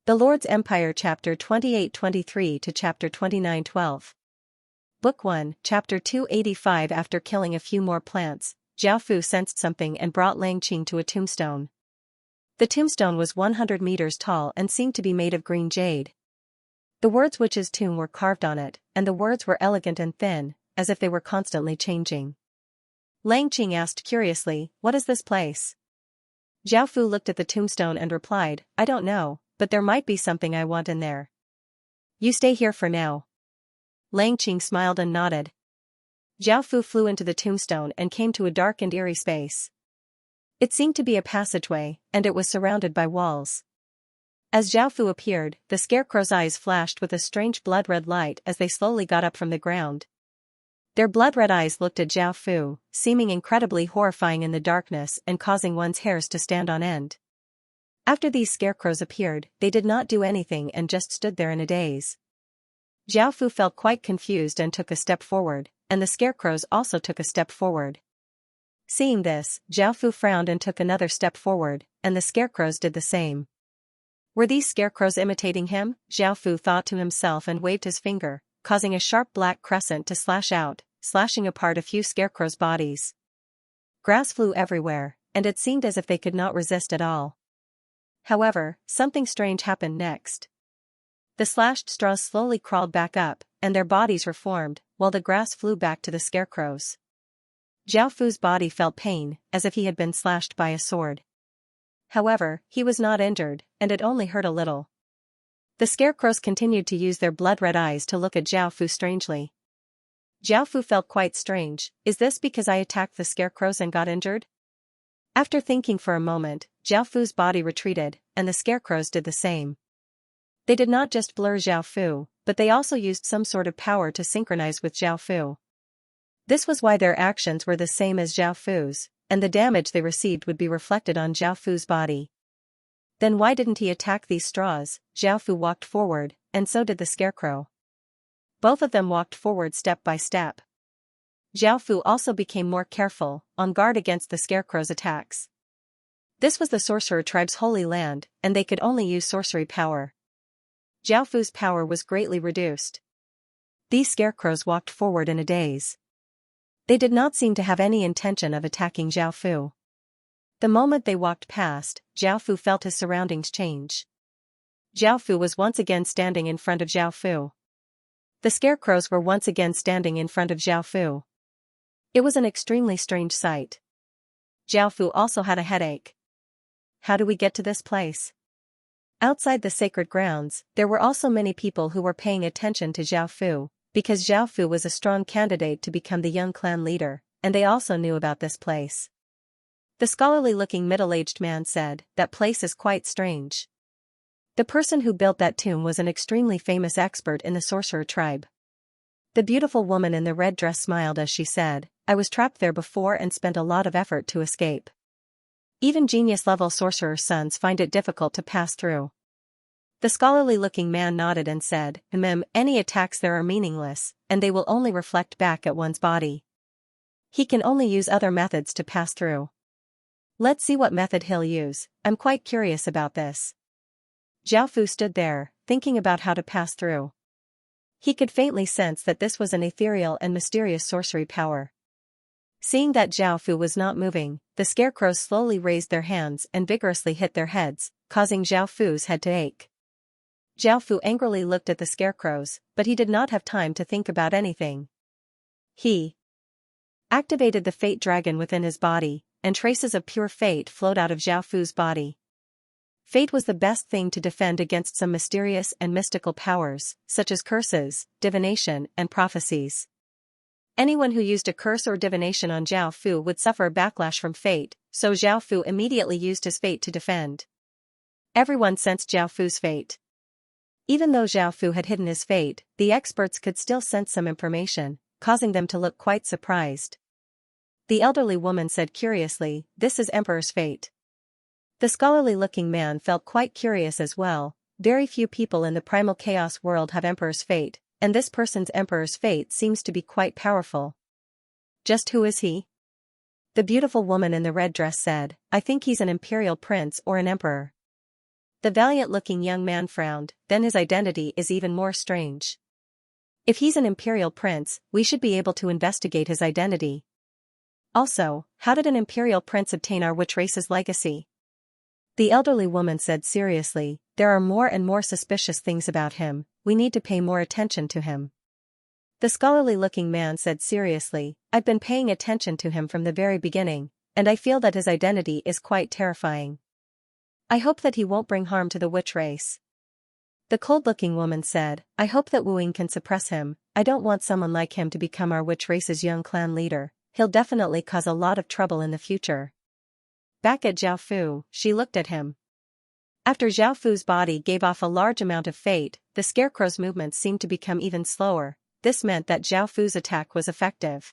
The Lord's Empire Chapter 28-23 to Chapter 29-12. Book 1, Chapter 285. After killing a few more plants, Zhao Fu sensed something and brought Lang Qing to a tombstone. The tombstone was 100 meters tall and seemed to be made of green jade. The words "Witch's Tomb" were carved on it, and the words were elegant and thin, as if they were constantly changing. Lang Qing asked curiously, "What is this place?" Zhao Fu looked at the tombstone and replied, "I don't know, but there might be something I want in there. You stay here for now." Lang Qing smiled and nodded. Zhao Fu flew into the tombstone and came to a dark and eerie space. It seemed to be a passageway, and it was surrounded by walls. As Zhao Fu appeared, the scarecrow's eyes flashed with a strange blood-red light as they slowly got up from the ground. Their blood-red eyes looked at Zhao Fu, seeming incredibly horrifying in the darkness and causing one's hairs to stand on end. After these scarecrows appeared, they did not do anything and just stood there in a daze. Zhao Fu felt quite confused and took a step forward, and the scarecrows also took a step forward. Seeing this, Zhao Fu frowned and took another step forward, and the scarecrows did the same. Were these scarecrows imitating him? Zhao Fu thought to himself and waved his finger, causing a sharp black crescent to slash out, slashing apart a few scarecrows' bodies. Grass flew everywhere, and it seemed as if they could not resist at all. However, something strange happened next. The slashed straws slowly crawled back up, and their bodies reformed, while the grass flew back to the scarecrows. Zhao Fu's body felt pain, as if he had been slashed by a sword. However, he was not injured, and it only hurt a little. The scarecrows continued to use their blood-red eyes to look at Zhao Fu strangely. Zhao Fu felt quite strange. Is this because I attacked the scarecrows and got injured? After thinking for a moment, Zhao Fu's body retreated, and the scarecrows did the same. They did not just blur Zhao Fu, but they also used some sort of power to synchronize with Zhao Fu. This was why their actions were the same as Zhao Fu's, and the damage they received would be reflected on Zhao Fu's body. Then why didn't he attack these straws? Zhao Fu walked forward, and so did the scarecrow. Both of them walked forward step by step. Zhao Fu also became more careful, on guard against the scarecrow's attacks. This was the sorcerer tribe's holy land, and they could only use sorcery power. Zhao Fu's power was greatly reduced. These scarecrows walked forward in a daze. They did not seem to have any intention of attacking Zhao Fu. The moment they walked past, Zhao Fu felt his surroundings change. Zhao Fu was once again standing in front of Zhao Fu. The scarecrows were once again standing in front of Zhao Fu. It was an extremely strange sight. Zhao Fu also had a headache. How do we get to this place? Outside the sacred grounds, there were also many people who were paying attention to Zhao Fu, because Zhao Fu was a strong candidate to become the young clan leader, and they also knew about this place. The scholarly-looking middle-aged man said, "That place is quite strange." The person who built that tomb was an extremely famous expert in the sorcerer tribe. The beautiful woman in the red dress smiled as she said, "I was trapped there before and spent a lot of effort to escape. Even genius-level sorcerer sons find it difficult to pass through." The scholarly-looking man nodded and said, "Any attacks there are meaningless, and they will only reflect back at one's body. He can only use other methods to pass through. Let's see what method he'll use. I'm quite curious about this." Zhao Fu stood there, thinking about how to pass through. He could faintly sense that this was an ethereal and mysterious sorcery power. Seeing that Zhao Fu was not moving, the scarecrows slowly raised their hands and vigorously hit their heads, causing Zhao Fu's head to ache. Zhao Fu angrily looked at the scarecrows, but he did not have time to think about anything. He activated the fate dragon within his body, and traces of pure fate flowed out of Zhao Fu's body. Fate was the best thing to defend against some mysterious and mystical powers, such as curses, divination, and prophecies. Anyone who used a curse or divination on Zhao Fu would suffer a backlash from fate, so Zhao Fu immediately used his fate to defend. Everyone sensed Zhao Fu's fate. Even though Zhao Fu had hidden his fate, the experts could still sense some information, causing them to look quite surprised. The elderly woman said curiously, "This is Emperor's fate." The scholarly-looking man felt quite curious as well. Very few people in the primal chaos world have Emperor's fate, and this person's Emperor's fate seems to be quite powerful. Just who is he? The beautiful woman in the red dress said, "I think he's an imperial prince or an emperor." The valiant-looking young man frowned, then his identity is even more strange. If he's an imperial prince, we should be able to investigate his identity. Also, how did an imperial prince obtain our witch race's legacy? The elderly woman said seriously, there are more and more suspicious things about him, we need to pay more attention to him. The scholarly-looking man said seriously, I've been paying attention to him from the very beginning, and I feel that his identity is quite terrifying. I hope that he won't bring harm to the witch race. The cold-looking woman said, I hope that Wu Ying can suppress him, I don't want someone like him to become our witch race's young clan leader, he'll definitely cause a lot of trouble in the future. Back at Zhao Fu, she looked at him. After Zhao Fu's body gave off a large amount of fate, the scarecrow's movements seemed to become even slower. This meant that Zhao Fu's attack was effective.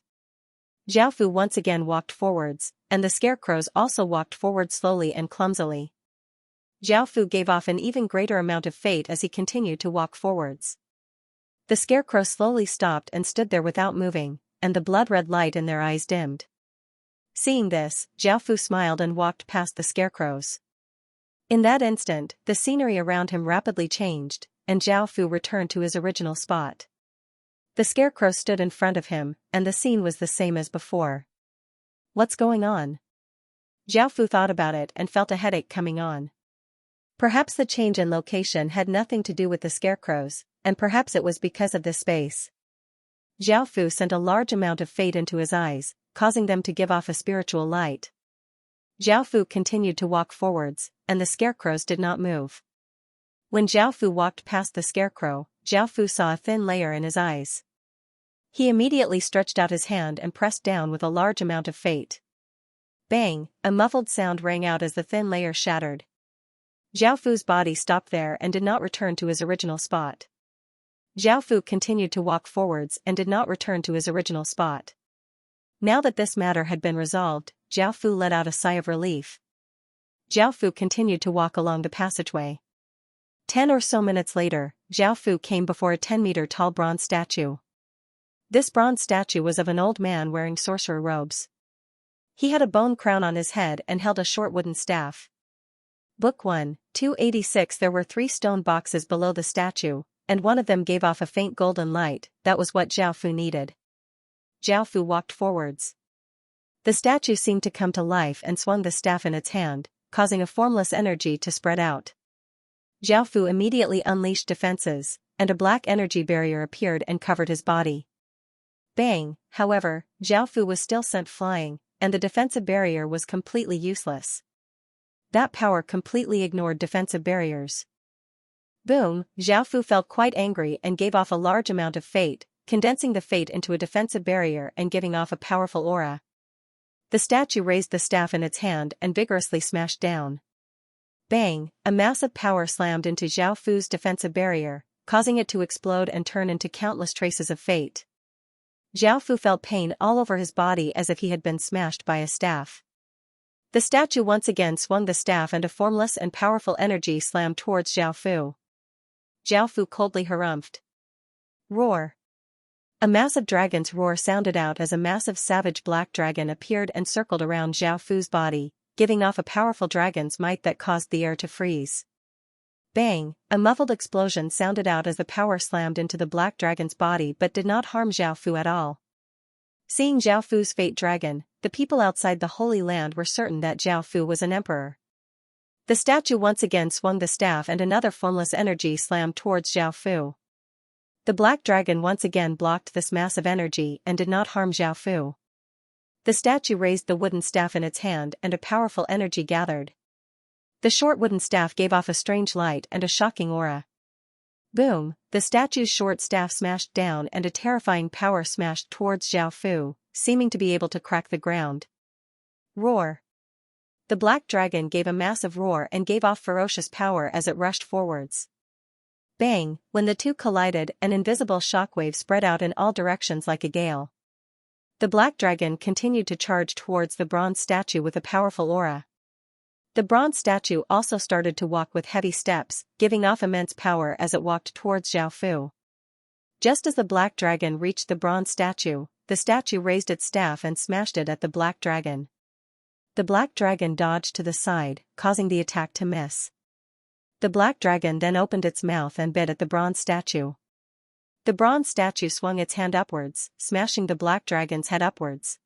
Zhao Fu once again walked forwards, and the scarecrows also walked forward slowly and clumsily. Zhao Fu gave off an even greater amount of fate as he continued to walk forwards. The scarecrow slowly stopped and stood there without moving, and the blood-red light in their eyes dimmed. Seeing this, Zhao Fu smiled and walked past the scarecrows. In that instant, the scenery around him rapidly changed, and Zhao Fu returned to his original spot. The scarecrow stood in front of him, and the scene was the same as before. What's going on? Zhao Fu thought about it and felt a headache coming on. Perhaps the change in location had nothing to do with the scarecrows, and perhaps it was because of this space. Zhao Fu sent a large amount of fate into his eyes, causing them to give off a spiritual light. Zhao Fu continued to walk forwards, and the scarecrows did not move. When Zhao Fu walked past the scarecrow, Zhao Fu saw a thin layer in his eyes. He immediately stretched out his hand and pressed down with a large amount of fate. Bang! A muffled sound rang out as the thin layer shattered. Zhao Fu's body stopped there and did not return to his original spot. Zhao Fu continued to walk forwards and did not return to his original spot. Now that this matter had been resolved, Zhao Fu let out a sigh of relief. Zhao Fu continued to walk along the passageway. 10 or so minutes later, Zhao Fu came before a 10-meter-tall bronze statue. This bronze statue was of an old man wearing sorcerer robes. He had a bone crown on his head and held a short wooden staff. Book 1, 286. There were 3 stone boxes below the statue, and one of them gave off a faint golden light. That was what Zhao Fu needed. Zhao Fu walked forwards. The statue seemed to come to life and swung the staff in its hand, causing a formless energy to spread out. Zhao Fu immediately unleashed defenses, and a black energy barrier appeared and covered his body. Bang! However, Zhao Fu was still sent flying, and the defensive barrier was completely useless. That power completely ignored defensive barriers. Boom! Zhao Fu felt quite angry and gave off a large amount of fate, condensing the fate into a defensive barrier and giving off a powerful aura. The statue raised the staff in its hand and vigorously smashed down. Bang! A massive power slammed into Zhao Fu's defensive barrier, causing it to explode and turn into countless traces of fate. Zhao Fu felt pain all over his body as if he had been smashed by a staff. The statue once again swung the staff and a formless and powerful energy slammed towards Zhao Fu. Zhao Fu coldly harumphed. Roar! A massive dragon's roar sounded out as a massive savage black dragon appeared and circled around Zhao Fu's body, giving off a powerful dragon's might that caused the air to freeze. Bang! A muffled explosion sounded out as the power slammed into the black dragon's body but did not harm Zhao Fu at all. Seeing Zhao Fu's fate dragon, the people outside the Holy Land were certain that Zhao Fu was an emperor. The statue once again swung the staff and another formless energy slammed towards Zhao Fu. The black dragon once again blocked this massive energy and did not harm Zhao Fu. The statue raised the wooden staff in its hand and a powerful energy gathered. The short wooden staff gave off a strange light and a shocking aura. Boom! The statue's short staff smashed down and a terrifying power smashed towards Zhao Fu, seeming to be able to crack the ground. Roar! The black dragon gave a massive roar and gave off ferocious power as it rushed forwards. Bang! When the two collided, an invisible shockwave spread out in all directions like a gale. The black dragon continued to charge towards the bronze statue with a powerful aura. The bronze statue also started to walk with heavy steps, giving off immense power as it walked towards Zhao Fu. Just as the black dragon reached the bronze statue, the statue raised its staff and smashed it at the black dragon. The black dragon dodged to the side, causing the attack to miss. The black dragon then opened its mouth and bit at the bronze statue. The bronze statue swung its hand upwards, smashing the black dragon's head upwards.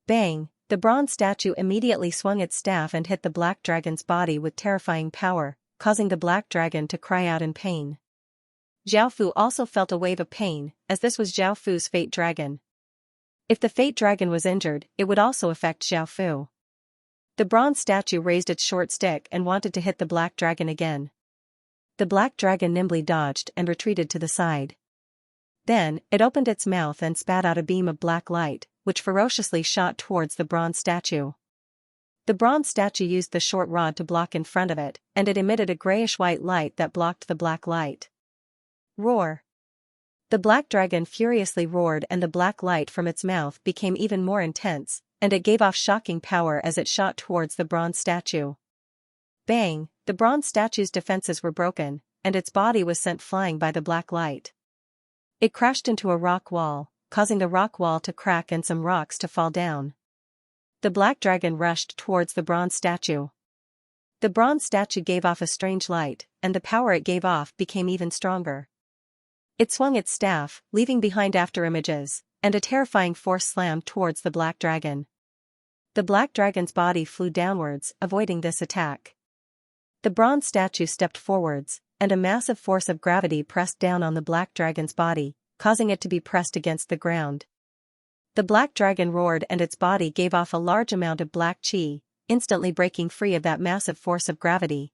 Bang! The bronze statue immediately swung its staff and hit the black dragon's body with terrifying power, causing the black dragon to cry out in pain. Xiaofu also felt a wave of pain, as this was Xiaofu's fate dragon. If the fate dragon was injured, it would also affect Xiaofu. The bronze statue raised its short stick and wanted to hit the black dragon again. The black dragon nimbly dodged and retreated to the side. Then, it opened its mouth and spat out a beam of black light, which ferociously shot towards the bronze statue. The bronze statue used the short rod to block in front of it, and it emitted a grayish-white light that blocked the black light. Roar! The black dragon furiously roared, and the black light from its mouth became even more intense, and it gave off shocking power as it shot towards the bronze statue. Bang! The bronze statue's defenses were broken, and its body was sent flying by the black light. It crashed into a rock wall, causing the rock wall to crack and some rocks to fall down. The black dragon rushed towards the bronze statue. The bronze statue gave off a strange light, and the power it gave off became even stronger. It swung its staff, leaving behind afterimages, and a terrifying force slammed towards the black dragon. The black dragon's body flew downwards, avoiding this attack. The bronze statue stepped forwards, and a massive force of gravity pressed down on the black dragon's body, causing it to be pressed against the ground. The black dragon roared and its body gave off a large amount of black chi, instantly breaking free of that massive force of gravity.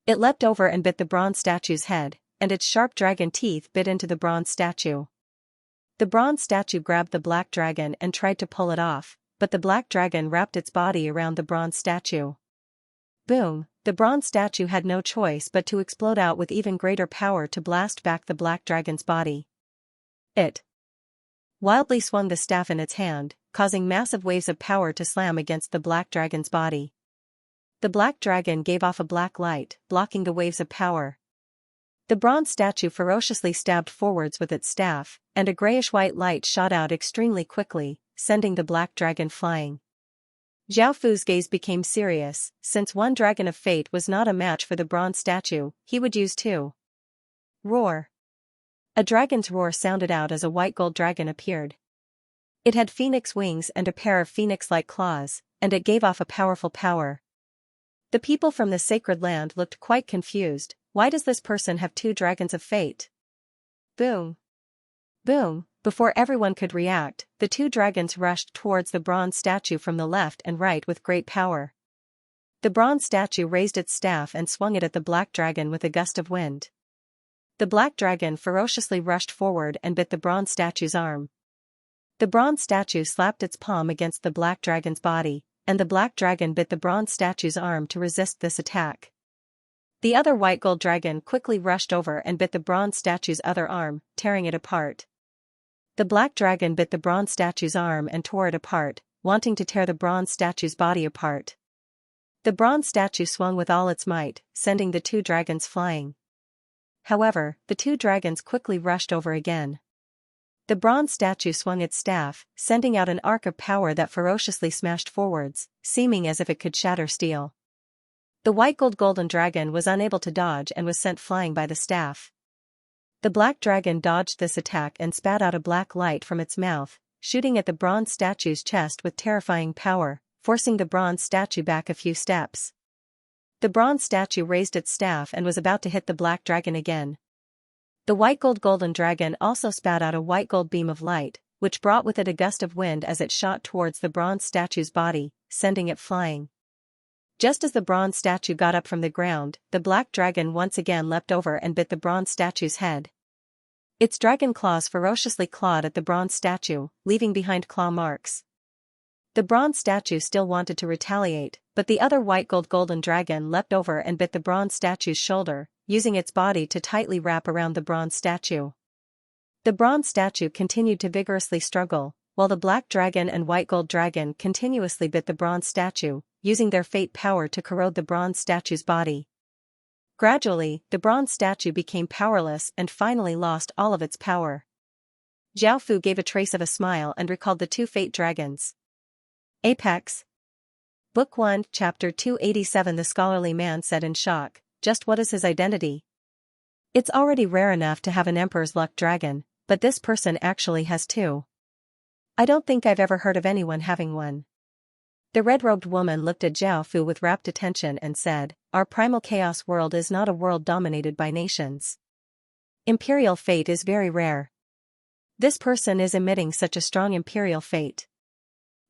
It leapt over and bit the bronze statue's head, and its sharp dragon teeth bit into the bronze statue. The bronze statue grabbed the black dragon and tried to pull it off, but the black dragon wrapped its body around the bronze statue. Boom! The bronze statue had no choice but to explode out with even greater power to blast back the black dragon's body. It wildly swung the staff in its hand, causing massive waves of power to slam against the black dragon's body. The black dragon gave off a black light, blocking the waves of power. The bronze statue ferociously stabbed forwards with its staff, and a grayish-white light shot out extremely quickly, sending the black dragon flying. Xiaofu's gaze became serious, since one dragon of fate was not a match for the bronze statue, he would use two. Roar! A dragon's roar sounded out as a white gold dragon appeared. It had phoenix wings and a pair of phoenix-like claws, and it gave off a powerful power. The people from the sacred land looked quite confused. Why does this person have two dragons of fate? Boom! Boom! Before everyone could react, the two dragons rushed towards the bronze statue from the left and right with great power. The bronze statue raised its staff and swung it at the black dragon with a gust of wind. The black dragon ferociously rushed forward and bit the bronze statue's arm. The bronze statue slapped its palm against the black dragon's body, and the black dragon bit the bronze statue's arm to resist this attack. The other white gold dragon quickly rushed over and bit the bronze statue's other arm, tearing it apart. The black dragon bit the bronze statue's arm and tore it apart, wanting to tear the bronze statue's body apart. The bronze statue swung with all its might, sending the two dragons flying. However, the two dragons quickly rushed over again. The bronze statue swung its staff, sending out an arc of power that ferociously smashed forwards, seeming as if it could shatter steel. The white golden dragon was unable to dodge and was sent flying by the staff. The black dragon dodged this attack and spat out a black light from its mouth, shooting at the bronze statue's chest with terrifying power, forcing the bronze statue back a few steps. The bronze statue raised its staff and was about to hit the black dragon again. The white golden dragon also spat out a white gold beam of light, which brought with it a gust of wind as it shot towards the bronze statue's body, sending it flying. Just as the bronze statue got up from the ground, the black dragon once again leapt over and bit the bronze statue's head. Its dragon claws ferociously clawed at the bronze statue, leaving behind claw marks. The bronze statue still wanted to retaliate, but the other white golden dragon leapt over and bit the bronze statue's shoulder, using its body to tightly wrap around the bronze statue. The bronze statue continued to vigorously struggle, while the black dragon and white gold dragon continuously bit the bronze statue, using their fate power to corrode the bronze statue's body. Gradually, the bronze statue became powerless and finally lost all of its power. Xiaofu gave a trace of a smile and recalled the two fate dragons. Apex. Book 1, Chapter 287. The scholarly man said in shock, just what is his identity? It's already rare enough to have an Emperor's Luck Dragon, but this person actually has two. I don't think I've ever heard of anyone having one. The red-robed woman looked at Zhao Fu with rapt attention and said, our primal chaos world is not a world dominated by nations. Imperial fate is very rare. This person is emitting such a strong imperial fate.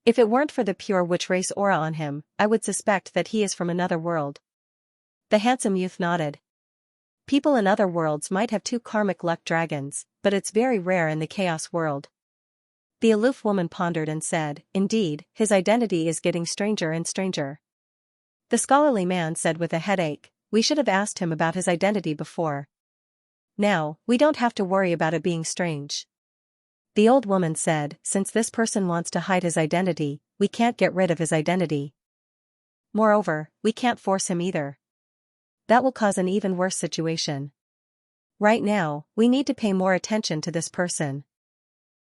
If it weren't for the pure witch race aura on him, I would suspect that he is from another world. The handsome youth nodded. People in other worlds might have two karmic luck dragons, but it's very rare in the chaos world. The aloof woman pondered and said, indeed, his identity is getting stranger and stranger. The scholarly man said with a headache, we should have asked him about his identity before. Now, we don't have to worry about it being strange. The old woman said, since this person wants to hide his identity, we can't get rid of his identity. Moreover, we can't force him either. That will cause an even worse situation. Right now, we need to pay more attention to this person.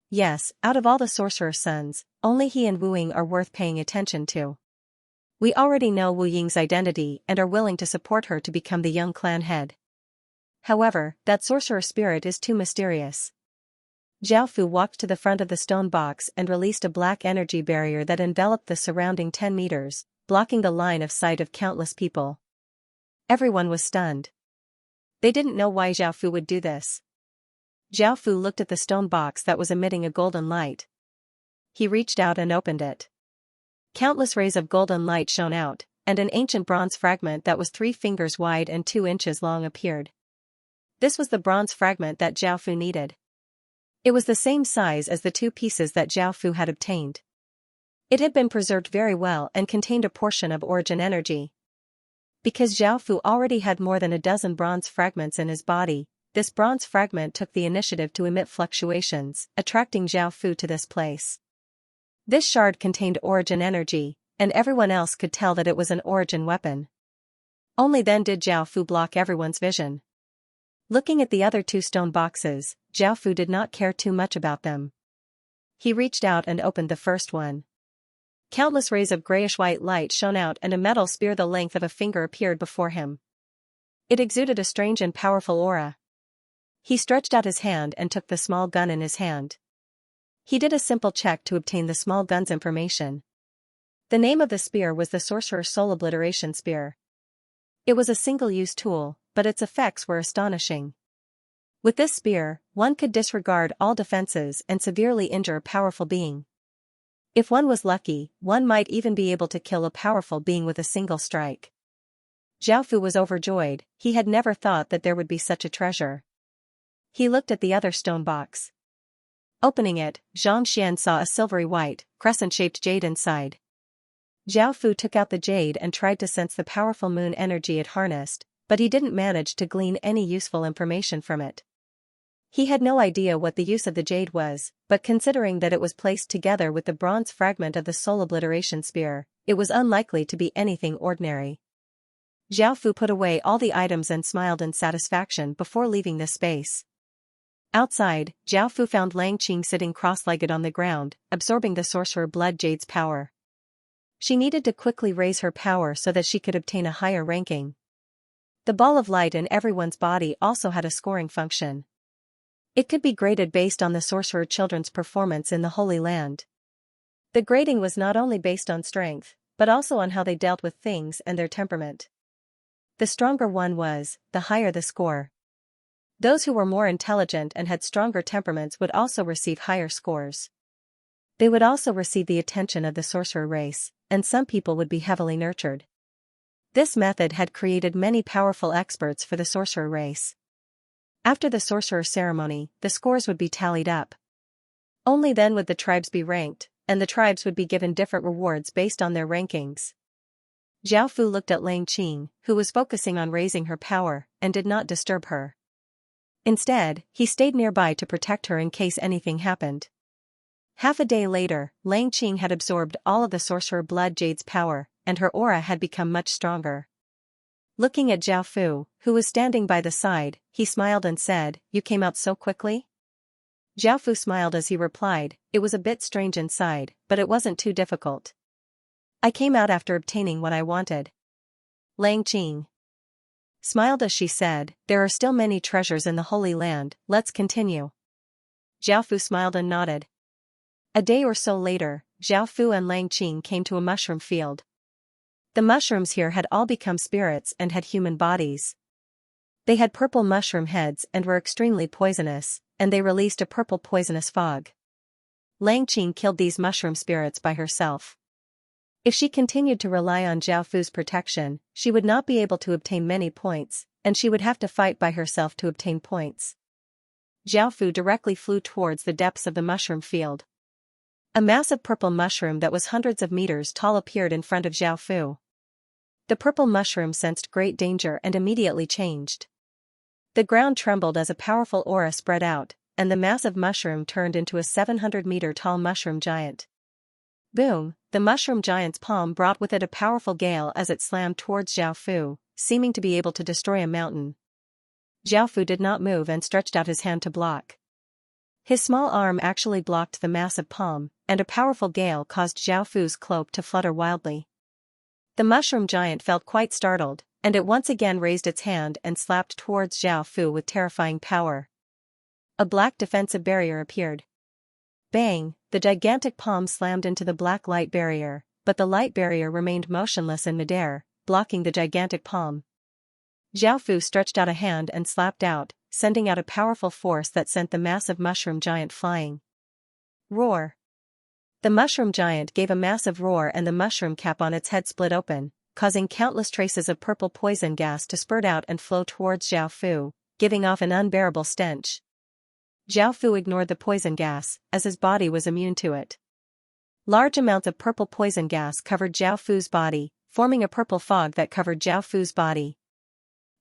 Yes, out of all the sorcerer's sons, only he and Wu Ying are worth paying attention to. We already know Wu Ying's identity and are willing to support her to become the young clan head. However, that sorcerer spirit is too mysterious. Zhao Fu walked to the front of the stone box and released a black energy barrier that enveloped the surrounding 10 meters, blocking the line of sight of countless people. Everyone was stunned. They didn't know why Zhao Fu would do this. Zhao Fu looked at the stone box that was emitting a golden light. He reached out and opened it. Countless rays of golden light shone out, and an ancient bronze fragment that was 3 fingers wide and 2 inches long appeared. This was the bronze fragment that Zhao Fu needed. It was the same size as the 2 pieces that Zhao Fu had obtained. It had been preserved very well and contained a portion of origin energy. Because Zhao Fu already had more than a dozen bronze fragments in his body, this bronze fragment took the initiative to emit fluctuations, attracting Zhao Fu to this place. This shard contained origin energy, and everyone else could tell that it was an origin weapon. Only then did Zhao Fu block everyone's vision. Looking at the other 2 stone boxes, Zhao Fu did not care too much about them. He reached out and opened the first one. Countless rays of grayish-white light shone out and a metal spear the length of a finger appeared before him. It exuded a strange and powerful aura. He stretched out his hand and took the small gun in his hand. He did a simple check to obtain the small gun's information. The name of the spear was the Sorcerer's Soul Obliteration Spear. It was a single-use tool, but its effects were astonishing. With this spear, one could disregard all defenses and severely injure a powerful being. If one was lucky, one might even be able to kill a powerful being with a single strike. Zhao Fu was overjoyed, he had never thought that there would be such a treasure. He looked at the other stone box. Opening it, Xianxia saw a silvery white, crescent-shaped jade inside. Zhao Fu took out the jade and tried to sense the powerful moon energy it harnessed, but he didn't manage to glean any useful information from it. He had no idea what the use of the jade was, but considering that it was placed together with the bronze fragment of the Soul Obliteration Spear, it was unlikely to be anything ordinary. Zhao Fu put away all the items and smiled in satisfaction before leaving the space. Outside, Zhao Fu found Lang Qing sitting cross-legged on the ground, absorbing the Sorcerer Blood Jade's power. She needed to quickly raise her power so that she could obtain a higher ranking. The ball of light in everyone's body also had a scoring function. It could be graded based on the sorcerer children's performance in the Holy Land. The grading was not only based on strength, but also on how they dealt with things and their temperament. The stronger one was, the higher the score. Those who were more intelligent and had stronger temperaments would also receive higher scores. They would also receive the attention of the sorcerer race, and some people would be heavily nurtured. This method had created many powerful experts for the sorcerer race. After the sorcerer ceremony, the scores would be tallied up. Only then would the tribes be ranked, and the tribes would be given different rewards based on their rankings. Zhao Fu looked at Lang Qing, who was focusing on raising her power, and did not disturb her. Instead, he stayed nearby to protect her in case anything happened. Half a day later, Lang Qing had absorbed all of the Sorcerer Blood Jade's power, and her aura had become much stronger. Looking at Zhao Fu, who was standing by the side, he smiled and said, "You came out so quickly?" Zhao Fu smiled as he replied, "It was a bit strange inside, but it wasn't too difficult. I came out after obtaining what I wanted." Lang Qing smiled as she said, "There are still many treasures in the Holy Land, let's continue." Xiaofu smiled and nodded. A day or so later, Xiaofu and Lang Qing came to a mushroom field. The mushrooms here had all become spirits and had human bodies. They had purple mushroom heads and were extremely poisonous, and they released a purple poisonous fog. Lang Qing killed these mushroom spirits by herself. If she continued to rely on Xiaofu's protection, she would not be able to obtain many points, and she would have to fight by herself to obtain points. Xiaofu directly flew towards the depths of the mushroom field. A massive purple mushroom that was hundreds of meters tall appeared in front of Xiaofu. The purple mushroom sensed great danger and immediately changed. The ground trembled as a powerful aura spread out, and the massive mushroom turned into a 700-meter-tall mushroom giant. Boom! The mushroom giant's palm brought with it a powerful gale as it slammed towards Xiaofu, seeming to be able to destroy a mountain. Xiaofu did not move and stretched out his hand to block. His small arm actually blocked the massive palm, and a powerful gale caused Xiaofu's cloak to flutter wildly. The mushroom giant felt quite startled, and it once again raised its hand and slapped towards Xiaofu with terrifying power. A black defensive barrier appeared. Bang! The gigantic palm slammed into the black light barrier, but the light barrier remained motionless in midair, blocking the gigantic palm. Xiaofu stretched out a hand and slapped out, sending out a powerful force that sent the massive mushroom giant flying. Roar! The mushroom giant gave a massive roar and the mushroom cap on its head split open, causing countless traces of purple poison gas to spurt out and flow towards Xiaofu, giving off an unbearable stench. Xiaofu ignored the poison gas, as his body was immune to it. Large amounts of purple poison gas covered Xiaofu's body, forming a purple fog that covered Xiaofu's body.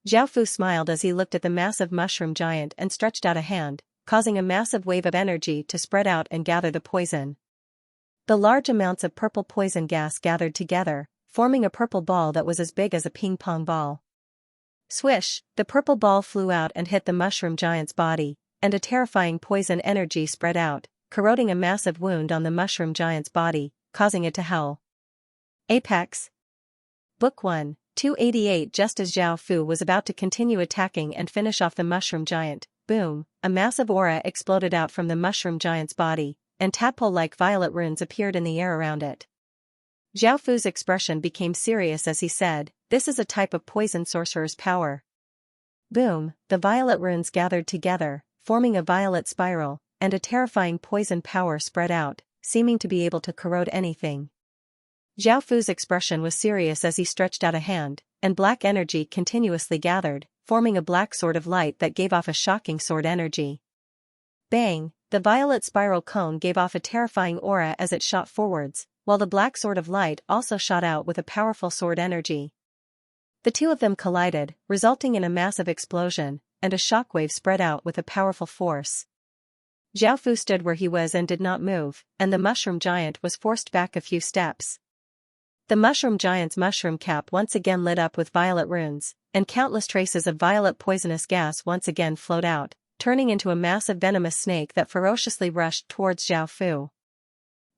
Xiaofu smiled as he looked at the massive mushroom giant and stretched out a hand, causing a massive wave of energy to spread out and gather the poison. The large amounts of purple poison gas gathered together, forming a purple ball that was as big as a ping-pong ball. Swish! The purple ball flew out and hit the mushroom giant's body, and a terrifying poison energy spread out, corroding a massive wound on the mushroom giant's body, causing it to howl. Apex. Book 1, 288. Just as Xiaofu was about to continue attacking and finish off the mushroom giant, boom, a massive aura exploded out from the mushroom giant's body, and tadpole-like violet runes appeared in the air around it. Xiaofu's expression became serious as he said, "This is a type of poison sorcerer's power." Boom, the violet runes gathered together, forming a violet spiral, and a terrifying poison power spread out, seeming to be able to corrode anything. Xiaofu's expression was serious as he stretched out a hand, and black energy continuously gathered, forming a black sword of light that gave off a shocking sword energy. Bang! The violet spiral cone gave off a terrifying aura as it shot forwards, while the black sword of light also shot out with a powerful sword energy. The two of them collided, resulting in a massive explosion, and a shockwave spread out with a powerful force. Xiaofu stood where he was and did not move, and the mushroom giant was forced back a few steps. The mushroom giant's mushroom cap once again lit up with violet runes, and countless traces of violet poisonous gas once again flowed out, turning into a massive venomous snake that ferociously rushed towards Xiaofu.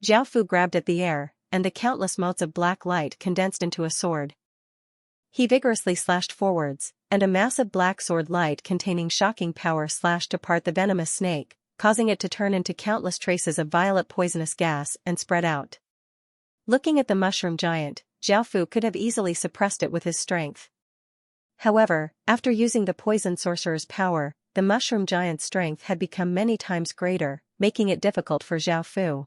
Xiaofu grabbed at the air, and the countless motes of black light condensed into a sword. He vigorously slashed forwards, and a massive black sword light containing shocking power slashed apart the venomous snake, causing it to turn into countless traces of violet poisonous gas and spread out. Looking at the mushroom giant, Xiaofu could have easily suppressed it with his strength. However, after using the poison sorcerer's power, the mushroom giant's strength had become many times greater, making it difficult for Xiaofu.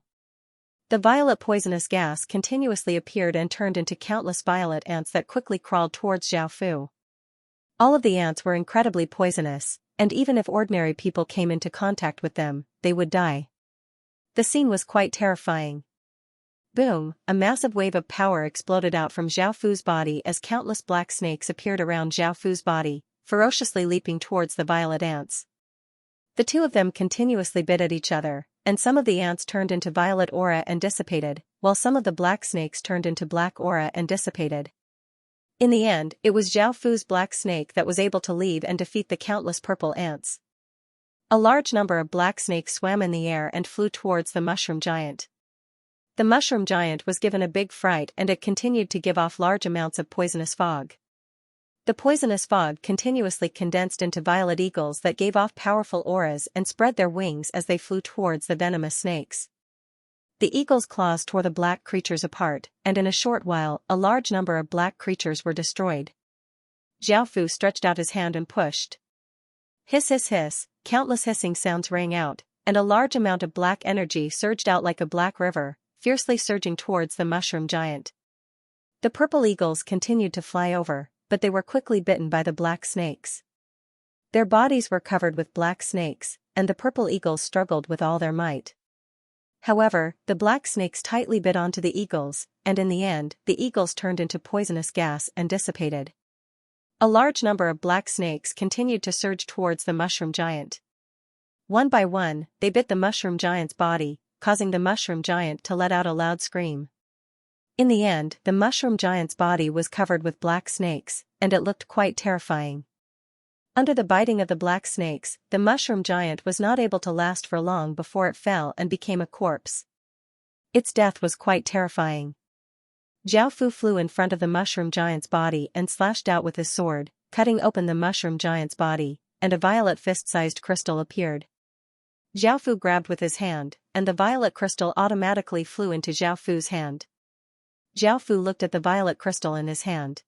The violet poisonous gas continuously appeared and turned into countless violet ants that quickly crawled towards Xiaofu. All of the ants were incredibly poisonous, and even if ordinary people came into contact with them, they would die. The scene was quite terrifying. Boom, a massive wave of power exploded out from Xiaofu's body as countless black snakes appeared around Xiaofu's body, ferociously leaping towards the violet ants. The two of them continuously bit at each other, and some of the ants turned into violet aura and dissipated, while some of the black snakes turned into black aura and dissipated. In the end, it was Xiaofu's black snake that was able to leave and defeat the countless purple ants. A large number of black snakes swam in the air and flew towards the mushroom giant. The mushroom giant was given a big fright and it continued to give off large amounts of poisonous fog. The poisonous fog continuously condensed into violet eagles that gave off powerful auras and spread their wings as they flew towards the venomous snakes. The eagle's claws tore the black creatures apart, and in a short while a large number of black creatures were destroyed. Xiaofu stretched out his hand and pushed. Hiss hiss hiss, countless hissing sounds rang out, and a large amount of black energy surged out like a black river, fiercely surging towards the mushroom giant. The purple eagles continued to fly over, but they were quickly bitten by the black snakes. Their bodies were covered with black snakes, and the purple eagles struggled with all their might. However, the black snakes tightly bit onto the eagles, and in the end, the eagles turned into poisonous gas and dissipated. A large number of black snakes continued to surge towards the mushroom giant. One by one, they bit the mushroom giant's body, causing the mushroom giant to let out a loud scream. In the end, the mushroom giant's body was covered with black snakes, and it looked quite terrifying. Under the biting of the black snakes, the mushroom giant was not able to last for long before it fell and became a corpse. Its death was quite terrifying. Xiaofu flew in front of the mushroom giant's body and slashed out with his sword, cutting open the mushroom giant's body, and a violet fist-sized crystal appeared. Xiaofu grabbed with his hand, and the violet crystal automatically flew into Xiaofu's hand. Xiaofu looked at the violet crystal in his hand.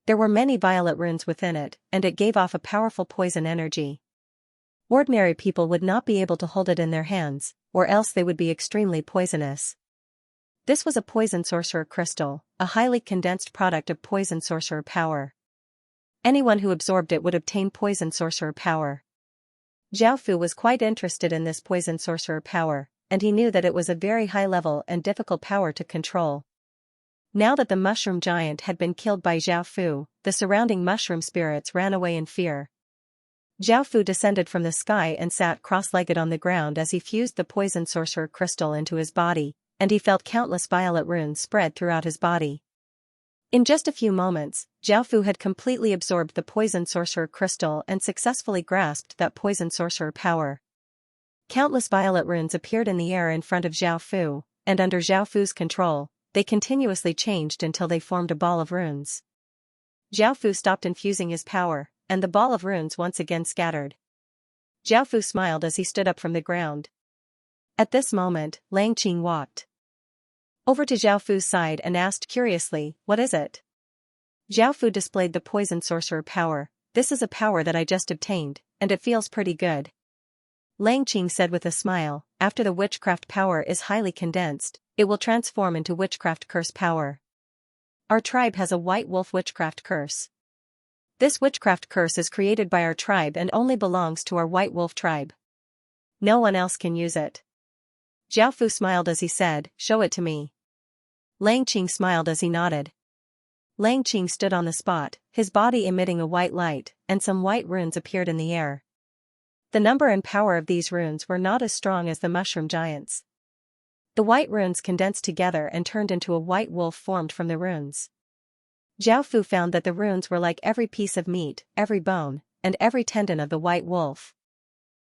There were many violet runes within it, and it gave off a powerful poison energy. Ordinary people would not be able to hold it in their hands, or else they would be extremely poisonous. This was a poison sorcerer crystal, a highly condensed product of poison sorcerer power. Anyone who absorbed it would obtain poison sorcerer power. Xiaofu was quite interested in this poison sorcerer power, and he knew that it was a very high level and difficult power to control. Now that the mushroom giant had been killed by Xiaofu, the surrounding mushroom spirits ran away in fear. Xiaofu descended from the sky and sat cross-legged on the ground as he fused the poison sorcerer crystal into his body, and he felt countless violet runes spread throughout his body. In just a few moments, Xiaofu had completely absorbed the poison sorcerer crystal and successfully grasped that poison sorcerer power. Countless violet runes appeared in the air in front of Xiaofu, and under Xiaofu's control, they continuously changed until they formed a ball of runes. Xiaofu stopped infusing his power, and the ball of runes once again scattered. Xiaofu smiled as he stood up from the ground. At this moment, Langqing walked over to Xiaofu's side and asked curiously, "What is it?" Xiaofu displayed the poison sorcerer power. "This is a power that I just obtained, and it feels pretty good." Langqing said with a smile, "After the witchcraft power is highly condensed, it will transform into witchcraft curse power. Our tribe has a white wolf witchcraft curse. This witchcraft curse is created by our tribe and only belongs to our white wolf tribe. No one else can use it." Xiaofu smiled as he said, "Show it to me." Langqing smiled as he nodded. Langqing stood on the spot, his body emitting a white light, and some white runes appeared in the air. The number and power of these runes were not as strong as the mushroom giants. The white runes condensed together and turned into a white wolf formed from the runes. Xiaofu found that the runes were like every piece of meat, every bone, and every tendon of the white wolf.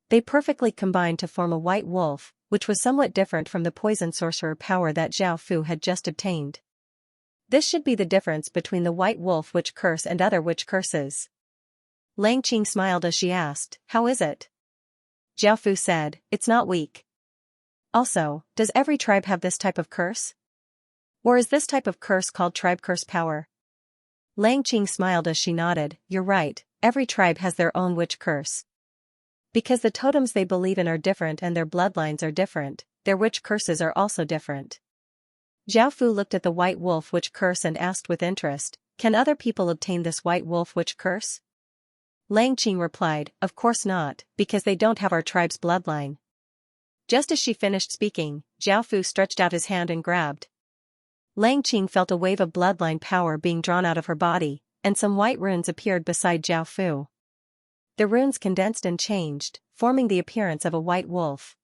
They perfectly combined to form a white wolf, which was somewhat different from the poison sorcerer power that Xiaofu had just obtained. This should be the difference between the white wolf witch curse and other witch curses. Langqing smiled as she asked, "How is it?" Xiaofu said, "It's not weak. Also, does every tribe have this type of curse? Or is this type of curse called tribe curse power?" Langqing smiled as she nodded, "You're right, every tribe has their own witch curse. Because the totems they believe in are different and their bloodlines are different, their witch curses are also different." Xiaofu looked at the white wolf witch curse and asked with interest, "Can other people obtain this white wolf witch curse?" Langqing replied, "Of course not, because they don't have our tribe's bloodline." Just as she finished speaking, Xiaofu stretched out his hand and grabbed. Langqing felt a wave of bloodline power being drawn out of her body, and some white runes appeared beside Xiaofu. The runes condensed and changed, forming the appearance of a white wolf.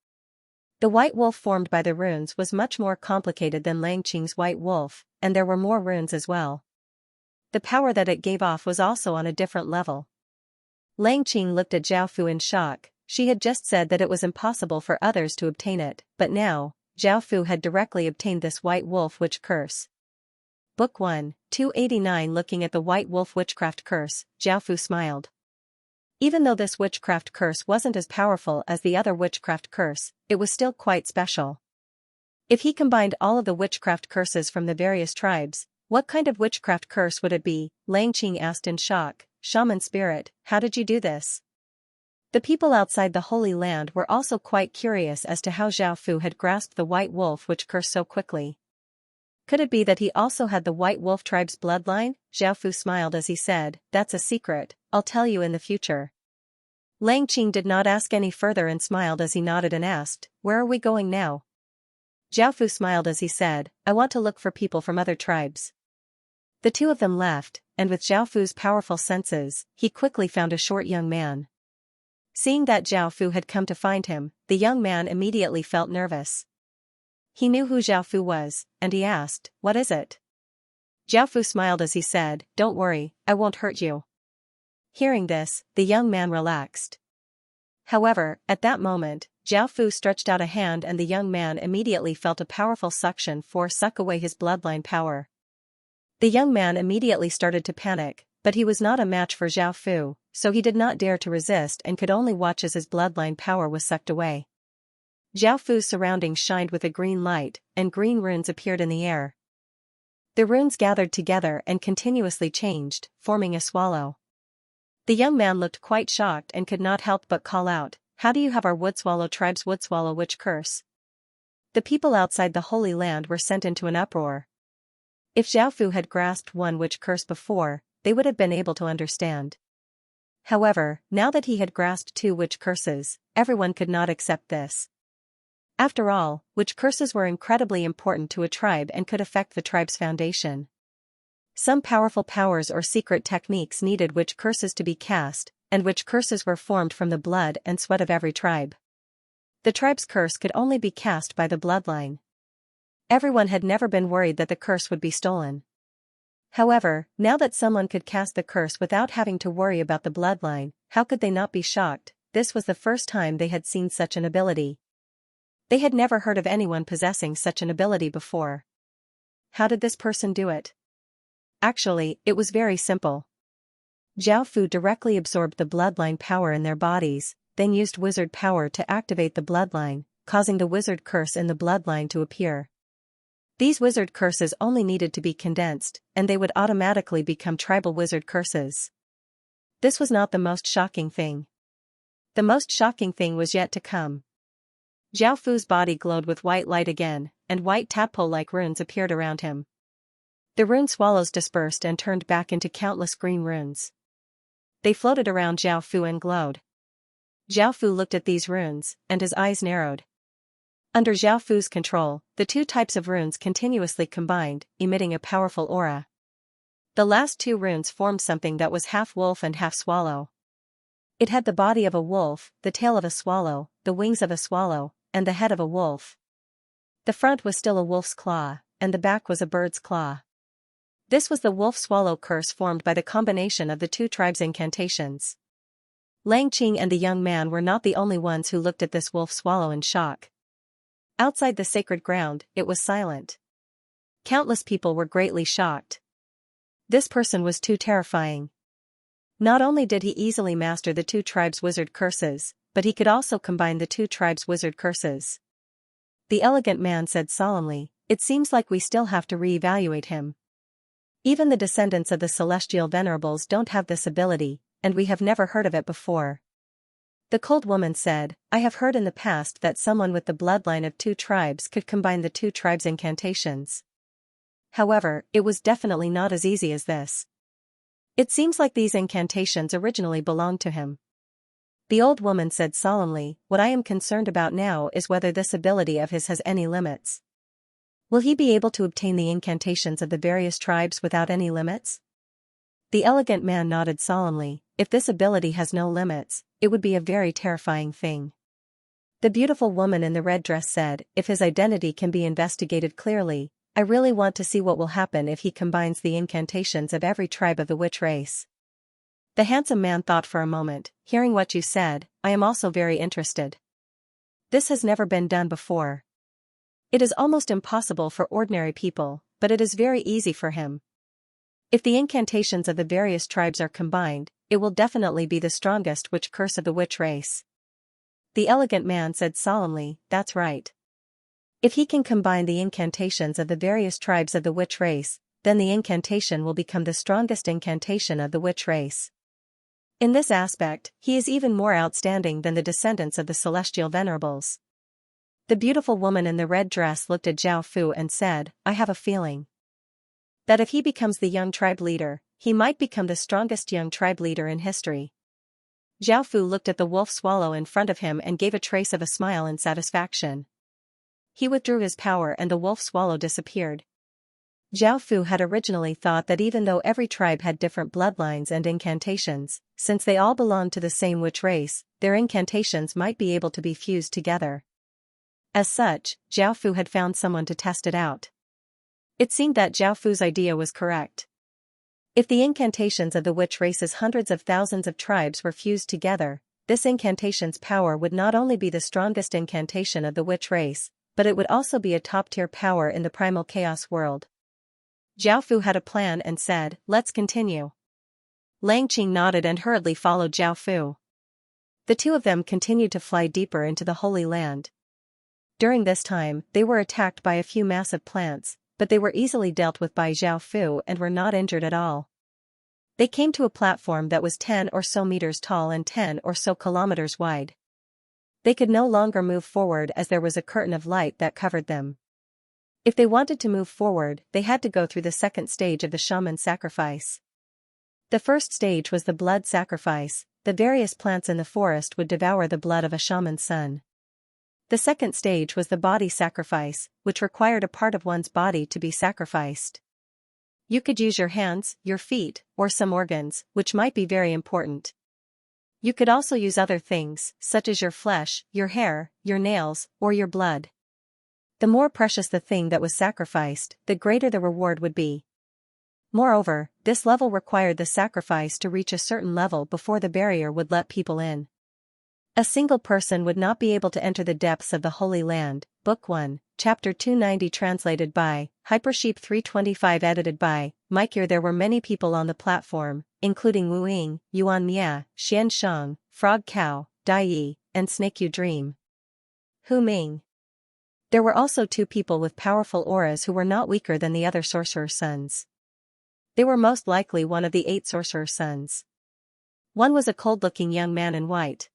The white wolf formed by the runes was much more complicated than Langqing's white wolf, and there were more runes as well. The power that it gave off was also on a different level. Langqing looked at Xiaofu in shock. She had just said that it was impossible for others to obtain it, but now, Xiaofu had directly obtained this white wolf witch curse. Book 1, 289. Looking at the White Wolf Witchcraft Curse, Xiaofu smiled. Even though this witchcraft curse wasn't as powerful as the other witchcraft curse, it was still quite special. If he combined all of the witchcraft curses from the various tribes, what kind of witchcraft curse would it be? Lang Qing asked in shock. Shaman spirit, how did you do this? The people outside the Holy Land were also quite curious as to how Xiaofu had grasped the White Wolf Witch curse so quickly. Could it be that he also had the White Wolf tribe's bloodline? Xiaofu smiled as he said, that's a secret, I'll tell you in the future. Lang Qing did not ask any further and smiled as he nodded and asked, where are we going now? Xiaofu smiled as he said, I want to look for people from other tribes. The two of them left, and with Xiaofu's powerful senses, he quickly found a short young man. Seeing that Xiaofu had come to find him, the young man immediately felt nervous. He knew who Xiaofu was, and he asked, what is it? Xiaofu smiled as he said, don't worry, I won't hurt you. Hearing this, the young man relaxed. However, at that moment, Xiaofu stretched out a hand and the young man immediately felt a powerful suction force suck away his bloodline power. The young man immediately started to panic, but he was not a match for Xiaofu, so he did not dare to resist and could only watch as his bloodline power was sucked away. Xiaofu's surroundings shined with a green light, and green runes appeared in the air. The runes gathered together and continuously changed, forming a swallow. The young man looked quite shocked and could not help but call out, how do you have our Woodswallow tribe's Woodswallow witch curse? The people outside the Holy Land were sent into an uproar. If Xiaofu had grasped one witch curse before, they would have been able to understand. However, now that he had grasped two witch curses, everyone could not accept this. After all, witch curses were incredibly important to a tribe and could affect the tribe's foundation. Some powerful powers or secret techniques needed witch curses to be cast, and witch curses were formed from the blood and sweat of every tribe. The tribe's curse could only be cast by the bloodline. Everyone had never been worried that the curse would be stolen. However, now that someone could cast the curse without having to worry about the bloodline, how could they not be shocked? This was the first time they had seen such an ability. They had never heard of anyone possessing such an ability before. How did this person do it? Actually, it was very simple. Xiaofu directly absorbed the bloodline power in their bodies, then used wizard power to activate the bloodline, causing the wizard curse in the bloodline to appear. These wizard curses only needed to be condensed, and they would automatically become tribal wizard curses. This was not the most shocking thing. The most shocking thing was yet to come. Xiaofu's body glowed with white light again, and white tadpole-like runes appeared around him. The rune swallows dispersed and turned back into countless green runes. They floated around Xiaofu and glowed. Xiaofu looked at these runes, and his eyes narrowed. Under Xiaofu's control, the two types of runes continuously combined, emitting a powerful aura. The last two runes formed something that was half wolf and half swallow. It had the body of a wolf, the tail of a swallow, the wings of a swallow, and the head of a wolf. The front was still a wolf's claw, and the back was a bird's claw. This was the wolf-swallow curse formed by the combination of the two tribes' incantations. Lang Qing and the young man were not the only ones who looked at this wolf-swallow in shock. Outside the sacred ground, it was silent. Countless people were greatly shocked. This person was too terrifying. Not only did he easily master the two tribes' wizard curses, but he could also combine the two tribes' wizard curses. The elegant man said solemnly, it seems like we still have to re-evaluate him. Even the descendants of the celestial venerables don't have this ability, and we have never heard of it before. The cold woman said, I have heard in the past that someone with the bloodline of two tribes could combine the two tribes' incantations. However, it was definitely not as easy as this. It seems like these incantations originally belonged to him. The old woman said solemnly, what I am concerned about now is whether this ability of his has any limits. Will he be able to obtain the incantations of the various tribes without any limits? The elegant man nodded solemnly, if this ability has no limits, it would be a very terrifying thing. The beautiful woman in the red dress said, if his identity can be investigated clearly, I really want to see what will happen if he combines the incantations of every tribe of the witch race. The handsome man thought for a moment, hearing what you said, I am also very interested. This has never been done before. It is almost impossible for ordinary people, but it is very easy for him. If the incantations of the various tribes are combined, it will definitely be the strongest witch curse of the witch race. The elegant man said solemnly, "That's right. If he can combine the incantations of the various tribes of the witch race, then the incantation will become the strongest incantation of the witch race. In this aspect, he is even more outstanding than the descendants of the celestial venerables." The beautiful woman in the red dress looked at Zhao Fu and said, "I have a feeling that if he becomes the young tribe leader, he might become the strongest young tribe leader in history." Zhao Fu looked at the wolf swallow in front of him and gave a trace of a smile in satisfaction. He withdrew his power and the wolf swallow disappeared. Zhao Fu had originally thought that even though every tribe had different bloodlines and incantations, since they all belonged to the same witch race, their incantations might be able to be fused together. As such, Zhao Fu had found someone to test it out. It seemed that Zhao Fu's idea was correct. If the incantations of the witch race's hundreds of thousands of tribes were fused together, this incantation's power would not only be the strongest incantation of the witch race, but it would also be a top-tier power in the primal chaos world. Zhao Fu had a plan and said, "Let's continue." Lang Qing nodded and hurriedly followed Zhao Fu. The two of them continued to fly deeper into the Holy Land. During this time, they were attacked by a few massive plants, but they were easily dealt with by Zhao Fu and were not injured at all. They came to a platform that was 10 or so meters tall and 10 or so kilometers wide. They could no longer move forward as there was a curtain of light that covered them. If they wanted to move forward, they had to go through the second stage of the shaman sacrifice. The first stage was the blood sacrifice. The various plants in the forest would devour the blood of a shaman's son. The second stage was the body sacrifice, which required a part of one's body to be sacrificed. You could use your hands, your feet, or some organs, which might be very important. You could also use other things, such as your flesh, your hair, your nails, or your blood. The more precious the thing that was sacrificed, the greater the reward would be. Moreover, this level required the sacrifice to reach a certain level before the barrier would let people in. A single person would not be able to enter the depths of the Holy Land. Book 1, Chapter 290 translated by Hypersheep 325 edited by Mike. There were many people on the platform, including Wu Ying, Yuan Mia, Xian Shang, Frog Cow, Dai Yi, and Snake Yu Dream. Hu Ming. There were also two people with powerful auras who were not weaker than the other sorcerer's sons. They were most likely one of the 8 sorcerer's sons. One was a cold-looking young man in white.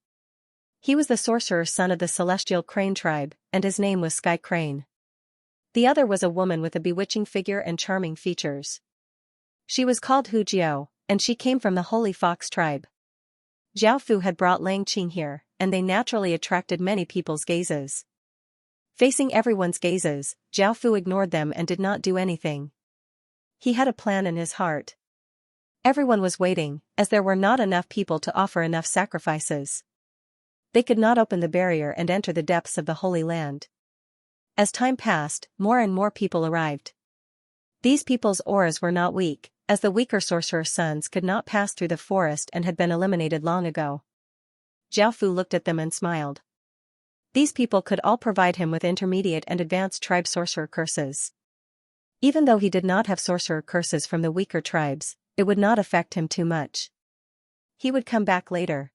He was the sorcerer's son of the celestial crane tribe, and his name was Sky Crane. The other was a woman with a bewitching figure and charming features. She was called Hu Jiao, and she came from the Holy Fox tribe. Zhao Fu had brought Lang Qing here, and they naturally attracted many people's gazes. Facing everyone's gazes, Zhao Fu ignored them and did not do anything. He had a plan in his heart. Everyone was waiting, as there were not enough people to offer enough sacrifices. They could not open the barrier and enter the depths of the Holy Land. As time passed, more and more people arrived. These people's auras were not weak, as the weaker sorcerer's sons could not pass through the forest and had been eliminated long ago. Zhao Fu looked at them and smiled. These people could all provide him with intermediate and advanced tribe sorcerer curses. Even though he did not have sorcerer curses from the weaker tribes, it would not affect him too much. He would come back later.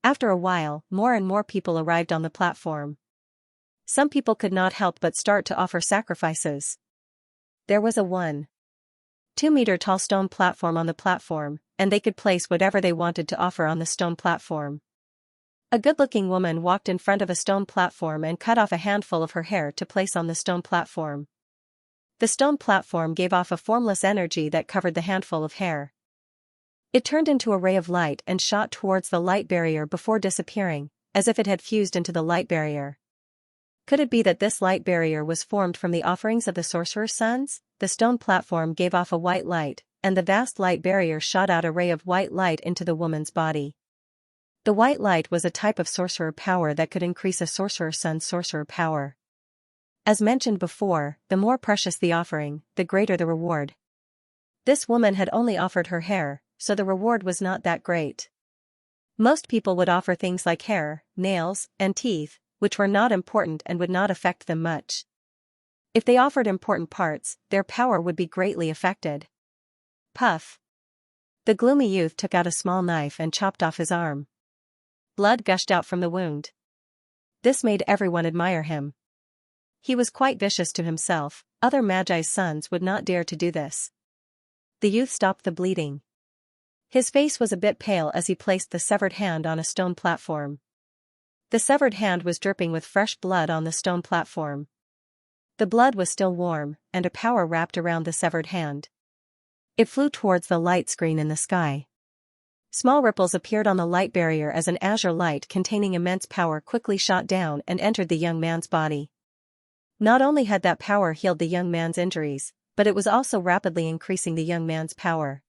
After a while, more and more people arrived on the platform. Some people could not help but start to offer sacrifices. There was a 1.2-meter tall stone platform on the platform, and they could place whatever they wanted to offer on the stone platform. A good-looking woman walked in front of a stone platform and cut off a handful of her hair to place on the stone platform. The stone platform gave off a formless energy that covered the handful of hair. It turned into a ray of light and shot towards the light barrier before disappearing, as if it had fused into the light barrier. Could it be that this light barrier was formed from the offerings of the sorcerer's sons? The stone platform gave off a white light, and the vast light barrier shot out a ray of white light into the woman's body. The white light was a type of sorcerer power that could increase a sorcerer's son's sorcerer power. As mentioned before, the more precious the offering, the greater the reward. This woman had only offered her hair, so the reward was not that great. Most people would offer things like hair, nails, and teeth, which were not important and would not affect them much. If they offered important parts, their power would be greatly affected. Puff. The gloomy youth took out a small knife and chopped off his arm. Blood gushed out from the wound. This made everyone admire him. He was quite vicious to himself, other Magi's sons would not dare to do this. The youth stopped the bleeding. His face was a bit pale as he placed the severed hand on a stone platform. The severed hand was dripping with fresh blood on the stone platform. The blood was still warm, and a power wrapped around the severed hand. It flew towards the light screen in the sky. Small ripples appeared on the light barrier as an azure light containing immense power quickly shot down and entered the young man's body. Not only had that power healed the young man's injuries, but it was also rapidly increasing the young man's power.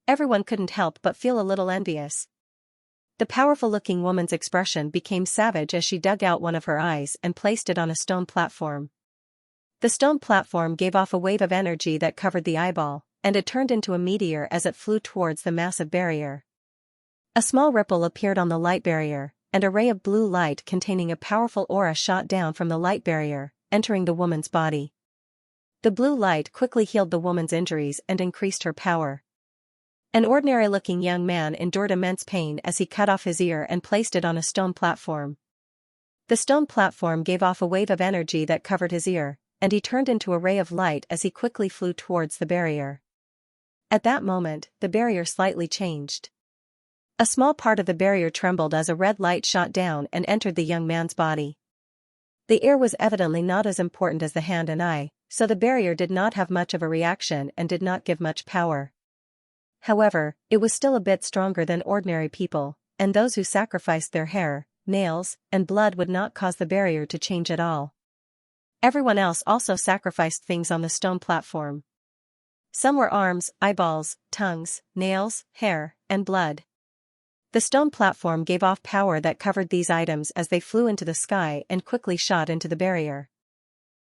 Everyone couldn't help but feel a little envious. The powerful-looking woman's expression became savage as she dug out one of her eyes and placed it on a stone platform. The stone platform gave off a wave of energy that covered the eyeball, and it turned into a meteor as it flew towards the massive barrier. A small ripple appeared on the light barrier, and a ray of blue light containing a powerful aura shot down from the light barrier, entering the woman's body. The blue light quickly healed the woman's injuries and increased her power. An ordinary-looking young man endured immense pain as he cut off his ear and placed it on a stone platform. The stone platform gave off a wave of energy that covered his ear, and he turned into a ray of light as he quickly flew towards the barrier. At that moment, the barrier slightly changed. A small part of the barrier trembled as a red light shot down and entered the young man's body. The ear was evidently not as important as the hand and eye, so the barrier did not have much of a reaction and did not give much power. However, it was still a bit stronger than ordinary people, and those who sacrificed their hair, nails, and blood would not cause the barrier to change at all. Everyone else also sacrificed things on the stone platform. Some were arms, eyeballs, tongues, nails, hair, and blood. The stone platform gave off power that covered these items as they flew into the sky and quickly shot into the barrier.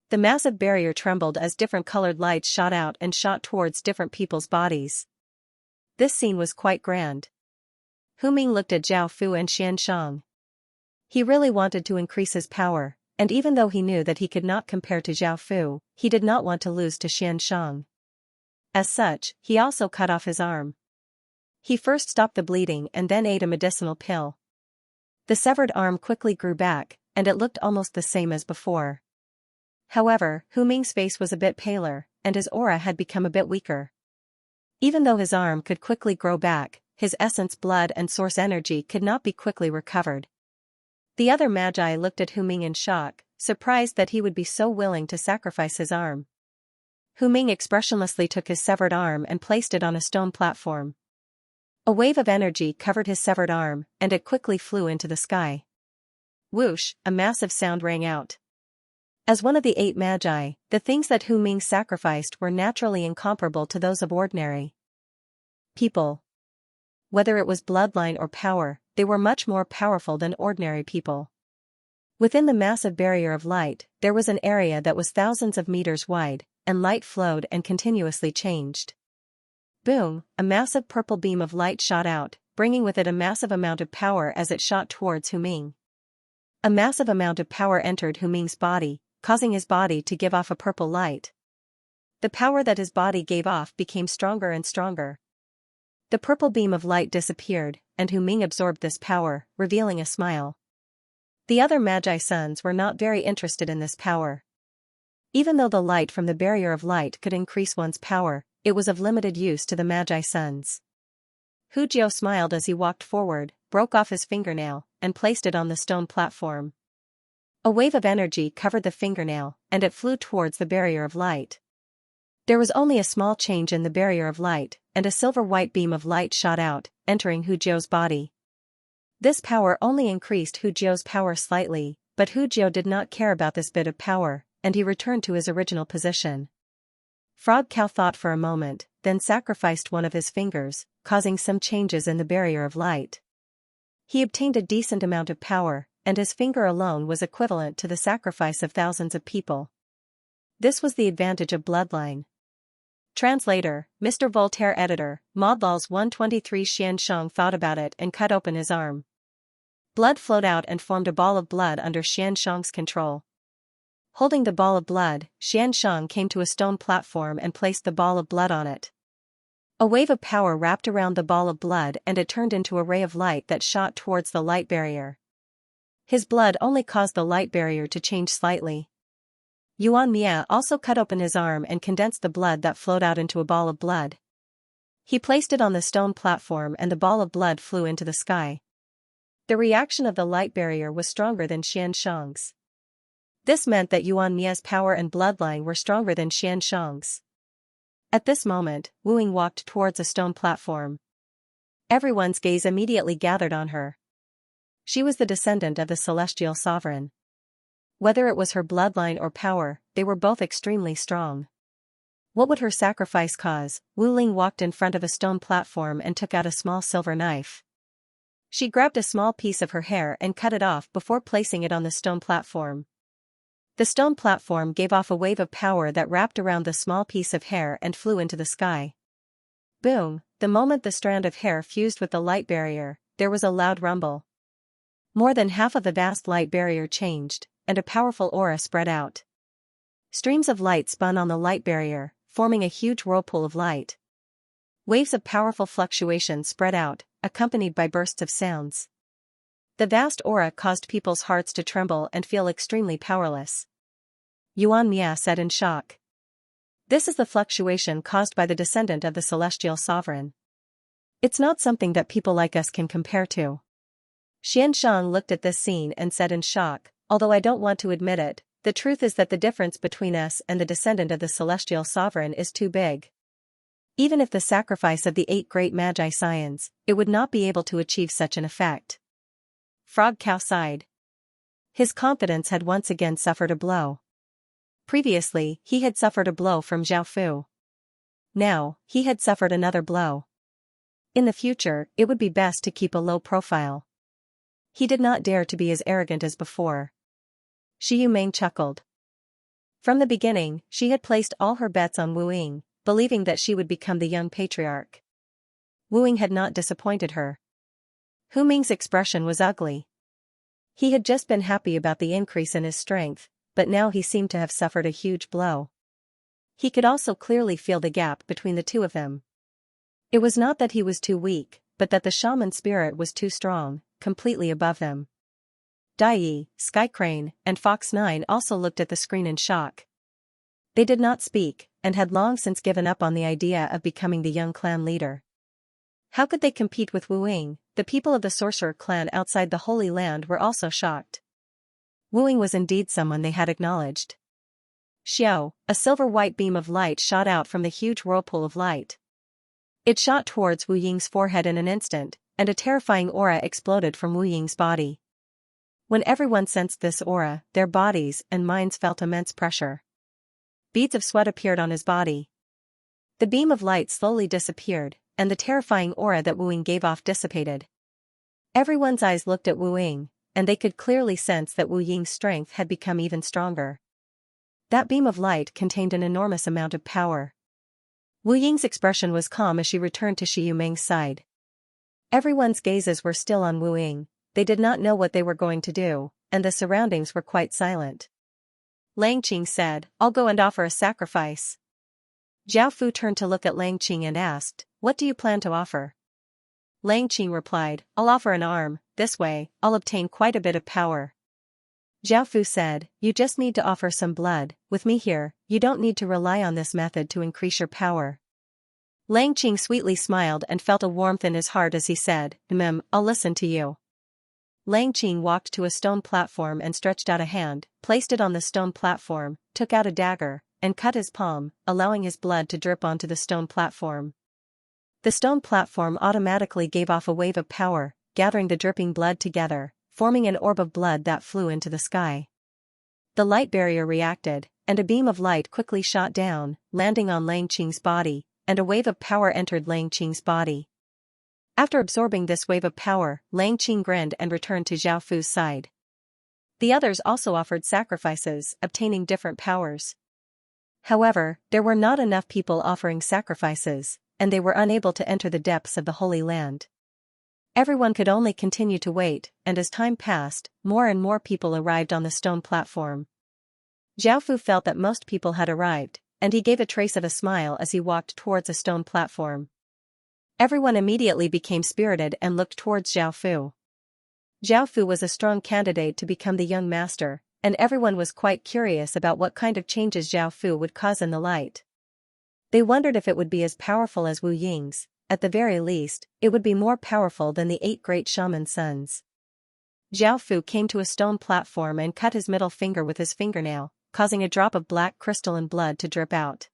The massive barrier trembled as different colored lights shot out and shot towards different people's bodies. This scene was quite grand. Hu Ming looked at Zhao Fu and Xianxia. He really wanted to increase his power, and even though he knew that he could not compare to Zhao Fu, he did not want to lose to Xianxia. As such, he also cut off his arm. He first stopped the bleeding and then ate a medicinal pill. The severed arm quickly grew back, and it looked almost the same as before. However, Hu Ming's face was a bit paler, and his aura had become a bit weaker. Even though his arm could quickly grow back, his essence blood and source energy could not be quickly recovered. The other Magi looked at Hu Ming in shock, surprised that he would be so willing to sacrifice his arm. Hu Ming expressionlessly took his severed arm and placed it on a stone platform. A wave of energy covered his severed arm, and it quickly flew into the sky. Whoosh, a massive sound rang out. As one of the 8 Magi, the things that Hu Ming sacrificed were naturally incomparable to those of ordinary people. Whether it was bloodline or power, they were much more powerful than ordinary people. Within the massive barrier of light, there was an area that was thousands of meters wide, and light flowed and continuously changed. Boom, a massive purple beam of light shot out, bringing with it a massive amount of power as it shot towards Hu Ming. A massive amount of power entered Hu Ming's body, causing his body to give off a purple light. The power that his body gave off became stronger and stronger. The purple beam of light disappeared, and Hu Ming absorbed this power, revealing a smile. The other Magi sons were not very interested in this power. Even though the light from the barrier of light could increase one's power, it was of limited use to the Magi sons. Hu Jiao smiled as he walked forward, broke off his fingernail, and placed it on the stone platform. A wave of energy covered the fingernail, and it flew towards the barrier of light. There was only a small change in the barrier of light, and a silver-white beam of light shot out, entering Hu Jiao's body. This power only increased Hu Jiao's power slightly, but Hu Jiao did not care about this bit of power, and he returned to his original position. Frog Cow thought for a moment, then sacrificed one of his fingers, causing some changes in the barrier of light. He obtained a decent amount of power, and his finger alone was equivalent to the sacrifice of thousands of people. This was the advantage of bloodline. Translator, Mr. Voltaire. Editor, Modlaws 123. Xianxia thought about it and cut open his arm. Blood flowed out and formed a ball of blood under Xianxia's control. Holding the ball of blood, Xianxia came to a stone platform and placed the ball of blood on it. A wave of power wrapped around the ball of blood and it turned into a ray of light that shot towards the light barrier. His blood only caused the light barrier to change slightly. Xianxia also cut open his arm and condensed the blood that flowed out into a ball of blood. He placed it on the stone platform and the ball of blood flew into the sky. The reaction of the light barrier was stronger than Xianxia's. This meant that Xianxia's power and bloodline were stronger than Xianxia's. At this moment, Wu Ying walked towards a stone platform. Everyone's gaze immediately gathered on her. She was the descendant of the celestial sovereign. Whether it was her bloodline or power, they were both extremely strong. What would her sacrifice cause? Wu Ying walked in front of a stone platform and took out a small silver knife. She grabbed a small piece of her hair and cut it off before placing it on the stone platform. The stone platform gave off a wave of power that wrapped around the small piece of hair and flew into the sky. Boom! The moment the strand of hair fused with the light barrier, there was a loud rumble. More than half of the vast light barrier changed, and a powerful aura spread out. Streams of light spun on the light barrier, forming a huge whirlpool of light. Waves of powerful fluctuation spread out, accompanied by bursts of sounds. The vast aura caused people's hearts to tremble and feel extremely powerless. Xianxia said in shock. This is the fluctuation caused by the descendant of the celestial sovereign. It's not something that people like us can compare to. Xianxia looked at this scene and said in shock, although I don't want to admit it, the truth is that the difference between us and the descendant of the celestial sovereign is too big. Even if the sacrifice of the 8 great magi scions, it would not be able to achieve such an effect. Frog Cow sighed. His confidence had once again suffered a blow. Previously, he had suffered a blow from Zhao Fu. Now, he had suffered another blow. In the future, it would be best to keep a low profile. He did not dare to be as arrogant as before. Shi Yumeng chuckled. From the beginning, she had placed all her bets on Wu Ying, believing that she would become the young patriarch. Wu Ying had not disappointed her. Hu Ming's expression was ugly. He had just been happy about the increase in his strength, but now he seemed to have suffered a huge blow. He could also clearly feel the gap between the two of them. It was not that he was too weak, but that the shaman spirit was too strong, completely above them. Dai, Sky Crane, and Fox 9 also looked at the screen in shock. They did not speak, and had long since given up on the idea of becoming the young clan leader. How could they compete with Wu Ying? The people of the sorcerer clan outside the Holy Land were also shocked. Wu Ying was indeed someone they had acknowledged. Xiao, a silver-white beam of light shot out from the huge whirlpool of light. It shot towards Wu Ying's forehead in an instant, and a terrifying aura exploded from Wu Ying's body. When everyone sensed this aura, their bodies and minds felt immense pressure. Beads of sweat appeared on his body. The beam of light slowly disappeared, and the terrifying aura that Wu Ying gave off dissipated. Everyone's eyes looked at Wu Ying, and they could clearly sense that Wu Ying's strength had become even stronger. That beam of light contained an enormous amount of power. Wu Ying's expression was calm as she returned to Shi Yumeng's side. Everyone's gazes were still on Wu Ying. They did not know what they were going to do, and the surroundings were quite silent. Lang Qing said, "I'll go and offer a sacrifice." Zhao Fu turned to look at Lang Qing and asked, "What do you plan to offer?" Lang Qing replied, "I'll offer an arm, this way, I'll obtain quite a bit of power." Zhao Fu said, "You just need to offer some blood, with me here, you don't need to rely on this method to increase your power." Lang Qing sweetly smiled and felt a warmth in his heart as he said, I'll listen to you." Lang Qing walked to a stone platform and stretched out a hand, placed it on the stone platform, took out a dagger, and cut his palm, allowing his blood to drip onto the stone platform. The stone platform automatically gave off a wave of power, gathering the dripping blood together, forming an orb of blood that flew into the sky. The light barrier reacted, and a beam of light quickly shot down, landing on Lang Qing's body, and a wave of power entered Lang Qing's body. After absorbing this wave of power, Lang Qing grinned and returned to Zhao Fu's side. The others also offered sacrifices, obtaining different powers. However, there were not enough people offering sacrifices, and they were unable to enter the depths of the Holy Land. Everyone could only continue to wait, and as time passed, more and more people arrived on the stone platform. Zhao Fu felt that most people had arrived, and he gave a trace of a smile as he walked towards a stone platform. Everyone immediately became spirited and looked towards Zhao Fu. Zhao Fu was a strong candidate to become the young master, and everyone was quite curious about what kind of changes Zhao Fu would cause in the light. They wondered if it would be as powerful as Wu Ying's. At the very least, it would be more powerful than the 8 great shaman sons. Zhao Fu came to a stone platform and cut his middle finger with his fingernail, causing a drop of black crystalline blood to drip out.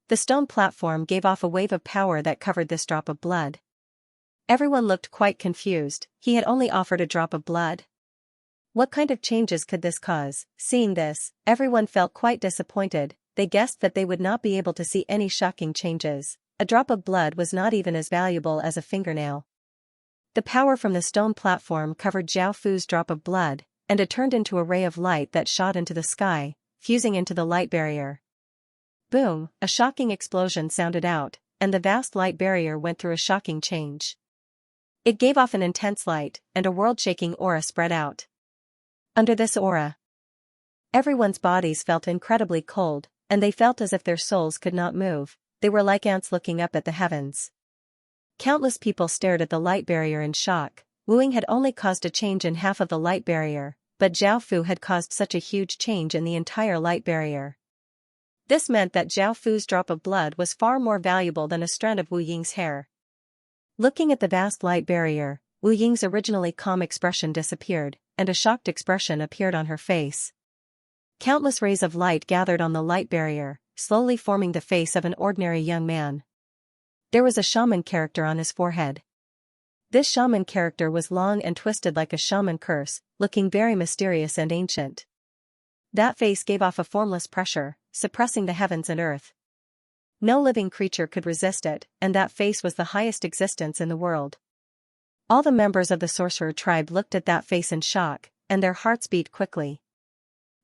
The stone platform gave off a wave of power that covered this drop of blood. Everyone looked quite confused. He had only offered a drop of blood. What kind of changes could this cause? Seeing this, everyone felt quite disappointed. They guessed that they would not be able to see any shocking changes. A drop of blood was not even as valuable as a fingernail. The power from the stone platform covered Zhao Fu's drop of blood, and it turned into a ray of light that shot into the sky, fusing into the light barrier. Boom! A shocking explosion sounded out, and the vast light barrier went through a shocking change. It gave off an intense light, and a world-shaking aura spread out. Under this aura, everyone's bodies felt incredibly cold, and they felt as if their souls could not move. They were like ants looking up at the heavens. Countless people stared at the light barrier in shock. Wu Ying had only caused a change in half of the light barrier, but Zhao Fu had caused such a huge change in the entire light barrier. This meant that Zhao Fu's drop of blood was far more valuable than a strand of Wu Ying's hair. Looking at the vast light barrier, Wu Ying's originally calm expression disappeared, and a shocked expression appeared on her face. Countless rays of light gathered on the light barrier, slowly forming the face of an ordinary young man. There was a shaman character on his forehead. This shaman character was long and twisted like a shaman curse, looking very mysterious and ancient. That face gave off a formless pressure, suppressing the heavens and earth. No living creature could resist it, and that face was the highest existence in the world. All the members of the sorcerer tribe looked at that face in shock, and their hearts beat quickly.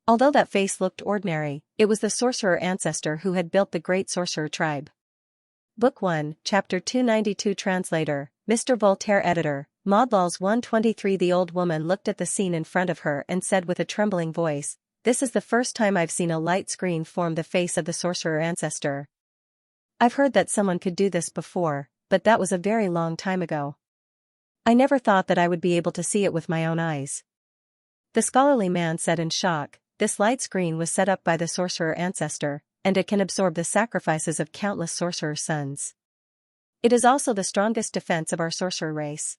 Although that face looked ordinary, it was the sorcerer ancestor who had built the great sorcerer tribe. Book 1, Chapter 292 Translator, Mr. Voltaire Editor, Modlals 123. The old woman looked at the scene in front of her and said with a trembling voice, "This is the first time I've seen a light screen form the face of the sorcerer ancestor. I've heard that someone could do this before, but that was a very long time ago. I never thought that I would be able to see it with my own eyes." The scholarly man said in shock, "This light screen was set up by the sorcerer ancestor, and it can absorb the sacrifices of countless sorcerer sons. It is also the strongest defense of our sorcerer race.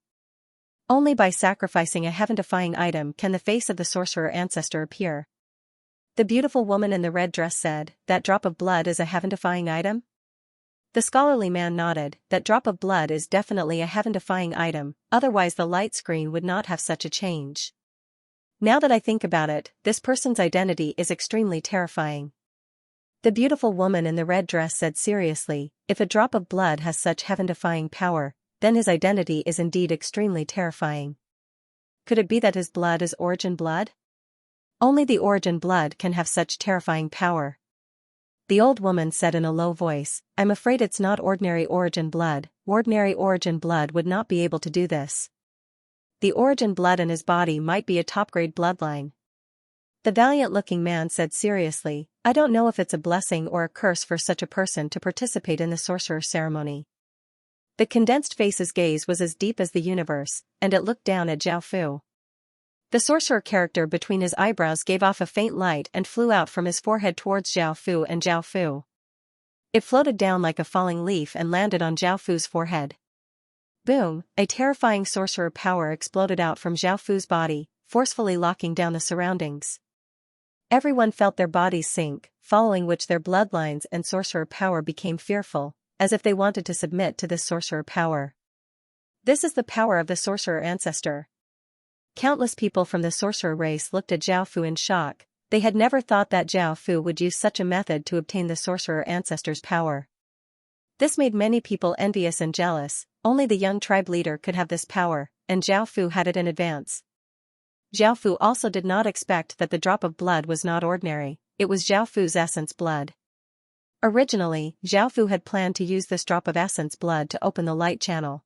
Only by sacrificing a heaven-defying item can the face of the sorcerer ancestor appear." The beautiful woman in the red dress said, "That drop of blood is a heaven-defying item?" The scholarly man nodded, "That drop of blood is definitely a heaven-defying item, otherwise the light screen would not have such a change. Now that I think about it, this person's identity is extremely terrifying." The beautiful woman in the red dress said seriously, "If a drop of blood has such heaven-defying power, then his identity is indeed extremely terrifying. Could it be that his blood is origin blood? Only the origin blood can have such terrifying power." The old woman said in a low voice, "I'm afraid it's not ordinary origin blood. Ordinary origin blood would not be able to do this. The origin blood in his body might be a top-grade bloodline." The valiant-looking man said seriously, "I don't know if it's a blessing or a curse for such a person to participate in the sorcerer ceremony." The condensed face's gaze was as deep as the universe, and it looked down at Zhao Fu. The sorcerer character between his eyebrows gave off a faint light and flew out from his forehead towards Zhao Fu and Zhao Fu. It floated down like a falling leaf and landed on Zhao Fu's forehead. Boom! A terrifying sorcerer power exploded out from Zhao Fu's body, forcefully locking down the surroundings. Everyone felt their bodies sink, following which their bloodlines and sorcerer power became fearful, as if they wanted to submit to this sorcerer power. This is the power of the sorcerer ancestor. Countless people from the sorcerer race looked at Zhao Fu in shock. They had never thought that Zhao Fu would use such a method to obtain the sorcerer ancestor's power. This made many people envious and jealous. Only the young tribe leader could have this power, and Zhao Fu had it in advance. Zhao Fu also did not expect that the drop of blood was not ordinary. It was Zhao Fu's essence blood. Originally, Zhao Fu had planned to use this drop of essence blood to open the light channel.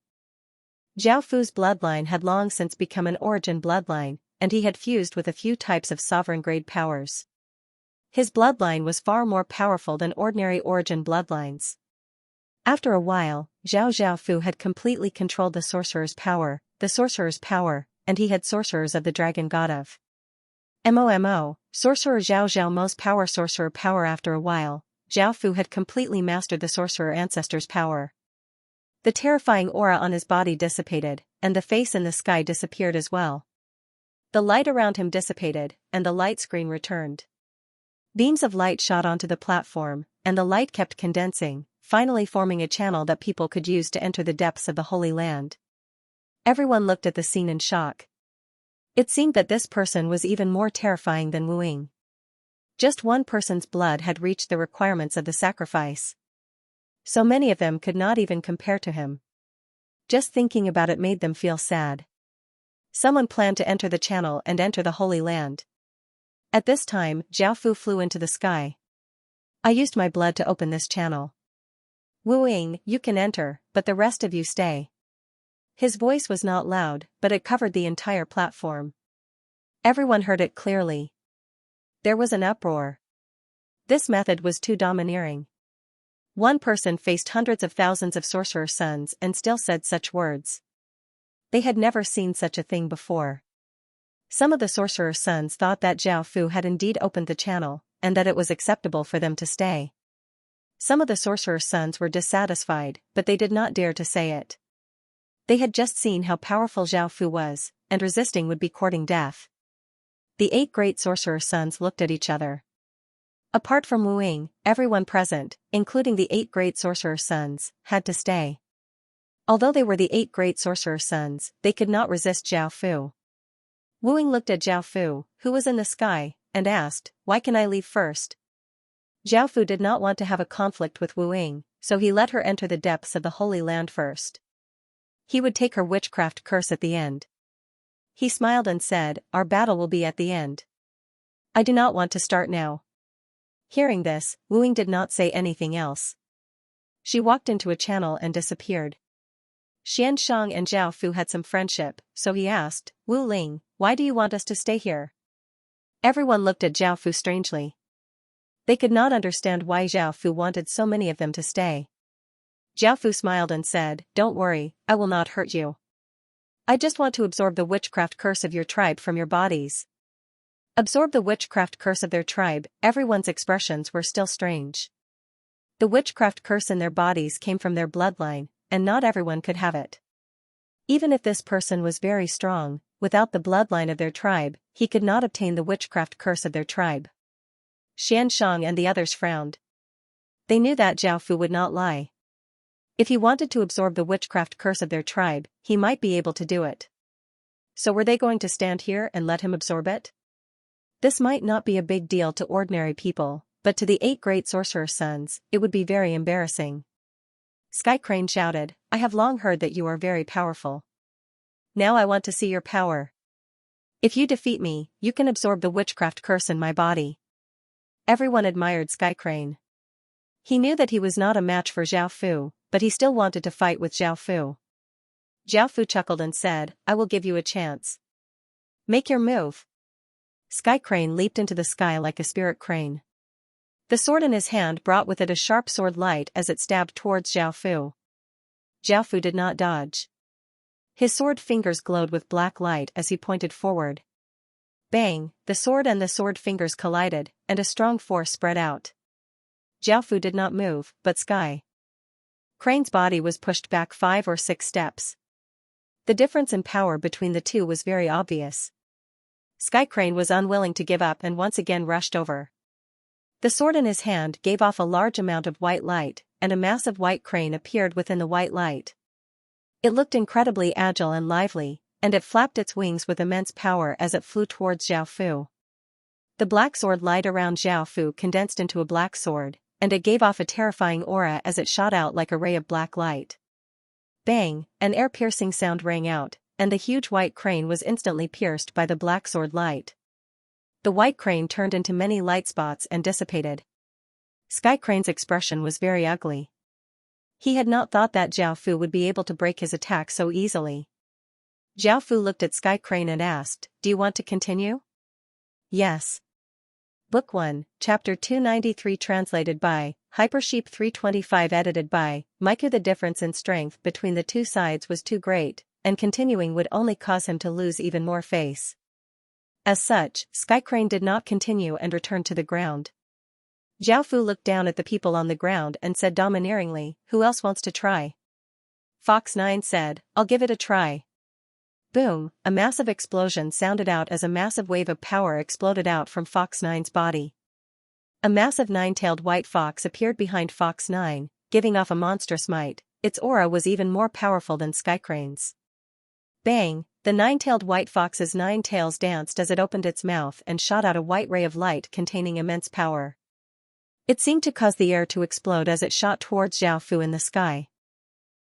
Zhao Fu's bloodline had long since become an origin bloodline, and he had fused with a few types of sovereign grade powers. His bloodline was far more powerful than ordinary origin bloodlines. After a while, Zhao Fu had completely controlled the sorcerer's power, and he had sorcerers of the dragon god of Momo, sorcerer Zhao most power sorcerer power. After a while, Zhao Fu had completely mastered the sorcerer ancestor's power. The terrifying aura on his body dissipated, and the face in the sky disappeared as well. The light around him dissipated, and the light screen returned. Beams of light shot onto the platform, and the light kept condensing, finally forming a channel that people could use to enter the depths of the Holy Land. Everyone looked at the scene in shock. It seemed that this person was even more terrifying than Wu Ying. Just one person's blood had reached the requirements of the sacrifice. So many of them could not even compare to him. Just thinking about it made them feel sad. Someone planned to enter the channel and enter the Holy Land. At this time, Zhao Fu flew into the sky. I used my blood to open this channel. Wu Ying, you can enter, but the rest of you stay. His voice was not loud, but it covered the entire platform. Everyone heard it clearly. There was an uproar. This method was too domineering. One person faced hundreds of thousands of sorcerer sons and still said such words. They had never seen such a thing before. Some of the sorcerer sons thought that Zhao Fu had indeed opened the channel, and that it was acceptable for them to stay. Some of the sorcerer sons were dissatisfied, but they did not dare to say it. They had just seen how powerful Zhao Fu was, and resisting would be courting death. The 8 great sorcerer sons looked at each other. Apart from Wu Ying, everyone present, including the 8 great sorcerer sons, had to stay. Although they were the 8 great sorcerer sons, they could not resist Zhao Fu. Wu Ying looked at Zhao Fu, who was in the sky, and asked, "Why can I leave first?" Zhao Fu did not want to have a conflict with Wu Ying, so he let her enter the depths of the Holy Land first. He would take her witchcraft curse at the end. He smiled and said, "Our battle will be at the end. I do not want to start now." Hearing this, Wu Ying did not say anything else. She walked into a channel and disappeared. Xianxia and Zhao Fu had some friendship, so he asked, "Wu Ling, why do you want us to stay here?" Everyone looked at Zhao Fu strangely. They could not understand why Zhao Fu wanted so many of them to stay. Zhao Fu smiled and said, "Don't worry, I will not hurt you. I just want to absorb the witchcraft curse of your tribe from your bodies." Absorb the witchcraft curse of their tribe. Everyone's expressions were still strange. The witchcraft curse in their bodies came from their bloodline, and not everyone could have it. Even if this person was very strong, without the bloodline of their tribe, he could not obtain the witchcraft curse of their tribe. Xianxia and the others frowned. They knew that Zhao Fu would not lie. If he wanted to absorb the witchcraft curse of their tribe, he might be able to do it. So were they going to stand here and let him absorb it? This might not be a big deal to ordinary people, but to the 8 great sorcerer sons, it would be very embarrassing. Sky Crane shouted, "I have long heard that you are very powerful. Now I want to see your power. If you defeat me, you can absorb the witchcraft curse in my body." Everyone admired Sky Crane. He knew that he was not a match for Zhao Fu, but he still wanted to fight with Zhao Fu. Zhao Fu chuckled and said, "I will give you a chance. Make your move." Sky Crane leaped into the sky like a spirit crane. The sword in his hand brought with it a sharp sword light as it stabbed towards Zhao Fu. Zhao Fu did not dodge. His sword fingers glowed with black light as he pointed forward. Bang, the sword and the sword fingers collided, and a strong force spread out. Zhao Fu did not move, but Sky Crane's body was pushed back 5 or 6 steps. The difference in power between the two was very obvious. Sky Crane was unwilling to give up and once again rushed over. The sword in his hand gave off a large amount of white light, and a massive white crane appeared within the white light. It looked incredibly agile and lively, and it flapped its wings with immense power as it flew towards Zhao Fu. The black sword light around Zhao Fu condensed into a black sword, and it gave off a terrifying aura as it shot out like a ray of black light. Bang, an ear-piercing sound rang out, and the huge white crane was instantly pierced by the black sword light. The white crane turned into many light spots and dissipated. Sky Crane's expression was very ugly. He had not thought that Zhao Fu would be able to break his attack so easily. Zhao Fu looked at Sky Crane and asked, "Do you want to continue?" "Yes." Book 1, Chapter 293 translated by Hypersheep 325 edited by Micah. The difference in strength between the two sides was too great, and continuing would only cause him to lose even more face. As such, Skycrane did not continue and returned to the ground. Xiaofu looked down at the people on the ground and said domineeringly, "Who else wants to try?" Fox 9 said, "I'll give it a try." Boom, a massive explosion sounded out as a massive wave of power exploded out from Fox 9's body. A massive nine-tailed white fox appeared behind Fox 9, giving off a monstrous might. Its aura was even more powerful than Skycrane's. Bang, the nine-tailed white fox's 9 tails danced as it opened its mouth and shot out a white ray of light containing immense power. It seemed to cause the air to explode as it shot towards Xiaofu in the sky.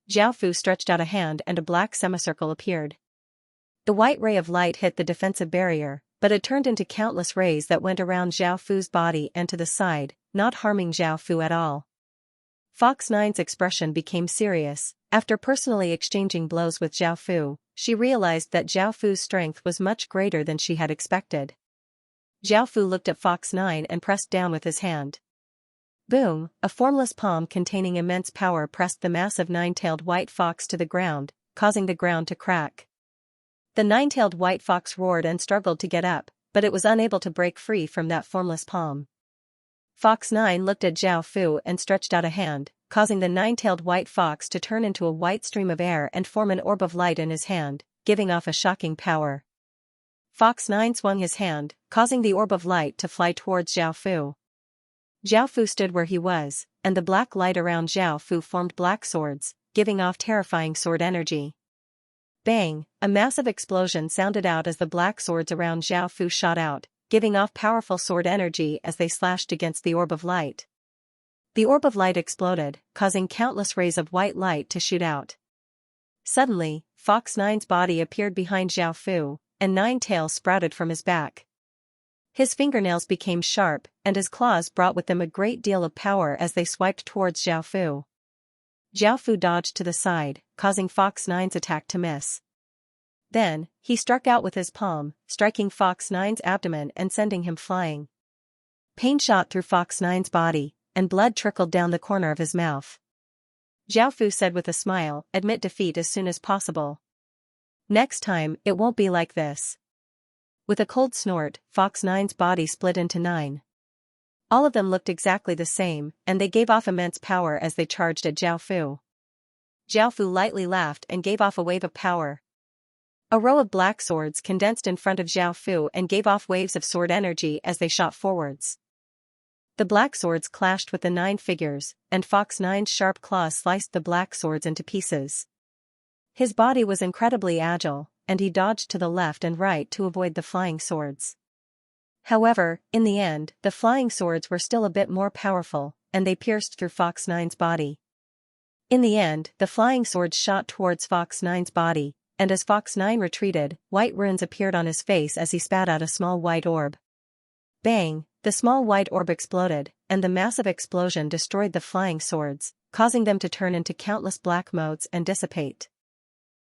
Xiaofu stretched out a hand and a black semicircle appeared. The white ray of light hit the defensive barrier, but it turned into countless rays that went around Xiaofu's body and to the side, not harming Xiaofu at all. Fox 9's expression became serious. After personally exchanging blows with Xiaofu, she realized that Xiaofu's strength was much greater than she had expected. Xiaofu looked at Fox 9 and pressed down with his hand. Boom, a formless palm containing immense power pressed the massive nine-tailed white fox to the ground, causing the ground to crack. The nine-tailed white fox roared and struggled to get up, but it was unable to break free from that formless palm. Fox 9 looked at Xiaofu and stretched out a hand, causing the nine-tailed white fox to turn into a white stream of air and form an orb of light in his hand, giving off a shocking power. Fox 9 swung his hand, causing the orb of light to fly towards Xiaofu. Xiaofu stood where he was, and the black light around Xiaofu formed black swords, giving off terrifying sword energy. Bang, a massive explosion sounded out as the black swords around Xiaofu shot out, giving off powerful sword energy as they slashed against the orb of light. The orb of light exploded, causing countless rays of white light to shoot out. Suddenly, Fox 9's body appeared behind Xiaofu, and 9 tails sprouted from his back. His fingernails became sharp, and his claws brought with them a great deal of power as they swiped towards Xiaofu. Xiaofu dodged to the side, causing Fox 9's attack to miss. Then, he struck out with his palm, striking Fox 9's abdomen and sending him flying. Pain shot through Fox 9's body, and blood trickled down the corner of his mouth. Xiaofu said with a smile, "Admit defeat as soon as possible. Next time, it won't be like this." With a cold snort, Fox 9's body split into 9. All of them looked exactly the same, and they gave off immense power as they charged at Xiaofu. Xiaofu lightly laughed and gave off a wave of power. A row of black swords condensed in front of Xiaofu and gave off waves of sword energy as they shot forwards. The black swords clashed with the 9 figures, and Fox 9's sharp claws sliced the black swords into pieces. His body was incredibly agile, and he dodged to the left and right to avoid the flying swords. However, in the end, the flying swords were still a bit more powerful, and they pierced through Fox 9's body. In the end, the flying swords shot towards Fox 9's body, and as Fox 9 retreated, white runes appeared on his face as he spat out a small white orb. Bang, the small white orb exploded, and the massive explosion destroyed the flying swords, causing them to turn into countless black motes and dissipate.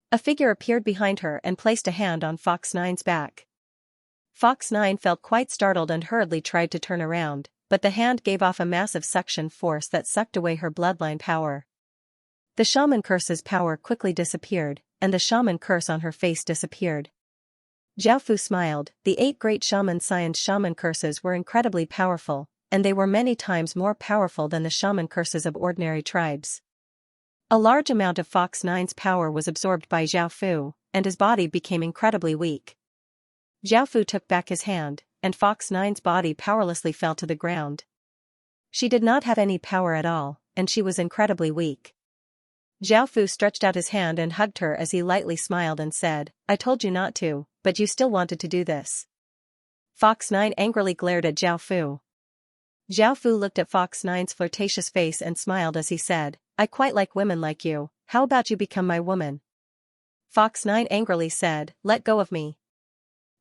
A figure appeared behind her and placed a hand on Fox 9's back. Fox 9 felt quite startled and hurriedly tried to turn around, but the hand gave off a massive suction force that sucked away her bloodline power. The shaman curse's power quickly disappeared, and the shaman curse on her face disappeared. Xiaofu smiled. The 8 great shaman science shaman curses were incredibly powerful, and they were many times more powerful than the shaman curses of ordinary tribes. A large amount of Fox 9's power was absorbed by Xiaofu, and his body became incredibly weak. Xiaofu took back his hand, and Fox 9's body powerlessly fell to the ground. She did not have any power at all, and she was incredibly weak. Xiaofu stretched out his hand and hugged her as he lightly smiled and said, "I told you not to, but you still wanted to do this." Fox 9 angrily glared at Xiaofu. Xiaofu looked at Fox 9's flirtatious face and smiled as he said, "I quite like women like you, how about you become my woman?" Fox 9 angrily said, "Let go of me."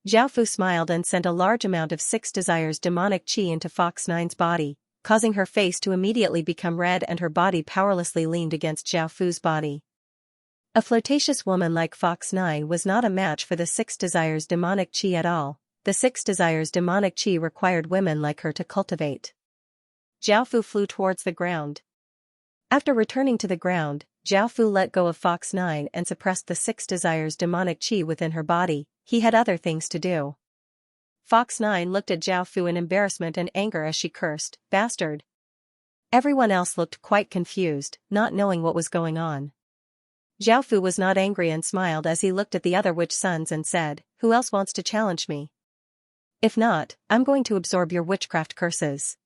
Xiaofu smiled and sent a large amount of 6 desires demonic qi into Fox 9's body, causing her face to immediately become red and her body powerlessly leaned against Xiaofu's body. A flirtatious woman like Fox 9 was not a match for the 6 desires demonic qi at all. the 6 desires demonic qi required women like her to cultivate. Zhaofu flew towards the ground. After returning to the ground, Zhaofu let go of Fox 9 and suppressed the 6 desires demonic qi within her body. He had other things to do. Fox 9 looked at Zhaofu in embarrassment and anger as she cursed, "Bastard." Everyone else looked quite confused, not knowing what was going on. Zhaofu was not angry and smiled as he looked at the other witch sons and said, "Who else wants to challenge me? If not, I'm going to absorb your witchcraft curses."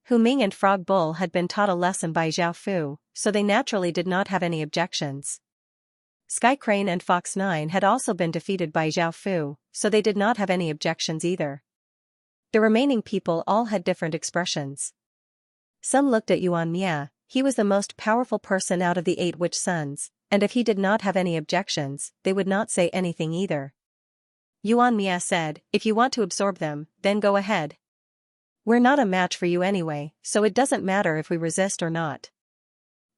Hu Ming and Frog Bull had been taught a lesson by Zhaofu, so they naturally did not have any objections. Sky Crane and Fox 9 had also been defeated by Zhaofu, so they did not have any objections either. The remaining people all had different expressions. Some looked at Yuan Mia. He was the most powerful person out of the 8 witch sons, and if he did not have any objections, they would not say anything either. Yuan Mia said, "If you want to absorb them, then go ahead. We're not a match for you anyway, so it doesn't matter if we resist or not.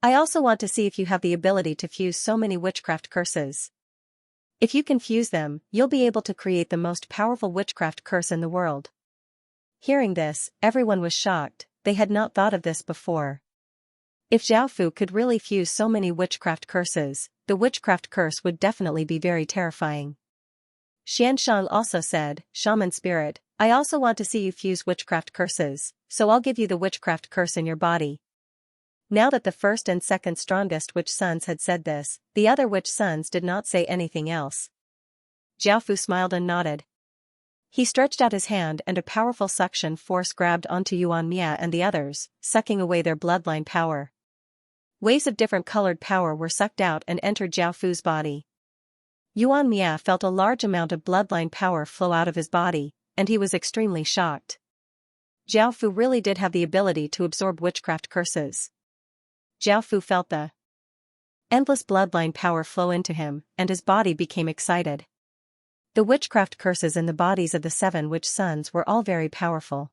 I also want to see if you have the ability to fuse so many witchcraft curses. If you can fuse them, you'll be able to create the most powerful witchcraft curse in the world." Hearing this, everyone was shocked. They had not thought of this before. If Zhaofu could really fuse so many witchcraft curses, the witchcraft curse would definitely be very terrifying. Xianxia also said, "Shaman spirit, I also want to see you fuse witchcraft curses, so I'll give you the witchcraft curse in your body." Now that the first and second strongest witch sons had said this, the other witch sons did not say anything else. Zhaofu smiled and nodded. He stretched out his hand and a powerful suction force grabbed onto Yuan Mia and the others, sucking away their bloodline power. Waves of different colored power were sucked out and entered Zhaofu's body. Yuan Mia felt a large amount of bloodline power flow out of his body, and he was extremely shocked. Zhaofu really did have the ability to absorb witchcraft curses. Zhaofu felt the endless bloodline power flow into him, and his body became excited. The witchcraft curses in the bodies of the 7 witch sons were all very powerful.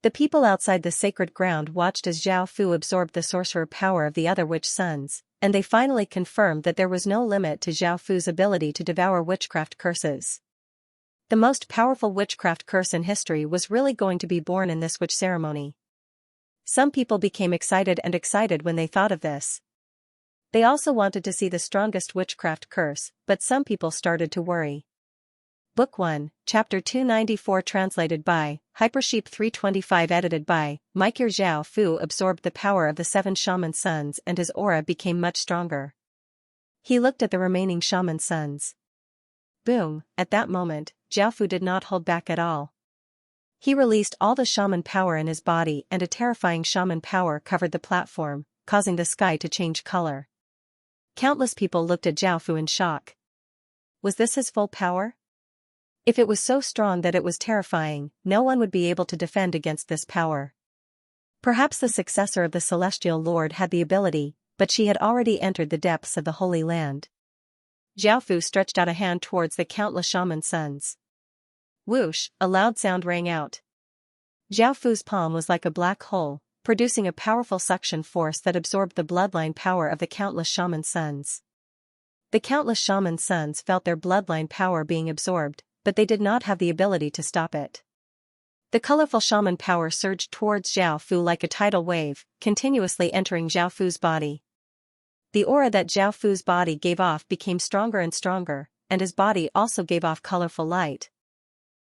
The people outside the sacred ground watched as Zhaofu absorbed the sorcerer power of the other witch sons, and they finally confirmed that there was no limit to Zhaofu's ability to devour witchcraft curses. The most powerful witchcraft curse in history was really going to be born in this witch ceremony. Some people became excited when they thought of this. They also wanted to see the strongest witchcraft curse, but some people started to worry. Book 1, Chapter 294 translated by Hypersheep 325 edited by Mike. Zhaofu absorbed the power of the 7 shaman sons and his aura became much stronger. He looked at the remaining shaman sons. Boom, at that moment, Zhaofu did not hold back at all. He released all the shaman power in his body and a terrifying shaman power covered the platform, causing the sky to change color. Countless people looked at Zhaofu in shock. Was this his full power? If it was so strong that it was terrifying, no one would be able to defend against this power. Perhaps the successor of the Celestial Lord had the ability, but she had already entered the depths of the Holy Land. Zhaofu stretched out a hand towards the countless shaman sons. Whoosh, a loud sound rang out. Zhaofu's palm was like a black hole, producing a powerful suction force that absorbed the bloodline power of the countless shaman sons. The countless shaman sons felt their bloodline power being absorbed, but they did not have the ability to stop it. The colorful shaman power surged towards Zhaofu like a tidal wave, continuously entering Zhaofu's body. The aura that Zhaofu's body gave off became stronger and stronger, and his body also gave off colorful light.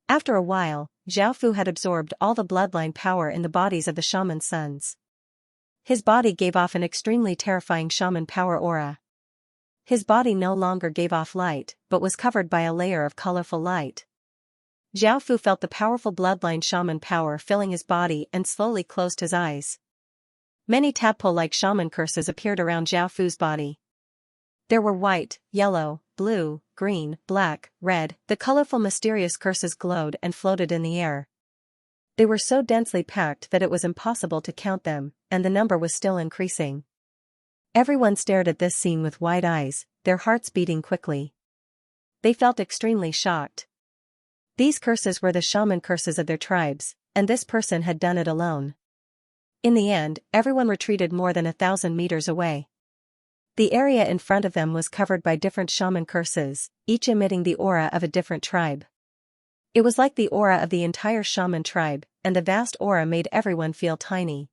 After a while, Zhaofu had absorbed all the bloodline power in the bodies of the shaman sons. His body gave off an extremely terrifying shaman power aura. His body no longer gave off light, but was covered by a layer of colorful light. Zhaofu felt the powerful bloodline shaman power filling his body and slowly closed his eyes. Many tadpole-like shaman curses appeared around Zhaofu's body. There were white, yellow, blue, green, black, red. The colorful mysterious curses glowed and floated in the air. They were so densely packed that it was impossible to count them, and the number was still increasing. Everyone stared at this scene with wide eyes, their hearts beating quickly. They felt extremely shocked. These curses were the shaman curses of their tribes, and this person had done it alone. In the end, everyone retreated more than 1,000 meters away. The area in front of them was covered by different shaman curses, each emitting the aura of a different tribe. It was like the aura of the entire shaman tribe, and the vast aura made everyone feel tiny.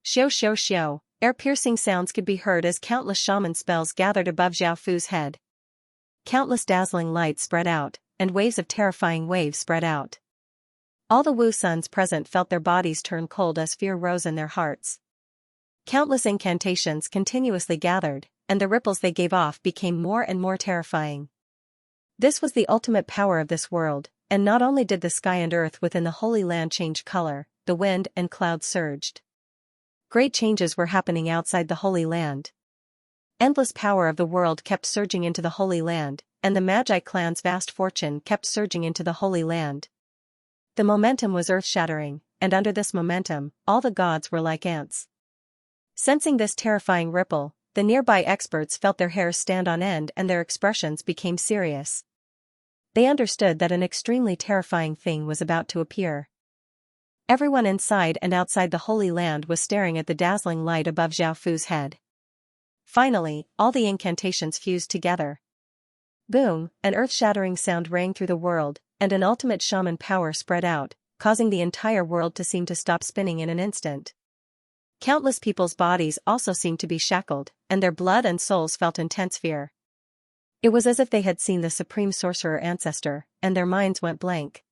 Xiao xiao xiao, ear-piercing sounds could be heard as countless shaman spells gathered above Zhao Fu's head. Countless dazzling lights spread out, and waves of terrifying waves spread out. All the Wu Suns present felt their bodies turn cold as fear rose in their hearts. Countless incantations continuously gathered, and the ripples they gave off became more and more terrifying. This was the ultimate power of this world, and not only did the sky and earth within the Holy Land change color, the wind and clouds surged. Great changes were happening outside the Holy Land. Endless power of the world kept surging into the Holy Land, and the Magi clan's vast fortune kept surging into the Holy Land. The momentum was earth-shattering, and under this momentum, all the gods were like ants. Sensing this terrifying ripple, the nearby experts felt their hairs stand on end and their expressions became serious. They understood that an extremely terrifying thing was about to appear. Everyone inside and outside the Holy Land was staring at the dazzling light above Zhao Fu's head. Finally, all the incantations fused together. Boom, an earth-shattering sound rang through the world, and an ultimate shaman power spread out, causing the entire world to seem to stop spinning in an instant. Countless people's bodies also seemed to be shackled, and their blood and souls felt intense fear. It was as if they had seen the supreme sorcerer ancestor, and their minds went blank.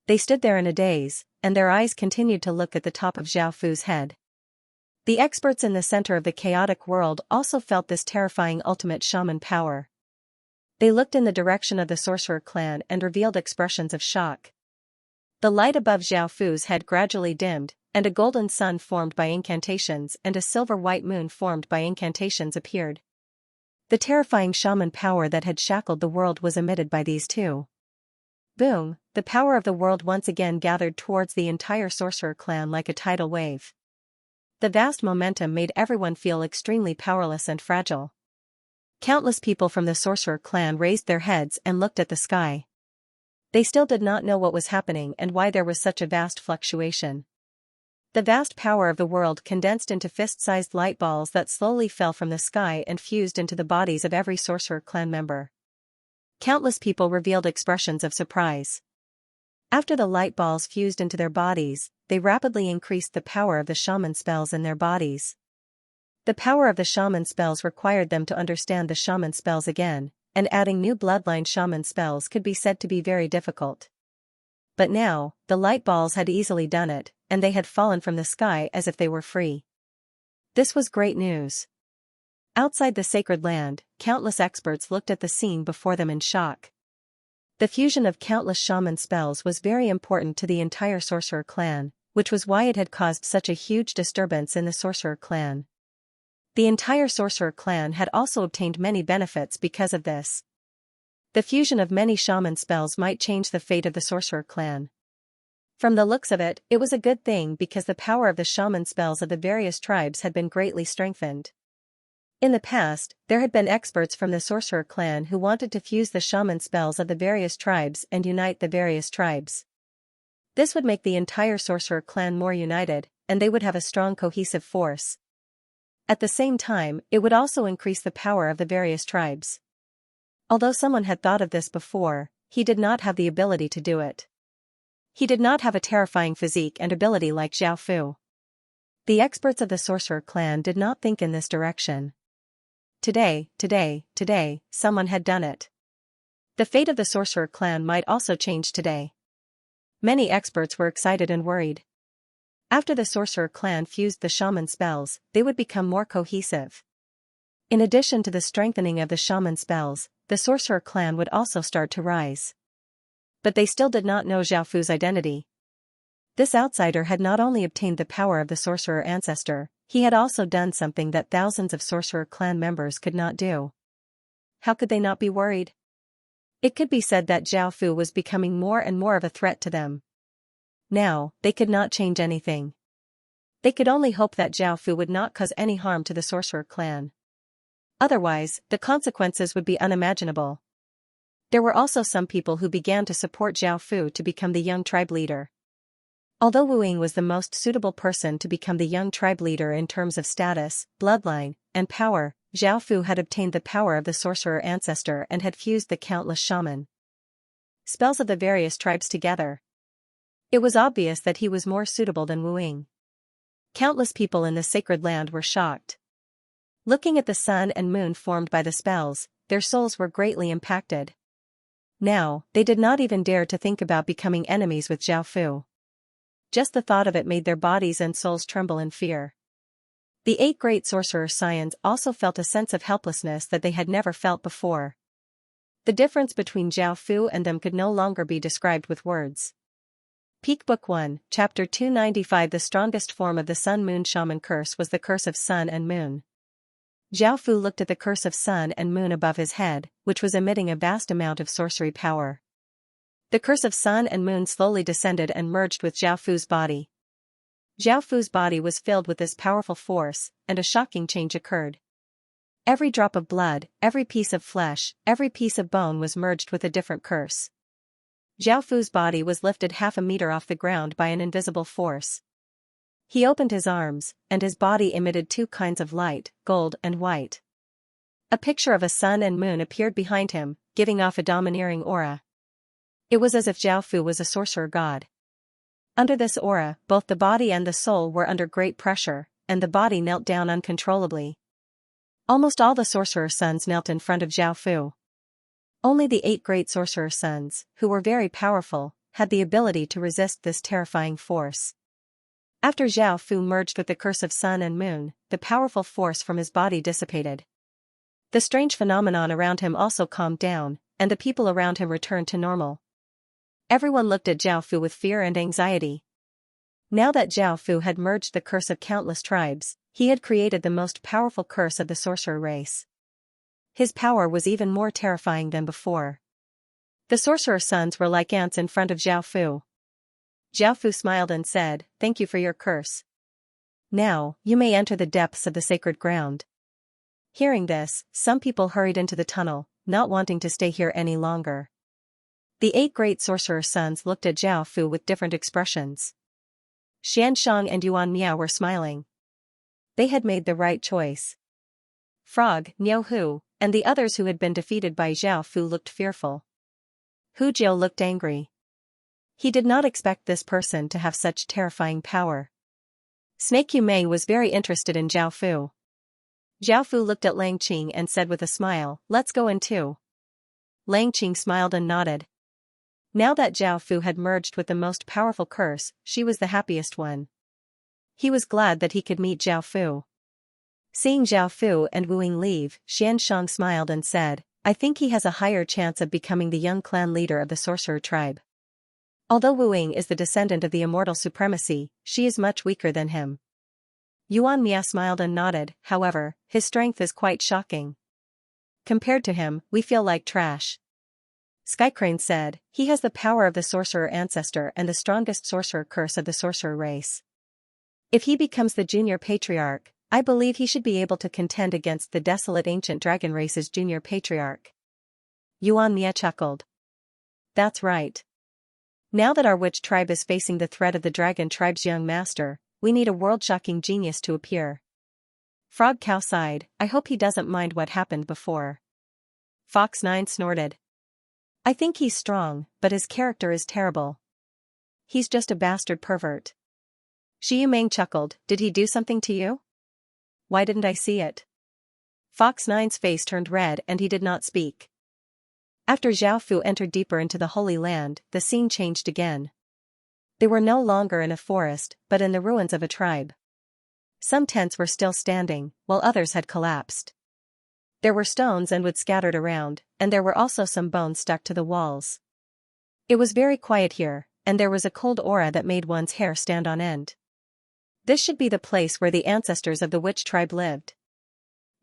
They stood there in a daze, and their eyes continued to look at the top of Zhao Fu's head. The experts in the center of the chaotic world also felt this terrifying ultimate shaman power. They looked in the direction of the sorcerer clan and revealed expressions of shock. The light above Zhao Fu's head gradually dimmed, and a golden sun formed by incantations and a silver-white moon formed by incantations appeared. The terrifying shaman power that had shackled the world was emitted by these two. Boom, the power of the world once again gathered towards the entire sorcerer clan like a tidal wave. The vast momentum made everyone feel extremely powerless and fragile. Countless people from the sorcerer clan raised their heads and looked at the sky. They still did not know what was happening and why there was such a vast fluctuation. The vast power of the world condensed into fist-sized light balls that slowly fell from the sky and fused into the bodies of every sorcerer clan member. Countless people revealed expressions of surprise. After the light balls fused into their bodies, they rapidly increased the power of the shaman spells in their bodies. The power of the shaman spells required them to understand the shaman spells again, and adding new bloodline shaman spells could be said to be very difficult. But now, the light balls had easily done it, and they had fallen from the sky as if they were free. This was great news. Outside the sacred land, countless experts looked at the scene before them in shock. The fusion of countless shaman spells was very important to the entire sorcerer clan, which was why it had caused such a huge disturbance in the sorcerer clan. The entire sorcerer clan had also obtained many benefits because of this. The fusion of many shaman spells might change the fate of the sorcerer clan. From the looks of it, it was a good thing because the power of the shaman spells of the various tribes had been greatly strengthened. In the past, there had been experts from the sorcerer clan who wanted to fuse the shaman spells of the various tribes and unite the various tribes. This would make the entire sorcerer clan more united, and they would have a strong cohesive force. At the same time, it would also increase the power of the various tribes. Although someone had thought of this before, he did not have the ability to do it. He did not have a terrifying physique and ability like Zhao Fu. The experts of the sorcerer clan did not think in this direction. Today, someone had done it. The fate of the sorcerer clan might also change today. Many experts were excited and worried. After the sorcerer clan fused the shaman spells, they would become more cohesive. In addition to the strengthening of the shaman spells, the sorcerer clan would also start to rise. But they still did not know Zhao Fu's identity. This outsider had not only obtained the power of the sorcerer ancestor, he had also done something that thousands of sorcerer clan members could not do. How could they not be worried? It could be said that Zhao Fu was becoming more and more of a threat to them. Now, they could not change anything. They could only hope that Zhao Fu would not cause any harm to the sorcerer clan. Otherwise, the consequences would be unimaginable. There were also some people who began to support Zhao Fu to become the young tribe leader. Although Wu Ying was the most suitable person to become the young tribe leader in terms of status, bloodline, and power, Zhao Fu had obtained the power of the sorcerer ancestor and had fused the countless shaman spells of the various tribes together. It was obvious that he was more suitable than Wu Ying. Countless people in the sacred land were shocked. Looking at the sun and moon formed by the spells, their souls were greatly impacted. Now, they did not even dare to think about becoming enemies with Zhao Fu. Just the thought of it made their bodies and souls tremble in fear. The 8 great sorcerer scions also felt a sense of helplessness that they had never felt before. The difference between Zhao Fu and them could no longer be described with words. Peak Book 1, Chapter 295. The strongest form of the Sun-Moon Shaman curse was the curse of Sun and Moon. Zhao Fu looked at the curse of Sun and Moon above his head, which was emitting a vast amount of sorcery power. The curse of Sun and Moon slowly descended and merged with Zhao Fu's body. Zhao Fu's body was filled with this powerful force, and a shocking change occurred. Every drop of blood, every piece of flesh, every piece of bone was merged with a different curse. Zhao Fu's body was lifted half a meter off the ground by an invisible force. He opened his arms, and his body emitted 2 kinds of light, gold and white. A picture of a sun and moon appeared behind him, giving off a domineering aura. It was as if Zhao Fu was a sorcerer god. Under this aura, both the body and the soul were under great pressure, and the body knelt down uncontrollably. Almost all the sorcerer sons knelt in front of Zhao Fu. Only the 8 great sorcerer sons, who were very powerful, had the ability to resist this terrifying force. After Zhao Fu merged with the curse of Sun and Moon, the powerful force from his body dissipated. The strange phenomenon around him also calmed down, and the people around him returned to normal. Everyone looked at Zhao Fu with fear and anxiety. Now that Zhao Fu had merged the curse of countless tribes, he had created the most powerful curse of the sorcerer race. His power was even more terrifying than before. The sorcerer sons were like ants in front of Zhao Fu. Zhao Fu smiled and said, "Thank you for your curse. Now, you may enter the depths of the sacred ground." Hearing this, some people hurried into the tunnel, not wanting to stay here any longer. The 8 great sorcerer sons looked at Zhao Fu with different expressions. Xianxia and Yuan Miao were smiling. They had made the right choice. Frog, Niu Hu, and the others who had been defeated by Zhao Fu looked fearful. Hu Jiu looked angry. He did not expect this person to have such terrifying power. Snake Yu Mei was very interested in Zhao Fu. Zhao Fu looked at Lang Qing and said with a smile, "Let's go in too." Lang Qing smiled and nodded. Now that Zhao Fu had merged with the most powerful curse, she was the happiest one. He was glad that he could meet Zhao Fu. Seeing Zhao Fu and Wu Ying leave, Xianxia smiled and said, "I think he has a higher chance of becoming the young clan leader of the sorcerer tribe. Although Wu Ying is the descendant of the immortal supremacy, she is much weaker than him." Yuan Mia smiled and nodded. "However, his strength is quite shocking. Compared to him, we feel like trash." Skycrane said, "He has the power of the sorcerer ancestor and the strongest sorcerer curse of the sorcerer race. If he becomes the junior patriarch, I believe he should be able to contend against the desolate ancient dragon race's junior patriarch." Yuan Mia chuckled. "That's right. Now that our witch tribe is facing the threat of the dragon tribe's young master, we need a world-shocking genius to appear." Frog Cow sighed, "I hope he doesn't mind what happened before." Fox 9 snorted. "I think he's strong, but his character is terrible. He's just a bastard pervert." Shi Yumeng chuckled, "Did he do something to you? Why didn't I see it?" Fox 9's face turned red and he did not speak. After Zhao Fu entered deeper into the Holy Land, the scene changed again. They were no longer in a forest, but in the ruins of a tribe. Some tents were still standing, while others had collapsed. There were stones and wood scattered around, and there were also some bones stuck to the walls. It was very quiet here, and there was a cold aura that made one's hair stand on end. This should be the place where the ancestors of the witch tribe lived.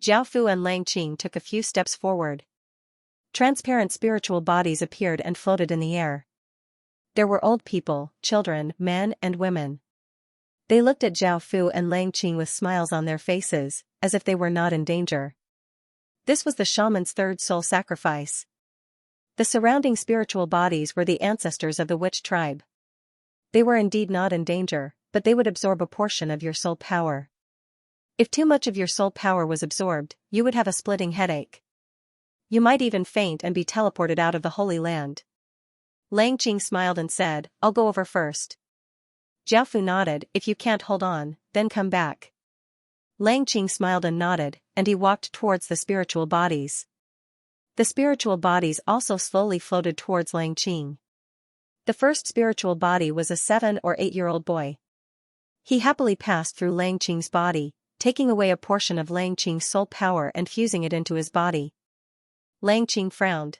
Zhao Fu and Lang Qing took a few steps forward. Transparent spiritual bodies appeared and floated in the air. There were old people, children, men and women. They looked at Zhao Fu and Lang Qing with smiles on their faces, as if they were not in danger. This was the shaman's 3rd soul sacrifice. The surrounding spiritual bodies were the ancestors of the witch tribe. They were indeed not in danger, but they would absorb a portion of your soul power. If too much of your soul power was absorbed, you would have a splitting headache. You might even faint and be teleported out of the Holy Land. Lang Qing smiled and said, I'll go over first. Zhao Fu nodded, if you can't hold on, then come back. Lang Qing smiled and nodded, and he walked towards the spiritual bodies. The spiritual bodies also slowly floated towards Lang Qing. The first spiritual body was a 7 or 8-year-old boy. He happily passed through Lang Qing's body, taking away a portion of Lang Qing's soul power and fusing it into his body. Lang Qing frowned.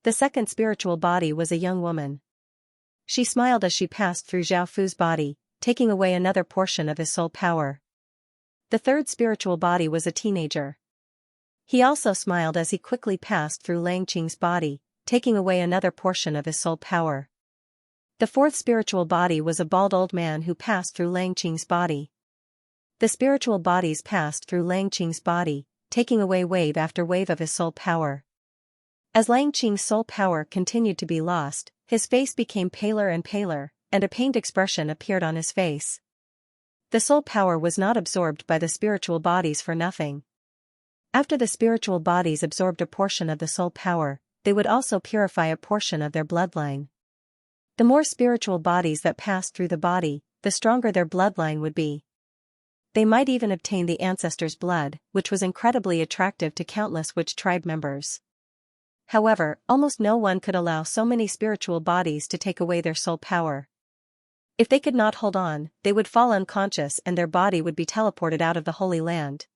The second spiritual body was a young woman. She smiled as she passed through Zhao Fu's body, taking away another portion of his soul power. The third spiritual body was a teenager. He also smiled as he quickly passed through Lang Qing's body, taking away another portion of his soul power. The fourth spiritual body was a bald old man who passed through Lang Qing's body. The spiritual bodies passed through Lang Qing's body, taking away wave after wave of his soul power. As Lang Qing's soul power continued to be lost, his face became paler and paler, and a pained expression appeared on his face. The soul power was not absorbed by the spiritual bodies for nothing. After the spiritual bodies absorbed a portion of the soul power, they would also purify a portion of their bloodline. The more spiritual bodies that passed through the body, the stronger their bloodline would be. They might even obtain the ancestors' blood, which was incredibly attractive to countless witch tribe members. However, almost no one could allow so many spiritual bodies to take away their soul power. If they could not hold on, they would fall unconscious and their body would be teleported out of the Holy Land.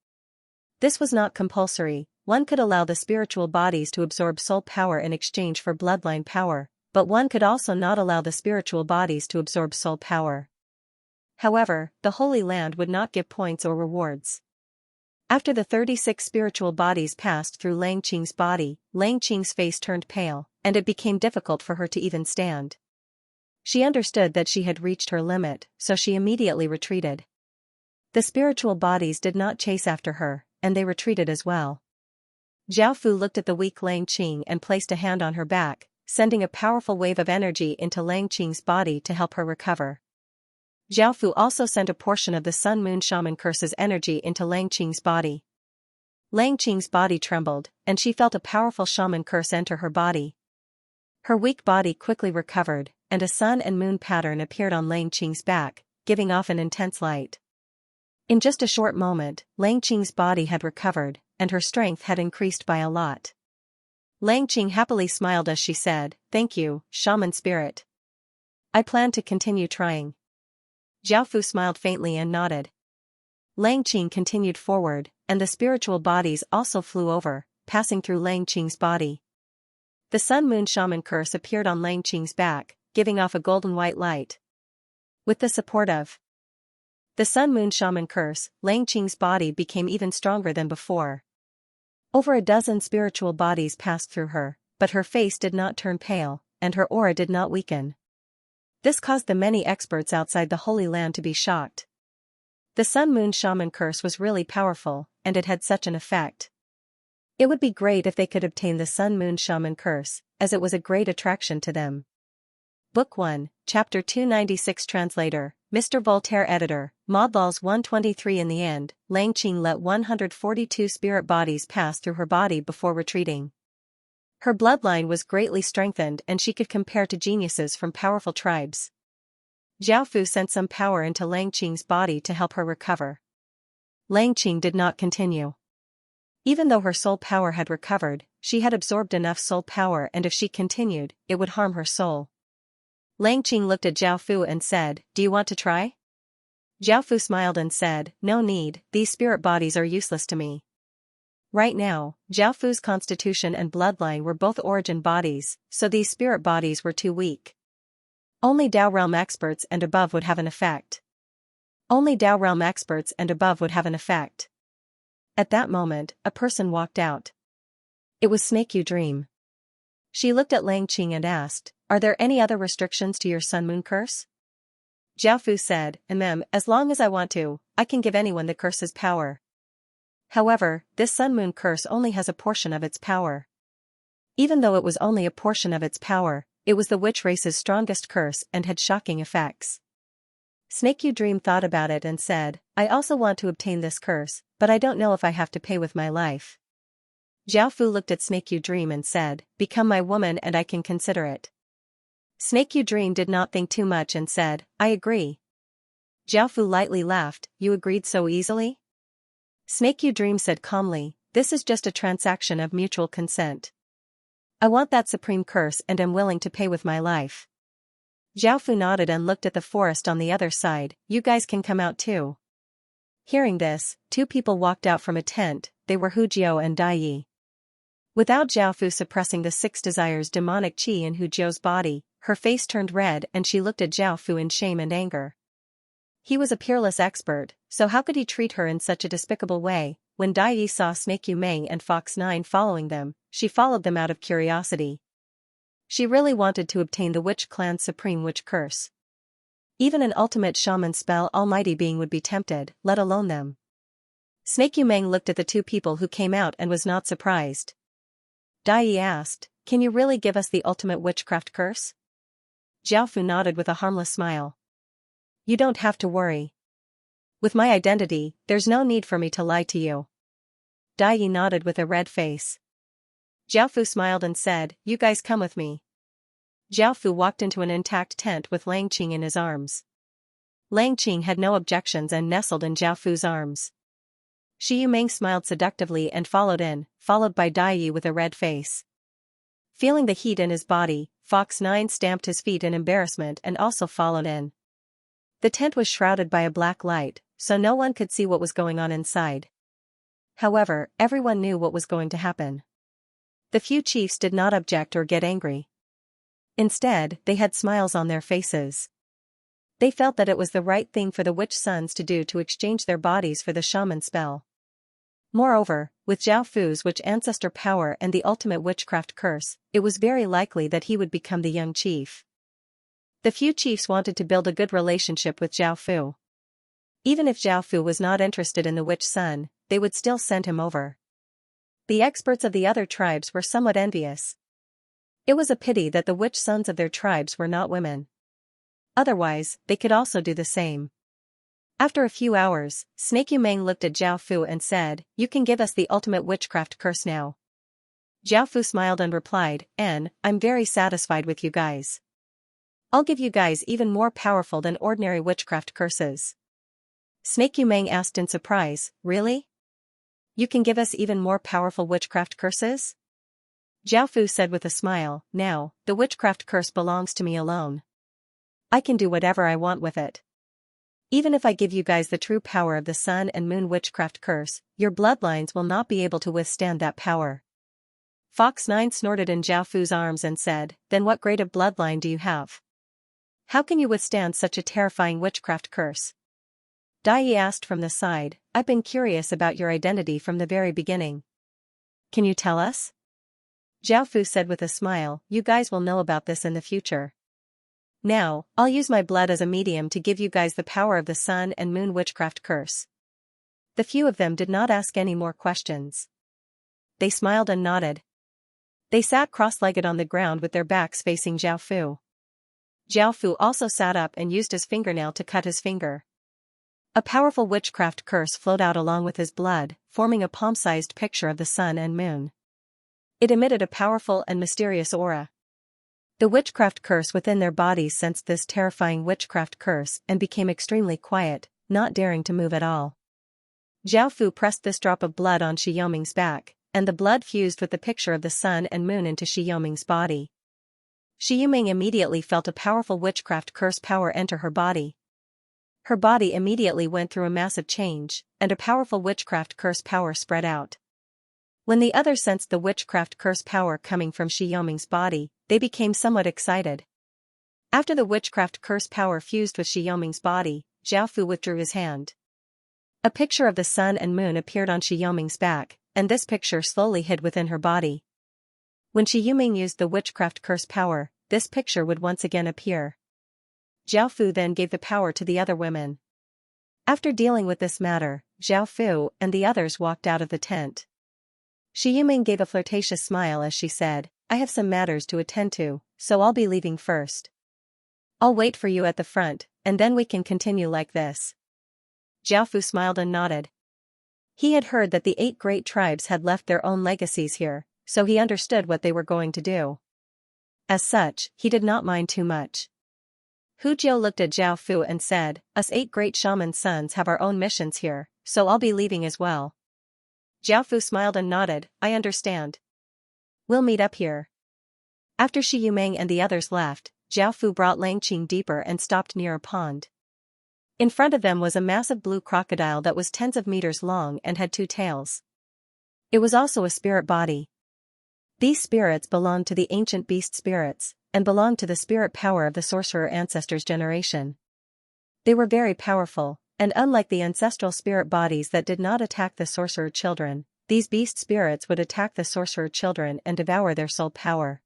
This was not compulsory. One could allow the spiritual bodies to absorb soul power in exchange for bloodline power, but one could also not allow the spiritual bodies to absorb soul power. However, the Holy Land would not give points or rewards. After the 36 spiritual bodies passed through Lang Qing's body, Lang Qing's face turned pale, and it became difficult for her to even stand. She understood that she had reached her limit, so she immediately retreated. The spiritual bodies did not chase after her, and they retreated as well. Zhao Fu looked at the weak Lang Qing and placed a hand on her back, sending a powerful wave of energy into Lang Qing's body to help her recover. Zhao Fu also sent a portion of the Sun Moon Shaman Curse's energy into Lang Qing's body. Lang Qing's body trembled, and she felt a powerful Shaman Curse enter her body. Her weak body quickly recovered, and a sun and moon pattern appeared on Lang Qing's back, giving off an intense light. In just a short moment, Lang Qing's body had recovered, and her strength had increased by a lot. Lang Qing happily smiled as she said, "Thank you, Shaman Spirit. I plan to continue trying." Zhao Fu smiled faintly and nodded. Lang Qing continued forward, and the spiritual bodies also flew over, passing through Lang Qing's body. The Sun Moon Shaman Curse appeared on Lang Qing's back, giving off a golden white light. With the support of the Sun Moon Shaman Curse, Lang Qing's body became even stronger than before. Over a dozen spiritual bodies passed through her, but her face did not turn pale, and her aura did not weaken. This caused the many experts outside the Holy Land to be shocked. The Sun Moon Shaman Curse was really powerful, and it had such an effect. It would be great if they could obtain the Sun Moon Shaman Curse, as it was a great attraction to them. Book 1, Chapter 296 Translator, Mr. Voltaire Editor, Modlaws 123 In the end, Lang Qing let 142 spirit bodies pass through her body before retreating. Her bloodline was greatly strengthened and she could compare to geniuses from powerful tribes. Zhao Fu sent some power into Lang Qing's body to help her recover. Lang Qing did not continue. Even though her soul power had recovered, she had absorbed enough soul power and if she continued, it would harm her soul. Lang Qing looked at Zhao Fu and said, "Do you want to try?" Zhao Fu smiled and said, "No need, these spirit bodies are useless to me." Right now, Zhao Fu's constitution and bloodline were both origin bodies, so these spirit bodies were too weak. Only Dao Realm experts and above would have an effect. Only Dao Realm experts and above would have an effect. At that moment, a person walked out. It was Snake You Dream. She looked at Lang Qing and asked, "Are there any other restrictions to your Sun Moon Curse?" Zhao Fu said, as long as I want to, I can give anyone the curse's power. However, this Sun Moon Curse only has a portion of its power. Even though it was only a portion of its power, it was the witch race's strongest curse and had shocking effects. Snake You Dream thought about it and said, "I also want to obtain this curse, but I don't know if I have to pay with my life." Zhao Fu looked at Snake You Dream and said, "Become my woman and I can consider it." Snake Yu Dream did not think too much and said, I agree. Jiaofu lightly laughed, you agreed so easily? Snake Yu Dream said calmly, this is just a transaction of mutual consent. I want that supreme curse and am willing to pay with my life. Jiaofu nodded and looked at the forest on the other side, you guys can come out too. Hearing this, two people walked out from a tent, they were Hu Jiao and Dai Yi. Without Jiaofu suppressing the six desires demonic qi in Hu Jiao's body, her face turned red and she looked at Jiaofu in shame and anger. He was a peerless expert, so how could he treat her in such a despicable way? When Dai Yi saw Snake Yu Meng and Fox 9 following them, she followed them out of curiosity. She really wanted to obtain the Witch Clan's supreme witch curse. Even an ultimate shaman spell almighty being would be tempted, let alone them. Snake Yu Meng looked at the two people who came out and was not surprised. Dai Yi asked, can you really give us the ultimate witchcraft curse? Jiaofu nodded with a harmless smile. You don't have to worry. With my identity, there's no need for me to lie to you. Dai Yi nodded with a red face. Jiaofu smiled and said, you guys come with me. Jiaofu walked into an intact tent with Lang Qing in his arms. Lang Qing had no objections and nestled in Jiaofu's arms. Shi Yumeng smiled seductively and followed in, followed by Dai Yi with a red face. Feeling the heat in his body, Fox 9 stamped his feet in embarrassment and also followed in. The tent was shrouded by a black light, so no one could see what was going on inside. However, everyone knew what was going to happen. The few chiefs did not object or get angry. Instead, they had smiles on their faces. They felt that it was the right thing for the witch sons to do to exchange their bodies for the shaman spell. Moreover, with Jiaofu's witch ancestor power and the ultimate witchcraft curse, it was very likely that he would become the young chief. The few chiefs wanted to build a good relationship with Jiaofu. Even if Jiaofu was not interested in the witch son, they would still send him over. The experts of the other tribes were somewhat envious. It was a pity that the witch sons of their tribes were not women. Otherwise, they could also do the same. After a few hours, Snake Yu Meng looked at Jiaofu and said, you can give us the ultimate witchcraft curse now. Jiaofu smiled and replied, I'm very satisfied with you guys. I'll give you guys even more powerful than ordinary witchcraft curses. Snake Yu Meng asked in surprise, really? You can give us even more powerful witchcraft curses? Jiaofu said with a smile, now, the witchcraft curse belongs to me alone. I can do whatever I want with it. Even if I give you guys the true power of the sun and moon witchcraft curse, your bloodlines will not be able to withstand that power. Fox 9 snorted in Jiaofu's arms and said, then what grade of bloodline do you have? How can you withstand such a terrifying witchcraft curse? Dai Yi asked from the side, I've been curious about your identity from the very beginning. Can you tell us? Jiaofu said with a smile, you guys will know about this in the future. Now, I'll use my blood as a medium to give you guys the power of the sun and moon witchcraft curse. The few of them did not ask any more questions. They smiled and nodded. They sat cross-legged on the ground with their backs facing Jiaofu. Jiaofu also sat up and used his fingernail to cut his finger. A powerful witchcraft curse flowed out along with his blood, forming a palm-sized picture of the sun and moon. It emitted a powerful and mysterious aura. The witchcraft curse within their bodies sensed this terrifying witchcraft curse and became extremely quiet, not daring to move at all. Jiaofu pressed this drop of blood on Shi Yoming's back, and the blood fused with the picture of the sun and moon into Shi Yoming's body. Shi Yoming immediately felt a powerful witchcraft curse power enter her body. Her body immediately went through a massive change, and a powerful witchcraft curse power spread out. When the others sensed the witchcraft curse power coming from Shi Yoming's body, they became somewhat excited. After the witchcraft curse power fused with Shi Yoming's body, Jiaofu withdrew his hand. A picture of the sun and moon appeared on Shi Yoming's back, and this picture slowly hid within her body. When Shi Yoming used the witchcraft curse power, this picture would once again appear. Jiaofu then gave the power to the other women. After dealing with this matter, Jiaofu and the others walked out of the tent. Shi Yuming gave a flirtatious smile as she said, I have some matters to attend to, so I'll be leaving first. I'll wait for you at the front, and then we can continue like this. Jiaofu smiled and nodded. He had heard that the 8 great tribes had left their own legacies here, so he understood what they were going to do. As such, he did not mind too much. Hu Jiu looked at Zhao Fu and said, "Us 8 great shaman sons have our own missions here, so I'll be leaving as well." Zhao Fu smiled and nodded, "I understand. We'll meet up here." After Shi Yumeng and the others left, Zhao Fu brought Lang Qing deeper and stopped near a pond. In front of them was a massive blue crocodile that was tens of meters long and had 2 tails. It was also a spirit body. These spirits belonged to the ancient beast spirits, and belonged to the spirit power of the sorcerer ancestors' generation. They were very powerful, and unlike the ancestral spirit bodies that did not attack the sorcerer children, these beast spirits would attack the sorcerer children and devour their soul power.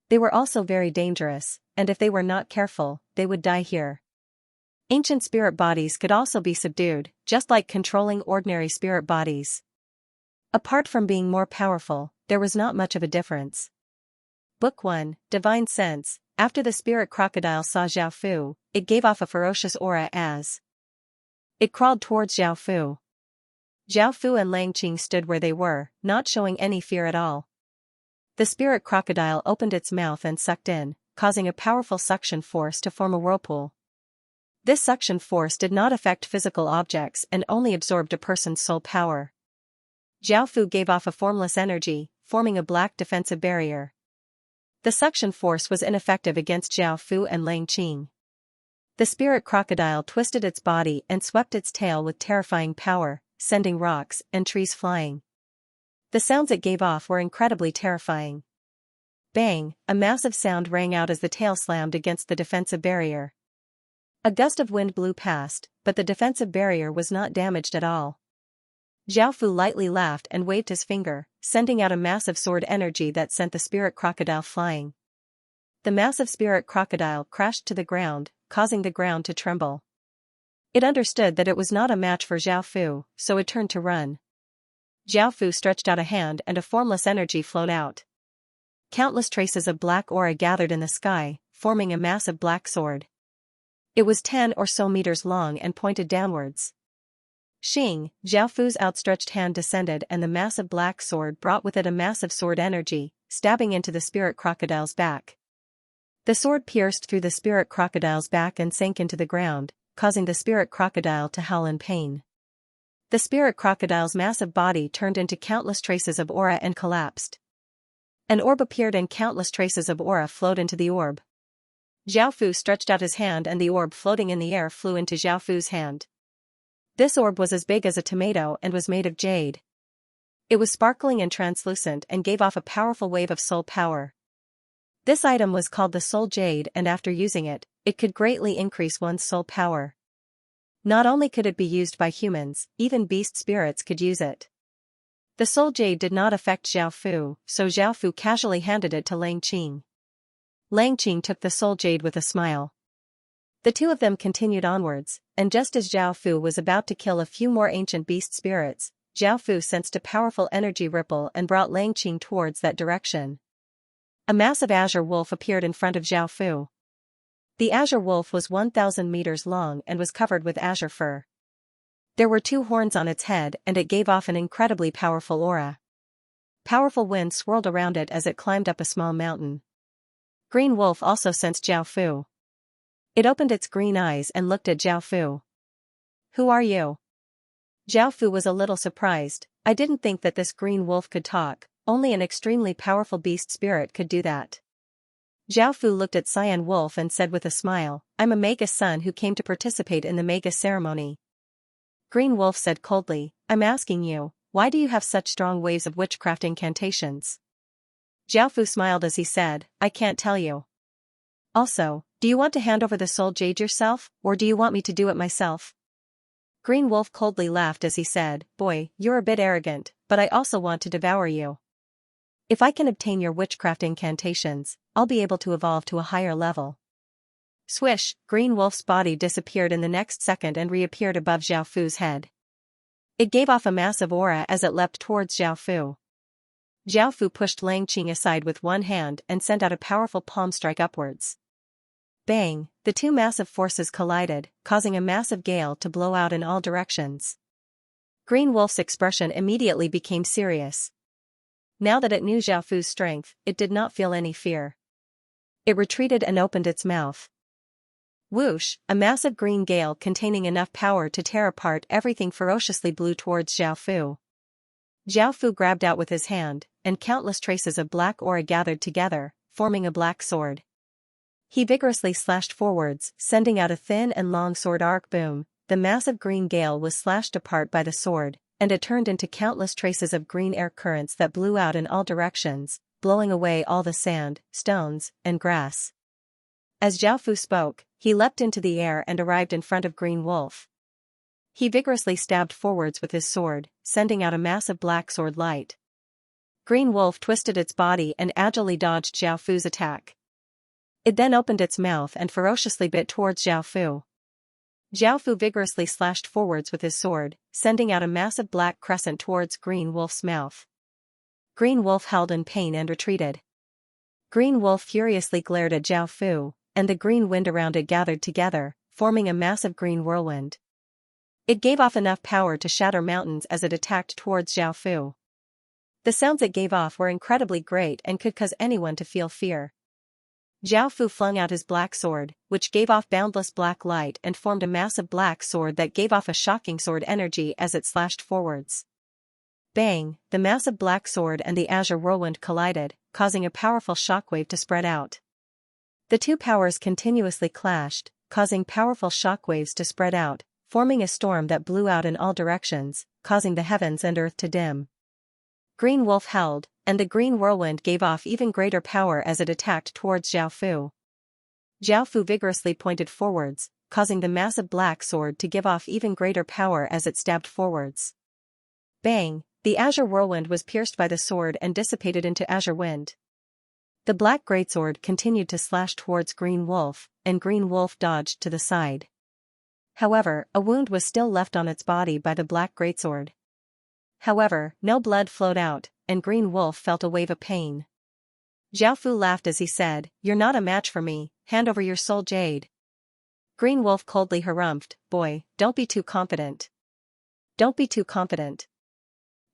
They were also very dangerous, and if they were not careful, they would die here. Ancient spirit bodies could also be subdued, just like controlling ordinary spirit bodies. Apart from being more powerful, there was not much of a difference. Book 1, Divine Sense. After the spirit crocodile saw Zhao Fu, it gave off a ferocious aura as it crawled towards Zhao Fu. Zhao Fu and Lang Qing stood where they were, not showing any fear at all. The spirit crocodile opened its mouth and sucked in, causing a powerful suction force to form a whirlpool. This suction force did not affect physical objects and only absorbed a person's soul power. Zhao Fu gave off a formless energy, forming a black defensive barrier. The suction force was ineffective against Zhao Fu and Lang Qing. The spirit crocodile twisted its body and swept its tail with terrifying power, sending rocks and trees flying. The sounds it gave off were incredibly terrifying. Bang, a massive sound rang out as the tail slammed against the defensive barrier. A gust of wind blew past, but the defensive barrier was not damaged at all. Zhao Fu lightly laughed and waved his finger, sending out a massive sword energy that sent the spirit crocodile flying. The massive spirit crocodile crashed to the ground, causing the ground to tremble. It understood that it was not a match for Zhao Fu, so it turned to run. Zhao Fu stretched out a hand and a formless energy flowed out. Countless traces of black aura gathered in the sky, forming a massive black sword. It was 10 or so meters long and pointed downwards. Xing, Zhao Fu's outstretched hand descended and the massive black sword brought with it a massive sword energy, stabbing into the spirit crocodile's back. The sword pierced through the spirit crocodile's back and sank into the ground, causing the spirit crocodile to howl in pain. The spirit crocodile's massive body turned into countless traces of aura and collapsed. An orb appeared and countless traces of aura flowed into the orb. Zhao Fu stretched out his hand and the orb floating in the air flew into Zhao Fu's hand. This orb was as big as a tomato and was made of jade. It was sparkling and translucent and gave off a powerful wave of soul power. This item was called the Soul Jade, and after using it, it could greatly increase one's soul power. Not only could it be used by humans, even beast spirits could use it. The Soul Jade did not affect Zhao Fu, so Zhao Fu casually handed it to Lang Qing. Lang Qing took the Soul Jade with a smile. The two of them continued onwards, and just as Zhao Fu was about to kill a few more ancient beast spirits, Zhao Fu sensed a powerful energy ripple and brought Lang Qing towards that direction. A massive azure wolf appeared in front of Zhao Fu. The azure wolf was 1,000 meters long and was covered with azure fur. There were 2 horns on its head and it gave off an incredibly powerful aura. Powerful wind swirled around it as it climbed up a small mountain. Green Wolf also sensed Zhao Fu. It opened its green eyes and looked at Zhao Fu. "Who are you?" Zhao Fu was a little surprised. "I didn't think that this green wolf could talk, only an extremely powerful beast spirit could do that." Zhao Fu looked at Cyan Wolf and said with a smile, "I'm a Magus son who came to participate in the Magus ceremony." Green Wolf said coldly, "I'm asking you, why do you have such strong waves of witchcraft incantations?" Zhao Fu smiled as he said, "I can't tell you. Also, do you want to hand over the Soul Jade yourself, or do you want me to do it myself?" Green Wolf coldly laughed as he said, "Boy, you're a bit arrogant, but I also want to devour you. If I can obtain your witchcraft incantations, I'll be able to evolve to a higher level." Swish, Green Wolf's body disappeared in the next second and reappeared above Zhao Fu's head. It gave off a massive aura as it leapt towards Zhao Fu. Zhao Fu pushed Lang Qing aside with one hand and sent out a powerful palm strike upwards. Bang, the 2 massive forces collided, causing a massive gale to blow out in all directions. Green Wolf's expression immediately became serious. Now that it knew Zhao Fu's strength, it did not feel any fear. It retreated and opened its mouth. Whoosh, a massive green gale containing enough power to tear apart everything ferociously blew towards Zhao Fu. Zhao Fu grabbed out with his hand, and countless traces of black aura gathered together, forming a black sword. He vigorously slashed forwards, sending out a thin and long sword arc. Boom, the massive green gale was slashed apart by the sword, and it turned into countless traces of green air currents that blew out in all directions, blowing away all the sand, stones, and grass. As Zhao Fu spoke, he leapt into the air and arrived in front of Green Wolf. He vigorously stabbed forwards with his sword, sending out a massive black sword light. Green Wolf twisted its body and agilely dodged Zhao Fu's attack. It then opened its mouth and ferociously bit towards Zhao Fu. Zhao Fu vigorously slashed forwards with his sword, sending out a massive black crescent towards Green Wolf's mouth. Green Wolf howled in pain and retreated. Green Wolf furiously glared at Zhao Fu, and the green wind around it gathered together, forming a massive green whirlwind. It gave off enough power to shatter mountains as it attacked towards Zhao Fu. The sounds it gave off were incredibly great and could cause anyone to feel fear. Zhao Fu flung out his black sword, which gave off boundless black light and formed a massive black sword that gave off a shocking sword energy as it slashed forwards. Bang, the massive black sword and the azure whirlwind collided, causing a powerful shockwave to spread out. The two powers continuously clashed, causing powerful shockwaves to spread out, forming a storm that blew out in all directions, causing the heavens and earth to dim. Green Wolf howled, and the green whirlwind gave off even greater power as it attacked towards Zhao Fu. Zhao Fu vigorously pointed forwards, causing the massive black sword to give off even greater power as it stabbed forwards. Bang, the azure whirlwind was pierced by the sword and dissipated into azure wind. The black greatsword continued to slash towards Green Wolf, and Green Wolf dodged to the side. However, a wound was still left on its body by the black greatsword. However, no blood flowed out, and Green Wolf felt a wave of pain. Zhao Fu laughed as he said, "You're not a match for me, hand over your soul jade." Green Wolf coldly harumphed, "Boy, don't be too confident. Don't be too confident."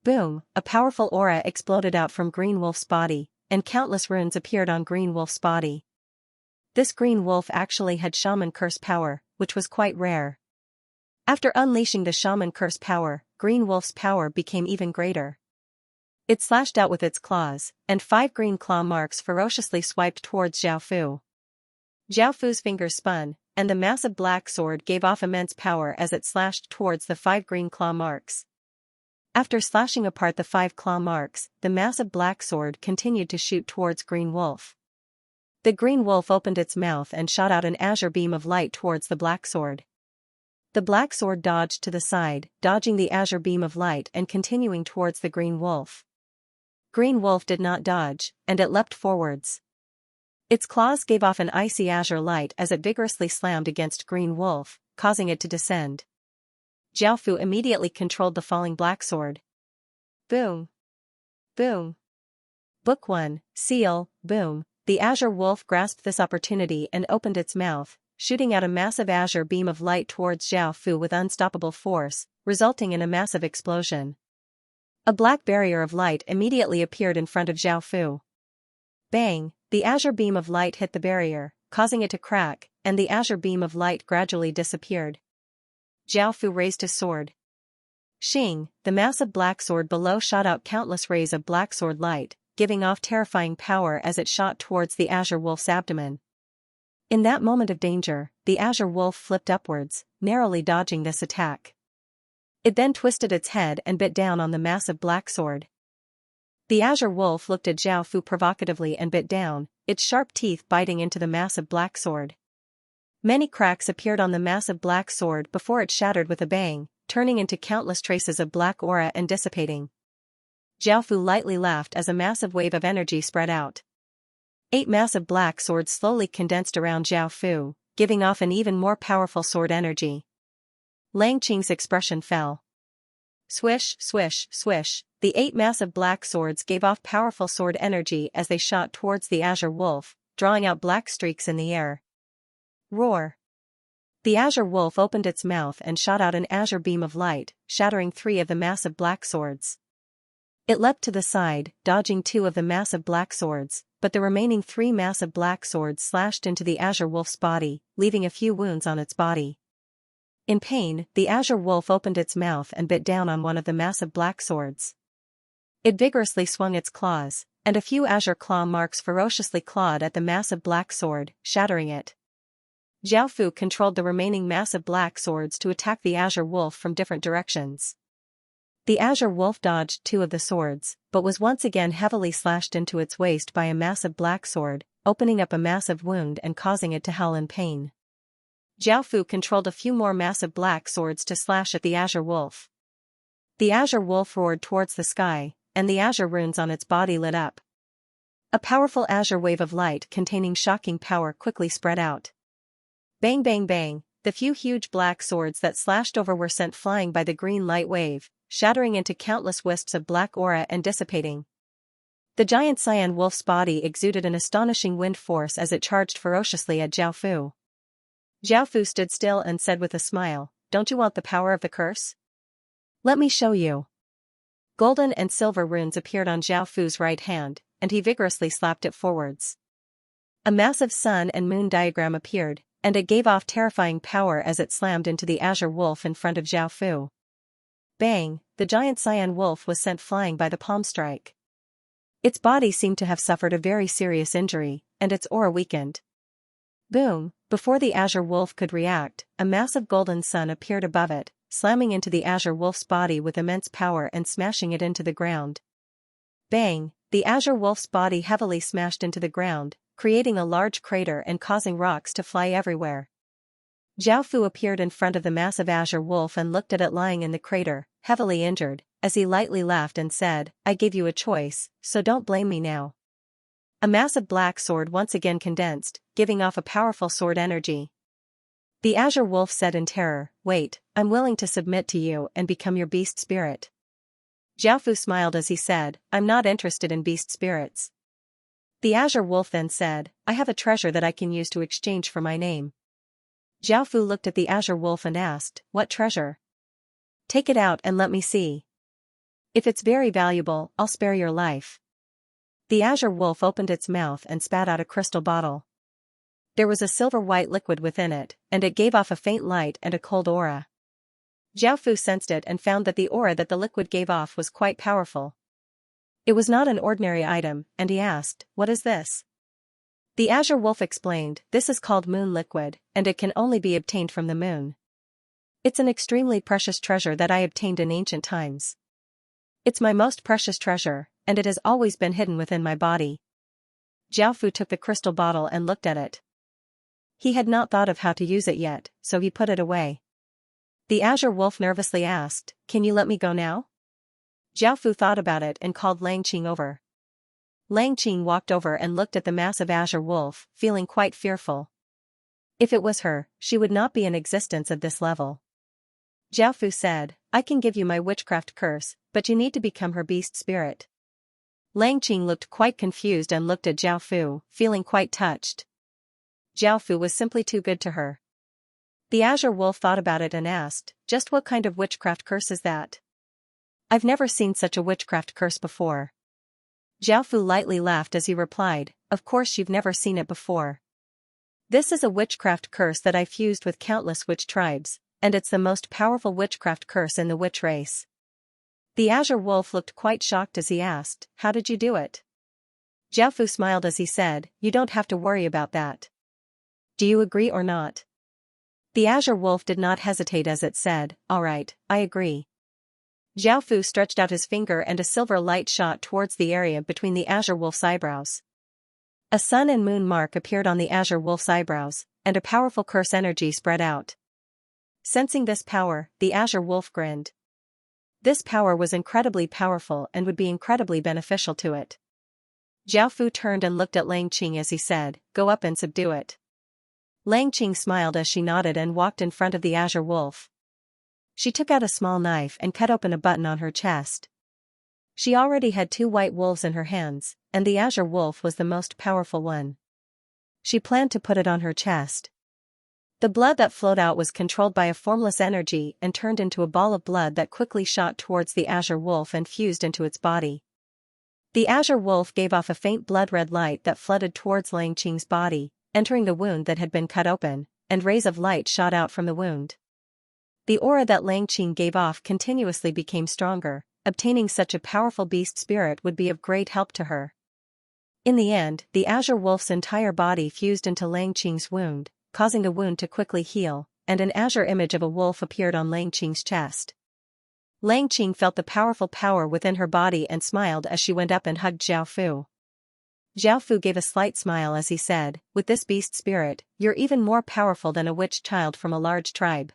Boom, a powerful aura exploded out from Green Wolf's body, and countless runes appeared on Green Wolf's body. This Green Wolf actually had Shaman Curse power, which was quite rare. After unleashing the Shaman Curse power, Green Wolf's power became even greater. It slashed out with its claws, and 5 green claw marks ferociously swiped towards Zhao Fu. Zhao Fu's fingers spun, and the massive black sword gave off immense power as it slashed towards the 5 green claw marks. After slashing apart the 5 claw marks, the massive black sword continued to shoot towards Green Wolf. The Green Wolf opened its mouth and shot out an azure beam of light towards the black sword. The black sword dodged to the side, dodging the azure beam of light and continuing towards the Green Wolf. Green Wolf did not dodge, and it leapt forwards. Its claws gave off an icy azure light as it vigorously slammed against Green Wolf, causing it to descend. Zhao Fu immediately controlled the falling black sword. Boom. Boom. Book 1, Seal, Boom. The azure wolf grasped this opportunity and opened its mouth, shooting out a massive azure beam of light towards Zhao Fu with unstoppable force, resulting in a massive explosion. A black barrier of light immediately appeared in front of Zhao Fu. Bang, the azure beam of light hit the barrier, causing it to crack, and the azure beam of light gradually disappeared. Zhao Fu raised his sword. Xing, the massive black sword below shot out countless rays of black sword light, giving off terrifying power as it shot towards the azure wolf's abdomen. In that moment of danger, the azure wolf flipped upwards, narrowly dodging this attack. It then twisted its head and bit down on the massive black sword. The azure wolf looked at Zhao Fu provocatively and bit down, its sharp teeth biting into the massive black sword. Many cracks appeared on the massive black sword before it shattered with a bang, turning into countless traces of black aura and dissipating. Zhao Fu lightly laughed as a massive wave of energy spread out. 8 massive black swords slowly condensed around Zhao Fu, giving off an even more powerful sword energy. Lang Qing's expression fell. Swish, swish, swish, the 8 massive black swords gave off powerful sword energy as they shot towards the azure wolf, drawing out black streaks in the air. Roar! The azure wolf opened its mouth and shot out an azure beam of light, shattering 3 of the massive black swords. It leapt to the side, dodging 2 of the massive black swords, but the remaining 3 massive black swords slashed into the azure wolf's body, leaving a few wounds on its body. In pain, the azure wolf opened its mouth and bit down on one of the massive black swords. It vigorously swung its claws, and a few azure claw marks ferociously clawed at the massive black sword, shattering it. Xiaofu controlled the remaining massive black swords to attack the azure wolf from different directions. The azure wolf dodged 2 of the swords, but was once again heavily slashed into its waist by a massive black sword, opening up a massive wound and causing it to howl in pain. Xiaofu controlled a few more massive black swords to slash at the azure wolf. The azure wolf roared towards the sky, and the azure runes on its body lit up. A powerful azure wave of light containing shocking power quickly spread out. Bang bang bang, the few huge black swords that slashed over were sent flying by the green light wave, shattering into countless wisps of black aura and dissipating. The giant cyan wolf's body exuded an astonishing wind force as it charged ferociously at Xiaofu. Xiaofu stood still and said with a smile, "Don't you want the power of the curse? Let me show you." Golden and silver runes appeared on Xiaofu's right hand, and he vigorously slapped it forwards. A massive sun and moon diagram appeared, and it gave off terrifying power as it slammed into the azure wolf in front of Xiaofu. Bang, the giant cyan wolf was sent flying by the palm strike. Its body seemed to have suffered a very serious injury, and its aura weakened. Boom, before the azure wolf could react, a massive golden sun appeared above it, slamming into the azure wolf's body with immense power and smashing it into the ground. Bang, the azure wolf's body heavily smashed into the ground, creating a large crater and causing rocks to fly everywhere. Xiaofu appeared in front of the massive azure wolf and looked at it lying in the crater, heavily injured, as he lightly laughed and said, "I gave you a choice, so don't blame me now." A massive black sword once again condensed, giving off a powerful sword energy. The azure wolf said in terror, "Wait, I'm willing to submit to you and become your beast spirit." Xiaofu smiled as he said, "I'm not interested in beast spirits." The azure wolf then said, "I have a treasure that I can use to exchange for my name." Xiaofu looked at the azure wolf and asked, "What treasure? Take it out and let me see. If it's very valuable, I'll spare your life." The azure wolf opened its mouth and spat out a crystal bottle. There was a silver-white liquid within it, and it gave off a faint light and a cold aura. Xiaofu sensed it and found that the aura that the liquid gave off was quite powerful. It was not an ordinary item, and he asked, "What is this?" The azure wolf explained, "This is called moon liquid, and it can only be obtained from the moon. It's an extremely precious treasure that I obtained in ancient times. It's my most precious treasure, and it has always been hidden within my body." Xiaofu took the crystal bottle and looked at it. He had not thought of how to use it yet, so he put it away. The azure wolf nervously asked, "Can you let me go now?" Xiaofu thought about it and called Langqing over. Langqing walked over and looked at the massive azure wolf, feeling quite fearful. If it was her, she would not be in existence at this level. Xiaofu said, "I can give you my witchcraft curse, but you need to become her beast spirit." Langqing looked quite confused and looked at Xiaofu, feeling quite touched. Xiaofu was simply too good to her. The azure wolf thought about it and asked, "Just what kind of witchcraft curse is that? I've never seen such a witchcraft curse before." Xiaofu lightly laughed as he replied, "Of course you've never seen it before. This is a witchcraft curse that I fused with countless witch tribes, and it's the most powerful witchcraft curse in the witch race." The azure wolf looked quite shocked as he asked, "How did you do it?" Xiaofu smiled as he said, "You don't have to worry about that. Do you agree or not?" The azure wolf did not hesitate as it said, "All right, I agree." Xiaofu stretched out his finger and a silver light shot towards the area between the azure wolf's eyebrows. A sun and moon mark appeared on the azure wolf's eyebrows, and a powerful curse energy spread out. Sensing this power, the azure wolf grinned. This power was incredibly powerful and would be incredibly beneficial to it. Xiaofu turned and looked at Langqing as he said, "Go up and subdue it." Langqing smiled as she nodded and walked in front of the azure wolf. She took out a small knife and cut open a button on her chest. She already had 2 white wolves in her hands, and the azure wolf was the most powerful one. She planned to put it on her chest. The blood that flowed out was controlled by a formless energy and turned into a ball of blood that quickly shot towards the azure wolf and fused into its body. The azure wolf gave off a faint blood-red light that flooded towards Lang Qing's body, entering the wound that had been cut open, and rays of light shot out from the wound. The aura that Lang Qing gave off continuously became stronger. Obtaining such a powerful beast spirit would be of great help to her. In the end, the azure wolf's entire body fused into Lang Qing's wound, causing the wound to quickly heal, and an azure image of a wolf appeared on Lang Qing's chest. Lang Qing felt the powerful power within her body and smiled as she went up and hugged Zhao Fu. Zhao Fu gave a slight smile as he said, "With this beast spirit, you're even more powerful than a witch child from a large tribe.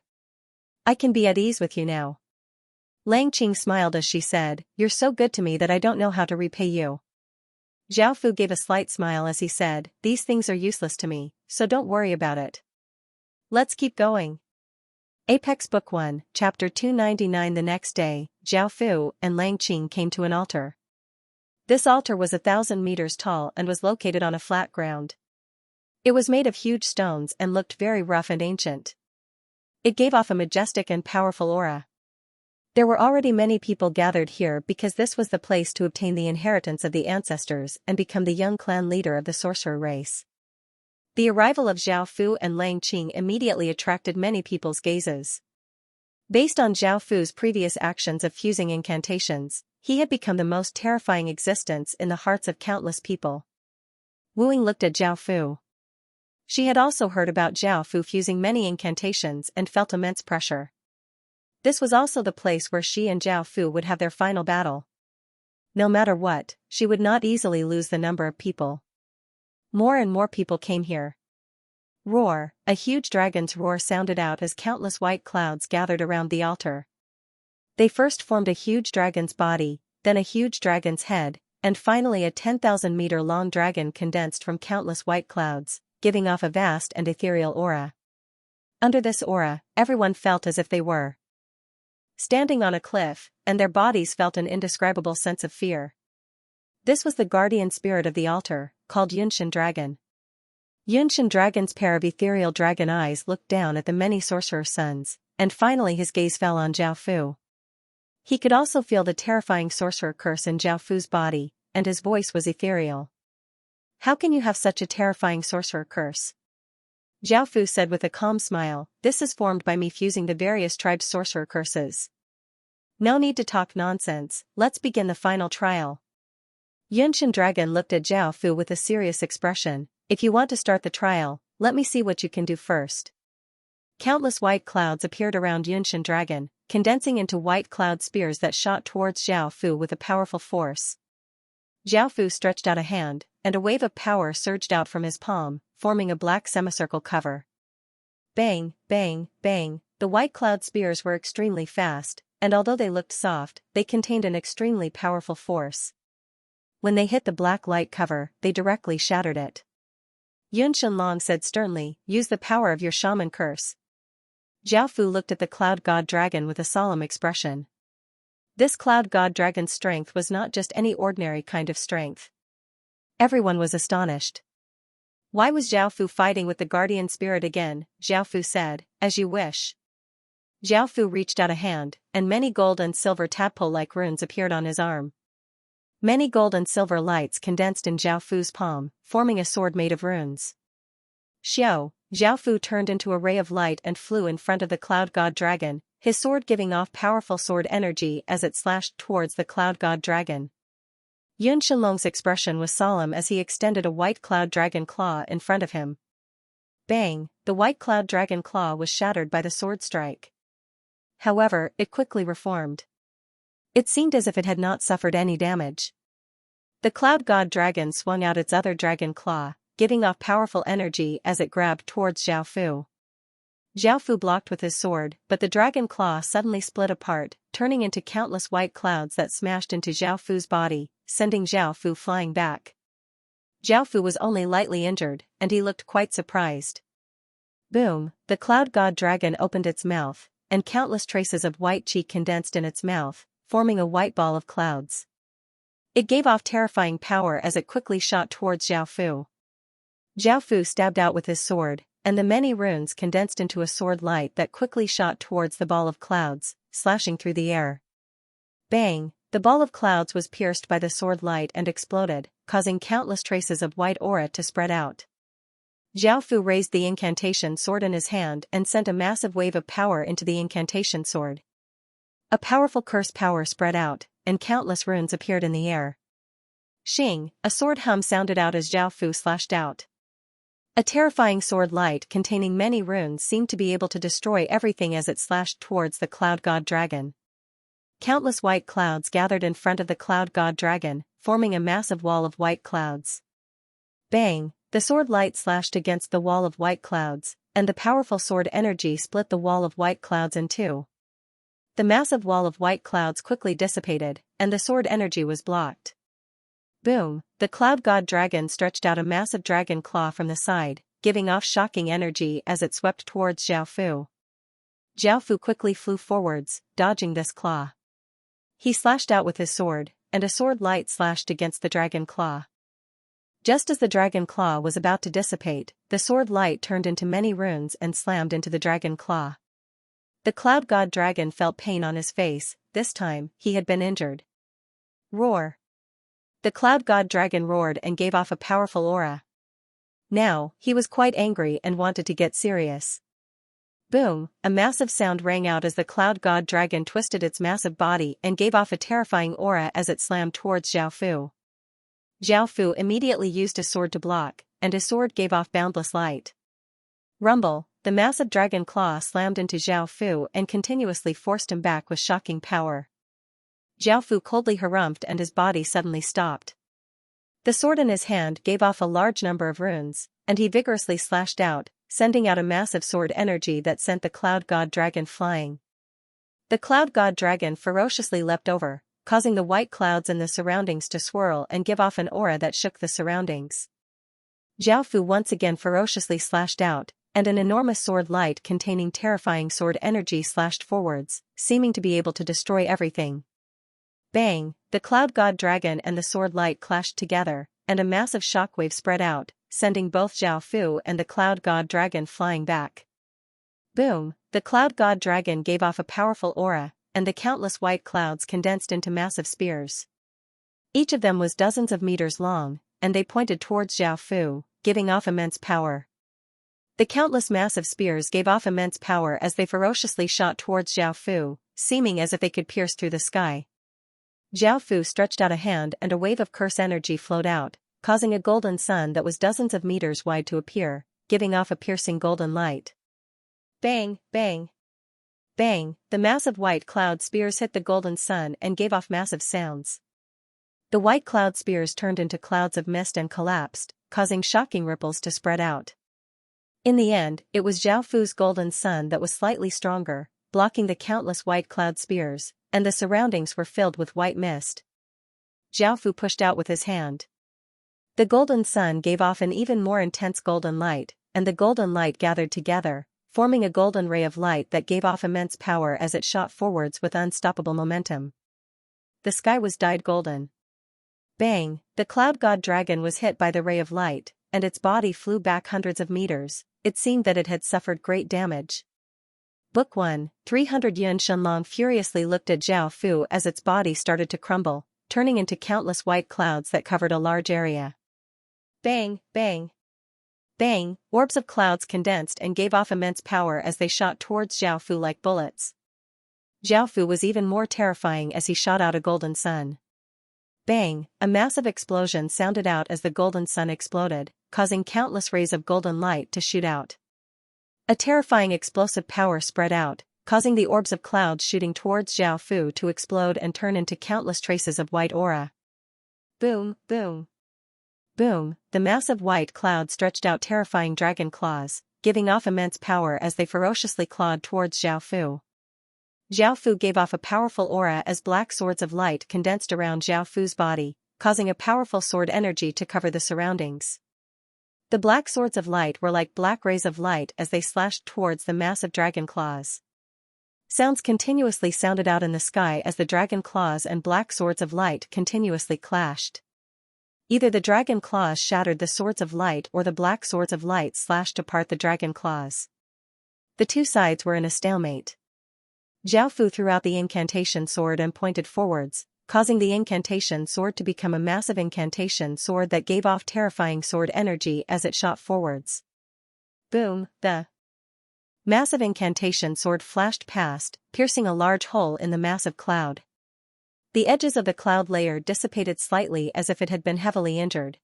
I can be at ease with you now." Lang Qing smiled as she said, "You're so good to me that I don't know how to repay you." Zhao Fu gave a slight smile as he said, "These things are useless to me, so don't worry about it. Let's keep going." Apex Book 1, Chapter 299. The next day, Zhao Fu and Lang Qing came to an altar. This altar was 1,000 meters tall and was located on a flat ground. It was made of huge stones and looked very rough and ancient. It gave off a majestic and powerful aura. There were already many people gathered here because this was the place to obtain the inheritance of the ancestors and become the young clan leader of the sorcerer race. The arrival of Zhao Fu and Lang Qing immediately attracted many people's gazes. Based on Zhao Fu's previous actions of fusing incantations, he had become the most terrifying existence in the hearts of countless people. Wu Ying looked at Zhao Fu. She had also heard about Zhao Fu fusing many incantations and felt immense pressure. This was also the place where she and Zhao Fu would have their final battle. No matter what, she would not easily lose the number of people. More and more people came here. Roar, a huge dragon's roar sounded out as countless white clouds gathered around the altar. They first formed a huge dragon's body, then a huge dragon's head, and finally a 10,000-meter-long dragon condensed from countless white clouds, giving off a vast and ethereal aura. Under this aura, everyone felt as if they were standing on a cliff, and their bodies felt an indescribable sense of fear. This was the guardian spirit of the altar, called Yunshan Dragon. Yunshan Dragon's pair of ethereal dragon eyes looked down at the many sorcerer sons, and finally his gaze fell on Zhao Fu. He could also feel the terrifying sorcerer curse in Zhao Fu's body, and his voice was ethereal. "How can you have such a terrifying sorcerer curse?" Zhao Fu said with a calm smile, "This is formed by me fusing the various tribes' sorcerer curses. No need to talk nonsense, let's begin the final trial." Yunshan Dragon looked at Zhao Fu with a serious expression. "If you want to start the trial, let me see what you can do first." Countless white clouds appeared around Yunshan Dragon, condensing into white cloud spears that shot towards Zhao Fu with a powerful force. Zhao Fu stretched out a hand, and a wave of power surged out from his palm, forming a black semicircle cover. Bang, bang, bang, the white cloud spears were extremely fast, and although they looked soft, they contained an extremely powerful force. When they hit the black light cover, they directly shattered it. Yun Shenlong said sternly, "Use the power of your shaman curse." Zhao Fu looked at the cloud god dragon with a solemn expression. This cloud god dragon's strength was not just any ordinary kind of strength. Everyone was astonished. "Why was Zhao Fu fighting with the guardian spirit again?" Zhao Fu said, "As you wish." Zhao Fu reached out a hand, and many gold and silver tadpole-like runes appeared on his arm. Many gold and silver lights condensed in Zhao Fu's palm, forming a sword made of runes. Xiao, Zhao Fu turned into a ray of light and flew in front of the cloud god dragon, his sword giving off powerful sword energy as it slashed towards the cloud god dragon. Yun Shenlong's expression was solemn as he extended a white cloud dragon claw in front of him. Bang, the white cloud dragon claw was shattered by the sword strike. However, it quickly reformed. It seemed as if it had not suffered any damage. The cloud god dragon swung out its other dragon claw, giving off powerful energy as it grabbed towards Zhao Fu. Zhao Fu blocked with his sword, but the dragon claw suddenly split apart, turning into countless white clouds that smashed into Zhao Fu's body, sending Zhao Fu flying back. Zhao Fu was only lightly injured, and he looked quite surprised. Boom, the cloud god dragon opened its mouth, and countless traces of white chi condensed in its mouth, forming a white ball of clouds. It gave off terrifying power as it quickly shot towards Zhao Fu. Zhao Fu stabbed out with his sword, and the many runes condensed into a sword light that quickly shot towards the ball of clouds, slashing through the air. Bang, The ball of clouds was pierced by the sword light and exploded, causing countless traces of white aura to spread out. Zhao Fu raised the incantation sword in his hand and sent a massive wave of power into the incantation sword. A powerful curse power spread out, and countless runes appeared in the air. Xing, a sword hum sounded out as Zhao Fu slashed out. A terrifying sword light containing many runes seemed to be able to destroy everything as it slashed towards the cloud god dragon. Countless white clouds gathered in front of the cloud god dragon, forming a massive wall of white clouds. Bang! The sword light slashed against the wall of white clouds, and the powerful sword energy split the wall of white clouds in two. The massive wall of white clouds quickly dissipated, and the sword energy was blocked. Boom! The cloud god dragon stretched out a massive dragon claw from the side, giving off shocking energy as it swept towards Zhao Fu. Zhao Fu quickly flew forwards, dodging this claw. He slashed out with his sword, and a sword light slashed against the dragon claw. Just as the dragon claw was about to dissipate, the sword light turned into many runes and slammed into the dragon claw. The cloud god dragon felt pain on his face. This time, he had been injured. Roar! The cloud god dragon roared and gave off a powerful aura. Now, he was quite angry and wanted to get serious. Boom! A massive sound rang out as the cloud god dragon twisted its massive body and gave off a terrifying aura as it slammed towards Zhao Fu. Zhao Fu immediately used a sword to block, and his sword gave off boundless light. Rumble! The massive dragon claw slammed into Zhao Fu and continuously forced him back with shocking power. Zhao Fu coldly harumphed and his body suddenly stopped. The sword in his hand gave off a large number of runes, and he vigorously slashed out, sending out a massive sword energy that sent the cloud god dragon flying. The cloud god dragon ferociously leapt over, causing the white clouds in the surroundings to swirl and give off an aura that shook the surroundings. Zhao Fu once again ferociously slashed out, and an enormous sword light containing terrifying sword energy slashed forwards, seeming to be able to destroy everything. Bang! The cloud god dragon and the sword light clashed together, and a massive shockwave spread out, sending both Zhao Fu and the cloud god dragon flying back. Boom! The cloud god dragon gave off a powerful aura, and the countless white clouds condensed into massive spears. Each of them was dozens of meters long, and they pointed towards Zhao Fu, giving off immense power. The countless massive spears gave off immense power as they ferociously shot towards Zhao Fu, seeming as if they could pierce through the sky. Zhao Fu stretched out a hand and a wave of curse energy flowed out, causing a golden sun that was dozens of meters wide to appear, giving off a piercing golden light. Bang! Bang! Bang! The massive white cloud spears hit the golden sun and gave off massive sounds. The white cloud spears turned into clouds of mist and collapsed, causing shocking ripples to spread out. In the end, it was Zhao Fu's golden sun that was slightly stronger, blocking the countless white cloud spears, and the surroundings were filled with white mist. Zhao Fu pushed out with his hand. The golden sun gave off an even more intense golden light, and the golden light gathered together, forming a golden ray of light that gave off immense power as it shot forwards with unstoppable momentum. The sky was dyed golden. Bang! The cloud god dragon was hit by the ray of light, and its body flew back hundreds of meters. It seemed that it had suffered great damage. Book 1, 300 Yun Shenlong furiously looked at Zhao Fu as its body started to crumble, turning into countless white clouds that covered a large area. Bang! Bang! Bang! Orbs of clouds condensed and gave off immense power as they shot towards Zhao Fu like bullets. Zhao Fu was even more terrifying as he shot out a golden sun. Bang! A massive explosion sounded out as the golden sun exploded, causing countless rays of golden light to shoot out. A terrifying explosive power spread out, causing the orbs of clouds shooting towards Zhao Fu to explode and turn into countless traces of white aura. Boom! Boom! Boom! The massive white cloud stretched out terrifying dragon claws, giving off immense power as they ferociously clawed towards Zhao Fu. Zhao Fu gave off a powerful aura as black swords of light condensed around Zhao Fu's body, causing a powerful sword energy to cover the surroundings. The black swords of light were like black rays of light as they slashed towards the massive dragon claws. Sounds continuously sounded out in the sky as the dragon claws and black swords of light continuously clashed. Either the dragon claws shattered the swords of light or the black swords of light slashed apart the dragon claws. The two sides were in a stalemate. Zhao Fu threw out the incantation sword and pointed forwards, causing the incantation sword to become a massive incantation sword that gave off terrifying sword energy as it shot forwards. Boom, the massive incantation sword flashed past, piercing a large hole in the massive cloud. The edges of the cloud layer dissipated slightly as if it had been heavily injured.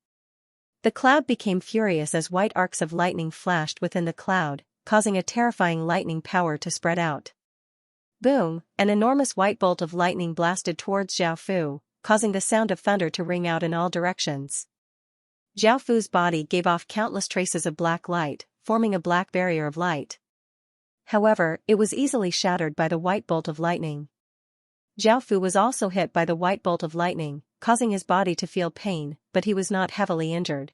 The cloud became furious as white arcs of lightning flashed within the cloud, causing a terrifying lightning power to spread out. Boom, an enormous white bolt of lightning blasted towards Xiao Fu, causing the sound of thunder to ring out in all directions. Xiao Fu's body gave off countless traces of black light, forming a black barrier of light. However, it was easily shattered by the white bolt of lightning. Xiao Fu was also hit by the white bolt of lightning, causing his body to feel pain, but he was not heavily injured.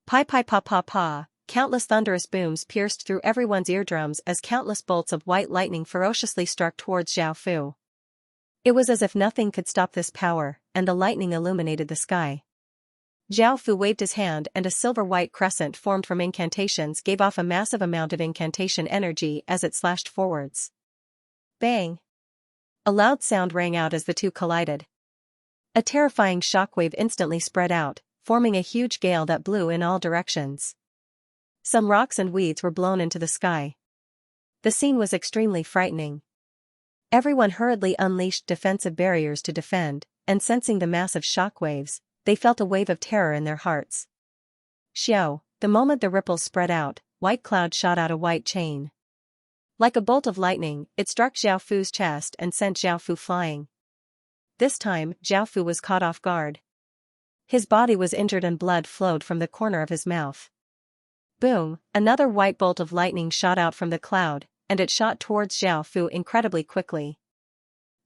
Pi pi pa pa pa, countless thunderous booms pierced through everyone's eardrums as countless bolts of white lightning ferociously struck towards Xiao Fu. It was as if nothing could stop this power, and the lightning illuminated the sky. Xiao Fu waved his hand and a silver-white crescent formed from incantations gave off a massive amount of incantation energy as it slashed forwards. Bang! A loud sound rang out as the two collided. A terrifying shockwave instantly spread out, forming a huge gale that blew in all directions. Some rocks and weeds were blown into the sky. The scene was extremely frightening. Everyone hurriedly unleashed defensive barriers to defend, and sensing the massive shockwaves, they felt a wave of terror in their hearts. Xiao, the moment the ripples spread out, white cloud shot out a white chain. Like a bolt of lightning, it struck Xiao Fu's chest and sent Xiao Fu flying. This time, Xiao Fu was caught off guard. His body was injured and blood flowed from the corner of his mouth. Boom, another white bolt of lightning shot out from the cloud, and it shot towards Xiao Fu incredibly quickly.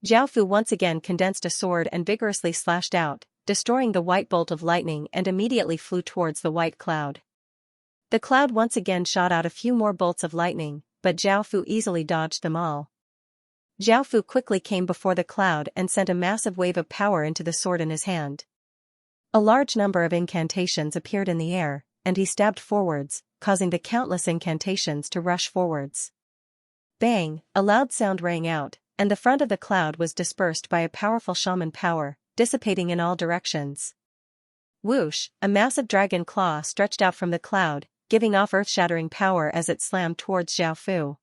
Xiao Fu once again condensed a sword and vigorously slashed out, destroying the white bolt of lightning and immediately flew towards the white cloud. The cloud once again shot out a few more bolts of lightning, but Xiao Fu easily dodged them all. Xiao Fu quickly came before the cloud and sent a massive wave of power into the sword in his hand. A large number of incantations appeared in the air, and he stabbed forwards, causing the countless incantations to rush forwards. Bang, a loud sound rang out, and the front of the cloud was dispersed by a powerful shaman power, dissipating in all directions. Whoosh, a massive dragon claw stretched out from the cloud, giving off earth-shattering power as it slammed towards Xiao Fu.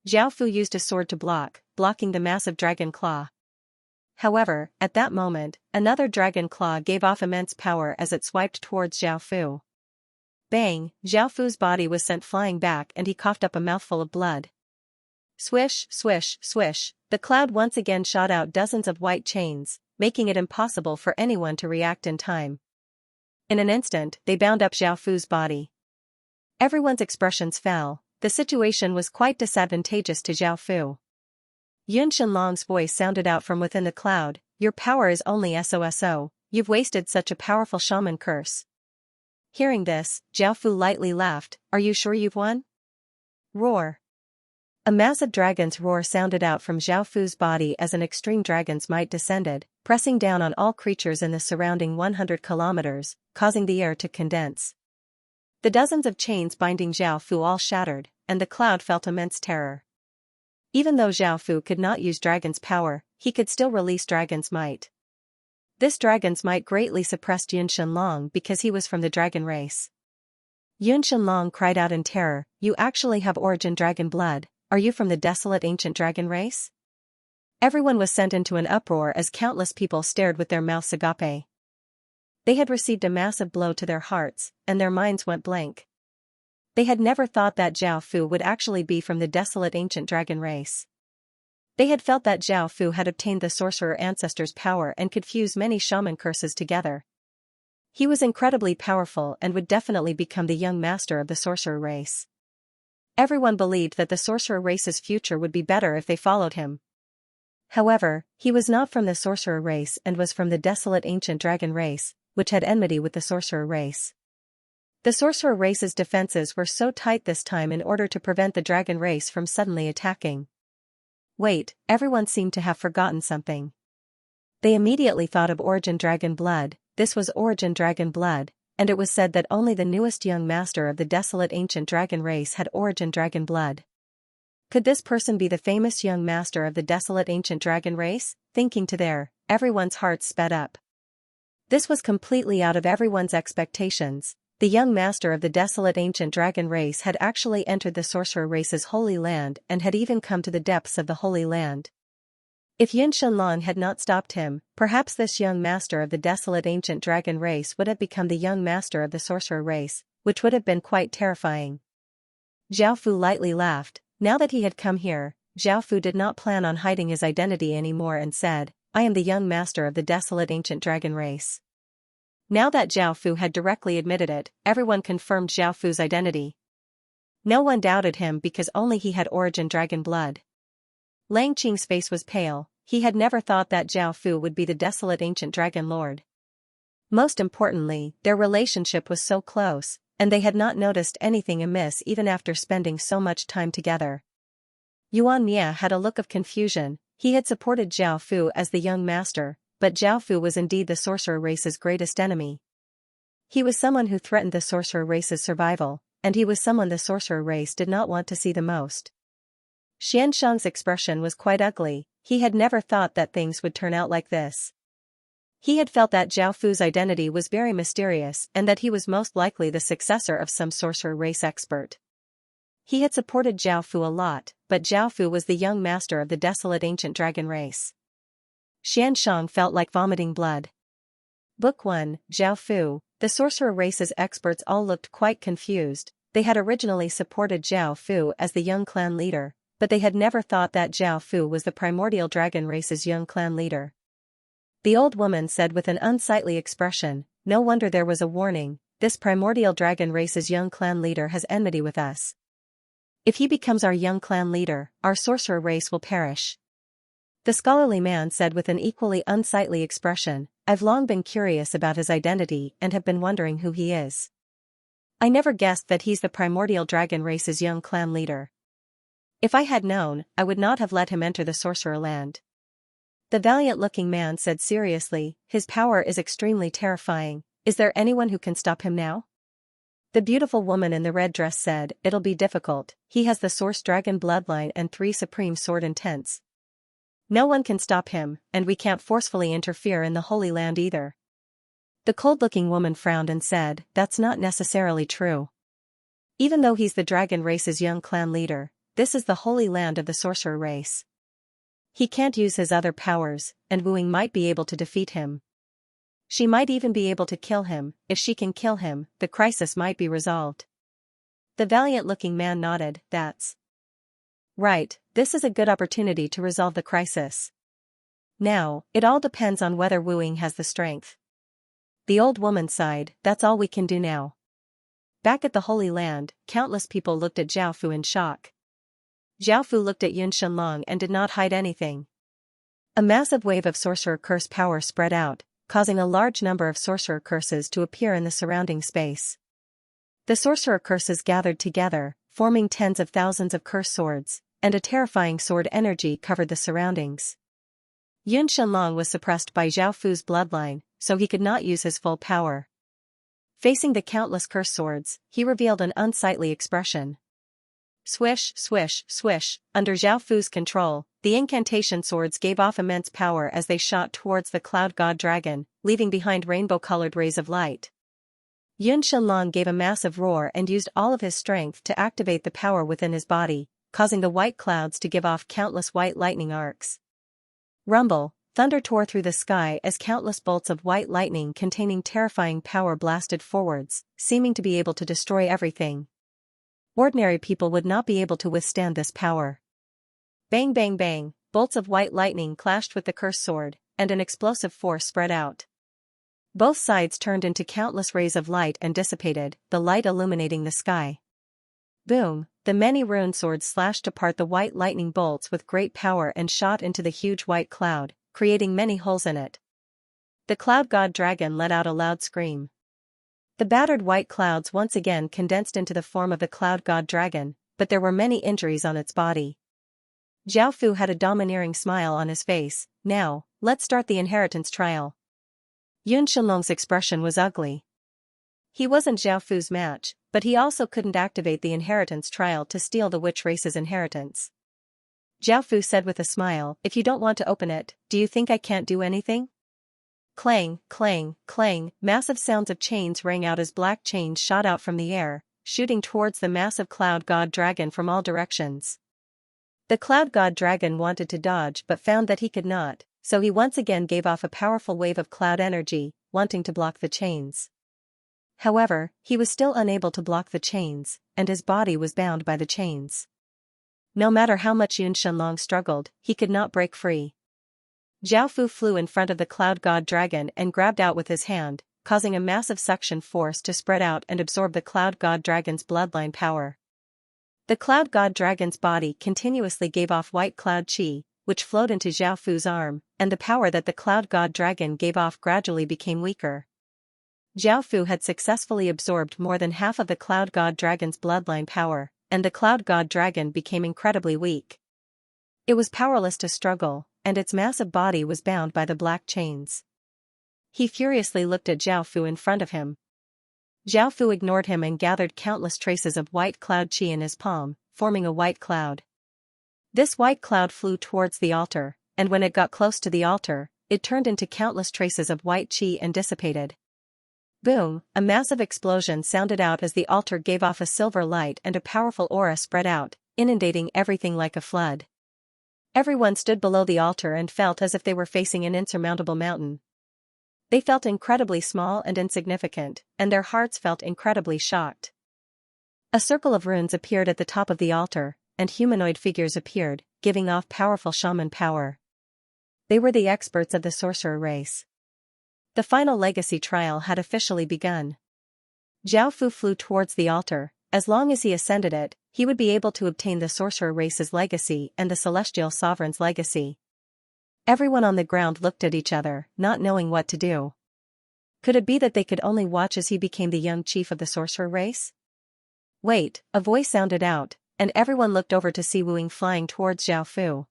Xiao Fu used a sword to blocking the massive dragon claw. However, at that moment, another dragon claw gave off immense power as it swiped towards Xiao Fu. Bang, Xiao Fu's body was sent flying back and he coughed up a mouthful of blood. Swish, swish, swish, the cloud once again shot out dozens of white chains, making it impossible for anyone to react in time. In an instant, they bound up Xiao Fu's body. Everyone's expressions fell. The situation was quite disadvantageous to Xiao Fu. Yun Shenlong's voice sounded out from within the cloud, "Your power is only SOSO, you've wasted such a powerful shaman curse." Hearing this, Xiao Fu lightly laughed, "Are you sure you've won?" Roar. A massive dragon's roar sounded out from Xiao Fu's body as an extreme dragon's might descended, pressing down on all creatures in the surrounding 100 kilometers, causing the air to condense. The dozens of chains binding Xiao Fu all shattered, and the cloud felt immense terror. Even though Xiao Fu could not use dragon's power, he could still release dragon's might. This dragon's might greatly suppressed Yun Shenlong because he was from the dragon race. Yun Shenlong cried out in terror, "You actually have origin dragon blood, are you from the desolate ancient dragon race?" Everyone was sent into an uproar as countless people stared with their mouths agape. They had received a massive blow to their hearts, and their minds went blank. They had never thought that Xiao Fu would actually be from the desolate ancient dragon race. They had felt that Xiao Fu had obtained the sorcerer ancestor's power and could fuse many shaman curses together. He was incredibly powerful and would definitely become the young master of the sorcerer race. Everyone believed that the sorcerer race's future would be better if they followed him. However, he was not from the sorcerer race and was from the desolate ancient dragon race, which had enmity with the sorcerer race. The sorcerer race's defenses were so tight this time in order to prevent the dragon race from suddenly attacking. Wait, everyone seemed to have forgotten something. They immediately thought of origin dragon blood. This was origin dragon blood, and it was said that only the newest young master of the desolate ancient dragon race had origin dragon blood. Could this person be the famous young master of the desolate ancient dragon race? Thinking to there, everyone's hearts sped up. This was completely out of everyone's expectations. The young master of the desolate ancient dragon race had actually entered the sorcerer race's holy land and had even come to the depths of the holy land. If Xianxia had not stopped him, perhaps this young master of the desolate ancient dragon race would have become the young master of the sorcerer race, which would have been quite terrifying. Zhao Fu lightly laughed. Now that he had come here, Zhao Fu did not plan on hiding his identity anymore and said, "I am the young master of the desolate ancient dragon race." Now that Zhao Fu had directly admitted it, everyone confirmed Zhao Fu's identity. No one doubted him because only he had origin dragon blood. Lang Qing's face was pale. He had never thought that Zhao Fu would be the desolate ancient dragon lord. Most importantly, their relationship was so close, and they had not noticed anything amiss even after spending so much time together. Yuan Mia had a look of confusion. He had supported Zhao Fu as the young master, but Zhao Fu was indeed the sorcerer race's greatest enemy. He was someone who threatened the sorcerer race's survival, and he was someone the sorcerer race did not want to see the most. Xianxia's expression was quite ugly. He had never thought that things would turn out like this. He had felt that Zhao Fu's identity was very mysterious and that he was most likely the successor of some sorcerer race expert. He had supported Zhao Fu a lot, but Zhao Fu was the young master of the desolate ancient dragon race. Xianxia felt like vomiting blood. Book 1, Zhao Fu. The sorcerer race's experts all looked quite confused. They had originally supported Zhao Fu as the young clan leader, but they had never thought that Zhao Fu was the primordial dragon race's young clan leader. The old woman said with an unsightly expression, "No wonder there was a warning. This primordial dragon race's young clan leader has enmity with us. If he becomes our young clan leader, our sorcerer race will perish." The scholarly man said with an equally unsightly expression, "I've long been curious about his identity and have been wondering who he is. I never guessed that he's the primordial dragon race's young clan leader. If I had known, I would not have let him enter the sorcerer land." The valiant-looking man said seriously, "His power is extremely terrifying. Is there anyone who can stop him now?" The beautiful woman in the red dress said, "It'll be difficult. He has the source dragon bloodline and 3 supreme sword intents. No one can stop him, and we can't forcefully interfere in the Holy Land either." The cold-looking woman frowned and said, "That's not necessarily true. Even though he's the dragon race's young clan leader, this is the Holy Land of the sorcerer race. He can't use his other powers, and Wu Ying might be able to defeat him. She might even be able to kill him. If she can kill him, the crisis might be resolved." The valiant-looking man nodded. "That's right, this is a good opportunity to resolve the crisis. Now, it all depends on whether Wu Ying has the strength." The old woman sighed, "That's all we can do now." Back at the Holy Land, countless people looked at Zhao Fu in shock. Zhao Fu looked at Xianxia and did not hide anything. A massive wave of sorcerer curse power spread out, causing a large number of sorcerer curses to appear in the surrounding space. The sorcerer curses gathered together, forming tens of thousands of curse swords, and a terrifying sword energy covered the surroundings. Xianxia was suppressed by Zhao Fu's bloodline, so he could not use his full power. Facing the countless curse swords, he revealed an unsightly expression. Swish, swish, swish. Under Zhao Fu's control, the incantation swords gave off immense power as they shot towards the cloud god dragon, leaving behind rainbow-colored rays of light. Xianxia gave a massive roar and used all of his strength to activate the power within his body, causing the white clouds to give off countless white lightning arcs. Rumble, thunder tore through the sky as countless bolts of white lightning containing terrifying power blasted forwards, seeming to be able to destroy everything. Ordinary people would not be able to withstand this power. Bang bang bang, bolts of white lightning clashed with the cursed sword, and an explosive force spread out. Both sides turned into countless rays of light and dissipated, the light illuminating the sky. Boom, the many rune swords slashed apart the white lightning bolts with great power and shot into the huge white cloud, creating many holes in it. The cloud god dragon let out a loud scream. The battered white clouds once again condensed into the form of the cloud god dragon, but there were many injuries on its body. Zhao Fu had a domineering smile on his face. "Now, let's start the inheritance trial." Xianxia's expression was ugly. He wasn't Zhao Fu's match, but he also couldn't activate the inheritance trial to steal the witch race's inheritance. Zhao Fu said with a smile, if you don't want to open it, do you think I can't do anything? Clang, clang, clang, massive sounds of chains rang out as black chains shot out from the air, shooting towards the massive cloud god dragon from all directions. The cloud god dragon wanted to dodge but found that he could not, so he once again gave off a powerful wave of cloud energy, wanting to block the chains. However, he was still unable to block the chains, and his body was bound by the chains. No matter how much Yun Shenlong struggled, he could not break free. Zhao Fu flew in front of the cloud god dragon and grabbed out with his hand, causing a massive suction force to spread out and absorb the cloud god dragon's bloodline power. The cloud god dragon's body continuously gave off white cloud chi, which flowed into Zhao Fu's arm, and the power that the cloud god dragon gave off gradually became weaker. Zhao Fu had successfully absorbed more than half of the cloud god dragon's bloodline power, and the cloud god dragon became incredibly weak. It was powerless to struggle, and its massive body was bound by the black chains. He furiously looked at Zhao Fu in front of him. Zhao Fu ignored him and gathered countless traces of white cloud chi in his palm, forming a white cloud. This white cloud flew towards the altar, and when it got close to the altar, it turned into countless traces of white chi and dissipated. Boom, a massive explosion sounded out as the altar gave off a silver light and a powerful aura spread out, inundating everything like a flood. Everyone stood below the altar and felt as if they were facing an insurmountable mountain. They felt incredibly small and insignificant, and their hearts felt incredibly shocked. A circle of runes appeared at the top of the altar, and humanoid figures appeared, giving off powerful shaman power. They were the experts of the sorcerer race. The final legacy trial had officially begun. Zhao Fu flew towards the altar. As long as he ascended it, he would be able to obtain the sorcerer race's legacy and the celestial sovereign's legacy. Everyone on the ground looked at each other, not knowing what to do. Could it be that they could only watch as he became the young chief of the sorcerer race? Wait, a voice sounded out, and everyone looked over to see Wu Ying flying towards Zhao Fu.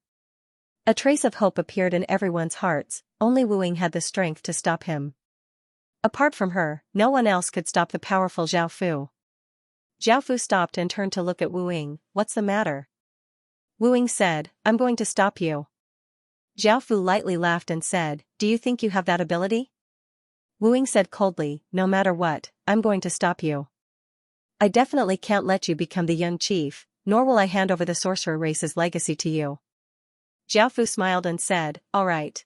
A trace of hope appeared in everyone's hearts, only Wu Ying had the strength to stop him. Apart from her, no one else could stop the powerful Zhao Fu. Zhao Fu stopped and turned to look at Wu Ying. What's the matter? Wu Ying said, I'm going to stop you. Zhao Fu lightly laughed and said, do you think you have that ability? Wu Ying said coldly, no matter what, I'm going to stop you. I definitely can't let you become the young chief, nor will I hand over the sorcerer race's legacy to you. Zhao Fu smiled and said, all right.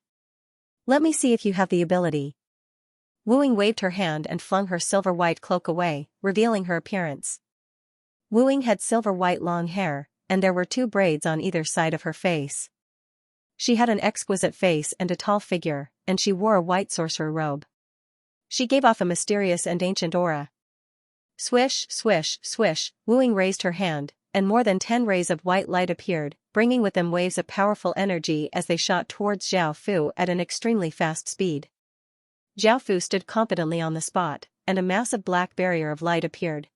Let me see if you have the ability. Wu Ying waved her hand and flung her silver-white cloak away, revealing her appearance. Wu Ying had silver-white long hair, and there were 2 braids on either side of her face. She had an exquisite face and a tall figure, and she wore a white sorcerer robe. She gave off a mysterious and ancient aura. Swish, swish, swish, Wu Ying raised her hand, and more than 10 rays of white light appeared, bringing with them waves of powerful energy as they shot towards Zhao Fu at an extremely fast speed. Zhao Fu stood confidently on the spot, and a massive black barrier of light appeared.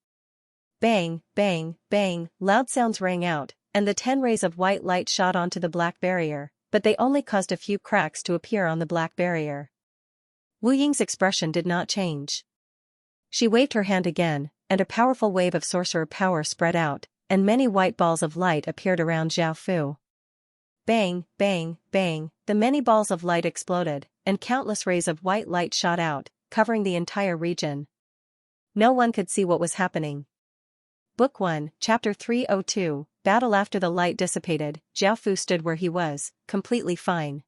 Bang, bang, bang, loud sounds rang out, and the 10 rays of white light shot onto the black barrier, but they only caused a few cracks to appear on the black barrier. Wu Ying's expression did not change. She waved her hand again, and a powerful wave of sorcerer power spread out, and many white balls of light appeared around Zhao Fu. Bang, bang, bang, the many balls of light exploded, and countless rays of white light shot out, covering the entire region. No one could see what was happening. Book 1, Chapter 302, Battle. After the light dissipated, Zhao Fu stood where he was, completely fine.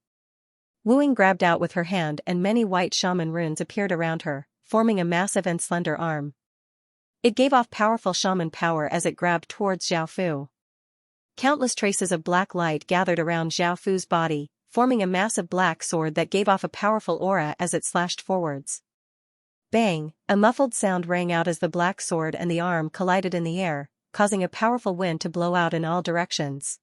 Wu Ying grabbed out with her hand and many white shaman runes appeared around her, forming a massive and slender arm. It gave off powerful shaman power as it grabbed towards Zhao Fu. Countless traces of black light gathered around Zhao Fu's body, forming a massive black sword that gave off a powerful aura as it slashed forwards. Bang, a muffled sound rang out as the black sword and the arm collided in the air, causing a powerful wind to blow out in all directions.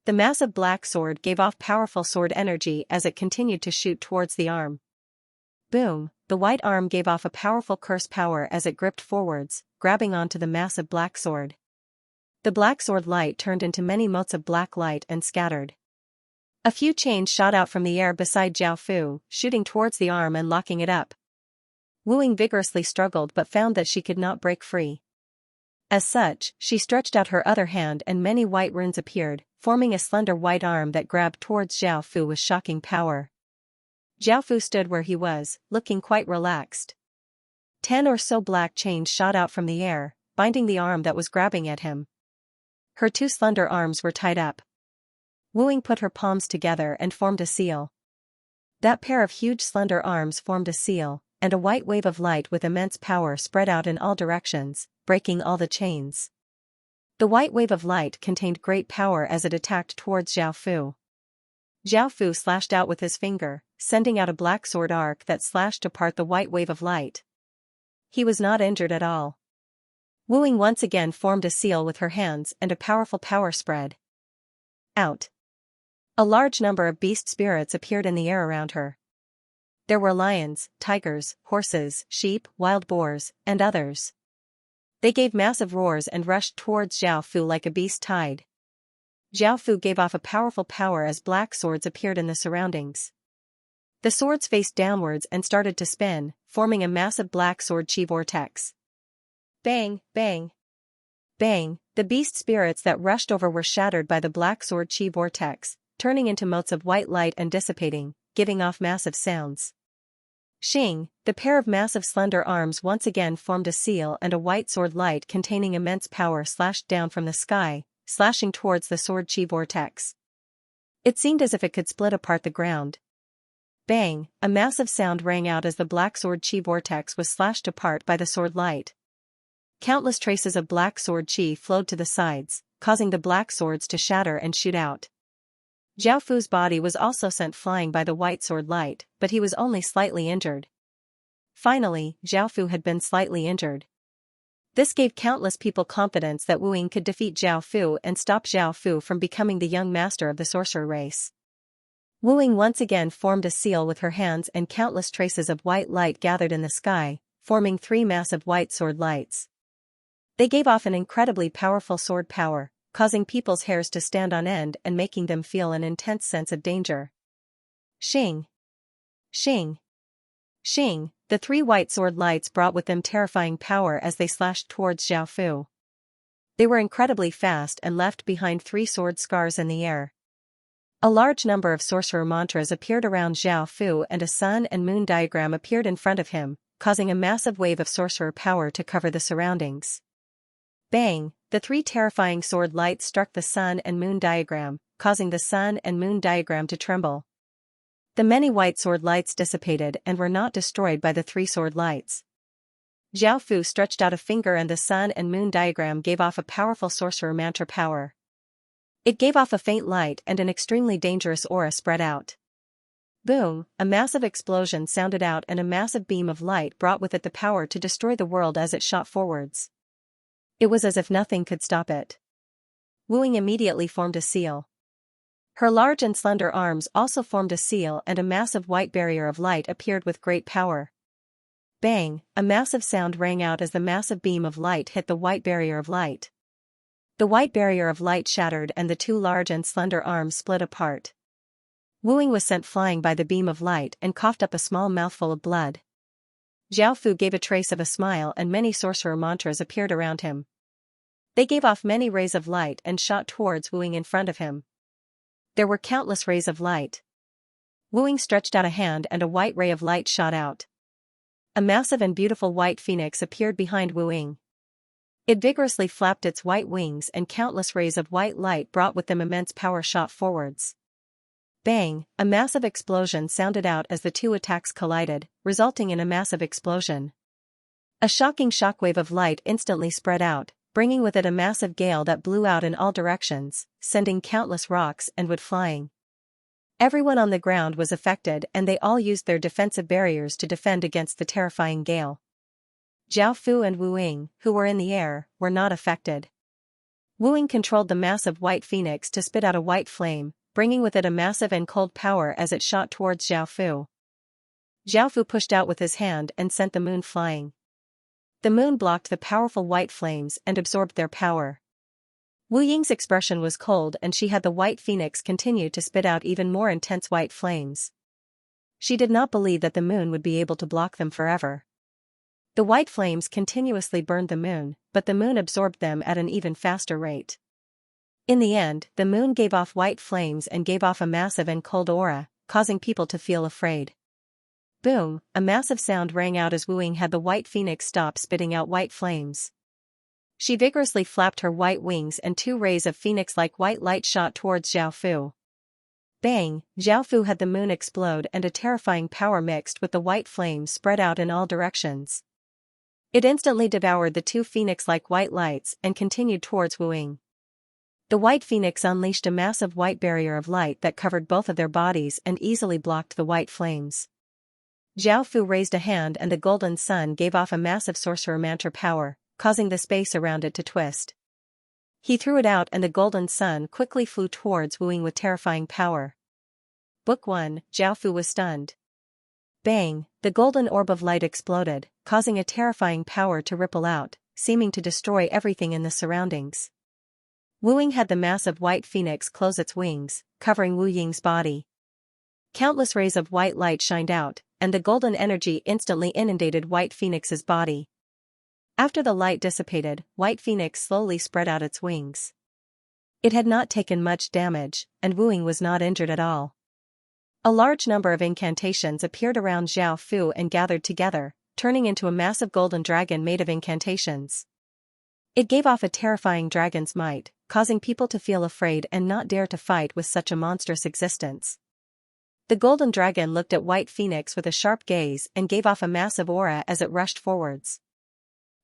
The massive black sword gave off powerful sword energy as it continued to shoot towards the arm. Boom, the white arm gave off a powerful curse power as it gripped forwards, grabbing onto the massive black sword. The black sword light turned into many motes of black light and scattered. A few chains shot out from the air beside Zhao Fu, shooting towards the arm and locking it up. Wu Ying vigorously struggled but found that she could not break free. As such, she stretched out her other hand and many white runes appeared, forming a slender white arm that grabbed towards Xiao Fu with shocking power. Xiao Fu stood where he was, looking quite relaxed. 10 or so black chains shot out from the air, binding the arm that was grabbing at him. Her 2 slender arms were tied up. Wu Ying put her palms together and formed a seal. That pair of huge slender arms formed a seal, and a white wave of light with immense power spread out in all directions, breaking all the chains. The white wave of light contained great power as it attacked towards Xiao Fu. Xiao Fu slashed out with his finger, sending out a black sword arc that slashed apart the white wave of light. He was not injured at all. Wu Ying once again formed a seal with her hands and a powerful power spread out. A large number of beast spirits appeared in the air around her. There were lions, tigers, horses, sheep, wild boars, and others. They gave massive roars and rushed towards Xiao Fu like a beast tide. Xiao Fu gave off a powerful power as black swords appeared in the surroundings. The swords faced downwards and started to spin, forming a massive black sword chi vortex. Bang, bang, bang, the beast spirits that rushed over were shattered by the black sword chi vortex, turning into motes of white light and dissipating, giving off massive sounds. Xing, the pair of massive slender arms once again formed a seal, and a white sword light containing immense power slashed down from the sky, slashing towards the sword chi vortex. It seemed as if it could split apart the ground. Bang, a massive sound rang out as the black sword chi vortex was slashed apart by the sword light. Countless traces of black sword chi flowed to the sides, causing the black swords to shatter and shoot out. Xiao Fu's body was also sent flying by the white sword light, but he was only slightly injured. Finally, Xiao Fu had been slightly injured. This gave countless people confidence that Wu Ying could defeat Xiao Fu and stop Xiao Fu from becoming the young master of the sorcerer race. Wu Ying once again formed a seal with her hands, and countless traces of white light gathered in the sky, forming 3 massive white sword lights. They gave off an incredibly powerful sword power, causing people's hairs to stand on end and making them feel an intense sense of danger. Xing! Xing! Xing! The 3 white sword lights brought with them terrifying power as they slashed towards Xiao Fu. They were incredibly fast and left behind 3 sword scars in the air. A large number of sorcerer mantras appeared around Xiao Fu, and a sun and moon diagram appeared in front of him, causing a massive wave of sorcerer power to cover the surroundings. Bang! The 3 terrifying sword lights struck the sun and moon diagram, causing the sun and moon diagram to tremble. The many white sword lights dissipated and were not destroyed by the 3 sword lights. Xiao Fu stretched out a finger, and the sun and moon diagram gave off a powerful sorcerer mantra power. It gave off a faint light, and an extremely dangerous aura spread out. Boom! A massive explosion sounded out, and a massive beam of light brought with it the power to destroy the world as it shot forwards. It was as if nothing could stop it. Wu Ying immediately formed a seal. Her large and slender arms also formed a seal, and a massive white barrier of light appeared with great power. Bang! A massive sound rang out as the massive beam of light hit the white barrier of light. The white barrier of light shattered, and the 2 large and slender arms split apart. Wu Ying was sent flying by the beam of light and coughed up a small mouthful of blood. Xiao Fu gave a trace of a smile, and many sorcerer mantras appeared around him. They gave off many rays of light and shot towards Wu Ying in front of him. There were countless rays of light. Wu Ying stretched out a hand, and a white ray of light shot out. A massive and beautiful white phoenix appeared behind Wu Ying. It vigorously flapped its white wings, and countless rays of white light brought with them immense power shot forwards. Bang! A massive explosion sounded out as the 2 attacks collided, resulting in a massive explosion. A shocking shockwave of light instantly spread out, bringing with it a massive gale that blew out in all directions, sending countless rocks and wood flying. Everyone on the ground was affected, and they all used their defensive barriers to defend against the terrifying gale. Xiao Fu and Wu Ying, who were in the air, were not affected. Wu Ying controlled the massive white phoenix to spit out a white flame, bringing with it a massive and cold power as it shot towards Xiao Fu. Xiao Fu pushed out with his hand and sent the moon flying. The moon blocked the powerful white flames and absorbed their power. Wu Ying's expression was cold, and she had the white phoenix continue to spit out even more intense white flames. She did not believe that the moon would be able to block them forever. The white flames continuously burned the moon, but the moon absorbed them at an even faster rate. In the end, the moon gave off white flames and gave off a massive and cold aura, causing people to feel afraid. Boom, a massive sound rang out as Wu Ying had the white phoenix stop spitting out white flames. She vigorously flapped her white wings and 2 rays of phoenix-like white light shot towards Zhao Fu. Bang, Zhao Fu had the moon explode and a terrifying power mixed with the white flames spread out in all directions. It instantly devoured the 2 phoenix-like white lights and continued towards Wu Ying. The white phoenix unleashed a massive white barrier of light that covered both of their bodies and easily blocked the white flames. Zhao Fu raised a hand and the golden sun gave off a massive sorcerer mantra power, causing the space around it to twist. He threw it out and the golden sun quickly flew towards Wu Ying with terrifying power. Book 1, Zhao Fu was stunned. Bang, the golden orb of light exploded, causing a terrifying power to ripple out, seeming to destroy everything in the surroundings. Wu Ying had the massive white phoenix close its wings, covering Wu Ying's body. Countless rays of white light shined out, and the golden energy instantly inundated White Phoenix's body. After the light dissipated, White Phoenix slowly spread out its wings. It had not taken much damage, and Wu Ying was not injured at all. A large number of incantations appeared around Zhao Fu and gathered together, turning into a massive golden dragon made of incantations. It gave off a terrifying dragon's might, causing people to feel afraid and not dare to fight with such a monstrous existence. The golden dragon looked at White Phoenix with a sharp gaze and gave off a massive aura as it rushed forwards.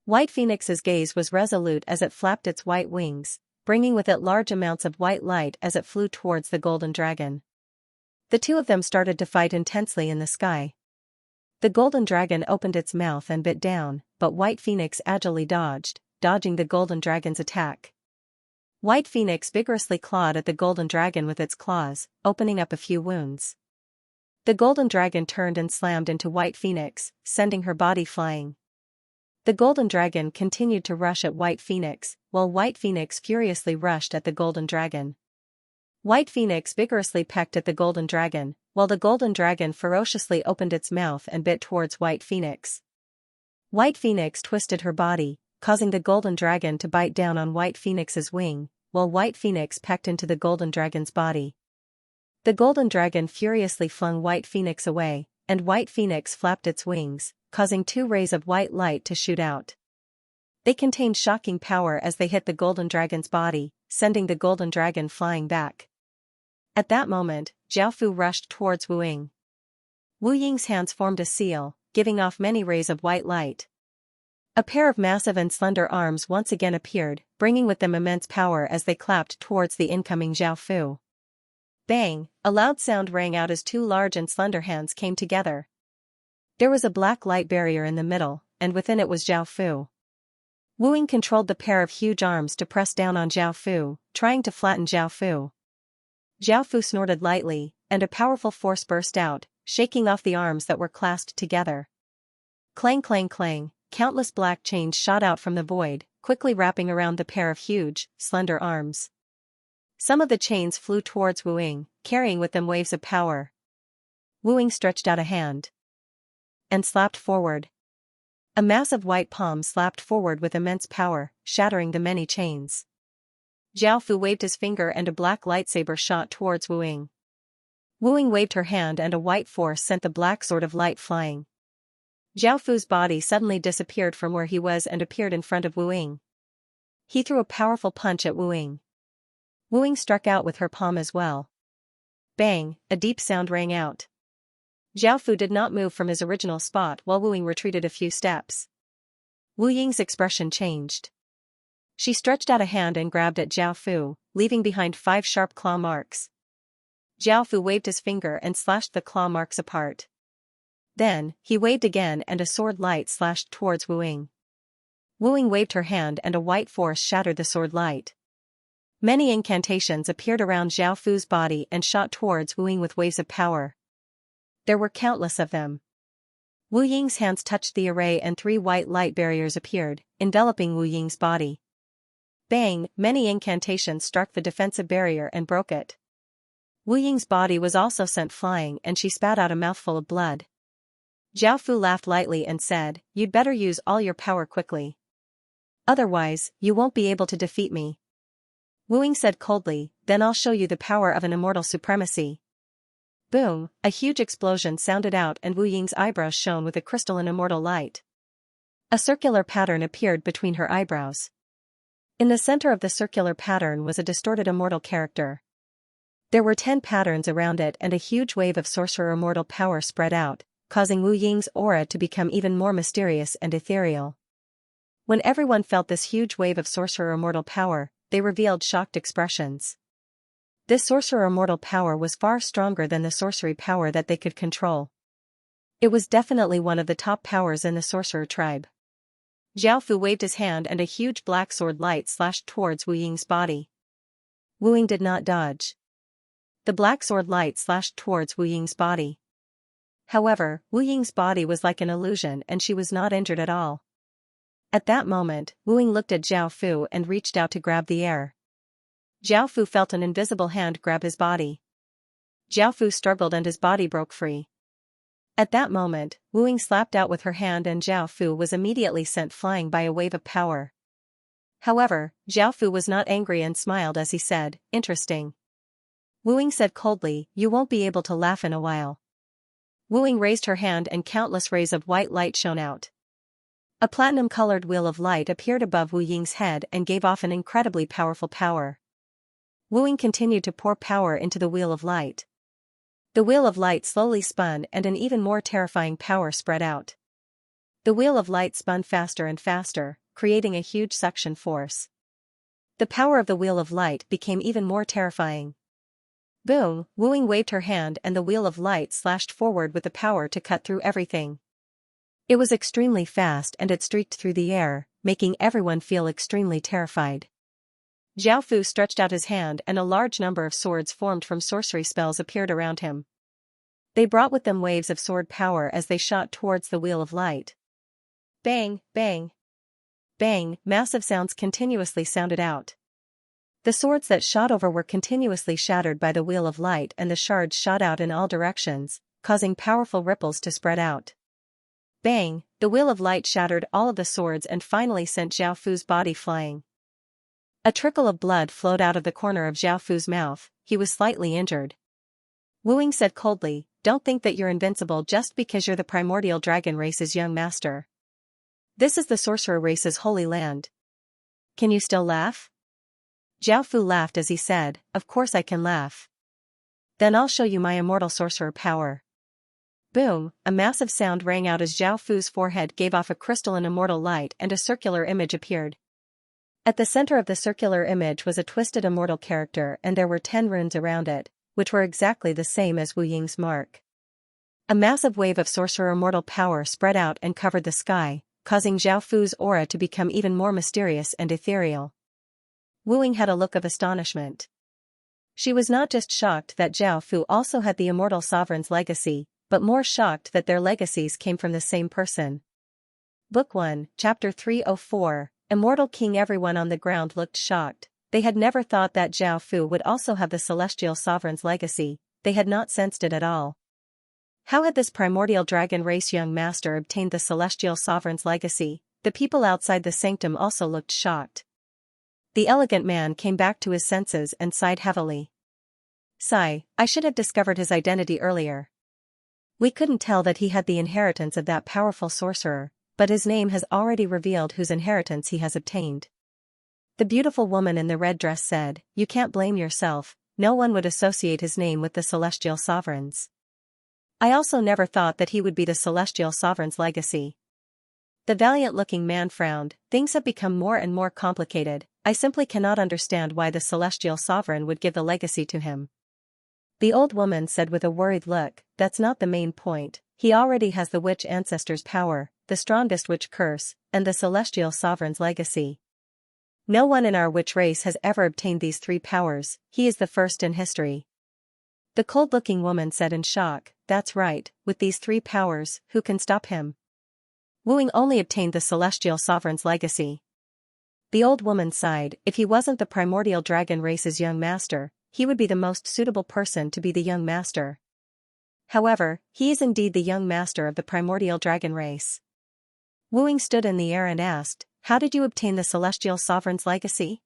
White Phoenix's gaze was resolute as it flapped its white wings, bringing with it large amounts of white light as it flew towards the golden dragon. The 2 of them started to fight intensely in the sky. The golden dragon opened its mouth and bit down, but White Phoenix agilely dodged, dodging the golden dragon's attack. White Phoenix vigorously clawed at the golden dragon with its claws, opening up a few wounds. The golden dragon turned and slammed into White Phoenix, sending her body flying. The golden dragon continued to rush at White Phoenix, while White Phoenix furiously rushed at the golden dragon. White Phoenix vigorously pecked at the golden dragon, while the golden dragon ferociously opened its mouth and bit towards White Phoenix. White Phoenix twisted her body, causing the golden dragon to bite down on White Phoenix's wing, while White Phoenix pecked into the golden dragon's body. The golden dragon furiously flung White Phoenix away, and White Phoenix flapped its wings, causing 2 rays of white light to shoot out. They contained shocking power as they hit the golden dragon's body, sending the golden dragon flying back. At that moment, Zhao Fu rushed towards Wu Ying. Wu Ying's hands formed a seal, giving off many rays of white light. A pair of massive and slender arms once again appeared, bringing with them immense power as they clapped towards the incoming Zhao Fu. Bang, a loud sound rang out as 2 large and slender hands came together. There was a black light barrier in the middle, and within it was Zhao Fu. Wu Ying controlled the pair of huge arms to press down on Zhao Fu, trying to flatten Zhao Fu. Zhao Fu snorted lightly, and a powerful force burst out, shaking off the arms that were clasped together. Clang clang clang, countless black chains shot out from the void, quickly wrapping around the pair of huge, slender arms. Some of the chains flew towards Wu Ying, carrying with them waves of power. Wu Ying stretched out a hand and slapped forward. A massive white palm slapped forward with immense power, shattering the many chains. Zhao Fu waved his finger and a black lightsaber shot towards Wu Ying. Wu Ying waved her hand and a white force sent the black sword of light flying. Zhao Fu's body suddenly disappeared from where he was and appeared in front of Wu Ying. He threw a powerful punch at Wu Ying. Wu Ying struck out with her palm as well. Bang, a deep sound rang out. Zhao Fu did not move from his original spot while Wu Ying retreated a few steps. Wu Ying's expression changed. She stretched out a hand and grabbed at Zhao Fu, leaving behind 5 sharp claw marks. Zhao Fu waved his finger and slashed the claw marks apart. Then, he waved again and a sword light slashed towards Wu Ying. Wu Ying waved her hand and a white force shattered the sword light. Many incantations appeared around Zhao Fu's body and shot towards Wu Ying with waves of power. There were countless of them. Wu Ying's hands touched the array and 3 white light barriers appeared, enveloping Wu Ying's body. Bang, many incantations struck the defensive barrier and broke it. Wu Ying's body was also sent flying and she spat out a mouthful of blood. Zhao Fu laughed lightly and said, "You'd better use all your power quickly. Otherwise, you won't be able to defeat me." Wu Ying said coldly, then I'll show you the power of an immortal supremacy. Boom, a huge explosion sounded out and Wu Ying's eyebrows shone with a crystalline immortal light. A circular pattern appeared between her eyebrows. In the center of the circular pattern was a distorted immortal character. There were 10 patterns around it and a huge wave of sorcerer immortal power spread out, causing Wu Ying's aura to become even more mysterious and ethereal. When everyone felt this huge wave of sorcerer immortal power, they revealed shocked expressions. This sorcerer immortal power was far stronger than the sorcery power that they could control. It was definitely one of the top powers in the sorcerer tribe. Zhao Fu waved his hand and a huge black sword light slashed towards Wu Ying's body. Wu Ying did not dodge. The black sword light slashed towards Wu Ying's body. However, Wu Ying's body was like an illusion and she was not injured at all. At that moment, Wu Ying looked at Zhao Fu and reached out to grab the air. Zhao Fu felt an invisible hand grab his body. Zhao Fu struggled and his body broke free. At that moment, Wu Ying slapped out with her hand and Zhao Fu was immediately sent flying by a wave of power. However, Zhao Fu was not angry and smiled as he said, "Interesting." Wu Ying said coldly, "You won't be able to laugh in a while." Wu Ying raised her hand and countless rays of white light shone out. A platinum-colored wheel of light appeared above Wu Ying's head and gave off an incredibly powerful power. Wu Ying continued to pour power into the wheel of light. The wheel of light slowly spun and an even more terrifying power spread out. The wheel of light spun faster and faster, creating a huge suction force. The power of the wheel of light became even more terrifying. Boom, Wu Ying waved her hand and the wheel of light slashed forward with the power to cut through everything. It was extremely fast and it streaked through the air, making everyone feel extremely terrified. Zhao Fu stretched out his hand and a large number of swords formed from sorcery spells appeared around him. They brought with them waves of sword power as they shot towards the wheel of light. Bang, bang, bang, massive sounds continuously sounded out. The swords that shot over were continuously shattered by the wheel of light and the shards shot out in all directions, causing powerful ripples to spread out. Bang, the wheel of light shattered all of the swords and finally sent Zhao Fu's body flying. A trickle of blood flowed out of the corner of Zhao Fu's mouth, he was slightly injured. Wu Ying said coldly, "Don't think that you're invincible just because you're the primordial dragon race's young master. This is the sorcerer race's holy land. Can you still laugh?" Zhao Fu laughed as he said, "Of course I can laugh. Then I'll show you my immortal sorcerer power." Boom, a massive sound rang out as Zhao Fu's forehead gave off a crystalline immortal light and a circular image appeared. At the center of the circular image was a twisted immortal character and there were 10 runes around it, which were exactly the same as Wu Ying's mark. A massive wave of sorcerer immortal power spread out and covered the sky, causing Zhao Fu's aura to become even more mysterious and ethereal. Wu Ying had a look of astonishment. She was not just shocked that Zhao Fu also had the immortal sovereign's legacy, but more shocked that their legacies came from the same person. Book 1, Chapter 304, Immortal King. Everyone on the ground looked shocked. They had never thought that Zhao Fu would also have the celestial sovereign's legacy, they had not sensed it at all. How had this primordial dragon race young master obtained the celestial sovereign's legacy? The people outside the sanctum also looked shocked. The elegant man came back to his senses and sighed heavily. "Sigh, I should have discovered his identity earlier. We couldn't tell that he had the inheritance of that powerful sorcerer, but his name has already revealed whose inheritance he has obtained." The beautiful woman in the red dress said, "You can't blame yourself, no one would associate his name with the celestial sovereign's. I also never thought that he would be the celestial sovereign's legacy." The valiant-looking man frowned, "Things have become more and more complicated, I simply cannot understand why the celestial sovereign would give the legacy to him." The old woman said with a worried look, "That's not the main point, he already has the witch ancestor's power, the strongest witch curse, and the celestial sovereign's legacy. No one in our witch race has ever obtained these 3 powers, he is the first in history." The cold-looking woman said in shock, "That's right, with these 3 powers, who can stop him? Wu Ying only obtained the celestial sovereign's legacy." The old woman sighed, "If he wasn't the primordial dragon race's young master, he would be the most suitable person to be the young master. However, he is indeed the young master of the primordial dragon race." Wu Ying stood in the air and asked, "How did you obtain the celestial sovereign's legacy?"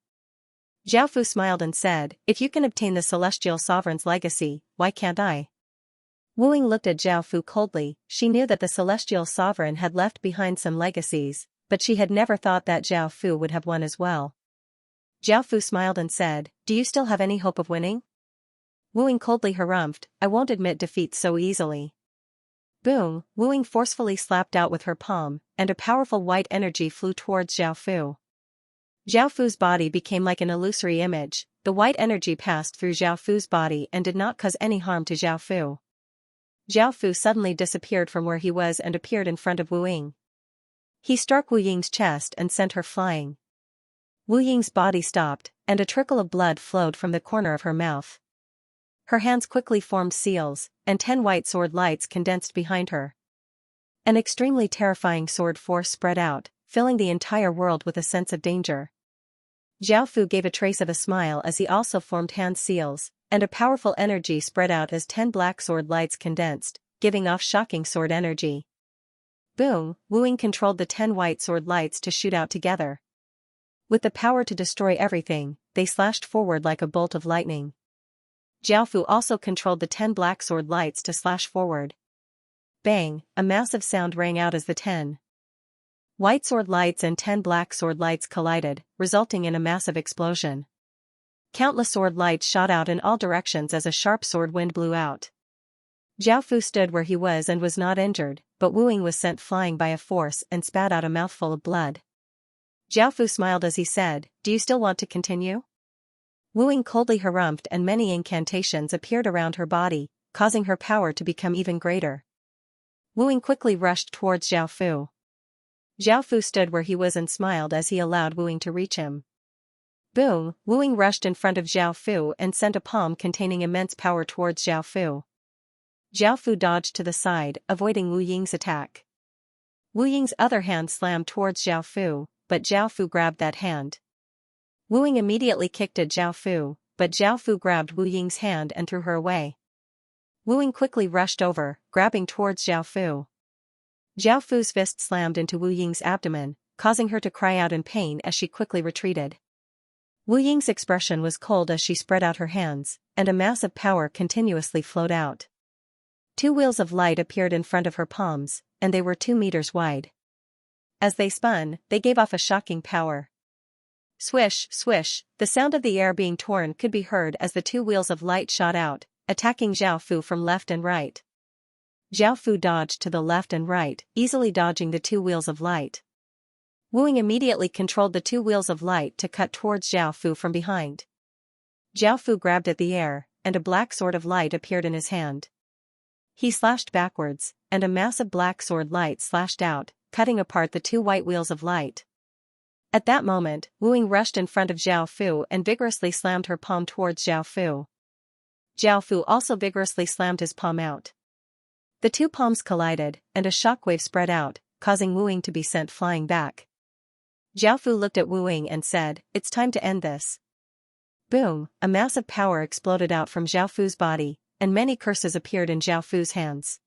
Zhao Fu smiled and said, if you can obtain the celestial sovereign's legacy, why can't I? Wu Ying looked at Zhao Fu coldly. She knew that the celestial sovereign had left behind some legacies, but she had never thought that Zhao Fu would have one as well. Zhao Fu smiled and said, do you still have any hope of winning? Wu Ying coldly harumphed, I won't admit defeat so easily. Boom, Wu Ying forcefully slapped out with her palm, and a powerful white energy flew towards Zhao Fu. Zhao Fu's body became like an illusory image. The white energy passed through Zhao Fu's body and did not cause any harm to Zhao Fu. Zhao Fu suddenly disappeared from where he was and appeared in front of Wu Ying. He struck Wu Ying's chest and sent her flying. Wu Ying's body stopped, and a trickle of blood flowed from the corner of her mouth. Her hands quickly formed seals, and 10 white sword lights condensed behind her. An extremely terrifying sword force spread out, filling the entire world with a sense of danger. Zhao Fu gave a trace of a smile as he also formed hand seals, and a powerful energy spread out as 10 black sword lights condensed, giving off shocking sword energy. Boom, Wu Ying controlled the 10 white sword lights to shoot out together. With the power to destroy everything, they slashed forward like a bolt of lightning. Zhao Fu also controlled the 10 black sword lights to slash forward. Bang, a massive sound rang out as the 10 white sword lights and 10 black sword lights collided, resulting in a massive explosion. Countless sword lights shot out in all directions as a sharp sword wind blew out. Zhao Fu stood where he was and was not injured, but Wu Ying was sent flying by a force and spat out a mouthful of blood. Zhao Fu smiled as he said, do you still want to continue? Wu Ying coldly harumphed and many incantations appeared around her body, causing her power to become even greater. Wu Ying quickly rushed towards Zhao Fu. Zhao Fu stood where he was and smiled as he allowed Wu Ying to reach him. Boom, Wu Ying rushed in front of Zhao Fu and sent a palm containing immense power towards Zhao Fu. Zhao Fu dodged to the side, avoiding Wu Ying's attack. Wu Ying's other hand slammed towards Zhao Fu, but Zhao Fu grabbed that hand. Wu Ying immediately kicked at Zhao Fu, but Zhao Fu grabbed Wu Ying's hand and threw her away. Wu Ying quickly rushed over, grabbing towards Zhao Fu. Zhao Fu's fist slammed into Wu Ying's abdomen, causing her to cry out in pain as she quickly retreated. Wu Ying's expression was cold as she spread out her hands, and a mass of power continuously flowed out. 2 wheels of light appeared in front of her palms, and they were 2 meters wide. As they spun, they gave off a shocking power. Swish, swish, the sound of the air being torn could be heard as the 2 wheels of light shot out, attacking Zhao Fu from left and right. Zhao Fu dodged to the left and right, easily dodging the 2 wheels of light. Wu Ying immediately controlled the 2 wheels of light to cut towards Zhao Fu from behind. Zhao Fu grabbed at the air, and a black sword of light appeared in his hand. He slashed backwards, and a massive black sword light slashed out, cutting apart the 2 white wheels of light. At that moment, Wu Ying rushed in front of Zhao Fu and vigorously slammed her palm towards Zhao Fu. Zhao Fu also vigorously slammed his palm out. The 2 palms collided, and a shockwave spread out, causing Wu Ying to be sent flying back. Zhao Fu looked at Wu Ying and said, it's time to end this. Boom, a massive power exploded out from Zhao Fu's body, and many curses appeared in Zhao Fu's hands.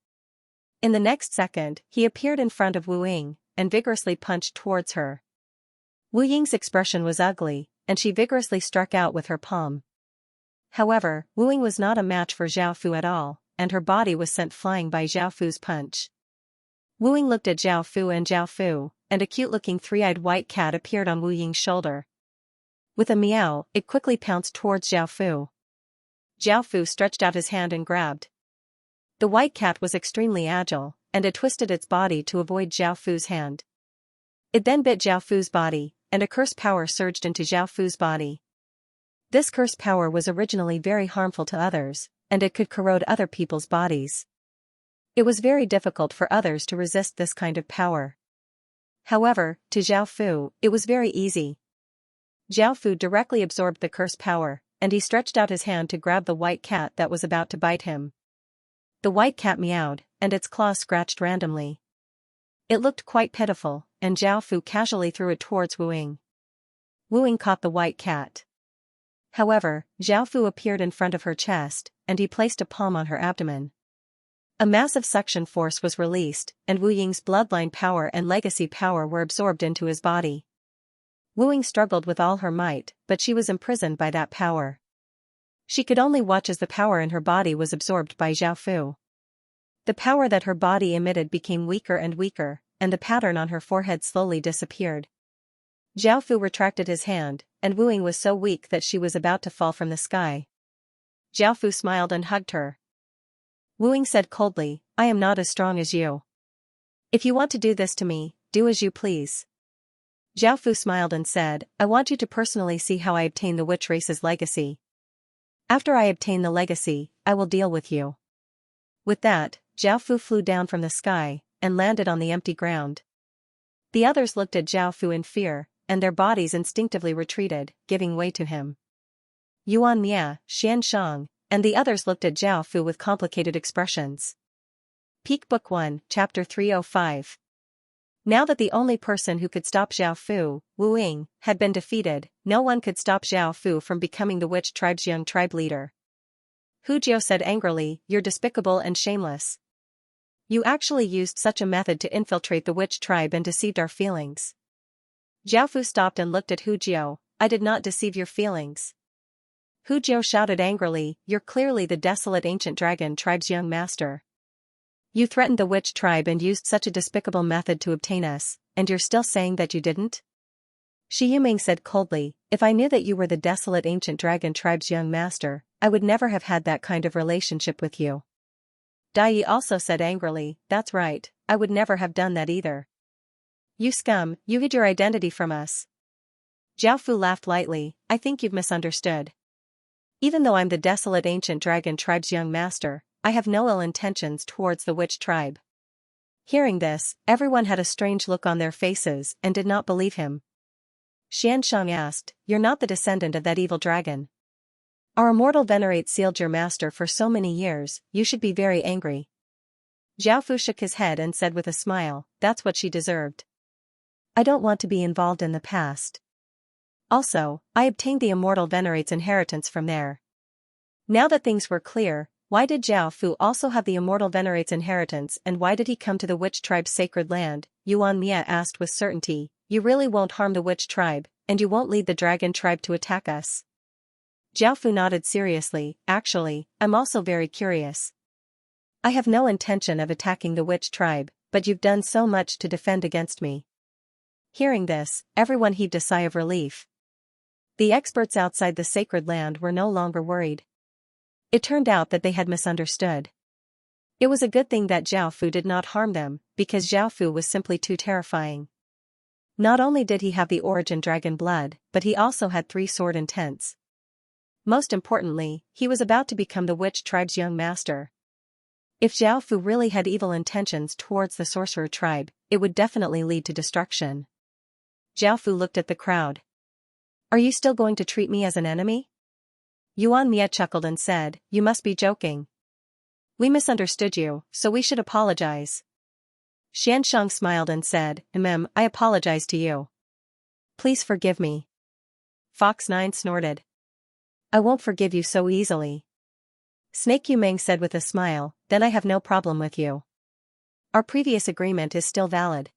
In the next second, he appeared in front of Wu Ying, and vigorously punched towards her. Wu Ying's expression was ugly, and she vigorously struck out with her palm. However, Wu Ying was not a match for Zhao Fu at all, and her body was sent flying by Zhao Fu's punch. Wu Ying looked at Zhao Fu, and a cute-looking 3-eyed white cat appeared on Wu Ying's shoulder. With a meow, it quickly pounced towards Zhao Fu. Zhao Fu stretched out his hand and grabbed. The white cat was extremely agile, and it twisted its body to avoid Zhao Fu's hand. It then bit Zhao Fu's body, and a curse power surged into Zhao Fu's body. This curse power was originally very harmful to others, and it could corrode other people's bodies. It was very difficult for others to resist this kind of power. However, to Zhao Fu, it was very easy. Zhao Fu directly absorbed the curse power, and he stretched out his hand to grab the white cat that was about to bite him. The white cat meowed, and its claws scratched randomly. It looked quite pitiful, and Zhao Fu casually threw it towards Wu Ying. Wu Ying caught the white cat. However, Zhao Fu appeared in front of her chest, and he placed a palm on her abdomen. A massive suction force was released, and Wu Ying's bloodline power and legacy power were absorbed into his body. Wu Ying struggled with all her might, but she was imprisoned by that power. She could only watch as the power in her body was absorbed by Zhao Fu. The power that her body emitted became weaker and weaker, and the pattern on her forehead slowly disappeared. Zhao Fu retracted his hand, and Wu Ying was so weak that she was about to fall from the sky. Zhao Fu smiled and hugged her. Wu Ying said coldly, "I am not as strong as you. If you want to do this to me, do as you please." Zhao Fu smiled and said, "I want you to personally see how I obtain the witch race's legacy. After I obtain the legacy, I will deal with you." With that, Zhao Fu flew down from the sky, and landed on the empty ground. The others looked at Zhao Fu in fear, and their bodies instinctively retreated, giving way to him. Yuan Mia, Xianxia, and the others looked at Zhao Fu with complicated expressions. Peak Book 1, Chapter 305. Now that the only person who could stop Zhao Fu, Wu Ying, had been defeated, no one could stop Zhao Fu from becoming the witch tribe's young tribe leader. Hu Jiao said angrily, "You're despicable and shameless. You actually used such a method to infiltrate the witch tribe and deceived our feelings." Zhao Fu stopped and looked at Hu Jiao. "I did not deceive your feelings." Hu Jiao shouted angrily, "You're clearly the desolate ancient dragon tribe's young master. You threatened the witch tribe and used such a despicable method to obtain us, and you're still saying that you didn't?" Shi Yuming said coldly, "If I knew that you were the desolate ancient dragon tribe's young master, I would never have had that kind of relationship with you." Dai Yi also said angrily, "That's right, I would never have done that either. You scum, you hid your identity from us." Zhao Fu laughed lightly, "I think you've misunderstood. Even though I'm the desolate ancient dragon tribe's young master, I have no ill intentions towards the witch tribe." Hearing this, everyone had a strange look on their faces and did not believe him. Xianxia asked, "You're not the descendant of that evil dragon? Our immortal venerate sealed your master for so many years, you should be very angry." Zhao Fu shook his head and said with a smile, "That's what she deserved. I don't want to be involved in the past. Also, I obtained the immortal venerate's inheritance from there." Now that things were clear, why did Zhao Fu also have the immortal venerate's inheritance and why did he come to the witch tribe's sacred land? Yuan Mia asked with certainty, "You really won't harm the witch tribe, and you won't lead the dragon tribe to attack us?" Zhao Fu nodded seriously, "Actually, I'm also very curious. I have no intention of attacking the witch tribe, but you've done so much to defend against me." Hearing this, everyone heaved a sigh of relief. The experts outside the sacred land were no longer worried. It turned out that they had misunderstood. It was a good thing that Zhao Fu did not harm them, because Zhao Fu was simply too terrifying. Not only did he have the origin dragon blood, but he also had 3 sword intents. Most importantly, he was about to become the witch tribe's young master. If Zhao Fu really had evil intentions towards the sorcerer tribe, it would definitely lead to destruction. Zhao Fu looked at the crowd. "Are you still going to treat me as an enemy?" Yuan Mia chuckled and said, "You must be joking. We misunderstood you, so we should apologize." Xianxia smiled and said, I apologize to you. Please forgive me." Fox 9 snorted. "I won't forgive you so easily." Snake Yumeng said with a smile, "Then I have no problem with you. Our previous agreement is still valid."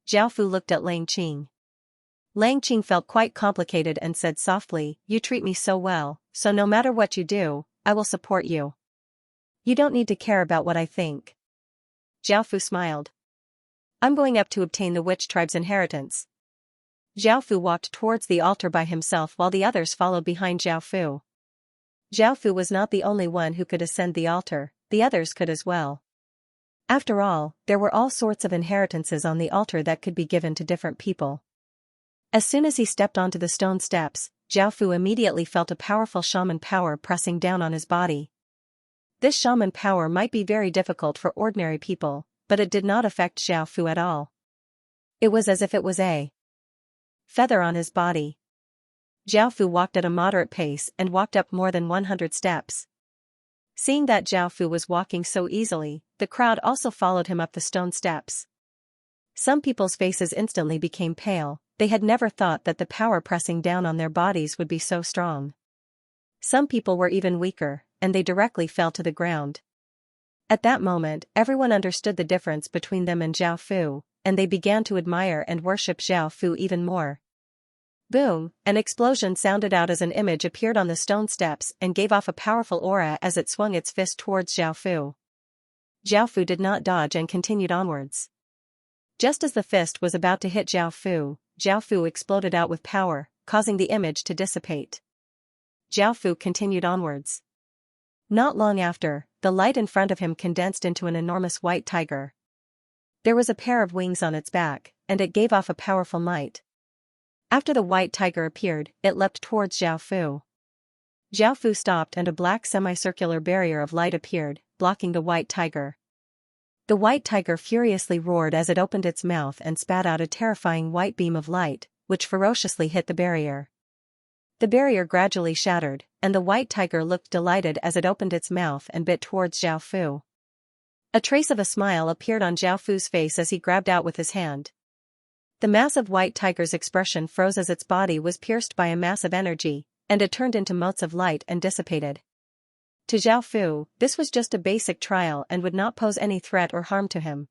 Zhao Fu looked at Lang Qing. Lang Qing felt quite complicated and said softly, "You treat me so well, so no matter what you do, I will support you. You don't need to care about what I think." Zhao Fu smiled. "I'm going up to obtain the witch tribe's inheritance." Zhao Fu walked towards the altar by himself while the others followed behind Zhao Fu. Zhao Fu was not the only one who could ascend the altar, the others could as well. After all, there were all sorts of inheritances on the altar that could be given to different people. As soon as he stepped onto the stone steps, Zhao Fu immediately felt a powerful shaman power pressing down on his body. This shaman power might be very difficult for ordinary people, but it did not affect Zhao Fu at all. It was as if it was a feather on his body. Zhao Fu walked at a moderate pace and walked up more than 100 steps. Seeing that Zhao Fu was walking so easily, the crowd also followed him up the stone steps. Some people's faces instantly became pale, they had never thought that the power pressing down on their bodies would be so strong. Some people were even weaker, and they directly fell to the ground. At that moment, everyone understood the difference between them and Zhao Fu, and they began to admire and worship Zhao Fu even more. Boom, an explosion sounded out as an image appeared on the stone steps and gave off a powerful aura as it swung its fist towards Xiaofu. Xiaofu did not dodge and continued onwards. Just as the fist was about to hit Xiaofu exploded out with power, causing the image to dissipate. Xiaofu continued onwards. Not long after, the light in front of him condensed into an enormous white tiger. There was a pair of wings on its back, and it gave off a powerful might. After the white tiger appeared, it leapt towards Xiaofu. Xiaofu stopped and a black semicircular barrier of light appeared, blocking the white tiger. The white tiger furiously roared as it opened its mouth and spat out a terrifying white beam of light, which ferociously hit the barrier. The barrier gradually shattered, and the white tiger looked delighted as it opened its mouth and bit towards Xiaofu. A trace of a smile appeared on Xiaofu's face as he grabbed out with his hand. The massive white tiger's expression froze as its body was pierced by a massive energy, and it turned into motes of light and dissipated. To Xiaofu, this was just a basic trial and would not pose any threat or harm to him.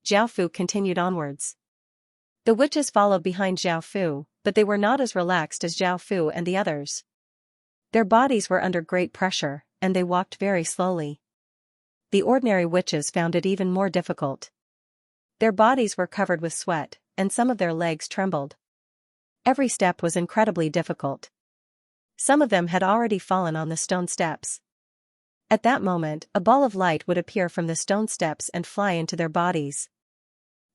Xiaofu continued onwards. The witches followed behind Xiaofu, but they were not as relaxed as Xiaofu and the others. Their bodies were under great pressure, and they walked very slowly. The ordinary witches found it even more difficult. Their bodies were covered with sweat, and some of their legs trembled. Every step was incredibly difficult. Some of them had already fallen on the stone steps. At that moment, a ball of light would appear from the stone steps and fly into their bodies.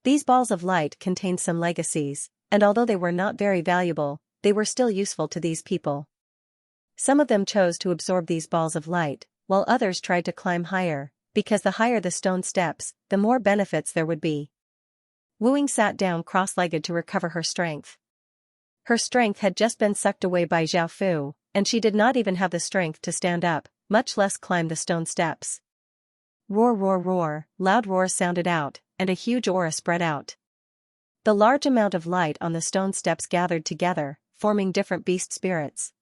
These balls of light contained some legacies, and although they were not very valuable, they were still useful to these people. Some of them chose to absorb these balls of light, while others tried to climb higher, because the higher the stone steps, the more benefits there would be. Wuing sat down cross-legged to recover her strength. Her strength had just been sucked away by Xiaofu, and she did not even have the strength to stand up, much less climb the stone steps. Roar, roar, roar, loud roars sounded out, and a huge aura spread out. The large amount of light on the stone steps gathered together, forming different beast spirits.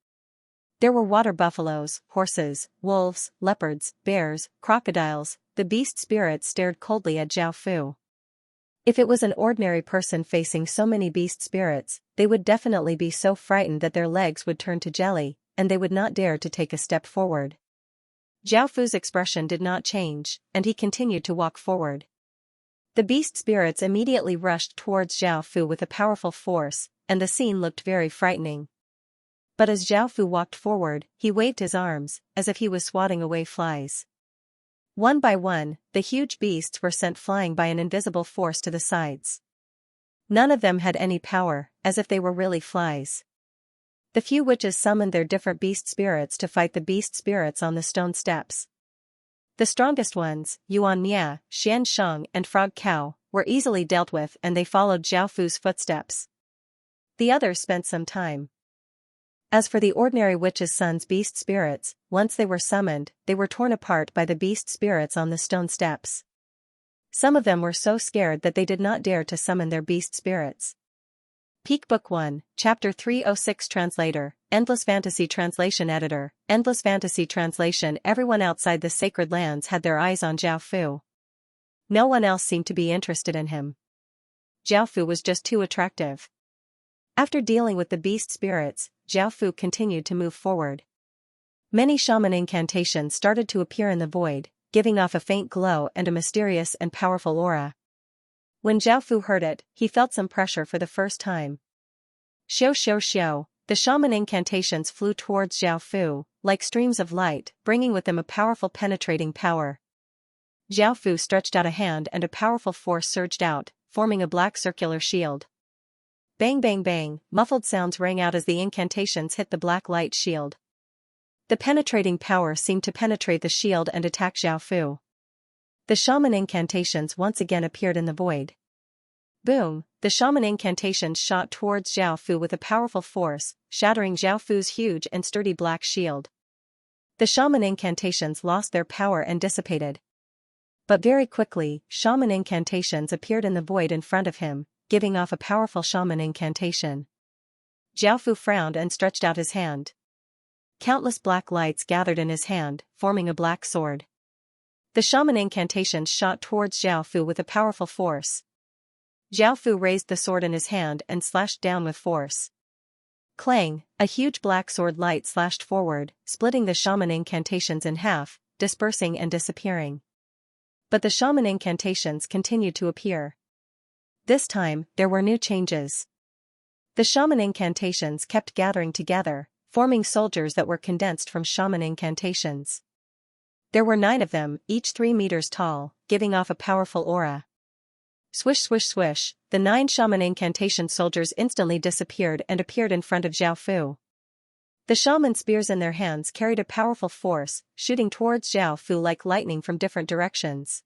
There were water buffaloes, horses, wolves, leopards, bears, crocodiles. The beast spirits stared coldly at Xiaofu. If it was an ordinary person facing so many beast spirits, they would definitely be so frightened that their legs would turn to jelly, and they would not dare to take a step forward. Xiaofu's expression did not change, and he continued to walk forward. The beast spirits immediately rushed towards Xiaofu with a powerful force, and the scene looked very frightening. But as Xiaofu walked forward, he waved his arms, as if he was swatting away flies. One by one, the huge beasts were sent flying by an invisible force to the sides. None of them had any power, as if they were really flies. The few witches summoned their different beast spirits to fight the beast spirits on the stone steps. The strongest ones, Yuan Mia, Xianxia, and Frog Cow, were easily dealt with and they followed Xiaofu's footsteps. The others spent some time. As for the ordinary witch's son's beast spirits, once they were summoned, they were torn apart by the beast spirits on the stone steps. Some of them were so scared that they did not dare to summon their beast spirits. Peak Book 1, Chapter 306 Translator, Endless Fantasy Translation Editor, Endless Fantasy Translation. Everyone outside the sacred lands had their eyes on Xiaofu. No one else seemed to be interested in him. Xiaofu was just too attractive. After dealing with the beast spirits, Xiaofu continued to move forward. Many shaman incantations started to appear in the void, giving off a faint glow and a mysterious and powerful aura. When Xiaofu heard it, he felt some pressure for the first time. Xiao xiao xiao, the shaman incantations flew towards Xiaofu, like streams of light, bringing with them a powerful penetrating power. Xiaofu stretched out a hand and a powerful force surged out, forming a black circular shield. Bang bang bang, muffled sounds rang out as the incantations hit the black light shield. The penetrating power seemed to penetrate the shield and attack Xiaofu. The shaman incantations once again appeared in the void. Boom, the shaman incantations shot towards Xiaofu with a powerful force, shattering Xiaofu's huge and sturdy black shield. The shaman incantations lost their power and dissipated. But very quickly, shaman incantations appeared in the void in front of him, giving off a powerful shaman incantation. Xiaofu frowned and stretched out his hand. Countless black lights gathered in his hand, forming a black sword. The shaman incantations shot towards Xiaofu with a powerful force. Xiaofu raised the sword in his hand and slashed down with force. Clang, a huge black sword light slashed forward, splitting the shaman incantations in half, dispersing and disappearing. But the shaman incantations continued to appear. This time, there were new changes. The shaman incantations kept gathering together, forming soldiers that were condensed from shaman incantations. There were 9 of them, each 3 meters tall, giving off a powerful aura. Swish swish swish, the 9 shaman incantation soldiers instantly disappeared and appeared in front of Zhao Fu. The shaman spears in their hands carried a powerful force, shooting towards Zhao Fu like lightning from different directions.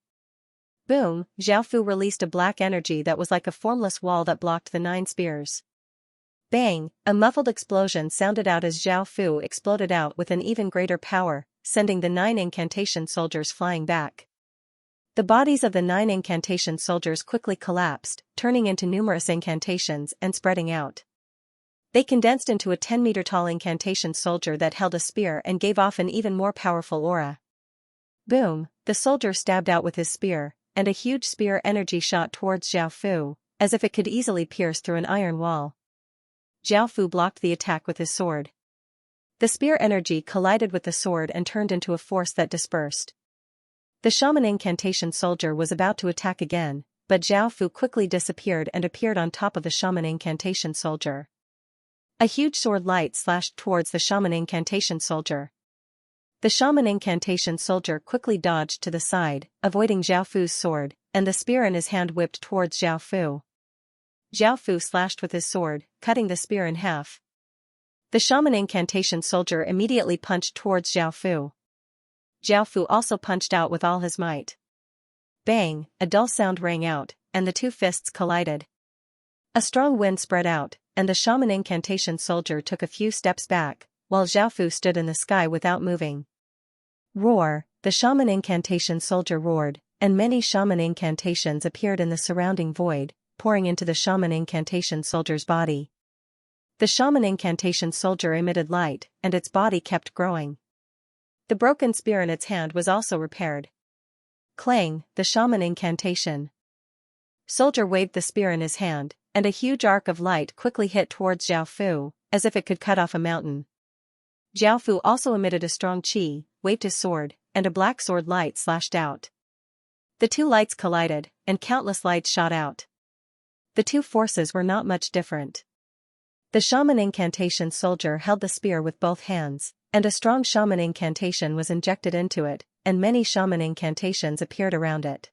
Boom, Zhao Fu released a black energy that was like a formless wall that blocked the 9 spears. Bang, a muffled explosion sounded out as Zhao Fu exploded out with an even greater power, sending the 9 incantation soldiers flying back. The bodies of the 9 incantation soldiers quickly collapsed, turning into numerous incantations and spreading out. They condensed into a 10-meter-tall incantation soldier that held a spear and gave off an even more powerful aura. Boom, the soldier stabbed out with his spear, and a huge spear energy shot towards Zhao Fu, as if it could easily pierce through an iron wall. Zhao Fu blocked the attack with his sword. The spear energy collided with the sword and turned into a force that dispersed. The shaman incantation soldier was about to attack again, but Zhao Fu quickly disappeared and appeared on top of the shaman incantation soldier. A huge sword light slashed towards the shaman incantation soldier. The shaman incantation soldier quickly dodged to the side, avoiding Zhao Fu's sword, and the spear in his hand whipped towards Zhao Fu. Zhao Fu slashed with his sword, cutting the spear in half. The shaman incantation soldier immediately punched towards Zhao Fu. Zhao Fu also punched out with all his might. Bang, a dull sound rang out, and the 2 fists collided. A strong wind spread out, and the shaman incantation soldier took a few steps back, while Zhao Fu stood in the sky without moving. Roar, the shaman incantation soldier roared, and many shaman incantations appeared in the surrounding void, pouring into the shaman incantation soldier's body. The shaman incantation soldier emitted light, and its body kept growing. The broken spear in its hand was also repaired. Clang, the shaman incantation soldier waved the spear in his hand, and a huge arc of light quickly hit towards Zhao Fu, as if it could cut off a mountain. Zhao Fu also emitted a strong qi, waved his sword, and a black sword light slashed out. The 2 lights collided, and countless lights shot out. The 2 forces were not much different. The shaman incantation soldier held the spear with both hands, and a strong shaman incantation was injected into it, and many shaman incantations appeared around it.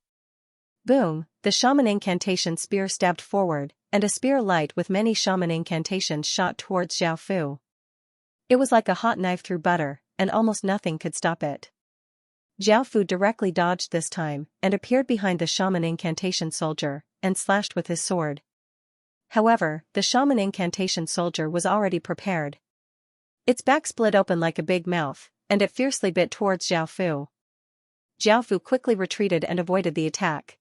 Boom, the shaman incantation spear stabbed forward, and a spear light with many shaman incantations shot towards Zhao Fu. It was like a hot knife through butter, and almost nothing could stop it. Zhao Fu directly dodged this time, and appeared behind the shaman incantation soldier, and slashed with his sword. However, the shaman incantation soldier was already prepared. Its back split open like a big mouth, and it fiercely bit towards Zhao Fu. Zhao Fu quickly retreated and avoided the attack.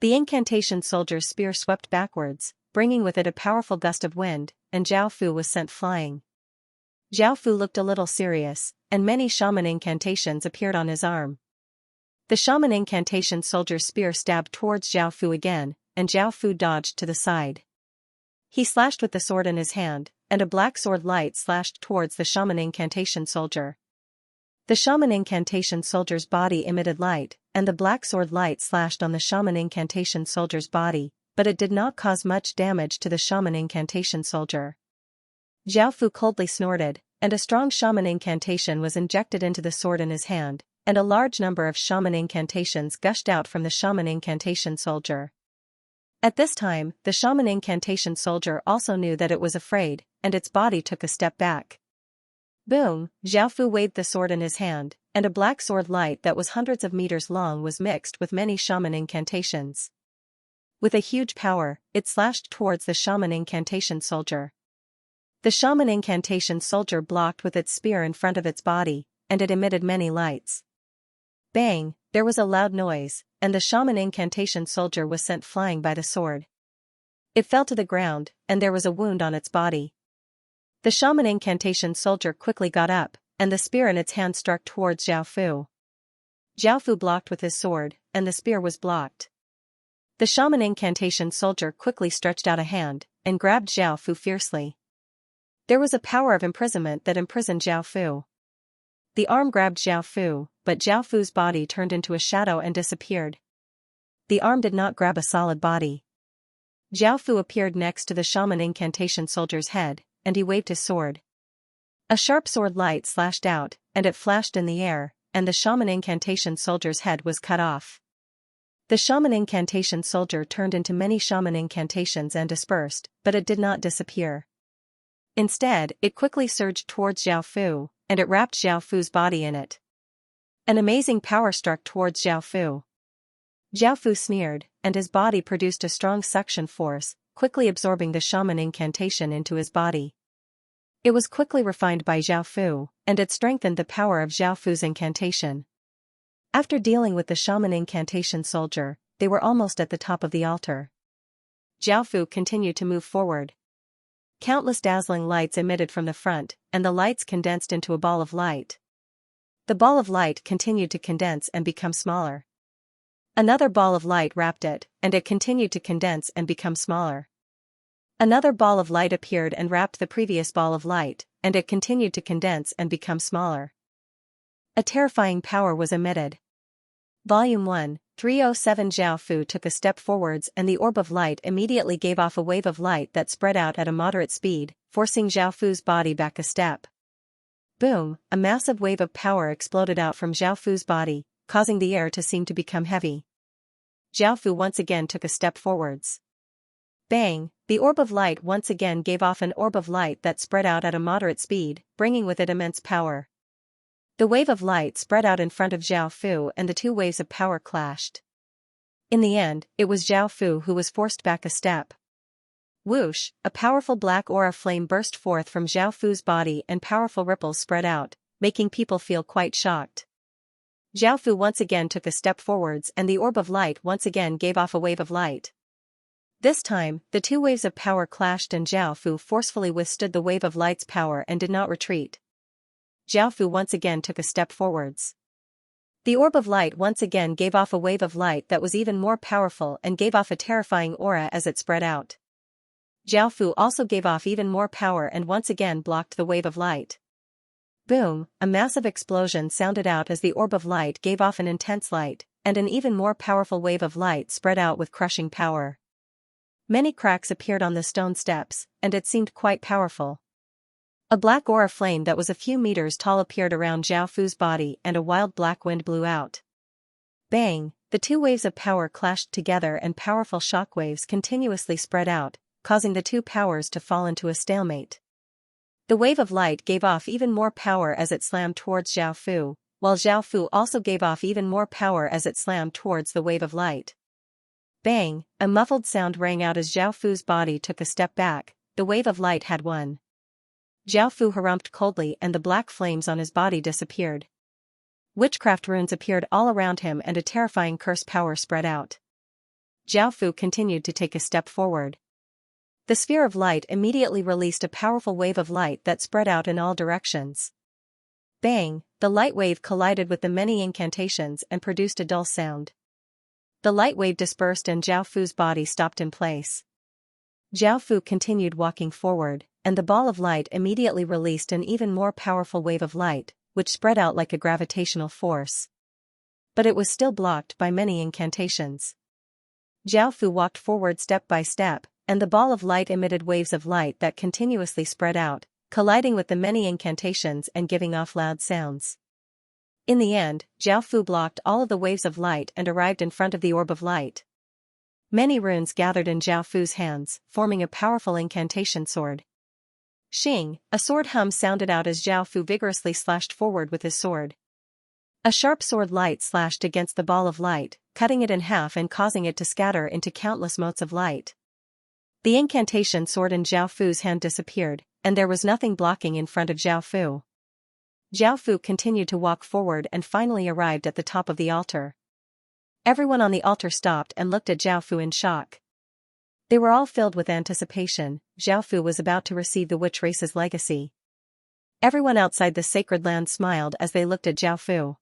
The incantation soldier's spear swept backwards, bringing with it a powerful gust of wind, and Zhao Fu was sent flying. Zhao Fu looked a little serious, and many shaman incantations appeared on his arm. The shaman incantation soldier's spear stabbed towards Zhao Fu again, and Zhao Fu dodged to the side. He slashed with the sword in his hand, and a black sword light slashed towards the shaman incantation soldier. The shaman incantation soldier's body emitted light, and the black sword light slashed on the shaman incantation soldier's body, but it did not cause much damage to the shaman incantation soldier. Zhao Fu coldly snorted, and a strong shaman incantation was injected into the sword in his hand, and a large number of shaman incantations gushed out from the shaman incantation soldier. At this time, the shaman incantation soldier also knew that it was afraid, and its body took a step back. Boom, Zhao Fu waved the sword in his hand, and a black sword light that was hundreds of meters long was mixed with many shaman incantations. With a huge power, it slashed towards the shaman incantation soldier. The shaman incantation soldier blocked with its spear in front of its body, and it emitted many lights. Bang, there was a loud noise, and the shaman incantation soldier was sent flying by the sword. It fell to the ground, and there was a wound on its body. The shaman incantation soldier quickly got up, and the spear in its hand struck towards Zhao Fu. Zhao Fu blocked with his sword, and the spear was blocked. The shaman incantation soldier quickly stretched out a hand, and grabbed Zhao Fu fiercely. There was a power of imprisonment that imprisoned Zhao Fu. The arm grabbed Zhao Fu, but Zhao Fu's body turned into a shadow and disappeared. The arm did not grab a solid body. Zhao Fu appeared next to the shaman incantation soldier's head, and he waved his sword. A sharp sword light slashed out, and it flashed in the air, and the shaman incantation soldier's head was cut off. The shaman incantation soldier turned into many shaman incantations and dispersed, but it did not disappear. Instead, it quickly surged towards Zhao Fu, and it wrapped Zhao Fu's body in it. An amazing power struck towards Zhao Fu. Zhao Fu sneered, and his body produced a strong suction force, quickly absorbing the shaman incantation into his body. It was quickly refined by Zhao Fu, and it strengthened the power of Zhao Fu's incantation. After dealing with the shaman incantation soldier, they were almost at the top of the altar. Zhao Fu continued to move forward. Countless dazzling lights emitted from the front, and the lights condensed into a ball of light. The ball of light continued to condense and become smaller. Another ball of light wrapped it, and it continued to condense and become smaller. Another ball of light appeared and wrapped the previous ball of light, and it continued to condense and become smaller. A terrifying power was emitted. Volume 1, 307. Zhao Fu took a step forwards and the orb of light immediately gave off a wave of light that spread out at a moderate speed, forcing Zhao Fu's body back a step. Boom, a massive wave of power exploded out from Zhao Fu's body, causing the air to seem to become heavy. Zhao Fu once again took a step forwards. Bang, the orb of light once again gave off an orb of light that spread out at a moderate speed, bringing with it immense power. The wave of light spread out in front of Zhao Fu and the two waves of power clashed. In the end, it was Zhao Fu who was forced back a step. Whoosh, a powerful black aura flame burst forth from Zhao Fu's body and powerful ripples spread out, making people feel quite shocked. Zhao Fu once again took a step forwards and the orb of light once again gave off a wave of light. This time, the two waves of power clashed and Zhao Fu forcefully withstood the wave of light's power and did not retreat. Zhao Fu once again took a step forwards. The orb of light once again gave off a wave of light that was even more powerful and gave off a terrifying aura as it spread out. Zhao Fu also gave off even more power and once again blocked the wave of light. Boom, a massive explosion sounded out as the orb of light gave off an intense light, and an even more powerful wave of light spread out with crushing power. Many cracks appeared on the stone steps, and it seemed quite powerful. A black aura flame that was a few meters tall appeared around Zhao Fu's body and a wild black wind blew out. Bang, the two waves of power clashed together and powerful shock waves continuously spread out, causing the two powers to fall into a stalemate. The wave of light gave off even more power as it slammed towards Zhao Fu, while Zhao Fu also gave off even more power as it slammed towards the wave of light. Bang, a muffled sound rang out as Zhao Fu's body took a step back. The wave of light had won. Zhao Fu harumphed coldly and the black flames on his body disappeared. Witchcraft runes appeared all around him and a terrifying curse power spread out. Zhao Fu continued to take a step forward. The sphere of light immediately released a powerful wave of light that spread out in all directions. Bang, the light wave collided with the many incantations and produced a dull sound. The light wave dispersed and Zhao Fu's body stopped in place. Zhao Fu continued walking forward, and the ball of light immediately released an even more powerful wave of light, which spread out like a gravitational force. But it was still blocked by many incantations. Zhao Fu walked forward step by step, and the ball of light emitted waves of light that continuously spread out, colliding with the many incantations and giving off loud sounds. In the end, Zhao Fu blocked all of the waves of light and arrived in front of the orb of light. Many runes gathered in Zhao Fu's hands, forming a powerful incantation sword. Xing, a sword hum sounded out as Zhao Fu vigorously slashed forward with his sword. A sharp sword light slashed against the ball of light, cutting it in half and causing it to scatter into countless motes of light. The incantation sword in Zhao Fu's hand disappeared, and there was nothing blocking in front of Zhao Fu. Zhao Fu continued to walk forward and finally arrived at the top of the altar. Everyone on the altar stopped and looked at Zhao Fu in shock. They were all filled with anticipation. Zhao Fu was about to receive the witch race's legacy. Everyone outside the sacred land smiled as they looked at Zhao Fu.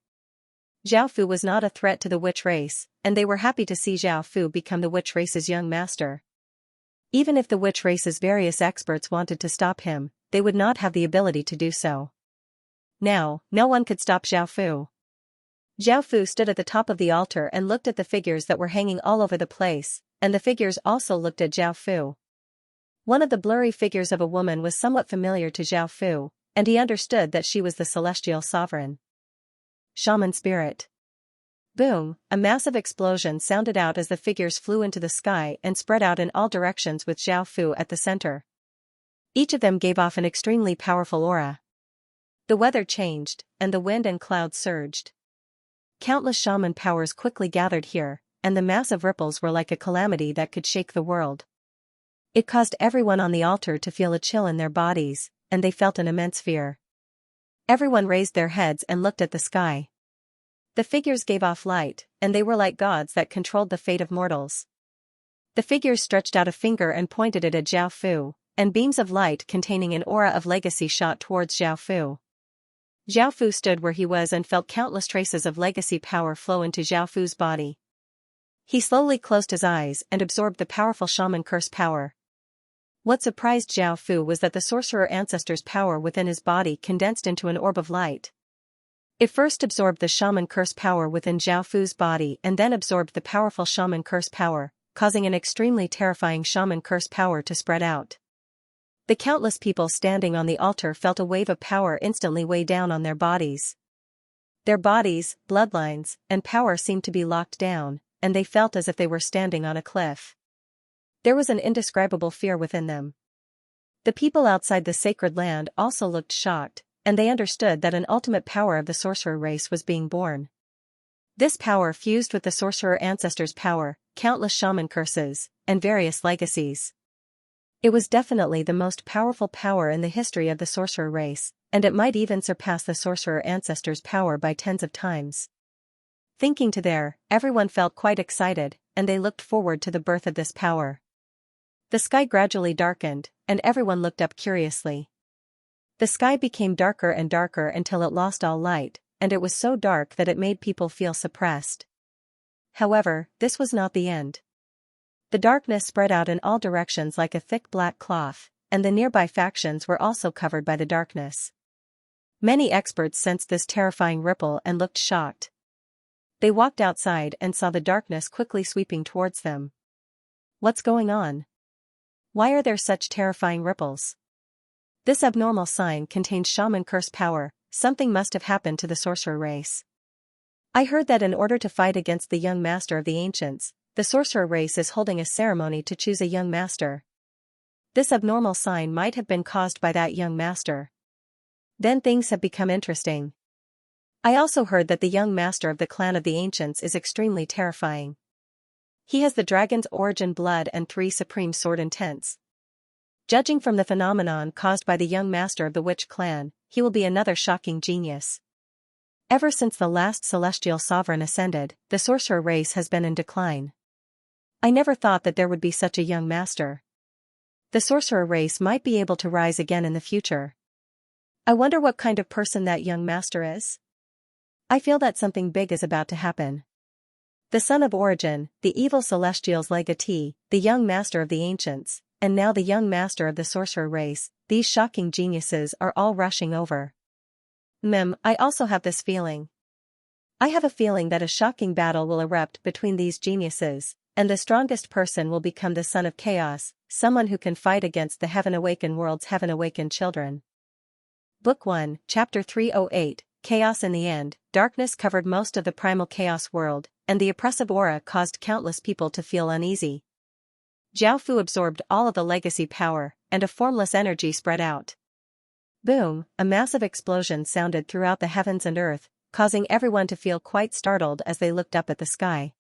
Zhao Fu was not a threat to the witch race, and they were happy to see Zhao Fu become the witch race's young master. Even if the witch race's various experts wanted to stop him, they would not have the ability to do so. Now, no one could stop Zhao Fu. Zhao Fu stood at the top of the altar and looked at the figures that were hanging all over the place, and the figures also looked at Zhao Fu. One of the blurry figures of a woman was somewhat familiar to Zhao Fu, and he understood that she was the celestial sovereign. Shaman spirit. Boom, a massive explosion sounded out as the figures flew into the sky and spread out in all directions with Zhao Fu at the center. Each of them gave off an extremely powerful aura. The weather changed, and the wind and clouds surged. Countless shaman powers quickly gathered here, and the massive ripples were like a calamity that could shake the world. It caused everyone on the altar to feel a chill in their bodies, and they felt an immense fear. Everyone raised their heads and looked at the sky. The figures gave off light, and they were like gods that controlled the fate of mortals. The figures stretched out a finger and pointed it at Zhao Fu, and beams of light containing an aura of legacy shot towards Zhao Fu. Zhao Fu stood where he was and felt countless traces of legacy power flow into Zhao Fu's body. He slowly closed his eyes and absorbed the powerful shaman curse power. What surprised Zhao Fu was that the sorcerer ancestor's power within his body condensed into an orb of light. It first absorbed the shaman curse power within Zhao Fu's body and then absorbed the powerful shaman curse power, causing an extremely terrifying shaman curse power to spread out. The countless people standing on the altar felt a wave of power instantly weigh down on their bodies. Their bodies, bloodlines, and power seemed to be locked down, and they felt as if they were standing on a cliff. There was an indescribable fear within them. The people outside the sacred land also looked shocked, and they understood that an ultimate power of the sorcerer race was being born. This power fused with the sorcerer ancestor's power, countless shaman curses, and various legacies. It was definitely the most powerful power in the history of the sorcerer race, and it might even surpass the sorcerer ancestor's power by tens of times. Thinking to there, everyone felt quite excited, and they looked forward to the birth of this power. The sky gradually darkened, and everyone looked up curiously. The sky became darker and darker until it lost all light, and it was so dark that it made people feel suppressed. However, this was not the end. The darkness spread out in all directions like a thick black cloth, and the nearby factions were also covered by the darkness. Many experts sensed this terrifying ripple and looked shocked. They walked outside and saw the darkness quickly sweeping towards them. What's going on? Why are there such terrifying ripples? This abnormal sign contains shaman curse power. Something must have happened to the sorcerer race. I heard that in order to fight against the young master of the ancients, the sorcerer race is holding a ceremony to choose a young master. This abnormal sign might have been caused by that young master. Then things have become interesting. I also heard that the young master of the clan of the ancients is extremely terrifying. He has the dragon's origin blood and 3 supreme sword intents. Judging from the phenomenon caused by the young master of the witch clan, he will be another shocking genius. Ever since the last celestial sovereign ascended, the sorcerer race has been in decline. I never thought that there would be such a young master. The sorcerer race might be able to rise again in the future. I wonder what kind of person that young master is? I feel that something big is about to happen. The son of origin, the evil celestial's legatee, the young master of the ancients, and now the young master of the sorcerer race, these shocking geniuses are all rushing over. I also have this feeling. I have a feeling that a shocking battle will erupt between these geniuses, and the strongest person will become the son of chaos, someone who can fight against the heaven-awakened world's heaven-awakened children. Book 1, Chapter 308, Chaos. In the end, darkness covered most of the primal chaos world, and the oppressive aura caused countless people to feel uneasy. Zhao Fu absorbed all of the legacy power, and a formless energy spread out. Boom, a massive explosion sounded throughout the heavens and earth, causing everyone to feel quite startled as they looked up at the sky.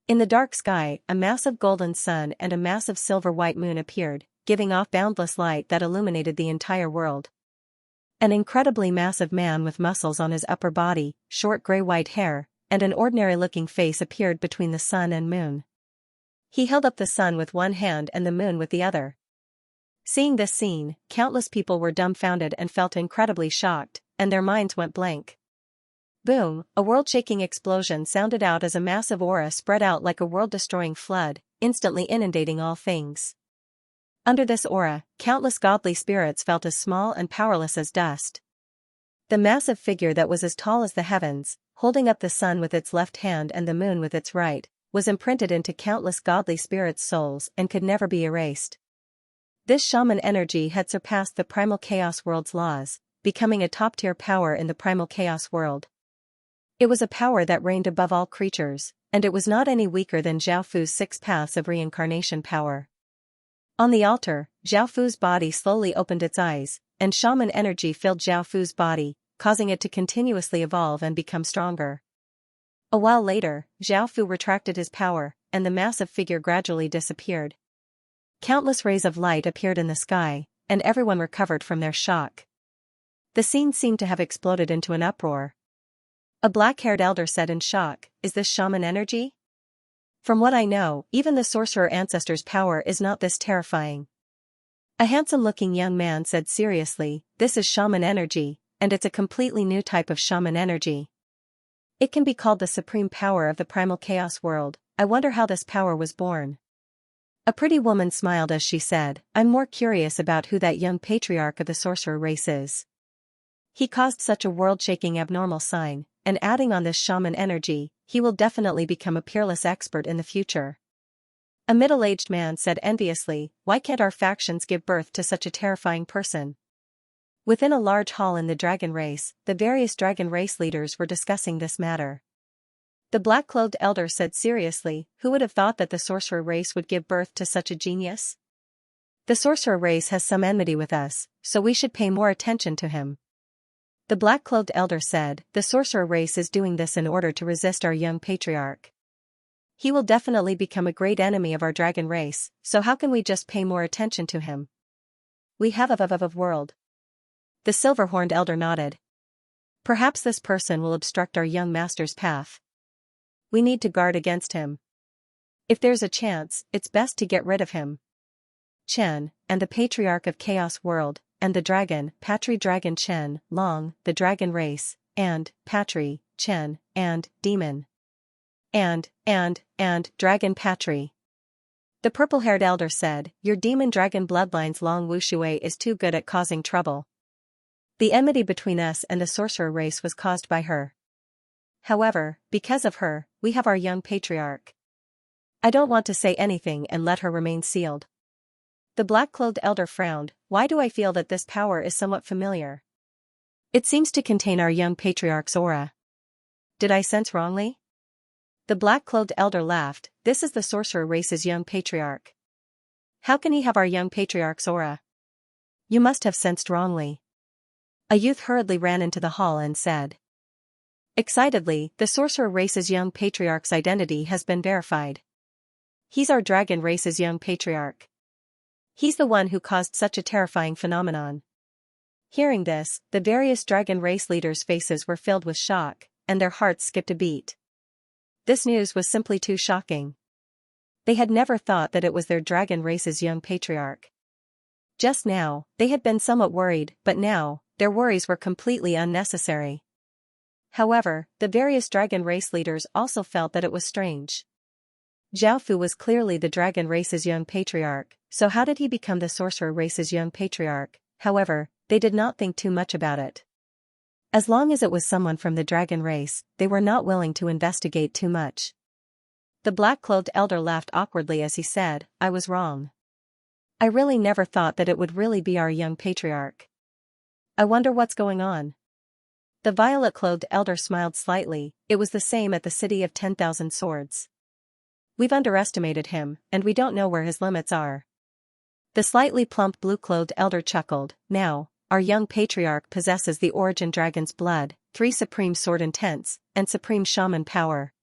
In the dark sky, a massive golden sun and a massive silver-white moon appeared, giving off boundless light that illuminated the entire world. An incredibly massive man with muscles on his upper body, short gray-white hair, and an ordinary-looking face appeared between the sun and moon. He held up the sun with one hand and the moon with the other. Seeing this scene, countless people were dumbfounded and felt incredibly shocked, and their minds went blank. Boom, a world-shaking explosion sounded out as a massive aura spread out like a world-destroying flood, instantly inundating all things. Under this aura, countless godly spirits felt as small and powerless as dust. The massive figure that was as tall as the heavens, holding up the sun with its left hand and the moon with its right, was imprinted into countless godly spirits' souls and could never be erased. This shaman energy had surpassed the primal chaos world's laws, becoming a top-tier power in the primal chaos world. It was a power that reigned above all creatures, and it was not any weaker than Zhao Fu's 6 paths of reincarnation power. On the altar, Zhao Fu's body slowly opened its eyes, and shaman energy filled Zhao Fu's body, causing it to continuously evolve and become stronger. A while later, Zhao Fu retracted his power, and the massive figure gradually disappeared. Countless rays of light appeared in the sky, and everyone recovered from their shock. The scene seemed to have exploded into an uproar. A black-haired elder said in shock, "Is this shaman energy? From what I know, even the sorcerer ancestor's power is not this terrifying." A handsome-looking young man said seriously, "This is shaman energy, and it's a completely new type of shaman energy. It can be called the supreme power of the primal chaos world. I wonder how this power was born." A pretty woman smiled as she said, "I'm more curious about who that young patriarch of the sorcerer race is. He caused such a world-shaking abnormal sign, and adding on this shaman energy, he will definitely become a peerless expert in the future." A middle-aged man said enviously, "Why can't our factions give birth to such a terrifying person?" Within a large hall in the dragon race, the various dragon race leaders were discussing this matter. The black-clothed elder said seriously, "Who would have thought that the sorcerer race would give birth to such a genius? The sorcerer race has some enmity with us, so we should pay more attention to him." The black-clothed elder said, "The sorcerer race is doing this in order to resist our young patriarch. He will definitely become a great enemy of our dragon race, so how can we just pay more attention to him? We have a world." The silver-horned elder nodded. "Perhaps this person will obstruct our young master's path. We need to guard against him. If there's a chance, it's best to get rid of him." Chen, and the patriarch of Chaos World, and the dragon, Patri Dragon Chen, Long, the dragon race, and, Patri, Chen, and, demon. And, Dragon Patri. The purple-haired elder said, "Your demon dragon bloodline's Long Wushui is too good at causing trouble. The enmity between us and the sorcerer race was caused by her. However, because of her, we have our young patriarch. I don't want to say anything and let her remain sealed." The black-clothed elder frowned, "Why do I feel that this power is somewhat familiar? It seems to contain our young patriarch's aura. Did I sense wrongly?" The black-clothed elder laughed, "This is the sorcerer race's young patriarch. How can he have our young patriarch's aura? You must have sensed wrongly." A youth hurriedly ran into the hall and said excitedly, "The sorcerer race's young patriarch's identity has been verified. He's our dragon race's young patriarch. He's the one who caused such a terrifying phenomenon." Hearing this, the various dragon race leaders' faces were filled with shock, and their hearts skipped a beat. This news was simply too shocking. They had never thought that it was their dragon race's young patriarch. Just now, they had been somewhat worried, but now, their worries were completely unnecessary. However, the various dragon race leaders also felt that it was strange. Zhao Fu was clearly the dragon race's young patriarch, so how did he become the sorcerer race's young patriarch? However, they did not think too much about it. As long as it was someone from the dragon race, they were not willing to investigate too much. The black-clothed elder laughed awkwardly as he said, "I was wrong. I really never thought that it would really be our young patriarch. I wonder what's going on." The violet-clothed elder smiled slightly, "It was the same at the City of 10,000 Swords. We've underestimated him, and we don't know where his limits are." The slightly plump blue-clothed elder chuckled, "Now, our young patriarch possesses the origin dragon's blood, 3 supreme sword intents, and supreme shaman power.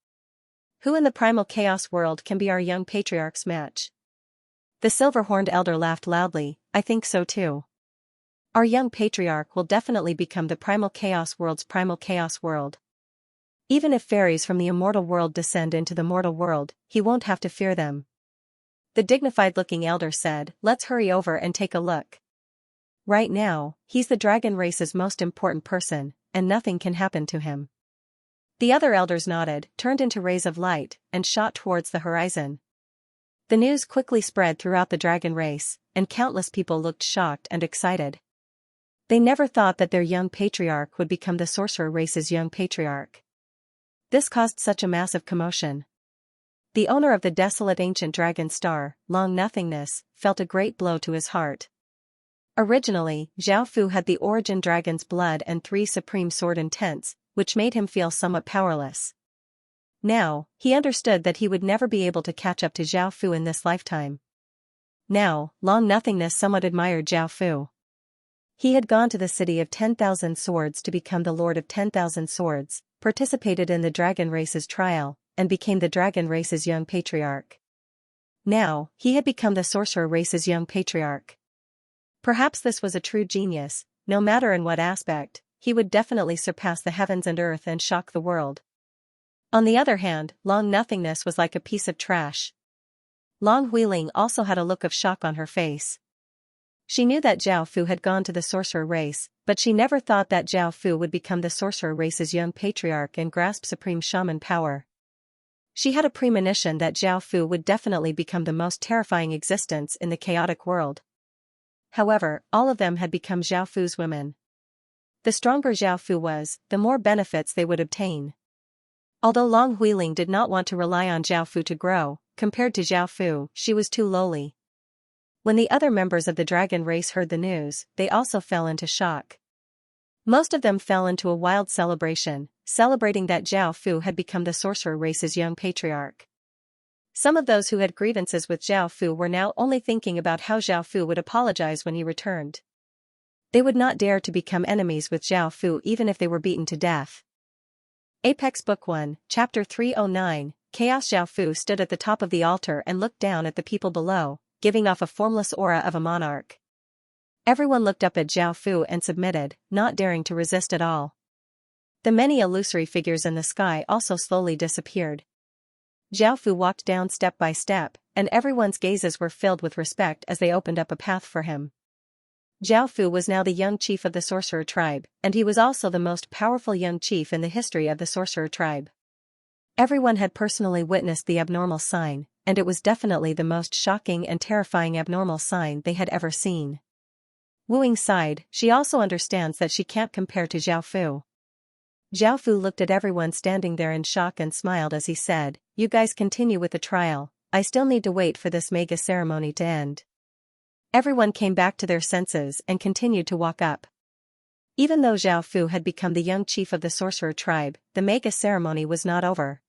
Who in the primal chaos world can be our young patriarch's match?" The silver-horned elder laughed loudly, "I think so too. Our young patriarch will definitely become the primal chaos world's primal chaos world. Even if fairies from the immortal world descend into the mortal world, he won't have to fear them." The dignified-looking elder said, "Let's hurry over and take a look. Right now, he's the dragon race's most important person, and nothing can happen to him." The other elders nodded, turned into rays of light, and shot towards the horizon. The news quickly spread throughout the dragon race, and countless people looked shocked and excited. They never thought that their young patriarch would become the sorcerer race's young patriarch. This caused such a massive commotion. The owner of the desolate ancient dragon star, Long Nothingness, felt a great blow to his heart. Originally, Zhao Fu had the origin dragon's blood and 3 supreme sword intents, which made him feel somewhat powerless. Now, he understood that he would never be able to catch up to Zhao Fu in this lifetime. Now, Long Nothingness somewhat admired Zhao Fu. He had gone to the city of 10,000 swords to become the Lord of 10,000 swords, participated in the dragon race's trial, and became the dragon race's young patriarch. Now, he had become the sorcerer race's young patriarch. Perhaps this was a true genius. No matter in what aspect, he would definitely surpass the heavens and earth and shock the world. On the other hand, Long Nothingness was like a piece of trash. Long Huiling also had a look of shock on her face. She knew that Zhao Fu had gone to the sorcerer race, but she never thought that Zhao Fu would become the sorcerer race's young patriarch and grasp supreme shaman power. She had a premonition that Zhao Fu would definitely become the most terrifying existence in the chaotic world. However, all of them had become Zhao Fu's women. The stronger Zhao Fu was, the more benefits they would obtain. Although Long Huiling did not want to rely on Zhao Fu to grow, compared to Zhao Fu, she was too lowly. When the other members of the dragon race heard the news, they also fell into shock. Most of them fell into a wild celebration, celebrating that Zhao Fu had become the sorcerer race's young patriarch. Some of those who had grievances with Zhao Fu were now only thinking about how Zhao Fu would apologize when he returned. They would not dare to become enemies with Zhao Fu even if they were beaten to death. Apex Book 1, Chapter 309, Chaos. Zhao Fu stood at the top of the altar and looked down at the people below, giving off a formless aura of a monarch. Everyone looked up at Zhao Fu and submitted, not daring to resist at all. The many illusory figures in the sky also slowly disappeared. Zhao Fu walked down step by step, and everyone's gazes were filled with respect as they opened up a path for him. Zhao Fu was now the young chief of the sorcerer tribe, and he was also the most powerful young chief in the history of the sorcerer tribe. Everyone had personally witnessed the abnormal sign, and it was definitely the most shocking and terrifying abnormal sign they had ever seen. Wu Ying sighed. She also understands that she can't compare to Zhao Fu. Zhao Fu looked at everyone standing there in shock and smiled as he said, "You guys continue with the trial, I still need to wait for this mega ceremony to end." Everyone came back to their senses and continued to walk up. Even though Zhao Fu had become the young chief of the sorcerer tribe, the mega ceremony was not over.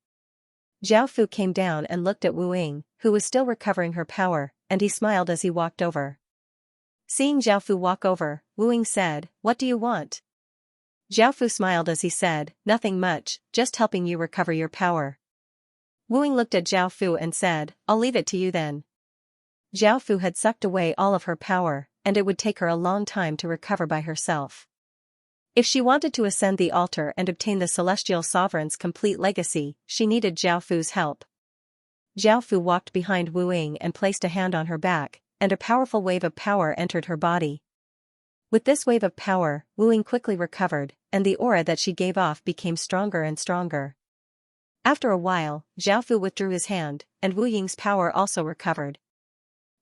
Zhao Fu came down and looked at Wu Ying, who was still recovering her power, and he smiled as he walked over. Seeing Zhao Fu walk over, Wu Ying said, "What do you want?" Zhao Fu smiled as he said, "Nothing much, just helping you recover your power." Wu Ying looked at Zhao Fu and said, "I'll leave it to you then." Zhao Fu had sucked away all of her power, and it would take her a long time to recover by herself. If she wanted to ascend the altar and obtain the celestial sovereign's complete legacy, she needed Zhao Fu's help. Zhao Fu walked behind Wu Ying and placed a hand on her back, and a powerful wave of power entered her body. With this wave of power, Wu Ying quickly recovered, and the aura that she gave off became stronger and stronger. After a while, Zhao Fu withdrew his hand, and Wu Ying's power also recovered.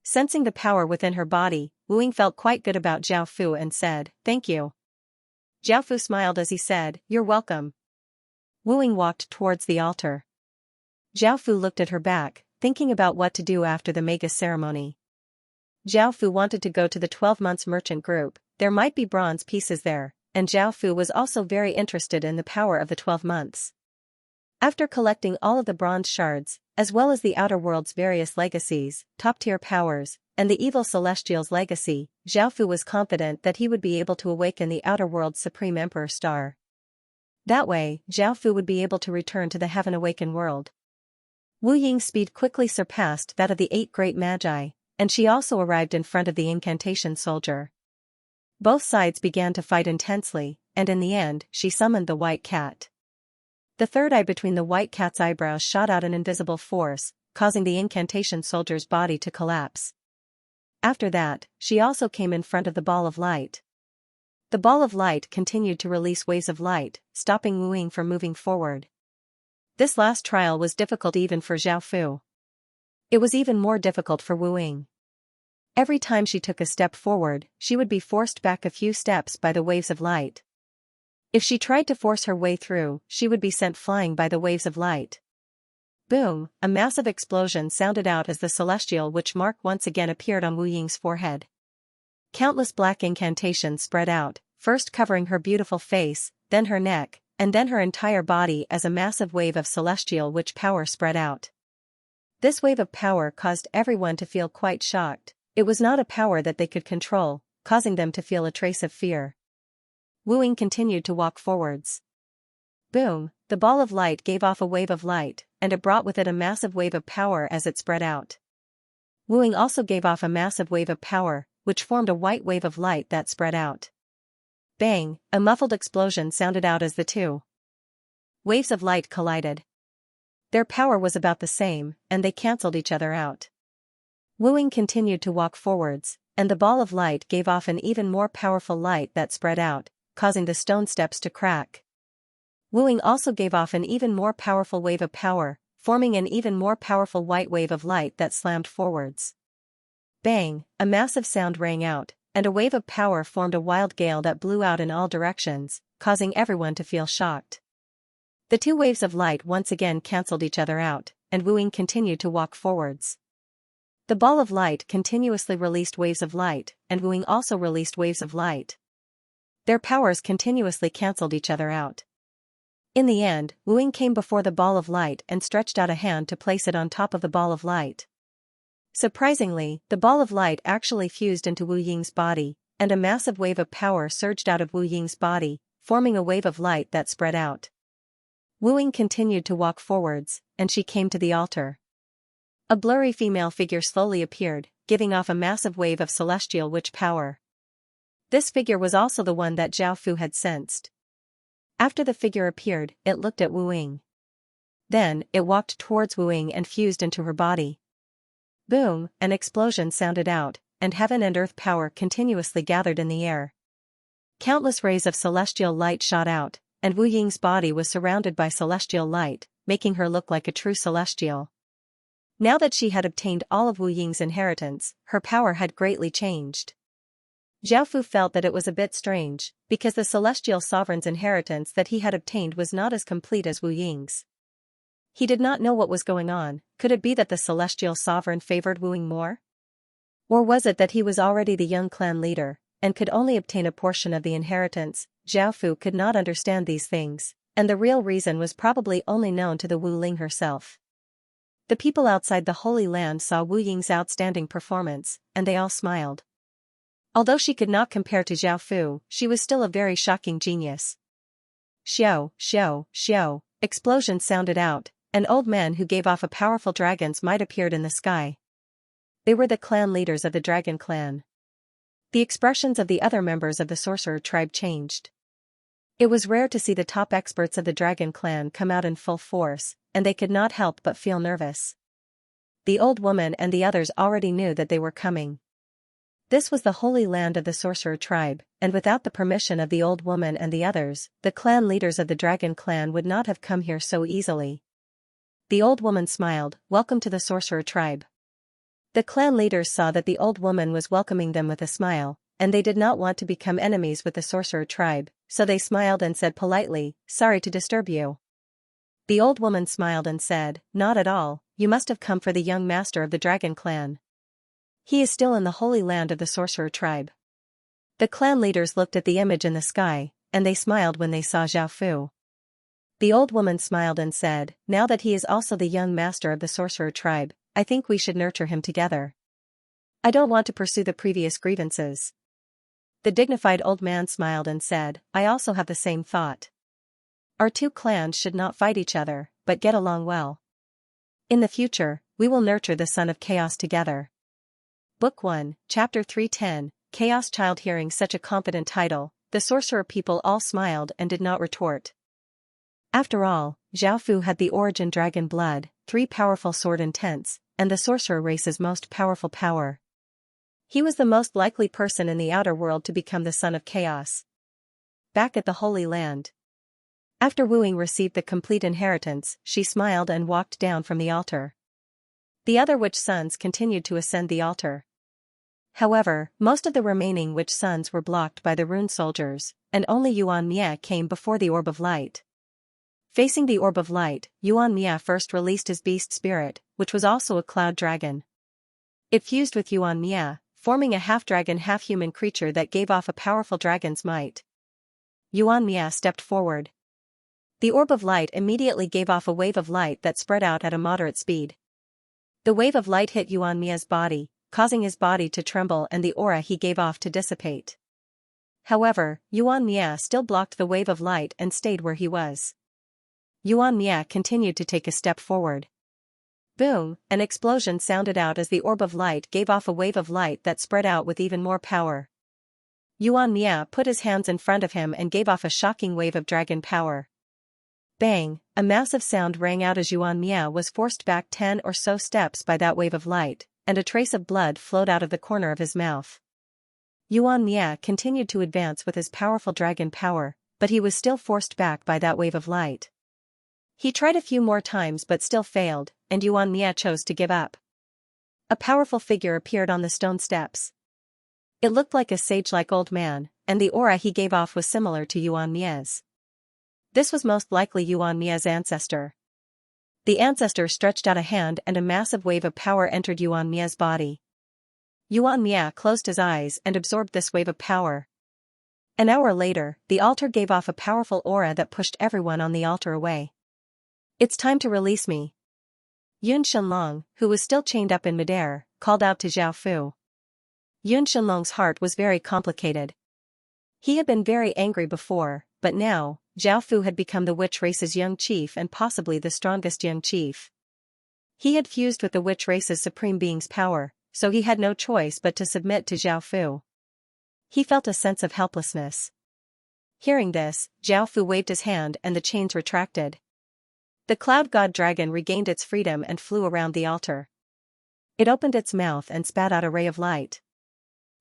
Sensing the power within her body, Wu Ying felt quite good about Zhao Fu and said, "Thank you." Zhao Fu smiled as he said, "You're welcome." Wu Ying walked towards the altar. Zhao Fu looked at her back, thinking about what to do after the mega ceremony. Zhao Fu wanted to go to the 12 months merchant group. There might be bronze pieces there, and Zhao Fu was also very interested in the power of the 12 months. After collecting all of the bronze shards, as well as the outer world's various legacies, top-tier powers, and the evil celestial's legacy, Zhao Fu was confident that he would be able to awaken the outer world's supreme emperor star. That way, Zhao Fu would be able to return to the heaven-awakened world. Wu Ying's speed quickly surpassed that of the 8 great magi, and she also arrived in front of the incantation soldier. Both sides began to fight intensely, and in the end, she summoned the white cat. The third eye between the white cat's eyebrows shot out an invisible force, causing the incantation soldier's body to collapse. After that, she also came in front of the ball of light. The ball of light continued to release waves of light, stopping Wu Ying from moving forward. This last trial was difficult even for Zhao Fu. It was even more difficult for Wu Ying. Every time she took a step forward, she would be forced back a few steps by the waves of light. If she tried to force her way through, she would be sent flying by the waves of light. Boom! A massive explosion sounded out as the celestial witch mark once again appeared on Wu Ying's forehead. Countless black incantations spread out, first covering her beautiful face, then her neck, and then her entire body as a massive wave of celestial witch power spread out. This wave of power caused everyone to feel quite shocked. It was not a power that they could control, causing them to feel a trace of fear. Wu Ying continued to walk forwards. Boom! The ball of light gave off a wave of light, and it brought with it a massive wave of power as it spread out. Wu Ying also gave off a massive wave of power, which formed a white wave of light that spread out. Bang! A muffled explosion sounded out as the two waves of light collided. Their power was about the same, and they cancelled each other out. Wu Ying continued to walk forwards, and the ball of light gave off an even more powerful light that spread out, causing the stone steps to crack. Wu Ying also gave off an even more powerful wave of power, forming an even more powerful white wave of light that slammed forwards. Bang! A massive sound rang out, and a wave of power formed a wild gale that blew out in all directions, causing everyone to feel shocked. The two waves of light once again cancelled each other out, and Wu Ying continued to walk forwards. The ball of light continuously released waves of light, and Wu Ying also released waves of light. Their powers continuously cancelled each other out. In the end, Wu Ying came before the ball of light and stretched out a hand to place it on top of the ball of light. Surprisingly, the ball of light actually fused into Wu Ying's body, and a massive wave of power surged out of Wu Ying's body, forming a wave of light that spread out. Wu Ying continued to walk forwards, and she came to the altar. A blurry female figure slowly appeared, giving off a massive wave of celestial witch power. This figure was also the one that Zhao Fu had sensed. After the figure appeared, it looked at Wu Ying. Then, it walked towards Wu Ying and fused into her body. Boom! An explosion sounded out, and heaven and earth power continuously gathered in the air. Countless rays of celestial light shot out, and Wu Ying's body was surrounded by celestial light, making her look like a true celestial. Now that she had obtained all of Wu Ying's inheritance, her power had greatly changed. Zhao Fu felt that it was a bit strange, because the celestial sovereign's inheritance that he had obtained was not as complete as Wu Ying's. He did not know what was going on. Could it be that the celestial sovereign favored Wu Ying more? Or was it that he was already the young clan leader, and could only obtain a portion of the inheritance? Zhao Fu could not understand these things, and the real reason was probably only known to the Wu Ling herself. The people outside the Holy Land saw Wu Ying's outstanding performance, and they all smiled. Although she could not compare to Zhao Fu, she was still a very shocking genius. Xiao, xiao, xiao, explosions sounded out, and old men who gave off a powerful dragon's might appeared in the sky. They were the clan leaders of the dragon clan. The expressions of the other members of the sorcerer tribe changed. It was rare to see the top experts of the dragon clan come out in full force, and they could not help but feel nervous. The old woman and the others already knew that they were coming. This was the holy land of the sorcerer tribe, and without the permission of the old woman and the others, the clan leaders of the dragon clan would not have come here so easily. The old woman smiled, "Welcome to the sorcerer tribe." The clan leaders saw that the old woman was welcoming them with a smile, and they did not want to become enemies with the sorcerer tribe, so they smiled and said politely, "Sorry to disturb you." The old woman smiled and said, "Not at all, you must have come for the young master of the dragon clan. He is still in the holy land of the sorcerer tribe." The clan leaders looked at the image in the sky, and they smiled when they saw Zhao Fu. The old woman smiled and said, "Now that he is also the young master of the sorcerer tribe, I think we should nurture him together. I don't want to pursue the previous grievances." The dignified old man smiled and said, "I also have the same thought. Our two clans should not fight each other, but get along well. In the future, we will nurture the son of chaos together." Book 1, Chapter 310, Chaos Child. Hearing such a confident title, the sorcerer people all smiled and did not retort. After all, Zhao Fu had the origin dragon blood, 3 powerful sword intents, and the sorcerer race's most powerful power. He was the most likely person in the outer world to become the son of chaos. Back at the Holy Land. After Wu Ying received the complete inheritance, she smiled and walked down from the altar. The other witch sons continued to ascend the altar. However, most of the remaining witch sons were blocked by the rune soldiers, and only Yuan Mia came before the orb of light. Facing the orb of light, Yuan Mia first released his beast spirit, which was also a cloud dragon. It fused with Yuan Mia, forming a half-dragon half-human creature that gave off a powerful dragon's might. Yuan Mia stepped forward. The orb of light immediately gave off a wave of light that spread out at a moderate speed. The wave of light hit Yuan Mia's body, causing his body to tremble and the aura he gave off to dissipate. However, Yuan Mia still blocked the wave of light and stayed where he was. Yuan Mia continued to take a step forward. Boom! An explosion sounded out as the orb of light gave off a wave of light that spread out with even more power. Yuan Mia put his hands in front of him and gave off a shocking wave of dragon power. Bang! A massive sound rang out as Yuan Mia was forced back 10 or so steps by that wave of light, and a trace of blood flowed out of the corner of his mouth. Yuan Mia continued to advance with his powerful dragon power, but he was still forced back by that wave of light. He tried a few more times but still failed, and Yuan Mia chose to give up. A powerful figure appeared on the stone steps. It looked like a sage-like old man, and the aura he gave off was similar to Yuan Mia's. This was most likely Yuan Mia's ancestor. The ancestor stretched out a hand and a massive wave of power entered Yuan Mia's body. Yuan Mia closed his eyes and absorbed this wave of power. An hour later, the altar gave off a powerful aura that pushed everyone on the altar away. "It's time to release me." Yun Shenlong, who was still chained up in midair, called out to Zhao Fu. Yun Shenlong's heart was very complicated. He had been very angry before, but now, Zhao Fu had become the witch race's young chief and possibly the strongest young chief. He had fused with the witch race's supreme being's power, so he had no choice but to submit to Zhao Fu. He felt a sense of helplessness. Hearing this, Zhao Fu waved his hand and the chains retracted. The cloud god dragon regained its freedom and flew around the altar. It opened its mouth and spat out a ray of light.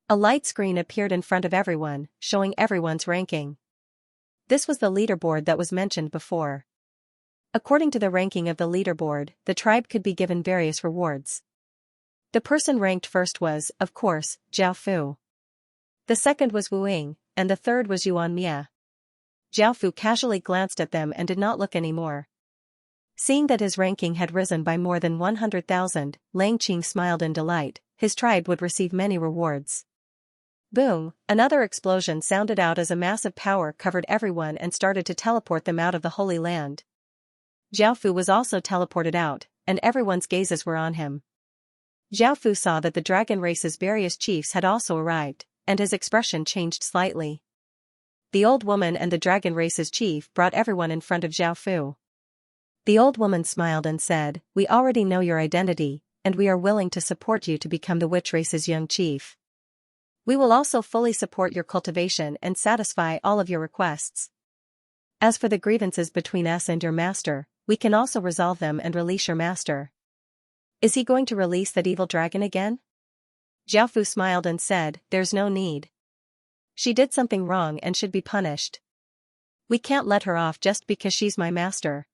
A light screen appeared in front of everyone, showing everyone's ranking. This was the leaderboard that was mentioned before. According to the ranking of the leaderboard, the tribe could be given various rewards. The person ranked first was, of course, Zhao Fu. The second was Wu Ying, and the third was Yuan Mia. Zhao Fu casually glanced at them and did not look anymore. Seeing that his ranking had risen by more than 100,000, Lang Qing smiled in delight. His tribe would receive many rewards. Boom! Another explosion sounded out as a massive power covered everyone and started to teleport them out of the Holy Land. Zhao Fu was also teleported out, and everyone's gazes were on him. Zhao Fu saw that the dragon race's various chiefs had also arrived, and his expression changed slightly. The old woman and the dragon race's chief brought everyone in front of Zhao Fu. The old woman smiled and said, "We already know your identity, and we are willing to support you to become the witch race's young chief. We will also fully support your cultivation and satisfy all of your requests. As for the grievances between us and your master, we can also resolve them and release your master." "Is he going to release that evil dragon again?" Zhao Fu smiled and said, "There's no need. She did something wrong and should be punished. We can't let her off just because she's my master."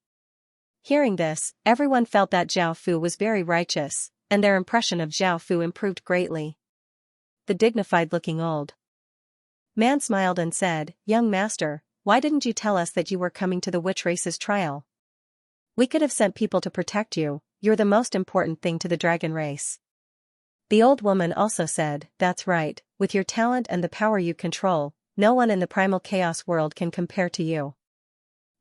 Hearing this, everyone felt that Zhao Fu was very righteous, and their impression of Zhao Fu improved greatly. The dignified-looking old man smiled and said, "Young master, why didn't you tell us that you were coming to the witch race's trial? We could have sent people to protect you. You're the most important thing to the dragon race." The old woman also said, "That's right, with your talent and the power you control, no one in the primal chaos world can compare to you.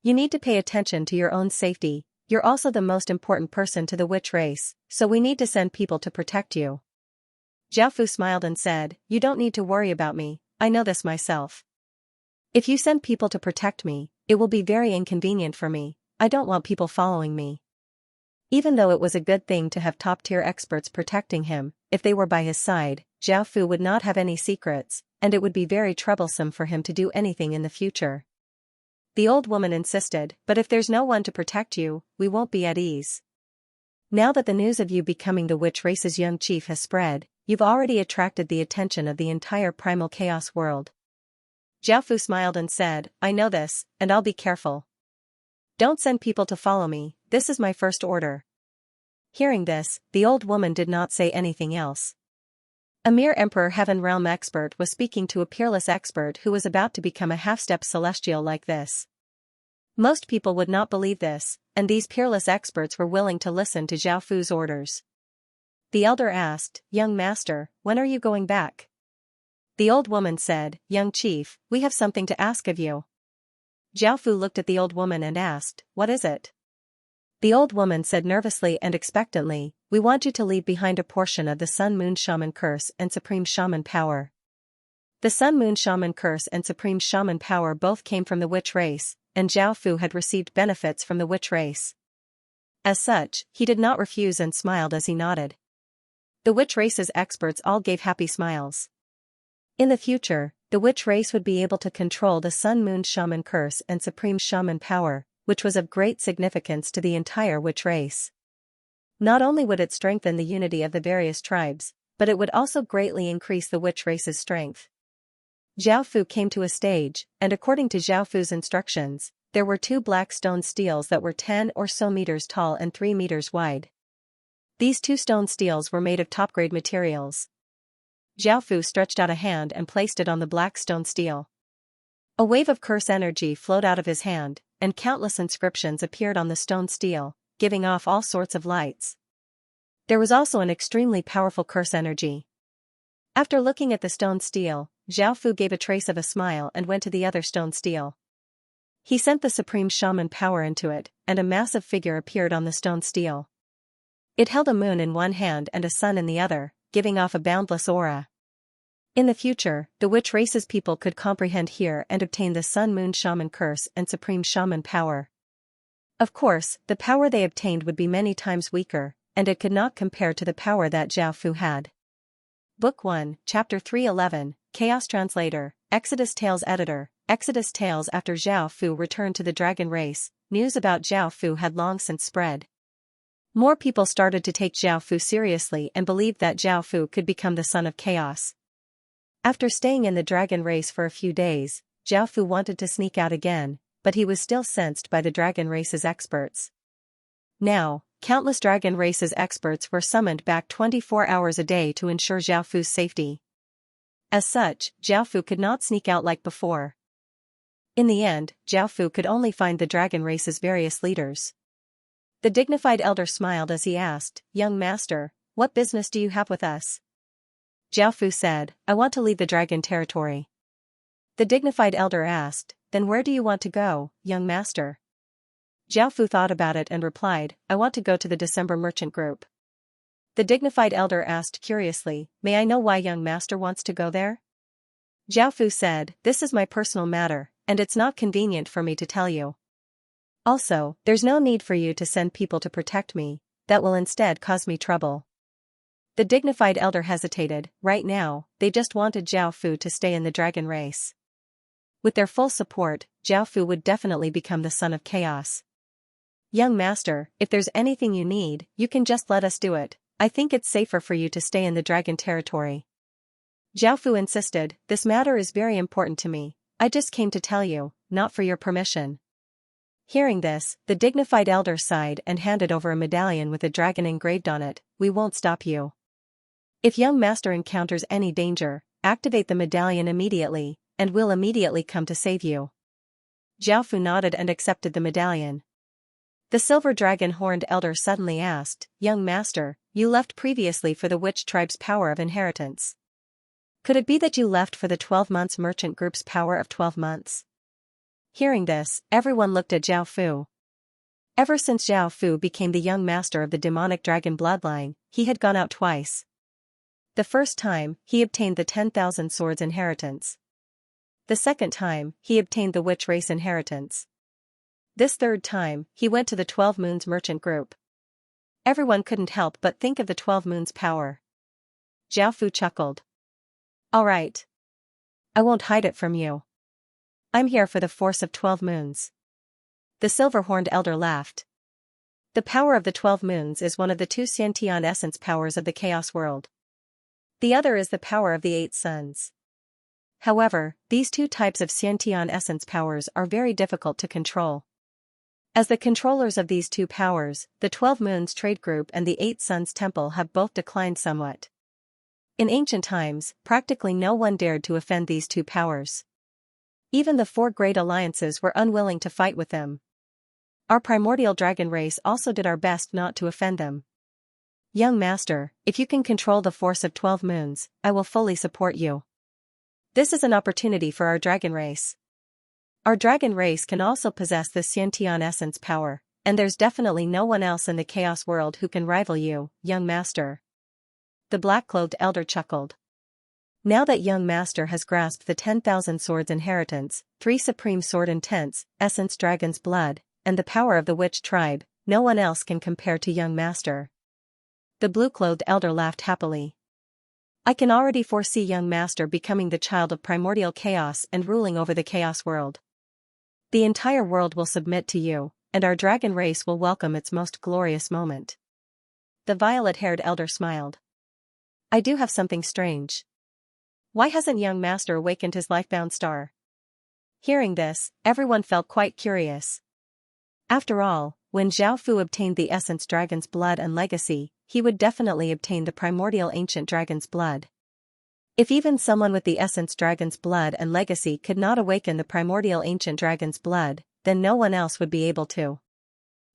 You need to pay attention to your own safety. You're also the most important person to the witch race, so we need to send people to protect you." Zhao Fu smiled and said, "You don't need to worry about me, I know this myself. If you send people to protect me, it will be very inconvenient for me. I don't want people following me." Even though it was a good thing to have top-tier experts protecting him, if they were by his side, Zhao Fu would not have any secrets, and it would be very troublesome for him to do anything in the future. The old woman insisted, "But if there's no one to protect you, we won't be at ease. Now that the news of you becoming the witch race's young chief has spread, you've already attracted the attention of the entire primal chaos world." Zhao Fu smiled and said, "I know this, and I'll be careful. Don't send people to follow me, this is my first order." Hearing this, the old woman did not say anything else. A mere Emperor Heaven Realm expert was speaking to a peerless expert who was about to become a half-step celestial like this. Most people would not believe this, and these peerless experts were willing to listen to Zhao Fu's orders. The elder asked, "Young master, when are you going back?" The old woman said, "Young chief, we have something to ask of you." Zhao Fu looked at the old woman and asked, "What is it?" The old woman said nervously and expectantly, "We want you to leave behind a portion of the Sun-Moon Shaman Curse and Supreme Shaman Power." The Sun-Moon Shaman Curse and Supreme Shaman Power both came from the witch race, and Zhao Fu had received benefits from the witch race. As such, he did not refuse and smiled as he nodded. The witch race's experts all gave happy smiles. In the future, the witch race would be able to control the Sun-Moon Shaman Curse and Supreme Shaman Power, which was of great significance to the entire witch race. Not only would it strengthen the unity of the various tribes, but it would also greatly increase the witch race's strength. Zhao Fu came to a stage, and according to Zhao Fu's instructions, there were 2 black stone steels that were 10 or so meters tall and 3 meters wide. These 2 stone steels were made of top-grade materials. Zhao Fu stretched out a hand and placed it on the black stone steel. A wave of curse energy flowed out of his hand, and countless inscriptions appeared on the stone steel, giving off all sorts of lights. There was also an extremely powerful curse energy. After looking at the stone steel, Zhao Fu gave a trace of a smile and went to the other stone steel. He sent the Supreme Shaman Power into it, and a massive figure appeared on the stone steel. It held a moon in one hand and a sun in the other, giving off a boundless aura. In the future, the witch race's people could comprehend here and obtain the Sun-Moon Shaman Curse and Supreme Shaman Power. Of course, the power they obtained would be many times weaker, and it could not compare to the power that Zhao Fu had. Book 1, Chapter 311, Chaos Translator, Exodus Tales Editor, Exodus Tales. After Zhao Fu returned to the dragon race, news about Zhao Fu had long since spread. More people started to take Zhao Fu seriously and believed that Zhao Fu could become the son of chaos. After staying in the dragon race for a few days, Zhao Fu wanted to sneak out again, but he was still sensed by the dragon race's experts. Now, countless dragon race's experts were summoned back 24 hours a day to ensure Zhao Fu's safety. As such, Zhao Fu could not sneak out like before. In the end, Zhao Fu could only find the dragon race's various leaders. The dignified elder smiled as he asked, "Young master, what business do you have with us?" Zhao Fu said, "I want to leave the dragon territory." The dignified elder asked, "Then where do you want to go, young master?" Zhao Fu thought about it and replied, "I want to go to the December merchant group." The dignified elder asked curiously, "May I know why young master wants to go there?" Zhao Fu said, "This is my personal matter, and it's not convenient for me to tell you. Also, there's no need for you to send people to protect me, that will instead cause me trouble." The dignified elder hesitated. Right now, they just wanted Zhao Fu to stay in the dragon race. With their full support, Zhao Fu would definitely become the son of chaos. "Young master, if there's anything you need, you can just let us do it. I think it's safer for you to stay in the dragon territory." Zhao Fu insisted, "This matter is very important to me. I just came to tell you, not for your permission." Hearing this, the dignified elder sighed and handed over a medallion with a dragon engraved on it. "We won't stop you. If young master encounters any danger, activate the medallion immediately, and we'll immediately come to save you." Zhao Fu nodded and accepted the medallion. The silver dragon horned elder suddenly asked, "Young master, you left previously for the witch tribe's power of inheritance. Could it be that you left for the 12 months merchant group's power of 12 months? Hearing this, everyone looked at Zhao Fu. Ever since Zhao Fu became the young master of the demonic dragon bloodline, he had gone out twice. The first time, he obtained the 10,000 swords inheritance. The second time, he obtained the witch race inheritance. This third time, he went to the 12 moons merchant group. Everyone couldn't help but think of the 12 moons power. Zhao Fu chuckled. "All right. I won't hide it from you. I'm here for the force of 12 moons." The silver-horned elder laughed. The power of the 12 moons is one of the 2 Xianxia essence powers of the chaos world. The other is the power of the 8 suns. However, these 2 types of Xianxia essence powers are very difficult to control. As the controllers of these 2 powers, the 12 moons trade group and the 8 suns temple have both declined somewhat. In ancient times, practically no one dared to offend these two powers. Even the four great alliances were unwilling to fight with them. Our primordial dragon race also did our best not to offend them. Young master, if you can control the force of 12 moons, I will fully support you. This is an opportunity for our dragon race. Our dragon race can also possess the Xianxia essence power, and there's definitely no one else in the chaos world who can rival you, young master. The black-clothed elder chuckled. Now that young master has grasped the 10,000 swords inheritance, 3 supreme sword intents, essence dragon's blood, and the power of the witch tribe, no one else can compare to young master. The blue-clothed elder laughed happily. I can already foresee young master becoming the child of primordial chaos and ruling over the chaos world. The entire world will submit to you, and our dragon race will welcome its most glorious moment. The violet-haired elder smiled. I do have something strange. Why hasn't young master awakened his life-bound star? Hearing this, everyone felt quite curious. After all, when Zhao Fu obtained the essence dragon's blood and legacy, he would definitely obtain the primordial ancient dragon's blood. If even someone with the essence dragon's blood and legacy could not awaken the primordial ancient dragon's blood, then no one else would be able to.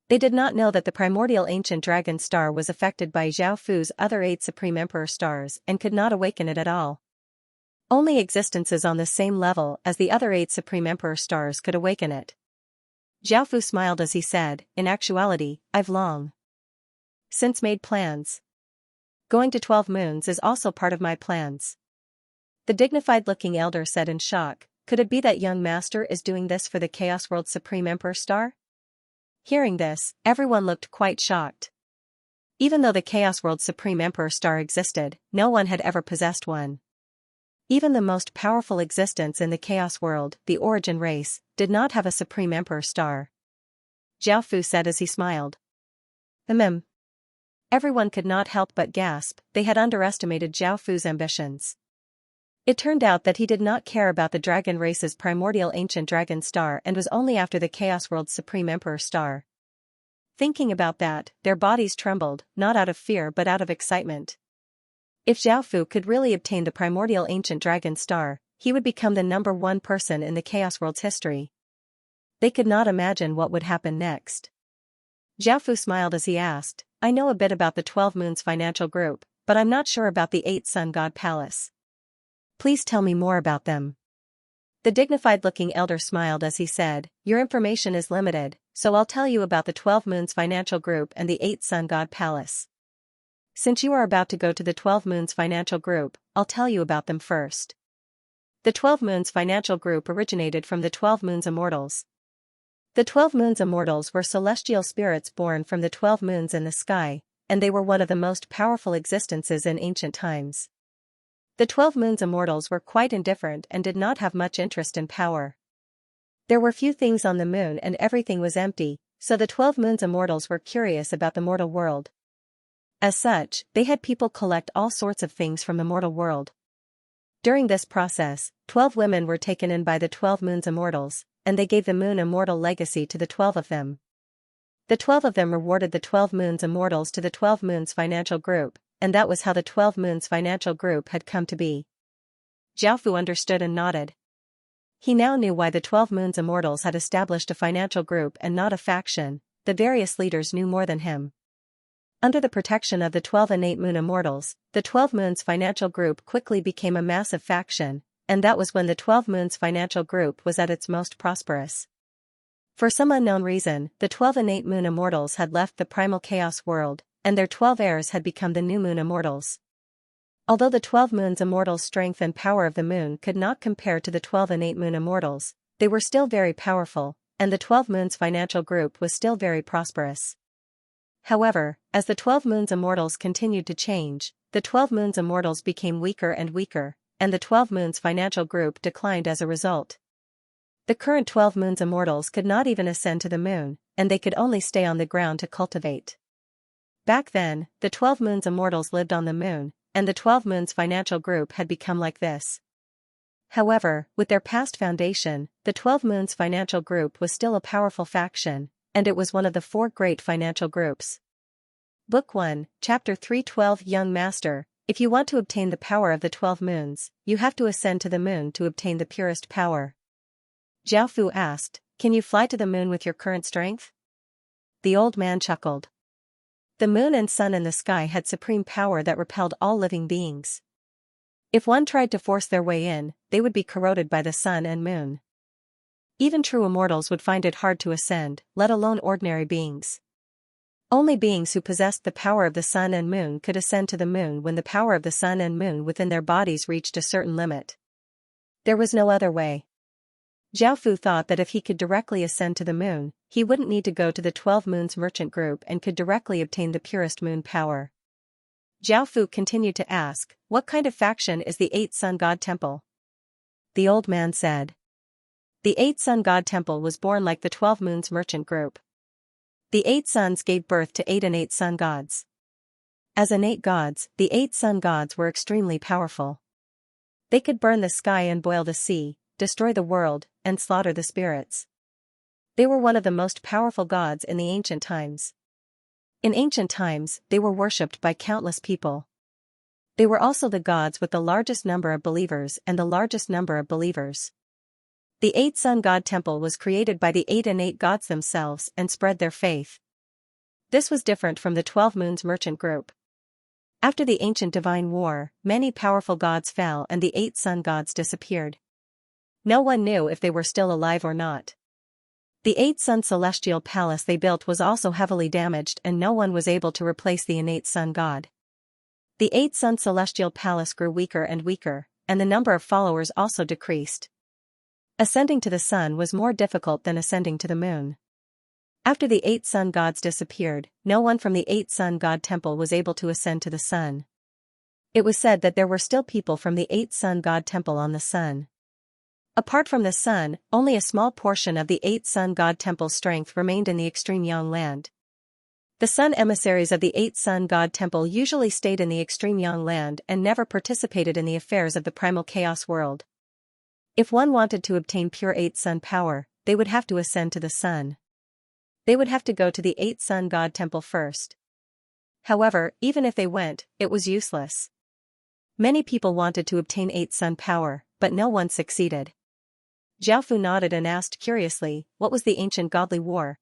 They did not know that the primordial ancient dragon star was affected by Zhao Fu's other 8 supreme emperor stars and could not awaken it at all. Only existences on the same level as the other 8 supreme emperor stars could awaken it. Zhao Fu smiled as he said, in actuality, I've long since made plans. Going to 12 moons is also part of my plans. The dignified-looking elder said in shock, could it be that young master is doing this for the Chaos World's supreme emperor star? Hearing this, everyone looked quite shocked. Even though the Chaos World's supreme emperor star existed, no one had ever possessed one. Even the most powerful existence in the Chaos World, the Origin race, did not have a supreme emperor star. Zhao Fu said as he smiled. Everyone could not help but gasp, they had underestimated Zhao Fu's ambitions. It turned out that he did not care about the dragon race's primordial ancient dragon star and was only after the Chaos World's supreme emperor star. Thinking about that, their bodies trembled, not out of fear but out of excitement. If Zhao Fu could really obtain the primordial ancient dragon star, he would become the #1 person in the Chaos World's history. They could not imagine what would happen next. Zhao Fu smiled as he asked, I know a bit about the 12 Moons Financial Group, but I'm not sure about the 8 Sun God Palace. Please tell me more about them. The dignified-looking elder smiled as he said, your information is limited, so I'll tell you about the 12 Moons Financial Group and the 8 Sun God Palace. Since you are about to go to the 12 Moons Financial Group, I'll tell you about them first. The 12 Moons Financial Group originated from the 12 Moons Immortals. The 12 Moons Immortals were celestial spirits born from the 12 moons in the sky, and they were one of the most powerful existences in ancient times. The 12 Moons Immortals were quite indifferent and did not have much interest in power. There were few things on the moon and everything was empty, so the 12 Moons Immortals were curious about the mortal world. As such, they had people collect all sorts of things from the mortal world. During this process, 12 women were taken in by the 12 Moons Immortals, and they gave the Moon Immortal legacy to the 12 of them. The 12 of them rewarded the 12 Moons Immortals to the 12 Moons Financial Group, and that was how the 12 Moons Financial Group had come to be. Zhao Fu understood and nodded. He now knew why the 12 Moons Immortals had established a financial group and not a faction. The various leaders knew more than him. Under the protection of the 12 innate Moon Immortals, the 12 Moons Financial Group quickly became a massive faction, and that was when the 12 Moons Financial Group was at its most prosperous. For some unknown reason, the 12 innate Moon Immortals had left the primal chaos world, and their 12 heirs had become the new Moon Immortals. Although the 12 Moons Immortals' strength and power of the moon could not compare to the 12 innate Moon Immortals, they were still very powerful, and the 12 Moons Financial Group was still very prosperous. However, as the 12 Moons Immortals continued to change, the 12 Moons Immortals became weaker and weaker, and the 12 Moons Financial Group declined as a result. The current 12 Moons Immortals could not even ascend to the moon, and they could only stay on the ground to cultivate. Back then, the 12 Moons Immortals lived on the moon, and the 12 Moons Financial Group had become like this. However, with their past foundation, the 12 Moons Financial Group was still a powerful faction, and it was one of the 4 great financial groups. Book 1, Chapter 312 Young Master, If you want to obtain the power of the 12 moons, you have to ascend to the moon to obtain the purest power. Zhao Fu asked, "Can you fly to the moon with your current strength?" The old man chuckled. The moon and sun in the sky had supreme power that repelled all living beings. If one tried to force their way in, they would be corroded by the sun and moon. Even true immortals would find it hard to ascend, let alone ordinary beings. Only beings who possessed the power of the sun and moon could ascend to the moon when the power of the sun and moon within their bodies reached a certain limit. There was no other way. Zhao Fu thought that if he could directly ascend to the moon, he wouldn't need to go to the 12 Moons merchant group and could directly obtain the purest moon power. Zhao Fu continued to ask, "What kind of faction is the 8 Sun God Temple?" The old man said. The 8 Sun God Temple was born like the 12 Moons merchant group. The 8 suns gave birth to 8 innate sun gods. As innate gods, the 8 sun gods were extremely powerful. They could burn the sky and boil the sea, destroy the world, and slaughter the spirits. They were one of the most powerful gods in the ancient times. In ancient times, they were worshipped by countless people. They were also the gods with the largest number of believers and the largest number of believers. The 8 Sun God Temple was created by the 8 innate gods themselves and spread their faith. This was different from the 12 Moons merchant group. After the ancient divine war, many powerful gods fell and the 8 sun gods disappeared. No one knew if they were still alive or not. The 8 sun celestial palace they built was also heavily damaged and no one was able to replace the innate sun god. The 8 sun celestial palace grew weaker and weaker, and the number of followers also decreased. Ascending to the sun was more difficult than ascending to the moon. After the 8 sun gods disappeared, no one from the 8 sun god temple was able to ascend to the sun. It was said that there were still people from the 8 sun god temple on the sun. Apart from the sun, only a small portion of the 8 sun god temple's strength remained in the extreme Yang land. The sun emissaries of the 8 sun god temple usually stayed in the extreme Yang land and never participated in the affairs of the primal chaos world. If one wanted to obtain pure 8 sun power, they would have to ascend to the sun. They would have to go to the 8 sun god temple first. However, even if they went, it was useless. Many people wanted to obtain 8 sun power, but no one succeeded. Zhao Fu nodded and asked curiously, "What was the ancient godly war?"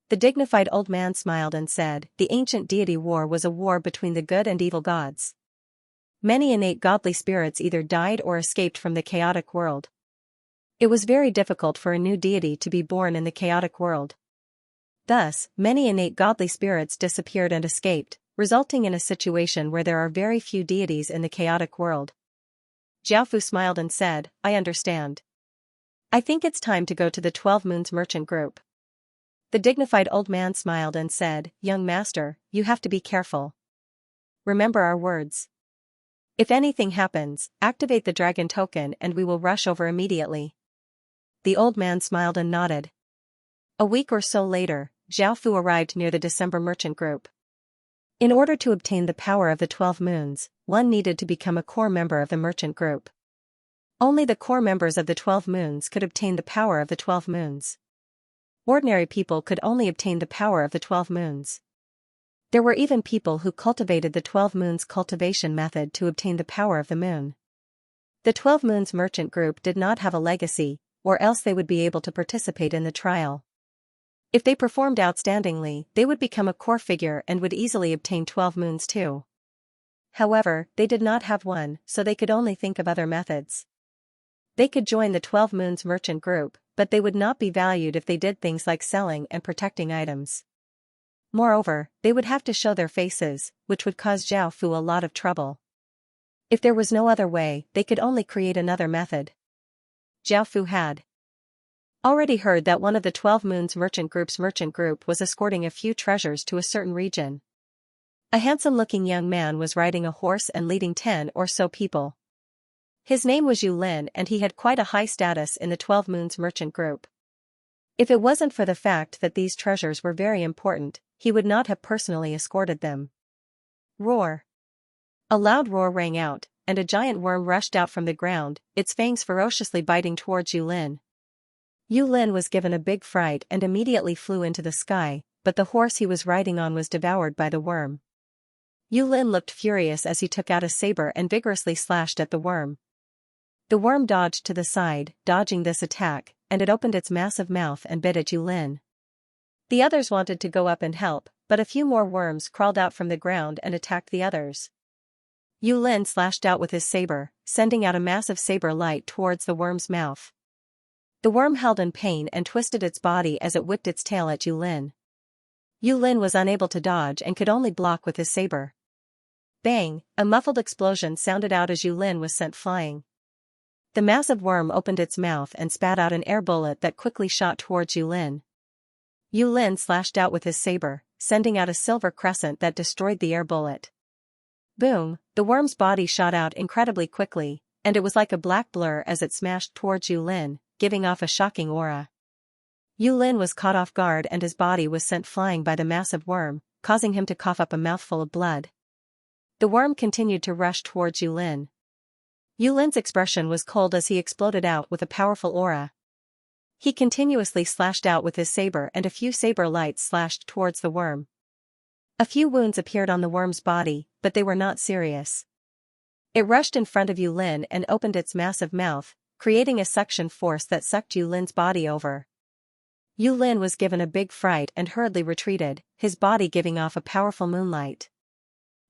The dignified old man smiled and said, "The ancient deity war was a war between the good and evil gods. Many innate godly spirits either died or escaped from the chaotic world. It was very difficult for a new deity to be born in the chaotic world. Thus, many innate godly spirits disappeared and escaped, resulting in a situation where there are very few deities in the chaotic world." Zhao Fu smiled and said, "I understand. I think it's time to go to the 12 Moons merchant group." The dignified old man smiled and said, "Young master, you have to be careful. Remember our words. If anything happens, activate the dragon token and we will rush over immediately." The old man smiled and nodded. A week or so later, Zhao Fu arrived near the December merchant group. In order to obtain the power of the 12 moons, one needed to become a core member of the merchant group. Only the core members of the 12 moons could obtain the power of the 12 moons. Ordinary people could only obtain the power of the 12 moons. There were even people who cultivated the 12 moons cultivation method to obtain the power of the moon. The 12 moons merchant group did not have a legacy, or else they would be able to participate in the trial. If they performed outstandingly, they would become a core figure and would easily obtain 12 moons too. However, they did not have one, so they could only think of other methods. They could join the 12 moons merchant group, but they would not be valued if they did things like selling and protecting items. Moreover, they would have to show their faces, which would cause Zhao Fu a lot of trouble. If there was no other way, they could only create another method. Zhao Fu had already heard that one of the 12 Moons merchant group was escorting a few treasures to a certain region. A handsome-looking young man was riding a horse and leading 10 or so people. His name was Yu Lin and he had quite a high status in the 12 Moons merchant group. If it wasn't for the fact that these treasures were very important, he would not have personally escorted them. Roar! A loud roar rang out, and a giant worm rushed out from the ground, its fangs ferociously biting towards Yu Lin. Yu Lin was given a big fright and immediately flew into the sky, but the horse he was riding on was devoured by the worm. Yu Lin looked furious as he took out a saber and vigorously slashed at the worm. The worm dodged to the side, dodging this attack, and it opened its massive mouth and bit at Yu Lin. The others wanted to go up and help, but a few more worms crawled out from the ground and attacked the others. Yu Lin slashed out with his saber, sending out a massive saber light towards the worm's mouth. The worm held in pain and twisted its body as it whipped its tail at Yu Lin. Yu Lin was unable to dodge and could only block with his saber. Bang! A muffled explosion sounded out as Yu Lin was sent flying. The massive worm opened its mouth and spat out an air bullet that quickly shot towards Yu Lin. Yu Lin slashed out with his saber, sending out a silver crescent that destroyed the air bullet. Boom! The worm's body shot out incredibly quickly, and it was like a black blur as it smashed towards Yu Lin, giving off a shocking aura. Yu Lin was caught off guard and his body was sent flying by the massive worm, causing him to cough up a mouthful of blood. The worm continued to rush towards Yu Lin. Yu Lin's expression was cold as he exploded out with a powerful aura. He continuously slashed out with his saber and a few saber lights slashed towards the worm. A few wounds appeared on the worm's body, but they were not serious. It rushed in front of Yu Lin and opened its massive mouth, creating a suction force that sucked Yu Lin's body over. Yu Lin was given a big fright and hurriedly retreated, his body giving off a powerful moonlight.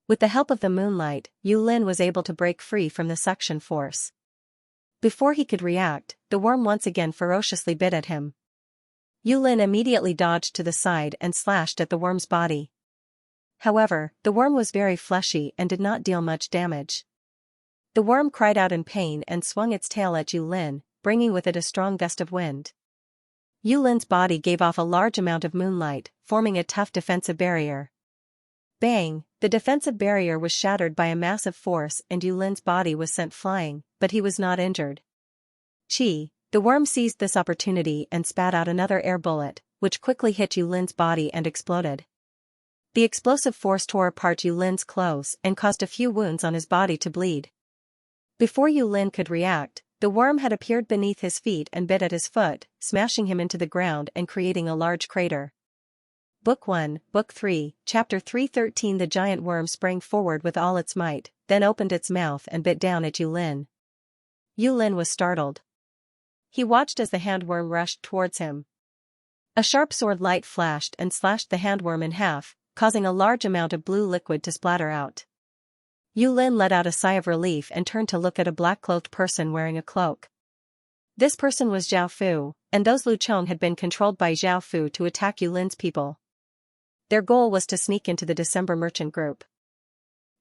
With the help of the moonlight, Yu Lin was able to break free from the suction force. Before he could react, the worm once again ferociously bit at him. Yu Lin immediately dodged to the side and slashed at the worm's body. However, the worm was very fleshy and did not deal much damage. The worm cried out in pain and swung its tail at Yu Lin, bringing with it a strong gust of wind. Yu Lin's body gave off a large amount of moonlight, forming a tough defensive barrier. Bang! The defensive barrier was shattered by a massive force and Yu Lin's body was sent flying, but he was not injured. Chi! The worm seized this opportunity and spat out another air bullet, which quickly hit Yu Lin's body and exploded. The explosive force tore apart Yu Lin's clothes and caused a few wounds on his body to bleed. Before Yu Lin could react, the worm had appeared beneath his feet and bit at his foot, smashing him into the ground and creating a large crater. Book 1, Book 3, Chapter 313. The giant worm sprang forward with all its might, then opened its mouth and bit down at Yu Lin. Yu Lin was startled. He watched as the handworm rushed towards him. A sharp sword light flashed and slashed the handworm in half, causing a large amount of blue liquid to splatter out. Yu Lin let out a sigh of relief and turned to look at a black-cloaked person wearing a cloak. This person was Zhao Fu, and those Lu Chong had been controlled by Zhao Fu to attack Yu Lin's people. Their goal was to sneak into the December merchant group.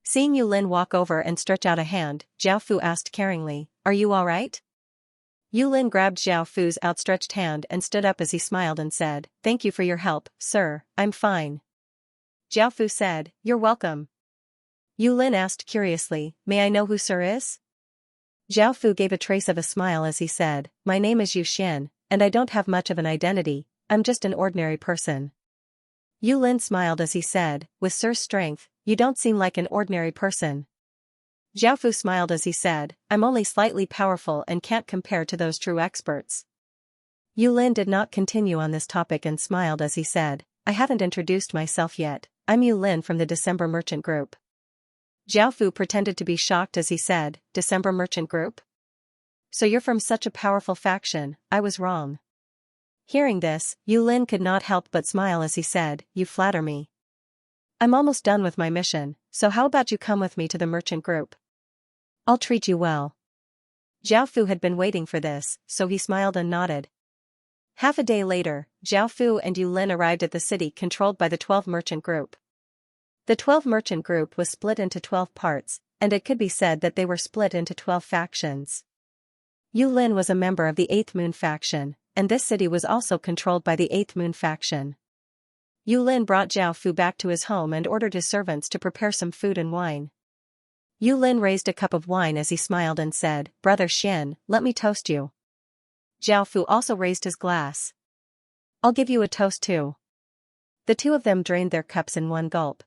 Seeing Yu Lin walk over and stretch out a hand, Zhao Fu asked caringly, "Are you all right?" Yu Lin grabbed Zhao Fu's outstretched hand and stood up as he smiled and said, "Thank you for your help, sir, I'm fine." Zhao Fu said, "You're welcome." Yu Lin asked curiously, "May I know who sir is?" Zhao Fu gave a trace of a smile as he said, "My name is Yu Xian, and I don't have much of an identity, I'm just an ordinary person." Yu Lin smiled as he said, "With sir's strength, you don't seem like an ordinary person." Zhao Fu smiled as he said, "I'm only slightly powerful and can't compare to those true experts." Yu Lin did not continue on this topic and smiled as he said, "I haven't introduced myself yet, I'm Yu Lin from the December Merchant Group." Zhao Fu pretended to be shocked as he said, "December Merchant Group? So you're from such a powerful faction, I was wrong." Hearing this, Yu Lin could not help but smile as he said, "You flatter me. I'm almost done with my mission, so how about you come with me to the merchant group? I'll treat you well." Zhao Fu had been waiting for this, so he smiled and nodded. Half a day later, Zhao Fu and Yu Lin arrived at the city controlled by the 12 merchant group. The 12 merchant group was split into 12 parts, and it could be said that they were split into 12 factions. Yu Lin was a member of the 8th Moon faction, and this city was also controlled by the 8th Moon faction. Yu Lin brought Zhao Fu back to his home and ordered his servants to prepare some food and wine. Yu Lin raised a cup of wine as he smiled and said, "Brother Xian, let me toast you." Zhao Fu also raised his glass. "I'll give you a toast too." The two of them drained their cups in one gulp.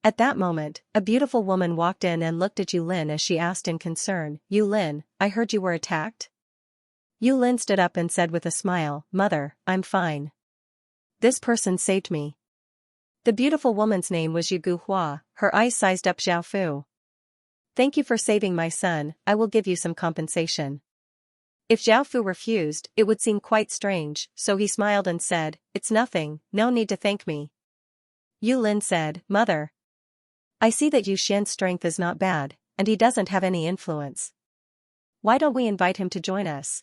At that moment, a beautiful woman walked in and looked at Yu Lin as she asked in concern, "Yu Lin, I heard you were attacked?" Yu Lin stood up and said with a smile, "Mother, I'm fine. This person saved me." The beautiful woman's name was Yu Hua. Her eyes sized up Zhao Fu. Thank you for saving my son, I will give you some compensation. If Zhao Fu refused, it would seem quite strange, so he smiled and said, it's nothing, no need to thank me. Yu Lin said, Mother. I see that Yu Xian's strength is not bad, and he doesn't have any influence. Why don't we invite him to join us?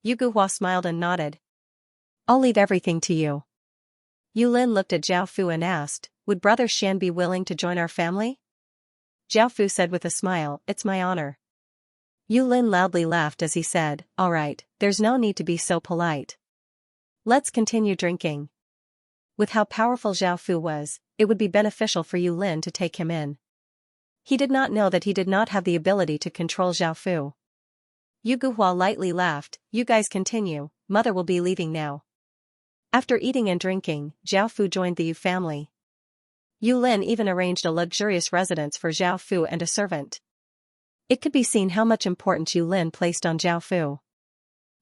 Yu Hua smiled and nodded. I'll leave everything to you. Yu Lin looked at Zhao Fu and asked, would Brother Xian be willing to join our family? Zhao Fu said with a smile, it's my honor. Yu Lin loudly laughed as he said, all right, there's no need to be so polite. Let's continue drinking. With how powerful Zhao Fu was, it would be beneficial for Yu Lin to take him in. He did not know that he did not have the ability to control Zhao Fu. Yu Hua lightly laughed, you guys continue, Mother will be leaving now. After eating and drinking, Zhao Fu joined the Yu family. Yu Lin even arranged a luxurious residence for Zhao Fu and a servant. It could be seen how much importance Yu Lin placed on Zhao Fu.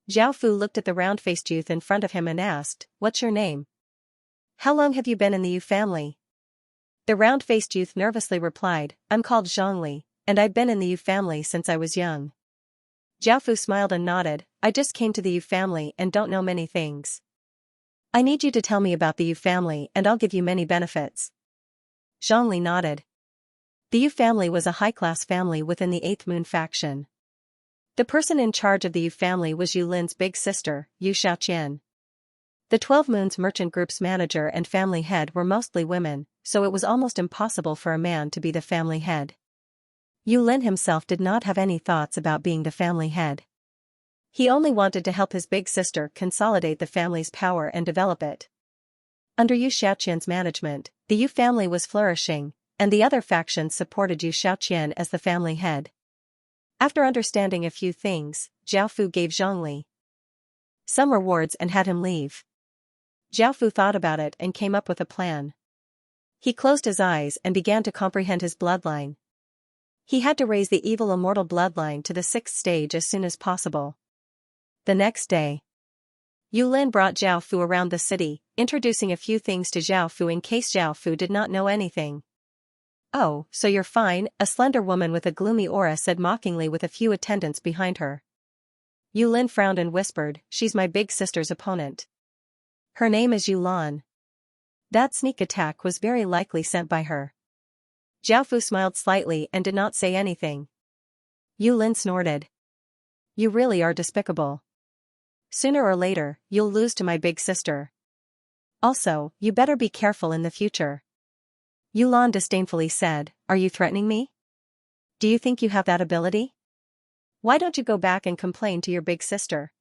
Zhao Fu looked at the round-faced youth in front of him and asked, what's your name? How long have you been in the Yu family? The round-faced youth nervously replied, I'm called Zhongli, and I've been in the Yu family since I was young. Zhao Fu smiled and nodded, I just came to the Yu family and don't know many things. I need you to tell me about the Yu family and I'll give you many benefits. Zhongli nodded. The Yu family was a high-class family within the 8th Moon faction. The person in charge of the Yu family was Yu Lin's big sister, Yu Xiaoqian. The 12 Moons Merchant Group's manager and family head were mostly women, so it was almost impossible for a man to be the family head. Yu Lin himself did not have any thoughts about being the family head. He only wanted to help his big sister consolidate the family's power and develop it. Under Yu Xiaoqian's management, the Yu family was flourishing, and the other factions supported Yu Xiaoqian as the family head. After understanding a few things, Zhao Fu gave Zhongli some rewards and had him leave. Zhao Fu thought about it and came up with a plan. He closed his eyes and began to comprehend his bloodline. He had to raise the evil immortal bloodline to the 6th stage as soon as possible. The next day, Yu Lin brought Zhao Fu around the city, introducing a few things to Zhao Fu in case Zhao Fu did not know anything. Oh, so you're fine, a slender woman with a gloomy aura said mockingly with a few attendants behind her. Yu Lin frowned and whispered, she's my big sister's opponent. Her name is Yu Lan. That sneak attack was very likely sent by her. Zhao Fu smiled slightly and did not say anything. Yu Lin snorted. You really are despicable. Sooner or later, you'll lose to my big sister. Also, you better be careful in the future. Yu Lan disdainfully said, are you threatening me? Do you think you have that ability? Why don't you go back and complain to your big sister?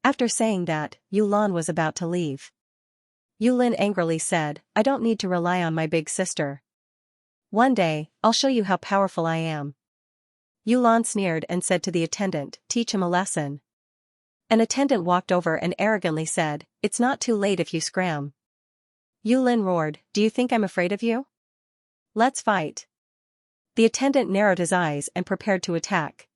After saying that, Yu Lan was about to leave. Yu Lin angrily said, I don't need to rely on my big sister. One day, I'll show you how powerful I am. Yu Lan sneered and said to the attendant, teach him a lesson. An attendant walked over and arrogantly said, it's not too late if you scram. Yu Lin roared, do you think I'm afraid of you? Let's fight. The attendant narrowed his eyes and prepared to attack.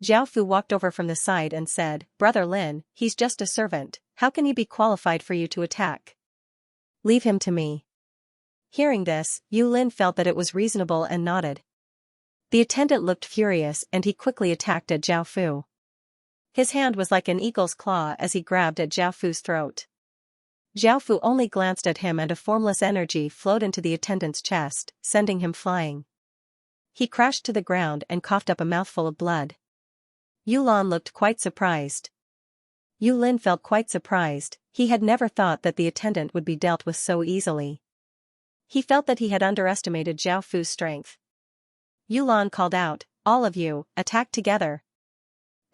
Zhao Fu walked over from the side and said, Brother Lin, he's just a servant, how can he be qualified for you to attack? Leave him to me. Hearing this, Yu Lin felt that it was reasonable and nodded. The attendant looked furious and he quickly attacked at Zhao Fu. His hand was like an eagle's claw as he grabbed at Zhao Fu's throat. Zhao Fu only glanced at him and a formless energy flowed into the attendant's chest, sending him flying. He crashed to the ground and coughed up a mouthful of blood. Yu Lan looked quite surprised. Yu Lin felt quite surprised, he had never thought that the attendant would be dealt with so easily. He felt that he had underestimated Zhao Fu's strength. Yu Lan called out, all of you, attack together.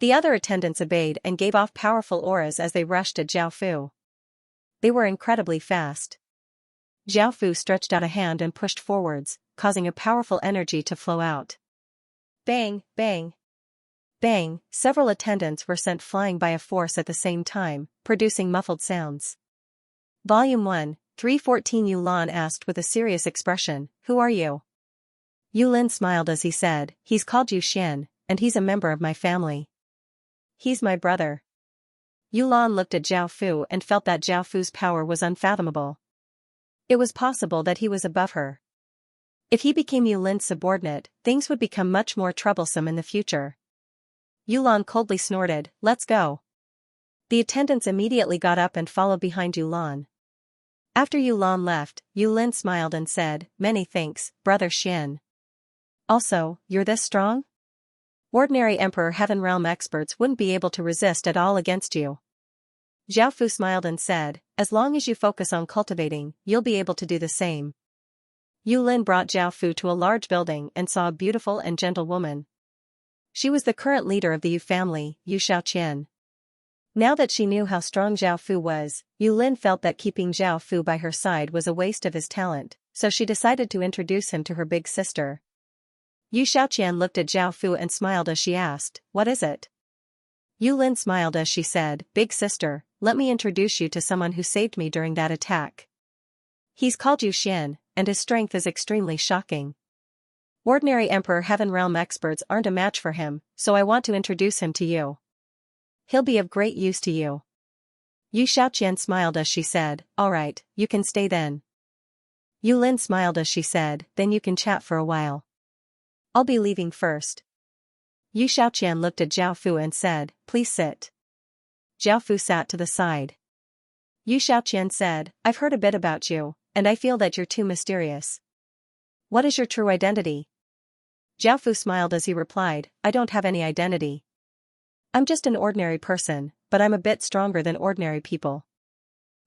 The other attendants obeyed and gave off powerful auras as they rushed at Zhao Fu. They were incredibly fast. Zhao Fu stretched out a hand and pushed forwards, causing a powerful energy to flow out. Bang, bang. Bang, several attendants were sent flying by a force at the same time, producing muffled sounds. Volume 1, 314 Yu Lan asked with a serious expression, who are you? Yu Lin smiled as he said, he's called Yu Xian, and he's a member of my family. He's my brother. Yu Lan looked at Zhao Fu and felt that Zhao Fu's power was unfathomable. It was possible that he was above her. If he became Yulin's subordinate, things would become much more troublesome in the future. Yulin coldly snorted, "Let's go." The attendants immediately got up and followed behind Yulin. After Yulin left, Yulin smiled and said, "Many thanks, Brother Xian. Also, you're this strong? Ordinary Emperor Heaven Realm experts wouldn't be able to resist at all against you." Zhao Fu smiled and said, "As long as you focus on cultivating, you'll be able to do the same." Yulin brought Zhao Fu to a large building and saw a beautiful and gentle woman. She was the current leader of the Yu family, Yu Xiaoqian. Now that she knew how strong Zhao Fu was, Yulin felt that keeping Zhao Fu by her side was a waste of his talent, so she decided to introduce him to her big sister. Yu Xiaoqian looked at Zhao Fu and smiled as she asked, "What is it?" Yulin smiled as she said, "Big sister, let me introduce you to someone who saved me during that attack. He's called Yu Xian, and his strength is extremely shocking. Ordinary Emperor Heaven Realm experts aren't a match for him, so I want to introduce him to you. He'll be of great use to you." Yu Xiaoqian smiled as she said, "All right, you can stay then." Yulin smiled as she said, "Then you can chat for a while. I'll be leaving first." Yu Xiaoqian looked at Zhao Fu and said, "Please sit." Zhao Fu sat to the side. Yu Xiaoqian said, "I've heard a bit about you, and I feel that you're too mysterious. What is your true identity?" Zhao Fu smiled as he replied, "I don't have any identity. I'm just an ordinary person, but I'm a bit stronger than ordinary people.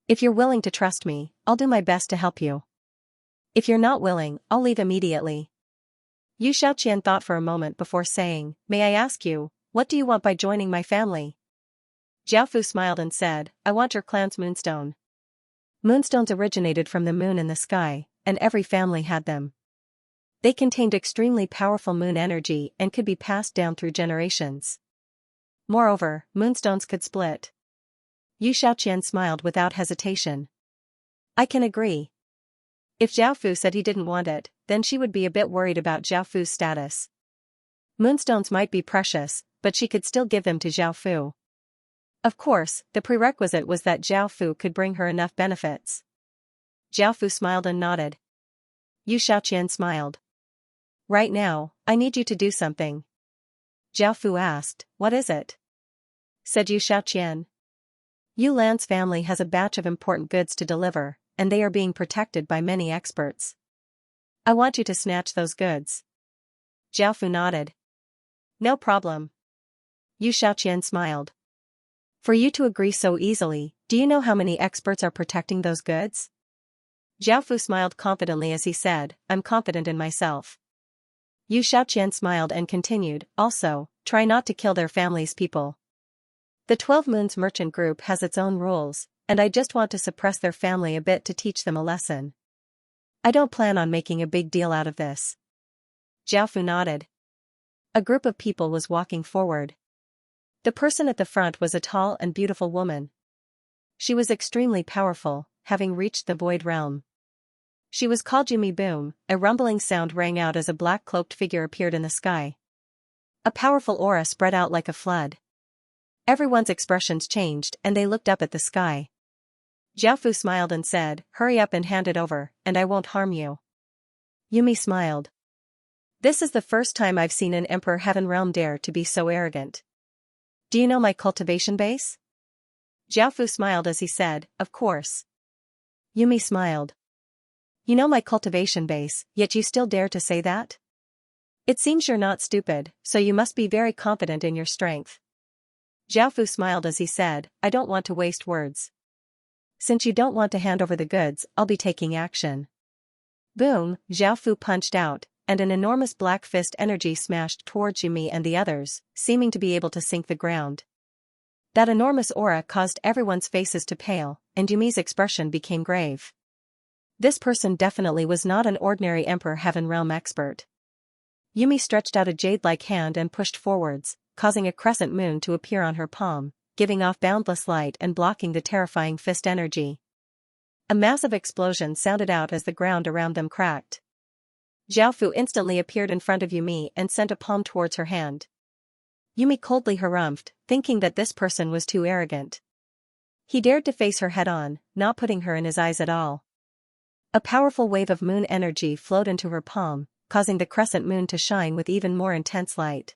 If you're willing to trust me, I'll do my best to help you. If you're not willing, I'll leave immediately." Yu Xiaoqian thought for a moment before saying, "May I ask you, what do you want by joining my family?" Zhao Fu smiled and said, "I want your clan's moonstone." Moonstones originated from the moon in the sky, and every family had them. They contained extremely powerful moon energy and could be passed down through generations. Moreover, moonstones could split. Yu Xiaoqian smiled without hesitation. "I can agree." If Zhao Fu said he didn't want it, then she would be a bit worried about Zhao Fu's status. Moonstones might be precious, but she could still give them to Zhao Fu. Of course, the prerequisite was that Zhao Fu could bring her enough benefits. Zhao Fu smiled and nodded. Yu Xiaoqian smiled. "Right now, I need you to do something." Zhao Fu asked, "What is it?" Said Yu Xiaoqian. "Yu Lan's family has a batch of important goods to deliver, and they are being protected by many experts. I want you to snatch those goods." Zhao Fu nodded. "No problem." Yu Xiaoqian smiled. "For you to agree so easily, do you know how many experts are protecting those goods?" Zhao Fu smiled confidently as he said, "I'm confident in myself." Yu Xiaoqian smiled and continued, "Also, try not to kill their family's people. The 12 Moons Merchant Group has its own rules, and I just want to suppress their family a bit to teach them a lesson. I don't plan on making a big deal out of this." Zhao Fu nodded. A group of people was walking forward. The person at the front was a tall and beautiful woman. She was extremely powerful, having reached the void realm. She was called Yumi Boom. A rumbling sound rang out as a black cloaked figure appeared in the sky. A powerful aura spread out like a flood. Everyone's expressions changed and they looked up at the sky. Zhao Fu smiled and said, "Hurry up and hand it over, and I won't harm you." Yumi smiled. "This is the first time I've seen an Emperor Heaven Realm dare to be so arrogant. Do you know my cultivation base?" Zhao Fu smiled as he said, "Of course." Yumi smiled. "You know my cultivation base, yet you still dare to say that? It seems you're not stupid, so you must be very confident in your strength." Zhao Fu smiled as he said, "I don't want to waste words. Since you don't want to hand over the goods, I'll be taking action." Boom, Zhao Fu punched out, and an enormous black fist energy smashed towards Yumi and the others, seeming to be able to sink the ground. That enormous aura caused everyone's faces to pale, and Yumi's expression became grave. This person definitely was not an ordinary Emperor Heaven Realm expert. Yumi stretched out a jade-like hand and pushed forwards, causing a crescent moon to appear on her palm, giving off boundless light and blocking the terrifying fist energy. A massive explosion sounded out as the ground around them cracked. Zhao Fu instantly appeared in front of Yumi and sent a palm towards her hand. Yumi coldly harumphed, thinking that this person was too arrogant. He dared to face her head-on, not putting her in his eyes at all. A powerful wave of moon energy flowed into her palm, causing the crescent moon to shine with even more intense light.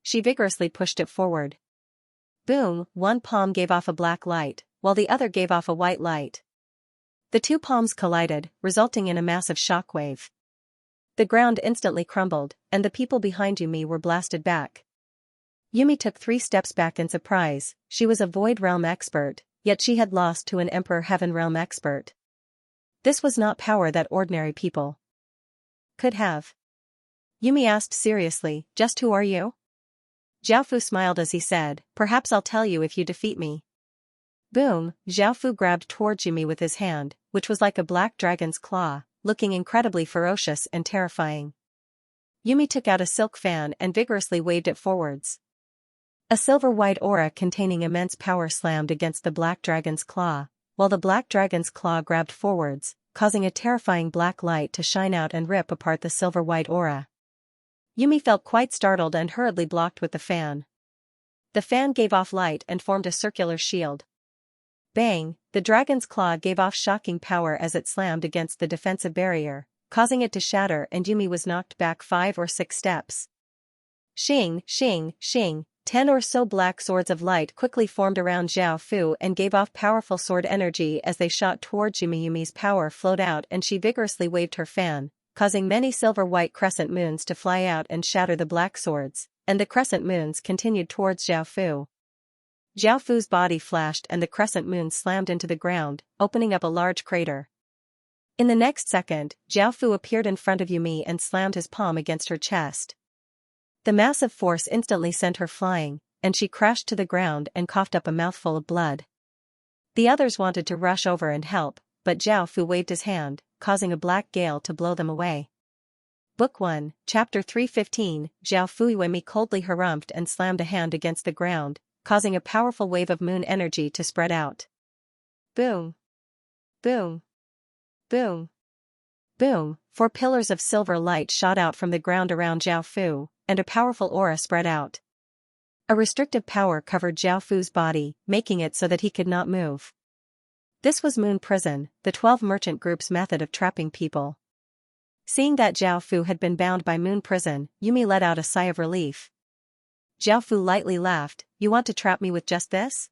She vigorously pushed it forward. Boom, one palm gave off a black light, while the other gave off a white light. The two palms collided, resulting in a massive shockwave. The ground instantly crumbled, and the people behind Yumi were blasted back. Yumi took 3 steps back in surprise. She was a Void Realm expert, yet she had lost to an Emperor Heaven Realm expert. This was not power that ordinary people could have. Yumi asked seriously, "Just who are you?" Xiaofu smiled as he said, "Perhaps I'll tell you if you defeat me." Boom, Xiaofu grabbed towards Yumi with his hand, which was like a black dragon's claw, looking incredibly ferocious and terrifying. Yumi took out a silk fan and vigorously waved it forwards. A silver-white aura containing immense power slammed against the black dragon's claw, while the black dragon's claw grabbed forwards, causing a terrifying black light to shine out and rip apart the silver-white aura. Yumi felt quite startled and hurriedly blocked with the fan. The fan gave off light and formed a circular shield. Bang, the dragon's claw gave off shocking power as it slammed against the defensive barrier, causing it to shatter, and Yumi was knocked back 5 or 6 steps. Shing, shing, shing, 10 or so black swords of light quickly formed around Zhao Fu and gave off powerful sword energy as they shot towards Yumi. Yumi's power flowed out and she vigorously waved her fan, causing many silver-white crescent moons to fly out and shatter the black swords, and the crescent moons continued towards Zhao Fu. Zhao Fu's body flashed and the crescent moon slammed into the ground, opening up a large crater. In the next second, Zhao Fu appeared in front of Yumi and slammed his palm against her chest. The massive force instantly sent her flying, and she crashed to the ground and coughed up a mouthful of blood. The others wanted to rush over and help, but Zhao Fu waved his hand, causing a black gale to blow them away. Book 1, Chapter 315, Zhao Fu. Yumi coldly harumphed and slammed a hand against the ground, causing a powerful wave of moon energy to spread out. Boom! Boom! Boom! Boom, 4 pillars of silver light shot out from the ground around Zhao Fu, and a powerful aura spread out. A restrictive power covered Zhao Fu's body, making it so that he could not move. This was Moon Prison, the 12 merchant group's method of trapping people. Seeing that Zhao Fu had been bound by Moon Prison, Yumi let out a sigh of relief. Zhao Fu lightly laughed, "You want to trap me with just this?"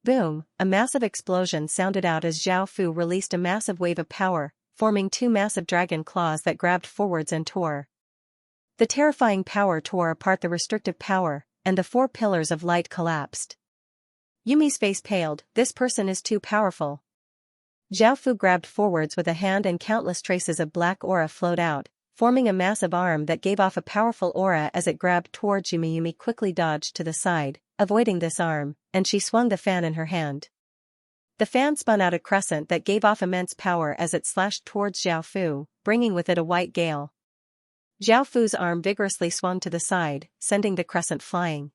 Boom, a massive explosion sounded out as Zhao Fu released a massive wave of power, forming 2 massive dragon claws that grabbed forwards and tore. The terrifying power tore apart the restrictive power, and the 4 pillars of light collapsed. Yumi's face paled. "This person is too powerful." Zhao Fu grabbed forwards with a hand and countless traces of black aura flowed out, forming a massive arm that gave off a powerful aura as it grabbed towards Yumi. Yumi quickly dodged to the side, avoiding this arm, and she swung the fan in her hand. The fan spun out a crescent that gave off immense power as it slashed towards Zhao Fu, bringing with it a white gale. Zhao Fu's arm vigorously swung to the side, sending the crescent flying.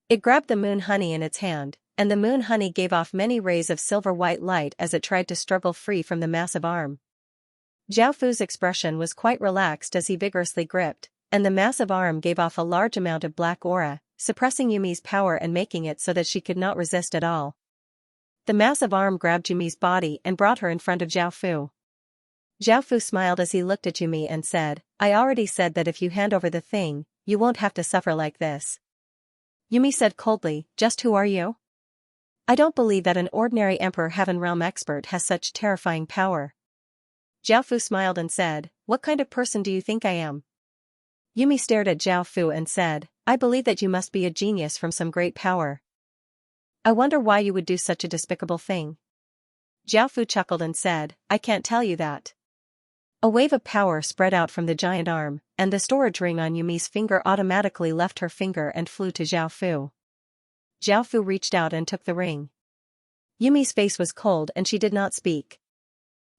It grabbed the moon honey in its hand, and the moon honey gave off many rays of silver-white light as it tried to struggle free from the massive arm. Zhao Fu's expression was quite relaxed as he vigorously gripped, and the massive arm gave off a large amount of black aura, suppressing Yumi's power and making it so that she could not resist at all. The massive arm grabbed Yumi's body and brought her in front of Zhao Fu. Zhao Fu smiled as he looked at Yumi and said, "I already said that if you hand over the thing, you won't have to suffer like this." Yumi said coldly, "Just who are you?" "I don't believe that an ordinary Emperor Heaven Realm expert has such terrifying power." Zhao Fu smiled and said, "What kind of person do you think I am?" Yumi stared at Zhao Fu and said, "I believe that you must be a genius from some great power. I wonder why you would do such a despicable thing." Zhao Fu chuckled and said, "I can't tell you that." A wave of power spread out from the giant arm, and the storage ring on Yumi's finger automatically left her finger and flew to Zhao Fu. Zhao Fu reached out and took the ring. Yumi's face was cold and she did not speak.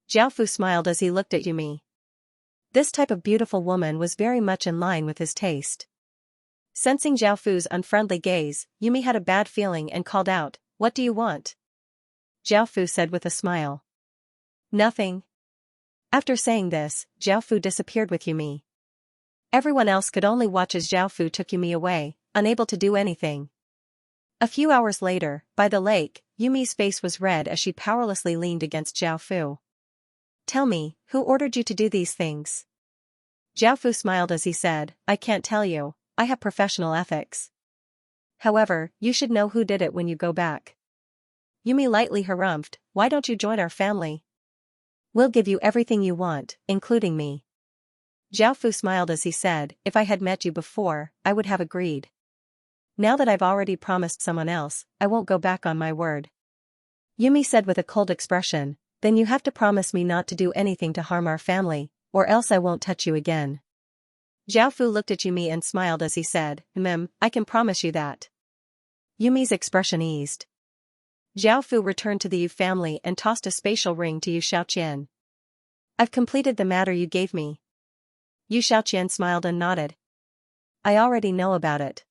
Zhao Fu smiled as he looked at Yumi. This type of beautiful woman was very much in line with his taste. Sensing Zhao Fu's unfriendly gaze, Yumi had a bad feeling and called out, "What do you want?" Zhao Fu said with a smile, "Nothing." After saying this, Zhao Fu disappeared with Yumi. Everyone else could only watch as Zhao Fu took Yumi away, unable to do anything. A few hours later, by the lake, Yumi's face was red as she powerlessly leaned against Zhao Fu. Tell me, who ordered you to do these things? Zhao Fu smiled as he said, I can't tell you, I have professional ethics. However, you should know who did it when you go back. Yumi lightly harumphed, why don't you join our family? We'll give you everything you want, including me. Zhao Fu smiled as he said, if I had met you before, I would have agreed. Now that I've already promised someone else, I won't go back on my word. Yumi said with a cold expression, then you have to promise me not to do anything to harm our family, or else I won't touch you again. Zhao Fu looked at Yumi and smiled as he said, I can promise you that. Yumi's expression eased. Zhao Fu returned to the Yu family and tossed a spatial ring to Yu Xiaoqian. I've completed the matter you gave me. Yu Xiaoqian smiled and nodded. I already know about it.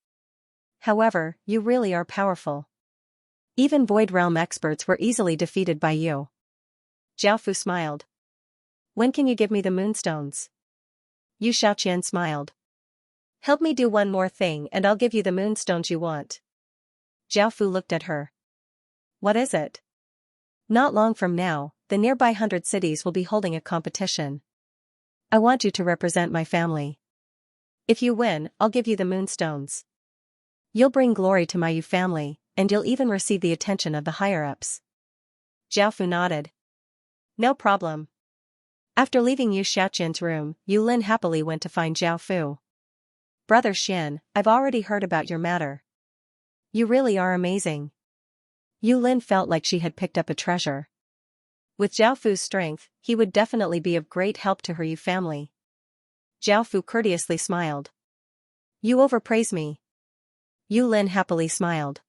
However, you really are powerful. Even Void Realm experts were easily defeated by you. Zhao Fu smiled. When can you give me the moonstones? Yu Xiaoqian smiled. Help me do one more thing and I'll give you the moonstones you want. Zhao Fu looked at her. What is it? Not long from now, the nearby 100 cities will be holding a competition. I want you to represent my family. If you win, I'll give you the moonstones. You'll bring glory to my Yu family, and you'll even receive the attention of the higher-ups. Zhao Fu nodded. No problem. After leaving Yu Xiaoqian's room, Yu Lin happily went to find Zhao Fu. Brother Xian, I've already heard about your matter. You really are amazing. Yu Lin felt like she had picked up a treasure. With Zhao Fu's strength, he would definitely be of great help to her Yu family. Zhao Fu courteously smiled. You overpraise me. Yu Lin happily smiled.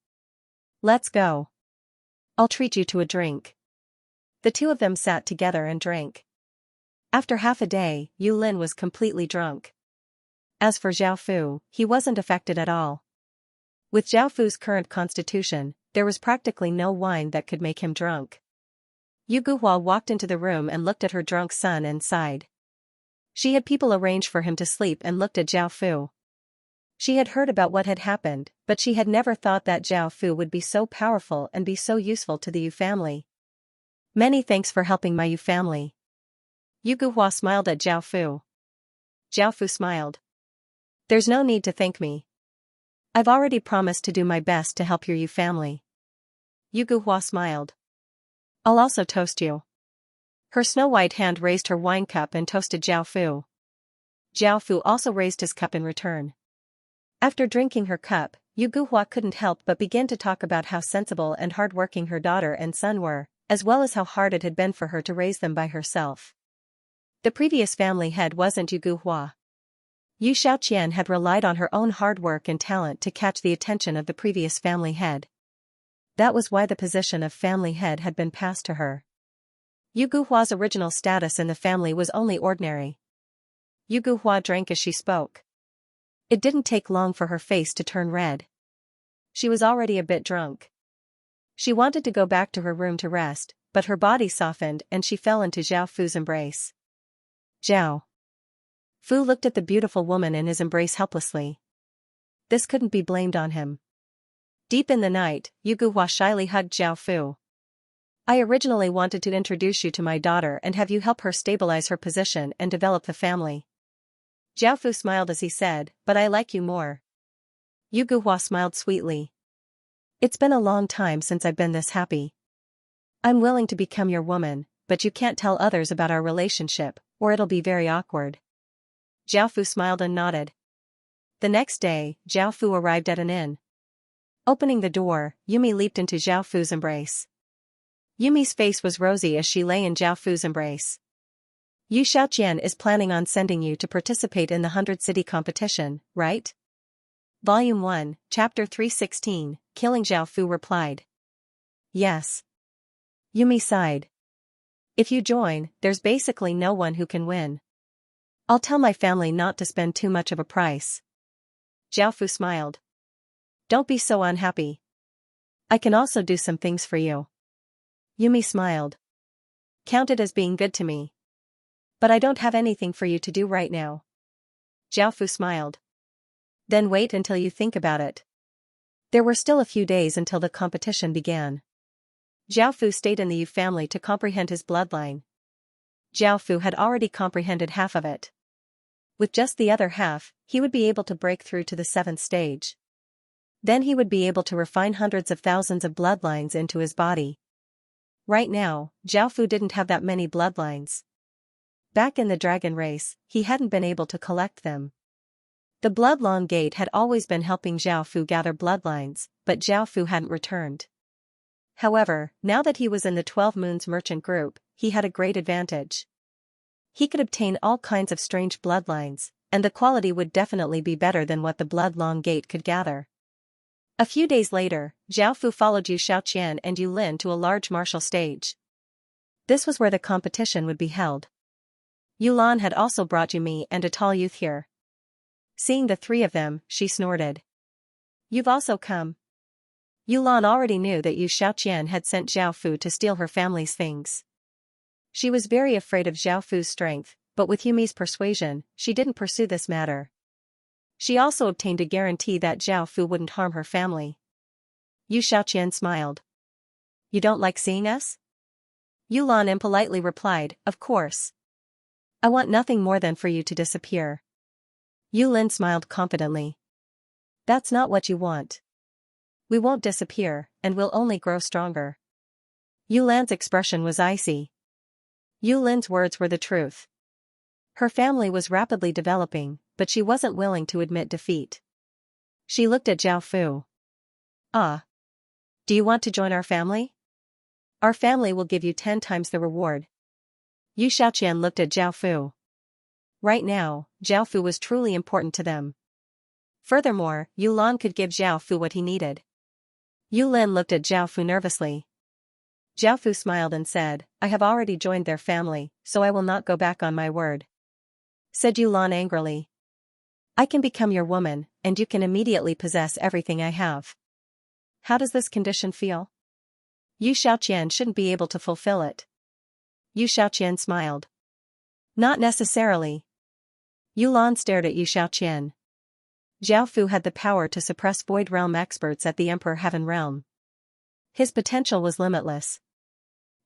Let's go. I'll treat you to a drink. The two of them sat together and drank. After half a day, Yu Lin was completely drunk. As for Zhao Fu, he wasn't affected at all. With Zhao Fu's current constitution, there was practically no wine that could make him drunk. Yu Guhua walked into the room and looked at her drunk son and sighed. She had people arrange for him to sleep and looked at Zhao Fu. She had heard about what had happened, but she had never thought that Zhao Fu would be so powerful and be so useful to the Yu family. Many thanks for helping my Yu family. Yu Guhua smiled at Zhao Fu. Zhao Fu smiled. There's no need to thank me. I've already promised to do my best to help your Yu family. Yu Guhua smiled. I'll also toast you. Her snow-white hand raised her wine cup and toasted Zhao Fu. Zhao Fu also raised his cup in return. After drinking her cup, Yu Guhua couldn't help but begin to talk about how sensible and hard-working her daughter and son were, as well as how hard it had been for her to raise them by herself. The previous family head wasn't Yu Guhua. Yu Xiaoqian had relied on her own hard work and talent to catch the attention of the previous family head. That was why the position of family head had been passed to her. Yu Guhua's original status in the family was only ordinary. Yu Guhua drank as she spoke. It didn't take long for her face to turn red. She was already a bit drunk. She wanted to go back to her room to rest, but her body softened and she fell into Zhao Fu's embrace. Zhao Fu looked at the beautiful woman in his embrace helplessly. This couldn't be blamed on him. Deep in the night, Yu Guhua shyly hugged Zhao Fu. I originally wanted to introduce you to my daughter and have you help her stabilize her position and develop the family. Zhao Fu smiled as he said, but I like you more. Yu Guhua smiled sweetly. It's been a long time since I've been this happy. I'm willing to become your woman, but you can't tell others about our relationship, or it'll be very awkward. Zhao Fu smiled and nodded. The next day, Zhao Fu arrived at an inn. Opening the door, Yumi leaped into Zhao Fu's embrace. Yumi's face was rosy as she lay in Zhao Fu's embrace. Yu Xiaoqian is planning on sending you to participate in the 100-city competition, right? Volume 1, Chapter 316, Killing Zhao Fu replied. Yes. Yumi sighed. If you join, there's basically no one who can win. I'll tell my family not to spend too much of a price. Zhao Fu smiled. Don't be so unhappy. I can also do some things for you. Yumi smiled. Count it as being good to me. But I don't have anything for you to do right now. Zhao Fu smiled. Then wait until you think about it. There were still a few days until the competition began. Zhao Fu stayed in the Yu family to comprehend his bloodline. Zhao Fu had already comprehended half of it. With just the other half, he would be able to break through to the 7th stage. Then he would be able to refine hundreds of thousands of bloodlines into his body. Right now, Zhao Fu didn't have that many bloodlines. Back in the dragon race, he hadn't been able to collect them. The Bloodlong Gate had always been helping Zhao Fu gather bloodlines, but Zhao Fu hadn't returned. However, now that he was in the 12 Moons merchant group, he had a great advantage. He could obtain all kinds of strange bloodlines, and the quality would definitely be better than what the Bloodlong Gate could gather. A few days later, Zhao Fu followed Yu Xiaoqian and Yu Lin to a large martial stage. This was where the competition would be held. Yu Lan had also brought Yu Mi and a tall youth here. Seeing the three of them, she snorted. "You've also come." Yu Lan already knew that Yu Xiaoqian had sent Zhao Fu to steal her family's things. She was very afraid of Zhao Fu's strength, but with Yu Mi's persuasion, she didn't pursue this matter. She also obtained a guarantee that Zhao Fu wouldn't harm her family. Yu Xiaoqian smiled. "You don't like seeing us?" Yu Lan impolitely replied, "Of course. I want nothing more than for you to disappear." Yu Lin smiled confidently. "That's not what you want. We won't disappear, and we'll only grow stronger." Yu Lan's expression was icy. Yu Lin's words were the truth. Her family was rapidly developing, but she wasn't willing to admit defeat. She looked at Zhao Fu. "Ah. Do you want to join our family? Our family will give you 10 times the reward." Yu Xiaoqian looked at Zhao Fu. Right now, Zhao Fu was truly important to them. Furthermore, Yu Lan could give Zhao Fu what he needed. Yu Lin looked at Zhao Fu nervously. Zhao Fu smiled and said, "I have already joined their family, so I will not go back on my word." Said Yu Lan angrily. "I can become your woman, and you can immediately possess everything I have. How does this condition feel?" Yu Xiaoqian shouldn't be able to fulfill it. Yu Xiaoqian smiled. "Not necessarily." Yu Lan stared at Yu Xiaoqian. Zhao Fu had the power to suppress Void Realm experts at the Emperor Heaven Realm. His potential was limitless.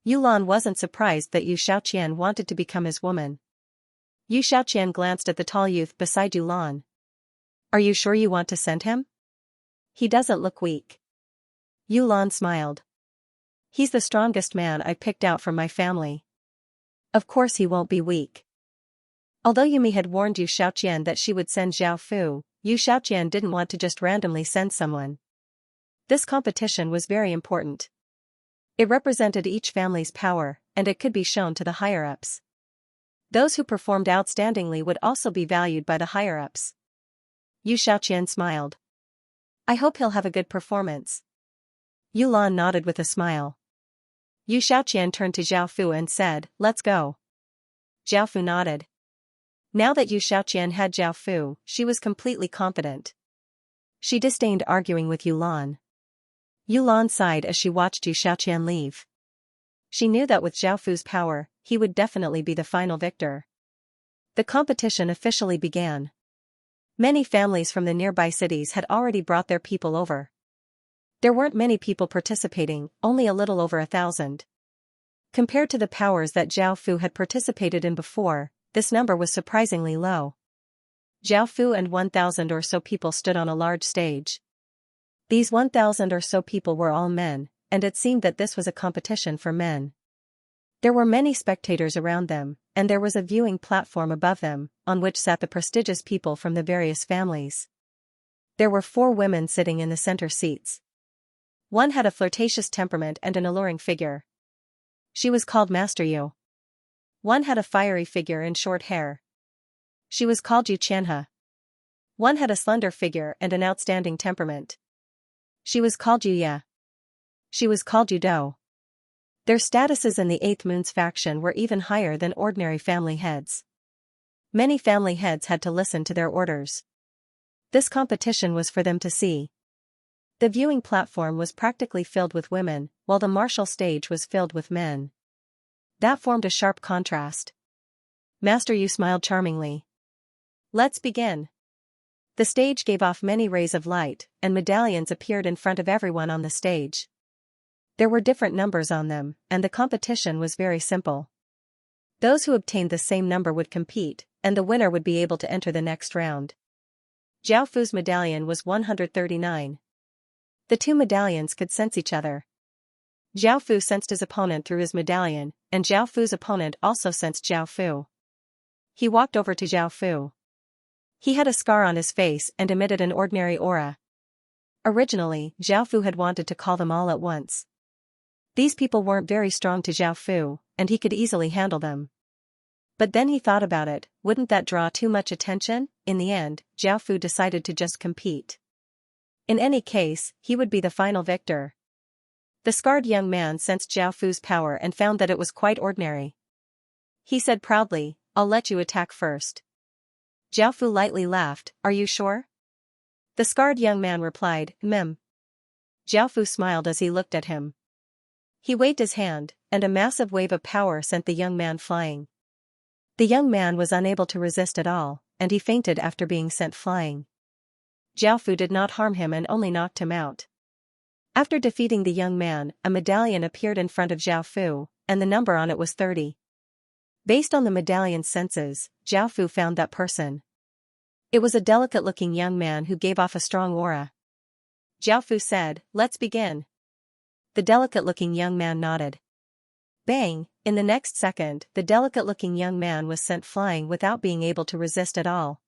Yu Lan wasn't surprised that Yu Xiaoqian wanted to become his woman. Yu Xiaoqian glanced at the tall youth beside Yu Lan. "Are you sure you want to send him? He doesn't look weak." Yu Lan smiled. "He's the strongest man I picked out from my family. Of course he won't be weak." Although Yumi had warned Yu Xiaoqian that she would send Zhao Fu, Yu Xiaoqian didn't want to just randomly send someone. This competition was very important. It represented each family's power, and it could be shown to the higher-ups. Those who performed outstandingly would also be valued by the higher-ups. Yu Xiaoqian smiled. "I hope he'll have a good performance." Yu Lan nodded with a smile. Yu Xiaoqian turned to Zhao Fu and said, "Let's go." Zhao Fu nodded. Now that Yu Xiaoqian had Zhao Fu, she was completely confident. She disdained arguing with Yu Lan. Yu Lan sighed as she watched Yu Xiaoqian leave. She knew that with Zhao Fu's power, he would definitely be the final victor. The competition officially began. Many families from the nearby cities had already brought their people over. There weren't many people participating, only a little over 1,000. Compared to the powers that Zhao Fu had participated in before, this number was surprisingly low. Zhao Fu and 1,000 or so people stood on a large stage. These 1,000 or so people were all men, and it seemed that this was a competition for men. There were many spectators around them, and there was a viewing platform above them, on which sat the prestigious people from the various families. There were 4 women sitting in the center seats. One had a flirtatious temperament and an alluring figure. She was called Master Yu. One had a fiery figure and short hair. She was called Yu Qianhe. One had a slender figure and an outstanding temperament. She was called Yu Ye. She was called Yu Dou. Their statuses in the 8th Moon's faction were even higher than ordinary family heads. Many family heads had to listen to their orders. This competition was for them to see. The viewing platform was practically filled with women, while the martial stage was filled with men. That formed a sharp contrast. Master Yu smiled charmingly. "Let's begin." The stage gave off many rays of light, and medallions appeared in front of everyone on the stage. There were different numbers on them, and the competition was very simple. Those who obtained the same number would compete, and the winner would be able to enter the next round. Zhao Fu's medallion was 139. The two medallions could sense each other. Zhao Fu sensed his opponent through his medallion, and Zhao Fu's opponent also sensed Zhao Fu. He walked over to Zhao Fu. He had a scar on his face and emitted an ordinary aura. Originally, Zhao Fu had wanted to call them all at once. These people weren't very strong to Zhao Fu, and he could easily handle them. But then he thought about it, wouldn't that draw too much attention? In the end, Zhao Fu decided to just compete. In any case, he would be the final victor. The scarred young man sensed Zhao Fu's power and found that it was quite ordinary. He said proudly, "I'll let you attack first." Zhao Fu lightly laughed, "Are you sure?" The scarred young man replied, "Mem." Zhao Fu smiled as he looked at him. He waved his hand, and a massive wave of power sent the young man flying. The young man was unable to resist at all, and he fainted after being sent flying. Zhao Fu did not harm him and only knocked him out. After defeating the young man, a medallion appeared in front of Zhao Fu, and the number on it was 30. Based on the medallion's senses, Zhao Fu found that person. It was a delicate-looking young man who gave off a strong aura. Zhao Fu said, "Let's begin." The delicate-looking young man nodded. Bang! In the next second, the delicate-looking young man was sent flying without being able to resist at all.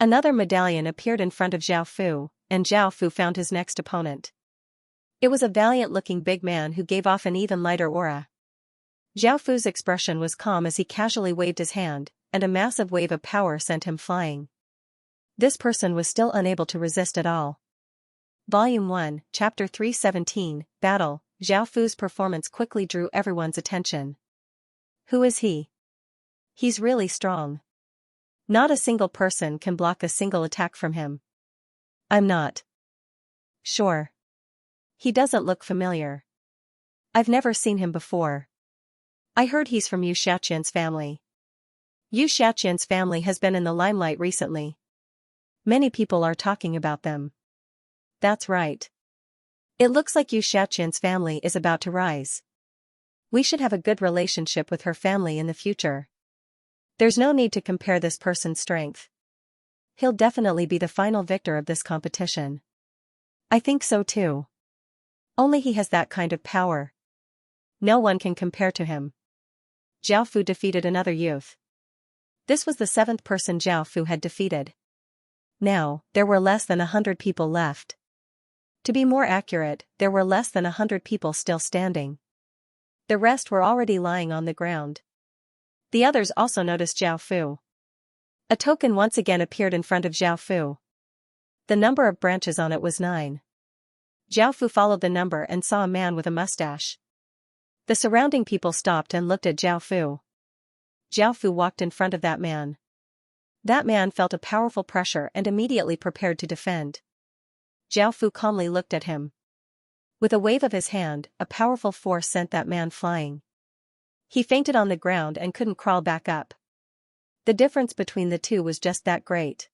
Another medallion appeared in front of Zhao Fu, and Zhao Fu found his next opponent. It was a valiant-looking big man who gave off an even lighter aura. Zhao Fu's expression was calm as he casually waved his hand, and a massive wave of power sent him flying. This person was still unable to resist at all. Volume 1, Chapter 317, Battle. Zhao Fu's performance quickly drew everyone's attention. Who is he? He's really strong. Not a single person can block a single attack from him. I'm not sure. He doesn't look familiar. I've never seen him before. I heard he's from Yu Xiaqian's family. Yu Xiaqian's family has been in the limelight recently. Many people are talking about them. That's right. It looks like Yu Xiaqian's family is about to rise. We should have a good relationship with her family in the future. There's no need to compare this person's strength. He'll definitely be the final victor of this competition. I think so too. Only he has that kind of power. No one can compare to him. Zhao Fu defeated another youth. This was the 7th person Zhao Fu had defeated. Now, there were less than 100 people left. To be more accurate, there were less than 100 people still standing. The rest were already lying on the ground. The others also noticed Zhao Fu. A token once again appeared in front of Zhao Fu. The number of branches on it was 9. Zhao Fu followed the number and saw a man with a mustache. The surrounding people stopped and looked at Zhao Fu. Zhao Fu walked in front of that man. That man felt a powerful pressure and immediately prepared to defend. Zhao Fu calmly looked at him. With a wave of his hand, a powerful force sent that man flying. He fainted on the ground and couldn't crawl back up. The difference between the two was just that great.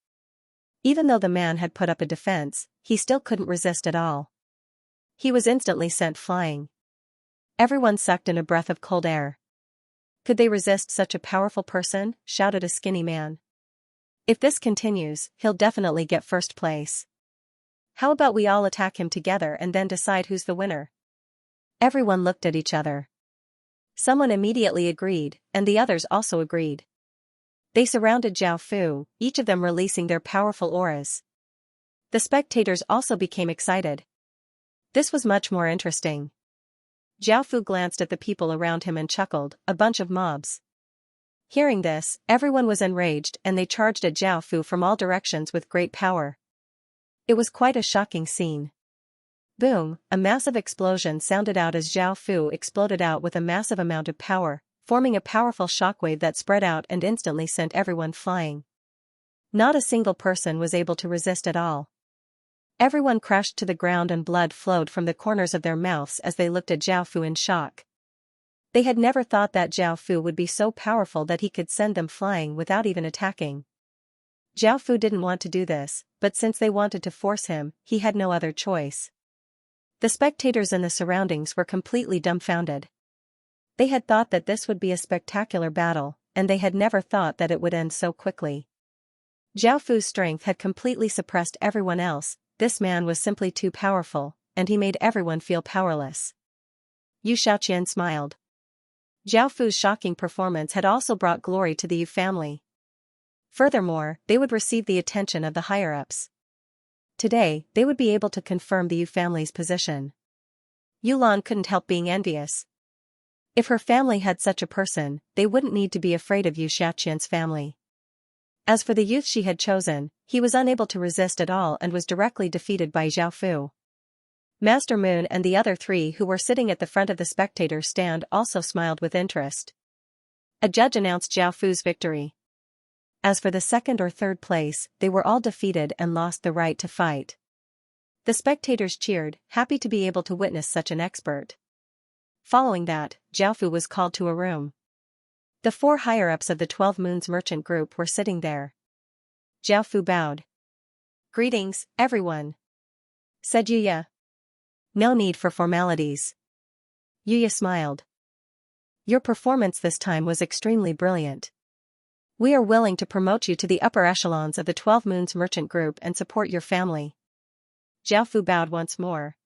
Even though the man had put up a defense, he still couldn't resist at all. He was instantly sent flying. Everyone sucked in a breath of cold air. Could they resist such a powerful person? Shouted a skinny man. If this continues, he'll definitely get first place. How about we all attack him together and then decide who's the winner? Everyone looked at each other. Someone immediately agreed, and the others also agreed. They surrounded Zhao Fu, each of them releasing their powerful auras. The spectators also became excited. This was much more interesting. Zhao Fu glanced at the people around him and chuckled, a bunch of mobs. Hearing this, everyone was enraged and they charged at Zhao Fu from all directions with great power. It was quite a shocking scene. Boom, a massive explosion sounded out as Zhao Fu exploded out with a massive amount of power, forming a powerful shockwave that spread out and instantly sent everyone flying. Not a single person was able to resist at all. Everyone crashed to the ground and blood flowed from the corners of their mouths as they looked at Zhao Fu in shock. They had never thought that Zhao Fu would be so powerful that he could send them flying without even attacking. Zhao Fu didn't want to do this, but since they wanted to force him, he had no other choice. The spectators and the surroundings were completely dumbfounded. They had thought that this would be a spectacular battle, and they had never thought that it would end so quickly. Zhao Fu's strength had completely suppressed everyone else. This man was simply too powerful, and he made everyone feel powerless. Yu Xiaoqian smiled. Zhao Fu's shocking performance had also brought glory to the Yu family. Furthermore, they would receive the attention of the higher-ups. Today, they would be able to confirm the Yu family's position. Yulan couldn't help being envious. If her family had such a person, they wouldn't need to be afraid of Yu Xiaoqian's family. As for the youth she had chosen, he was unable to resist at all and was directly defeated by Zhao Fu. Master Moon and the other three who were sitting at the front of the spectator stand also smiled with interest. A judge announced Zhao Fu's victory. As for the second or third place, they were all defeated and lost the right to fight. The spectators cheered, happy to be able to witness such an expert. Following that, Zhao Fu was called to a room. The 4 higher-ups of the 12 Moons merchant group were sitting there. Zhao Fu bowed. "Greetings, everyone," said Yuya. "No need for formalities." Yuya smiled. "Your performance this time was extremely brilliant. We are willing to promote you to the upper echelons of the 12 Moons merchant group and support your family." Zhao Fu bowed once more.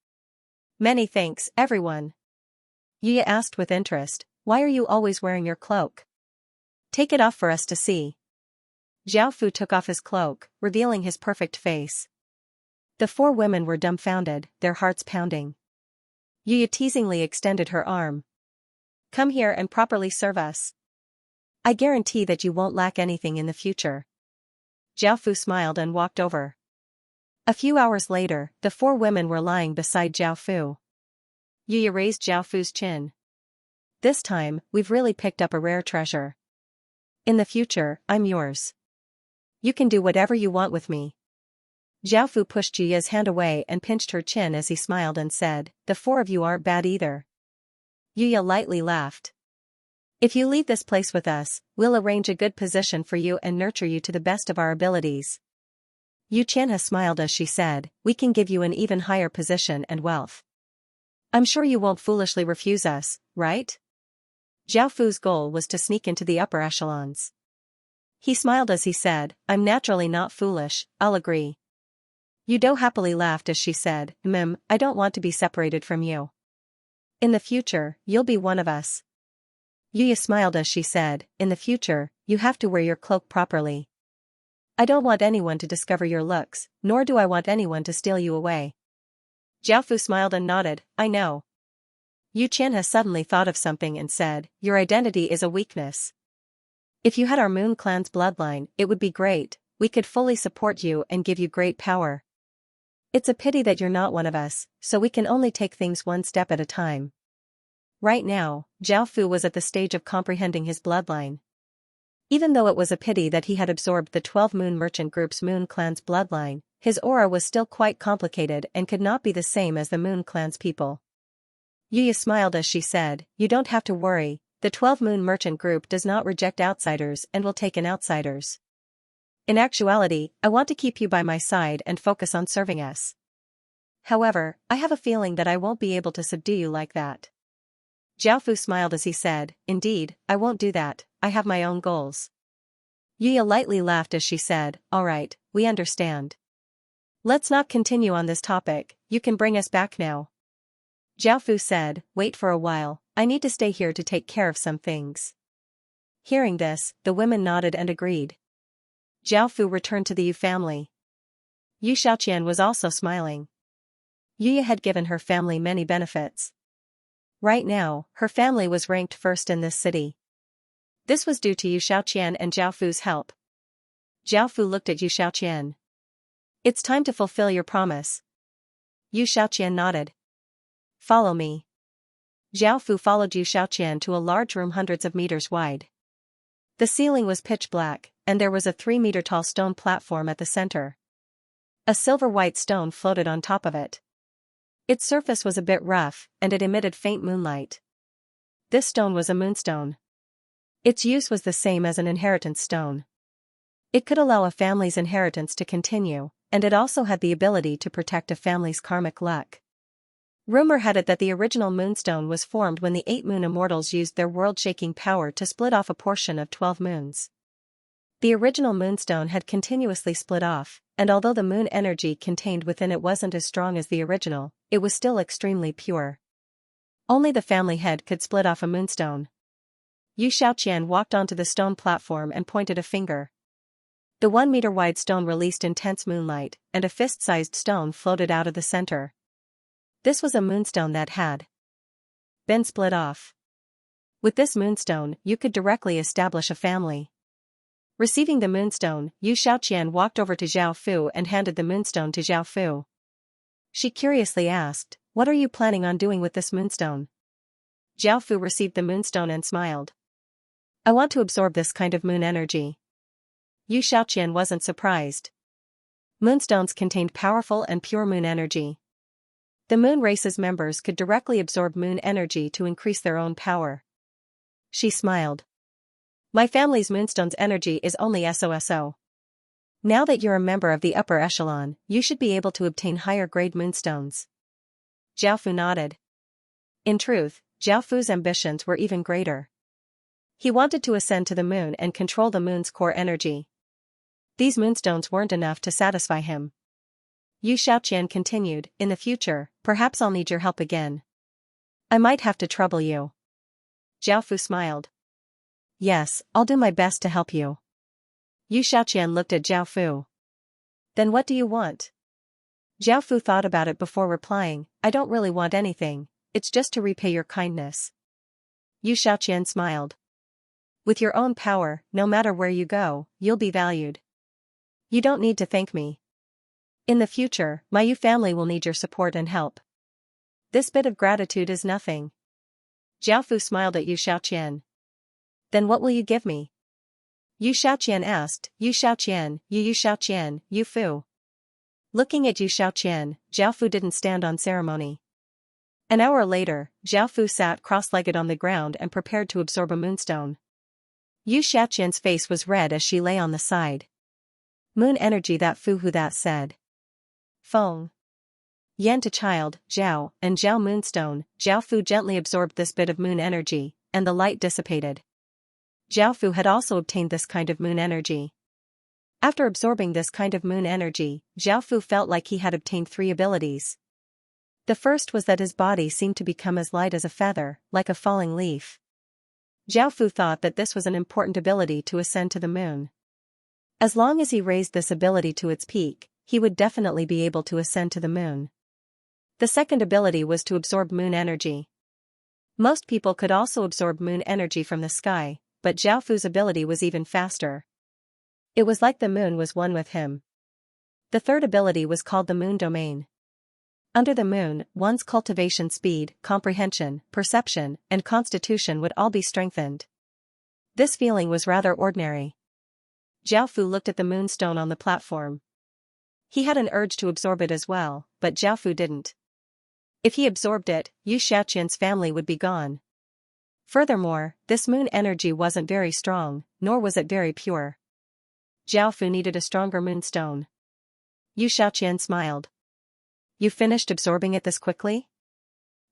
"Many thanks, everyone." Yuya asked with interest, "Why are you always wearing your cloak? Take it off for us to see." Zhao Fu took off his cloak, revealing his perfect face. The 4 women were dumbfounded, their hearts pounding. Yuya teasingly extended her arm. "Come here and properly serve us. I guarantee that you won't lack anything in the future." Zhao Fu smiled and walked over. A few hours later, the 4 women were lying beside Zhao Fu. Yuya raised Zhao Fu's chin. "This time, we've really picked up a rare treasure. In the future, I'm yours. You can do whatever you want with me." Zhao Fu pushed Yuya's hand away and pinched her chin as he smiled and said, "The 4 of you aren't bad either." Yuya lightly laughed. "If you leave this place with us, we'll arrange a good position for you and nurture you to the best of our abilities." Yu Qianhe smiled as she said, "We can give you an even higher position and wealth. I'm sure you won't foolishly refuse us, right?" Zhao Fu's goal was to sneak into the upper echelons. He smiled as he said, "I'm naturally not foolish, I'll agree." Yudo happily laughed as she said, I don't want to be separated from you. In the future, you'll be one of us." Yuya smiled as she said, "In the future, you have to wear your cloak properly. I don't want anyone to discover your looks, nor do I want anyone to steal you away." Zhao Fu smiled and nodded, "I know." Yu Qianhe suddenly thought of something and said, "Your identity is a weakness. If you had our Moon clan's bloodline, it would be great, we could fully support you and give you great power. It's a pity that you're not one of us, so we can only take things one step at a time." Right now, Zhao Fu was at the stage of comprehending his bloodline. Even though it was a pity that he had absorbed the 12 Moon merchant group's Moon clan's bloodline, his aura was still quite complicated and could not be the same as the Moon clan's people. Yuya smiled as she said, "You don't have to worry, the 12 Moon merchant group does not reject outsiders and will take in outsiders. In actuality, I want to keep you by my side and focus on serving us. However, I have a feeling that I won't be able to subdue you like that." Zhao Fu smiled as he said, "Indeed, I won't do that, I have my own goals." Yuya lightly laughed as she said, "All right, we understand. Let's not continue on this topic, you can bring us back now." Zhao Fu said, "Wait for a while, I need to stay here to take care of some things." Hearing this, the women nodded and agreed. Zhao Fu returned to the Yu family. Yu Xiaoqian was also smiling. Yuya had given her family many benefits. Right now, her family was ranked first in this city. This was due to Yu Xiaoqian and Zhao Fu's help. Zhao Fu looked at Yu Xiaoqian. "It's time to fulfill your promise." Yu Xiaoqian nodded. "Follow me." Zhao Fu followed Yu Xiaoqian to a large room hundreds of meters wide. The ceiling was pitch black, and there was a 3-meter-tall stone platform at the center. A silver-white stone floated on top of it. Its surface was a bit rough, and it emitted faint moonlight. This stone was a moonstone. Its use was the same as an inheritance stone. It could allow a family's inheritance to continue, and it also had the ability to protect a family's karmic luck. Rumor had it that the original moonstone was formed when the 8 moon immortals used their world-shaking power to split off a portion of 12 moons. The original moonstone had continuously split off, and although the moon energy contained within it wasn't as strong as the original, it was still extremely pure. Only the family head could split off a moonstone. Xianxia walked onto the stone platform and pointed a finger. The 1-meter-wide stone released intense moonlight, and a fist-sized stone floated out of the center. This was a moonstone that had been split off. With this moonstone, you could directly establish a family. Receiving the moonstone, Xianxia walked over to Zhao Fu and handed the moonstone to Zhao Fu. She curiously asked, "What are you planning on doing with this moonstone?" Zhao Fu received the moonstone and smiled. "I want to absorb this kind of moon energy." Xianxia wasn't surprised. Moonstones contained powerful and pure moon energy. The moon race's members could directly absorb moon energy to increase their own power. She smiled. "My family's moonstone's energy is only SOSO. Now that you're a member of the upper echelon, you should be able to obtain higher-grade moonstones." Zhao Fu nodded. In truth, Zhao Fu's ambitions were even greater. He wanted to ascend to the moon and control the moon's core energy. These moonstones weren't enough to satisfy him. Xianxia continued, "In the future, perhaps I'll need your help again. I might have to trouble you." Zhao Fu smiled. "Yes, I'll do my best to help you." Xianxia looked at Zhao Fu. "Then what do you want?" Zhao Fu thought about it before replying, "I don't really want anything, it's just to repay your kindness." Xianxia smiled. "With your own power, no matter where you go, you'll be valued. You don't need to thank me. In the future, my Yu family will need your support and help. This bit of gratitude is nothing." Zhao Fu smiled at Xianxia. "Then what will you give me?" Xianxia asked. Xianxia, Yu Fu." Looking at Xianxia, Zhao Fu didn't stand on ceremony. An hour later, Zhao Fu sat cross-legged on the ground and prepared to absorb a moonstone. Xianxia's face was red as she lay on the side. "Moon energy, that Fu who that said." Feng. Yan to child, Zhao, and Zhao moonstone. Zhao Fu gently absorbed this bit of moon energy, and the light dissipated. Zhao Fu had also obtained this kind of moon energy. After absorbing this kind of moon energy, Zhao Fu felt like he had obtained 3 abilities. The first was that his body seemed to become as light as a feather, like a falling leaf. Zhao Fu thought that this was an important ability to ascend to the moon. As long as he raised this ability to its peak, he would definitely be able to ascend to the moon. The second ability was to absorb moon energy. Most people could also absorb moon energy from the sky, but Zhao Fu's ability was even faster. It was like the moon was one with him. The third ability was called the moon domain. Under the moon, one's cultivation speed, comprehension, perception, and constitution would all be strengthened. This feeling was rather ordinary. Zhao Fu looked at the moonstone on the platform. He had an urge to absorb it as well, but Zhao Fu didn't. If he absorbed it, Xianxia's family would be gone. Furthermore, this moon energy wasn't very strong, nor was it very pure. Zhao Fu needed a stronger moonstone. Xianxia smiled. "You finished absorbing it this quickly?"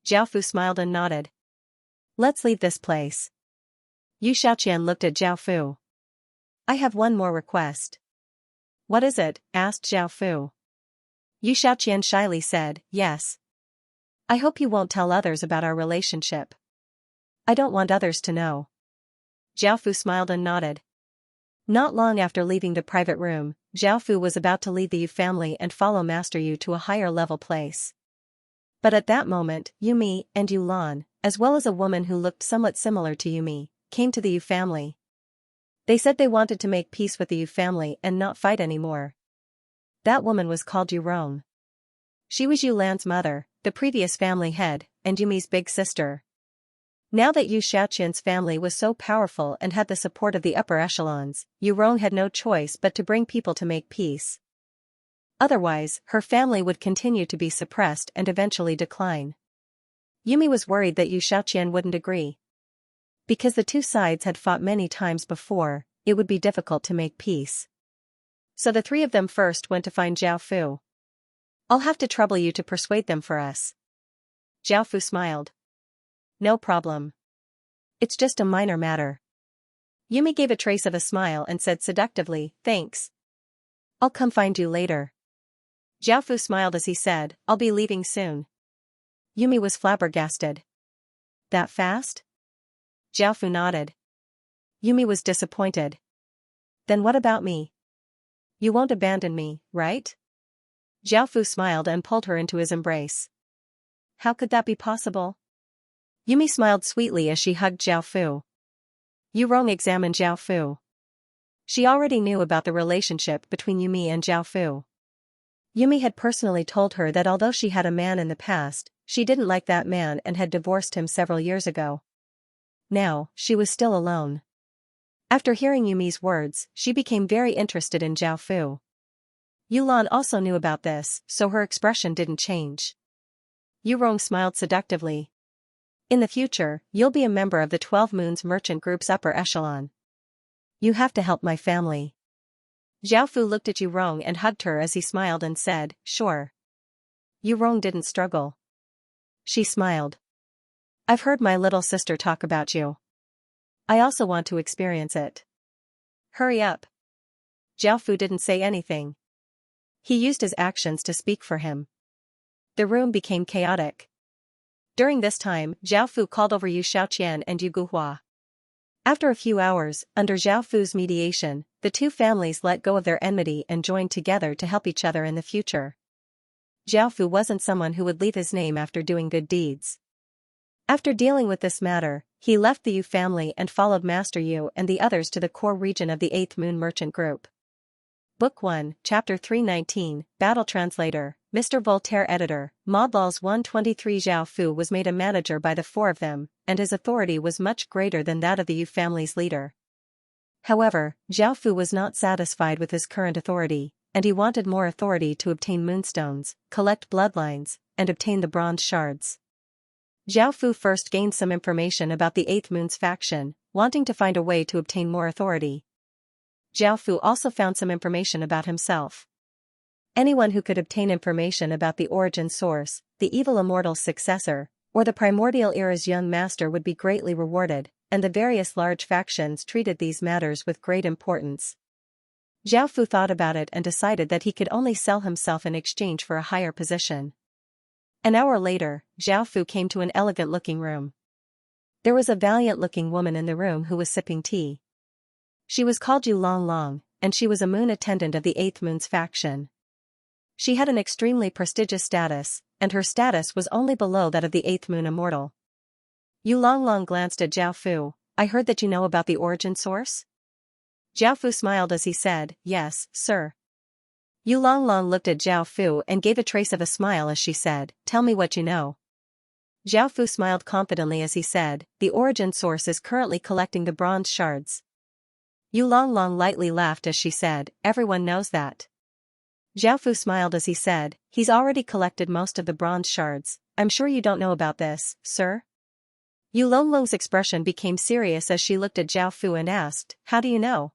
Zhao Fu smiled and nodded. "Let's leave this place." Xianxia looked at Zhao Fu. "I have one more request." "What is it?" asked Zhao Fu. Xianxia shyly said, "Yes. I hope you won't tell others about our relationship. I don't want others to know." Zhao Fu smiled and nodded. Not long after leaving the private room, Zhao Fu was about to leave the Yu family and follow Master Yu to a higher level place. But at that moment, Yumi and Yu Lan, as well as a woman who looked somewhat similar to Yumi, came to the Yu family. They said they wanted to make peace with the Yu family and not fight anymore. That woman was called Yu Rong. She was Yu Lan's mother, the previous family head, and Yumi's big sister. Now that Xianxia's family was so powerful and had the support of the upper echelons, Yu Rong had no choice but to bring people to make peace. Otherwise, her family would continue to be suppressed and eventually decline. Yumi was worried that Xianxia wouldn't agree. Because the two sides had fought many times before, it would be difficult to make peace. So the 3 of them first went to find Zhao Fu. "I'll have to trouble you to persuade them for us." Zhao Fu smiled. No problem. It's just a minor matter. Yumi gave a trace of a smile and said seductively, thanks. I'll come find you later. Zhao Fu smiled as he said, I'll be leaving soon. Yumi was flabbergasted. That fast? Zhao Fu nodded. Yumi was disappointed. Then what about me? You won't abandon me, right? Zhao Fu smiled and pulled her into his embrace. How could that be possible? Yumi smiled sweetly as she hugged Zhao Fu. Yu Rong examined Zhao Fu. She already knew about the relationship between Yumi and Zhao Fu. Yumi had personally told her that although she had a man in the past, she didn't like that man and had divorced him several years ago. Now, she was still alone. After hearing Yumi's words, she became very interested in Zhao Fu. Yulan also knew about this, so her expression didn't change. Yu Rong smiled seductively. In the future, you'll be a member of the 12 Moons Merchant Group's upper echelon. You have to help my family. Zhao Fu looked at Yu Rong and hugged her as he smiled and said, sure. Yu Rong didn't struggle. She smiled. I've heard my little sister talk about you. I also want to experience it. Hurry up. Zhao Fu didn't say anything. He used his actions to speak for him. The room became chaotic. During this time, Zhao Fu called over Yu Xiaoqian and Yu Guhua. After a few hours, under Zhao Fu's mediation, the two families let go of their enmity and joined together to help each other in the future. Zhao Fu wasn't someone who would leave his name after doing good deeds. After dealing with this matter, he left the Yu family and followed Master Yu and the others to the core region of the 8th Moon Merchant Group. Book 1, Chapter 319, Battle Translator, Mr. Voltaire Editor, Modlaws 123. Zhao Fu was made a manager by the four of them, and his authority was much greater than that of the Yu family's leader. However, Zhao Fu was not satisfied with his current authority, and he wanted more authority to obtain moonstones, collect bloodlines, and obtain the bronze shards. Zhao Fu first gained some information about the 8th Moon's faction, wanting to find a way to obtain more authority. Zhao Fu also found some information about himself. Anyone who could obtain information about the origin source, the evil immortal's successor, or the primordial era's young master would be greatly rewarded, and the various large factions treated these matters with great importance. Zhao Fu thought about it and decided that he could only sell himself in exchange for a higher position. An hour later, Zhao Fu came to an elegant-looking room. There was a valiant-looking woman in the room who was sipping tea. She was called Yu Long Long, and she was a moon attendant of the 8th Moon's faction. She had an extremely prestigious status, and her status was only below that of the 8th Moon Immortal. Yu Long Long glanced at Zhao Fu. I heard that you know about the origin source? Zhao Fu smiled as he said, yes, sir. Yu Long Long looked at Zhao Fu and gave a trace of a smile as she said, tell me what you know. Zhao Fu smiled confidently as he said, the origin source is currently collecting the bronze shards. Yu Long Long lightly laughed as she said, everyone knows that. Zhao Fu smiled as he said, he's already collected most of the bronze shards. I'm sure you don't know about this, sir? Yu Long Long's expression became serious as she looked at Zhao Fu and asked, how do you know?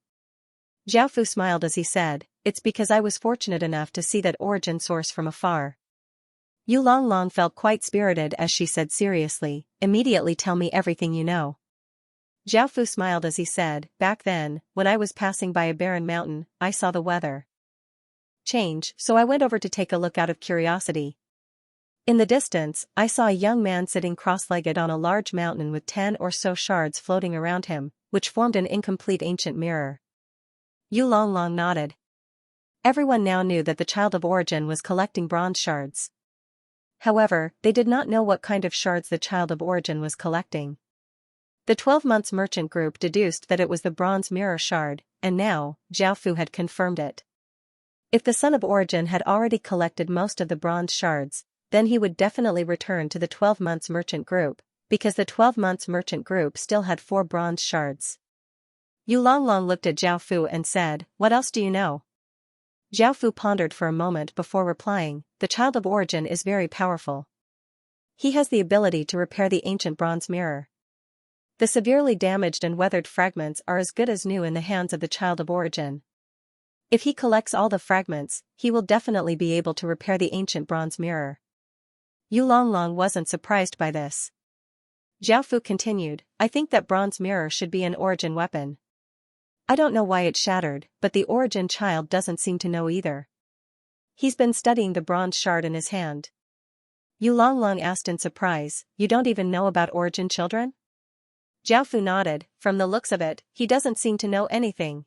Zhao Fu smiled as he said, it's because I was fortunate enough to see that origin source from afar. Yu Long Long felt quite spirited as she said seriously, immediately tell me everything you know. Zhao Fu smiled as he said, back then, when I was passing by a barren mountain, I saw the weather change, so I went over to take a look out of curiosity. In the distance, I saw a young man sitting cross-legged on a large mountain with 10 or so shards floating around him, which formed an incomplete ancient mirror. Yu Long Long nodded. Everyone now knew that the Child of Origin was collecting bronze shards. However, they did not know what kind of shards the Child of Origin was collecting. The 12 Months Merchant Group deduced that it was the bronze mirror shard, and now, Zhao Fu had confirmed it. If the Son of Origin had already collected most of the bronze shards, then he would definitely return to the 12 Months Merchant Group, because the 12 Months Merchant Group still had 4 bronze shards. Yu Long Long looked at Zhao Fu and said, what else do you know? Zhao Fu pondered for a moment before replying, the Child of Origin is very powerful. He has the ability to repair the ancient bronze mirror. The severely damaged and weathered fragments are as good as new in the hands of the Child of Origin. If he collects all the fragments, he will definitely be able to repair the ancient bronze mirror. Yu Longlong wasn't surprised by this. Zhao Fu continued, I think that bronze mirror should be an origin weapon. I don't know why it shattered, but the origin child doesn't seem to know either. He's been studying the bronze shard in his hand. Yu Longlong asked in surprise, you don't even know about origin children? Zhao Fu nodded, from the looks of it, he doesn't seem to know anything.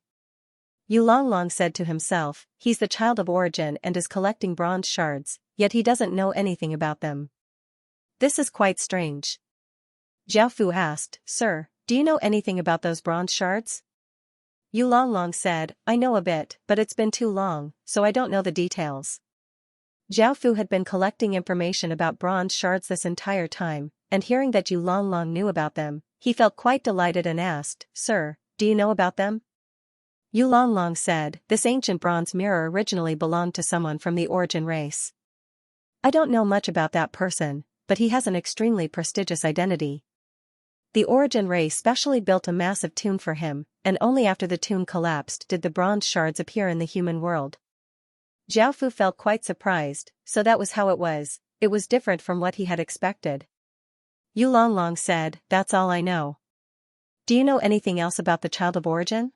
Yu Longlong said to himself, he's the child of origin and is collecting bronze shards, yet he doesn't know anything about them. This is quite strange. Zhao Fu asked, Sir, do you know anything about those bronze shards? Yu Longlong said, I know a bit, but it's been too long, so I don't know the details. Zhao Fu had been collecting information about bronze shards this entire time, and hearing that Yu Longlong knew about them, he felt quite delighted and asked, Sir, do you know about them? Yu Longlong said, this ancient bronze mirror originally belonged to someone from the origin race. I don't know much about that person, but he has an extremely prestigious identity. The origin race specially built a massive tomb for him, and only after the tomb collapsed did the bronze shards appear in the human world. Zhao Fu felt quite surprised, so that was how it was different from what he had expected. Yu Longlong said, that's all I know. Do you know anything else about the child of origin?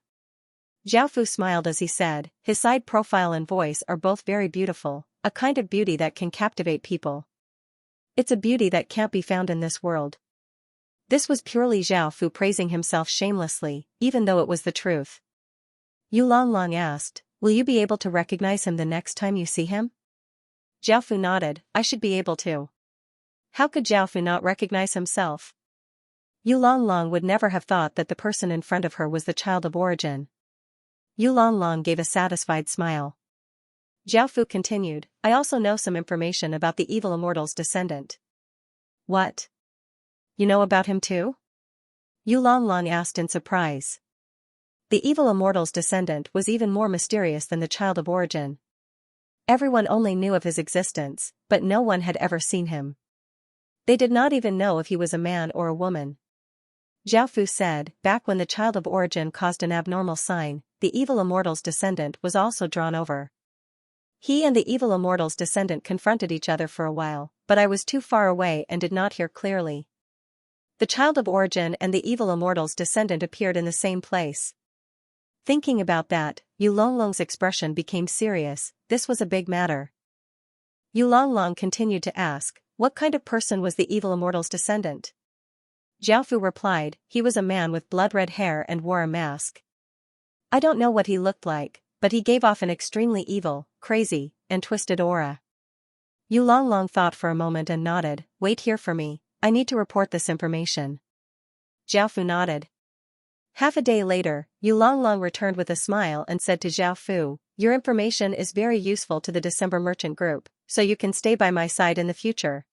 Zhao Fu smiled as he said, his side profile and voice are both very beautiful, a kind of beauty that can captivate people. It's a beauty that can't be found in this world. This was purely Zhao Fu praising himself shamelessly, even though it was the truth. Yu Longlong asked, will you be able to recognize him the next time you see him? Zhao Fu nodded, I should be able to. How could Zhao Fu not recognize himself? Yu Longlong would never have thought that the person in front of her was the child of origin. Yu Longlong gave a satisfied smile. Zhao Fu continued, I also know some information about the evil immortal's descendant. What? You know about him too? Yu Longlong asked in surprise. The evil immortal's descendant was even more mysterious than the child of origin. Everyone only knew of his existence, but no one had ever seen him. They did not even know if he was a man or a woman. Zhao Fu said, back when the child of origin caused an abnormal sign, the evil immortal's descendant was also drawn over. He and the evil immortal's descendant confronted each other for a while, but I was too far away and did not hear clearly. The child of origin and the evil immortal's descendant appeared in the same place. Thinking about that, Yu Longlong's expression became serious, this was a big matter. Yu Longlong continued to ask, what kind of person was the evil immortal's descendant? Zhao Fu replied, he was a man with blood-red hair and wore a mask. I don't know what he looked like, but he gave off an extremely evil, crazy, and twisted aura. Yu Longlong thought for a moment and nodded, wait here for me, I need to report this information. Zhao Fu nodded. Half a day later, Yu Longlong returned with a smile and said to Zhao Fu, your information is very useful to the December Merchant Group, so you can stay by my side in the future.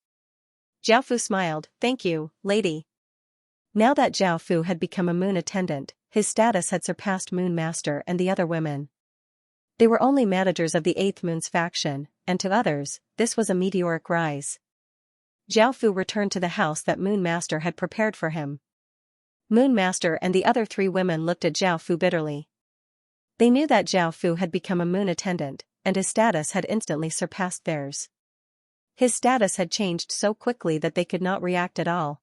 Zhao Fu smiled, thank you, lady. Now that Zhao Fu had become a moon attendant, his status had surpassed Moon Master and the other women. They were only managers of the 8th Moon's faction, and to others, this was a meteoric rise. Zhao Fu returned to the house that Moon Master had prepared for him. Moon Master and the other 3 women looked at Zhao Fu bitterly. They knew that Zhao Fu had become a moon attendant, and his status had instantly surpassed theirs. His status had changed so quickly that they could not react at all.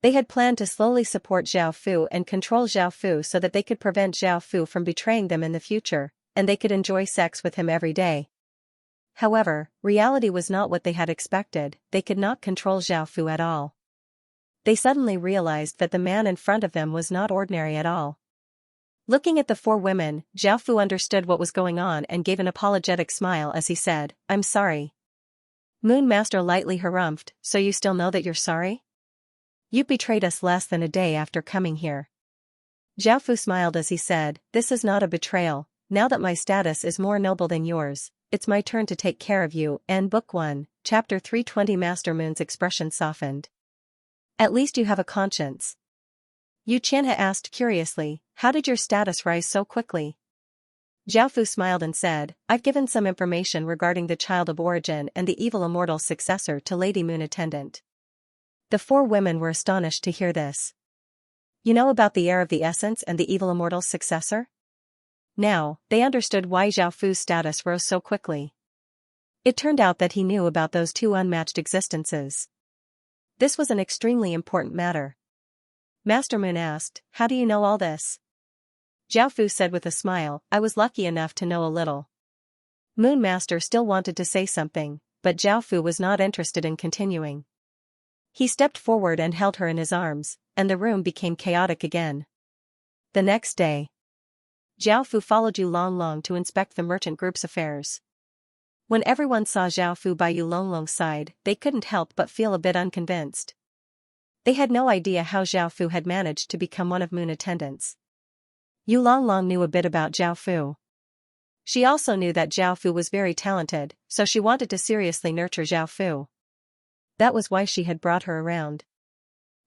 They had planned to slowly support Zhao Fu and control Zhao Fu so that they could prevent Zhao Fu from betraying them in the future, and they could enjoy sex with him every day. However, reality was not what they had expected, they could not control Zhao Fu at all. They suddenly realized that the man in front of them was not ordinary at all. Looking at the 4 women, Zhao Fu understood what was going on and gave an apologetic smile as he said, I'm sorry. Moon Master lightly harumphed, so you still know that you're sorry? You betrayed us less than a day after coming here. Zhao Fu smiled as he said, this is not a betrayal, now that my status is more noble than yours, it's my turn to take care of you. And Book 1, Chapter 320. Master Moon's expression softened. At least you have a conscience. Yu Qianhe asked curiously, how did your status rise so quickly? Zhao Fu smiled and said, I've given some information regarding the child of origin and the evil immortal's successor to Lady Moon Attendant. The 4 women were astonished to hear this. You know about the heir of the essence and the evil immortal's successor? Now, they understood why Zhao Fu's status rose so quickly. It turned out that he knew about those two unmatched existences. This was an extremely important matter. Master Moon asked, "How do you know all this?" Zhao Fu said with a smile, "I was lucky enough to know a little." Moon Master still wanted to say something, but Zhao Fu was not interested in continuing. He stepped forward and held her in his arms, and the room became chaotic again. The next day, Zhao Fu followed Yu Longlong to inspect the merchant group's affairs. When everyone saw Zhao Fu by Yu Longlong's side, they couldn't help but feel a bit unconvinced. They had no idea how Zhao Fu had managed to become one of Moon attendants. Yu Longlong knew a bit about Zhao Fu. She also knew that Zhao Fu was very talented, so she wanted to seriously nurture Zhao Fu. That was why she had brought her around.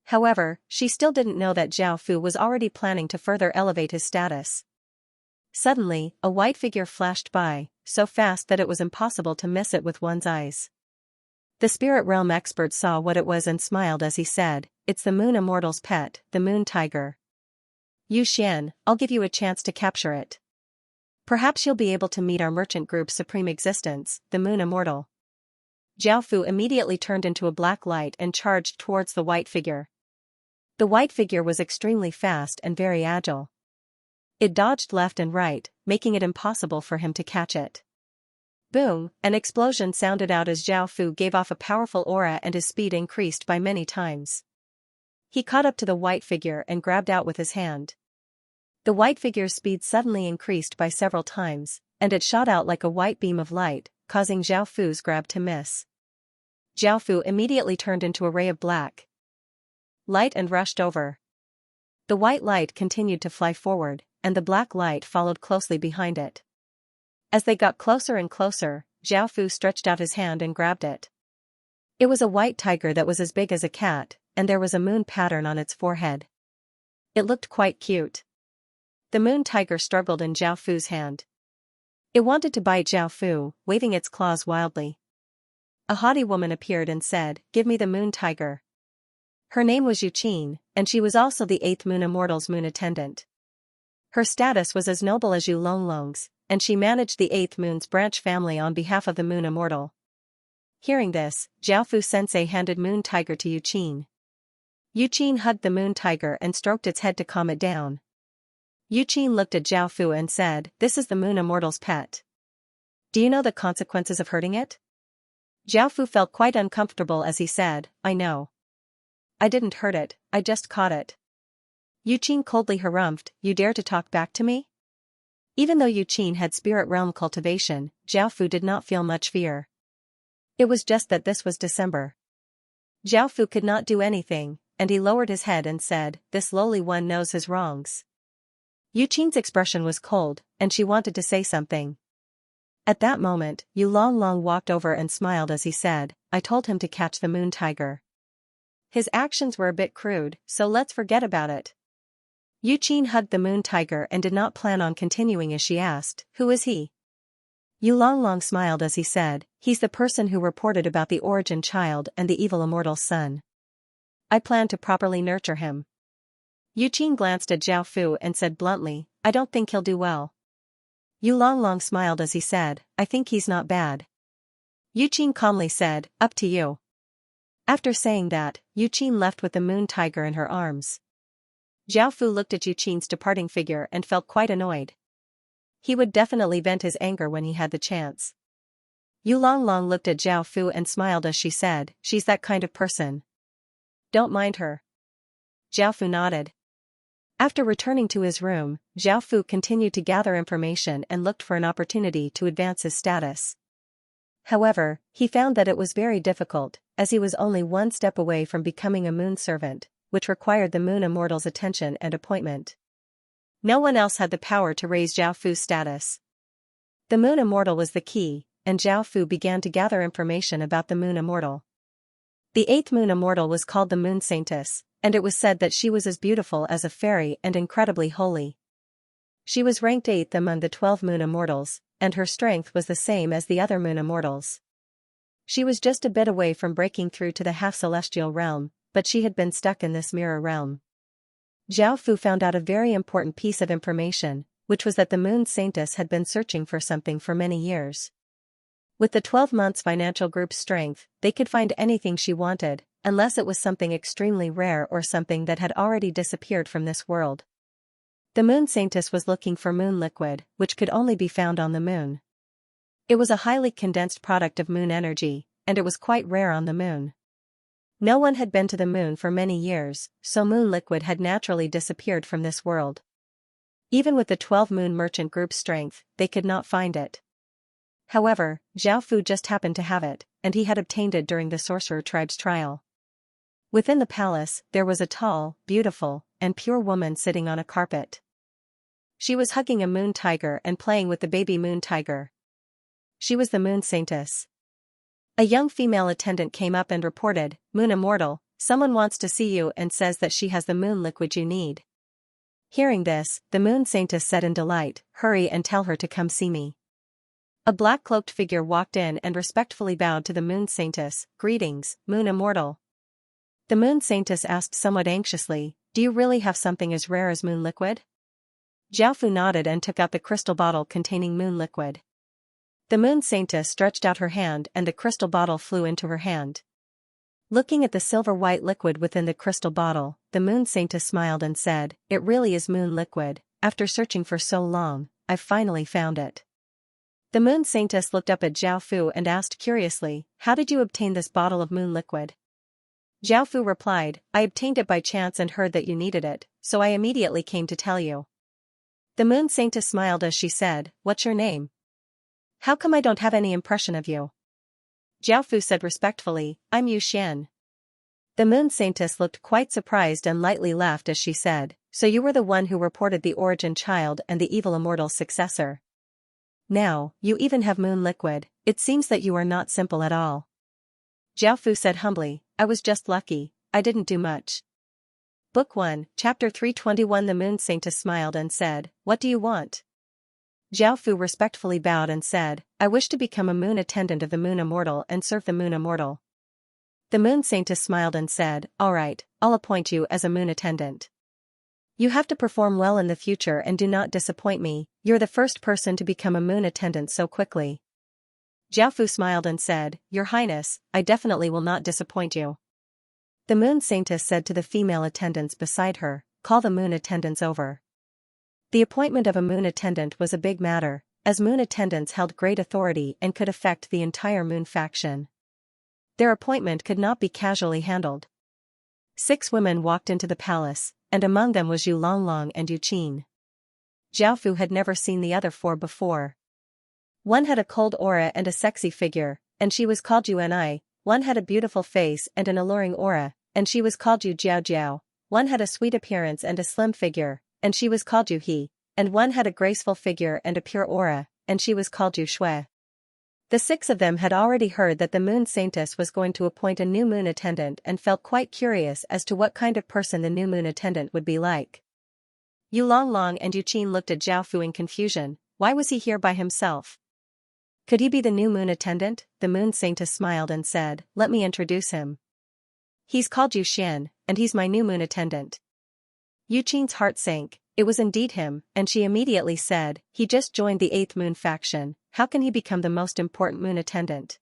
However, she still didn't know that Zhao Fu was already planning to further elevate his status. Suddenly, a white figure flashed by, so fast that it was impossible to miss it with one's eyes. The spirit realm expert saw what it was and smiled as he said, "It's the Moon Immortal's pet, the Moon Tiger. Yu Xian, I'll give you a chance to capture it. Perhaps you'll be able to meet our merchant group's supreme existence, the Moon Immortal." Zhao Fu immediately turned into a black light and charged towards the white figure. The white figure was extremely fast and very agile. It dodged left and right, making it impossible for him to catch it. Boom, an explosion sounded out as Zhao Fu gave off a powerful aura and his speed increased by many times. He caught up to the white figure and grabbed out with his hand. The white figure's speed suddenly increased by several times, and it shot out like a white beam of light, causing Zhao Fu's grab to miss. Zhao Fu immediately turned into a ray of black light and rushed over. The white light continued to fly forward, and the black light followed closely behind it. As they got closer and closer, Zhao Fu stretched out his hand and grabbed it. It was a white tiger that was as big as a cat, and there was a moon pattern on its forehead. It looked quite cute. The moon tiger struggled in Zhao Fu's hand. It wanted to bite Zhao Fu, waving its claws wildly. A haughty woman appeared and said, "Give me the moon tiger." Her name was Yu Qin, and she was also the 8th Moon Immortal's moon attendant. Her status was as noble as Yu Longlong's, and she managed the 8th Moon's branch family on behalf of the Moon Immortal. Hearing this, Zhao Fu Sensei handed Moon Tiger to Yu Qin. Yu Qin hugged the Moon Tiger and stroked its head to calm it down. Yu Qin looked at Zhao Fu and said, "This is the Moon Immortal's pet. Do you know the consequences of hurting it?" Zhao Fu felt quite uncomfortable as he said, "I know. I didn't hurt it, I just caught it." Yu Qin coldly harumphed, "You dare to talk back to me?" Even though Yu Qin had spirit realm cultivation, Zhao Fu did not feel much fear. It was just that this was December. Zhao Fu could not do anything, and he lowered his head and said, "This lowly one knows his wrongs." Yu Qin's expression was cold, and she wanted to say something. At that moment, Yu Longlong walked over and smiled as he said, "I told him to catch the moon tiger. His actions were a bit crude, so let's forget about it." Yu Qin hugged the moon tiger and did not plan on continuing as she asked, "Who is he?" Yu Longlong smiled as he said, "He's the person who reported about the origin child and the evil immortal's son. I plan to properly nurture him." Yu Qin glanced at Zhao Fu and said bluntly, "I don't think he'll do well." Yu Longlong smiled as he said, "I think he's not bad." Yu Qin calmly said, "Up to you." After saying that, Yu Qin left with the moon tiger in her arms. Zhao Fu looked at Yu Qin's departing figure and felt quite annoyed. He would definitely vent his anger when he had the chance. Yu Longlong looked at Zhao Fu and smiled as she said, "She's that kind of person. Don't mind her." Zhao Fu nodded. After returning to his room, Zhao Fu continued to gather information and looked for an opportunity to advance his status. However, he found that it was very difficult, as he was only one step away from becoming a moon servant, which required the Moon Immortal's attention and appointment. No one else had the power to raise Zhao Fu's status. The Moon Immortal was the key, and Zhao Fu began to gather information about the Moon Immortal. The 8th Moon Immortal was called the Moon Saintess, and it was said that she was as beautiful as a fairy and incredibly holy. She was ranked 8th among the 12 Moon Immortals, and her strength was the same as the other Moon Immortals. She was just a bit away from breaking through to the half-celestial realm, but she had been stuck in this mirror realm. Zhao Fu found out a very important piece of information, which was that the Moon Saintess had been searching for something for many years. With the 12 months financial group's strength, they could find anything she wanted, unless it was something extremely rare or something that had already disappeared from this world. The Moon Saintess was looking for moon liquid, which could only be found on the moon. It was a highly condensed product of moon energy, and it was quite rare on the moon. No one had been to the moon for many years, so moon liquid had naturally disappeared from this world. Even with the 12 Moon Merchant Group's strength, they could not find it. However, Zhao Fu just happened to have it, and he had obtained it during the sorcerer tribe's trial. Within the palace, there was a tall, beautiful, and pure woman sitting on a carpet. She was hugging a moon tiger and playing with the baby moon tiger. She was the Moon Saintess. A young female attendant came up and reported, "Moon Immortal, someone wants to see you and says that she has the moon liquid you need." Hearing this, the Moon Saintess said in delight, "Hurry and tell her to come see me." A black-cloaked figure walked in and respectfully bowed to the Moon Saintess. "Greetings, Moon Immortal." The Moon Saintess asked somewhat anxiously, "Do you really have something as rare as moon liquid?" Zhao Fu nodded and took out the crystal bottle containing moon liquid. The Moon Saintess stretched out her hand and the crystal bottle flew into her hand. Looking at the silver-white liquid within the crystal bottle, the Moon Saintess smiled and said, "It really is moon liquid. After searching for so long, I've finally found it." The Moon Saintess looked up at Zhao Fu and asked curiously, "How did you obtain this bottle of moon liquid?" Zhao Fu replied, "I obtained it by chance and heard that you needed it, so I immediately came to tell you." The Moon Saintess smiled as she said, "What's your name? How come I don't have any impression of you?" Zhao Fu said respectfully, "I'm Yu Xian." The Moon Saintess looked quite surprised and lightly laughed as she said, "So you were the one who reported the origin child and the evil immortal's successor. Now, you even have moon liquid. It seems that you are not simple at all." Zhao Fu said humbly, "I was just lucky, I didn't do much." Book 1, Chapter 321. The Moon Saintess smiled and said, "What do you want?" Zhao Fu respectfully bowed and said, "I wish to become a moon attendant of the Moon Immortal and serve the Moon Immortal." The Moon Saintess smiled and said, "All right, I'll appoint you as a moon attendant. You have to perform well in the future and do not disappoint me. You're the first person to become a moon attendant so quickly." Zhao Fu smiled and said, "Your Highness, I definitely will not disappoint you." The Moon Saintess said to the female attendants beside her, "Call the moon attendants over." The appointment of a moon attendant was a big matter, as moon attendants held great authority and could affect the entire moon faction. Their appointment could not be casually handled. 6 women walked into the palace, and among them was Yu Longlong and Yu Qin. Zhao Fu had never seen the other 4 before. One had a cold aura and a sexy figure, and she was called Yu Ni. One had a beautiful face and an alluring aura, and she was called Yu Jiao Jiao. One had a sweet appearance and a slim figure, and she was called Yu He, and one had a graceful figure and a pure aura, and she was called Yu Shui. The 6 of them had already heard that the Moon Saintess was going to appoint a new moon attendant and felt quite curious as to what kind of person the new moon attendant would be like. Yu Longlong and Yu Qin looked at Zhao Fu in confusion. Why was he here by himself? Could he be the new moon attendant? The Moon Saintess smiled and said, "Let me introduce him. He's called Yu Xian, and he's my new moon attendant." Yu Qin's heart sank. It was indeed him, and she immediately said, "He just joined the 8th moon faction, how can he become the most important moon attendant?"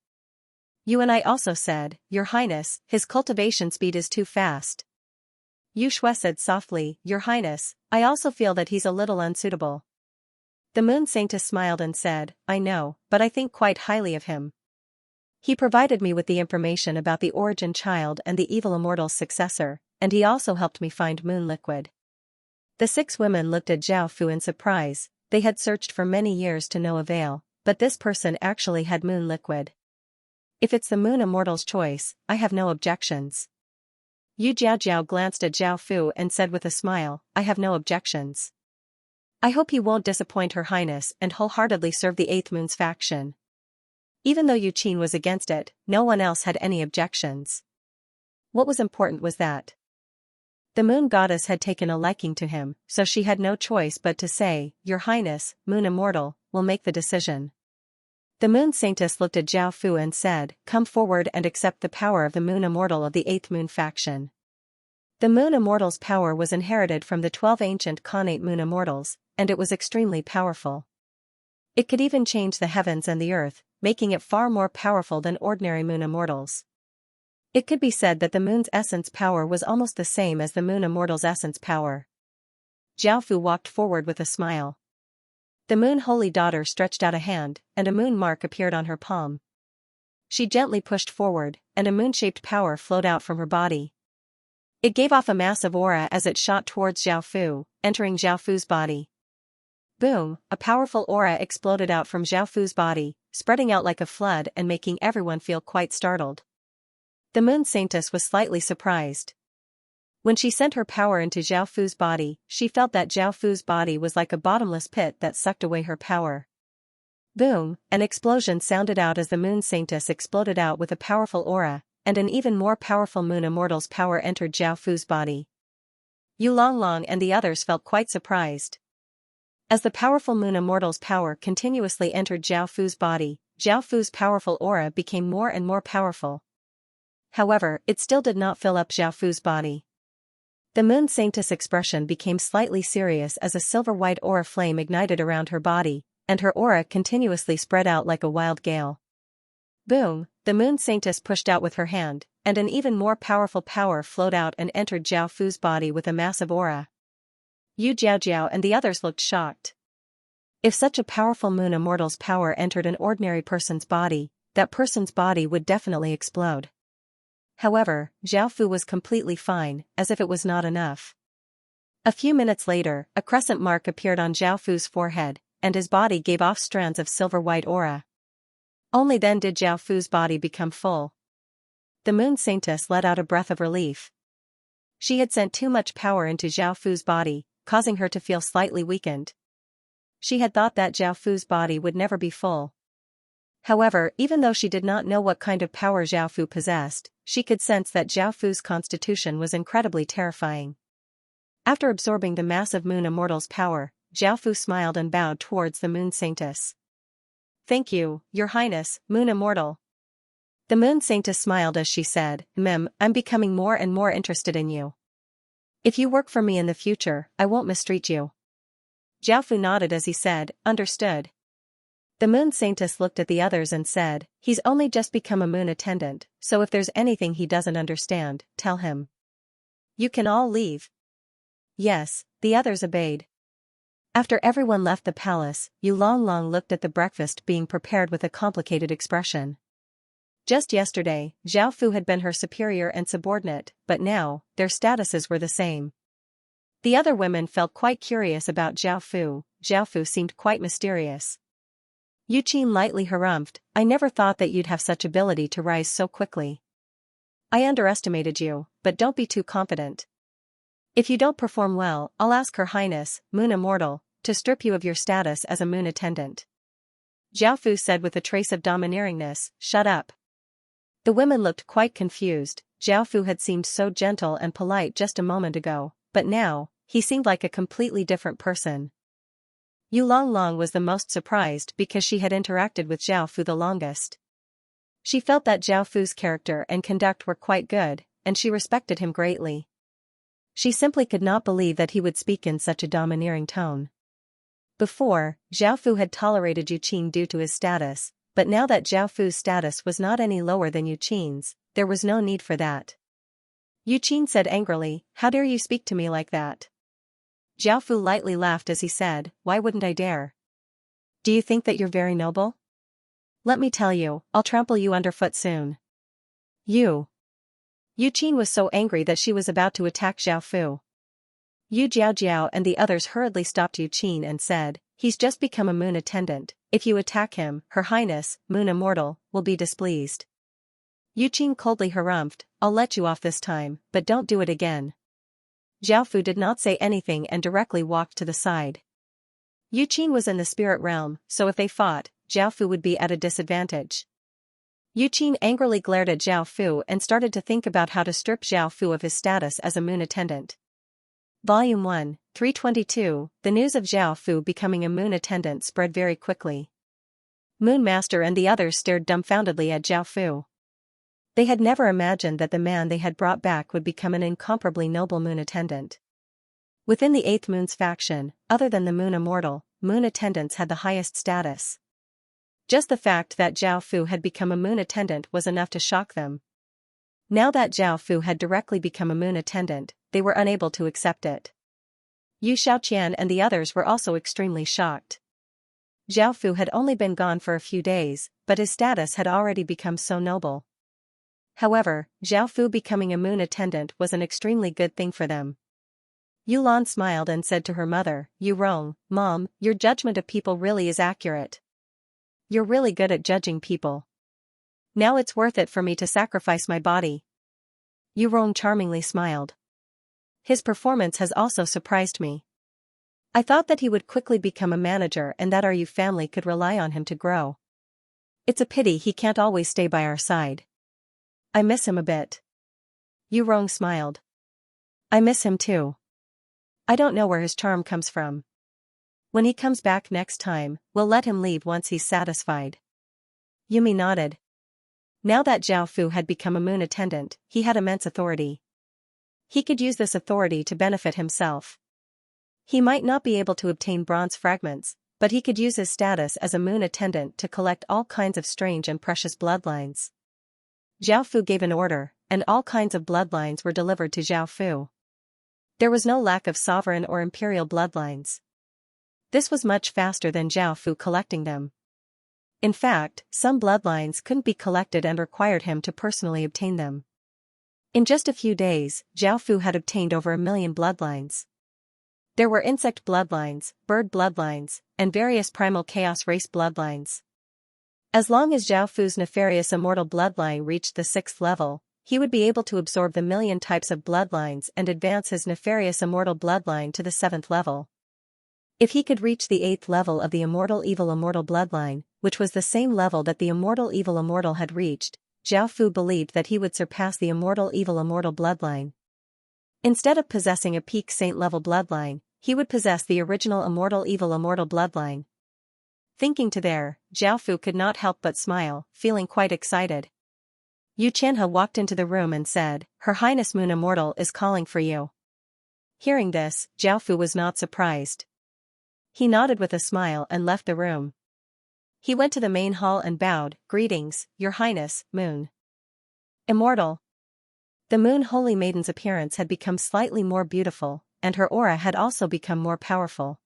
Yu and I also said, "Your Highness, his cultivation speed is too fast." Yu Shui said softly, "Your Highness, I also feel that he's a little unsuitable." The Moon Saintess smiled and said, "I know, but I think quite highly of him. He provided me with the information about the origin child and the evil immortal's successor, and he also helped me find moon liquid." The 6 women looked at Zhao Fu in surprise. They had searched for many years to no avail, but this person actually had moon liquid. If it's the Moon Immortal's choice, I have no objections. Yu Jiao Jiao glanced at Zhao Fu and said with a smile, "I have no objections. I hope he won't disappoint Her Highness and wholeheartedly serve the 8th moon's faction." Even though Yu Qin was against it, no one else had any objections. What was important was that the moon goddess had taken a liking to him, so she had no choice but to say, "Your Highness, Moon Immortal, will make the decision." The Moon Saintess looked at Zhao Fu and said, "Come forward and accept the power of the Moon Immortal of the 8th moon faction." The Moon Immortal's power was inherited from the 12 ancient Khanate Moon Immortals, and it was extremely powerful. It could even change the heavens and the earth, making it far more powerful than ordinary moon immortals. It could be said that the moon's essence power was almost the same as the moon immortal's essence power. Xiaofu walked forward with a smile. The moon holy daughter stretched out a hand, and a moon mark appeared on her palm. She gently pushed forward, and a moon-shaped power flowed out from her body. It gave off a massive aura as it shot towards Xiaofu, entering Xiaofu's body. Boom, a powerful aura exploded out from Xiaofu's body, spreading out like a flood and making everyone feel quite startled. The moon saintess was slightly surprised. When she sent her power into Xiaofu's body, she felt that Xiaofu's body was like a bottomless pit that sucked away her power. Boom, an explosion sounded out as the moon saintess exploded out with a powerful aura, and an even more powerful moon immortal's power entered Xiaofu's body. Yu Longlong and the others felt quite surprised. As the powerful moon immortal's power continuously entered Xiaofu's body, Xiaofu's powerful aura became more and more powerful. However, it still did not fill up Xiaofu's body. The moon saintess expression became slightly serious as a silver-white aura flame ignited around her body, and her aura continuously spread out like a wild gale. Boom, the moon saintess pushed out with her hand, and an even more powerful power flowed out and entered Xiaofu's body with a massive aura. Yu Jiaojiao and the others looked shocked. If such a powerful moon immortal's power entered an ordinary person's body, that person's body would definitely explode. However, Xiaofu was completely fine, as if it was not enough. A few minutes later, a crescent mark appeared on Xiaofu's forehead, and his body gave off strands of silver-white aura. Only then did Xiaofu's body become full. The moon saintess let out a breath of relief. She had sent too much power into Xiaofu's body, causing her to feel slightly weakened. She had thought that Xiaofu's body would never be full. However, even though she did not know what kind of power Xiaofu possessed, she could sense that Xiaofu's constitution was incredibly terrifying. After absorbing the massive moon immortal's power, Xiaofu smiled and bowed towards the moon saintess. "Thank you, Your Highness, moon immortal." The moon saintess smiled as she said, I'm becoming more and more interested in you. If you work for me in the future, I won't mistreat you." Xiaofu nodded as he said, "Understood." The moon saintess looked at the others and said, "He's only just become a moon attendant, so if there's anything he doesn't understand, tell him. You can all leave." Yes, the others obeyed. After everyone left the palace, Yu Longlong looked at the breakfast being prepared with a complicated expression. Just yesterday, Xiaofu had been her superior and subordinate, but now, their statuses were the same. The other women felt quite curious about Xiaofu. Xiaofu seemed quite mysterious. Yu Qin lightly harumphed, "I never thought that you'd have such ability to rise so quickly. I underestimated you, but don't be too confident. If you don't perform well, I'll ask Her Highness, Moon Immortal, to strip you of your status as a moon attendant." Xiaofu said with a trace of domineeringness, "Shut up." The women looked quite confused. Xiaofu had seemed so gentle and polite just a moment ago, but now, he seemed like a completely different person. Yu Longlong was the most surprised because she had interacted with Xiaofu the longest. She felt that Xiaofu's character and conduct were quite good, and she respected him greatly. She simply could not believe that he would speak in such a domineering tone. Before, Xiaofu had tolerated Yu Qin due to his status, but now that Xiaofu's status was not any lower than Yu Qin's, there was no need for that. Yu Qin said angrily, "How dare you speak to me like that?" Xiaofu lightly laughed as he said, "Why wouldn't I dare? Do you think that you're very noble? Let me tell you, I'll trample you underfoot soon." Yu Qin was so angry that she was about to attack Xiaofu. Yu Jiaojiao and the others hurriedly stopped Yu Qin and said, "He's just become a moon attendant. If you attack him, Her Highness, Moon Immortal, will be displeased." Yu Qin coldly harumphed, "I'll let you off this time, but don't do it again." Xiaofu did not say anything and directly walked to the side. Yu Qin was in the spirit realm, so if they fought, Xiaofu would be at a disadvantage. Yu Qin angrily glared at Xiaofu and started to think about how to strip Xiaofu of his status as a moon attendant. Volume 1, 322, the news of Xiaofu becoming a moon attendant spread very quickly. Moon Master and the others stared dumbfoundedly at Xiaofu. They had never imagined that the man they had brought back would become an incomparably noble moon attendant. Within the 8th Moon's faction, other than the Moon Immortal, moon attendants had the highest status. Just the fact that Zhao Fu had become a moon attendant was enough to shock them. Now that Zhao Fu had directly become a moon attendant, they were unable to accept it. Yu Xiaoqian and the others were also extremely shocked. Zhao Fu had only been gone for a few days, but his status had already become so noble. However, Zhao Fu becoming a moon attendant was an extremely good thing for them. Yu Lan smiled and said to her mother, "Yu Rong, Mom, your judgment of people really is accurate. You're really good at judging people. Now it's worth it for me to sacrifice my body." Yu Rong charmingly smiled. His performance has also surprised me. I thought that he would quickly become a manager and that our Yu family could rely on him to grow. It's a pity he can't always stay by our side. I miss him a bit. Yu Rong smiled. I miss him too. I don't know where his charm comes from. When he comes back next time, we'll let him leave once he's satisfied. Yumi nodded. Now that Zhao Fu had become a moon attendant, he had immense authority. He could use this authority to benefit himself. He might not be able to obtain bronze fragments, but he could use his status as a moon attendant to collect all kinds of strange and precious bloodlines. Zhao Fu gave an order, and all kinds of bloodlines were delivered to Zhao Fu. There was no lack of sovereign or imperial bloodlines. This was much faster than Zhao Fu collecting them. In fact, some bloodlines couldn't be collected and required him to personally obtain them. In just a few days, Zhao Fu had obtained over 1 million bloodlines. There were insect bloodlines, bird bloodlines, and various primal chaos race bloodlines. As long as Zhao Fu's nefarious immortal bloodline reached the 6th level, he would be able to absorb the 1,000,000 types of bloodlines and advance his nefarious immortal bloodline to the 7th level. If he could reach the 8th level of the immortal evil immortal bloodline, which was the same level that the immortal evil immortal had reached, Zhao Fu believed that he would surpass the immortal evil immortal bloodline. Instead of possessing a peak saint level bloodline, he would possess the original immortal evil immortal bloodline. Thinking to there, Zhao Fu could not help but smile, feeling quite excited. Yu Qianhe walked into the room and said, "Her Highness Moon Immortal is calling for you." Hearing this, Zhao Fu was not surprised. He nodded with a smile and left the room. He went to the main hall and bowed, "Greetings, Your Highness, Moon Immortal." The Moon Holy Maiden's appearance had become slightly more beautiful, and her aura had also become more powerful.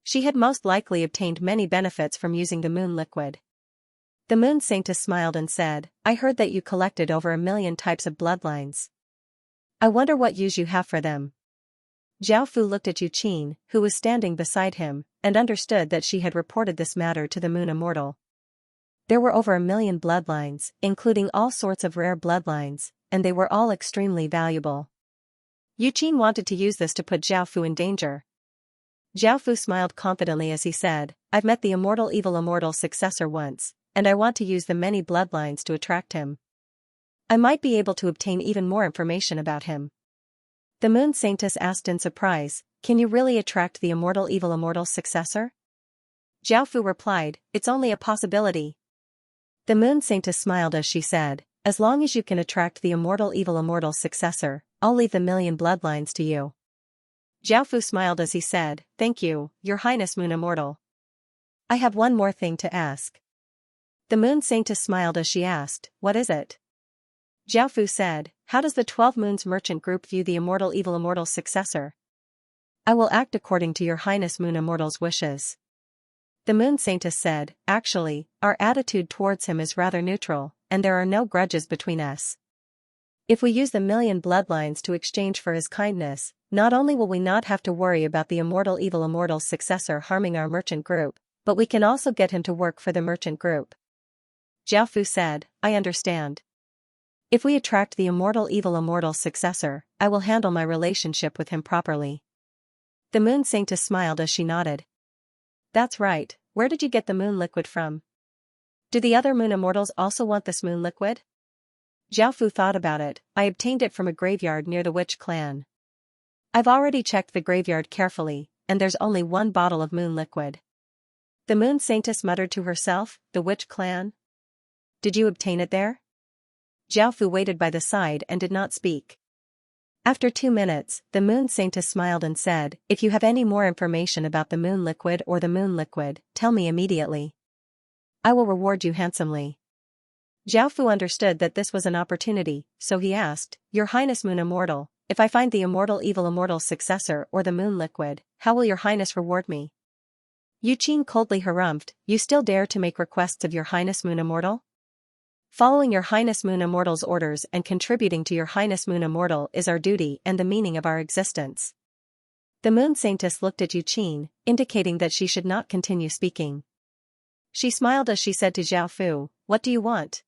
She had most likely obtained many benefits from using the moon liquid. The Moon Saintess smiled and said, "I heard that you collected over 1 million types of bloodlines. I wonder what use you have for them." Zhao Fu looked at Yu Qin, who was standing beside him, and understood that she had reported this matter to the Moon Immortal. There were over 1 million bloodlines, including all sorts of rare bloodlines, and they were all extremely valuable. Yu Qin wanted to use this to put Zhao Fu in danger. Zhao Fu smiled confidently as he said, "I've met the immortal evil immortal successor once, and I want to use the many bloodlines to attract him. I might be able to obtain even more information about him." The Moon Saintess asked in surprise, "Can you really attract the immortal evil immortal successor?" Zhao Fu replied, "It's only a possibility." The Moon Saintess smiled as she said, "As long as you can attract the immortal evil immortal successor, I'll leave the 1,000,000 bloodlines to you." Zhao Fu smiled as he said, "Thank you, Your Highness Moon Immortal. I have one more thing to ask." The Moon Saintess smiled as she asked, "What is it?" Zhao Fu said, "How does the 12 Moons Merchant Group view the immortal evil immortal successor?" "I will act according to Your Highness Moon Immortal's wishes." The Moon Saintess said, "Actually, our attitude towards him is rather neutral, and there are no grudges between us. If we use the 1,000,000 bloodlines to exchange for his kindness, not only will we not have to worry about the immortal evil immortal successor harming our merchant group, but we can also get him to work for the merchant group." Zhao Fu said, "I understand. If we attract the immortal evil immortal successor, I will handle my relationship with him properly." The Moon Saintess smiled as she nodded. "That's right, where did you get the moon liquid from? Do the other moon immortals also want this moon liquid?" Zhao Fu thought about it. "I obtained it from a graveyard near the witch clan. I've already checked the graveyard carefully, and there's only 1 bottle of moon liquid." The Moon Saintess muttered to herself, "The witch clan? Did you obtain it there?" Zhao Fu waited by the side and did not speak. After 2 minutes, the moon saintess smiled and said, "If you have any more information about the moon liquid or the moon liquid, tell me immediately. I will reward you handsomely." Xiaofu understood that this was an opportunity, so he asked, "Your Highness Moon Immortal, if I find the immortal evil immortal's successor or the moon liquid, how will your Highness reward me?" Yu Qin coldly harumphed, "You still dare to make requests of your Highness Moon Immortal? Following your Highness Moon Immortal's orders and contributing to your Highness Moon Immortal is our duty and the meaning of our existence." The moon saintess looked at Yu Qin, indicating that she should not continue speaking. She smiled as she said to Xiaofu, "What do you want?"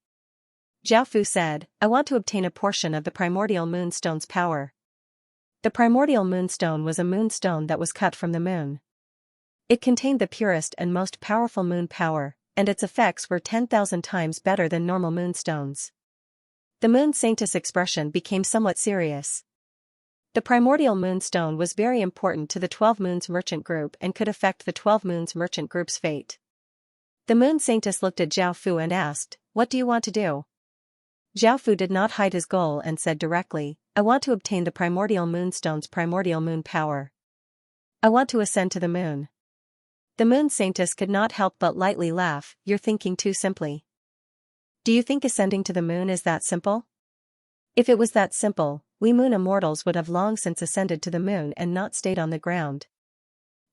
Xiaofu said, "I want to obtain a portion of the primordial moonstone's power." The primordial moonstone was a moonstone that was cut from the moon. It contained the purest and most powerful moon power, and its effects were 10,000 times better than normal moonstones. The moon saintess' expression became somewhat serious. The primordial moonstone was very important to the 12 Moons Merchant Group and could affect the 12 Moons Merchant Group's fate. The moon saintess looked at Xiaofu and asked, "What do you want to do?" Xiaofu did not hide his goal and said directly, "I want to obtain the primordial moonstone's primordial moon power. I want to ascend to the moon." The moon saintess could not help but lightly laugh, "You're thinking too simply. Do you think ascending to the moon is that simple? If it was that simple, we moon immortals would have long since ascended to the moon and not stayed on the ground."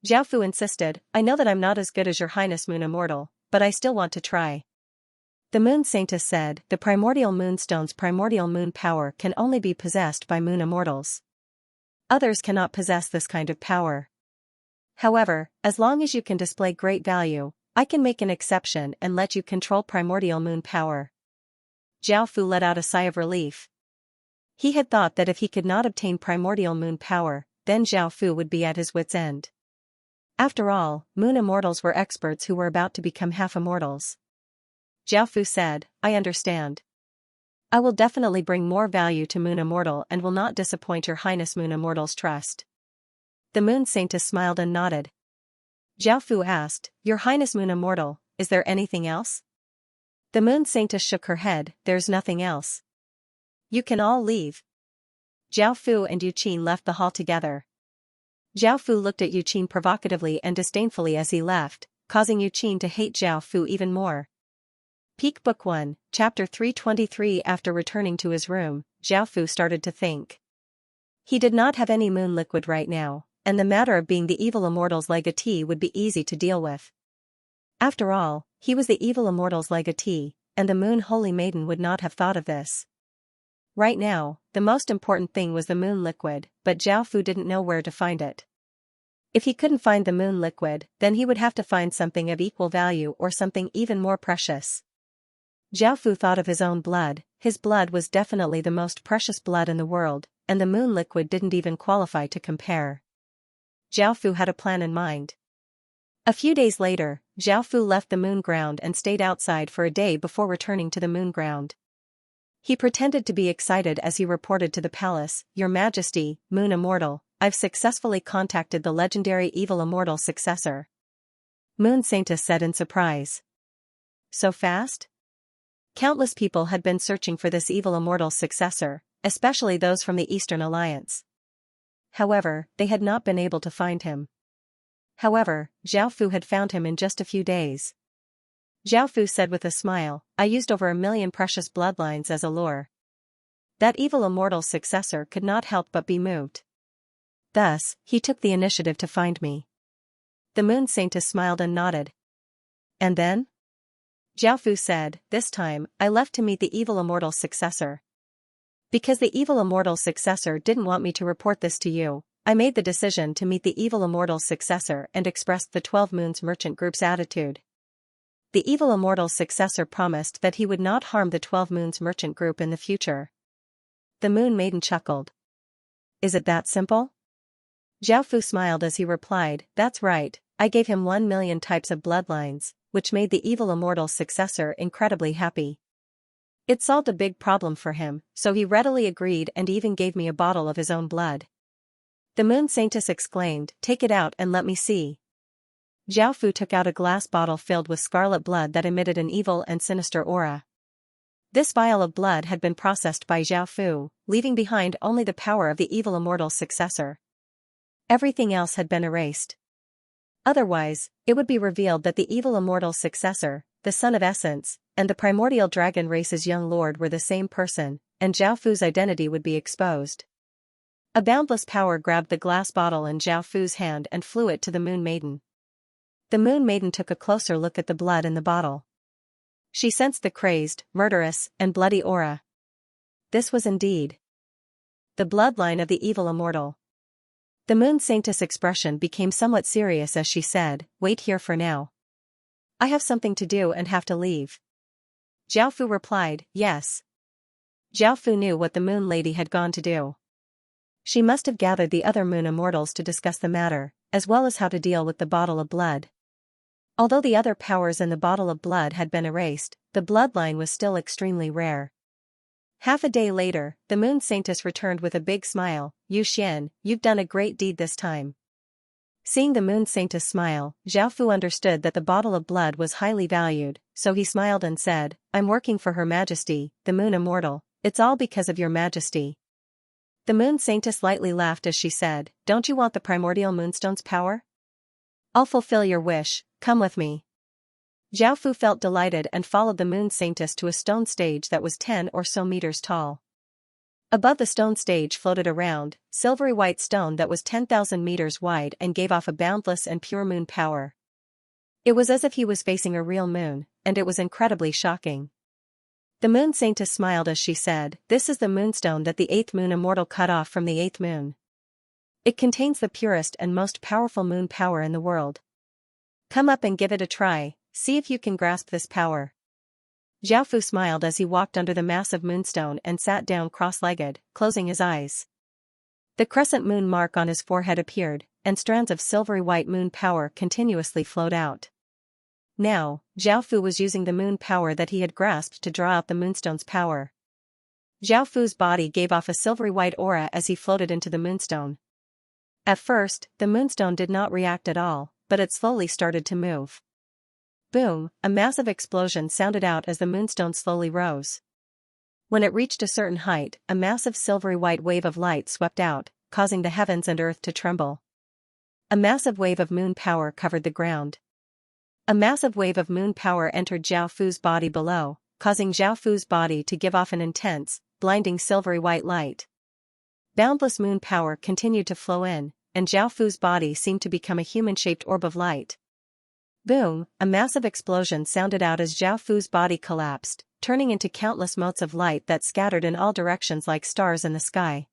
Xiaofu insisted, "I know that I'm not as good as your Highness Moon Immortal, but I still want to try." The moon saintess said, "The primordial moonstone's primordial moon power can only be possessed by moon immortals. Others cannot possess this kind of power. However, as long as you can display great value, I can make an exception and let you control primordial moon power." Xiaofu let out a sigh of relief. He had thought that if he could not obtain primordial moon power, then Xiaofu would be at his wit's end. After all, moon immortals were experts who were about to become half-immortals. Xiaofu said, "I understand. I will definitely bring more value to Moon Immortal and will not disappoint your Highness Moon Immortal's trust." The moon saintess smiled and nodded. Xiaofu asked, "Your Highness Moon Immortal, is there anything else?" The moon saintess shook her head, "There's nothing else. You can all leave." Xiaofu and Yu Qin left the hall together. Xiaofu looked at Yu Qin provocatively and disdainfully as he left, causing Yu Qin to hate Xiaofu even more. Peak Book 1, Chapter 323. After returning to his room, Xiaofu started to think. He did not have any moon liquid right now, and the matter of being the evil immortal's legatee would be easy to deal with. After all, he was the evil immortal's legatee, and the moon holy maiden would not have thought of this. Right now, the most important thing was the moon liquid, but Xiaofu didn't know where to find it. If he couldn't find the moon liquid, then he would have to find something of equal value or something even more precious. Xiaofu thought of his own blood. His blood was definitely the most precious blood in the world, and the moon liquid didn't even qualify to compare. Xiaofu had a plan in mind. A few days later, Xiaofu left the moon ground and stayed outside for a day before returning to the moon ground. He pretended to be excited as he reported to the palace, "Your Majesty, Moon Immortal, I've successfully contacted the legendary evil immortal successor." Moon Saintess said in surprise. "So fast?" Countless people had been searching for this evil immortal's successor, especially those from the Eastern Alliance. However, they had not been able to find him. However, Xiaofu had found him in just a few days. Xiaofu said with a smile, "I used over 1,000,000 precious bloodlines as a lure. That evil immortal's successor could not help but be moved. Thus, he took the initiative to find me." The moon saintess smiled and nodded. "And then?" Xiaofu said, "This time, I left to meet the evil immortal's successor. Because the evil immortal's successor didn't want me to report this to you, I made the decision to meet the evil immortal's successor and expressed the 12 Moons Merchant Group's attitude. The evil immortal's successor promised that he would not harm the 12 Moons Merchant Group in the future." The moon maiden chuckled. "Is it that simple?" Xiaofu smiled as he replied, "That's right, I gave him 1,000,000 types of bloodlines, which made the evil immortal's successor incredibly happy. It solved a big problem for him, so he readily agreed and even gave me a bottle of his own blood." The moon saintess exclaimed, "Take it out and let me see." Xiaofu took out a glass bottle filled with scarlet blood that emitted an evil and sinister aura. This vial of blood had been processed by Zhao Fu, leaving behind only the power of the evil immortal's successor. Everything else had been erased. Otherwise, it would be revealed that the evil immortal's successor, the Son of Essence, and the primordial dragon race's young lord were the same person, and Zhao Fu's identity would be exposed. A boundless power grabbed the glass bottle in Zhao Fu's hand and flew it to the Moon Maiden. The Moon Maiden took a closer look at the blood in the bottle. She sensed the crazed, murderous, and bloody aura. This was indeed the bloodline of the evil immortal. The Moon Saintess' expression became somewhat serious as she said, "Wait here for now. I have something to do and have to leave." Zhao Fu replied, "Yes." Zhao Fu knew what the Moon Lady had gone to do. She must have gathered the other Moon Immortals to discuss the matter, as well as how to deal with the bottle of blood. Although the other powers in the bottle of blood had been erased, the bloodline was still extremely rare. Half a day later, the Moon Saintess returned with a big smile. "Yu Xian, you've done a great deed this time." Seeing the Moon Saintess smile, Zhao Fu understood that the bottle of blood was highly valued, so he smiled and said, "I'm working for Her Majesty, the Moon Immortal. It's all because of Your Majesty." The Moon Saintess lightly laughed as she said, "Don't you want the primordial moonstone's power? I'll fulfill your wish, come with me." Zhao Fu felt delighted and followed the Moon Saintess to a stone stage that was 10 or so meters tall. Above the stone stage floated a round, silvery white stone that was 10,000 meters wide and gave off a boundless and pure moon power. It was as if he was facing a real moon, and it was incredibly shocking. The Moon Saintess smiled as she said, "This is the moonstone that the 8th Moon Immortal cut off from the 8th moon. It contains the purest and most powerful moon power in the world. Come up and give it a try, see if you can grasp this power." Zhao Fu smiled as he walked under the massive moonstone and sat down cross-legged, closing his eyes. The crescent moon mark on his forehead appeared, and strands of silvery white moon power continuously flowed out. Now, Zhao Fu was using the moon power that he had grasped to draw out the moonstone's power. Zhao Fu's body gave off a silvery white aura as he floated into the moonstone. At first, the moonstone did not react at all, but it slowly started to move. Boom, a massive explosion sounded out as the moonstone slowly rose. When it reached a certain height, a massive silvery white wave of light swept out, causing the heavens and earth to tremble. A massive wave of moon power covered the ground. A massive wave of moon power entered Zhao Fu's body below, causing Zhao Fu's body to give off an intense, blinding silvery white light. Boundless moon power continued to flow in, and Zhao Fu's body seemed to become a human-shaped orb of light. Boom, a massive explosion sounded out as Zhao Fu's body collapsed, turning into countless motes of light that scattered in all directions like stars in the sky.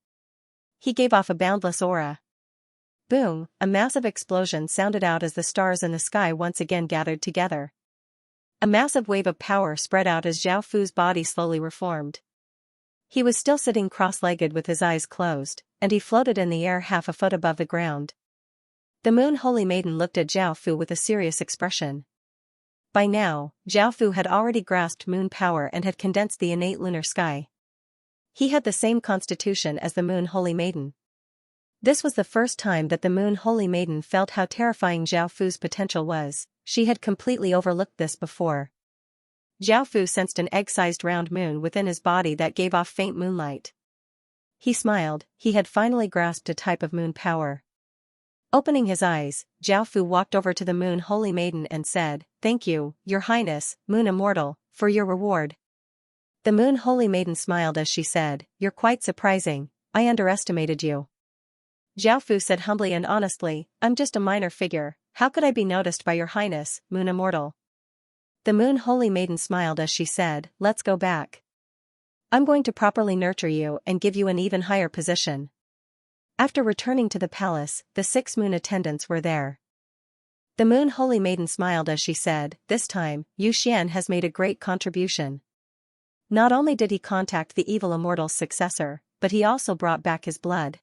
He gave off a boundless aura. Boom, a massive explosion sounded out as the stars in the sky once again gathered together. A massive wave of power spread out as Zhao Fu's body slowly reformed. He was still sitting cross-legged with his eyes closed, and he floated in the air half a foot above the ground. The Moon Holy Maiden looked at Zhao Fu with a serious expression. By now, Zhao Fu had already grasped moon power and had condensed the innate lunar sky. He had the same constitution as the Moon Holy Maiden. This was the first time that the Moon Holy Maiden felt how terrifying Zhao Fu's potential was. She had completely overlooked this before. Zhao Fu sensed an egg-sized round moon within his body that gave off faint moonlight. He smiled, he had finally grasped a type of moon power. Opening his eyes, Zhao Fu walked over to the Moon Holy Maiden and said, "Thank you, Your Highness, Moon Immortal, for your reward." The Moon Holy Maiden smiled as she said, "You're quite surprising, I underestimated you." Zhao Fu said humbly and honestly, "I'm just a minor figure, how could I be noticed by Your Highness, Moon Immortal?" The Moon Holy Maiden smiled as she said, "Let's go back. I'm going to properly nurture you and give you an even higher position." After returning to the palace, the 6 moon attendants were there. The Moon Holy Maiden smiled as she said, "This time, Yu Xian has made a great contribution. Not only did he contact the evil immortal's successor, but he also brought back his blood."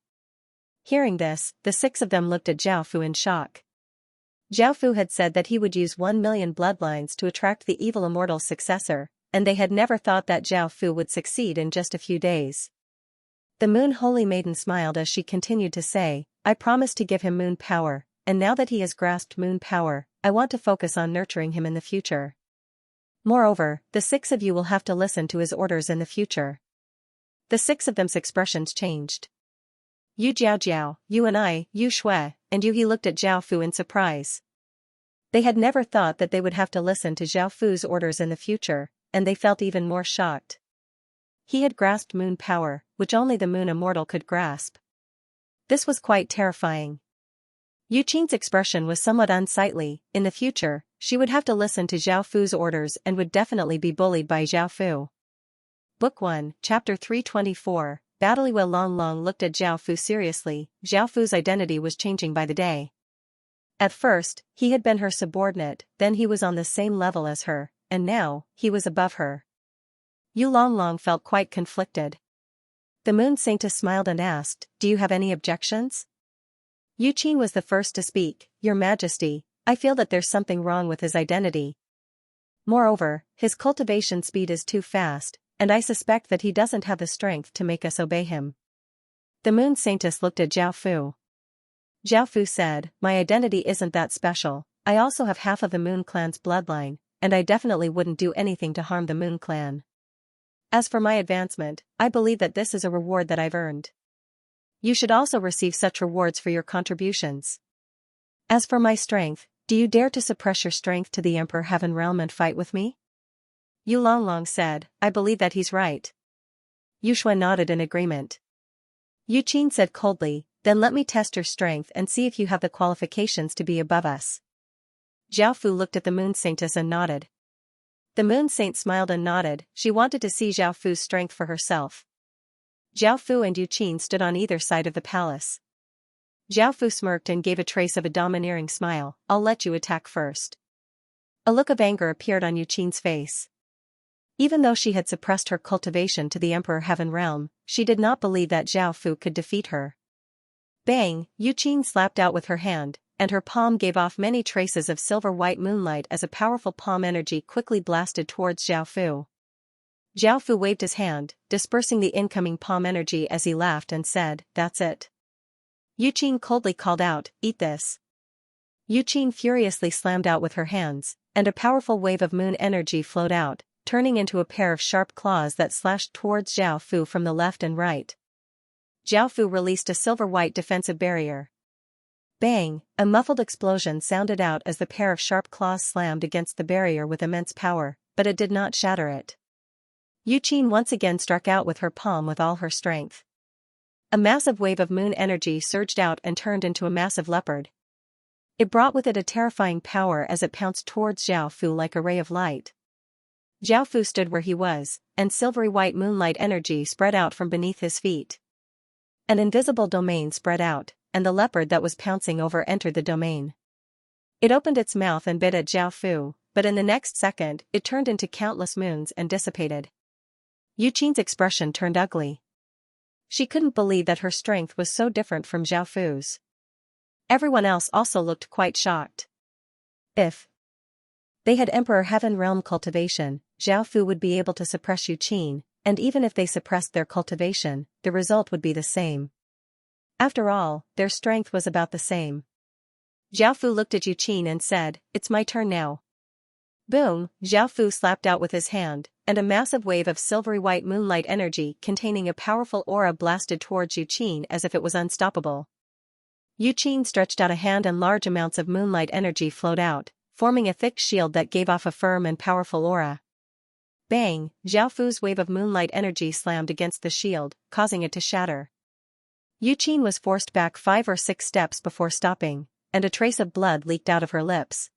Hearing this, the 6 of them looked at Zhao Fu in shock. Zhao Fu had said that he would use 1 million bloodlines to attract the evil immortal's successor, and they had never thought that Zhao Fu would succeed in just a few days. The Moon Holy Maiden smiled as she continued to say, "I promised to give him moon power, and now that he has grasped moon power, I want to focus on nurturing him in the future." Moreover, the 6 of you will have to listen to his orders in the future. The 6 of them's expressions changed. You Jiao Jiao, you and I, you Shui, and you. He looked at Zhao Fu in surprise. They had never thought that they would have to listen to Zhao Fu's orders in the future, and they felt even more shocked. He had grasped moon power, which only the moon immortal could grasp. This was quite terrifying. Yu Qing's expression was somewhat unsightly. In the future, she would have to listen to Zhao Fu's orders and would definitely be bullied by Zhao Fu. Book 1, Chapter 324, Battlewell. Long Long looked at Zhao Fu seriously. Zhao Fu's identity was changing by the day. At first, he had been her subordinate, then he was on the same level as her, and now, he was above her. Yu Longlong felt quite conflicted. The Moon Saintess smiled and asked, "Do you have any objections?" Yu Qin was the first to speak. "Your Majesty, I feel that there's something wrong with his identity. Moreover, his cultivation speed is too fast, and I suspect that he doesn't have the strength to make us obey him." The Moon Saintess looked at Zhao Fu. Zhao Fu said, "My identity isn't that special. I also have half of the Moon Clan's bloodline, and I definitely wouldn't do anything to harm the Moon Clan. As for my advancement, I believe that this is a reward that I've earned. You should also receive such rewards for your contributions. As for my strength, do you dare to suppress your strength to the Emperor Heaven Realm and fight with me?" Yu Longlong said, "I believe that he's right." Yu Shui nodded in agreement. Yu Qin said coldly, "Then let me test your strength and see if you have the qualifications to be above us." Zhao Fu looked at the Moon Saintess and nodded. The Moon Saint smiled and nodded. She wanted to see Zhao Fu's strength for herself. Zhao Fu and Yu Qin stood on either side of the palace. Zhao Fu smirked and gave a trace of a domineering smile. "I'll let you attack first." A look of anger appeared on Yu Qin's face. Even though she had suppressed her cultivation to the Emperor Heaven Realm, she did not believe that Zhao Fu could defeat her. Bang! Yu Qin slapped out with her hand, and her palm gave off many traces of silver-white moonlight as a powerful palm energy quickly blasted towards Zhao Fu. Zhao Fu waved his hand, dispersing the incoming palm energy as he laughed and said, "That's it." Yu Qin coldly called out, "Eat this." Yu Qin furiously slammed out with her hands, and a powerful wave of moon energy flowed out, turning into a pair of sharp claws that slashed towards Zhao Fu from the left and right. Zhao Fu released a silver-white defensive barrier. Bang! A muffled explosion sounded out as the pair of sharp claws slammed against the barrier with immense power, but it did not shatter it. Yu Qin once again struck out with her palm with all her strength. A massive wave of moon energy surged out and turned into a massive leopard. It brought with it a terrifying power as it pounced towards Zhao Fu like a ray of light. Zhao Fu stood where he was, and silvery white moonlight energy spread out from beneath his feet. An invisible domain spread out, and the leopard that was pouncing over entered the domain. It opened its mouth and bit at Zhao Fu, but in the next second, it turned into countless moons and dissipated. Yu Qin's expression turned ugly. She couldn't believe that her strength was so different from Zhao Fu's. Everyone else also looked quite shocked. If they had Emperor Heaven Realm cultivation, Zhao Fu would be able to suppress Yu Qin, and even if they suppressed their cultivation, the result would be the same. After all, their strength was about the same. Zhao Fu looked at Yu Qin and said, "It's my turn now." Boom! Zhao Fu slapped out with his hand, and a massive wave of silvery white moonlight energy containing a powerful aura blasted towards Yu Qin as if it was unstoppable. Yu Qin stretched out a hand and large amounts of moonlight energy flowed out, forming a thick shield that gave off a firm and powerful aura. Bang! Zhao Fu's wave of moonlight energy slammed against the shield, causing it to shatter. Yu Qin was forced back 5 or 6 steps before stopping, and a trace of blood leaked out of her lips.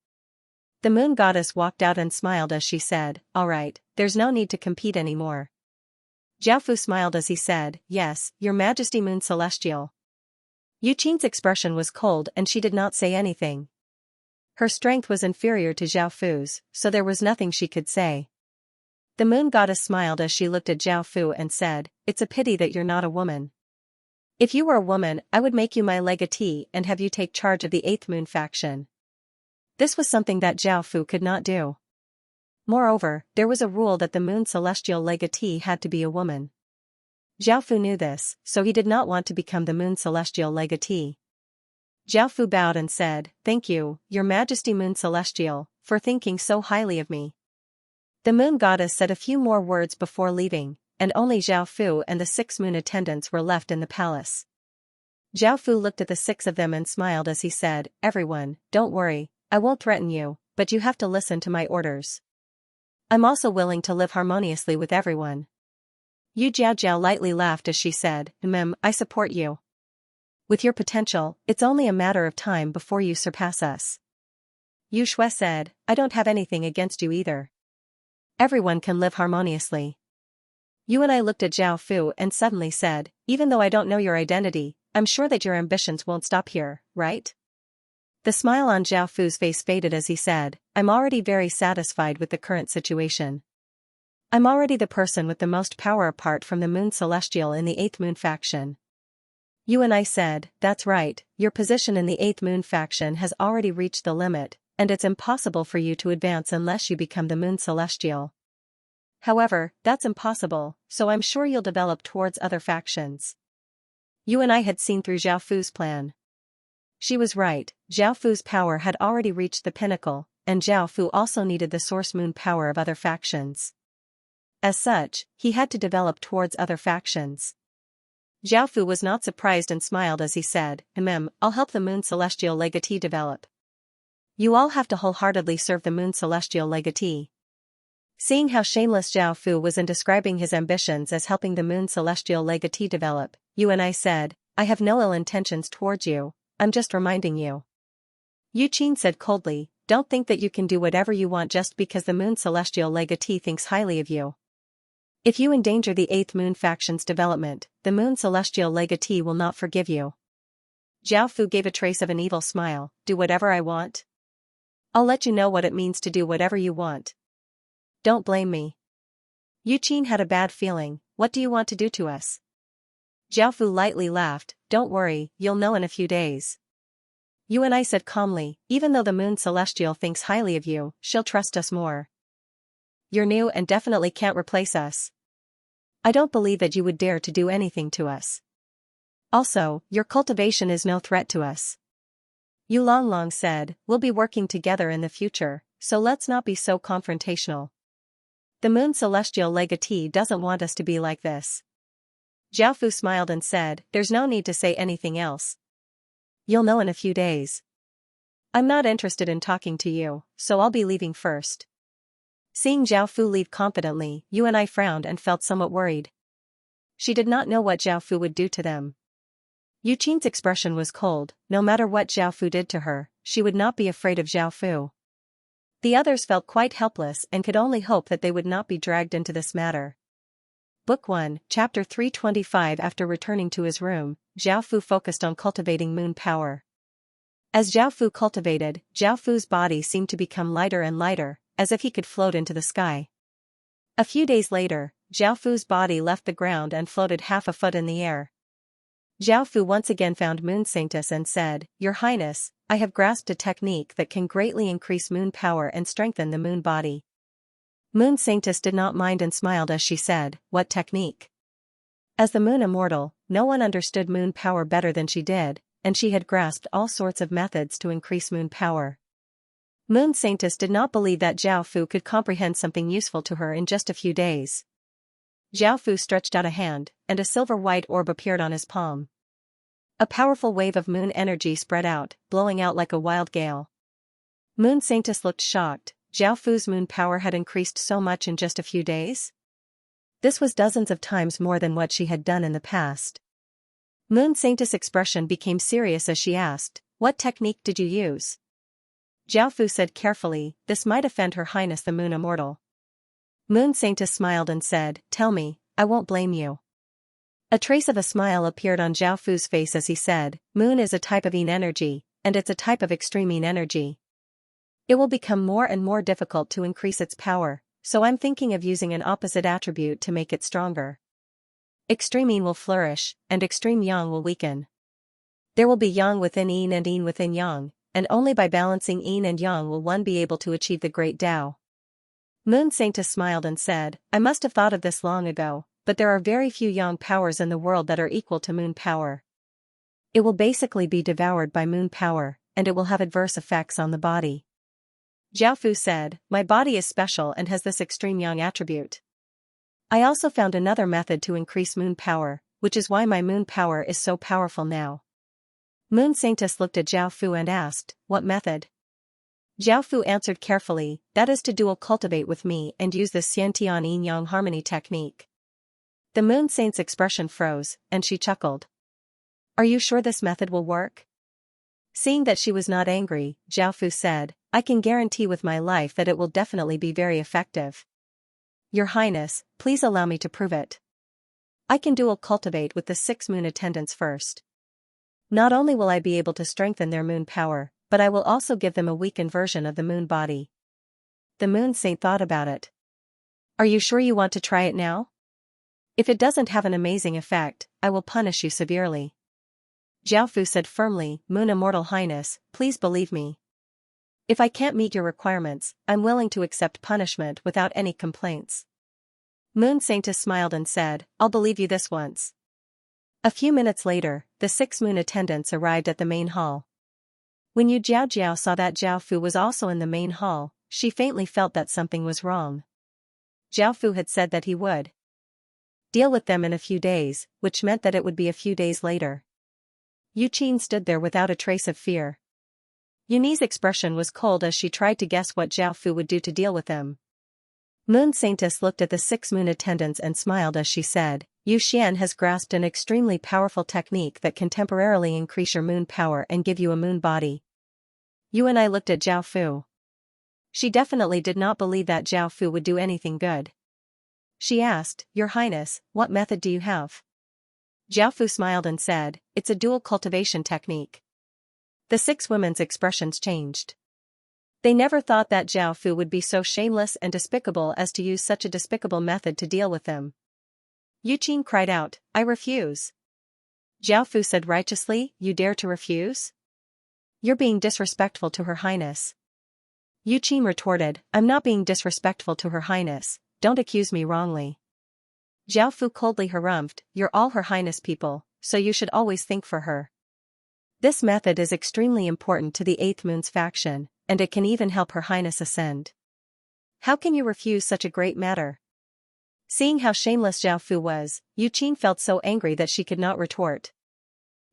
The moon goddess walked out and smiled as she said, "All right, there's no need to compete anymore." Zhao Fu smiled as he said, "Yes, Your Majesty Moon Celestial." Yu Qin's expression was cold and she did not say anything. Her strength was inferior to Zhao Fu's, so there was nothing she could say. The moon goddess smiled as she looked at Zhao Fu and said, "It's a pity that you're not a woman. If you were a woman, I would make you my legatee and have you take charge of the 8th Moon faction." This was something that Zhao Fu could not do. Moreover, there was a rule that the Moon Celestial legatee had to be a woman. Zhao Fu knew this, so he did not want to become the Moon Celestial legatee. Zhao Fu bowed and said, "Thank you, Your Majesty Moon Celestial, for thinking so highly of me." The moon goddess said a few more words before leaving, and only Zhao Fu and the 6 moon attendants were left in the palace. Zhao Fu looked at the 6 of them and smiled as he said, "Everyone, don't worry, I won't threaten you, but you have to listen to my orders. I'm also willing to live harmoniously with everyone." Yu Jiaojiao lightly laughed as she said, I support you. With your potential, it's only a matter of time before you surpass us." Yu Shui said, "I don't have anything against you either. Everyone can live harmoniously." Yu and I looked at Zhao Fu and suddenly said, "Even though I don't know your identity, I'm sure that your ambitions won't stop here, right?" The smile on Zhao Fu's face faded as he said, "I'm already very satisfied with the current situation. I'm already the person with the most power apart from the Moon Celestial in the 8th Moon faction." Yu and I said, "That's right, your position in the 8th Moon faction has already reached the limit, and it's impossible for you to advance unless you become the Moon Celestial. However, that's impossible, so I'm sure you'll develop towards other factions." Yu and I had seen through Zhao Fu's plan. She was right, Zhao Fu's power had already reached the pinnacle, and Zhao Fu also needed the source moon power of other factions. As such, he had to develop towards other factions. Zhao Fu was not surprised and smiled as he said, I'll help the Moon Celestial Legatee develop. You all have to wholeheartedly serve the Moon Celestial Legatee." Seeing how shameless Zhao Fu was in describing his ambitions as helping the Moon Celestial Legatee develop, Yu and I said, "I have no ill intentions towards you, I'm just reminding you." Yu Qin said coldly, "Don't think that you can do whatever you want just because the Moon Celestial Legatee thinks highly of you. If you endanger the 8th Moon faction's development, the Moon Celestial Legatee will not forgive you." Zhao Fu gave a trace of an evil smile, "Do whatever I want? I'll let you know what it means to do whatever you want. Don't blame me." Yu Qin had a bad feeling, "What do you want to do to us?" Zhao Fu lightly laughed, "Don't worry, you'll know in a few days." Yu and I said calmly, "Even though the Moon Celestial thinks highly of you, she'll trust us more. You're new and definitely can't replace us. I don't believe that you would dare to do anything to us. Also, your cultivation is no threat to us." Yu Longlong said, "We'll be working together in the future, so let's not be so confrontational. The Moon Celestial Legatee doesn't want us to be like this." Zhao Fu smiled and said, "There's no need to say anything else. You'll know in a few days. I'm not interested in talking to you, so I'll be leaving first." Seeing Zhao Fu leave confidently, Yu and I frowned and felt somewhat worried. She did not know what Zhao Fu would do to them. Yu Qin's expression was cold, no matter what Zhao Fu did to her, she would not be afraid of Zhao Fu. The others felt quite helpless and could only hope that they would not be dragged into this matter. Book 1, Chapter 325. After returning to his room, Zhao Fu focused on cultivating moon power. As Zhao Fu cultivated, Zhao Fu's body seemed to become lighter and lighter, as if he could float into the sky. A few days later, Zhao Fu's body left the ground and floated half a foot in the air. Zhao Fu once again found Moon Saintess and said, "Your Highness, I have grasped a technique that can greatly increase moon power and strengthen the moon body." Moon Saintess did not mind and smiled as she said, "What technique?" As the Moon Immortal, no one understood moon power better than she did, and she had grasped all sorts of methods to increase moon power. Moon Saintess did not believe that Zhao Fu could comprehend something useful to her in just a few days. Zhao Fu stretched out a hand, and a silver-white orb appeared on his palm. A powerful wave of moon energy spread out, blowing out like a wild gale. Moon Saintess looked shocked. Zhao Fu's moon power had increased so much in just a few days? This was dozens of times more than what she had done in the past. Moon Saintess' expression became serious as she asked, "What technique did you use?" Zhao Fu said carefully, "This might offend Her Highness the Moon Immortal." Moon Saintess smiled and said, "Tell me, I won't blame you." A trace of a smile appeared on Zhao Fu's face as he said, "Moon is a type of yin energy, and it's a type of extreme yin energy. It will become more and more difficult to increase its power, so I'm thinking of using an opposite attribute to make it stronger. Extreme yin will flourish, and extreme yang will weaken. There will be yang within yin and yin within yang, and only by balancing yin and yang will one be able to achieve the great Tao." Moon Saintess smiled and said, "I must have thought of this long ago, but there are very few yang powers in the world that are equal to moon power. It will basically be devoured by moon power, and it will have adverse effects on the body. Zhao Fu said, my body is special and has this extreme yang attribute. I also found another method to increase moon power, which is why my moon power is so powerful now. Moon Saintess looked at Zhao Fu and asked, what method? Zhao Fu answered carefully, that is to dual cultivate with me and use the Xiantian yin-yang harmony technique. The moon saint's expression froze, and she chuckled. Are you sure this method will work? Seeing that she was not angry, Zhao Fu said, I can guarantee with my life that it will definitely be very effective. Your Highness, please allow me to prove it. I can dual cultivate with the 6 moon attendants first. Not only will I be able to strengthen their moon power, but I will also give them a weakened version of the moon body. The moon saint thought about it. Are you sure you want to try it now? If it doesn't have an amazing effect, I will punish you severely. Zhao Fu said firmly, Moon Immortal Highness, please believe me. If I can't meet your requirements, I'm willing to accept punishment without any complaints. Moon Saintess smiled and said, I'll believe you this once. A few minutes later, the 6 moon attendants arrived at the main hall. When Yu Jiao saw that Zhao Fu was also in the main hall, she faintly felt that something was wrong. Zhao Fu had said that he would deal with them in a few days, which meant that it would be a few days later. Yu Qin stood there without a trace of fear. Yuni's expression was cold as she tried to guess what Zhao Fu would do to deal with them. Moon Saintess looked at the 6 moon attendants and smiled as she said, Yu Xian has grasped an extremely powerful technique that can temporarily increase your moon power and give you a moon body. Yu and I looked at Zhao Fu. She definitely did not believe that Zhao Fu would do anything good. She asked, Your Highness, what method do you have? Zhao Fu smiled and said, it's a dual cultivation technique. The 6 women's expressions changed. They never thought that Zhao Fu would be so shameless and despicable as to use such a despicable method to deal with them. Yu Qin cried out, I refuse. Zhao Fu said righteously, you dare to refuse? You're being disrespectful to Her Highness. Yu Qin retorted, I'm not being disrespectful to Her Highness, don't accuse me wrongly. Zhao Fu coldly harumphed, you're all Her Highness people, so you should always think for her. This method is extremely important to the 8th moon's faction, and it can even help Her Highness ascend. How can you refuse such a great matter? Seeing how shameless Zhao Fu was, Yu Qin felt so angry that she could not retort.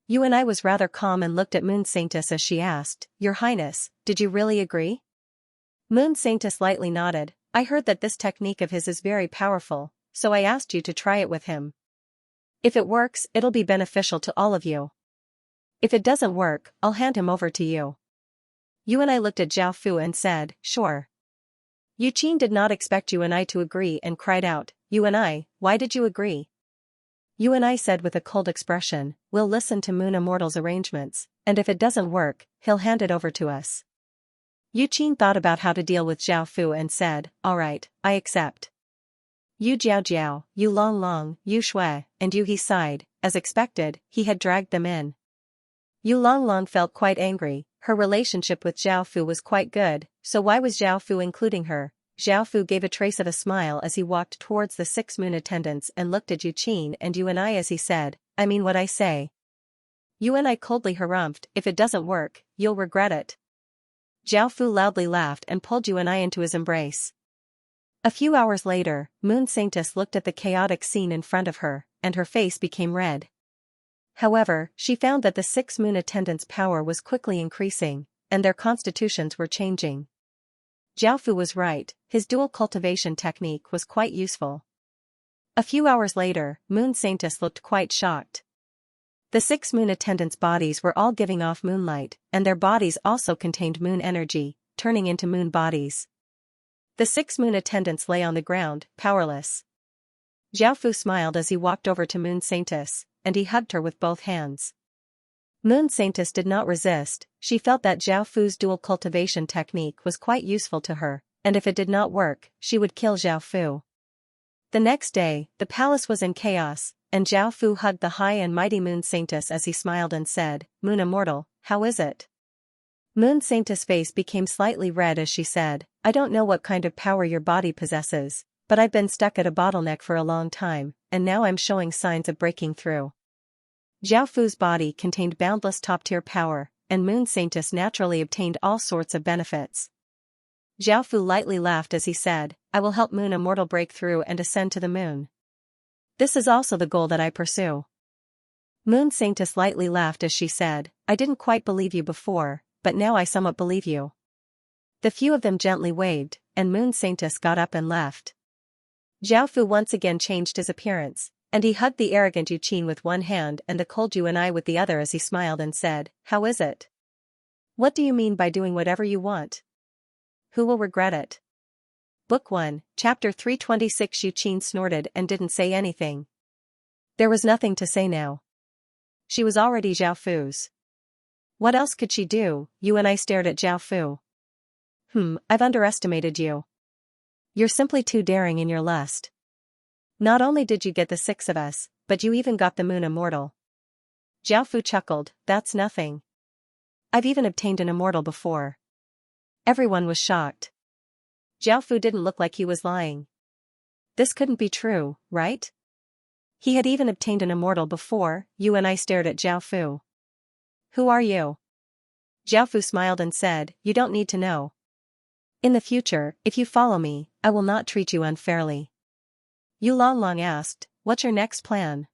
Yu and I was rather calm and looked at Moon Saintess as she asked, Your Highness, did you really agree? Moon Saintess lightly nodded, I heard that this technique of his is very powerful, so I asked you to try it with him. If it works, it'll be beneficial to all of you. If it doesn't work, I'll hand him over to you. Yu and I looked at Zhao Fu and said, Sure. Yu Qin did not expect Yu and I to agree and cried out, Yu and I, why did you agree? Yu and I said with a cold expression, we'll listen to Moon Immortal's arrangements, and if it doesn't work, he'll hand it over to us. Yu Qin thought about how to deal with Zhao Fu and said, alright, I accept. Yu Jiao, Yu Long, Yu Shui, and Yu He sighed, as expected, he had dragged them in. Yu Long felt quite angry, her relationship with Zhao Fu was quite good, so why was Zhao Fu including her? Zhao Fu gave a trace of a smile as he walked towards the 6 moon attendants and looked at Yu Qin and Yu and I as he said, I mean what I say. Yu and I coldly harumphed, if it doesn't work, you'll regret it. Zhao Fu loudly laughed and pulled Yu and I into his embrace. A few hours later, Moon Saintess looked at the chaotic scene in front of her, and her face became red. However, she found that the 6 moon attendants' power was quickly increasing, and their constitutions were changing. Zhao Fu was right, his dual cultivation technique was quite useful. A few hours later, Moon Saintess looked quite shocked. The 6 moon attendants' bodies were all giving off moonlight, and their bodies also contained moon energy, turning into moon bodies. The 6 moon attendants lay on the ground, powerless. Zhao Fu smiled as he walked over to Moon Saintess, and he hugged her with both hands. Moon Saintess did not resist, she felt that Zhao Fu's dual cultivation technique was quite useful to her, and if it did not work, she would kill Zhao Fu. The next day, the palace was in chaos, and Zhao Fu hugged the high and mighty Moon Saintess as he smiled and said, Moon Immortal, how is it? Moon Saintess' face became slightly red as she said, I don't know what kind of power your body possesses, but I've been stuck at a bottleneck for a long time, and now I'm showing signs of breaking through. Zhao Fu's body contained boundless top-tier power, and Moon Saintess naturally obtained all sorts of benefits. Zhao Fu lightly laughed as he said, I will help Moon Immortal break through and ascend to the moon. This is also the goal that I pursue. Moon Saintess lightly laughed as she said, I didn't quite believe you before, but now I somewhat believe you. The few of them gently waved, and Moon Saintess got up and left. Zhao Fu once again changed his appearance, and he hugged the arrogant Yu Qin with one hand and the cold Yu Nai with the other as he smiled and said, How is it? What do you mean by doing whatever you want? Who will regret it? Book 1, Chapter 326. Yu Qin snorted and didn't say anything. There was nothing to say now. She was already Zhao Fu's. What else could she do? Yu and I stared at Zhao Fu. I've underestimated you. You're simply too daring in your lust. Not only did you get the 6 of us, but you even got the Moon Immortal. Zhao Fu chuckled, that's nothing. I've even obtained an immortal before. Everyone was shocked. Zhao Fu didn't look like he was lying. This couldn't be true, right? He had even obtained an immortal before. Yu and I stared at Zhao Fu. Who are you? Zhao Fu smiled and said, You don't need to know. In the future, if you follow me, I will not treat you unfairly. Yu Longlong asked, What's your next plan?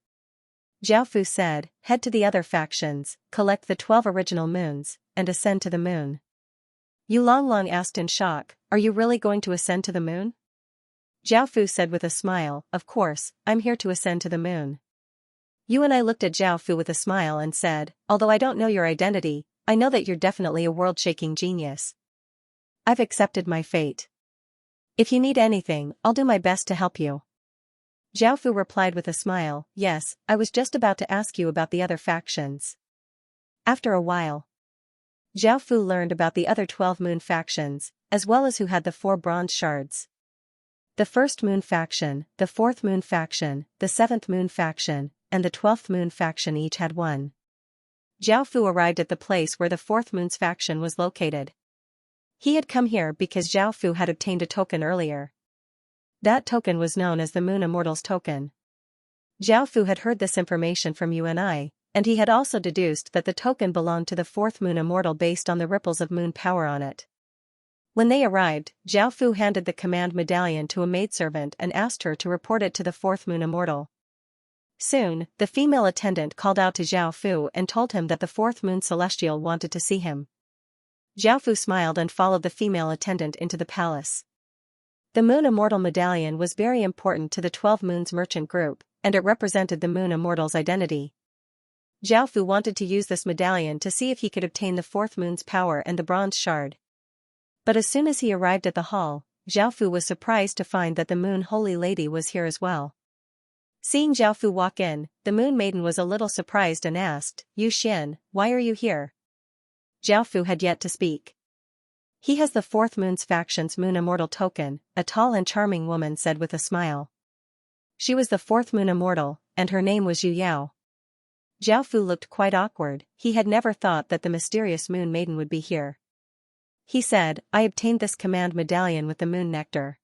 Zhao Fu said, Head to the other factions, collect the 12 original moons, and ascend to the moon. Yu Longlong asked in shock, Are you really going to ascend to the moon? Zhao Fu said with a smile, Of course, I'm here to ascend to the moon. Yu and I looked at Zhao Fu with a smile and said, Although I don't know your identity, I know that you're definitely a world-shaking genius. I've accepted my fate. If you need anything, I'll do my best to help you. Zhao Fu replied with a smile, Yes, I was just about to ask you about the other factions. After a while, Zhao Fu learned about the other 12 moon factions, as well as who had the 4 bronze shards. The 1st moon faction, the 4th moon faction, the 7th moon faction, and the 12th moon faction each had one. Zhao Fu arrived at the place where the 4th moon's faction was located. He had come here because Zhao Fu had obtained a token earlier. That token was known as the Moon Immortal's token. Zhao Fu had heard this information from Yu and I, and he had also deduced that the token belonged to the 4th Moon Immortal based on the ripples of moon power on it. When they arrived, Zhao Fu handed the command medallion to a maidservant and asked her to report it to the 4th Moon Immortal. Soon, the female attendant called out to Zhao Fu and told him that the 4th Moon Celestial wanted to see him. Zhao Fu smiled and followed the female attendant into the palace. The Moon Immortal medallion was very important to the 12 Moons merchant group, and it represented the Moon Immortal's identity. Zhao Fu wanted to use this medallion to see if he could obtain the 4th Moon's power and the bronze shard. But as soon as he arrived at the hall, Zhao Fu was surprised to find that the Moon Holy Lady was here as well. Seeing Zhao Fu walk in, the Moon Maiden was a little surprised and asked, Yu Xian, why are you here? Zhao Fu had yet to speak. He has the 4th Moon's faction's Moon Immortal token, a tall and charming woman said with a smile. She was the 4th Moon Immortal, and her name was Yu Yao. Zhao Fu looked quite awkward. He had never thought that the mysterious Moon Maiden would be here. He said, I obtained this command medallion with the moon nectar.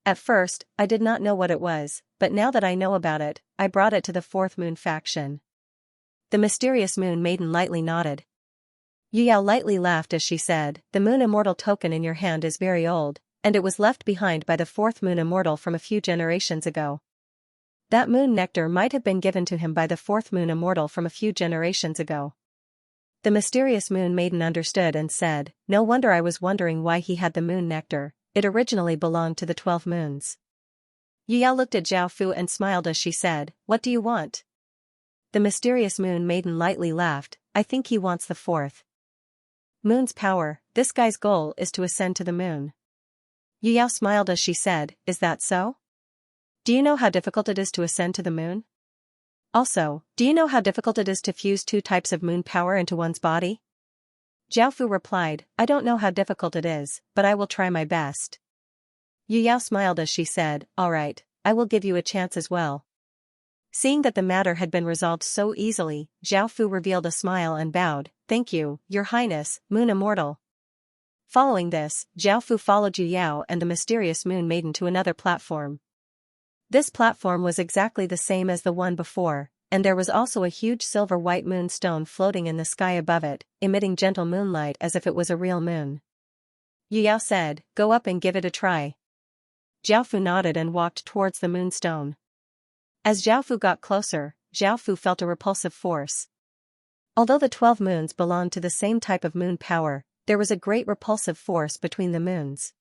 At first, I did not know what it was, but now that I know about it, I brought it to the 4th Moon faction. The mysterious Moon Maiden lightly nodded. Yu Yao lightly laughed as she said, The Moon Immortal token in your hand is very old, and it was left behind by the 4th Moon Immortal from a few generations ago. That moon nectar might have been given to him by the 4th Moon Immortal from a few generations ago. The mysterious Moon Maiden understood and said, No wonder I was wondering why he had the moon nectar, it originally belonged to the 12 moons. Yu Yao looked at Zhao Fu and smiled as she said, What do you want? The mysterious Moon Maiden lightly laughed, I think he wants the 4th Moon's power. This guy's goal is to ascend to the moon. Yu Yao smiled as she said, Is that so? Do you know how difficult it is to ascend to the moon? Also, do you know how difficult it is to fuse 2 types of moon power into one's body? Zhao Fu replied, I don't know how difficult it is, but I will try my best. Yu Yao smiled as she said, All right, I will give you a chance as well. Seeing that the matter had been resolved so easily, Zhao Fu revealed a smile and bowed, Thank you, Your Highness, Moon Immortal. Following this, Zhao Fu followed Yu Yao and the mysterious Moon Maiden to another platform. This platform was exactly the same as the one before, and there was also a huge silver-white moonstone floating in the sky above it, emitting gentle moonlight as if it was a real moon. Yu Yao said, go up and give it a try. Zhao Fu nodded and walked towards the moonstone. As Zhao Fu got closer, Zhao Fu felt a repulsive force. Although the 12 moons belonged to the same type of moon power, there was a great repulsive force between the moons.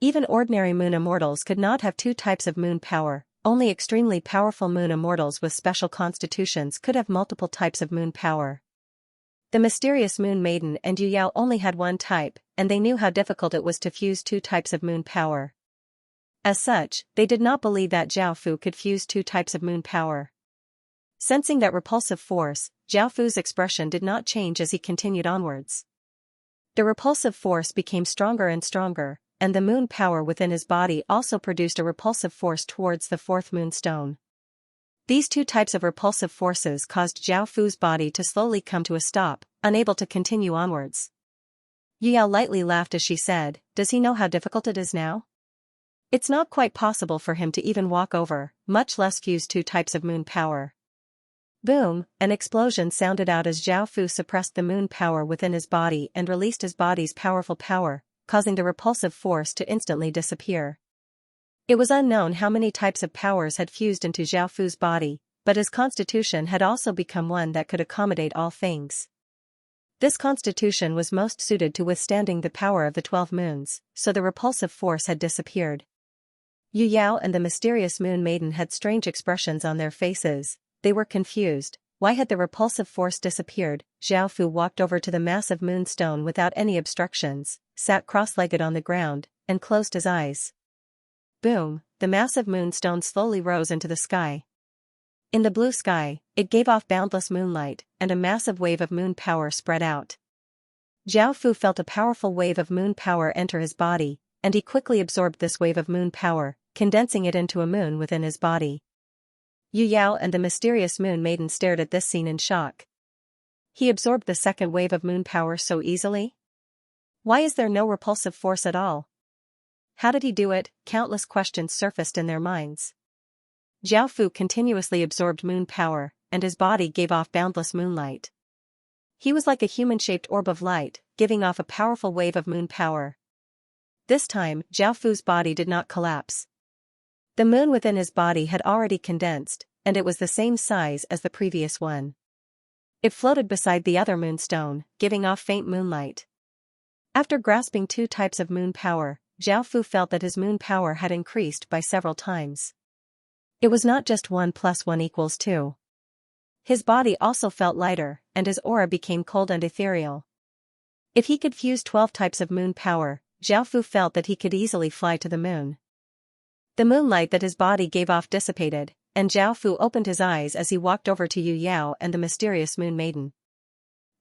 Even ordinary moon immortals could not have two types of moon power, only extremely powerful moon immortals with special constitutions could have multiple types of moon power. The mysterious Moon Maiden and Yu Yao only had one type, and they knew how difficult it was to fuse two types of moon power. As such, they did not believe that Zhao Fu could fuse two types of moon power. Sensing that repulsive force, Zhao Fu's expression did not change as he continued onwards. The repulsive force became stronger and stronger, and the moon power within his body also produced a repulsive force towards the fourth moonstone. These two types of repulsive forces caused Zhao Fu's body to slowly come to a stop, unable to continue onwards. Yu Yao lightly laughed as she said, does he know how difficult it is now? It's not quite possible for him to even walk over, much less fuse two types of moon power. Boom, an explosion sounded out as Zhao Fu suppressed the moon power within his body and released his body's powerful power, causing the repulsive force to instantly disappear. It was unknown how many types of powers had fused into Zhao Fu's body, but his constitution had also become one that could accommodate all things. This constitution was most suited to withstanding the power of the 12 moons, so the repulsive force had disappeared. Yu Yao and the mysterious Moon Maiden had strange expressions on their faces. They were confused. Why had the repulsive force disappeared? Zhao Fu walked over to the massive moonstone without any obstructions, sat cross-legged on the ground, and closed his eyes. Boom, the massive moonstone slowly rose into the sky. In the blue sky, it gave off boundless moonlight, and a massive wave of moon power spread out. Zhao Fu felt a powerful wave of moon power enter his body, and he quickly absorbed this wave of moon power, condensing it into a moon within his body. Yu Yao and the mysterious Moon Maiden stared at this scene in shock. He absorbed the second wave of moon power so easily? Why is there no repulsive force at all? How did he do it? Countless questions surfaced in their minds. Zhao Fu continuously absorbed moon power, and his body gave off boundless moonlight. He was like a human-shaped orb of light, giving off a powerful wave of moon power. This time, Zhao Fu's body did not collapse. The moon within his body had already condensed, and it was the same size as the previous one. It floated beside the other moonstone, giving off faint moonlight. After grasping two types of moon power, Zhao Fu felt that his moon power had increased by several times. It was not just 1 + 1 = 2. His body also felt lighter, and his aura became cold and ethereal. If he could fuse 12 types of moon power, Zhao Fu felt that he could easily fly to the moon. The moonlight that his body gave off dissipated, and Zhao Fu opened his eyes as he walked over to Yu Yao and the mysterious Moon Maiden.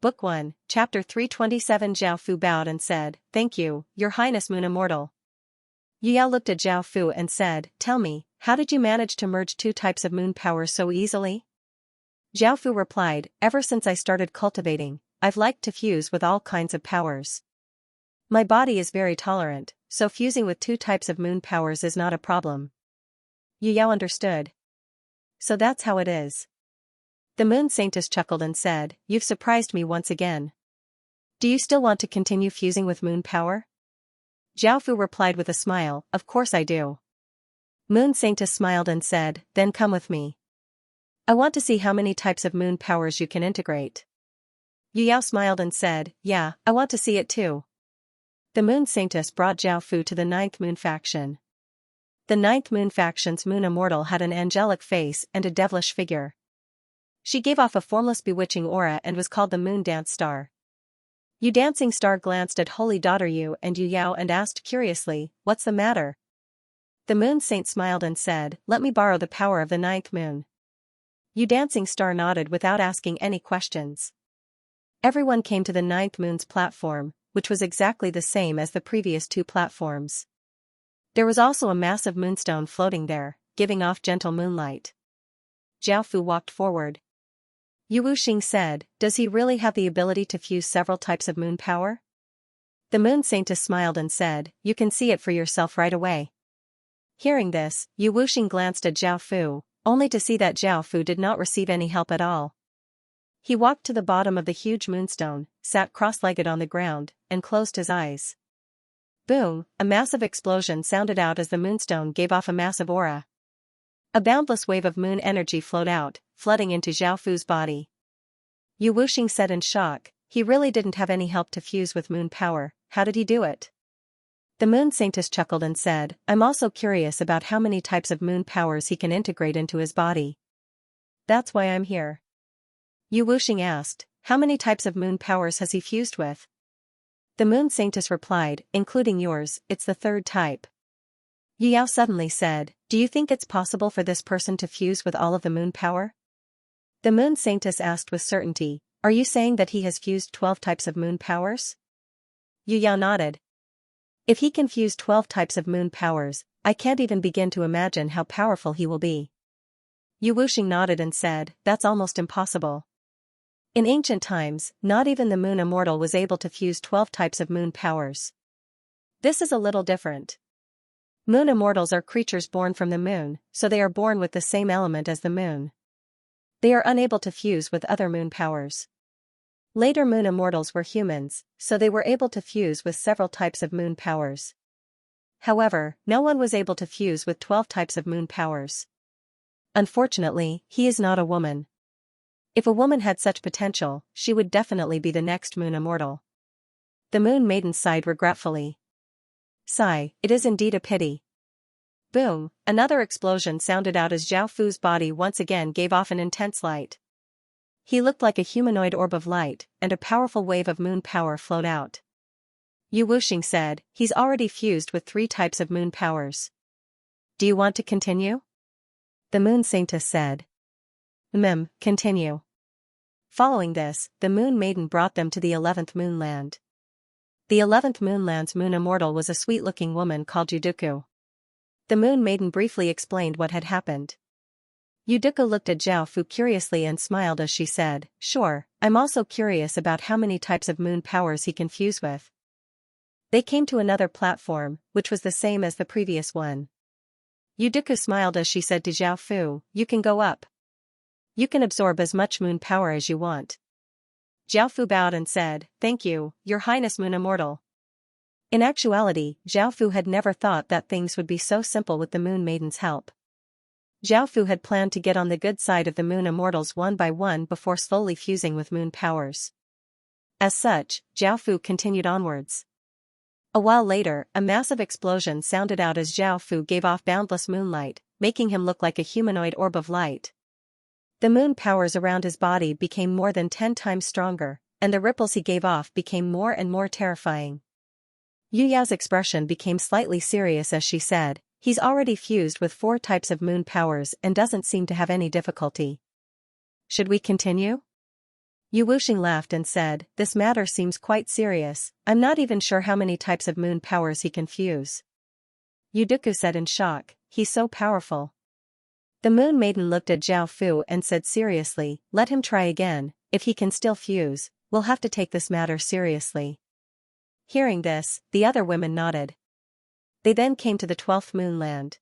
Book 1, Chapter 327. Zhao Fu bowed and said, "Thank you, Your Highness Moon Immortal." Yu Yao looked at Zhao Fu and said, "Tell me, how did you manage to merge two types of moon power so easily?" Zhao Fu replied, "Ever since I started cultivating, I've liked to fuse with all kinds of powers. My body is very tolerant, so fusing with two types of moon powers is not a problem." Yu Yao understood. So that's how it is. The Moon Saintess chuckled and said, "You've surprised me once again. Do you still want to continue fusing with moon power?" Zhao Fu replied with a smile, "Of course I do." Moon Saintess smiled and said, "Then come with me. I want to see how many types of moon powers you can integrate." Yu Yao smiled and said, "Yeah, I want to see it too." The Moon Saintess brought Zhao Fu to the 9th Moon Faction. The 9th Moon Faction's Moon Immortal had an angelic face and a devilish figure. She gave off a formless bewitching aura and was called the Moon Dance Star. Yu Dancing Star glanced at Holy Daughter Yu and Yu Yao and asked curiously, "What's the matter?" The Moon Saint smiled and said, "Let me borrow the power of the 9th moon." Yu Dancing Star nodded without asking any questions. Everyone came to the 9th moon's platform, which was exactly the same as the previous two platforms. There was also a massive moonstone floating there, giving off gentle moonlight. Zhao Fu walked forward. Yu Wuxing said, "Does he really have the ability to fuse several types of moon power?" The Moon Saintess smiled and said, "You can see it for yourself right away." Hearing this, Yu Wuxing glanced at Zhao Fu, only to see that Zhao Fu did not receive any help at all. He walked to the bottom of the huge moonstone, sat cross-legged on the ground, and closed his eyes. Boom, a massive explosion sounded out as the moonstone gave off a massive aura. A boundless wave of moon energy flowed out, flooding into Zhao Fu's body. Yu Wuxing said in shock, he really didn't have any help to fuse with moon power, how did he do it? The moon saintess chuckled and said, I'm also curious about how many types of moon powers he can integrate into his body. That's why I'm here. Yu Wuxing asked, how many types of moon powers has he fused with? The moon saintess replied, including yours, it's the third type. Yu Yao suddenly said, do you think it's possible for this person to fuse with all of the moon power? The moon saintess asked with certainty, are you saying that he has fused 12 types of moon powers? Yu Yao nodded. If he can fuse 12 types of moon powers, I can't even begin to imagine how powerful he will be. Yu Wuxing nodded and said, that's almost impossible. In ancient times, not even the moon immortal was able to fuse 12 types of moon powers. This is a little different. Moon immortals are creatures born from the moon, so they are born with the same element as the moon. They are unable to fuse with other moon powers. Later moon immortals were humans, so they were able to fuse with several types of moon powers. However, no one was able to fuse with 12 types of moon powers. Unfortunately, he is not a woman. If a woman had such potential, she would definitely be the next moon immortal. The moon maiden sighed regretfully. Sigh, it is indeed a pity. Boom, another explosion sounded out as Zhao Fu's body once again gave off an intense light. He looked like a humanoid orb of light, and a powerful wave of moon power flowed out. Yu Wuxing said, he's already fused with 3 types of moon powers. Do you want to continue? The moon saintess said. Continue. Following this, the moon maiden brought them to the 11th moonland. The 11th moonland's moon immortal was a sweet-looking woman called Yuduku. The moon maiden briefly explained what had happened. Yuduku looked at Zhao Fu curiously and smiled as she said, sure, I'm also curious about how many types of moon powers he can fuse with. They came to another platform, which was the same as the previous one. Yuduku smiled as she said to Zhao Fu, you can go up. You can absorb as much moon power as you want. Zhao Fu bowed and said, thank you, Your Highness Moon Immortal. In actuality, Zhao Fu had never thought that things would be so simple with the Moon Maiden's help. Zhao Fu had planned to get on the good side of the Moon Immortals one by one before slowly fusing with moon powers. As such, Zhao Fu continued onwards. A while later, a massive explosion sounded out as Zhao Fu gave off boundless moonlight, making him look like a humanoid orb of light. The moon powers around his body became more than 10 times stronger, and the ripples he gave off became more and more terrifying. Yu Yao's expression became slightly serious as she said, he's already fused with 4 types of moon powers and doesn't seem to have any difficulty. Should we continue? Yu Wuxing laughed and said, this matter seems quite serious, I'm not even sure how many types of moon powers he can fuse. Yuduku said in shock, he's so powerful. The moon maiden looked at Zhao Fu and said seriously, let him try again, if he can still fuse, we'll have to take this matter seriously. Hearing this, the other women nodded. They then came to the 12th moonland.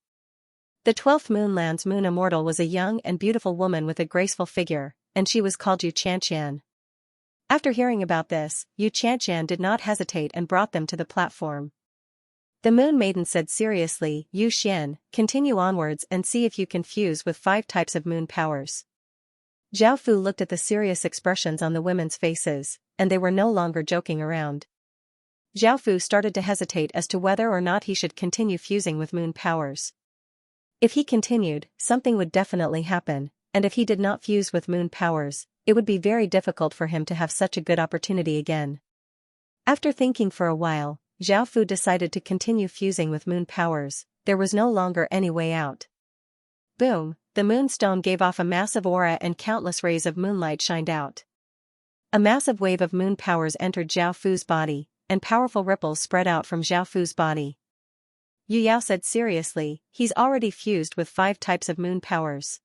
The 12th moonland's moon immortal was a young and beautiful woman with a graceful figure, and she was called Xianxia. After hearing about this, Xianxia did not hesitate and brought them to the platform. The moon maiden said seriously, Yu Xian, continue onwards and see if you can fuse with 5 types of moon powers. Zhao Fu looked at the serious expressions on the women's faces, and they were no longer joking around. Zhao Fu started to hesitate as to whether or not he should continue fusing with moon powers. If he continued, something would definitely happen, and if he did not fuse with moon powers, it would be very difficult for him to have such a good opportunity again. After thinking for a while, Zhao Fu decided to continue fusing with moon powers, there was no longer any way out. Boom, the moonstone gave off a massive aura and countless rays of moonlight shined out. A massive wave of moon powers entered Zhao Fu's body, and powerful ripples spread out from Zhao Fu's body. Yu Yao said seriously, he's already fused with 5 types of moon powers.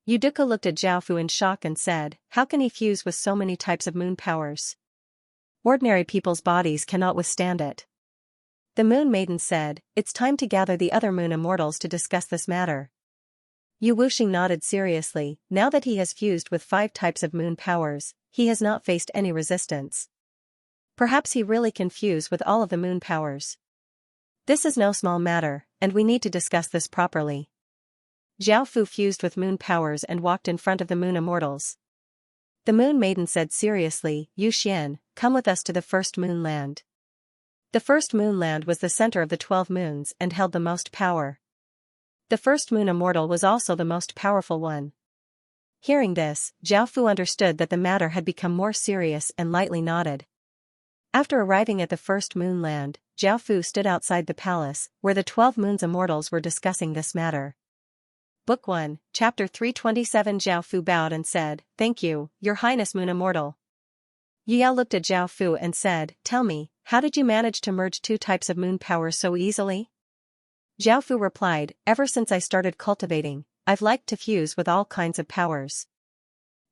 Yuduka looked at Zhao Fu in shock and said, how can he fuse with so many types of moon powers? Ordinary people's bodies cannot withstand it. The moon maiden said, it's time to gather the other moon immortals to discuss this matter. Yu Wuxing nodded seriously, now that he has fused with 5 types of moon powers, he has not faced any resistance. Perhaps he really can fuse with all of the moon powers. This is no small matter, and we need to discuss this properly. Zhao Fu fused with moon powers and walked in front of the moon immortals. The moon maiden said seriously, Yu Xian, come with us to the first moon land. The first moon land was the center of the 12 moons and held the most power. The first moon immortal was also the most powerful one. Hearing this, Zhao Fu understood that the matter had become more serious and lightly nodded. After arriving at the first moon land, Zhao Fu stood outside the palace, where the 12 moons immortals were discussing this matter. Book 1, Chapter 327. Zhao Fu bowed and said, Thank you, Your Highness Moon Immortal. Yu Yao looked at Zhao Fu and said, Tell me, how did you manage to merge 2 types of moon power so easily? Zhao Fu replied, Ever since I started cultivating, I've liked to fuse with all kinds of powers.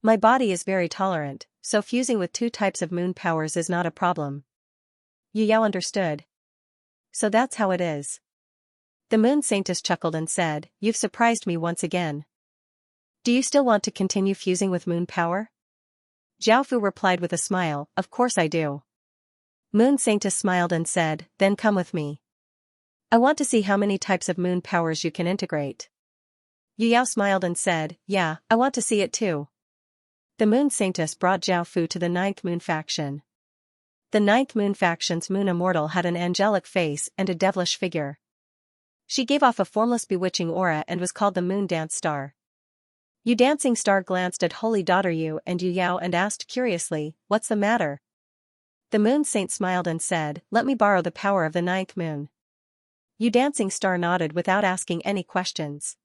My body is very tolerant, so fusing with 2 types of moon powers is not a problem. Yu Yao understood. So that's how it is. The moon saintess chuckled and said, You've surprised me once again. Do you still want to continue fusing with moon power? Zhao Fu replied with a smile, Of course I do. Moon saintess smiled and said, Then come with me. I want to see how many types of moon powers you can integrate. Yu Yao smiled and said, Yeah, I want to see it too. The moon saintess brought Zhao Fu to the 9th moon faction. The 9th moon faction's moon immortal had an angelic face and a devilish figure. She gave off a formless bewitching aura and was called the Moon Dance Star. Yu Dancing Star glanced at Holy Daughter Yu and Yu Yao and asked curiously, What's the matter? The moon saint smiled and said, Let me borrow the power of the 9th moon. Yu Dancing Star nodded without asking any questions.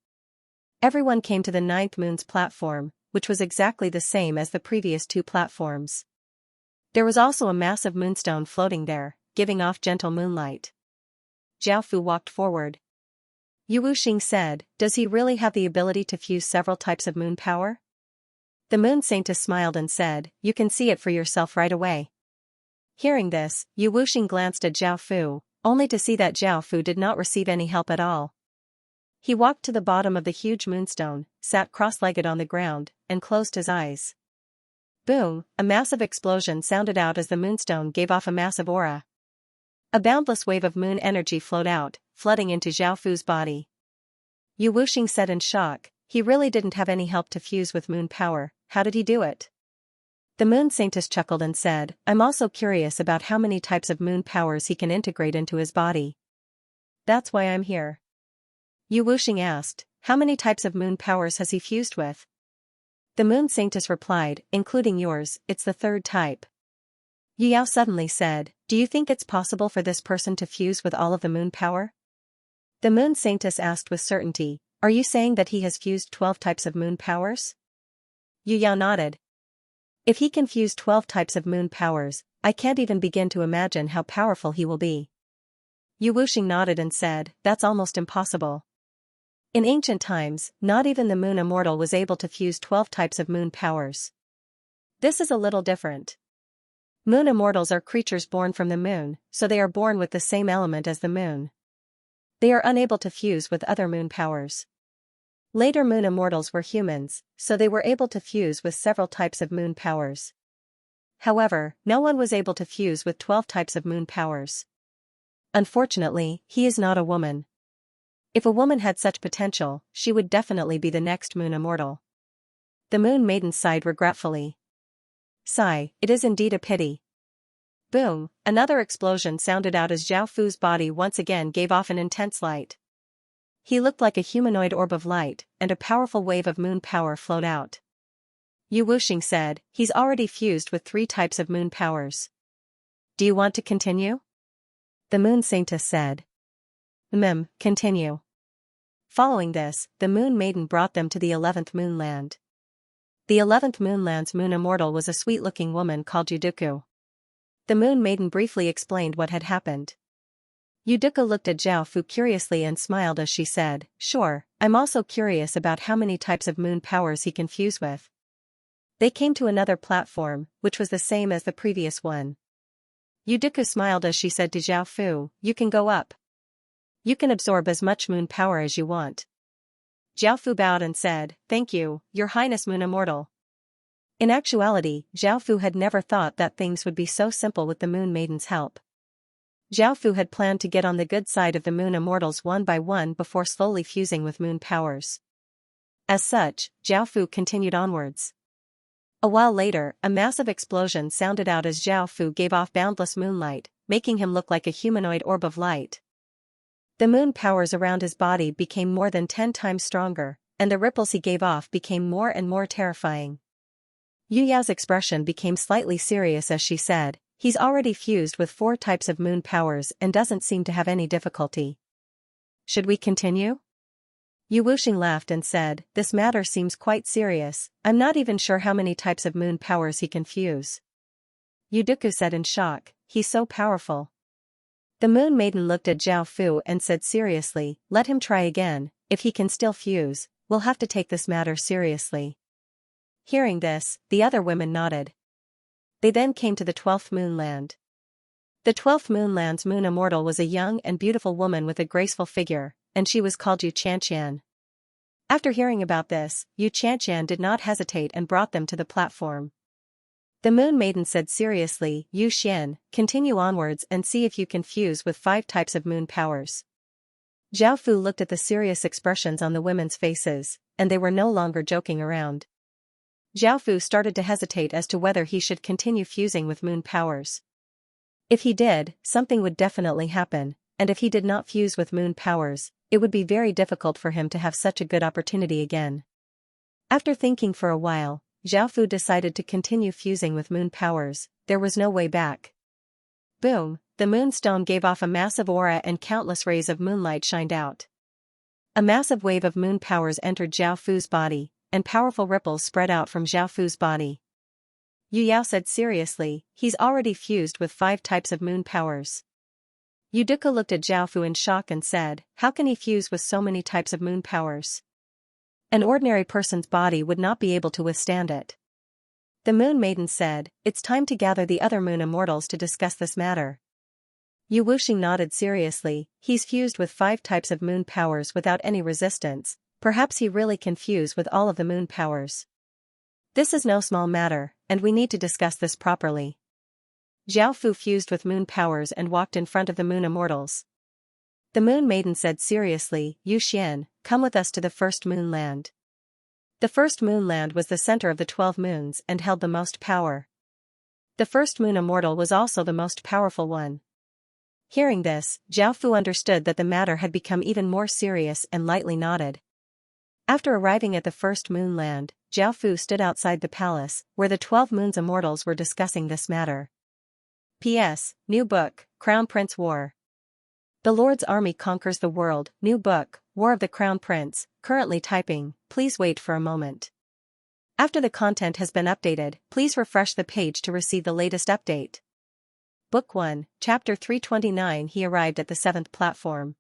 Everyone came to the 9th moon's platform, which was exactly the same as the previous 2 platforms. There was also a massive moonstone floating there, giving off gentle moonlight. Zhao Fu walked forward. Yu Wuxing said, Does he really have the ability to fuse several types of moon power? The moon saintess smiled and said, You can see it for yourself right away. Hearing this, Yu Wuxing glanced at Zhao Fu, only to see that Zhao Fu did not receive any help at all. He walked to the bottom of the huge moonstone, sat cross-legged on the ground, and closed his eyes. Boom, a massive explosion sounded out as the moonstone gave off a massive aura. A boundless wave of moon energy flowed out, flooding into Zhao Fu's body. Yu Wuxing said in shock, He really didn't have any help to fuse with moon power, how did he do it? The moon saintess chuckled and said, I'm also curious about how many types of moon powers he can integrate into his body. That's why I'm here. Yu Wuxing asked, How many types of moon powers has he fused with? The moon saintess replied, Including yours, it's the 3rd type. Yu Yao suddenly said, Do you think it's possible for this person to fuse with all of the moon power? The moon saintess asked with certainty, Are you saying that he has fused 12 types of moon powers? Yu Yao nodded. If he can fuse 12 types of moon powers, I can't even begin to imagine how powerful he will be. Yu Wuxing nodded and said, That's almost impossible. In ancient times, not even the moon immortal was able to fuse 12 types of moon powers. This is a little different. Moon immortals are creatures born from the moon, so they are born with the same element as the moon. They are unable to fuse with other moon powers. Later moon immortals were humans, so they were able to fuse with several types of moon powers. However, no one was able to fuse with 12 types of moon powers. Unfortunately, he is not a woman. If a woman had such potential, she would definitely be the next moon immortal. The moon maiden sighed regretfully. Sigh, it is indeed a pity. Boom, another explosion sounded out as Zhao Fu's body once again gave off an intense light. He looked like a humanoid orb of light, and a powerful wave of moon power flowed out. Yu Wuxing said, He's already fused with 3 types of moon powers. Do you want to continue? The moon saintess said. Continue. Following this, the moon maiden brought them to the 11th moonland. The 11th moonland's moon immortal was a sweet-looking woman called Yuduku. The moon maiden briefly explained what had happened. Yuduku looked at Zhao Fu curiously and smiled as she said, Sure, I'm also curious about how many types of moon powers he can fuse with. They came to another platform, which was the same as the previous one. Yuduku smiled as she said to Zhao Fu, You can go up. You can absorb as much moon power as you want. Zhao Fu bowed and said, Thank you, Your Highness Moon Immortal. In actuality, Zhao Fu had never thought that things would be so simple with the Moon Maiden's help. Zhao Fu had planned to get on the good side of the moon immortals one by one before slowly fusing with moon powers. As such, Zhao Fu continued onwards. A while later, a massive explosion sounded out as Zhao Fu gave off boundless moonlight, making him look like a humanoid orb of light. The moon powers around his body became more than 10 times stronger, and the ripples he gave off became more and more terrifying. Yu Yao's expression became slightly serious as she said, "He's already fused with 4 types of moon powers and doesn't seem to have any difficulty. Should we continue?" Yu Wuxing laughed and said, "This matter seems quite serious. I'm not even sure how many types of moon powers he can fuse." Yu Duku said in shock, "He's so powerful." The Moon Maiden looked at Zhao Fu and said seriously, "Let him try again. If he can still fuse, we'll have to take this matter seriously." Hearing this, the other women nodded. They then came to the 12th moonland. The 12th moonland's moon immortal was a young and beautiful woman with a graceful figure, and she was called Xianxia. After hearing about this, Xianxia did not hesitate and brought them to the platform. The Moon Maiden said seriously, "Yu Xian, continue onwards and see if you can fuse with 5 types of moon powers." Zhao Fu looked at the serious expressions on the women's faces, and they were no longer joking around. Zhao Fu started to hesitate as to whether he should continue fusing with moon powers. If he did, something would definitely happen, and if he did not fuse with moon powers, it would be very difficult for him to have such a good opportunity again. After thinking for a while, Zhao Fu decided to continue fusing with moon powers. There was no way back. Boom, the moonstone gave off a massive aura and countless rays of moonlight shined out. A massive wave of moon powers entered Zhao Fu's body, and powerful ripples spread out from Zhao Fu's body. Yu Yao said seriously, "He's already fused with 5 types of moon powers." Yu Duku looked at Zhao Fu in shock and said, "How can he fuse with so many types of moon powers? An ordinary person's body would not be able to withstand it." The Moon Maiden said, "It's time to gather the other moon immortals to discuss this matter." Yu Wuxing nodded seriously, "He's fused with 5 types of moon powers without any resistance. Perhaps he really can fuse with all of the moon powers. This is no small matter, and we need to discuss this properly." Zhao Fu fused with moon powers and walked in front of the moon immortals. The Moon Maiden said seriously, "Yu Xian, come with us to the first moonland." The first moonland was the center of the 12 moons and held the most power. The first moon immortal was also the most powerful one. Hearing this, Zhao Fu understood that the matter had become even more serious and lightly nodded. After arriving at the first moonland, Zhao Fu stood outside the palace, where the 12 moons immortals were discussing this matter. P.S. New book, Crown Prince War. The Lord's Army Conquers the World, New book, War of the Crown Prince, currently typing, please wait for a moment. After the content has been updated, please refresh the page to receive the latest update. Book 1, Chapter 329. He arrived at the 7th platform.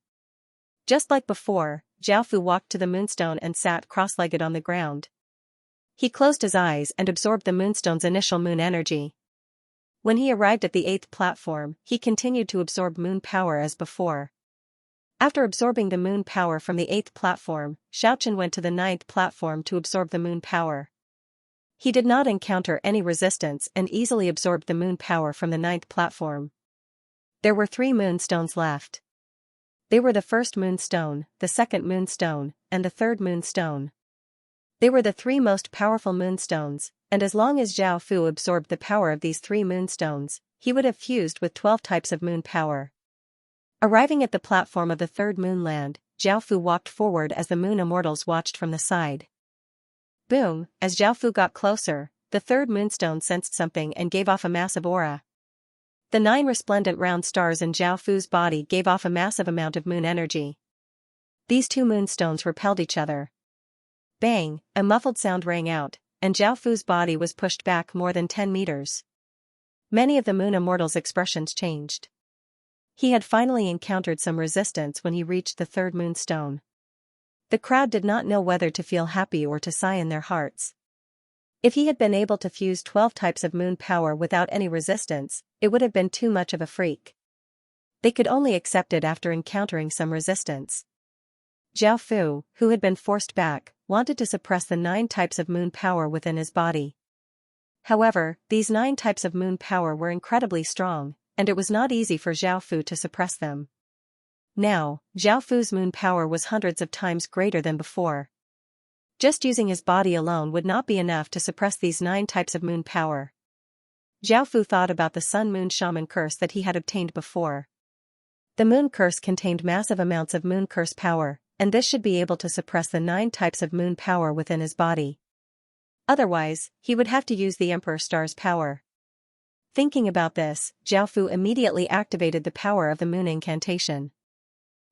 Just like before, Zhao Fu walked to the moonstone and sat cross-legged on the ground. He closed his eyes and absorbed the moonstone's initial moon energy. When he arrived at the 8th platform, he continued to absorb moon power as before. After absorbing the moon power from the 8th platform, Xiaochen went to the 9th platform to absorb the moon power. He did not encounter any resistance and easily absorbed the moon power from the 9th platform. There were 3 moonstones left. They were the first moonstone, the second moonstone, and the third moonstone. They were the 3 most powerful moonstones, and as long as Zhao Fu absorbed the power of these 3 moonstones, he would have fused with 12 types of moon power. Arriving at the platform of the 3rd moonland, Zhao Fu walked forward as the moon immortals watched from the side. Boom, as Zhao Fu got closer, the 3rd moonstone sensed something and gave off a massive aura. The 9 resplendent round stars in Zhao Fu's body gave off a massive amount of moon energy. These 2 moonstones repelled each other. Bang, a muffled sound rang out, and Zhao Fu's body was pushed back more than 10 meters. Many of the moon immortals' expressions changed. He had finally encountered some resistance when he reached the 3rd moonstone. The crowd did not know whether to feel happy or to sigh in their hearts. If he had been able to fuse 12 types of moon power without any resistance, it would have been too much of a freak. They could only accept it after encountering some resistance. Zhao Fu, who had been forced back, wanted to suppress the 9 types of moon power within his body. However, these 9 types of moon power were incredibly strong, and it was not easy for Zhao Fu to suppress them. Now, Zhao Fu's moon power was hundreds of times greater than before. Just using his body alone would not be enough to suppress these 9 types of moon power. Zhao Fu thought about the Sun-Moon Shaman curse that he had obtained before. The moon curse contained massive amounts of moon curse power, and this should be able to suppress the 9 types of moon power within his body. Otherwise, he would have to use the Emperor Star's power. Thinking about this, Zhao Fu immediately activated the power of the moon incantation.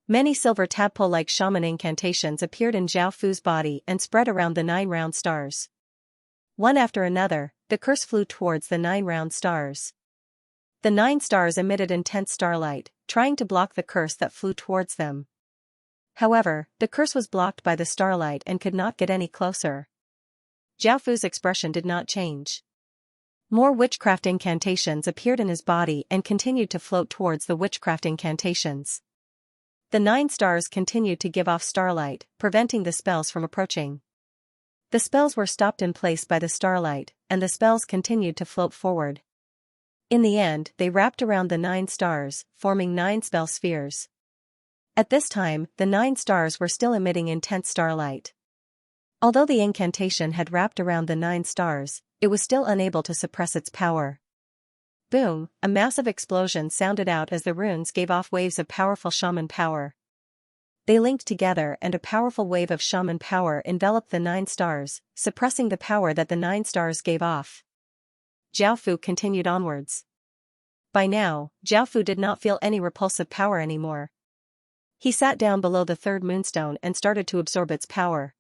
Many silver tadpole-like shaman incantations appeared in Zhao Fu's body and spread around the 9 round stars. One after another, the curse flew towards the 9 round stars. The 9 stars emitted intense starlight, trying to block the curse that flew towards them. However, the curse was blocked by the starlight and could not get any closer. Zhao Fu's expression did not change. More witchcraft incantations appeared in his body and continued to float towards the witchcraft incantations. The 9 stars continued to give off starlight, preventing the spells from approaching. The spells were stopped in place by the starlight, and the spells continued to float forward. In the end, they wrapped around the 9 stars, forming 9 spell spheres. At this time, the 9 stars were still emitting intense starlight. Although the incantation had wrapped around the 9 stars, it was still unable to suppress its power. Boom, a massive explosion sounded out as the runes gave off waves of powerful shaman power. They linked together and a powerful wave of shaman power enveloped the 9 stars, suppressing the power that the 9 stars gave off. Zhao Fu continued onwards. By now, Zhao Fu did not feel any repulsive power anymore. He sat down below the 3rd moonstone and started to absorb its power.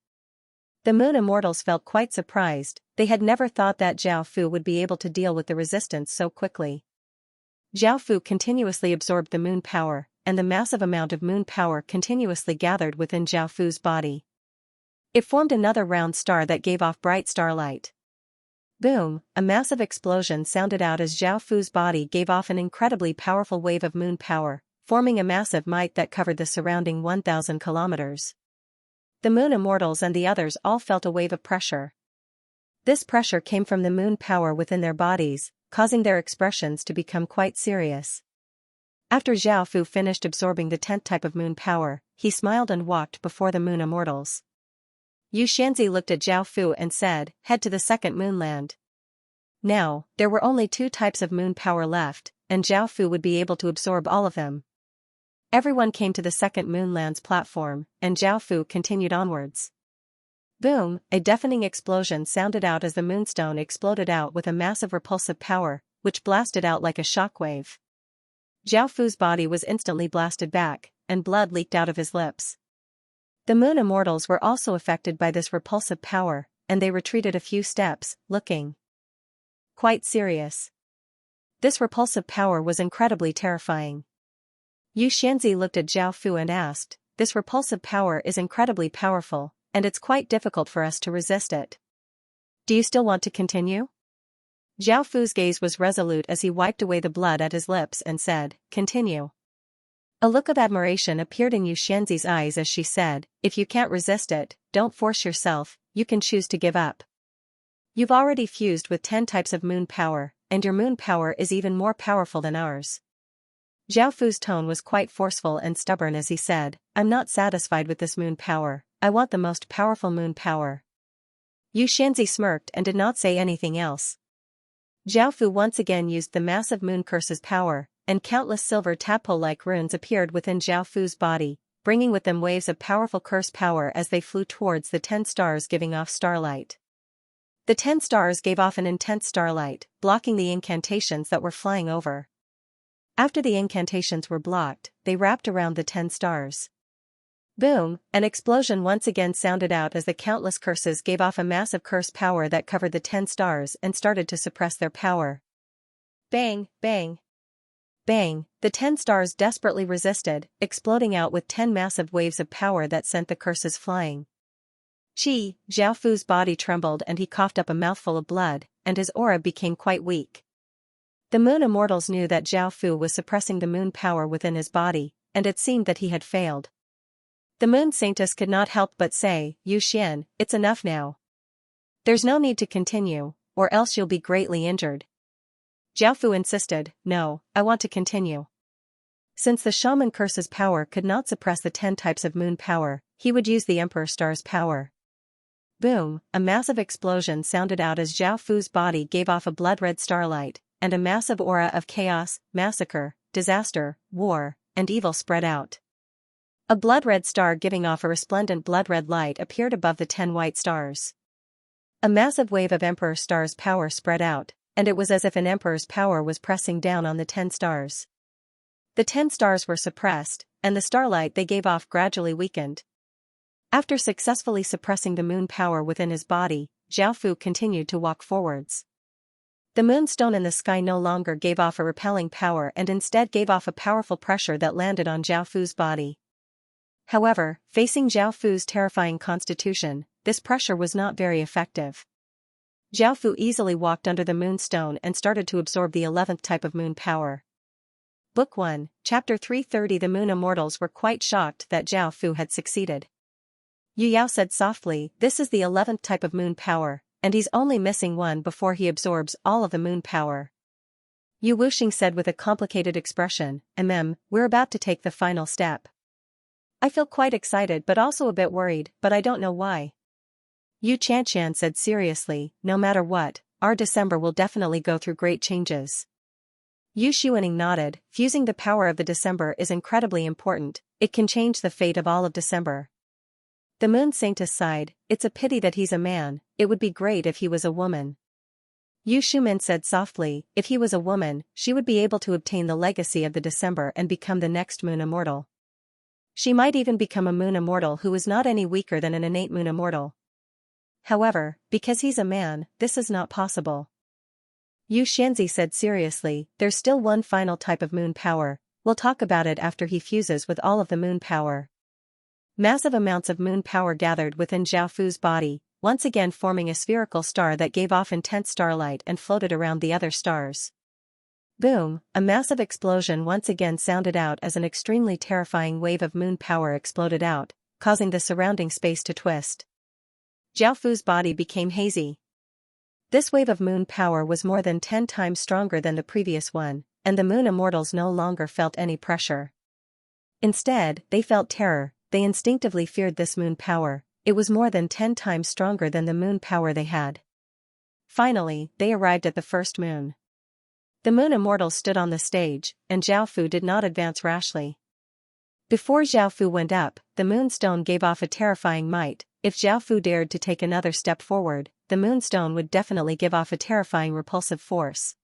The Moon Immortals felt quite surprised. They had never thought that Zhao Fu would be able to deal with the resistance so quickly. Zhao Fu continuously absorbed the moon power, and the massive amount of moon power continuously gathered within Zhao Fu's body. It formed another round star that gave off bright starlight. Boom, a massive explosion sounded out as Zhao Fu's body gave off an incredibly powerful wave of moon power, forming a massive might that covered the surrounding 1,000 kilometers. The Moon Immortals and the others all felt a wave of pressure. This pressure came from the moon power within their bodies, causing their expressions to become quite serious. After Zhao Fu finished absorbing the 10th type of moon power, he smiled and walked before the Moon Immortals. Xianxia looked at Zhao Fu and said, "Head to the 2nd moonland." Now, there were only 2 types of moon power left, and Zhao Fu would be able to absorb all of them. Everyone came to the 2nd moonland's platform, and Zhao Fu continued onwards. Boom, a deafening explosion sounded out as the moonstone exploded out with a massive repulsive power, which blasted out like a shockwave. Zhao Fu's body was instantly blasted back, and blood leaked out of his lips. The Moon Immortals were also affected by this repulsive power, and they retreated a few steps, looking quite serious. This repulsive power was incredibly terrifying. Xianxia looked at Zhao Fu and asked, "This repulsive power is incredibly powerful, and it's quite difficult for us to resist it. Do you still want to continue?" Zhao Fu's gaze was resolute as he wiped away the blood at his lips and said, "Continue." A look of admiration appeared in Xianxia's eyes as she said, "If you can't resist it, don't force yourself, you can choose to give up. You've already fused with 10 types of moon power, and your moon power is even more powerful than ours." Zhao Fu's tone was quite forceful and stubborn as he said, "I'm not satisfied with this moon power, I want the most powerful moon power." Xianxia smirked and did not say anything else. Zhao Fu once again used the massive moon curse's power, and countless silver tadpole-like runes appeared within Zhao Fu's body, bringing with them waves of powerful curse power as they flew towards the 10 stars giving off starlight. The 10 stars gave off an intense starlight, blocking the incantations that were flying over. After the incantations were blocked, they wrapped around the 10 stars. Boom, an explosion once again sounded out as the countless curses gave off a massive curse power that covered the 10 stars and started to suppress their power. Bang, bang. Bang, the 10 stars desperately resisted, exploding out with 10 massive waves of power that sent the curses flying. Zhao Fu's body trembled and he coughed up a mouthful of blood, and his aura became quite weak. The Moon Immortals knew that Zhao Fu was suppressing the moon power within his body, and it seemed that he had failed. The Moon Saintess could not help but say, "Xian, it's enough now. There's no need to continue, or else you'll be greatly injured." Zhao Fu insisted, "No, I want to continue." Since the shaman curse's power could not suppress the 10 types of moon power, he would use the Emperor Star's power. Boom, a massive explosion sounded out as Zhao Fu's body gave off a blood-red starlight, and a massive aura of chaos, massacre, disaster, war, and evil spread out. A blood-red star giving off a resplendent blood-red light appeared above the 10 white stars. A massive wave of Emperor Star's power spread out, and it was as if an Emperor's power was pressing down on the 10 stars. The 10 stars were suppressed, and the starlight they gave off gradually weakened. After successfully suppressing the moon power within his body, Zhao Fu continued to walk forwards. The moonstone in the sky no longer gave off a repelling power and instead gave off a powerful pressure that landed on Zhao Fu's body. However, facing Zhao Fu's terrifying constitution, this pressure was not very effective. Zhao Fu easily walked under the moonstone and started to absorb the 11th type of moon power. Book 1, Chapter 330. The Moon Immortals were quite shocked that Zhao Fu had succeeded. Yu Yao said softly, "This is the 11th type of moon power, and he's only missing one before he absorbs all of the moon power." Yu Wuxing said with a complicated expression, "We're about to take the final step. I feel quite excited but also a bit worried, but I don't know why." Yu Xianxia said seriously, "No matter what, our December will definitely go through great changes." Yu Xuaning nodded, "Fusing the power of the December is incredibly important, it can change the fate of all of December." The Moon Saintess sighed, "It's a pity that he's a man, it would be great if he was a woman." Yu Shumin said softly, "If he was a woman, she would be able to obtain the legacy of the December and become the next Moon Immortal. She might even become a Moon Immortal who is not any weaker than an innate Moon Immortal. However, because he's a man, this is not possible." Yu Xianzi said seriously, "There's still one final type of moon power, we'll talk about it after he fuses with all of the moon power." Massive amounts of moon power gathered within Zhao Fu's body, once again forming a spherical star that gave off intense starlight and floated around the other stars. Boom, a massive explosion once again sounded out as an extremely terrifying wave of moon power exploded out, causing the surrounding space to twist. Zhao Fu's body became hazy. This wave of moon power was more than 10 times stronger than the previous one, and the Moon Immortals no longer felt any pressure. Instead, they felt terror, they instinctively feared this moon power, it was more than 10 times stronger than the moon power they had. Finally, they arrived at the first moon. The Moon Immortals stood on the stage, and Zhao Fu did not advance rashly. Before Zhao Fu went up, the moonstone gave off a terrifying might. If Zhao Fu dared to take another step forward, the moonstone would definitely give off a terrifying repulsive force.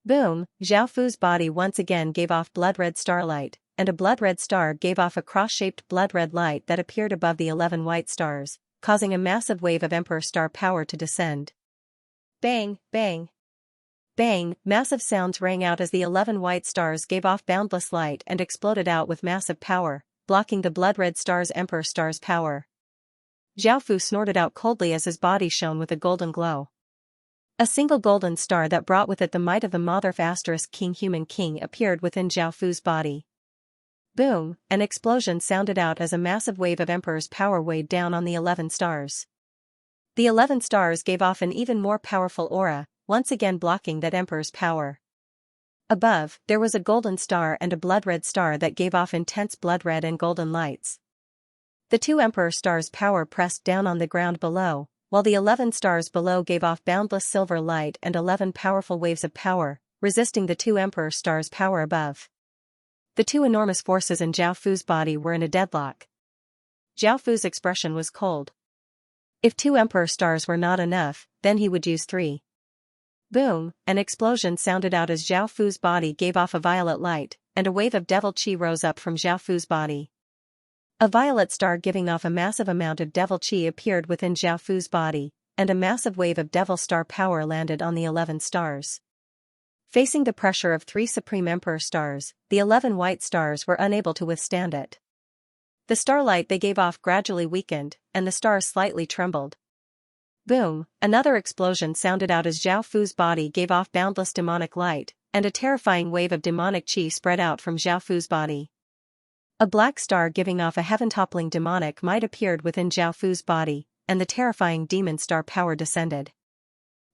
Boom, Zhao Fu's body once again gave off blood-red starlight, and a blood-red star gave off a cross-shaped blood-red light that appeared above the 11 white stars, causing a massive wave of Emperor Star power to descend. Bang, bang. Bang, massive sounds rang out as the 11 white stars gave off boundless light and exploded out with massive power, blocking the blood-red star's Emperor Star's power. Zhao Fu snorted out coldly as his body shone with a golden glow. A single golden star that brought with it the might of the Motherf * King Human King appeared within Zhao Fu's body. Boom, an explosion sounded out as a massive wave of Emperor's power weighed down on the 11 stars. The 11 stars gave off an even more powerful aura, once again blocking that Emperor's power. Above, there was a golden star and a blood-red star that gave off intense blood-red and golden lights. The 2 Emperor Stars' power pressed down on the ground below, while the 11 stars below gave off boundless silver light and 11 powerful waves of power, resisting the 2 Emperor Stars' power above. The 2 enormous forces in Zhao Fu's body were in a deadlock. Zhao Fu's expression was cold. If 2 Emperor Stars were not enough, then he would use 3. Boom, an explosion sounded out as Zhao Fu's body gave off a violet light, and a wave of devil chi rose up from Zhao Fu's body. A violet star giving off a massive amount of devil chi appeared within Zhao Fu's body, and a massive wave of devil star power landed on the 11 stars. Facing the pressure of 3 Supreme Emperor Stars, the 11 white stars were unable to withstand it. The starlight they gave off gradually weakened, and the stars slightly trembled. Boom, another explosion sounded out as Zhao Fu's body gave off boundless demonic light, and a terrifying wave of demonic chi spread out from Zhao Fu's body. A black star giving off a heaven-toppling demonic might appeared within Zhao Fu's body, and the terrifying demon star power descended.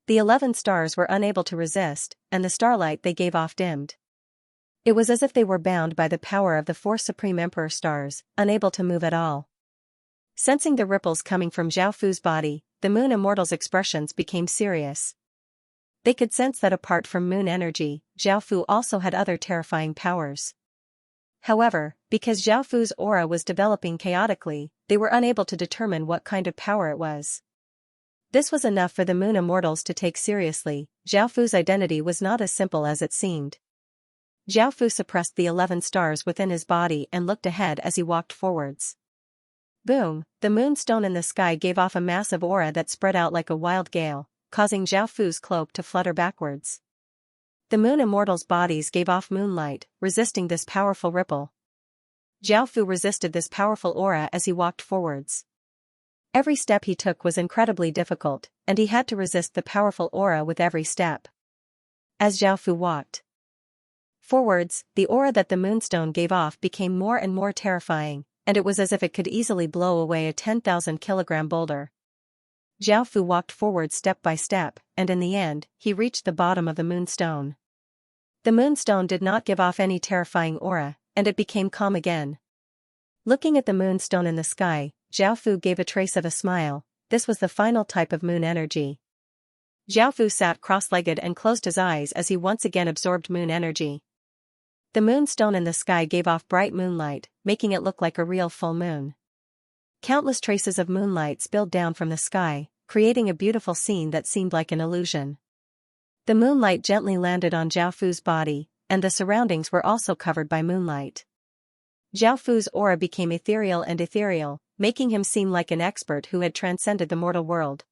The 11 stars were unable to resist, and the starlight they gave off dimmed. It was as if they were bound by the power of the 4 supreme emperor stars, unable to move at all. Sensing the ripples coming from Zhao Fu's body, the moon immortals' expressions became serious. They could sense that apart from moon energy, Zhao Fu also had other terrifying powers. However, because Zhao Fu's aura was developing chaotically, they were unable to determine what kind of power it was. This was enough for the moon immortals to take seriously. Zhao Fu's identity was not as simple as it seemed. Zhao Fu suppressed the 11 stars within his body and looked ahead as he walked forwards. Boom, the moonstone in the sky gave off a massive aura that spread out like a wild gale, causing Zhao Fu's cloak to flutter backwards. The moon immortals' bodies gave off moonlight, resisting this powerful ripple. Zhao Fu resisted this powerful aura as he walked forwards. Every step he took was incredibly difficult, and he had to resist the powerful aura with every step. As Zhao Fu walked forwards, the aura that the moonstone gave off became more and more terrifying, and it was as if it could easily blow away a 10,000-kilogram boulder. Zhao Fu walked forward step by step, and in the end, he reached the bottom of the moonstone. The moonstone did not give off any terrifying aura, and it became calm again. Looking at the moonstone in the sky, Zhao Fu gave a trace of a smile. This was the final type of moon energy. Zhao Fu sat cross-legged and closed his eyes as he once again absorbed moon energy. The moonstone in the sky gave off bright moonlight, making it look like a real full moon. Countless traces of moonlight spilled down from the sky, creating a beautiful scene that seemed like an illusion. The moonlight gently landed on Zhao Fu's body, and the surroundings were also covered by moonlight. Zhao Fu's aura became ethereal, making him seem like an expert who had transcended the mortal world.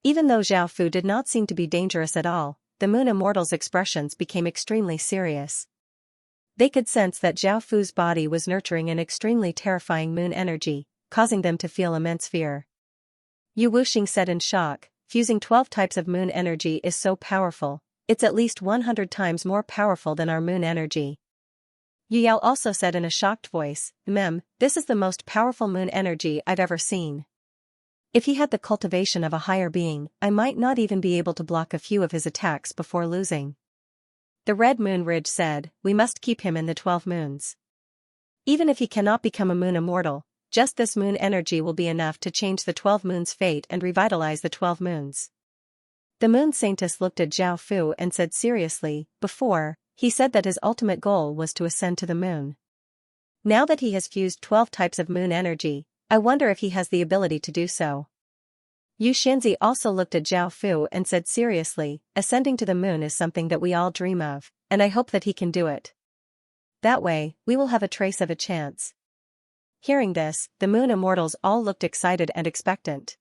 Even though Zhao Fu did not seem to be dangerous at all, the moon immortals' expressions became extremely serious. They could sense that Zhao Fu's body was nurturing an extremely terrifying moon energy, causing them to feel immense fear. Yu Wuxing said in shock, fusing 12 types of moon energy is so powerful, it's at least 100 times more powerful than our moon energy. Yu Yao also said in a shocked voice, this is the most powerful moon energy I've ever seen. If he had the cultivation of a higher being, I might not even be able to block a few of his attacks before losing. The Red Moon Ridge said, we must keep him in the 12 moons. Even if he cannot become a moon immortal, just this moon energy will be enough to change the 12 moons' fate and revitalize the 12 moons. The Moon Saintess looked at Zhao Fu and said seriously, before, he said that his ultimate goal was to ascend to the moon. Now that he has fused 12 types of moon energy, I wonder if he has the ability to do so. Yu Xianxia also looked at Zhao Fu and said seriously, ascending to the moon is something that we all dream of, and I hope that he can do it. That way, we will have a trace of a chance. Hearing this, the moon immortals all looked excited and expectant.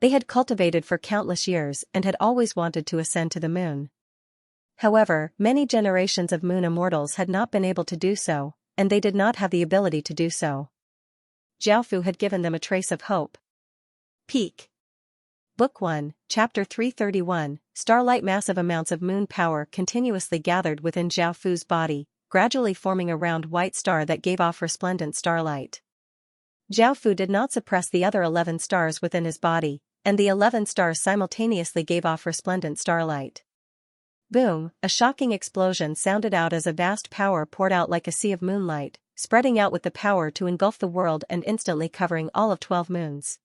They had cultivated for countless years and had always wanted to ascend to the moon. However, many generations of moon immortals had not been able to do so, and they did not have the ability to do so. Zhao Fu had given them a trace of hope. Peak. Book 1, Chapter 331, Starlight. Massive amounts of moon power continuously gathered within Zhao Fu's body, gradually forming a round white star that gave off resplendent starlight. Zhao Fu did not suppress the other 11 stars within his body, and the 11 stars simultaneously gave off resplendent starlight. Boom, a shocking explosion sounded out as a vast power poured out like a sea of moonlight, spreading out with the power to engulf the world and instantly covering all of 12 moons.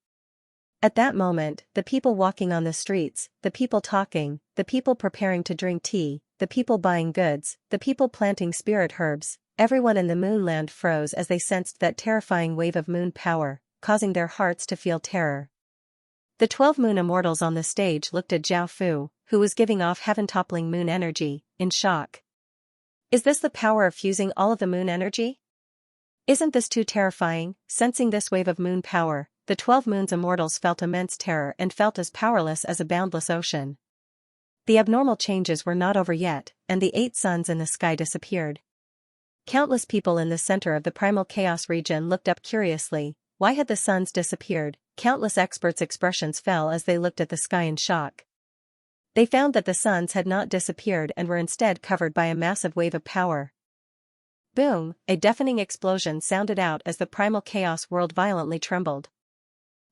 At that moment, the people walking on the streets, the people talking, the people preparing to drink tea, the people buying goods, the people planting spirit herbs, everyone in the moonland froze as they sensed that terrifying wave of moon power, causing their hearts to feel terror. The 12 moon immortals on the stage looked at Zhao Fu, who was giving off heaven-toppling moon energy, in shock. Is this the power of fusing all of the moon energy? Isn't this too terrifying? Sensing this wave of moon power, the 12 moons immortals felt immense terror and felt as powerless as a boundless ocean. The abnormal changes were not over yet, and the 8 suns in the sky disappeared. Countless people in the center of the primal chaos region looked up curiously. Why had the suns disappeared? Countless experts' expressions fell as they looked at the sky in shock. They found that the suns had not disappeared and were instead covered by a massive wave of power. Boom, a deafening explosion sounded out as the primal chaos world violently trembled.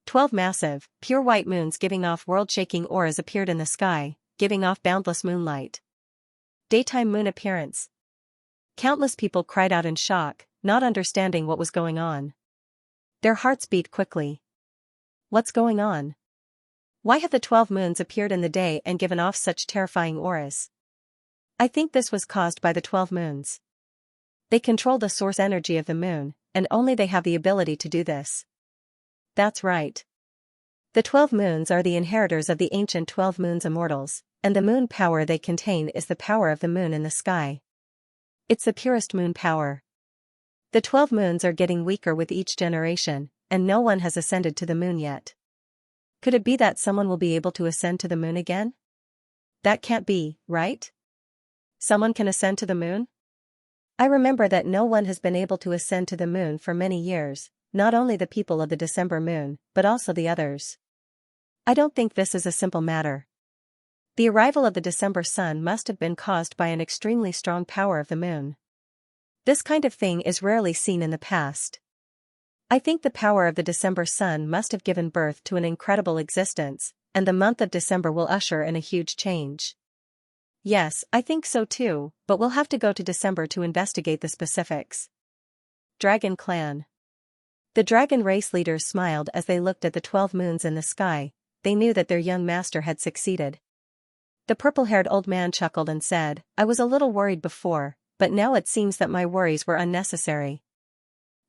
12 massive, pure white moons giving off world-shaking auras appeared in the sky, giving off boundless moonlight. Daytime moon appearance. Countless people cried out in shock, not understanding what was going on. Their hearts beat quickly. What's going on? Why have the 12 moons appeared in the day and given off such terrifying auras? I think this was caused by the 12 moons. They control the source energy of the moon, and only they have the ability to do this. That's right. The 12 moons are the inheritors of the ancient 12 moons immortals, and the moon power they contain is the power of the moon in the sky. It's the purest moon power. The 12 moons are getting weaker with each generation, and no one has ascended to the moon yet. Could it be that someone will be able to ascend to the moon again? That can't be, right? Someone can ascend to the moon? I remember that no one has been able to ascend to the moon for many years, not only the people of the December moon, but also the others. I don't think this is a simple matter. The arrival of the December sun must have been caused by an extremely strong power of the moon. This kind of thing is rarely seen in the past. I think the power of the December sun must have given birth to an incredible existence, and the month of December will usher in a huge change. Yes, I think so too, but we'll have to go to December to investigate the specifics. Dragon Clan. The dragon race leaders smiled as they looked at the 12 moons in the sky. They knew that their young master had succeeded. The purple-haired old man chuckled and said, I was a little worried before, but now it seems that my worries were unnecessary.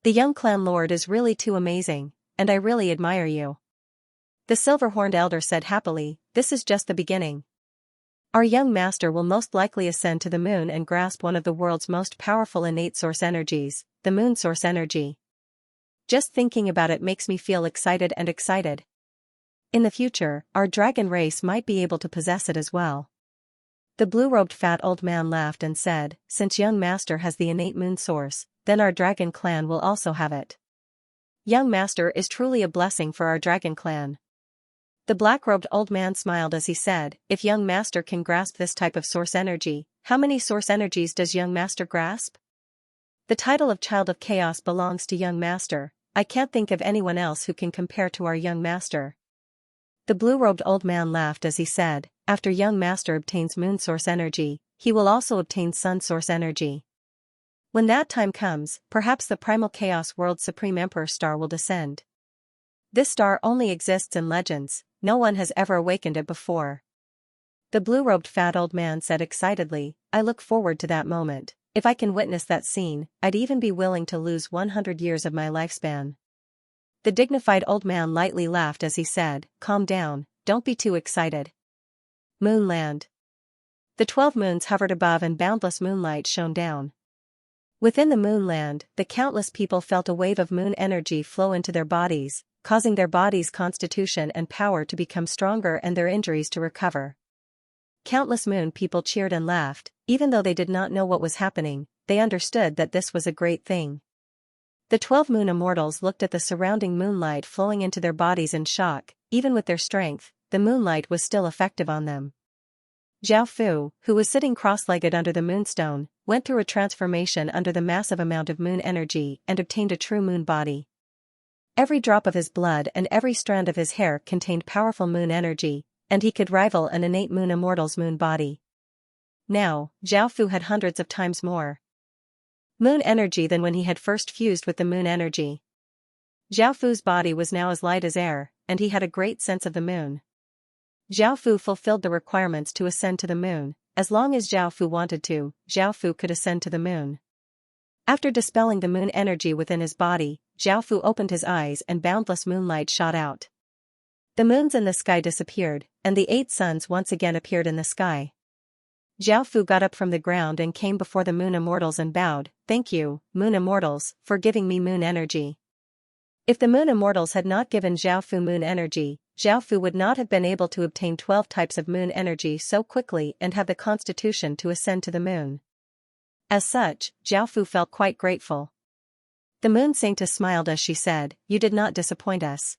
The young clan lord is really too amazing, and I really admire you. The silver-horned elder said happily, this is just the beginning. Our young master will most likely ascend to the moon and grasp one of the world's most powerful innate source energies, the moon source energy. Just thinking about it makes me feel excited and excited. In the future, our dragon race might be able to possess it as well. The blue-robed fat old man laughed and said, since young master has the innate moon source, then our dragon clan will also have it. Young master is truly a blessing for our dragon clan. The black-robed old man smiled as he said, if young master can grasp this type of source energy, how many source energies does young master grasp? The title of Child of Chaos belongs to young master. I can't think of anyone else who can compare to our young master. The blue-robed old man laughed as he said, after young master obtains moon source energy, he will also obtain sun source energy. When that time comes, perhaps the primal chaos world's supreme emperor star will descend. This star only exists in legends, no one has ever awakened it before. The blue-robed fat old man said excitedly, I look forward to that moment. If I can witness that scene, I'd even be willing to lose 100 years of my lifespan. The dignified old man lightly laughed as he said, calm down, don't be too excited. Moonland. The 12 moons hovered above and boundless moonlight shone down. Within the moonland, the countless people felt a wave of moon energy flow into their bodies, causing their bodies' constitution and power to become stronger and their injuries to recover. Countless moon people cheered and laughed, even though they did not know what was happening, they understood that this was a great thing. The 12 moon immortals looked at the surrounding moonlight flowing into their bodies in shock, even with their strength, the moonlight was still effective on them. Zhao Fu, who was sitting cross-legged under the moonstone, went through a transformation under the massive amount of moon energy and obtained a true moon body. Every drop of his blood and every strand of his hair contained powerful moon energy, and he could rival an innate moon immortal's moon body. Now, Zhao Fu had hundreds of times more moon energy than when he had first fused with the moon energy. Zhao Fu's body was now as light as air, and he had a great sense of the moon. Zhao Fu fulfilled the requirements to ascend to the moon. As long as Zhao Fu wanted to, Zhao Fu could ascend to the moon. After dispelling the moon energy within his body, Zhao Fu opened his eyes and boundless moonlight shot out. The moons in the sky disappeared, and the 8 suns once again appeared in the sky. Zhao Fu got up from the ground and came before the moon immortals and bowed, thank you, moon immortals, for giving me moon energy. If the moon immortals had not given Zhao Fu moon energy, Zhao Fu would not have been able to obtain 12 types of moon energy so quickly and have the constitution to ascend to the moon. As such, Zhao Fu felt quite grateful. The moon saintess smiled as she said, you did not disappoint us.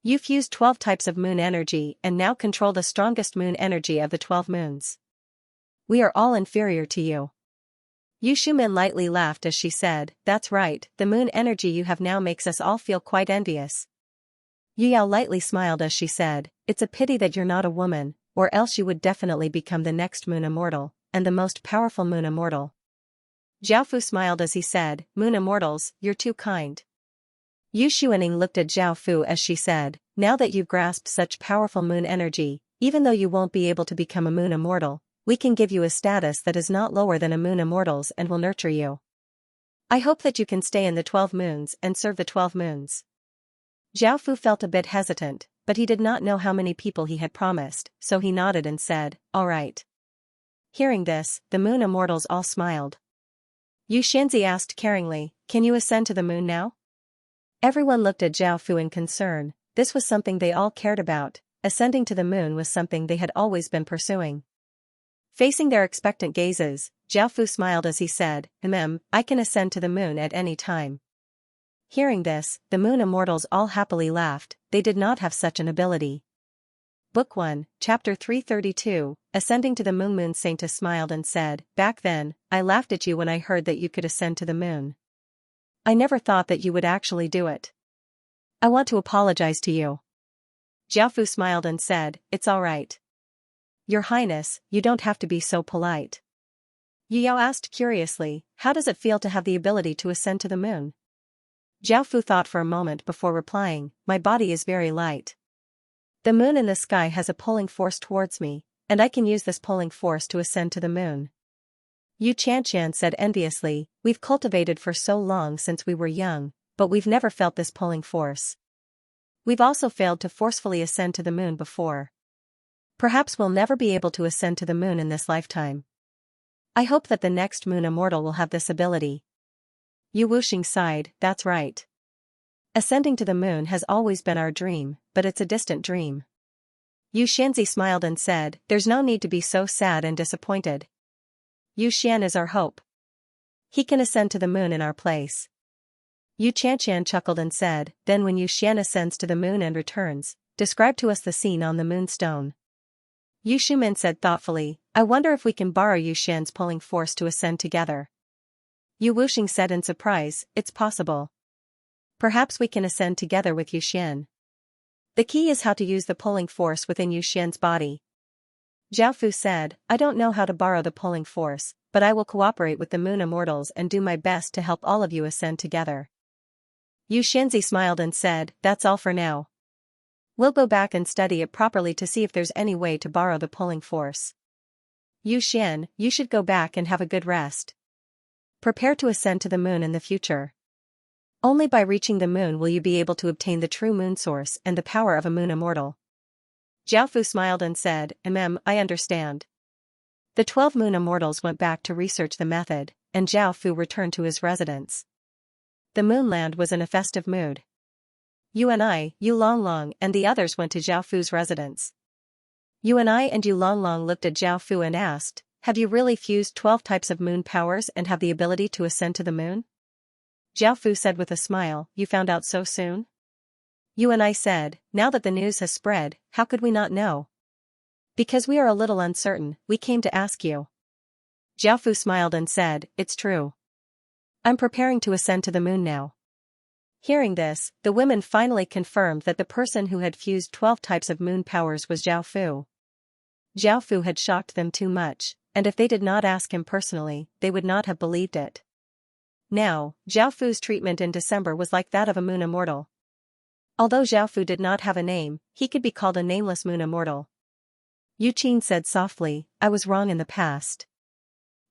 You fused 12 types of moon energy and now control the strongest moon energy of the 12 moons. We are all inferior to you. Yu Shumin lightly laughed as she said, that's right, the moon energy you have now makes us all feel quite envious. Yu Yao lightly smiled as she said, "It's a pity that you're not a woman, or else you would definitely become the next Moon Immortal, and the most powerful Moon Immortal." Zhao smiled as he said, "Moon Immortals, you're too kind." Yu Xuaning looked at Zhao Fu as she said, "Now that you've grasped such powerful moon energy, even though you won't be able to become a Moon Immortal, we can give you a status that is not lower than a Moon Immortal's and will nurture you. I hope that you can stay in the 12 moons and serve the 12 moons." Zhao Fu felt a bit hesitant, but he did not know how many people he had promised, so he nodded and said, "All right." Hearing this, the Moon Immortals all smiled. Yu Xianxia asked caringly, "Can you ascend to the moon now?" Everyone looked at Zhao Fu in concern. This was something they all cared about. Ascending to the moon was something they had always been pursuing. Facing their expectant gazes, Zhao Fu smiled as he said, I can ascend to the moon at any time." Hearing this, the Moon Immortals all happily laughed. They did not have such an ability. Book 1, Chapter 332, Ascending to the Moon. Moon Saintess smiled and said, "Back then, I laughed at you when I heard that you could ascend to the moon. I never thought that you would actually do it. I want to apologize to you." Zhao Fu smiled and said, "It's all right. Your Highness, you don't have to be so polite." Yu Yao asked curiously, "How does it feel to have the ability to ascend to the moon?" Zhao Fu thought for a moment before replying, "My body is very light. The moon in the sky has a pulling force towards me, and I can use this pulling force to ascend to the moon." Yu Xianxia said enviously, "We've cultivated for so long since we were young, but we've never felt this pulling force. We've also failed to forcefully ascend to the moon before. Perhaps we'll never be able to ascend to the moon in this lifetime. I hope that the next Moon Immortal will have this ability." Yu Wuxing sighed, "That's right. Ascending to the moon has always been our dream, but it's a distant dream." Yu Xianxi smiled and said, "There's no need to be so sad and disappointed. Yu Xian is our hope. He can ascend to the moon in our place." Yu Qianqian chuckled and said, "Then when Yu Xian ascends to the moon and returns, describe to us the scene on the moonstone." Yu Shumin said thoughtfully, "I wonder if we can borrow Yu Xian's pulling force to ascend together." Yu Wuxing said in surprise, "It's possible. Perhaps we can ascend together with Yu Xian. The key is how to use the pulling force within Yu Xian's body." Zhao Fu said, "I don't know how to borrow the pulling force, but I will cooperate with the Moon Immortals and do my best to help all of you ascend together." Yu Xianxi smiled and said, "That's all for now. We'll go back and study it properly to see if there's any way to borrow the pulling force. Yu Xian, you should go back and have a good rest. Prepare to ascend to the moon in the future. Only by reaching the moon will you be able to obtain the true moon source and the power of a Moon Immortal." Zhao Fu smiled and said, I understand." The 12 Moon Immortals went back to research the method, and Zhao Fu returned to his residence. The Moonland was in a festive mood. Yu Longlong, and the others went to Zhao Fu's residence. Yu and Yu Longlong looked at Zhao Fu and asked, "Have you really fused 12 types of moon powers and have the ability to ascend to the moon?" Zhao Fu said with a smile, "You found out so soon?" Yu said, "Now that the news has spread, how could we not know? Because we are a little uncertain, we came to ask you." Zhao Fu smiled and said, "It's true. I'm preparing to ascend to the moon now." Hearing this, the women finally confirmed that the person who had fused 12 types of moon powers was Zhao Fu. Zhao Fu had shocked them too much, and if they did not ask him personally, they would not have believed it. Now, Zhao Fu's treatment in December was like that of a Moon Immortal. Although Zhao Fu did not have a name, he could be called a nameless Moon Immortal. Yu Qin said softly, "I was wrong in the past.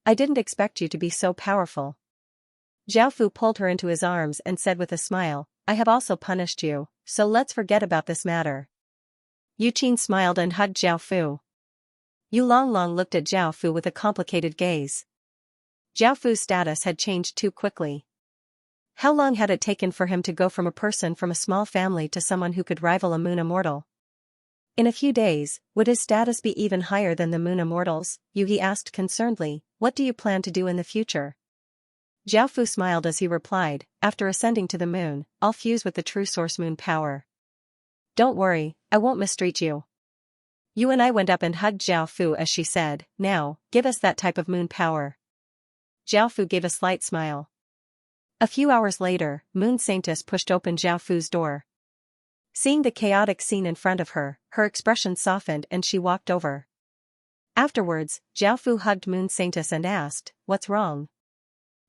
I didn't expect you to be so powerful." Zhao Fu pulled her into his arms and said with a smile, "I have also punished you, so let's forget about this matter." Yu Qin smiled and hugged Zhao Fu. Yu Longlong looked at Zhao Fu with a complicated gaze. Zhao Fu's status had changed too quickly. How long had it taken for him to go from a person from a small family to someone who could rival a Moon Immortal? In a few days, would his status be even higher than the Moon Immortals? He asked concernedly, "What do you plan to do in the future?" Zhao Fu smiled as he replied, "After ascending to the moon, I'll fuse with the true source moon power. Don't worry, I won't mistreat you." Yu went up and hugged Zhao Fu as she said, "Now, give us that type of moon power." Zhao Fu gave a slight smile. A few hours later, Moon Saintess pushed open Zhao Fu's door. Seeing the chaotic scene in front of her, her expression softened and she walked over. Afterwards, Xiaofu hugged Moon Saintess and asked, "What's wrong?"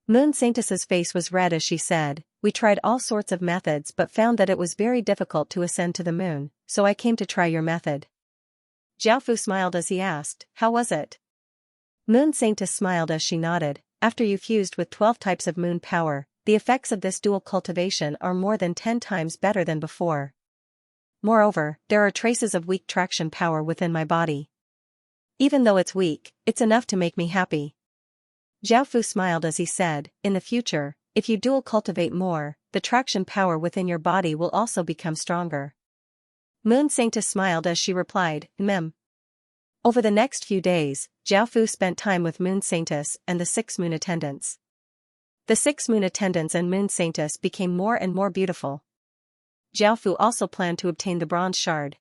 Moon Saintess's face was red as she said, "We tried all sorts of methods but found that it was very difficult to ascend to the moon, so I came to try your method." Xiaofu smiled as he asked, "How was it?" Moon Saintess smiled as she nodded, "After you fused with 12 types of moon power, the effects of this dual cultivation are more than 10 times better than before. Moreover, there are traces of weak traction power within my body. Even though it's weak, it's enough to make me happy." Xiaofu smiled as he said, "In the future, if you dual cultivate more, the traction power within your body will also become stronger." Moon Saintess smiled as she replied, "Mem." Over the next few days, Xiaofu spent time with Moon Saintess and the 6 moon attendants. The 6 moon attendants and Moon Saintess became more and more beautiful. Xiaofu also planned to obtain the bronze shard.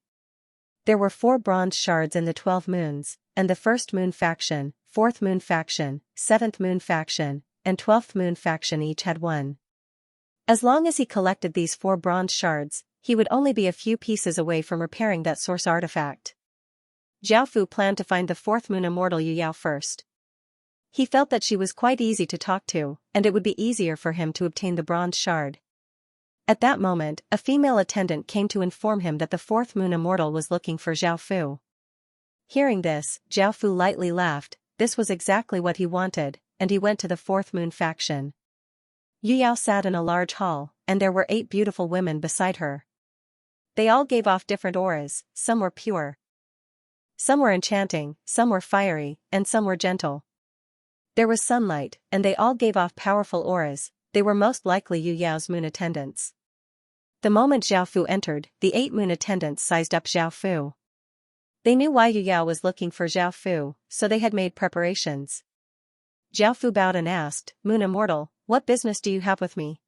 There were 4 bronze shards in the 12 moons, and the 1st moon faction, 4th moon faction, 7th moon faction, and 12th moon faction each had 1. As long as he collected these 4 bronze shards, he would only be a few pieces away from repairing that source artifact. Xiaofu planned to find the 4th moon immortal Yu Yao first. He felt that she was quite easy to talk to, and it would be easier for him to obtain the bronze shard. At that moment, a female attendant came to inform him that the 4th moon immortal was looking for Xiaofu. Hearing this, Xiaofu lightly laughed. This was exactly what he wanted, and he went to the 4th moon faction. Yu Yao sat in a large hall, and there were 8 beautiful women beside her. They all gave off different auras, some were pure. Some were enchanting, some were fiery, and some were gentle. There was sunlight, and they all gave off powerful auras. They were most likely Yu Yao's moon attendants. The moment Xiaofu entered, the 8 moon attendants sized up Xiaofu. They knew why Yu Yao was looking for Xiaofu, so they had made preparations. Xiaofu bowed and asked, "Moon Immortal, what business do you have with me?"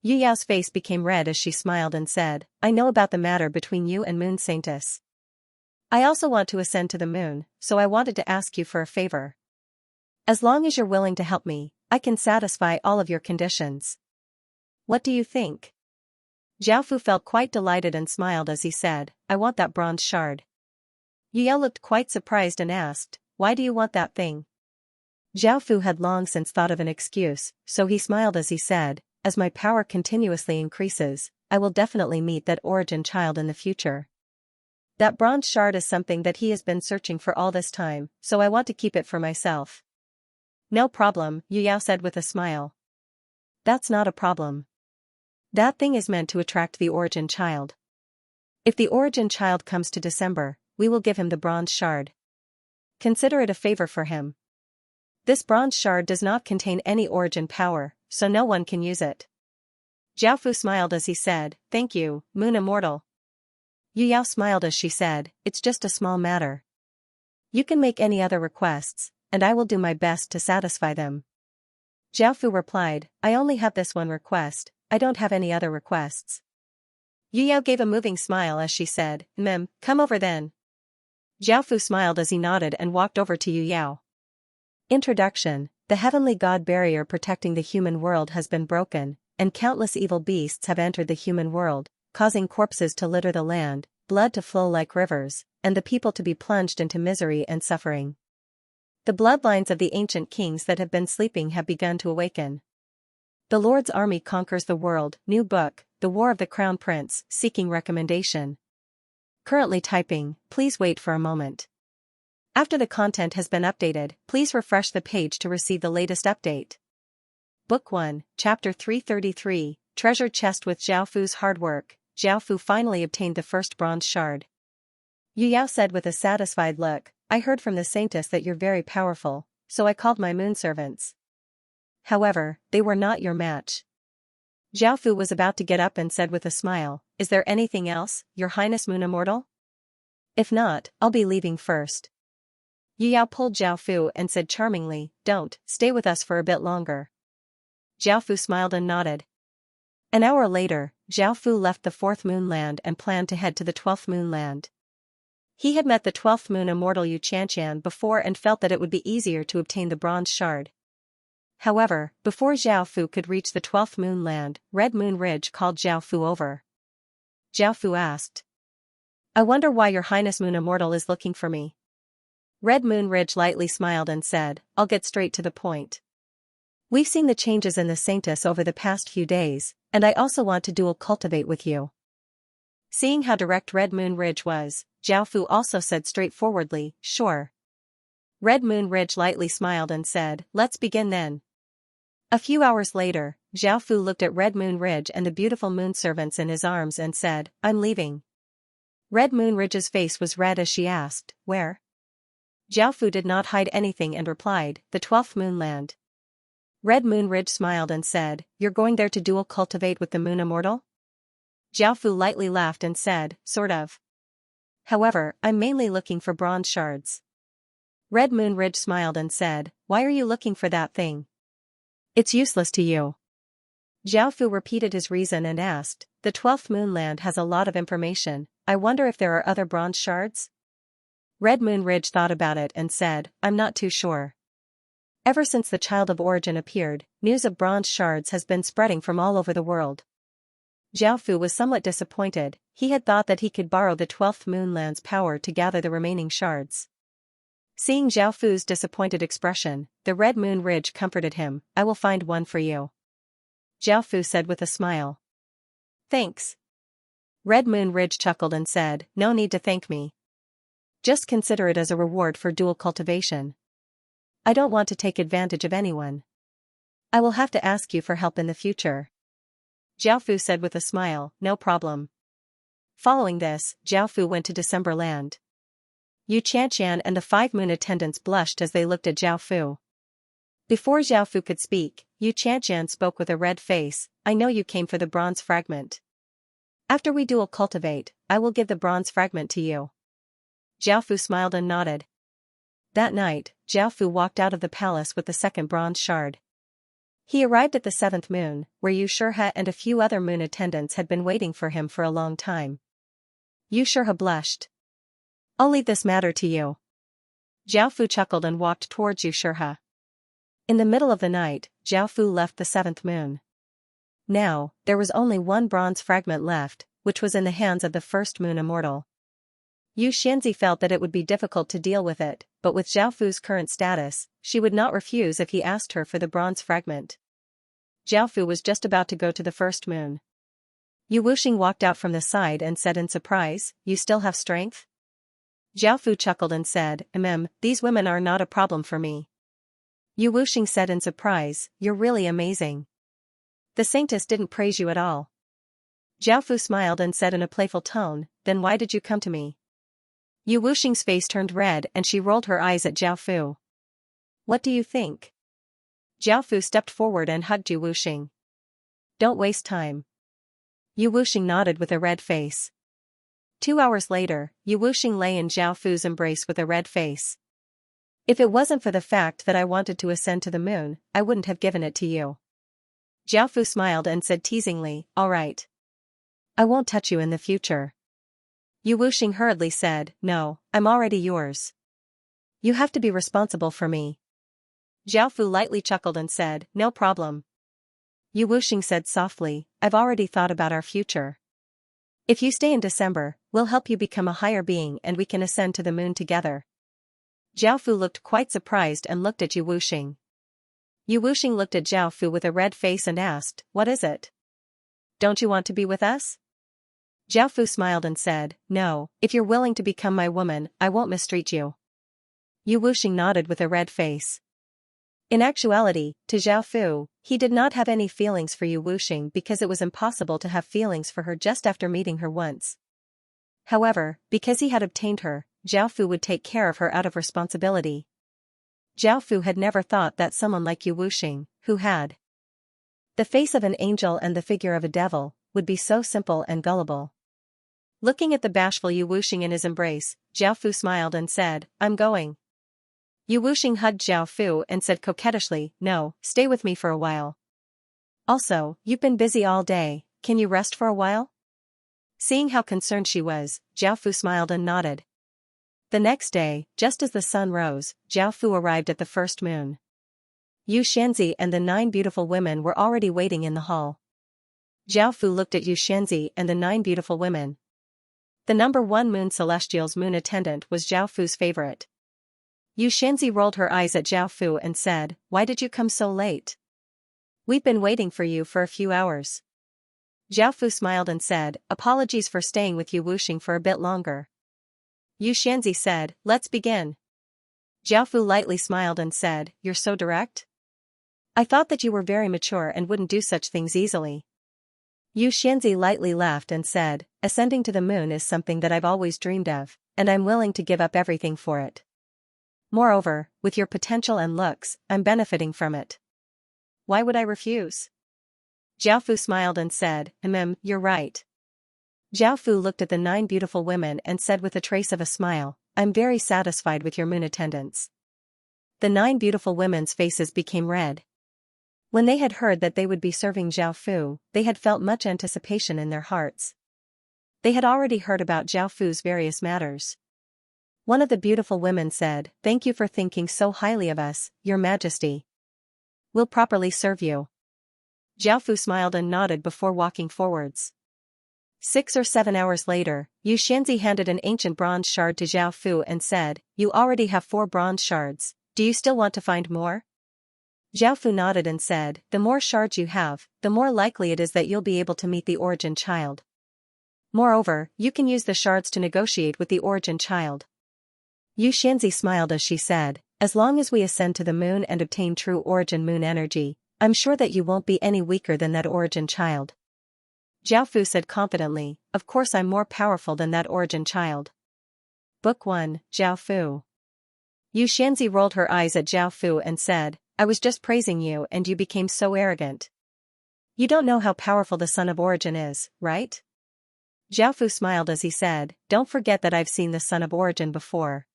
Yu Yao's face became red as she smiled and said, "I know about the matter between you and Moon Saintess. I also want to ascend to the moon, so I wanted to ask you for a favor. As long as you're willing to help me, I can satisfy all of your conditions. What do you think?" Xiaofu felt quite delighted and smiled as he said, "I want that bronze shard." Yu Yao looked quite surprised and asked, "Why do you want that thing?" Xiaofu had long since thought of an excuse, so he smiled as he said, "As my power continuously increases, I will definitely meet that origin child in the future. That bronze shard is something that he has been searching for all this time, so I want to keep it for myself." "No problem," Yu Yao said with a smile. "That's not a problem. That thing is meant to attract the origin child. If the origin child comes to December, we will give him the bronze shard. Consider it a favor for him. This bronze shard does not contain any origin power, so no one can use it." Xiaofu smiled as he said, "Thank you, Moon Immortal." Yu Yao smiled as she said, "It's just a small matter. You can make any other requests, and I will do my best to satisfy them." Xiaofu replied, "I only have this one request, I don't have any other requests." Yu Yao gave a moving smile as she said, Come over then." Xiaofu smiled as he nodded and walked over to Yu Yao. Introduction: The heavenly god barrier protecting the human world has been broken, and countless evil beasts have entered the human world, causing corpses to litter the land, blood to flow like rivers, and the people to be plunged into misery and suffering. The bloodlines of the ancient kings that have been sleeping have begun to awaken. The Lord's army conquers the world. New book, The War of the Crown Prince, seeking recommendation. Currently typing, please wait for a moment. After the content has been updated, please refresh the page to receive the latest update. Book 1, Chapter 333, Treasure Chest. With Xiaofu's hard work, Xiaofu finally obtained the 1st bronze shard. Yu Yao said with a satisfied look, "I heard from the saintess that you're very powerful, so I called my moon servants. However, they were not your match." Xiaofu was about to get up and said with a smile, "Is there anything else, Your Highness Moon Immortal? If not, I'll be leaving first." Yu Yao pulled Xiaofu and said charmingly, "Don't, stay with us for a bit longer." Xiaofu smiled and nodded. An hour later, Xiaofu left the 4th moon land and planned to head to the 12th moon land. He had met the 12th moon immortal Xianxia before and felt that it would be easier to obtain the bronze shard. However, before Xiaofu could reach the 12th moon land, Red Moon Ridge called Xiaofu over. Jiao Fu asked. I wonder why your Highness Moon Immortal is looking for me. Red Moon Ridge lightly smiled and said, I'll get straight to the point. We've seen the changes in the Sanctus over the past few days, and I also want to dual cultivate with you. Seeing how direct Red Moon Ridge was, Jiao Fu also said straightforwardly, sure. Red Moon Ridge lightly smiled and said, let's begin then. A few hours later, Jiao Fu looked at Red Moon Ridge and the beautiful moon servants in his arms and said, I'm leaving. Red Moon Ridge's face was red as she asked, where? Jiao Fu did not hide anything and replied, the 12th moonland. Red Moon Ridge smiled and said, you're going there to dual cultivate with the Moon Immortal? Jiao Fu lightly laughed and said, sort of. However, I'm mainly looking for bronze shards. Red Moon Ridge smiled and said, why are you looking for that thing? It's useless to you. Jiao Fu repeated his reason and asked, the 12th moonland has a lot of information, I wonder if there are other bronze shards? Red Moon Ridge thought about it and said, I'm not too sure. Ever since the Child of Origin appeared, news of bronze shards has been spreading from all over the world. Jiao Fu was somewhat disappointed, he had thought that he could borrow the 12th moonland's power to gather the remaining shards. Seeing Jiao Fu's disappointed expression, the Red Moon Ridge comforted him, I will find one for you. Jiao Fu said with a smile. Thanks. Red Moon Ridge chuckled and said, no need to thank me. Just consider it as a reward for dual cultivation. I don't want to take advantage of anyone. I will have to ask you for help in the future. Jiao Fu said with a smile, no problem. Following this, Jiao Fu went to December Land. Xianxia and the 5 moon attendants blushed as they looked at Jiao Fu. Before Jiao Fu could speak, Xianxia spoke with a red face, I know you came for the bronze fragment. After we dual cultivate, I will give the bronze fragment to you. Jiao Fu smiled and nodded. That night, Jiao Fu walked out of the palace with the second bronze shard. He arrived at the 7th moon, where Xianxia and a few other moon attendants had been waiting for him for a long time. Xianxia blushed. I'll leave this matter to you. Jiao Fu chuckled and walked towards Xianxia. In the middle of the night, Jiao Fu left the 7th moon. Now, there was only one bronze fragment left, which was in the hands of the 1st moon immortal. Xianxia felt that it would be difficult to deal with it, but with Jiao Fu's current status, she would not refuse if he asked her for the bronze fragment. Jiao Fu was just about to go to the 1st moon. Yu Wuxing walked out from the side and said in surprise, you still have strength? Jiao Fu chuckled and said, these women are not a problem for me. Yu Wuxing said in surprise, you're really amazing. The Sanctus didn't praise you at all. Jiao Fu smiled and said in a playful tone, then why did you come to me? Yu Wuxing's face turned red and she rolled her eyes at Jiao Fu. What do you think? Jiao Fu stepped forward and hugged Yu Wuxing. Don't waste time. Yu Wuxing nodded with a red face. 2 hours later, Yu Wuxing lay in Jiao Fu's embrace with a red face. If it wasn't for the fact that I wanted to ascend to the moon, I wouldn't have given it to you. Jiao Fu smiled and said teasingly, all right. I won't touch you in the future. Yu Wuxing hurriedly said, no, I'm already yours. You have to be responsible for me. Jiao Fu lightly chuckled and said, no problem. Yu Wuxing said softly, I've already thought about our future. If you stay in December, we'll help you become a higher being and we can ascend to the moon together. Jiao Fu looked quite surprised and looked at Yu Wuxing. Yu Wuxing looked at Jiao Fu with a red face and asked, what is it? Don't you want to be with us? Jiao Fu smiled and said, no, if you're willing to become my woman, I won't mistreat you. Yu Wuxing nodded with a red face. In actuality, to Jiao Fu, he did not have any feelings for Yu Wuxing because it was impossible to have feelings for her just after meeting her once. However, because he had obtained her, Jiao Fu would take care of her out of responsibility. Jiao Fu had never thought that someone like Yu Wuxing, who had the face of an angel and the figure of a devil, would be so simple and gullible. Looking at the bashful Yu Wuxing in his embrace, Jiao Fu smiled and said, I'm going. Yu Wuxing hugged Jiao Fu and said coquettishly, no, stay with me for a while. Also, you've been busy all day, can you rest for a while? Seeing how concerned she was, Jiao Fu smiled and nodded. The next day, just as the sun rose, Jiao Fu arrived at the 1st moon. Xianxia and the 9 beautiful women were already waiting in the hall. Zhao Fu looked at Yu Xianxia and the 9 beautiful women. The number 1 moon celestial's moon attendant was Zhao Fu's favorite. Yu Xianxia rolled her eyes at Zhao Fu and said, "Why did you come so late? We've been waiting for you for a few hours." Zhao Fu smiled and said, "Apologies for staying with you Wuxing for a bit longer." Yu Xianxia said, "Let's begin." Zhao Fu lightly smiled and said, "You're so direct? I thought that you were very mature and wouldn't do such things easily." Yu Xianxia lightly laughed and said, "Ascending to the moon is something that I've always dreamed of, and I'm willing to give up everything for it. Moreover, with your potential and looks, I'm benefiting from it. Why would I refuse?" Zhao Fu smiled and said, You're right." Zhao Fu looked at the 9 beautiful women and said with a trace of a smile, "I'm very satisfied with your moon attendants." The 9 beautiful women's faces became red. When they had heard that they would be serving Zhao Fu, they had felt much anticipation in their hearts. They had already heard about Zhao Fu's various matters. One of the beautiful women said, "Thank you for thinking so highly of us, Your Majesty. We'll properly serve you." Zhao Fu smiled and nodded before walking forwards. 6 or 7 hours later, Yu Xianxia handed an ancient bronze shard to Zhao Fu and said, "You already have 4 bronze shards, do you still want to find more?" Zhao Fu nodded and said, "The more shards you have, the more likely it is that you'll be able to meet the origin child. Moreover, you can use the shards to negotiate with the origin child." Yu Xianxia smiled as she said, "As long as we ascend to the moon and obtain true origin moon energy, I'm sure that you won't be any weaker than that origin child." Zhao Fu said confidently, "Of course I'm more powerful than that origin child." Book 1, Zhao Fu. Yu Xianxia rolled her eyes at Zhao Fu and said, "I was just praising you and you became so arrogant. You don't know how powerful the Son of Origin is, right?" Zhao Fu smiled as he said, "Don't forget that I've seen the Son of Origin before."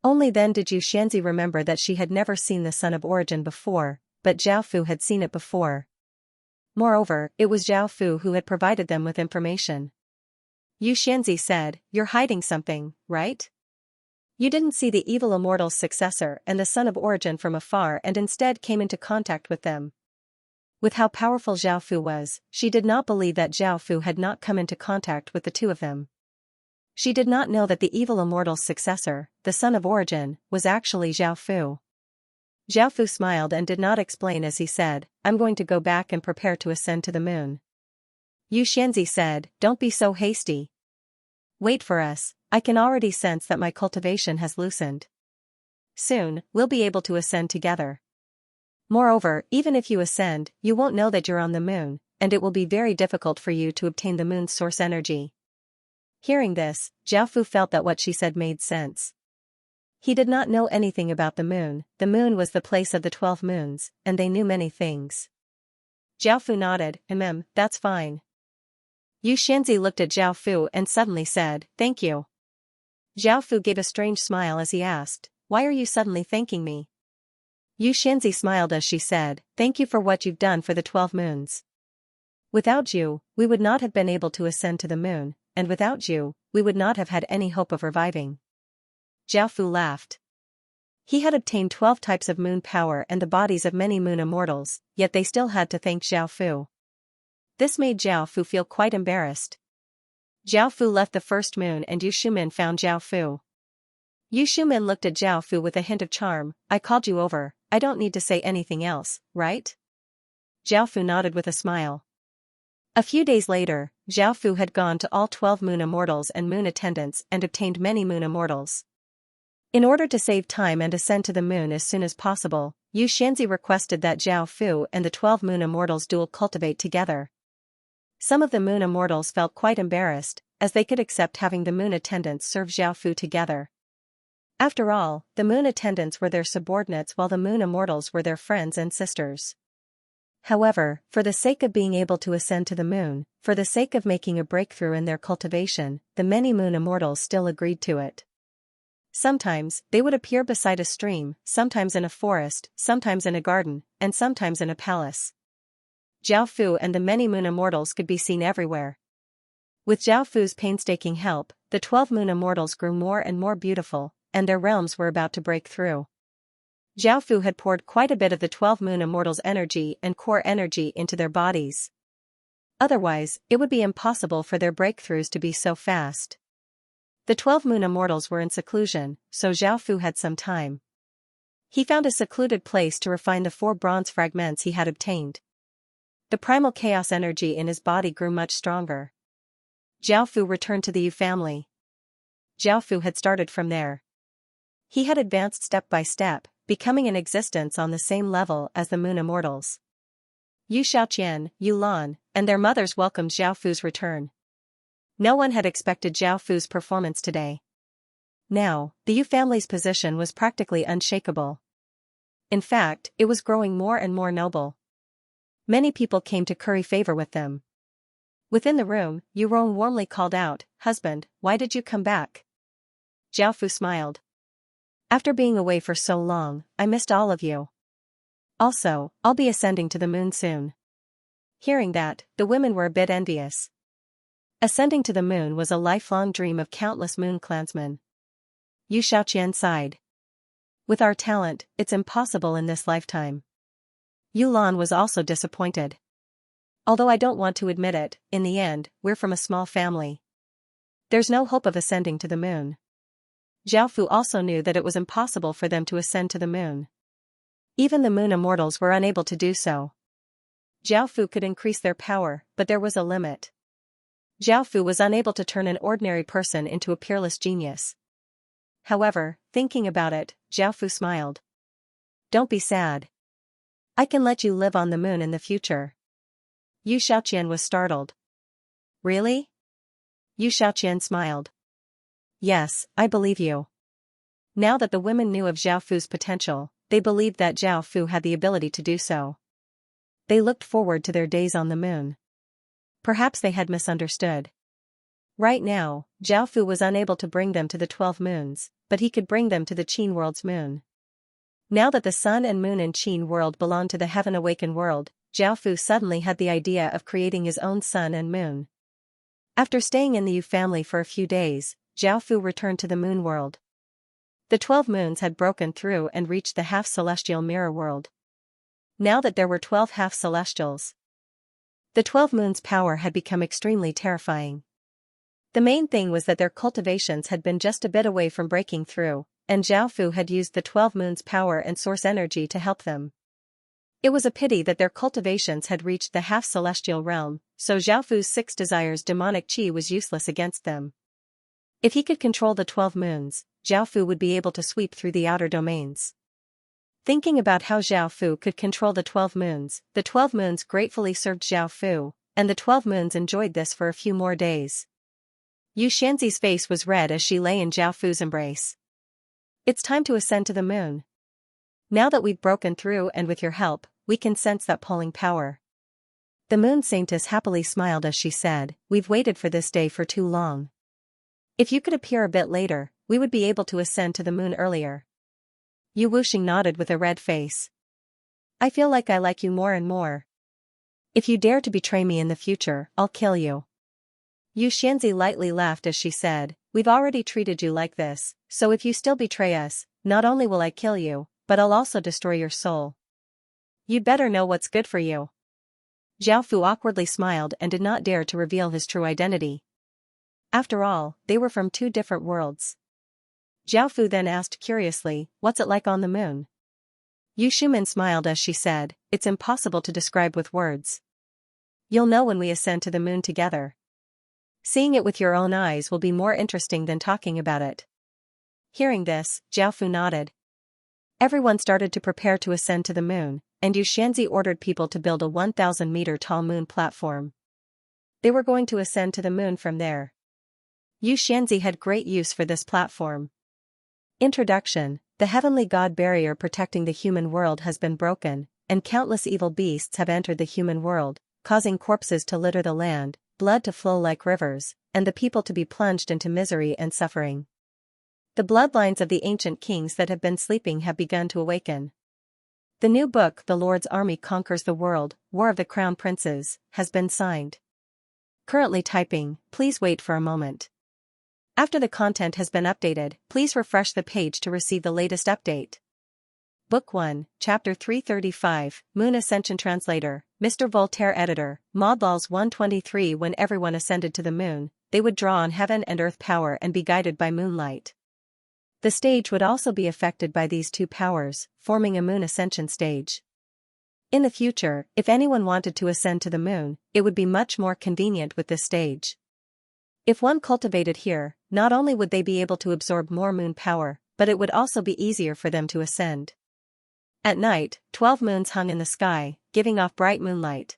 Only then did Yu Xianxia remember that she had never seen the Son of Origin before, but Zhao Fu had seen it before. Moreover, it was Zhao Fu who had provided them with information. Yu Xianxia said, "You're hiding something, right? You didn't see the evil immortal's successor and the Son of Origin from afar and instead came into contact with them." With how powerful Zhao Fu was, she did not believe that Zhao Fu had not come into contact with the 2 of them. She did not know that the evil immortal's successor, the Son of Origin, was actually Zhao Fu. Zhao Fu smiled and did not explain as he said, "I'm going to go back and prepare to ascend to the moon." Yu Xianxia said, "Don't be so hasty. Wait for us, I can already sense that my cultivation has loosened. Soon, we'll be able to ascend together. Moreover, even if you ascend, you won't know that you're on the moon, and it will be very difficult for you to obtain the moon's source energy." Hearing this, Zhao Fu felt that what she said made sense. He did not know anything about the moon was the place of the 12 moons, and they knew many things. Zhao Fu nodded, That's fine." Yu Xianxia looked at Zhao Fu and suddenly said, "Thank you." Zhao Fu gave a strange smile as he asked, "Why are you suddenly thanking me?" Yu Xianxia smiled as she said, "Thank you for what you've done for the 12 moons. Without you, we would not have been able to ascend to the moon, and without you, we would not have had any hope of reviving." Zhao Fu laughed. He had obtained 12 types of moon power and the bodies of many moon immortals, yet they still had to thank Zhao Fu. This made Zhao Fu feel quite embarrassed. Zhao Fu left the first moon and Yu Shumin found Zhao Fu. Yu Shumin looked at Zhao Fu with a hint of charm, "I called you over, I don't need to say anything else, right?" Zhao Fu nodded with a smile. A few days later, Zhao Fu had gone to all 12 moon immortals and moon attendants and obtained many moon immortals. In order to save time and ascend to the moon as soon as possible, Yu Xianxia requested that Zhao Fu and the 12 moon immortals dual cultivate together. Some of the moon immortals felt quite embarrassed, as they could accept having the moon attendants serve Zhao Fu together. After all, the moon attendants were their subordinates while the moon immortals were their friends and sisters. However, for the sake of being able to ascend to the moon, for the sake of making a breakthrough in their cultivation, the many moon immortals still agreed to it. Sometimes, they would appear beside a stream, sometimes in a forest, sometimes in a garden, and sometimes in a palace. Zhao Fu and the many moon immortals could be seen everywhere. With Zhao Fu's painstaking help, the 12 moon immortals grew more and more beautiful, and their realms were about to break through. Zhao Fu had poured quite a bit of the 12 moon immortals' energy and core energy into their bodies. Otherwise, it would be impossible for their breakthroughs to be so fast. The 12 moon immortals were in seclusion, so Zhao Fu had some time. He found a secluded place to refine the 4 bronze fragments he had obtained. The primal chaos energy in his body grew much stronger. Zhao Fu returned to the Yu family. Zhao Fu had started from there. He had advanced step by step, becoming in existence on the same level as the moon immortals. Yu Xiaoqian, Yu Lan, and their mothers welcomed Zhao Fu's return. No one had expected Zhao Fu's performance today. Now, the Yu family's position was practically unshakable. In fact, it was growing more and more noble. Many people came to curry favor with them. Within the room, Yu Rong warmly called out, "Husband, why did you come back?" Zhao Fu smiled. "After being away for so long, I missed all of you. Also, I'll be ascending to the moon soon." Hearing that, the women were a bit envious. Ascending to the moon was a lifelong dream of countless moon clansmen. Yu Xiaoqian sighed. "With our talent, it's impossible in this lifetime." Yu Lan was also disappointed. "Although I don't want to admit it, in the end, we're from a small family. There's no hope of ascending to the moon." Zhao Fu also knew that it was impossible for them to ascend to the moon. Even the moon immortals were unable to do so. Zhao Fu could increase their power, but there was a limit. Zhao Fu was unable to turn an ordinary person into a peerless genius. However, thinking about it, Zhao Fu smiled. "Don't be sad. I can let you live on the moon in the future." Yu Xiaoqian was startled. "Really?" Yu Xiaoqian smiled. "Yes, I believe you." Now that the women knew of Zhao Fu's potential, they believed that Zhao Fu had the ability to do so. They looked forward to their days on the moon. Perhaps they had misunderstood. Right now, Zhao Fu was unable to bring them to the 12 moons, but he could bring them to the Qin world's moon. Now that the sun and moon in Qin world belonged to the Heaven Awakened world, Zhao Fu suddenly had the idea of creating his own sun and moon. After staying in the Yu family for a few days, Zhao Fu returned to the moon world. The 12 moons had broken through and reached the half-celestial mirror world. Now that there were 12 half-celestials, the 12 moons' power had become extremely terrifying. The main thing was that their cultivations had been just a bit away from breaking through, and Zhao Fu had used the 12 moons' power and source energy to help them. It was a pity that their cultivations had reached the half-celestial realm, so Zhao Fu's 6 desires demonic qi was useless against them. If he could control the 12 moons, Zhao Fu would be able to sweep through the outer domains. Thinking about how Zhao Fu could control the 12 moons gratefully served Zhao Fu, and the 12 moons enjoyed this for a few more days. Yu Xianxi's face was red as she lay in Zhao Fu's embrace. "It's time to ascend to the moon. Now that we've broken through and with your help, we can sense that pulling power." The moon saintess happily smiled as she said, "We've waited for this day for too long. If you could appear a bit later, we would be able to ascend to the moon earlier." Yu Wuxing nodded with a red face. "I feel like I like you more and more. If you dare to betray me in the future, I'll kill you." Yu Xianxi lightly laughed as she said, "We've already treated you like this, so if you still betray us, not only will I kill you, but I'll also destroy your soul. You'd better know what's good for you." Zhao Fu awkwardly smiled and did not dare to reveal his true identity. After all, they were from 2 different worlds. Zhao Fu then asked curiously, "What's it like on the moon?" Yu Shumin smiled as she said, "It's impossible to describe with words. You'll know when we ascend to the moon together. Seeing it with your own eyes will be more interesting than talking about it." Hearing this, Zhao Fu nodded. Everyone started to prepare to ascend to the moon, and Yu Xianxi ordered people to build a 1,000-meter tall moon platform. They were going to ascend to the moon from there. Yu Xianxi had great use for this platform. Introduction: The heavenly god barrier protecting the human world has been broken, and countless evil beasts have entered the human world, causing corpses to litter the land, blood to flow like rivers, and the people to be plunged into misery and suffering. The bloodlines of the ancient kings that have been sleeping have begun to awaken. The new book, The Lord's Army Conquers the World, War of the Crown Princes, has been signed. Currently typing, please wait for a moment. After the content has been updated, please refresh the page to receive the latest update. Book 1, Chapter 335, Moon Ascension Translator, Mr. Voltaire editor, Modlaws 123. When everyone ascended to the moon, they would draw on heaven and earth power and be guided by moonlight. The stage would also be affected by these two powers, forming a moon ascension stage. In the future, if anyone wanted to ascend to the moon, it would be much more convenient with this stage. If one cultivated here, not only would they be able to absorb more moon power, but it would also be easier for them to ascend. At night, 12 moons hung in the sky, giving off bright moonlight.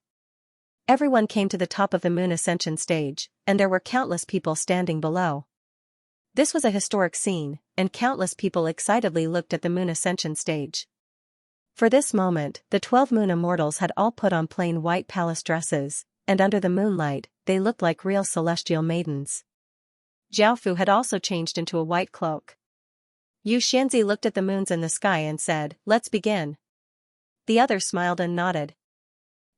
Everyone came to the top of the moon ascension stage, and there were countless people standing below. This was a historic scene, and countless people excitedly looked at the moon ascension stage. For this moment, the 12 moon immortals had all put on plain white palace dresses, and under the moonlight, they looked like real celestial maidens. Xiaofu had also changed into a white cloak. Xianxia looked at the moons in the sky and said, "Let's begin." The others smiled and nodded.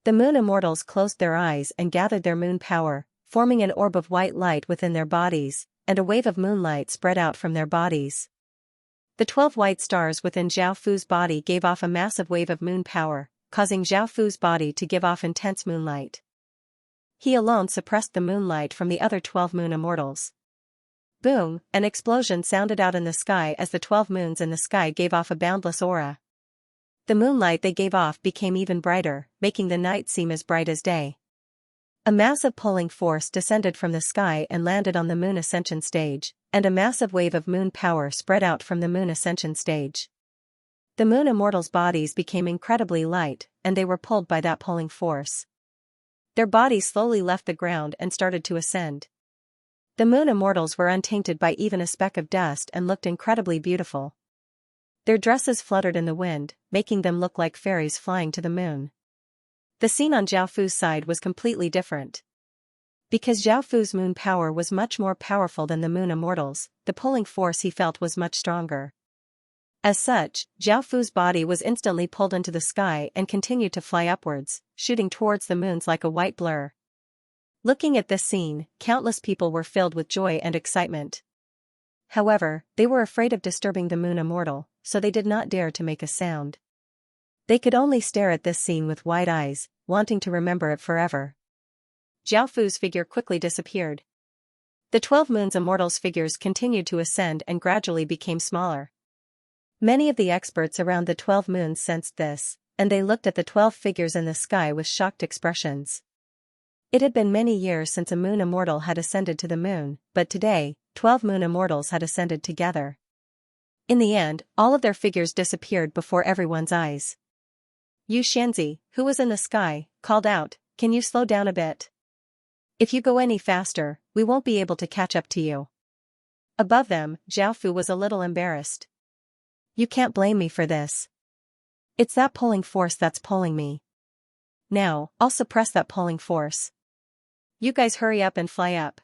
The moon immortals closed their eyes and gathered their moon power, forming an orb of white light within their bodies, and a wave of moonlight spread out from their bodies. The 12 white stars within Zhao Fu's body gave off a massive wave of moon power, causing Zhao Fu's body to give off intense moonlight. He alone suppressed the moonlight from the other 12 moon immortals. Boom! An explosion sounded out in the sky as the 12 moons in the sky gave off a boundless aura. The moonlight they gave off became even brighter, making the night seem as bright as day. A massive pulling force descended from the sky and landed on the moon ascension stage, and a massive wave of moon power spread out from the moon ascension stage. The moon immortals' bodies became incredibly light, and they were pulled by that pulling force. Their bodies slowly left the ground and started to ascend. The moon immortals were untainted by even a speck of dust and looked incredibly beautiful. Their dresses fluttered in the wind, making them look like fairies flying to the moon. The scene on Zhao Fu's side was completely different. Because Zhao Fu's moon power was much more powerful than the moon immortals, the pulling force he felt was much stronger. As such, Zhao Fu's body was instantly pulled into the sky and continued to fly upwards, shooting towards the moons like a white blur. Looking at this scene, countless people were filled with joy and excitement. However, they were afraid of disturbing the moon immortal, so they did not dare to make a sound. They could only stare at this scene with wide eyes, wanting to remember it forever. Zhao Fu's figure quickly disappeared. The 12 moons immortals' figures continued to ascend and gradually became smaller. Many of the experts around the 12 moons sensed this, and they looked at the 12 figures in the sky with shocked expressions. It had been many years since a moon immortal had ascended to the moon, but today, 12 moon immortals had ascended together. In the end, all of their figures disappeared before everyone's eyes. Xianxia, who was in the sky, called out, "Can you slow down a bit? If you go any faster, we won't be able to catch up to you." Above them, Zhao Fu was a little embarrassed. "You can't blame me for this. It's that pulling force that's pulling me. Now, I'll suppress that pulling force. You guys hurry up and fly up."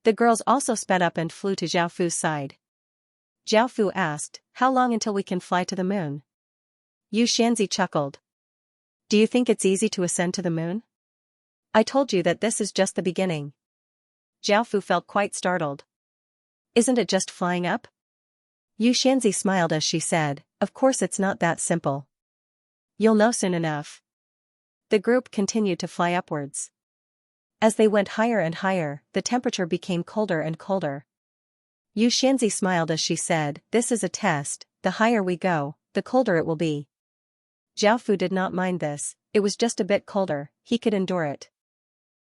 The girls also sped up and flew to Zhao Fu's side. Zhao Fu asked, "How long until we can fly to the moon?" Xianxia chuckled. "Do you think it's easy to ascend to the moon? I told you that this is just the beginning." Zhao Fu felt quite startled. "Isn't it just flying up?" Xianxia smiled as she said, "Of course it's not that simple. You'll know soon enough." The group continued to fly upwards. As they went higher and higher, the temperature became colder and colder. Xianxia smiled as she said, "This is a test, the higher we go, the colder it will be." Zhao Fu did not mind this, it was just a bit colder, he could endure it.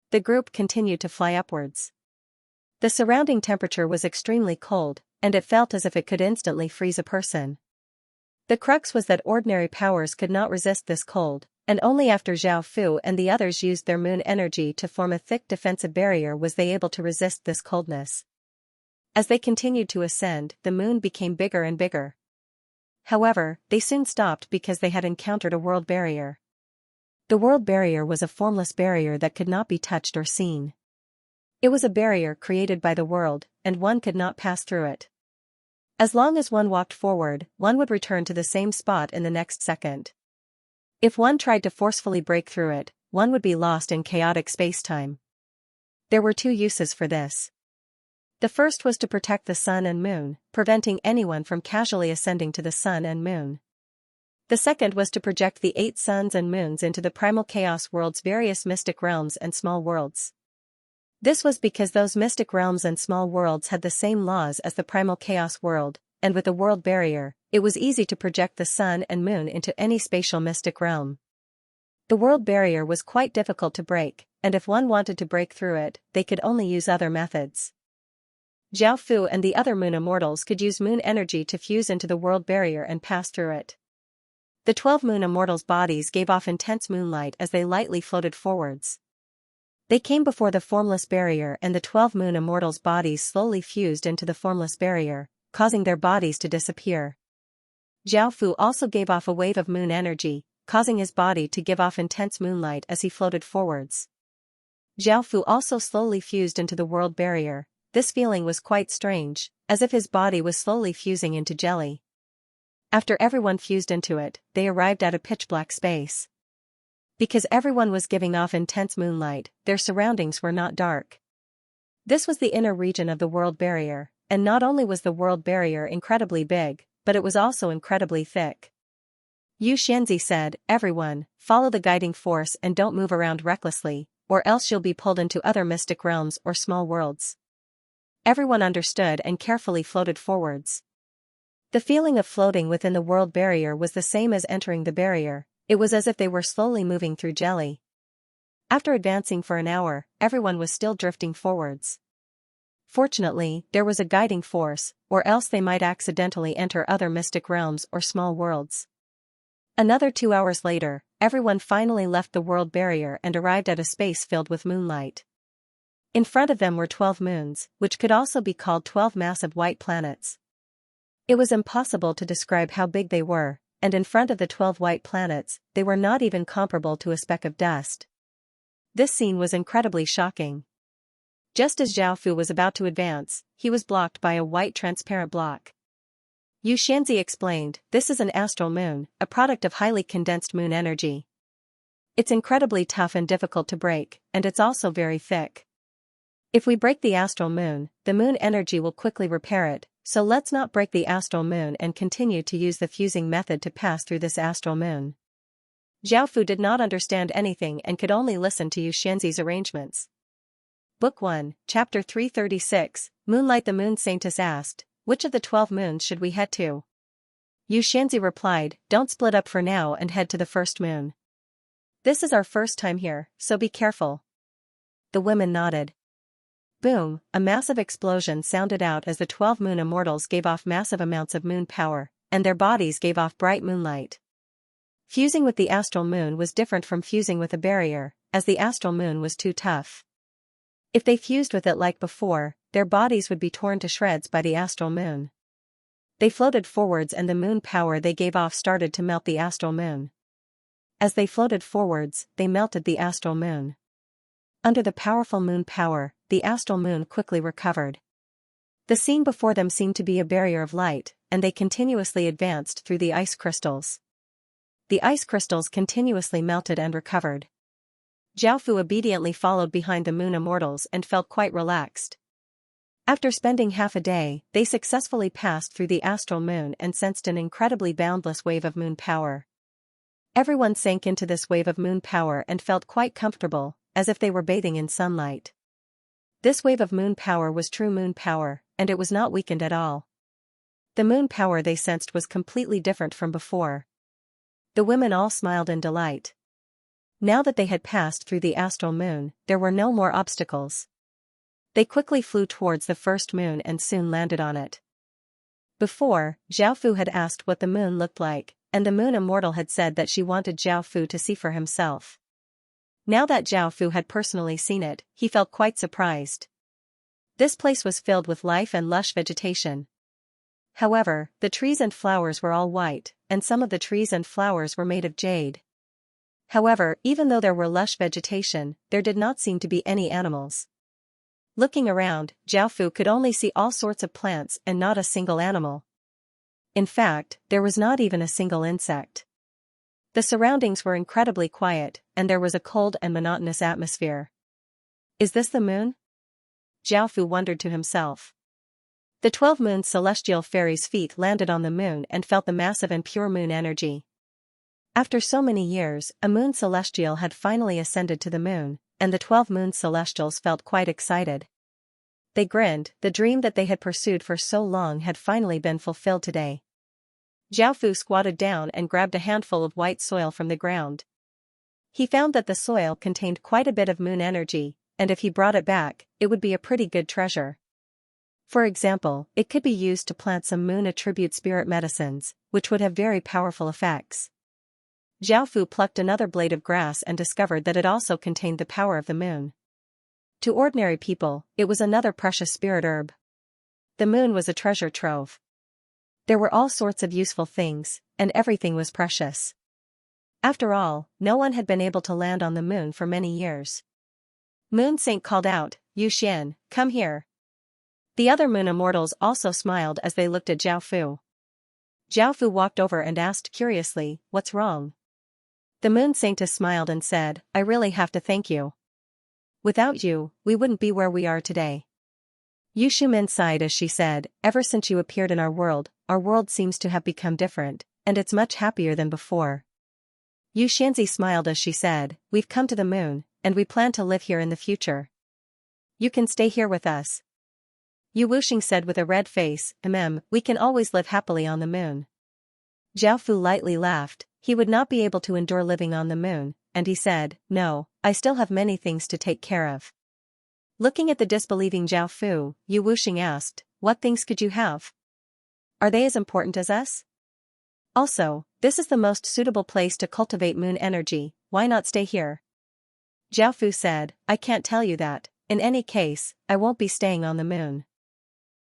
The group continued to fly upwards. The surrounding temperature was extremely cold, and it felt as if it could instantly freeze a person. The crux was that ordinary powers could not resist this cold, and only after Zhao Fu and the others used their moon energy to form a thick defensive barrier was they able to resist this coldness. As they continued to ascend, the moon became bigger and bigger. However, they soon stopped because they had encountered a world barrier. The world barrier was a formless barrier that could not be touched or seen. It was a barrier created by the world, and one could not pass through it. As long as one walked forward, one would return to the same spot in the next second. If one tried to forcefully break through it, one would be lost in chaotic space-time. There were two uses for this. The first was to protect the sun and moon, preventing anyone from casually ascending to the sun and moon. The second was to project the 8 suns and moons into the primal chaos world's various mystic realms and small worlds. This was because those mystic realms and small worlds had the same laws as the primal chaos world, and with a world barrier, it was easy to project the sun and moon into any spatial mystic realm. The world barrier was quite difficult to break, and if one wanted to break through it, they could only use other methods. Zhao Fu and the other moon immortals could use moon energy to fuse into the world barrier and pass through it. The 12 moon immortals' bodies gave off intense moonlight as they lightly floated forwards. They came before the formless barrier, and the 12 moon immortals' bodies slowly fused into the formless barrier, causing their bodies to disappear. Zhao Fu also gave off a wave of moon energy, causing his body to give off intense moonlight as he floated forwards. Zhao Fu also slowly fused into the world barrier. This feeling was quite strange, as if his body was slowly fusing into jelly. After everyone fused into it, they arrived at a pitch-black space. Because everyone was giving off intense moonlight, their surroundings were not dark. This was the inner region of the world barrier, and not only was the world barrier incredibly big, but it was also incredibly thick. Xianxia said, "Everyone, follow the guiding force and don't move around recklessly, or else you'll be pulled into other mystic realms or small worlds." Everyone understood and carefully floated forwards. The feeling of floating within the world barrier was the same as entering the barrier. It was as if they were slowly moving through jelly. After advancing for an hour, everyone was still drifting forwards. Fortunately, there was a guiding force, or else they might accidentally enter other mystic realms or small worlds. Another 2 hours later, everyone finally left the world barrier and arrived at a space filled with moonlight. In front of them were 12 moons, which could also be called 12 massive white planets. It was impossible to describe how big they were, and in front of the 12 white planets, they were not even comparable to a speck of dust. This scene was incredibly shocking. Just as Zhao Fu was about to advance, he was blocked by a white transparent block. Xianxia explained, "This is an astral moon, a product of highly condensed moon energy. It's incredibly tough and difficult to break, and it's also very thick. If we break the astral moon, the moon energy will quickly repair it, so let's not break the astral moon and continue to use the fusing method to pass through this astral moon." Zhao Fu did not understand anything and could only listen to Xianxia's arrangements. Book 1, Chapter 336, Moonlight. The Moon Saintess asked, "Which of the 12 moons should we head to?" Xianxia replied, "Don't split up for now and head to the first moon. This is our first time here, so be careful." The women nodded. Boom, a massive explosion sounded out as the 12 moon immortals gave off massive amounts of moon power, and their bodies gave off bright moonlight. Fusing with the astral moon was different from fusing with a barrier, as the astral moon was too tough. If they fused with it like before, their bodies would be torn to shreds by the astral moon. They floated forwards and the moon power they gave off started to melt the astral moon. As they floated forwards, they melted the astral moon. Under the powerful moon power, the astral moon quickly recovered. The scene before them seemed to be a barrier of light, and they continuously advanced through the ice crystals. The ice crystals continuously melted and recovered. Zhao Fu obediently followed behind the moon immortals and felt quite relaxed. After spending half a day, they successfully passed through the astral moon and sensed an incredibly boundless wave of moon power. Everyone sank into this wave of moon power and felt quite comfortable, as if they were bathing in sunlight. This wave of moon power was true moon power, and it was not weakened at all. The moon power they sensed was completely different from before. The women all smiled in delight. Now that they had passed through the astral moon, there were no more obstacles. They quickly flew towards the first moon and soon landed on it. Before, Zhao Fu had asked what the moon looked like, and the moon immortal had said that she wanted Zhao Fu to see for himself. Now that Zhao Fu had personally seen it, he felt quite surprised. This place was filled with life and lush vegetation. However, the trees and flowers were all white, and some of the trees and flowers were made of jade. However, even though there were lush vegetation, there did not seem to be any animals. Looking around, Zhao Fu could only see all sorts of plants and not a single animal. In fact, there was not even a single insect. The surroundings were incredibly quiet, and there was a cold and monotonous atmosphere. Is this the moon? Zhao Fu wondered to himself. The 12 moon's celestial fairies' feet landed on the moon and felt the massive and pure moon energy. After so many years, a moon celestial had finally ascended to the moon, and the 12 moon celestials felt quite excited. They grinned, the dream that they had pursued for so long had finally been fulfilled today. Xiaofu squatted down and grabbed a handful of white soil from the ground. He found that the soil contained quite a bit of moon energy, and if he brought it back, it would be a pretty good treasure. For example, it could be used to plant some moon attribute spirit medicines, which would have very powerful effects. Xiaofu plucked another blade of grass and discovered that it also contained the power of the moon. To ordinary people, it was another precious spirit herb. The moon was a treasure trove. There were all sorts of useful things, and everything was precious. After all, no one had been able to land on the moon for many years. Moon Saint called out, "Yu Xian, come here." The other moon immortals also smiled as they looked at Xiaofu. Xiaofu walked over and asked curiously, "What's wrong?" The moon saintess smiled and said, "I really have to thank you. Without you, we wouldn't be where we are today." Yu Shumin sighed as she said, "Ever since you appeared in our world seems to have become different, and it's much happier than before." Yu Xianxia smiled as she said, "We've come to the moon, and we plan to live here in the future. You can stay here with us." Yu Wuxing said with a red face, "We can always live happily on the moon." Xiaofu lightly laughed. He would not be able to endure living on the moon, and he said, "No, I still have many things to take care of." Looking at the disbelieving Xiaofu, Yu Wuxing asked, "What things could you have? Are they as important as us? Also, this is the most suitable place to cultivate moon energy, why not stay here?" Xiaofu said, "I can't tell you that, in any case, I won't be staying on the moon."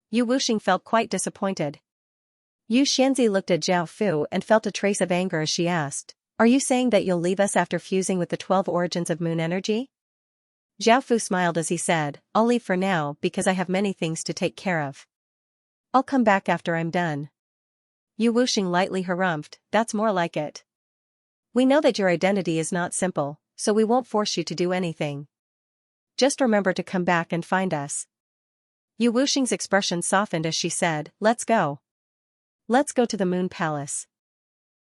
Yu Wuxing felt quite disappointed. Yu Xianxia looked at Xiaofu and felt a trace of anger as she asked, "Are you saying that you'll leave us after fusing with the 12 origins of moon energy?" Xiaofu smiled as he said, "I'll leave for now because I have many things to take care of. I'll come back after I'm done." Yu Wuxing lightly harumphed, "That's more like it. We know that your identity is not simple, so we won't force you to do anything. Just remember to come back and find us." Yu Wuxing's expression softened as she said, "Let's go. Let's go to the Moon Palace."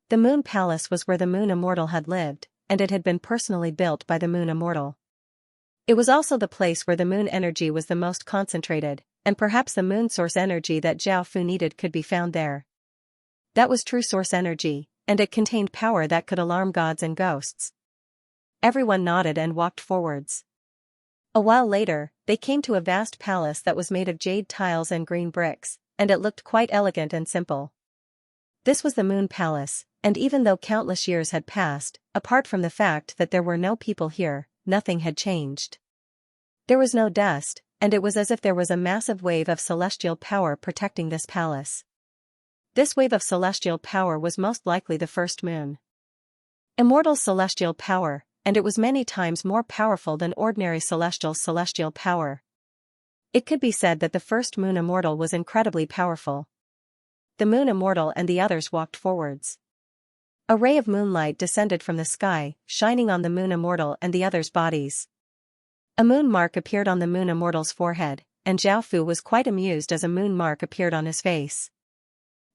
The Moon Palace was where the Moon Immortal had lived, and it had been personally built by the Moon Immortal. It was also the place where the moon energy was the most concentrated, and perhaps the moon source energy that Xiaofu needed could be found there. That was true source energy, and it contained power that could alarm gods and ghosts. Everyone nodded and walked forwards. A while later, they came to a vast palace that was made of jade tiles and green bricks, and it looked quite elegant and simple. This was the Moon Palace, and even though countless years had passed, apart from the fact that there were no people here, nothing had changed. There was no dust, and it was as if there was a massive wave of celestial power protecting this palace. This wave of celestial power was most likely the first moon. Immortal celestial power, and it was many times more powerful than ordinary celestial power. It could be said that the first moon immortal was incredibly powerful. The moon immortal and the others walked forwards. A ray of moonlight descended from the sky, shining on the moon immortal and the others' bodies. A moon mark appeared on the moon immortal's forehead, and Xiaofu was quite amused as a moon mark appeared on his face.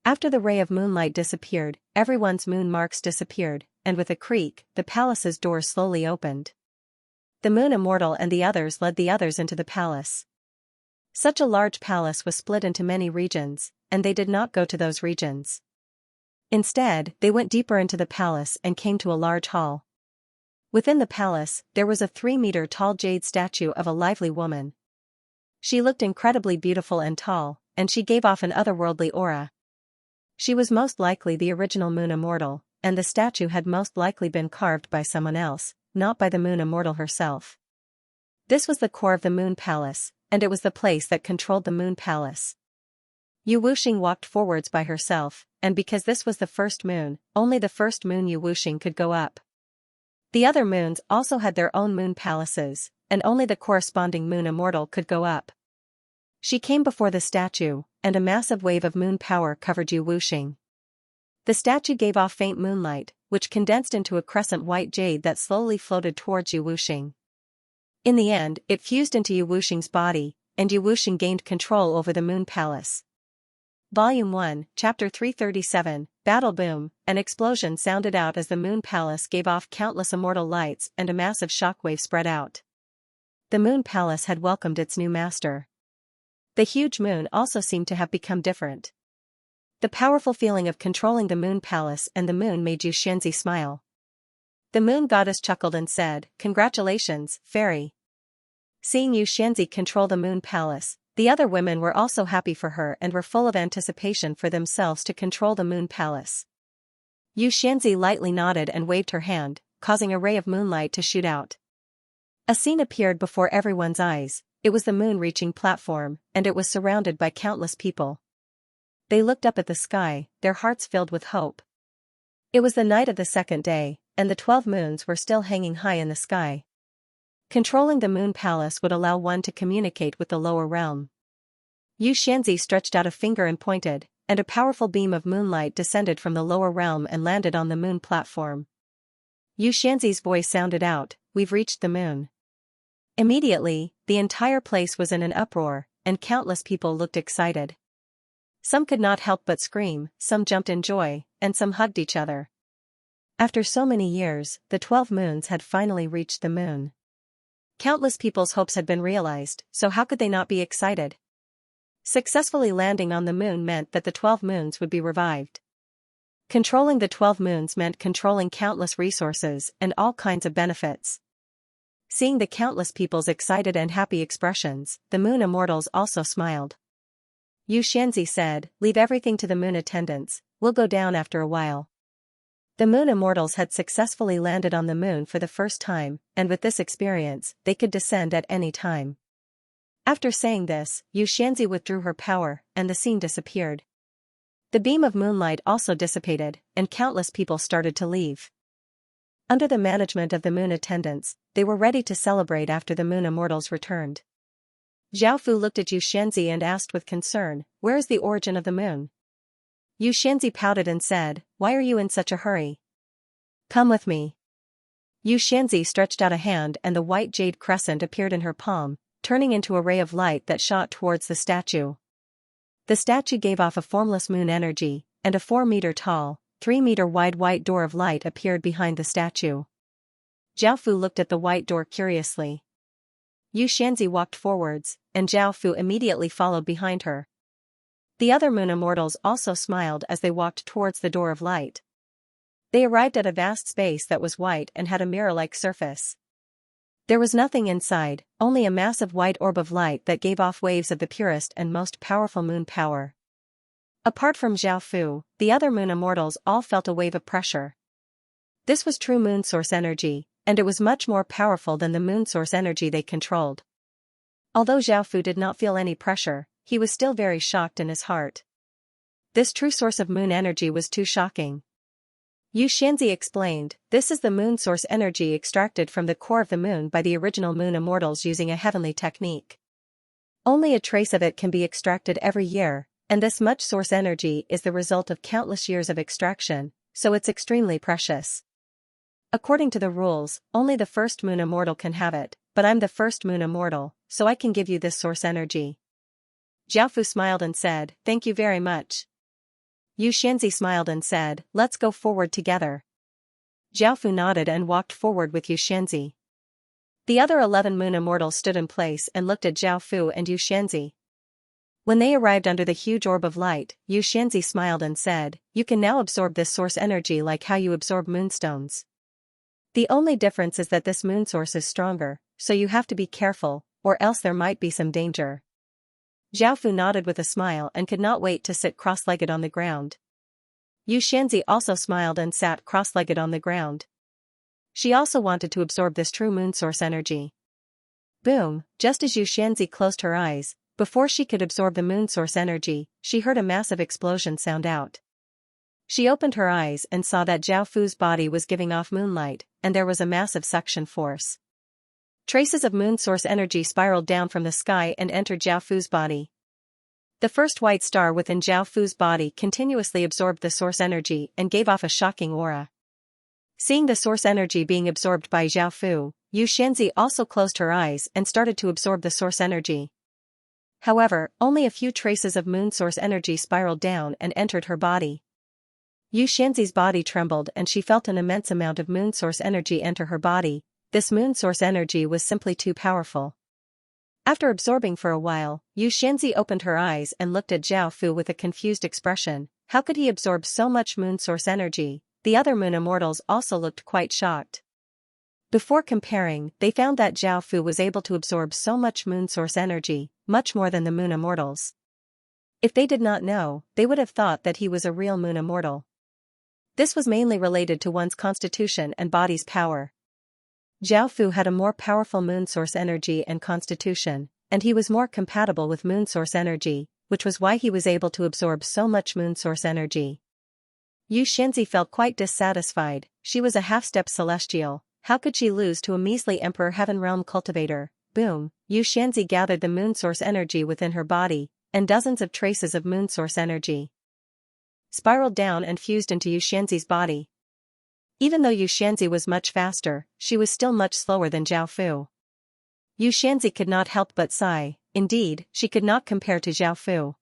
After the ray of moonlight disappeared, everyone's moon marks disappeared, and with a creak, the palace's doors slowly opened. The moon immortal and the others led the others into the palace. Such a large palace was split into many regions, and they did not go to those regions. Instead, they went deeper into the palace and came to a large hall. Within the palace, there was a 3-meter-tall jade statue of a lively woman. She looked incredibly beautiful and tall, and she gave off an otherworldly aura. She was most likely the original Moon Immortal, and the statue had most likely been carved by someone else, not by the Moon Immortal herself. This was the core of the Moon Palace, and it was the place that controlled the Moon Palace. Yu Wuxing walked forwards by herself, and because this was the first moon, only the first moon Yu Wuxing could go up. The other moons also had their own moon palaces, and only the corresponding Moon Immortal could go up. She came before the statue, and a massive wave of moon power covered Yu Wuxing. The statue gave off faint moonlight, which condensed into a crescent white jade that slowly floated towards Yu Wuxing. In the end, it fused into Yu Wuxing's body, and Yu Wuxing gained control over the Moon Palace. Volume 1, Chapter 337, Battle Boom. An explosion sounded out as the Moon Palace gave off countless immortal lights and a massive shockwave spread out. The Moon Palace had welcomed its new master. The huge moon also seemed to have become different. The powerful feeling of controlling the Moon Palace and the moon made Xianxia smile. The moon goddess chuckled and said, "Congratulations, fairy." Seeing Xianxia control the Moon Palace, the other women were also happy for her and were full of anticipation for themselves to control the Moon Palace. Xianxia lightly nodded and waved her hand, causing a ray of moonlight to shoot out. A scene appeared before everyone's eyes. It was the moon-reaching platform, and it was surrounded by countless people. They looked up at the sky, their hearts filled with hope. It was the night of the second day, and the 12 moons were still hanging high in the sky. Controlling the Moon Palace would allow one to communicate with the lower realm. Xianxia stretched out a finger and pointed, and a powerful beam of moonlight descended from the lower realm and landed on the moon platform. Xianxia's voice sounded out, "We've reached the moon." Immediately, the entire place was in an uproar, and countless people looked excited. Some could not help but scream, some jumped in joy, and some hugged each other. After so many years, the 12 moons had finally reached the moon. Countless people's hopes had been realized, so how could they not be excited? Successfully landing on the moon meant that the 12 moons would be revived. Controlling the 12 moons meant controlling countless resources and all kinds of benefits. Seeing the countless people's excited and happy expressions, the moon immortals also smiled. Xianxia said, "Leave everything to the moon attendants, we'll go down after a while." The moon immortals had successfully landed on the moon for the first time, and with this experience, they could descend at any time. After saying this, Xianxia withdrew her power, and the scene disappeared. The beam of moonlight also dissipated, and countless people started to leave. Under the management of the moon attendants, they were ready to celebrate after the moon immortals returned. Xiaofu looked at Xianxia and asked with concern, "Where is the origin of the moon?" Xianxia pouted and said, "Why are you in such a hurry? Come with me." Xianxia stretched out a hand and the white jade crescent appeared in her palm, turning into a ray of light that shot towards the statue. The statue gave off a formless moon energy, and a 4-meter-tall, 3-meter-wide white door of light appeared behind the statue. Xiaofu looked at the white door curiously. Xianxia walked forwards, and Xiaofu immediately followed behind her. The other moon immortals also smiled as they walked towards the door of light. They arrived at a vast space that was white and had a mirror-like surface. There was nothing inside, only a massive white orb of light that gave off waves of the purest and most powerful moon power. Apart from Xiaofu, the other moon immortals all felt a wave of pressure. This was true moon source energy, and it was much more powerful than the moon source energy they controlled. Although Xiaofu did not feel any pressure, he was still very shocked in his heart. This true source of moon energy was too shocking. Xianxia explained, "This is the moon source energy extracted from the core of the moon by the original moon immortals using a heavenly technique. Only a trace of it can be extracted every year, and this much source energy is the result of countless years of extraction, so it's extremely precious. According to the rules, only the first moon immortal can have it, but I'm the first moon immortal, so I can give you this source energy." Xiaofu smiled and said, "Thank you very much." Xianxia smiled and said, "Let's go forward together." Xiaofu nodded and walked forward with Xianxia. The other 11 moon immortals stood in place and looked at Xiaofu and Xianxia. When they arrived under the huge orb of light, Xianxia smiled and said, "You can now absorb this source energy like how you absorb moonstones. The only difference is that this moon source is stronger, so you have to be careful, or else there might be some danger." Xiaofu nodded with a smile and could not wait to sit cross-legged on the ground. Xianxia also smiled and sat cross-legged on the ground. She also wanted to absorb this true moon source energy. Boom, just as Xianxia closed her eyes, before she could absorb the moon source energy, she heard a massive explosion sound out. She opened her eyes and saw that Xiaofu's body was giving off moonlight, and there was a massive suction force. Traces of moon source energy spiraled down from the sky and entered Xiaofu's body. The first white star within Xiaofu's body continuously absorbed the source energy and gave off a shocking aura. Seeing the source energy being absorbed by Xiaofu, Xianxia also closed her eyes and started to absorb the source energy. However, only a few traces of moon source energy spiraled down and entered her body. Xianxia's body trembled and she felt an immense amount of moon source energy enter her body. This moon source energy was simply too powerful. After absorbing for a while, Xianxia opened her eyes and looked at Zhao Fu with a confused expression. How could he absorb so much moon source energy? The other moon immortals also looked quite shocked. Before comparing, they found that Zhao Fu was able to absorb so much moon source energy, much more than the moon immortals. If they did not know, they would have thought that he was a real moon immortal. This was mainly related to one's constitution and body's power. Zhao Fu had a more powerful moon source energy and constitution, and he was more compatible with moon source energy, which was why he was able to absorb so much moon source energy. Xianxia felt quite dissatisfied. She was a half-step celestial. How could she lose to a measly Emperor Heaven Realm cultivator? Boom! Xianxia gathered the moon source energy within her body, and dozens of traces of moon source energy spiraled down and fused into Xianxia's body. Even though Xianxia was much faster, she was still much slower than Zhao Fu. Xianxia could not help but sigh. Indeed, she could not compare to Zhao Fu.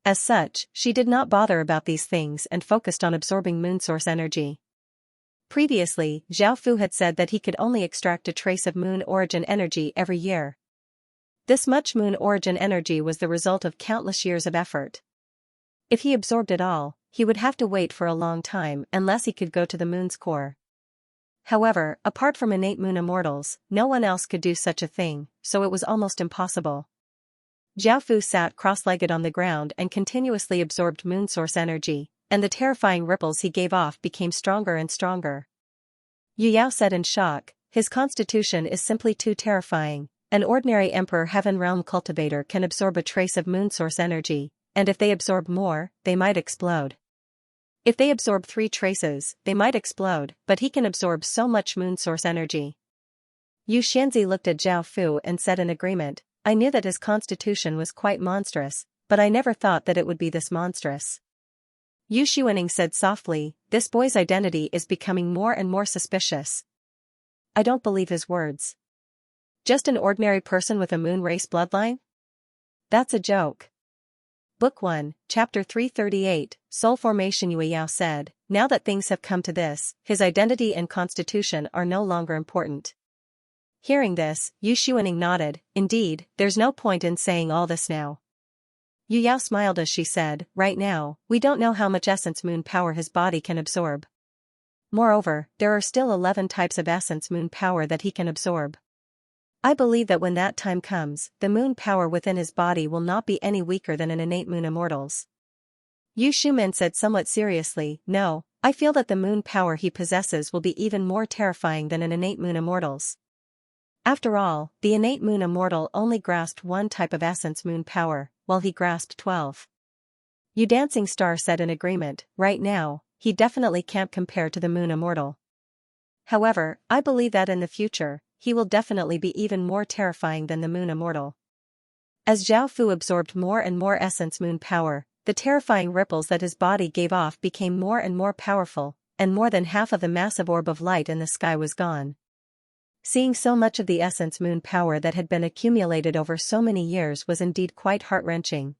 As such, she did not bother about these things and focused on absorbing moon source energy. Previously, Zhao Fu had said that he could only extract a trace of moon origin energy every year. This much moon origin energy was the result of countless years of effort. If he absorbed it all, he would have to wait for a long time unless he could go to the moon's core. However, apart from innate moon immortals, no one else could do such a thing, so it was almost impossible. Zhao Fu sat cross-legged on the ground and continuously absorbed moon source energy, and the terrifying ripples he gave off became stronger and stronger. Yu Yao said in shock, his constitution is simply too terrifying. An ordinary Emperor Heaven Realm cultivator can absorb a trace of moon source energy, and if they absorb more, they might explode. If they absorb 3 traces, they might explode, but he can absorb so much moon source energy. Xianxia looked at Zhao Fu and said in agreement, I knew that his constitution was quite monstrous, but I never thought that it would be this monstrous. Yu Xuaning said softly, this boy's identity is becoming more and more suspicious. I don't believe his words. Just an ordinary person with a moon race bloodline? That's a joke. Book 1, Chapter 338, Soul Formation. Yu Yao said, now that things have come to this, his identity and constitution are no longer important. Hearing this, Yu Xuaning nodded, indeed, there's no point in saying all this now. Yu Yao smiled as she said, right now, we don't know how much essence moon power his body can absorb. Moreover, there are still 11 types of essence moon power that he can absorb. I believe that when that time comes, the moon power within his body will not be any weaker than an innate moon immortal's. Yu Shumin said somewhat seriously, no, I feel that the moon power he possesses will be even more terrifying than an innate moon immortal's. After all, the innate moon immortal only grasped one type of essence moon power, while he grasped 12. Yu Dancing Star said in agreement, right now, he definitely can't compare to the moon immortal. However, I believe that in the future, he will definitely be even more terrifying than the moon immortal. As Zhao Fu absorbed more and more essence moon power, the terrifying ripples that his body gave off became more and more powerful, and more than half of the massive orb of light in the sky was gone. Seeing so much of the essence moon power that had been accumulated over so many years was indeed quite heart-wrenching.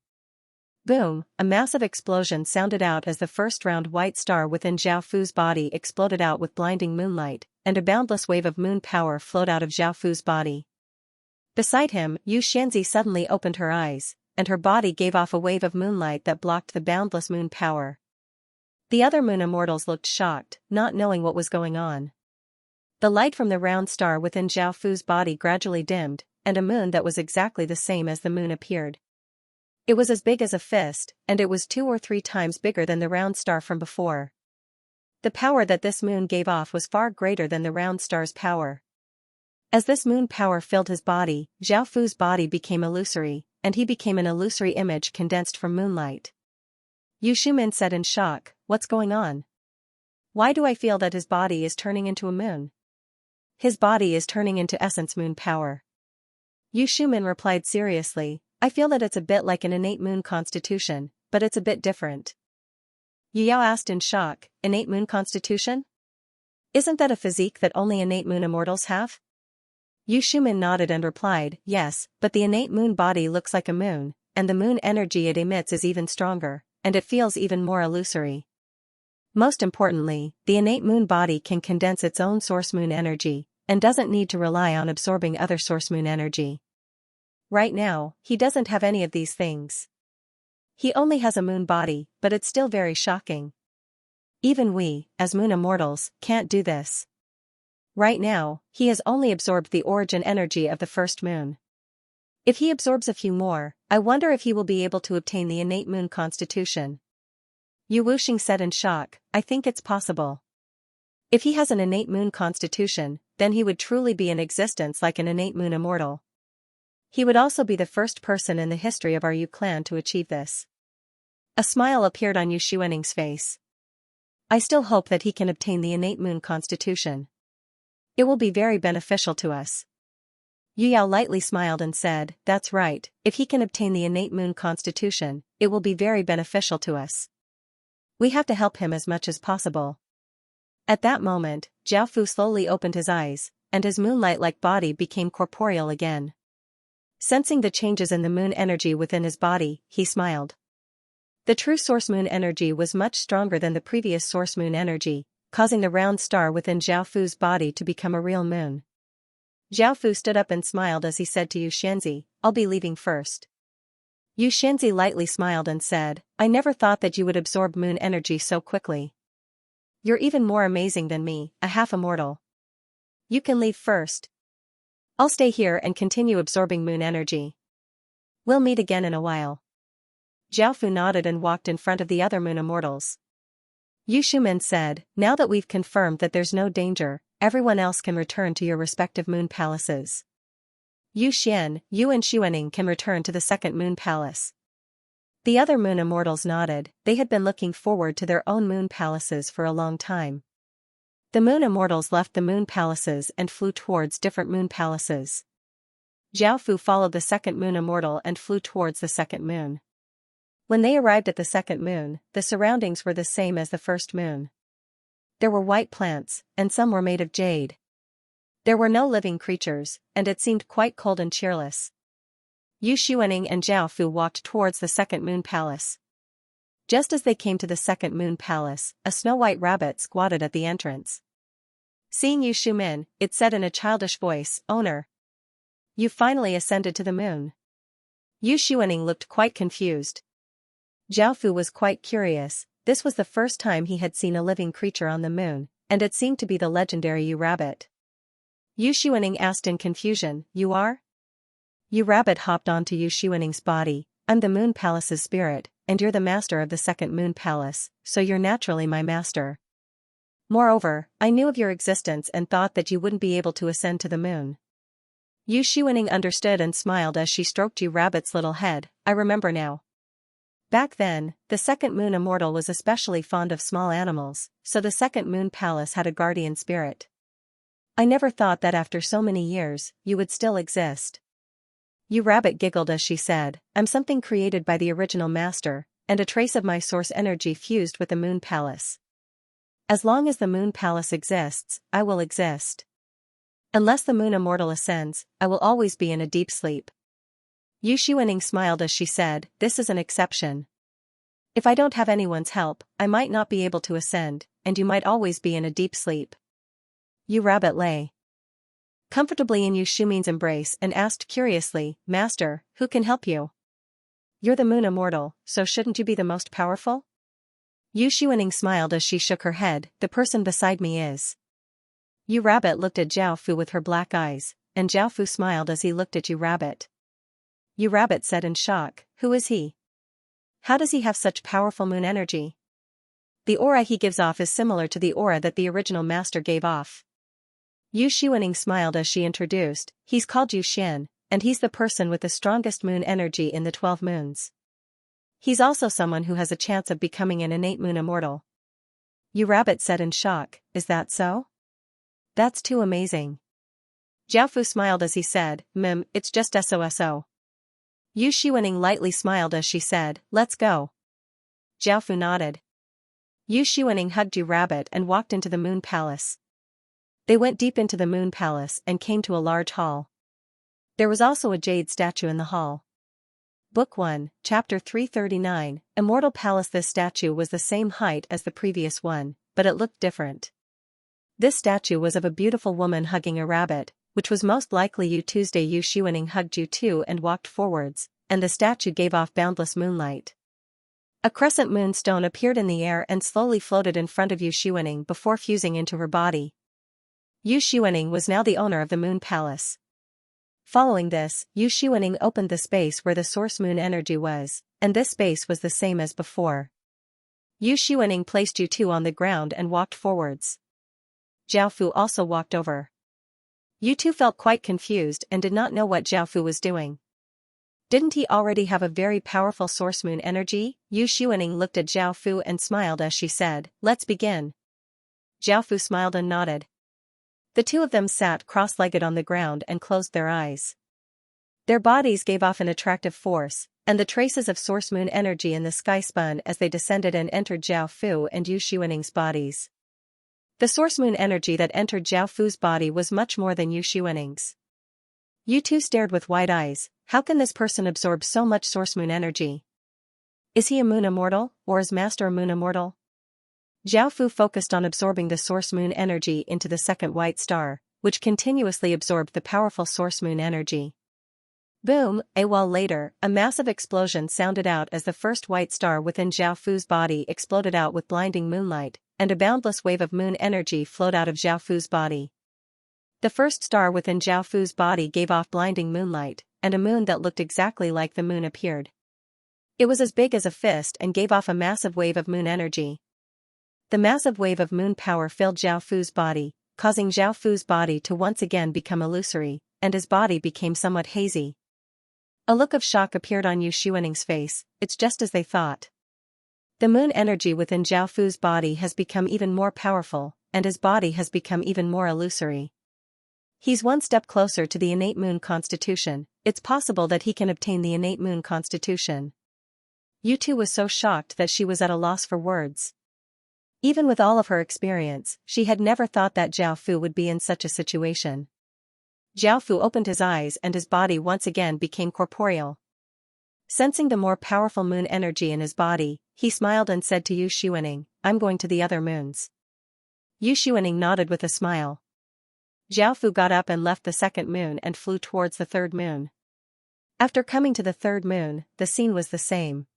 Boom! A massive explosion sounded out as the first round white star within Zhao Fu's body exploded out with blinding moonlight, and a boundless wave of moon power flowed out of Zhao Fu's body. Beside him, Xianxia suddenly opened her eyes, and her body gave off a wave of moonlight that blocked the boundless moon power. The other moon immortals looked shocked, not knowing what was going on. The light from the round star within Zhao Fu's body gradually dimmed, and a moon that was exactly the same as the moon appeared. It was as big as a fist, and it was 2 or 3 times bigger than the round star from before. The power that this moon gave off was far greater than the round star's power. As this moon power filled his body, Zhao Fu's body became illusory, and he became an illusory image condensed from moonlight. Yu Shumin said in shock, what's going on? Why do I feel that his body is turning into a moon? His body is turning into essence moon power. Yu Shumin replied seriously, I feel that it's a bit like an innate moon constitution, but it's a bit different. Yu Yao asked in shock, innate moon constitution? Isn't that a physique that only innate moon immortals have? Yu Shumin nodded and replied, yes, but the innate moon body looks like a moon, and the moon energy it emits is even stronger, and it feels even more illusory. Most importantly, the innate moon body can condense its own source moon energy, and doesn't need to rely on absorbing other source moon energy. Right now, he doesn't have any of these things. He only has a moon body, but it's still very shocking. Even we, as moon immortals, can't do this. Right now, he has only absorbed the origin energy of the first moon. If he absorbs a few more, I wonder if he will be able to obtain the innate moon constitution. Yu Wuxing said in shock, I think it's possible. If he has an innate moon constitution, then he would truly be in existence like an innate moon immortal. He would also be the first person in the history of our Yu clan to achieve this. A smile appeared on Yu Xuaning's face. I still hope that he can obtain the innate moon constitution. It will be very beneficial to us. Yu Yao lightly smiled and said, that's right, if he can obtain the innate moon constitution, it will be very beneficial to us. We have to help him as much as possible. At that moment, Zhao Fu slowly opened his eyes, and his moonlight-like body became corporeal again. Sensing the changes in the moon energy within his body, he smiled. The true source moon energy was much stronger than the previous source moon energy, causing the round star within Zhao Fu's body to become a real moon. Zhao Fu stood up and smiled as he said to Yu Xianxia, I'll be leaving first. Yu Xianxia lightly smiled and said, I never thought that you would absorb moon energy so quickly. You're even more amazing than me, a half-immortal. You can leave first. I'll stay here and continue absorbing moon energy. We'll meet again in a while. Zhao Fu nodded and walked in front of the other moon immortals. Yu Shumin said, now that we've confirmed that there's no danger, everyone else can return to your respective moon palaces. Yu Xian, Yu and Xuaning can return to the second moon palace. The other moon immortals nodded, they had been looking forward to their own moon palaces for a long time. The moon immortals left the moon palaces and flew towards different moon palaces. Zhao Fu followed the second moon immortal and flew towards the second moon. When they arrived at the second moon, the surroundings were the same as the first moon. There were white plants, and some were made of jade. There were no living creatures, and it seemed quite cold and cheerless. Yu Xuaning and Zhao Fu walked towards the second moon palace. Just as they came to the second moon palace, a snow-white rabbit squatted at the entrance. Seeing Yu Xumin, it said in a childish voice, Owner. You finally ascended to the moon. Yu Xuaning looked quite confused. Zhao Fu was quite curious, this was the first time he had seen a living creature on the moon, and it seemed to be the legendary Yu Rabbit. Yu Xuaning asked in confusion, You are? Yu Rabbit hopped onto Yu Xuaning's body, I'm the moon palace's spirit, and you're the master of the second moon palace, so you're naturally my master. Moreover, I knew of your existence and thought that you wouldn't be able to ascend to the moon. Yu Xuaning understood and smiled as she stroked Yu Rabbit's little head, I remember now. Back then, the second moon immortal was especially fond of small animals, so the second moon palace had a guardian spirit. I never thought that after so many years, you would still exist. Yu Rabbit giggled as she said, I'm something created by the original master, and a trace of my source energy fused with the moon palace. As long as the moon palace exists, I will exist. Unless the moon immortal ascends, I will always be in a deep sleep. Yu Xuaning smiled as she said, this is an exception. If I don't have anyone's help, I might not be able to ascend, and you might always be in a deep sleep. Yu Rabbit lay comfortably in Yu Xumin's embrace and asked curiously, Master, who can help you? You're the moon immortal, so shouldn't you be the most powerful? Yu Xuaning smiled as she shook her head, the person beside me is. Yu Rabbit looked at Zhao Fu with her black eyes, and Zhao Fu smiled as he looked at Yu Rabbit. Yu Rabbit said in shock, who is he? How does he have such powerful moon energy? The aura he gives off is similar to the aura that the original master gave off. Yu Xuaning smiled as she introduced, he's called Yu Xian, and he's the person with the strongest moon energy in the 12 moons. He's also someone who has a chance of becoming an innate moon immortal. Yu Rabbit said in shock, is that so? That's too amazing. Zhao Fu smiled as he said, it's just SOSO. Yu Xuaning lightly smiled as she said, let's go. Zhao Fu nodded. Yu Xuaning hugged Yu Rabbit and walked into the moon palace. They went deep into the moon palace and came to a large hall. There was also a jade statue in the hall. Book 1, Chapter 339, Immortal Palace. This statue was the same height as the previous one, but it looked different. This statue was of a beautiful woman hugging a rabbit, which was most likely you. Tuesday Yu Xuaning hugged you too and walked forwards, and the statue gave off boundless moonlight. A crescent moonstone appeared in the air and slowly floated in front of Yu Xuaning before fusing into her body. Yu Xuaning was now the owner of the moon palace. Following this, Yu Xuaning opened the space where the source moon energy was, and this space was the same as before. Yu Xuaning placed Yu Tu on the ground and walked forwards. Zhaofu also walked over. Yu Tu felt quite confused and did not know what Zhaofu was doing. Didn't he already have a very powerful source moon energy? Yu Xuaning looked at Zhaofu and smiled as she said, "Let's begin." Zhaofu smiled and nodded. The two of them sat cross-legged on the ground and closed their eyes. Their bodies gave off an attractive force, and the traces of source moon energy in the sky spun as they descended and entered Zhaofu and Yu Xuaning's bodies. The source moon energy that entered Zhaofu's body was much more than Yu Xuaning's. Yu Tu stared with wide eyes. How can this person absorb so much source moon energy? Is he a moon immortal, or is Master a moon immortal? Zhaofu focused on absorbing the source moon energy into the second white star, which continuously absorbed the powerful source moon energy. Boom! A while later, a massive explosion sounded out as the first white star within Zhaofu's body exploded out with blinding moonlight, and a boundless wave of moon energy flowed out of Zhaofu's body. The first star within Zhaofu's body gave off blinding moonlight, and a moon that looked exactly like the moon appeared. It was as big as a fist and gave off a massive wave of moon energy. The massive wave of moon power filled Zhaofu's body, causing Zhaofu's body to once again become illusory, and his body became somewhat hazy. A look of shock appeared on Yu Xuaning's face. It's just as they thought. The moon energy within Zhaofu's body has become even more powerful, and his body has become even more illusory. He's one step closer to the innate moon constitution. It's possible that he can obtain the innate moon constitution. Yu Tu was so shocked that she was at a loss for words. Even with all of her experience, she had never thought that Zhaofu would be in such a situation. Zhaofu opened his eyes and his body once again became corporeal. Sensing the more powerful moon energy in his body, he smiled and said to Yu Xuaning, "I'm going to the other moons." Yu Xuaning nodded with a smile. Zhaofu got up and left the second moon and flew towards the third moon. After coming to the third moon, the scene was the same.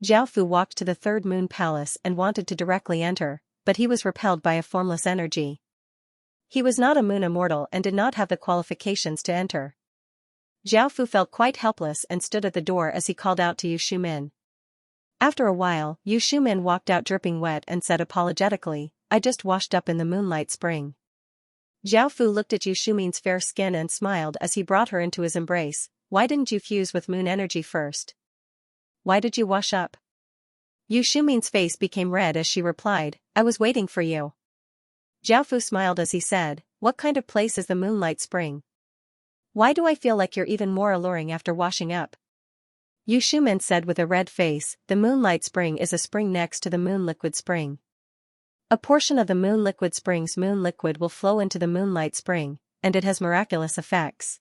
Zhaofu walked to the third moon palace and wanted to directly enter, but he was repelled by a formless energy. He was not a moon immortal and did not have the qualifications to enter. Zhaofu felt quite helpless and stood at the door as he called out to Yu Xumin. After a while, Yu Xumin walked out dripping wet and said apologetically, "I just washed up in the moonlight spring." Zhaofu looked at Yu Xumin's fair skin and smiled as he brought her into his embrace. "Why didn't you fuse with moon energy first? Why did you wash up?" Yu Xumin's face became red as she replied, "I was waiting for you." Zhaofu smiled as he said, "What kind of place is the moonlight spring? Why do I feel like you're even more alluring after washing up?" Yu Xumin said with a red face, "The moonlight spring is a spring next to the moon liquid spring. A portion of the moon liquid spring's moon liquid will flow into the moonlight spring, and it has miraculous effects."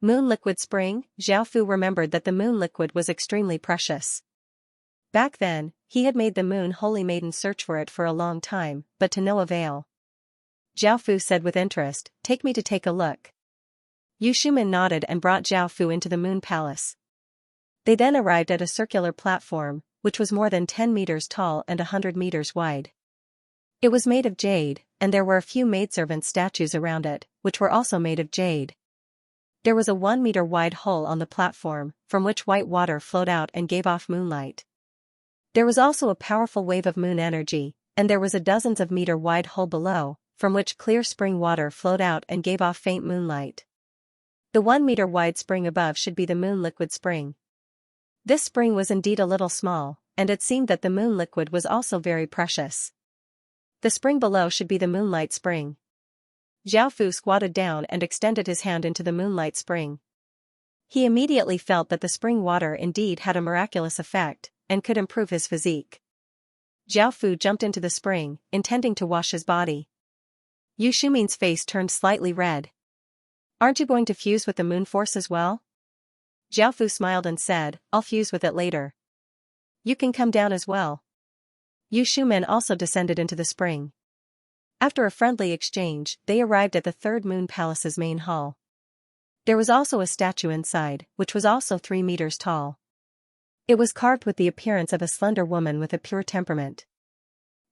Moon liquid spring? Zhaofu remembered that the moon liquid was extremely precious. Back then, he had made the moon holy maiden search for it for a long time, but to no avail. Zhaofu said with interest, "Take me to take a look." Yu Xumin nodded and brought Zhaofu into the moon palace. They then arrived at a circular platform, which was more than 10 meters tall and 100 meters wide. It was made of jade, and there were a few maidservant statues around it, which were also made of jade. There was a 1-meter wide hole on the platform, from which white water flowed out and gave off moonlight. There was also a powerful wave of moon energy, and there was a dozens of meter wide hole below, from which clear spring water flowed out and gave off faint moonlight. The 1-meter wide spring above should be the moon liquid spring. This spring was indeed a little small, and it seemed that the moon liquid was also very precious. The spring below should be the moonlight spring. Zhaofu squatted down and extended his hand into the moonlight spring. He immediately felt that the spring water indeed had a miraculous effect, and could improve his physique. Zhaofu jumped into the spring, intending to wash his body. Yu Shumin's face turned slightly red. Aren't you going to fuse with the moon force as well? Zhao Fu smiled and said, I'll fuse with it later. You can come down as well. Yu Shumin also descended into the spring. After a friendly exchange, they arrived at the third moon palace's main hall. There was also a statue inside, which was also 3 meters tall. It was carved with the appearance of a slender woman with a pure temperament.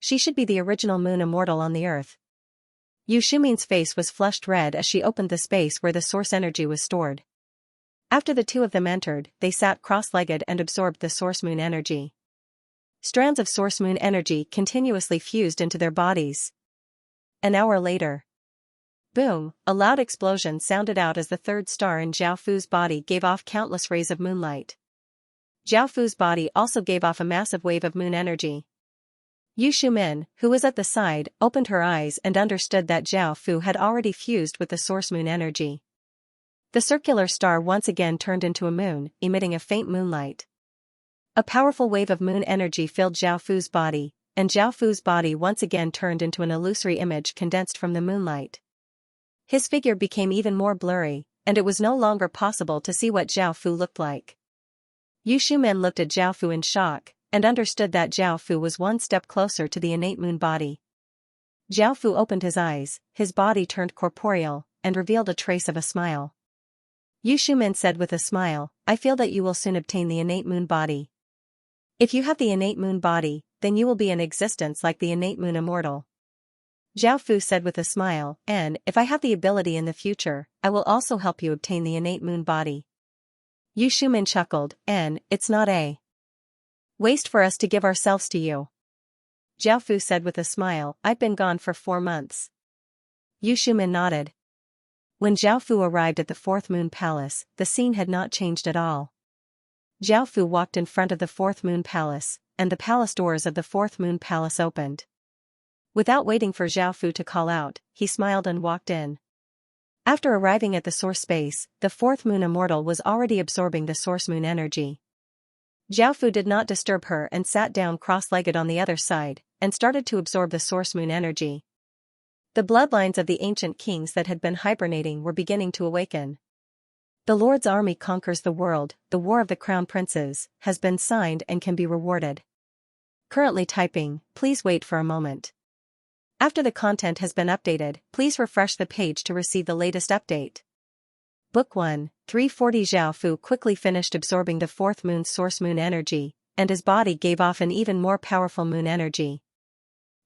She should be the original moon immortal on the earth. Yu Shumin's face was flushed red as she opened the space where the source energy was stored. After the two of them entered, they sat cross-legged and absorbed the source moon energy. Strands of source moon energy continuously fused into their bodies. An hour later. Boom, a loud explosion sounded out as the third star in Zhao Fu's body gave off countless rays of moonlight. Zhao Fu's body also gave off a massive wave of moon energy. Yu Shumin, who was at the side, opened her eyes and understood that Zhao Fu had already fused with the source moon energy. The circular star once again turned into a moon, emitting a faint moonlight. A powerful wave of moon energy filled Zhao Fu's body, and Zhao Fu's body once again turned into an illusory image condensed from the moonlight. His figure became even more blurry, and it was no longer possible to see what Zhao Fu looked like. Yu Shumin looked at Zhao Fu in shock, and understood that Zhao Fu was one step closer to the innate moon body. Zhao Fu opened his eyes, his body turned corporeal, and revealed a trace of a smile. Yu Shumin said with a smile, I feel that you will soon obtain the innate moon body. If you have the innate moon body, then you will be in existence like the innate moon immortal. Zhao Fu said with a smile, and, if I have the ability in the future, I will also help you obtain the innate moon body. Yu Shumin chuckled, and, it's not a waste for us to give ourselves to you. Zhao Fu said with a smile, I've been gone for 4 months. Yu Shumin nodded. When Zhao Fu arrived at the fourth moon palace, the scene had not changed at all. Zhao Fu walked in front of the fourth moon palace, and the palace doors of the fourth moon palace opened. Without waiting for Zhao Fu to call out, he smiled and walked in. After arriving at the source space, the fourth moon immortal was already absorbing the source moon energy. Zhao Fu did not disturb her and sat down cross-legged on the other side, and started to absorb the source moon energy. The bloodlines of the ancient kings that had been hibernating were beginning to awaken. The Lord's army conquers the world, the War of the Crown Princes, has been signed and can be rewarded. Currently typing, please wait for a moment. After the content has been updated, please refresh the page to receive the latest update. Book 1, 340. Zhao Fu quickly finished absorbing the fourth moon's source moon energy, and his body gave off an even more powerful moon energy.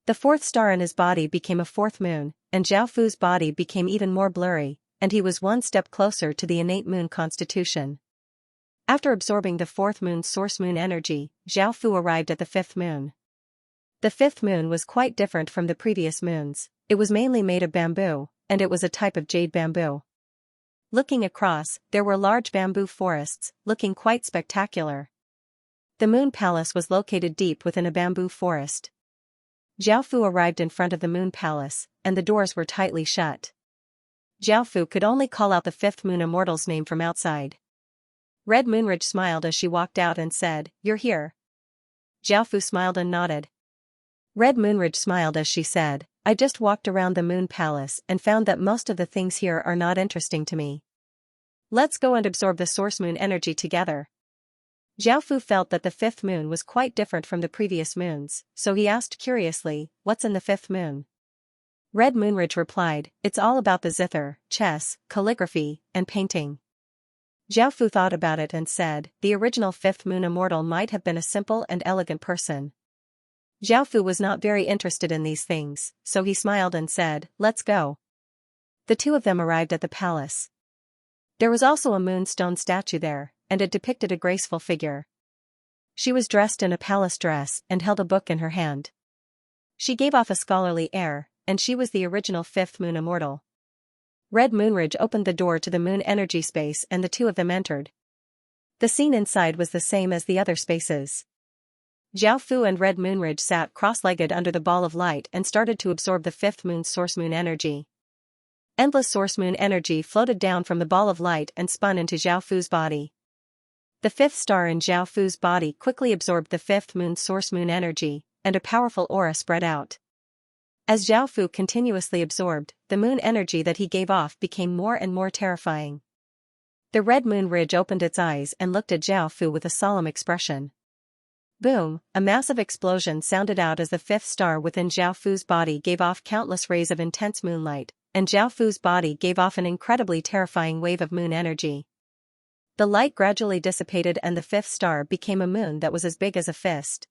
The fourth star in his body became a fourth moon, and Zhao Fu's body became even more blurry, and he was one step closer to the innate moon constitution. After absorbing the fourth moon's source moon energy, Zhao Fu arrived at the fifth moon. The fifth moon was quite different from the previous moons. It was mainly made of bamboo, and it was a type of jade bamboo. Looking across, there were large bamboo forests, looking quite spectacular. The moon palace was located deep within a bamboo forest. Zhao Fu arrived in front of the moon palace, and the doors were tightly shut. Zhao Fu could only call out the fifth moon immortal's name from outside. Red Moonridge smiled as she walked out and said, You're here. Zhao Fu smiled and nodded. Red Moonridge smiled as she said, I just walked around the moon palace and found that most of the things here are not interesting to me. Let's go and absorb the source moon energy together. Zhao Fu felt that the fifth moon was quite different from the previous moons, so he asked curiously, what's in the fifth moon? Red Moonridge replied, it's all about the zither, chess, calligraphy, and painting. Zhao Fu thought about it and said, the original fifth moon immortal might have been a simple and elegant person. Zhao Fu was not very interested in these things, so he smiled and said, let's go. The two of them arrived at the palace. There was also a moonstone statue there, and it depicted a graceful figure. She was dressed in a palace dress and held a book in her hand. She gave off a scholarly air, and she was the original fifth moon immortal. Red Moonridge opened the door to the moon energy space and the two of them entered. The scene inside was the same as the other spaces. Zhao Fu and Red Moonridge sat cross-legged under the ball of light and started to absorb the fifth moon's source moon energy. Endless source moon energy floated down from the ball of light and spun into Zhao Fu's body. The fifth star in Zhao Fu's body quickly absorbed the fifth moon's source moon energy, and a powerful aura spread out. As Zhao Fu continuously absorbed, the moon energy that he gave off became more and more terrifying. The red moon ridge opened its eyes and looked at Zhao Fu with a solemn expression. Boom, a massive explosion sounded out as the fifth star within Zhao Fu's body gave off countless rays of intense moonlight, and Zhao Fu's body gave off an incredibly terrifying wave of moon energy. The light gradually dissipated and the fifth star became a moon that was as big as a fist.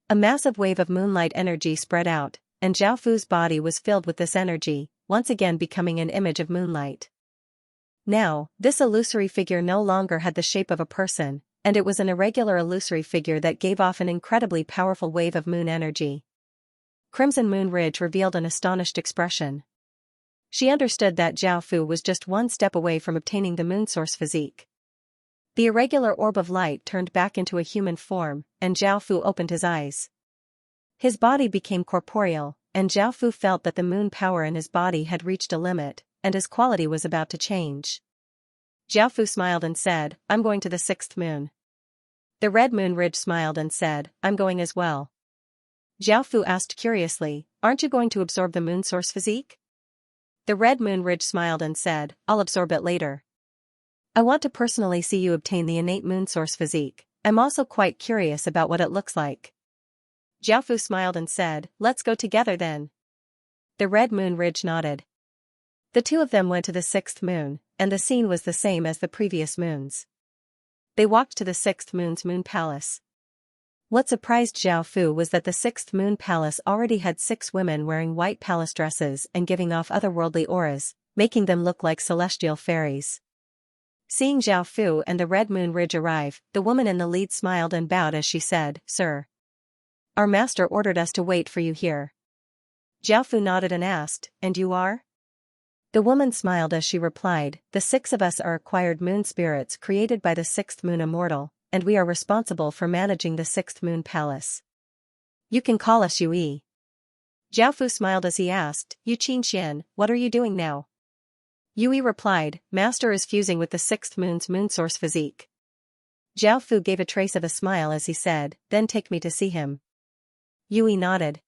A massive wave of moonlight energy spread out, and Zhao Fu's body was filled with this energy, once again becoming an image of moonlight. Now, this illusory figure no longer had the shape of a person, and it was an irregular illusory figure that gave off an incredibly powerful wave of moon energy. Crimson Moon Ridge revealed an astonished expression. She understood that Zhao Fu was just one step away from obtaining the moon source physique. The irregular orb of light turned back into a human form, and Zhao Fu opened his eyes. His body became corporeal, and Zhao Fu felt that the moon power in his body had reached a limit, and his quality was about to change. Zhao Fu smiled and said, "I'm going to the sixth moon." The red moon ridge smiled and said, "I'm going as well." Zhao Fu asked curiously, "Aren't you going to absorb the moon source physique?" The red moon ridge smiled and said, "I'll absorb it later. I want to personally see you obtain the innate moon source physique. I'm also quite curious about what it looks like." Zhao Fu smiled and said, "Let's go together then." The red moon ridge nodded. The two of them went to the sixth moon, and the scene was the same as the previous moons. They walked to the sixth moon's moon palace. What surprised Zhao Fu was that the sixth moon palace already had 6 women wearing white palace dresses and giving off otherworldly auras, making them look like celestial fairies. Seeing Zhao Fu and the red moon ridge arrive, the woman in the lead smiled and bowed as she said, "Sir, our master ordered us to wait for you here." Zhao Fu nodded and asked, "And you are?" The woman smiled as she replied, "The 6 of us are acquired moon spirits created by the 6th moon immortal, and we are responsible for managing the 6th moon palace. You can call us Yui." Zhao Fu smiled as he asked, "You Xianxia, what are you doing now?" Yui replied, "Master is fusing with the 6th moon's moon source physique." Zhao Fu gave a trace of a smile as he said, "Then take me to see him." Yui nodded.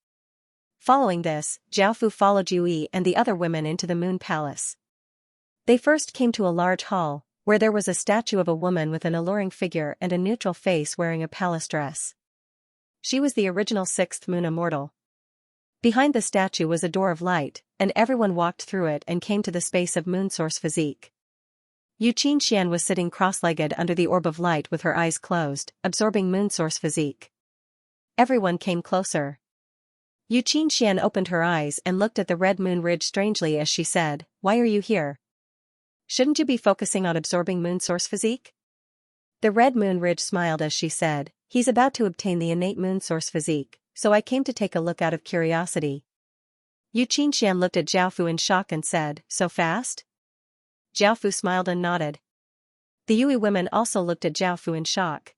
Following this, Zhao Fu followed Yui and the other women into the moon palace. They first came to a large hall, where there was a statue of a woman with an alluring figure and a neutral face wearing a palace dress. She was the original 6th moon immortal. Behind the statue was a door of light, and everyone walked through it and came to the space of moon source physique. Yu Qianxian was sitting cross-legged under the orb of light with her eyes closed, absorbing moon source physique. Everyone came closer. Yu Qianxian opened her eyes and looked at the red moon ridge strangely as she said, "Why are you here? Shouldn't you be focusing on absorbing moon source physique?" The red moon ridge smiled as she said, "He's about to obtain the innate moon source physique, so I came to take a look out of curiosity." Yu Qianxian looked at Zhao Fu in shock and said, "So fast?" Zhao Fu smiled and nodded. The Yui women also looked at Zhao Fu in shock.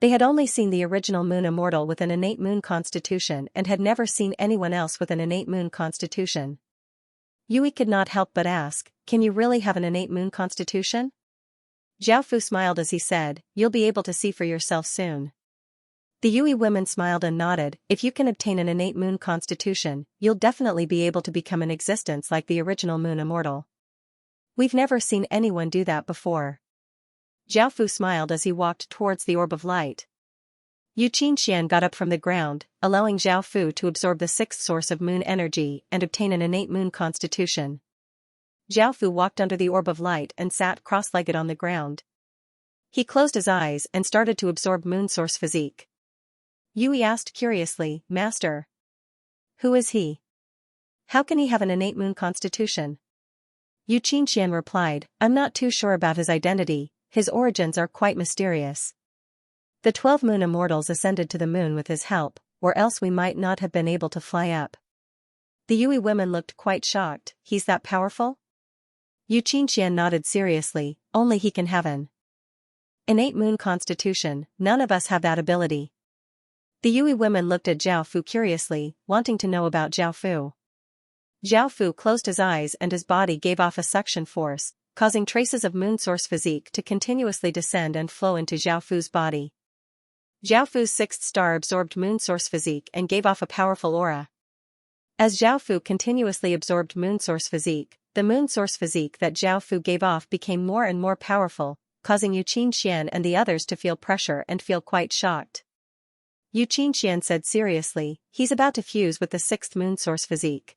They had only seen the original moon immortal with an innate moon constitution and had never seen anyone else with an innate moon constitution. Yui could not help but ask, "Can you really have an innate moon constitution?" Zhao Fu smiled as he said, "You'll be able to see for yourself soon." The Yui women smiled and nodded. "If you can obtain an innate moon constitution, you'll definitely be able to become an existence like the original moon immortal. We've never seen anyone do that before." Zhao Fu smiled as he walked towards the orb of light. Yu Qianxian got up from the ground, allowing Zhao Fu to absorb the 6th source of moon energy and obtain an innate moon constitution. Zhao Fu walked under the orb of light and sat cross-legged on the ground. He closed his eyes and started to absorb moon source physique. Yui asked curiously, "Master, who is he? How can he have an innate moon constitution?" Yu Qianxian replied, "I'm not too sure about his identity. His origins are quite mysterious. The 12 moon immortals ascended to the moon with his help, or else we might not have been able to fly up." The Yui women looked quite shocked. "He's that powerful?" Yu Qianxian nodded seriously, "Only he can have an innate moon constitution. None of us have that ability." The Yui women looked at Zhao Fu curiously, wanting to know about Zhao Fu. Zhao Fu closed his eyes and his body gave off a suction force, causing traces of moon source physique to continuously descend and flow into Zhao Fu's body. Zhao Fu's 6th star absorbed moon source physique and gave off a powerful aura. As Zhao Fu continuously absorbed moon source physique, the moon source physique that Zhao Fu gave off became more and more powerful, causing Xianxia and the others to feel pressure and feel quite shocked. Xianxia said seriously, he's about to fuse with the sixth moon source physique.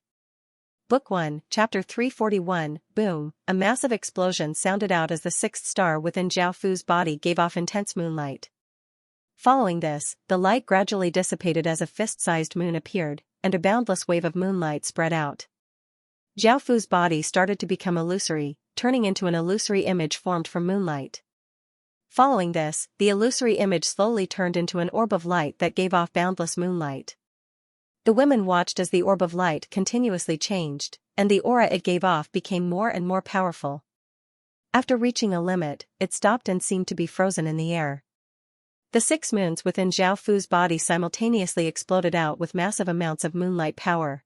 Book 1, Chapter 341, Boom, a massive explosion sounded out as the sixth star within Zhao Fu's body gave off intense moonlight. Following this, the light gradually dissipated as a fist-sized moon appeared, and a boundless wave of moonlight spread out. Zhao Fu's body started to become illusory, turning into an illusory image formed from moonlight. Following this, the illusory image slowly turned into an orb of light that gave off boundless moonlight. The women watched as the orb of light continuously changed, and the aura it gave off became more and more powerful. After reaching a limit, it stopped and seemed to be frozen in the air. The 6 moons within Zhao Fu's body simultaneously exploded out with massive amounts of moonlight power.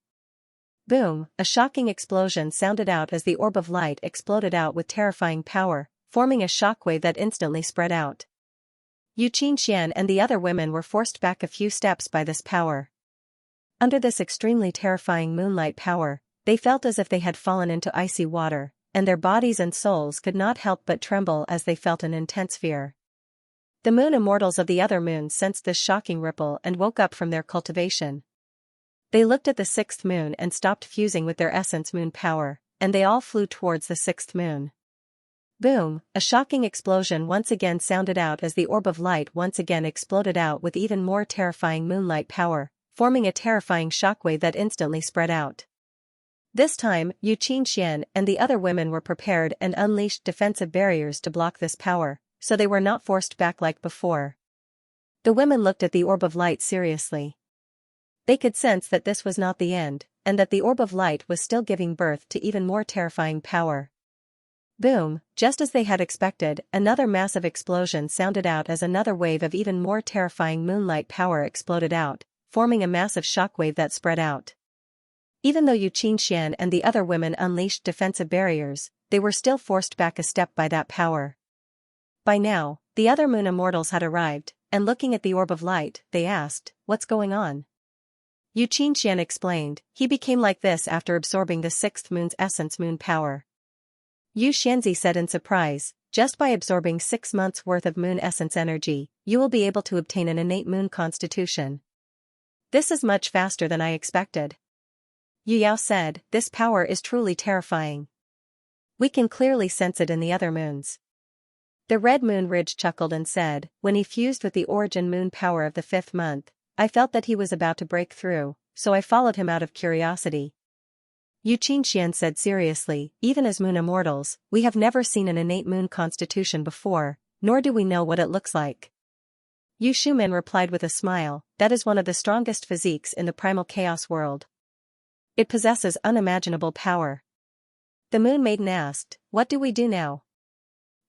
Boom, a shocking explosion sounded out as the orb of light exploded out with terrifying power, forming a shockwave that instantly spread out. Xianxia and the other women were forced back a few steps by this power. Under this extremely terrifying moonlight power, they felt as if they had fallen into icy water, and their bodies and souls could not help but tremble as they felt an intense fear. The moon immortals of the other moons sensed this shocking ripple and woke up from their cultivation. They looked at the 6th moon and stopped fusing with their essence moon power, and they all flew towards the 6th moon. Boom, a shocking explosion once again sounded out as the orb of light once again exploded out with even more terrifying moonlight power, forming a terrifying shockwave that instantly spread out. This time, Xianxia and the other women were prepared and unleashed defensive barriers to block this power, so they were not forced back like before. The women looked at the orb of light seriously. They could sense that this was not the end, and that the orb of light was still giving birth to even more terrifying power. Boom, just as they had expected, another massive explosion sounded out as another wave of even more terrifying moonlight power exploded out, forming a massive shockwave that spread out. Even though Xianxia and the other women unleashed defensive barriers, they were still forced back a step by that power. By now, the other moon immortals had arrived, and looking at the orb of light, they asked, "What's going on?" Xianxia explained, he became like this after absorbing the 6th moon's essence moon power. Xianxia said in surprise, just by absorbing 6 months' worth of moon essence energy, you will be able to obtain an innate moon constitution. This is much faster than I expected. Yu Yao said, this power is truly terrifying. We can clearly sense it in the other moons. The Red Moon Ridge chuckled and said, when he fused with the origin moon power of the 5th month, I felt that he was about to break through, so I followed him out of curiosity. Xianxia said seriously, even as moon immortals, we have never seen an innate moon constitution before, nor do we know what it looks like. Yu Shumin replied with a smile, that is one of the strongest physiques in the primal chaos world. It possesses unimaginable power. The Moon Maiden asked, what do we do now?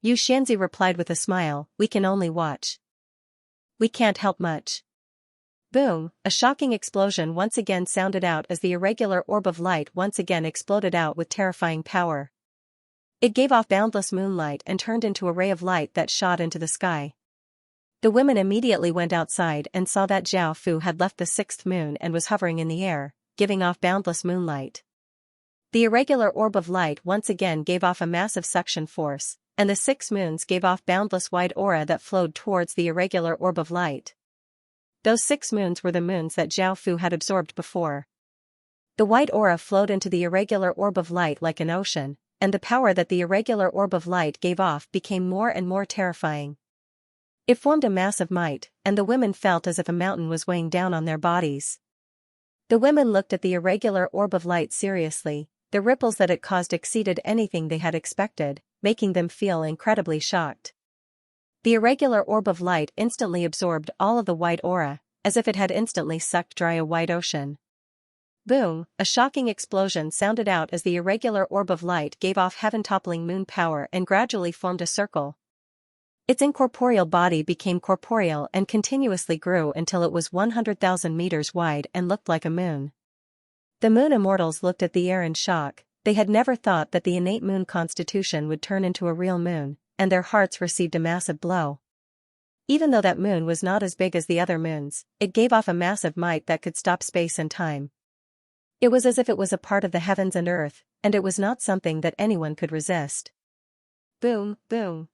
Xianxia replied with a smile, we can only watch. We can't help much. Boom, a shocking explosion once again sounded out as the irregular orb of light once again exploded out with terrifying power. It gave off boundless moonlight and turned into a ray of light that shot into the sky. The women immediately went outside and saw that Zhao Fu had left the 6th moon and was hovering in the air, giving off boundless moonlight. The irregular orb of light once again gave off a massive suction force, and the 6 moons gave off boundless wide aura that flowed towards the irregular orb of light. Those 6 moons were the moons that Zhao Fu had absorbed before. The white aura flowed into the irregular orb of light like an ocean, and the power that the irregular orb of light gave off became more and more terrifying. It formed a mass of might, and the women felt as if a mountain was weighing down on their bodies. The women looked at the irregular orb of light seriously. The ripples that it caused exceeded anything they had expected, making them feel incredibly shocked. The irregular orb of light instantly absorbed all of the white aura, as if it had instantly sucked dry a wide ocean. Boom, a shocking explosion sounded out as the irregular orb of light gave off heaven-toppling moon power and gradually formed a circle. Its incorporeal body became corporeal and continuously grew until it was 100,000 meters wide and looked like a moon. The moon immortals looked at the air in shock. They had never thought that the innate moon constitution would turn into a real moon, and their hearts received a massive blow. Even though that moon was not as big as the other moons, it gave off a massive might that could stop space and time. It was as if it was a part of the heavens and earth, and it was not something that anyone could resist. Boom, boom.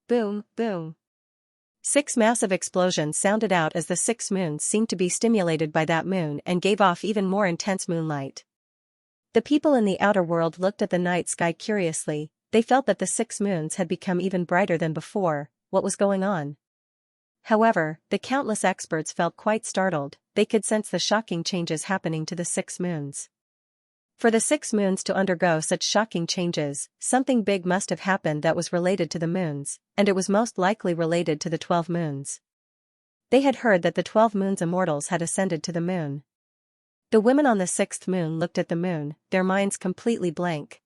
Boom, boom. 6 massive explosions sounded out as the 6 moons seemed to be stimulated by that moon and gave off even more intense moonlight. The people in the outer world looked at the night sky curiously. They felt that the 6 moons had become even brighter than before. What was going on? However, the countless experts felt quite startled. They could sense the shocking changes happening to the 6 moons. For the 6 moons to undergo such shocking changes, something big must have happened that was related to the moons, and it was most likely related to the 12 moons. They had heard that the 12 moons immortals had ascended to the moon. The women on the 6th moon looked at the moon, their minds completely blank.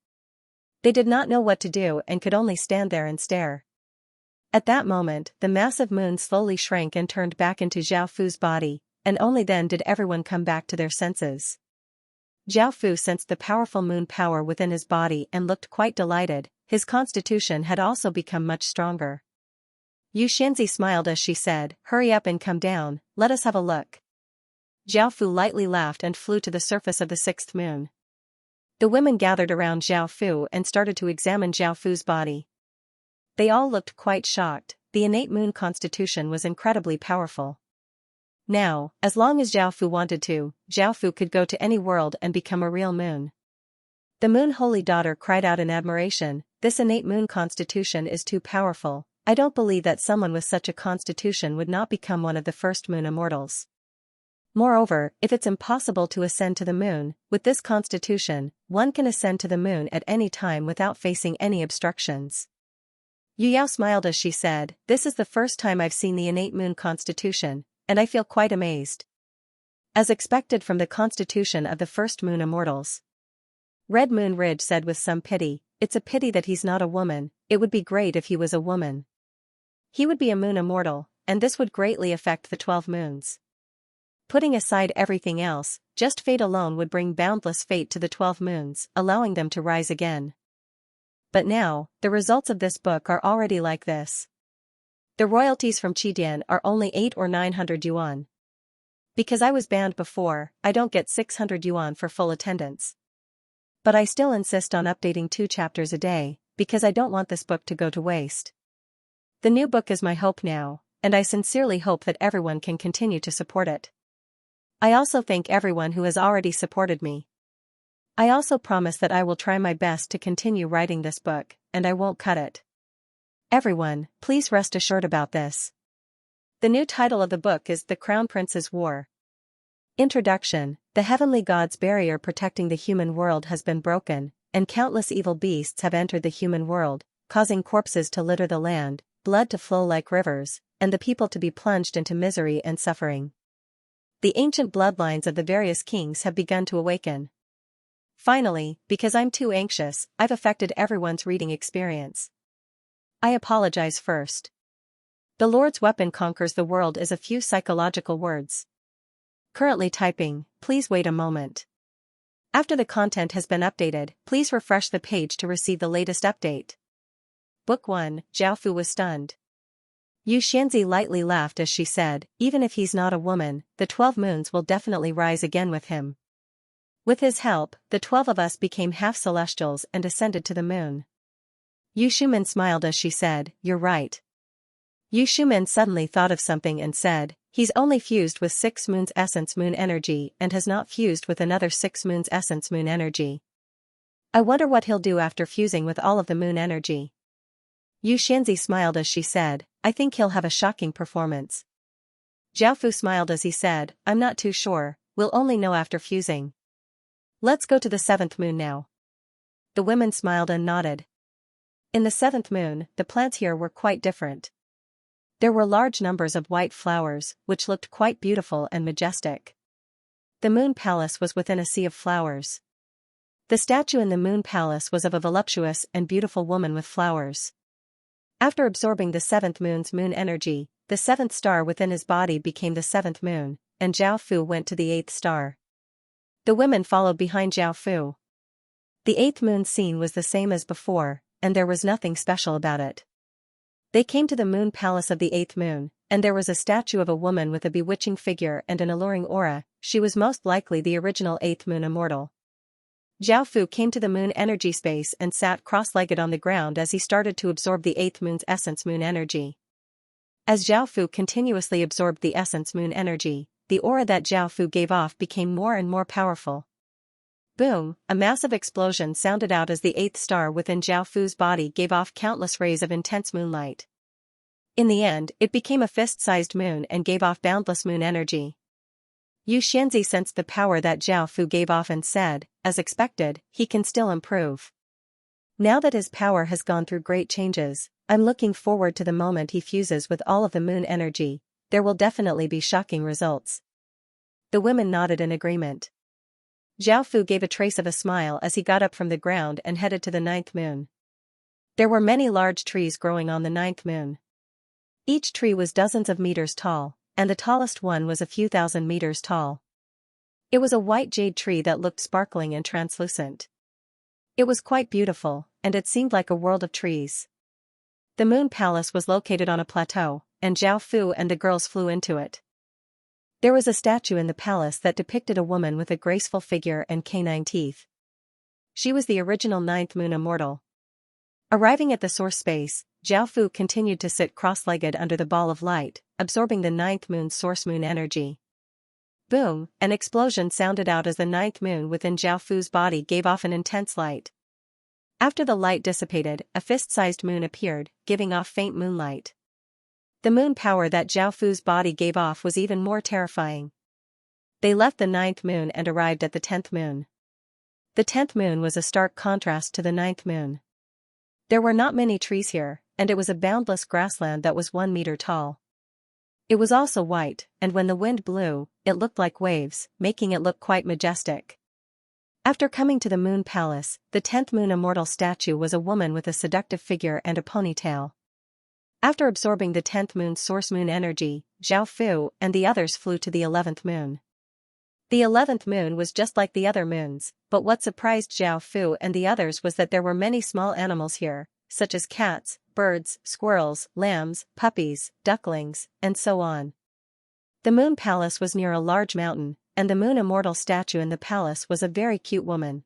They did not know what to do and could only stand there and stare. At that moment, the massive moon slowly shrank and turned back into Zhao Fu's body, and only then did everyone come back to their senses. Zhao Fu sensed the powerful moon power within his body and looked quite delighted. His constitution had also become much stronger. Xianxia smiled as she said, "Hurry up and come down, let us have a look." Zhao Fu lightly laughed and flew to the surface of the 6th moon. The women gathered around Zhao Fu and started to examine Zhao Fu's body. They all looked quite shocked. The innate moon constitution was incredibly powerful. Now, as long as Zhao Fu wanted to, Zhao Fu could go to any world and become a real moon. The moon holy daughter cried out in admiration, "This innate moon constitution is too powerful. I don't believe that someone with such a constitution would not become one of the first moon immortals. Moreover, if it's impossible to ascend to the moon, with this constitution, one can ascend to the moon at any time without facing any obstructions." Yu Yao smiled as she said, "This is the first time I've seen the innate moon constitution, and I feel quite amazed. As expected from the constitution of the first moon immortals." Red Moon Ridge said with some pity, "It's a pity that he's not a woman. It would be great if he was a woman. He would be a moon immortal, and this would greatly affect the 12 moons. Putting aside everything else, just fate alone would bring boundless fate to the 12 moons, allowing them to rise again. But now, the results of this book are already like this. The royalties from Qidian are only 8 or 900 yuan. Because I was banned before, I don't get 600 yuan for full attendance. But I still insist on updating 2 chapters a day, because I don't want this book to go to waste. The new book is my hope now, and I sincerely hope that everyone can continue to support it. I also thank everyone who has already supported me. I also promise that I will try my best to continue writing this book, and I won't cut it. Everyone, please rest assured about this. The new title of the book is The Crown Prince's War. Introduction. The heavenly god's barrier protecting the human world has been broken, and countless evil beasts have entered the human world, causing corpses to litter the land, blood to flow like rivers, and the people to be plunged into misery and suffering. The ancient bloodlines of the various kings have begun to awaken. Finally, because I'm too anxious, I've affected everyone's reading experience. I apologize first. The Lord's weapon conquers the world is a few psychological words. Currently typing, please wait a moment. After the content has been updated, please refresh the page to receive the latest update. Book 1, Zhao Fu was stunned. Xianxia lightly laughed as she said, "Even if he's not a woman, the 12 moons will definitely rise again with him. With his help, the 12 of us became half celestials and ascended to the moon." Yu Shumen smiled as she said, "You're right." Yu Shumen suddenly thought of something and said, "He's only fused with 6 moons essence moon energy and has not fused with another 6 moons essence moon energy. I wonder what he'll do after fusing with all of the moon energy." Xianxia smiled as she said, "I think he'll have a shocking performance." Zhao Fu smiled as he said, "I'm not too sure, we'll only know after fusing. Let's go to the 7th moon now." The women smiled and nodded. In the 7th moon, the plants here were quite different. There were large numbers of white flowers, which looked quite beautiful and majestic. The moon palace was within a sea of flowers. The statue in the moon palace was of a voluptuous and beautiful woman with flowers. After absorbing the 7th moon's moon energy, the 7th star within his body became the 7th moon, and Zhao Fu went to the 8th star. The women followed behind Zhao Fu. The 8th moon scene was the same as before, and there was nothing special about it. They came to the moon palace of the 8th moon, and there was a statue of a woman with a bewitching figure and an alluring aura. She was most likely the original 8th moon immortal. Zhao Fu came to the moon energy space and sat cross-legged on the ground as he started to absorb the 8th moon's essence moon energy. As Zhao Fu continuously absorbed the essence moon energy, the aura that Zhao Fu gave off became more and more powerful. Boom! A massive explosion sounded out as the 8th star within Zhao Fu's body gave off countless rays of intense moonlight. In the end, it became a fist-sized moon and gave off boundless moon energy. Xianxia sensed the power that Zhao Fu gave off and said, as expected, he can still improve. Now that his power has gone through great changes, I'm looking forward to the moment he fuses with all of the moon energy. There will definitely be shocking results. The women nodded in agreement. Zhao Fu gave a trace of a smile as he got up from the ground and headed to the 9th moon. There were many large trees growing on the 9th moon. Each tree was dozens of meters tall, and the tallest one was a few thousand meters tall. It was a white jade tree that looked sparkling and translucent. It was quite beautiful, and it seemed like a world of trees. The moon palace was located on a plateau, and Zhao Fu and the girls flew into it. There was a statue in the palace that depicted a woman with a graceful figure and canine teeth. She was the original 9th moon immortal. Arriving at the source space, Zhao Fu continued to sit cross-legged under the ball of light, absorbing the 9th moon's source moon energy. Boom! An explosion sounded out as the 9th moon within Zhao Fu's body gave off an intense light. After the light dissipated, a fist-sized moon appeared, giving off faint moonlight. The moon power that Zhao Fu's body gave off was even more terrifying. They left the 9th moon and arrived at the 10th moon. The 10th moon was a stark contrast to the 9th moon. There were not many trees here, and it was a boundless grassland that was 1 meter tall. It was also white, and when the wind blew, it looked like waves, making it look quite majestic. After coming to the moon palace, the 10th moon immortal statue was a woman with a seductive figure and a ponytail. After absorbing the 10th moon's source moon energy, Zhao Fu and the others flew to the 11th moon. The 11th moon was just like the other moons, but what surprised Zhao Fu and the others was that there were many small animals here, such as cats, birds, squirrels, lambs, puppies, ducklings, and so on. The moon palace was near a large mountain, and the moon immortal statue in the palace was a very cute woman.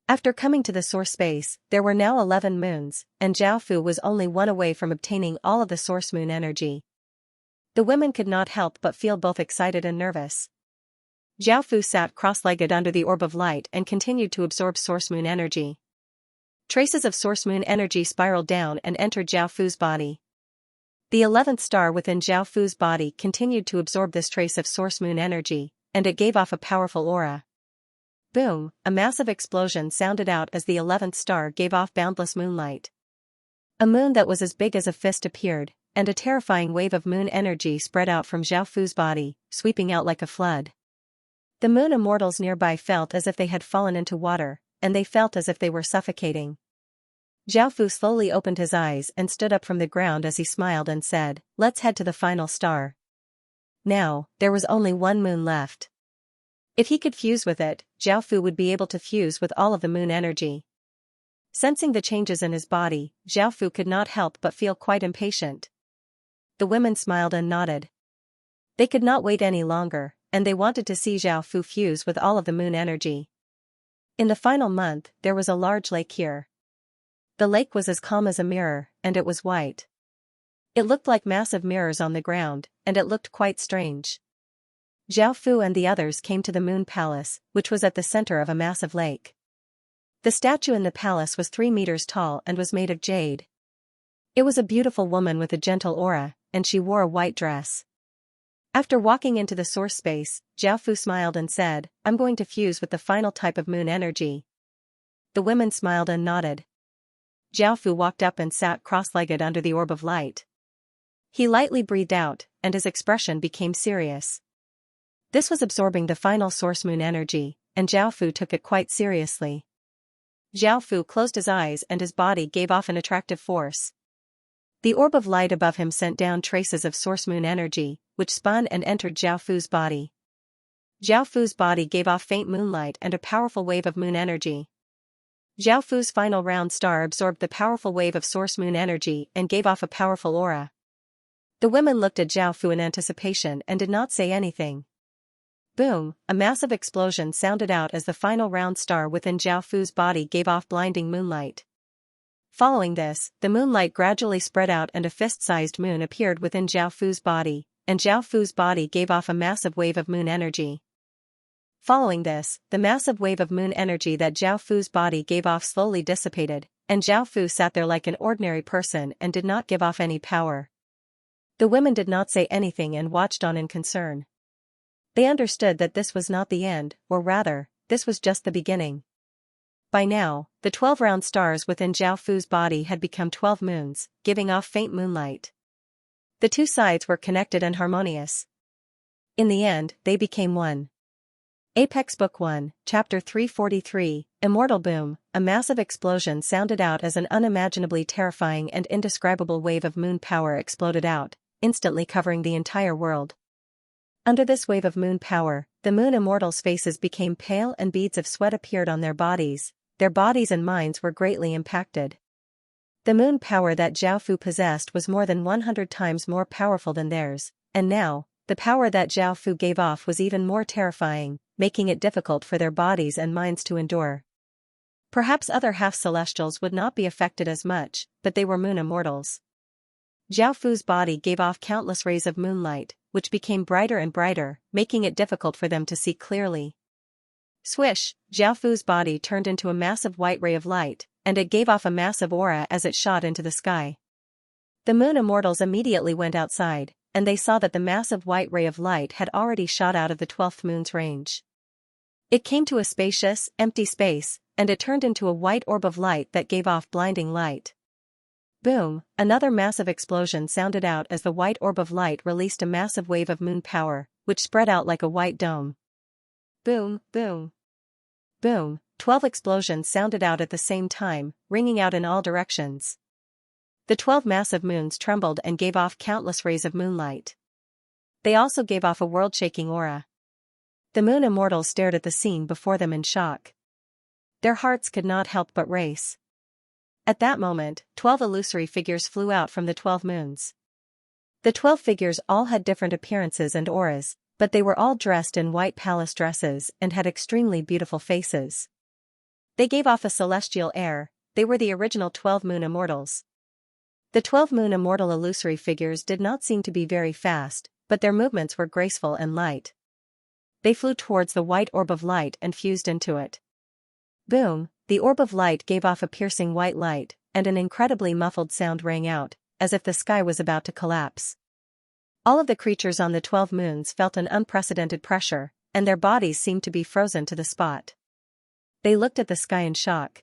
After coming to the source space, there were now 11 moons, and Zhao Fu was only one away from obtaining all of the source moon energy. The women could not help but feel both excited and nervous. Zhao Fu sat cross-legged under the orb of light and continued to absorb source moon energy. Traces of source moon energy spiraled down and entered Zhao Fu's body. The 11th star within Zhao Fu's body continued to absorb this trace of source moon energy, and it gave off a powerful aura. Boom! A massive explosion sounded out as the 11th star gave off boundless moonlight. A moon that was as big as a fist appeared, and a terrifying wave of moon energy spread out from Zhao Fu's body, sweeping out like a flood. The moon immortals nearby felt as if they had fallen into water, and they felt as if they were suffocating. Zhao Fu slowly opened his eyes and stood up from the ground as he smiled and said, "Let's head to the final star." Now, there was only one moon left. If he could fuse with it, Zhao Fu would be able to fuse with all of the moon energy. Sensing the changes in his body, Zhao Fu could not help but feel quite impatient. The women smiled and nodded. They could not wait any longer, and they wanted to see Zhao Fu fuse with all of the moon energy. In the final month, there was a large lake here. The lake was as calm as a mirror, and it was white. It looked like massive mirrors on the ground, and it looked quite strange. Zhao Fu and the others came to the moon palace, which was at the center of a massive lake. The statue in the palace was 3 meters tall and was made of jade. It was a beautiful woman with a gentle aura, and she wore a white dress. After walking into the source space, Zhao Fu smiled and said, "I'm going to fuse with the final type of moon energy." The women smiled and nodded. Zhao Fu walked up and sat cross-legged under the orb of light. He lightly breathed out, and his expression became serious. This was absorbing the final source moon energy, and Zhao Fu took it quite seriously. Zhao Fu closed his eyes and his body gave off an attractive force. The orb of light above him sent down traces of source moon energy, which spun and entered Zhao Fu's body. Zhao Fu's body gave off faint moonlight and a powerful wave of moon energy. Zhao Fu's final round star absorbed the powerful wave of source moon energy and gave off a powerful aura. The women looked at Zhao Fu in anticipation and did not say anything. Boom, a massive explosion sounded out as the final round star within Zhao Fu's body gave off blinding moonlight. Following this, the moonlight gradually spread out and a fist-sized moon appeared within Zhao Fu's body, and Zhao Fu's body gave off a massive wave of moon energy. Following this, the massive wave of moon energy that Zhao Fu's body gave off slowly dissipated, and Zhao Fu sat there like an ordinary person and did not give off any power. The women did not say anything and watched on in concern. They understood that this was not the end, or rather, this was just the beginning. By now, the 12 round stars within Zhao Fu's body had become 12 moons, giving off faint moonlight. The two sides were connected and harmonious. In the end, they became one. Apex Book 1, Chapter 343, Immortal Boom. A massive explosion sounded out as an unimaginably terrifying and indescribable wave of moon power exploded out, instantly covering the entire world. Under this wave of moon power, the moon immortals' faces became pale and beads of sweat appeared on their bodies and minds were greatly impacted. The moon power that Zhao Fu possessed was more than 100 times more powerful than theirs, and now, the power that Zhao Fu gave off was even more terrifying, making it difficult for their bodies and minds to endure. Perhaps other half-celestials would not be affected as much, but they were moon immortals. Zhao Fu's body gave off countless rays of moonlight, which became brighter and brighter, making it difficult for them to see clearly. Swish, Zhao Fu's body turned into a massive white ray of light, and it gave off a massive aura as it shot into the sky. The moon immortals immediately went outside, and they saw that the massive white ray of light had already shot out of the 12th moon's range. It came to a spacious, empty space, and it turned into a white orb of light that gave off blinding light. Boom, another massive explosion sounded out as the white orb of light released a massive wave of moon power, which spread out like a white dome. Boom, boom. Boom, 12 explosions sounded out at the same time, ringing out in all directions. The 12 massive moons trembled and gave off countless rays of moonlight. They also gave off a world-shaking aura. The moon immortals stared at the scene before them in shock. Their hearts could not help but race. At that moment, 12 illusory figures flew out from the 12 moons. The 12 figures all had different appearances and auras, but they were all dressed in white palace dresses and had extremely beautiful faces. They gave off a celestial air. They were the original 12 moon immortals. The 12 moon immortal illusory figures did not seem to be very fast, but their movements were graceful and light. They flew towards the white orb of light and fused into it. Boom, the orb of light gave off a piercing white light, and an incredibly muffled sound rang out, as if the sky was about to collapse. All of the creatures on the 12 moons felt an unprecedented pressure, and their bodies seemed to be frozen to the spot. They looked at the sky in shock.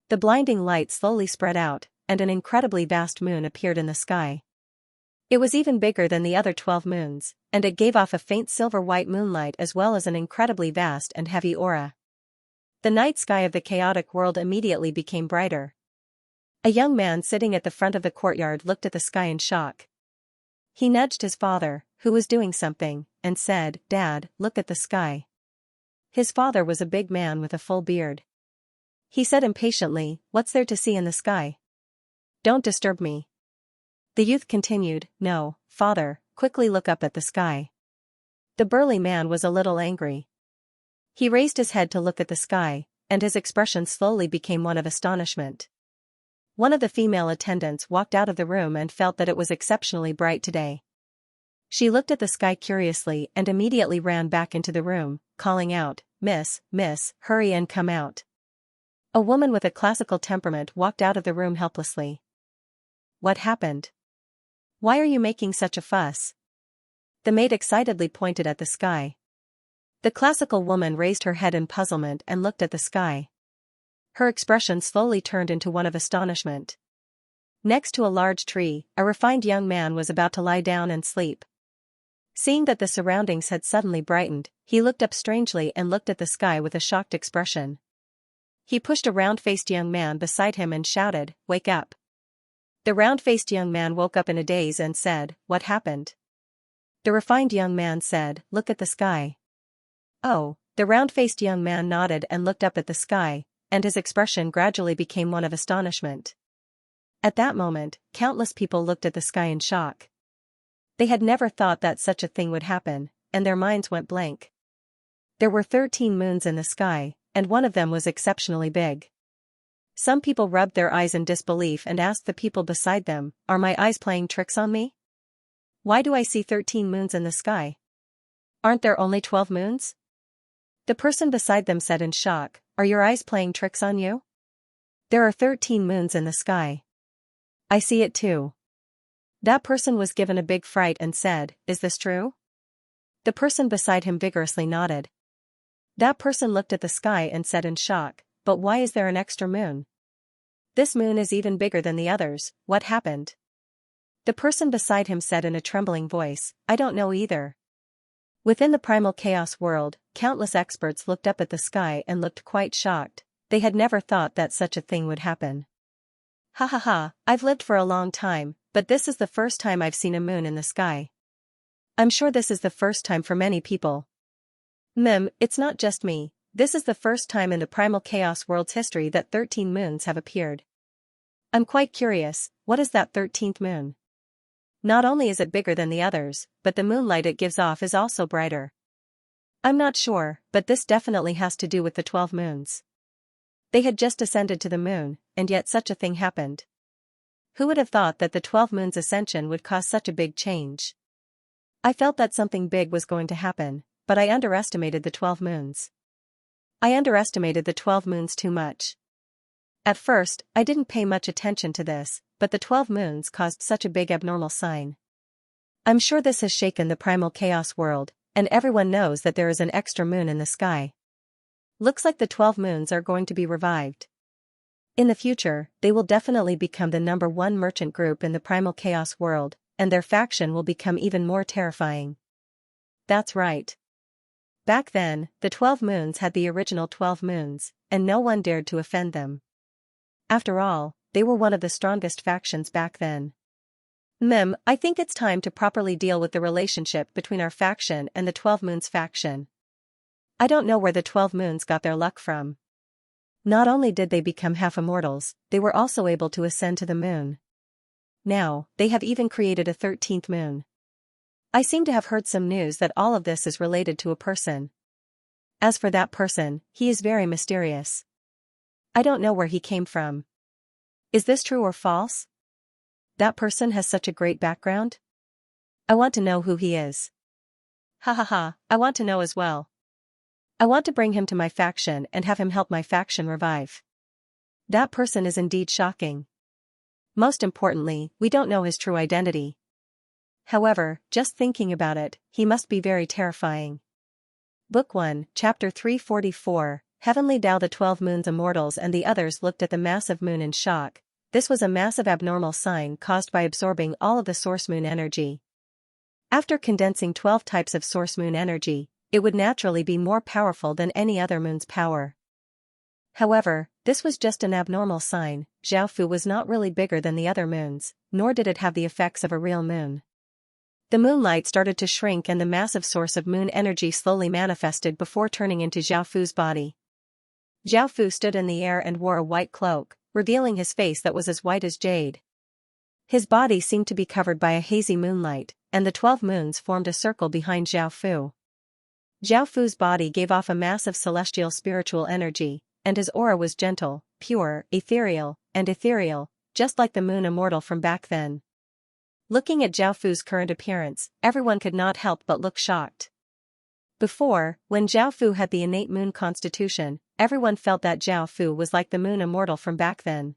The blinding light slowly spread out, and an incredibly vast moon appeared in the sky. It was even bigger than the other 12 moons, and it gave off a faint silver-white moonlight as well as an incredibly vast and heavy aura. The night sky of the chaotic world immediately became brighter. A young man sitting at the front of the courtyard looked at the sky in shock. He nudged his father, who was doing something, and said, "Dad, look at the sky." His father was a big man with a full beard. He said impatiently, "What's there to see in the sky? Don't disturb me." The youth continued, "No, father, quickly look up at the sky." The burly man was a little angry. He raised his head to look at the sky, and his expression slowly became one of astonishment. One of the female attendants walked out of the room and felt that it was exceptionally bright today. She looked at the sky curiously and immediately ran back into the room, calling out, Miss, hurry and come out." A woman with a classical temperament walked out of the room helplessly. "What happened? Why are you making such a fuss?" The maid excitedly pointed at the sky. The classical woman raised her head in puzzlement and looked at the sky. Her expression slowly turned into one of astonishment. Next to a large tree, a refined young man was about to lie down and sleep. Seeing that the surroundings had suddenly brightened, he looked up strangely and looked at the sky with a shocked expression. He pushed a round-faced young man beside him and shouted, "Wake up." The round-faced young man woke up in a daze and said, "What happened?" The refined young man said, "Look at the sky." "Oh." The round-faced young man nodded and looked up at the sky, and his expression gradually became one of astonishment. At that moment, countless people looked at the sky in shock. They had never thought that such a thing would happen, and their minds went blank. There were 13 moons in the sky, and one of them was exceptionally big. Some people rubbed their eyes in disbelief and asked the people beside them, "Are my eyes playing tricks on me? Why do I see 13 moons in the sky? Aren't there only 12 moons?" The person beside them said in shock, "Are your eyes playing tricks on you? There are 13 moons in the sky. I see it too." That person was given a big fright and said, "Is this true?" The person beside him vigorously nodded. That person looked at the sky and said in shock, "But why is there an extra moon? This moon is even bigger than the others, what happened?" The person beside him said in a trembling voice, "I don't know either." Within the primal chaos world, countless experts looked up at the sky and looked quite shocked. They had never thought that such a thing would happen. "Ha ha ha, I've lived for a long time, but this is the first time I've seen a moon in the sky. I'm sure this is the first time for many people. It's not just me, this is the first time in the primal chaos world's history that 13 moons have appeared. I'm quite curious, what is that 13th moon? Not only is it bigger than the others, but the moonlight it gives off is also brighter. I'm not sure, but this definitely has to do with the 12 moons." They had just ascended to the moon, and yet such a thing happened. Who would have thought that the 12 moons' ascension would cause such a big change? I felt that something big was going to happen, but I underestimated the 12 moons. I underestimated the 12 moons too much. At first, I didn't pay much attention to this, but the 12 moons caused such a big abnormal sign. I'm sure this has shaken the primal chaos world, and everyone knows that there is an extra moon in the sky. Looks like the 12 moons are going to be revived. In the future, they will definitely become the #1 merchant group in the primal chaos world, and their faction will become even more terrifying. That's right. Back then, the 12 moons had the original 12 moons, and no one dared to offend them. After all, they were one of the strongest factions back then. I think it's time to properly deal with the relationship between our faction and the 12 moons faction. I don't know where the 12 moons got their luck from. Not only did they become half-immortals, they were also able to ascend to the moon. Now, they have even created a 13th moon. I seem to have heard some news that all of this is related to a person. As for that person, he is very mysterious. I don't know where he came from. Is this true or false? That person has such a great background? I want to know who he is. Ha ha ha, I want to know as well. I want to bring him to my faction and have him help my faction revive. That person is indeed shocking. Most importantly, we don't know his true identity. However, just thinking about it, he must be very terrifying. Book 1, Chapter 344, Heavenly Tao. The 12 moons immortals and the others looked at the massive moon in shock. This was a massive abnormal sign caused by absorbing all of the source moon energy. After condensing 12 types of source moon energy, it would naturally be more powerful than any other moon's power. However, this was just an abnormal sign. Xiaofu was not really bigger than the other moons, nor did it have the effects of a real moon. The moonlight started to shrink and the massive source of moon energy slowly manifested before turning into Xiaofu's body. Xiaofu stood in the air and wore a white cloak, revealing his face that was as white as jade. His body seemed to be covered by a hazy moonlight, and the 12 moons formed a circle behind Xiaofu. Xiaofu's body gave off a massive celestial spiritual energy, and his aura was gentle, pure, ethereal, just like the moon immortal from back then. Looking at Xiaofu's current appearance, everyone could not help but look shocked. Before, when Xiaofu had the innate moon constitution, everyone felt that Xiaofu was like the moon immortal from back then.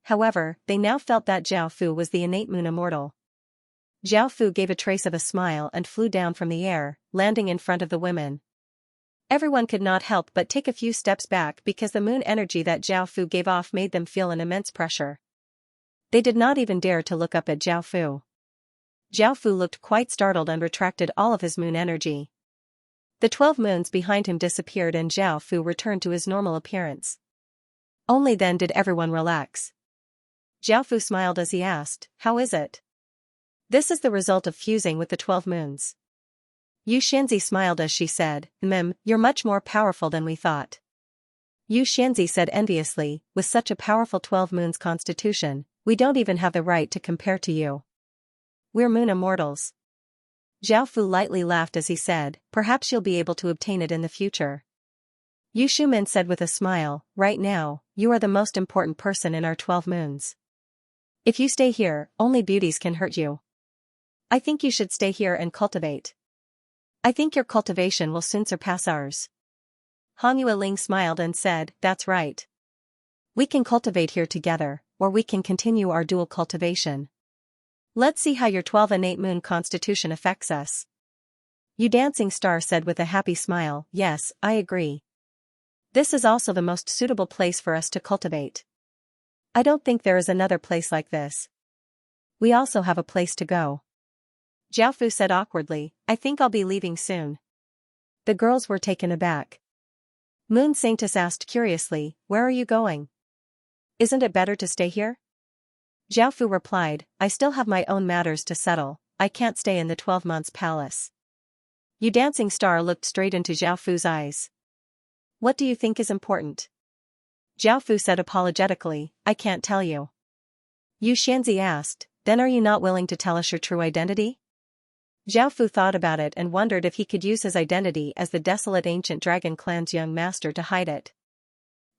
However, they now felt that Xiaofu was the innate moon immortal. Xiaofu gave a trace of a smile and flew down from the air, landing in front of the women. Everyone could not help but take a few steps back because the moon energy that Xiaofu gave off made them feel an immense pressure. They did not even dare to look up at Xiaofu. Xiaofu looked quite startled and retracted all of his moon energy. The 12 moons behind him disappeared and Xiaofu returned to his normal appearance. Only then did everyone relax. Xiaofu smiled as he asked, "How is it?" "This is the result of fusing with the 12 moons." Xianxia smiled as she said, "You're much more powerful than we thought." Xianxia said enviously, "With such a powerful 12 moons constitution, we don't even have the right to compare to you." We're moon immortals. Zhao Fu lightly laughed as he said, perhaps you'll be able to obtain it in the future. Yu Shumin said with a smile, right now, you are the most important person in our 12 moons. If you stay here, only beauties can hurt you. I think you should stay here and cultivate. I think your cultivation will soon surpass ours. Han Yueling smiled and said, that's right. We can cultivate here together, or we can continue our dual cultivation. Let's see how your 12 and 8 moon constitution affects us. Yu Dancing Star said with a happy smile, yes, I agree. This is also the most suitable place for us to cultivate. I don't think there is another place like this. We also have a place to go. Zhao Fu said awkwardly, I think I'll be leaving soon. The girls were taken aback. Moon Saintess asked curiously, where are you going? Isn't it better to stay here? Zhao Fu replied, I still have my own matters to settle, I can't stay in the 12 months palace. Yu Dancing Star looked straight into Zhao Fu's eyes. What do you think is important? Zhao Fu said apologetically, I can't tell you. Yu Xianxia asked, then are you not willing to tell us your true identity? Zhao Fu thought about it and wondered if he could use his identity as the desolate ancient dragon clan's young master to hide it.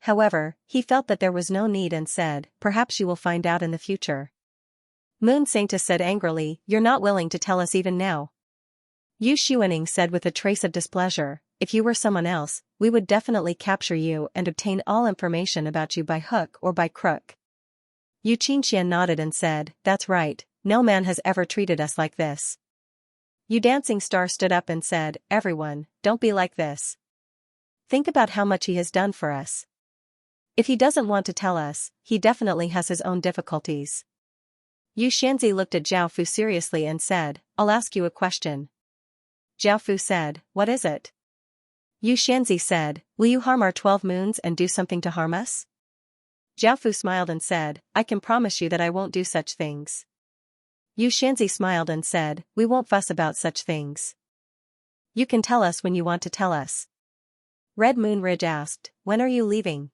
However, he felt that there was no need and said, perhaps you will find out in the future. Moon Saintess said angrily, you're not willing to tell us even now. Yu Xuaning said with a trace of displeasure, if you were someone else, we would definitely capture you and obtain all information about you by hook or by crook. Yu Xianxia nodded and said, that's right, no man has ever treated us like this. Yu Dancing Star stood up and said, everyone, don't be like this. Think about how much he has done for us. If he doesn't want to tell us, he definitely has his own difficulties. Yu Xianxia looked at Zhao Fu seriously and said, I'll ask you a question. Zhao Fu said, what is it? Yu Xianxia said, will you harm our 12 moons and do something to harm us? Zhao Fu smiled and said, I can promise you that I won't do such things. Yu Xianxia smiled and said, we won't fuss about such things. You can tell us when you want to tell us. Red Moon Ridge asked, when are you leaving?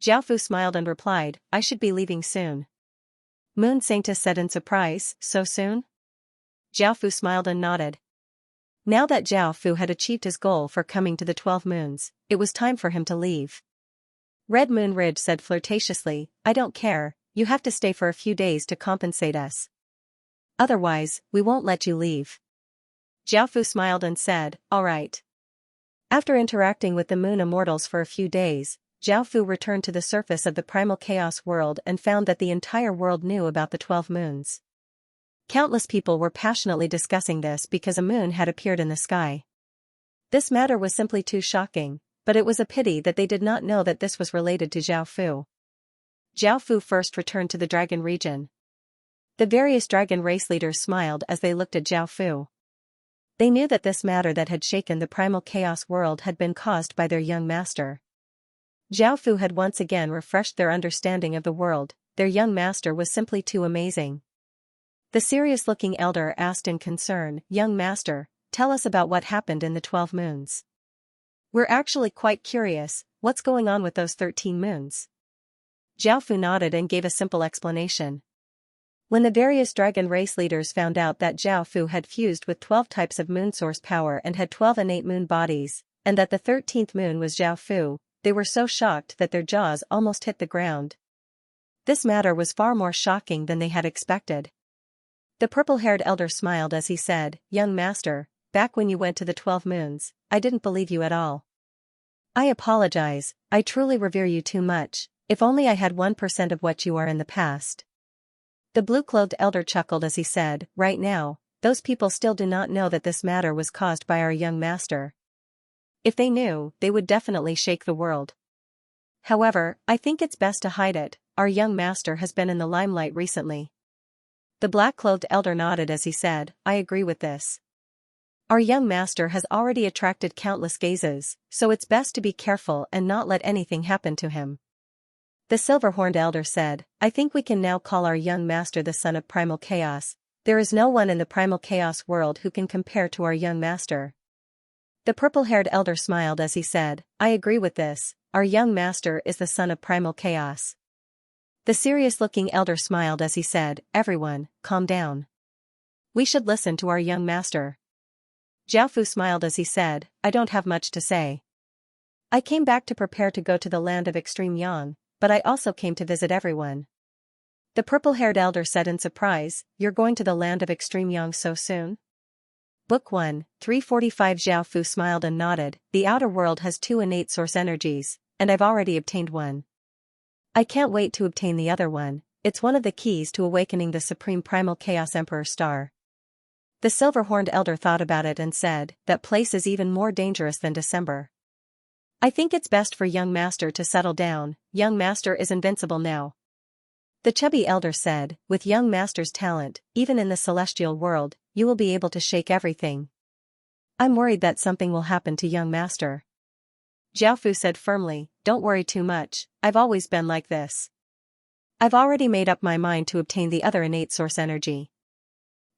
Zhao Fu smiled and replied, I should be leaving soon. Moon Saintess said in surprise, so soon? Zhao Fu smiled and nodded. Now that Zhao Fu had achieved his goal for coming to the 12 moons, it was time for him to leave. Red Moon Ridge said flirtatiously, I don't care, you have to stay for a few days to compensate us. Otherwise, we won't let you leave. Zhao Fu smiled and said, all right. After interacting with the moon immortals for a few days, Zhao Fu returned to the surface of the primal chaos world and found that the entire world knew about the 12 moons. Countless people were passionately discussing this because a moon had appeared in the sky. This matter was simply too shocking, but it was a pity that they did not know that this was related to Zhao Fu. Zhao Fu first returned to the dragon region. The various dragon race leaders smiled as they looked at Zhao Fu. They knew that this matter that had shaken the primal chaos world had been caused by their young master. Zhao Fu had once again refreshed their understanding of the world, their young master was simply too amazing. The serious-looking elder asked in concern, young master, tell us about what happened in the 12 moons. We're actually quite curious, what's going on with those 13 moons? Zhao Fu nodded and gave a simple explanation. When the various dragon race leaders found out that Zhao Fu had fused with 12 types of moon source power and had 12 innate moon bodies, and that the 13th moon was Zhao Fu, they were so shocked that their jaws almost hit the ground. This matter was far more shocking than they had expected. The purple-haired elder smiled as he said, young master, back when you went to the 12 moons, I didn't believe you at all. I apologize, I truly revere you too much, if only I had 1% of what you are in the past. The blue-clothed elder chuckled as he said, right now, those people still do not know that this matter was caused by our young master. If they knew, they would definitely shake the world. However, I think it's best to hide it, our young master has been in the limelight recently. The black-clothed elder nodded as he said, I agree with this. Our young master has already attracted countless gazes, so it's best to be careful and not let anything happen to him. The silver-horned elder said, I think we can now call our young master the son of primal chaos. There is no one in the primal chaos world who can compare to our young master. The purple-haired elder smiled as he said, I agree with this, our young master is the son of primal chaos. The serious-looking elder smiled as he said, everyone, calm down. We should listen to our young master. Jiaofu smiled as he said, I don't have much to say. I came back to prepare to go to the land of extreme yang, but I also came to visit everyone. The purple-haired elder said in surprise, You're going to the land of extreme yang so soon? Book 1, 345. Jiaofu smiled and nodded. The outer world has 2 innate source energies, and I've already obtained one. I can't wait to obtain the other one. It's one of the keys to awakening the supreme primal chaos emperor star. The silver-horned elder thought about it and said, That place is even more dangerous than December. I think it's best for young master to settle down. Young master is invincible now. The chubby elder said, With young master's talent, even in the celestial world, you will be able to shake everything. I'm worried that something will happen to young master. Jiaofu said firmly, Don't worry too much, I've always been like this. I've already made up my mind to obtain the other innate source energy.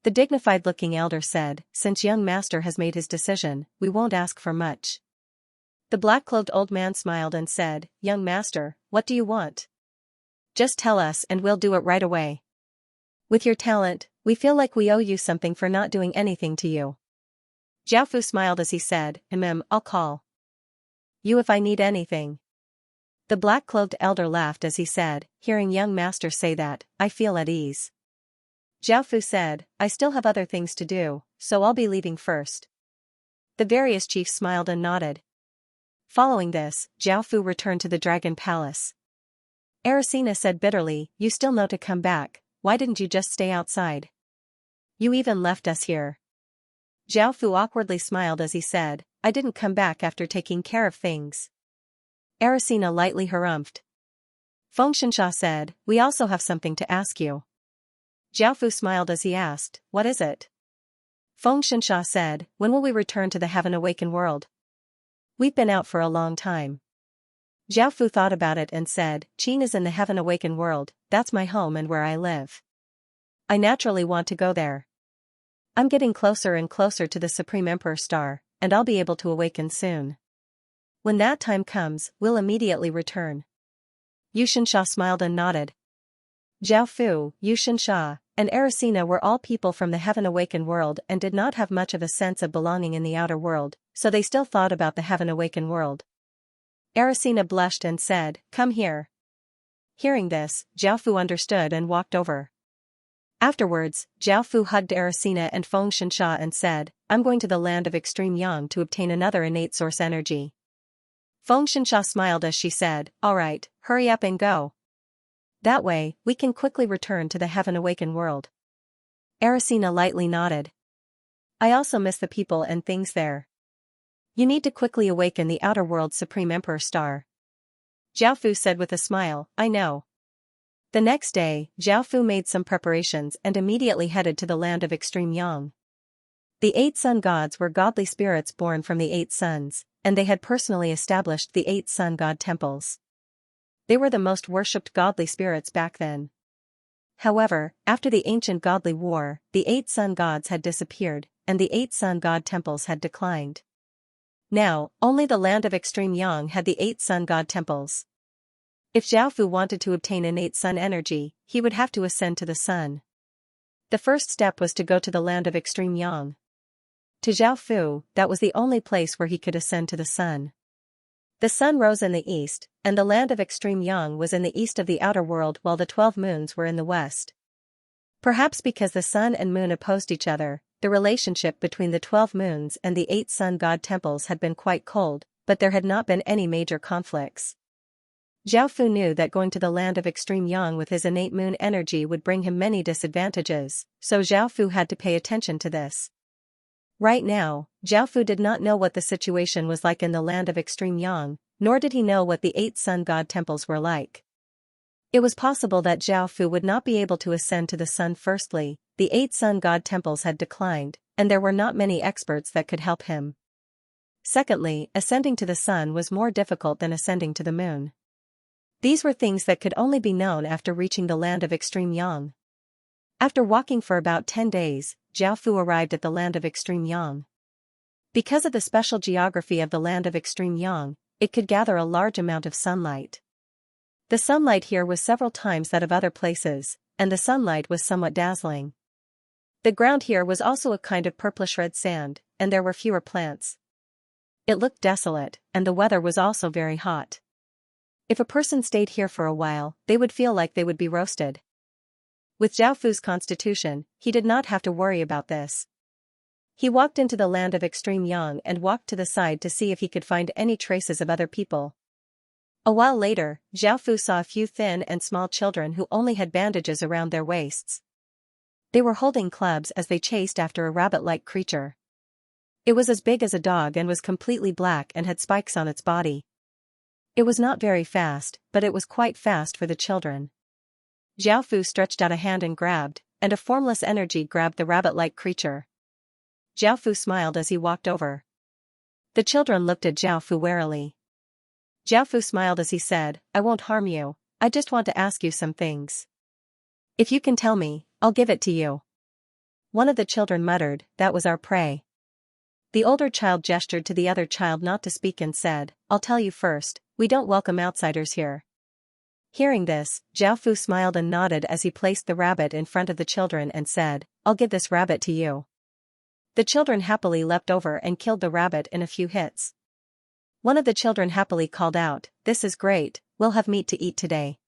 The dignified-looking elder said, Since young master has made his decision, we won't ask for much. The black-clothed old man smiled and said, Young master, what do you want? Just tell us and we'll do it right away. With your talent, we feel like we owe you something for not doing anything to you. Jiaofu smiled as he said, I'll call you if I need anything. The black-clothed elder laughed as he said, Hearing young master say that, I feel at ease. Jiaofu said, I still have other things to do, so I'll be leaving first. The various chiefs smiled and nodded. Following this, Jiaofu returned to the Dragon Palace. Ericina said bitterly, You still know to come back, why didn't you just stay outside? You even left us here. Jiaofu awkwardly smiled as he said, I didn't come back after taking care of things. Ericina lightly harumphed. Xianxia said, We also have something to ask you. Jiaofu smiled as he asked, What is it? Xianxia said, When will we return to the heaven-awakened world? We've been out for a long time. Jiaofu thought about it and said, Qin is in the heaven-awakened world, that's my home and where I live. I naturally want to go there. I'm getting closer and closer to the Supreme Emperor star, and I'll be able to awaken soon. When that time comes, we'll immediately return. Xianxia smiled and nodded. Jiaofu, Xianxia, and Ericina were all people from the heaven-awakened world and did not have much of a sense of belonging in the outer world, so they still thought about the heaven-awakened world. Ericina blushed and said, Come here. Hearing this, Jiaofu understood and walked over. Afterwards, Jiaofu hugged Ericina and Xianxia and said, I'm going to the land of extreme yang to obtain another innate source energy. Xianxia smiled as she said, All right, hurry up and go. That way, we can quickly return to the heaven-awakened world. Ericina lightly nodded. I also miss the people and things there. You need to quickly awaken the outer world's Supreme Emperor star. Jiaofu said with a smile, I know. The next day, Jiaofu made some preparations and immediately headed to the land of extreme yang. The 8 sun gods were godly spirits born from the 8 suns, and they had personally established the 8 sun god temples. They were the most worshipped godly spirits back then. However, after the ancient godly war, the 8 sun gods had disappeared, and the 8 sun god temples had declined. Now, only the land of extreme yang had the 8 sun god temples. If Jiaofu wanted to obtain innate sun energy, he would have to ascend to the sun. The first step was to go to the land of extreme yang. To Jiaofu, that was the only place where he could ascend to the sun. The sun rose in the east, and the land of extreme yang was in the east of the outer world while the 12 moons were in the west. Perhaps because the sun and moon opposed each other, the relationship between the 12 moons and the 8 sun god temples had been quite cold, but there had not been any major conflicts. Jiaofu knew that going to the land of extreme yang with his innate moon energy would bring him many disadvantages, so Jiaofu had to pay attention to this. Right now, Jiaofu did not know what the situation was like in the land of extreme yang, nor did he know what the 8 sun god temples were like. It was possible that Jiaofu would not be able to ascend to the sun. Firstly, the 8 sun god temples had declined, and there were not many experts that could help him. Secondly, ascending to the sun was more difficult than ascending to the moon. These were things that could only be known after reaching the land of extreme yang. After walking for about 10 days, Jiaofu arrived at the land of extreme yang. Because of the special geography of the land of extreme yang, it could gather a large amount of sunlight. The sunlight here was several times that of other places, and the sunlight was somewhat dazzling. The ground here was also a kind of purplish-red sand, and there were fewer plants. It looked desolate, and the weather was also very hot. If a person stayed here for a while, they would feel like they would be roasted. With Zhao Fu's constitution, he did not have to worry about this. He walked into the land of extreme yang and walked to the side to see if he could find any traces of other people. A while later, Zhao Fu saw a few thin and small children who only had bandages around their waists. They were holding clubs as they chased after a rabbit-like creature. It was as big as a dog and was completely black and had spikes on its body. It was not very fast, but it was quite fast for the children. Zhao Fu stretched out a hand and grabbed, and a formless energy grabbed the rabbit-like creature. Zhao Fu smiled as he walked over. The children looked at Zhao Fu warily. Zhao Fu smiled as he said, "I won't harm you, I just want to ask you some things. If you can tell me, I'll give it to you." One of the children muttered, "That was our prey." The older child gestured to the other child not to speak and said, "I'll tell you first, we don't welcome outsiders here." Hearing this, Zhao Fu smiled and nodded as he placed the rabbit in front of the children and said, "I'll give this rabbit to you." The children happily leapt over and killed the rabbit in a few hits. One of the children happily called out, "This is great, we'll have meat to eat today."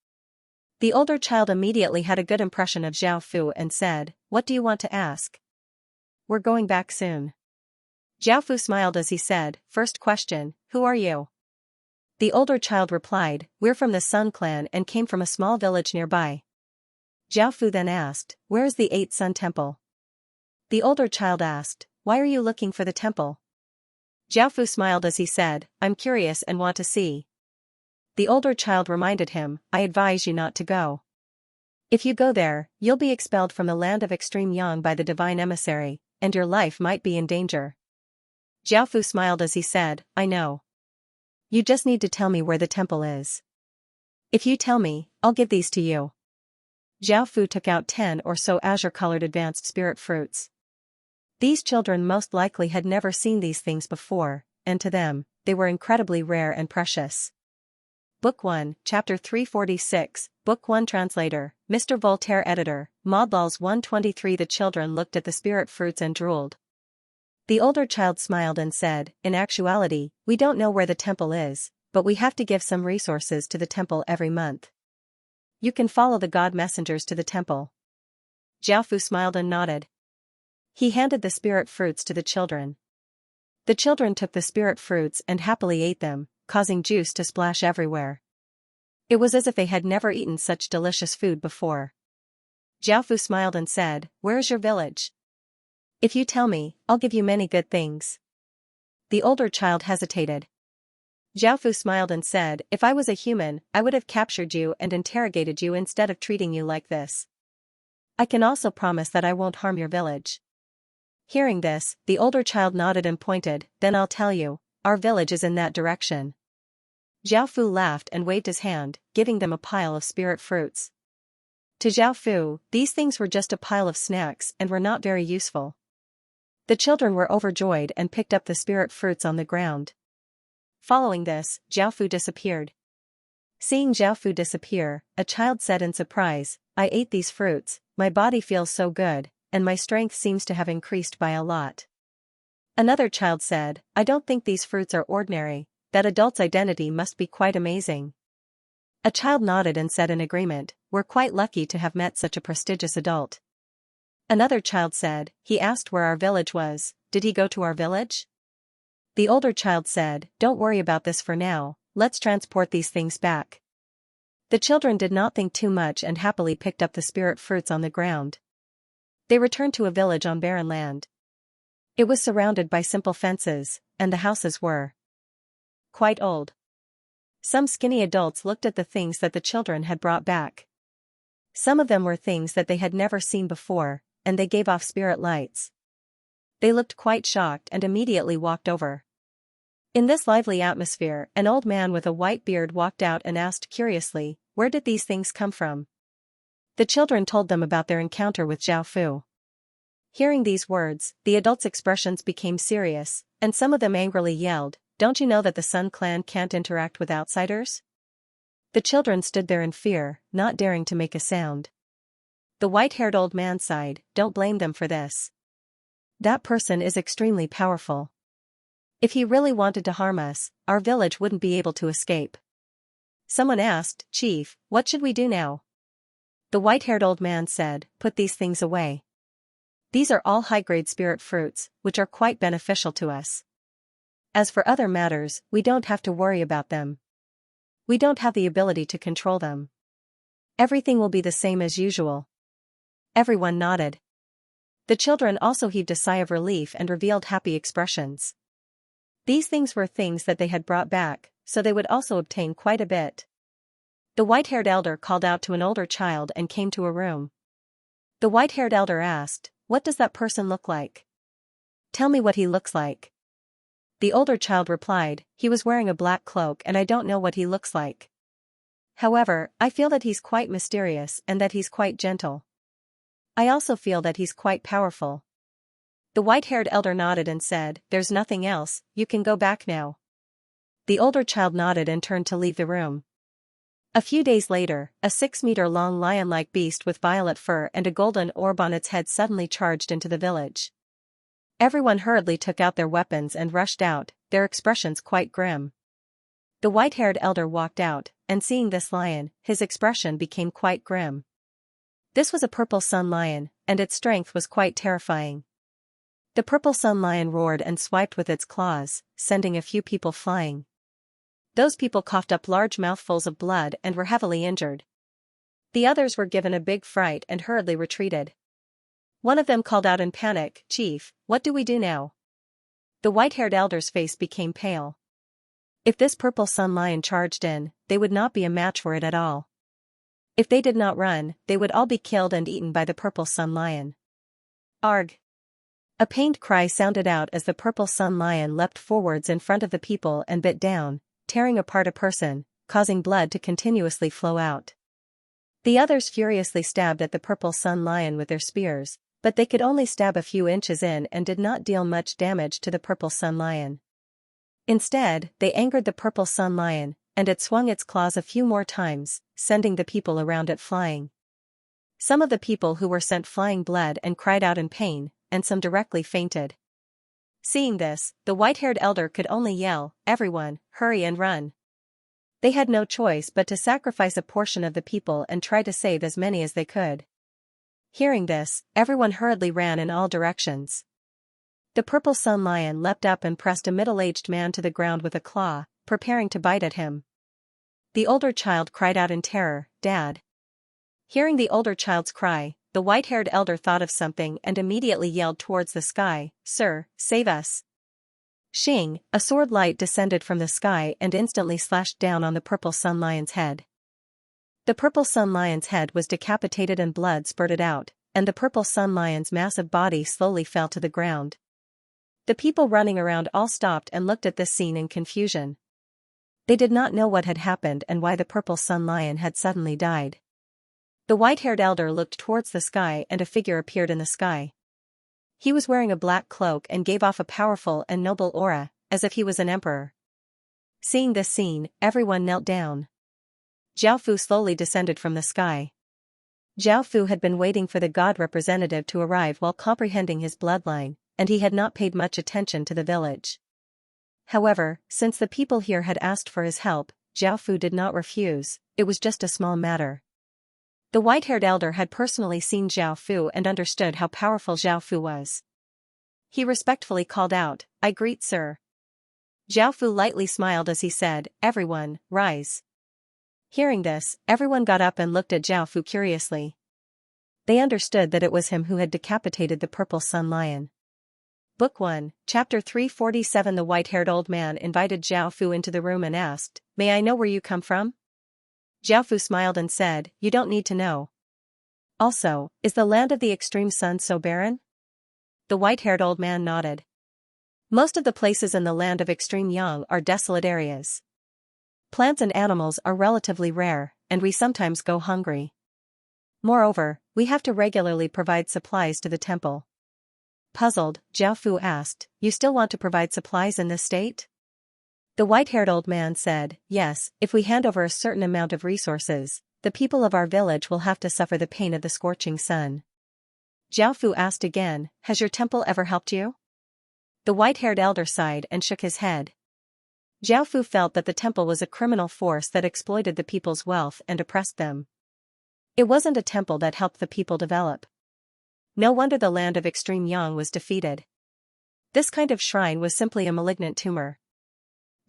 The older child immediately had a good impression of Zhao Fu and said, "What do you want to ask?" "We're going back soon." Zhao Fu smiled as he said, "First question, who are you?" The older child replied, "We're from the Sun Clan and came from a small village nearby." Zhao Fu then asked, "Where is the 8th Sun Temple?" The older child asked, "Why are you looking for the temple?" Zhao Fu smiled as he said, "I'm curious and want to see." The older child reminded him, "I advise you not to go. If you go there, you'll be expelled from the land of extreme yang by the divine emissary, and your life might be in danger." Zhao Fu smiled as he said, "I know. You just need to tell me where the temple is. If you tell me, I'll give these to you." Zhao Fu took out 10 or so azure-colored advanced spirit fruits. These children most likely had never seen these things before, and to them, they were incredibly rare and precious. Book 1, Chapter 346, Book 1 Translator, Mr. Voltaire Editor, Modlals 123. The children looked at the spirit fruits and drooled. The older child smiled and said, "In actuality, we don't know where the temple is, but we have to give some resources to the temple every month. You can follow the god messengers to the temple." Zhao Fu smiled and nodded. He handed the spirit fruits to the children. The children took the spirit fruits and happily ate them, causing juice to splash everywhere. It was as if they had never eaten such delicious food before. Zhao Fu smiled and said, "Where is your village? If you tell me, I'll give you many good things." The older child hesitated. Zhao Fu smiled and said, "If I was a human, I would have captured you and interrogated you instead of treating you like this. I can also promise that I won't harm your village." Hearing this, the older child nodded and pointed, "Then I'll tell you, our village is in that direction." Zhao Fu laughed and waved his hand, giving them a pile of spirit fruits. To Zhao Fu, these things were just a pile of snacks and were not very useful. The children were overjoyed and picked up the spirit fruits on the ground. Following this, Zhao Fu disappeared. Seeing Zhao Fu disappear, a child said in surprise, "I ate these fruits, my body feels so good, and my strength seems to have increased by a lot." Another child said, "I don't think these fruits are ordinary, that adult's identity must be quite amazing." A child nodded and said in agreement, "We're quite lucky to have met such a prestigious adult." Another child said, "He asked where our village was, did he go to our village?" The older child said, "Don't worry about this for now, let's transport these things back." The children did not think too much and happily picked up the spirit fruits on the ground. They returned to a village on barren land. It was surrounded by simple fences, and the houses were quite old. Some skinny adults looked at the things that the children had brought back. Some of them were things that they had never seen before, and they gave off spirit lights. They looked quite shocked and immediately walked over. In this lively atmosphere, an old man with a white beard walked out and asked curiously, "Where did these things come from?" The children told them about their encounter with Zhao Fu. Hearing these words, the adults' expressions became serious, and some of them angrily yelled, "Don't you know that the Sun Clan can't interact with outsiders?" The children stood there in fear, not daring to make a sound. The white-haired old man sighed, don't blame them for this. That person is extremely powerful. If he really wanted to harm us, our village wouldn't be able to escape. Someone asked, Chief, what should we do now? The white-haired old man said, put these things away. These are all high-grade spirit fruits, which are quite beneficial to us. As for other matters, we don't have to worry about them. We don't have the ability to control them. Everything will be the same as usual. Everyone nodded. The children also heaved a sigh of relief and revealed happy expressions. These things were things that they had brought back, so they would also obtain quite a bit. The white-haired elder called out to an older child and came to a room. The white-haired elder asked, what does that person look like? Tell me what he looks like. The older child replied, he was wearing a black cloak and I don't know what he looks like. However, I feel that he's quite mysterious and that he's quite gentle. I also feel that he's quite powerful. The white-haired elder nodded and said, there's nothing else, you can go back now. The older child nodded and turned to leave the room. A few days later, a 6-meter-long lion-like beast with violet fur and a golden orb on its head suddenly charged into the village. Everyone hurriedly took out their weapons and rushed out, their expressions quite grim. The white-haired elder walked out, and seeing this lion, his expression became quite grim. This was a purple sun lion, and its strength was quite terrifying. The purple sun lion roared and swiped with its claws, sending a few people flying. Those people coughed up large mouthfuls of blood and were heavily injured. The others were given a big fright and hurriedly retreated. One of them called out in panic, Chief, what do we do now? The white-haired elder's face became pale. If this purple sun lion charged in, they would not be a match for it at all. If they did not run, they would all be killed and eaten by the purple sun lion. Arg! A pained cry sounded out as the purple sun lion leapt forwards in front of the people and bit down, tearing apart a person, causing blood to continuously flow out. The others furiously stabbed at the purple sun lion with their spears, but they could only stab a few inches in and did not deal much damage to the purple sun lion. Instead, they angered the purple sun lion, and it swung its claws a few more times, sending the people around it flying. Some of the people who were sent flying bled and cried out in pain, and some directly fainted. Seeing this, the white-haired elder could only yell, everyone, hurry and run. They had no choice but to sacrifice a portion of the people and try to save as many as they could. Hearing this, everyone hurriedly ran in all directions. The purple sun lion leapt up and pressed a middle-aged man to the ground with a claw, preparing to bite at him. The older child cried out in terror, Dad. Hearing the older child's cry, the white-haired elder thought of something and immediately yelled towards the sky, Sir, save us. Shing, a sword light descended from the sky and instantly slashed down on the purple sun lion's head. The purple sun lion's head was decapitated and blood spurted out, and the purple sun lion's massive body slowly fell to the ground. The people running around all stopped and looked at this scene in confusion. They did not know what had happened and why the purple sun lion had suddenly died. The white-haired elder looked towards the sky and a figure appeared in the sky. He was wearing a black cloak and gave off a powerful and noble aura, as if he was an emperor. Seeing this scene, everyone knelt down. Zhao Fu slowly descended from the sky. Zhao Fu had been waiting for the god representative to arrive while comprehending his bloodline, and he had not paid much attention to the village. However, since the people here had asked for his help, Zhao Fu did not refuse, it was just a small matter. The white-haired elder had personally seen Zhao Fu and understood how powerful Zhao Fu was. He respectfully called out, I greet sir. Zhao Fu lightly smiled as he said, everyone, rise. Hearing this, everyone got up and looked at Zhao Fu curiously. They understood that it was him who had decapitated the purple sun lion. Book 1, Chapter 347. The white-haired old man invited Zhao Fu into the room and asked, May I know where you come from? Zhao Fu smiled and said, You don't need to know. Also, is the land of the extreme sun so barren? The white-haired old man nodded. Most of the places in the land of extreme yang are desolate areas. Plants and animals are relatively rare, and we sometimes go hungry. Moreover, we have to regularly provide supplies to the temple. Puzzled, Zhao Fu asked, You still want to provide supplies in this state? The white-haired old man said, Yes, if we hand over a certain amount of resources, the people of our village will have to suffer the pain of the scorching sun. Jiaofu asked again, has your temple ever helped you? The white-haired elder sighed and shook his head. Jiaofu felt that the temple was a criminal force that exploited the people's wealth and oppressed them. It wasn't a temple that helped the people develop. No wonder the land of extreme yang was defeated. This kind of shrine was simply a malignant tumor.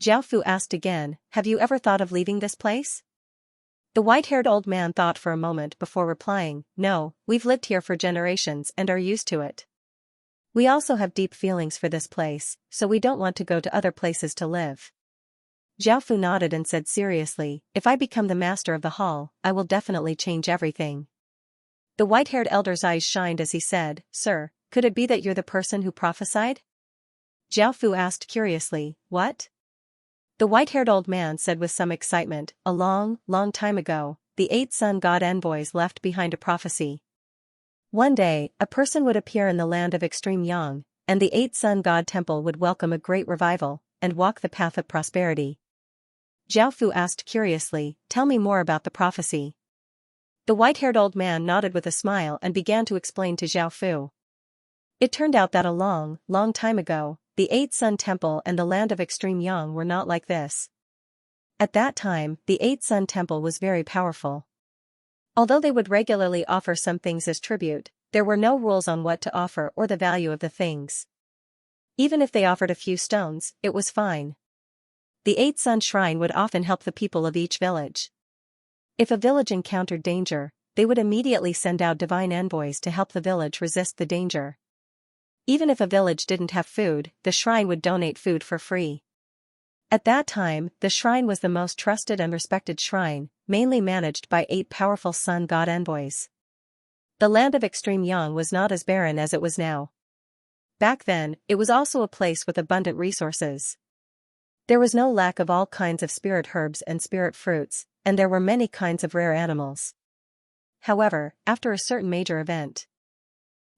Jiaofu asked again, have you ever thought of leaving this place? The white-haired old man thought for a moment before replying, no, we've lived here for generations and are used to it. We also have deep feelings for this place, so we don't want to go to other places to live. Jiaofu nodded and said seriously, if I become the master of the hall, I will definitely change everything. The white-haired elder's eyes shined as he said, sir, could it be that you're the person who prophesied? Jiaofu asked curiously, what? The white-haired old man said with some excitement, a long, long time ago, the 8 sun god envoys left behind a prophecy. One day, a person would appear in the land of extreme yang, and the 8 sun god temple would welcome a great revival, and walk the path of prosperity. Jiaofu asked curiously, tell me more about the prophecy. The white-haired old man nodded with a smile and began to explain to Jiaofu. It turned out that a long, long time ago, the 8 sun temple and the land of extreme yang were not like this. At that time, the 8 sun temple was very powerful. Although they would regularly offer some things as tribute, there were no rules on what to offer or the value of the things. Even if they offered a few stones, it was fine. The 8 sun shrine would often help the people of each village. If a village encountered danger, they would immediately send out divine envoys to help the village resist the danger. Even if a village didn't have food, the shrine would donate food for free. At that time, the shrine was the most trusted and respected shrine, mainly managed by 8 powerful sun god envoys. The land of extreme yang was not as barren as it was now. Back then, it was also a place with abundant resources. There was no lack of all kinds of spirit herbs and spirit fruits, and there were many kinds of rare animals. However, after a certain major event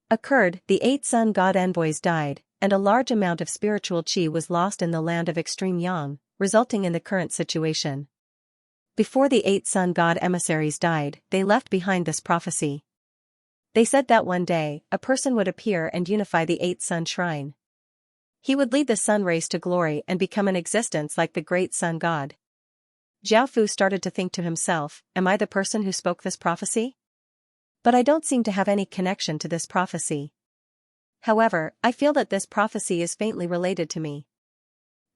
occurred, the 8 sun god envoys died, and a large amount of spiritual qi was lost in the land of extreme yang, resulting in the current situation. Before the 8 sun god emissaries died, they left behind this prophecy. They said that one day, a person would appear and unify the 8 sun shrine. He would lead the sun race to glory and become an existence like the great sun god. Jiaofu started to think to himself, am I the person who spoke this prophecy? But I don't seem to have any connection to this prophecy. However, I feel that this prophecy is faintly related to me.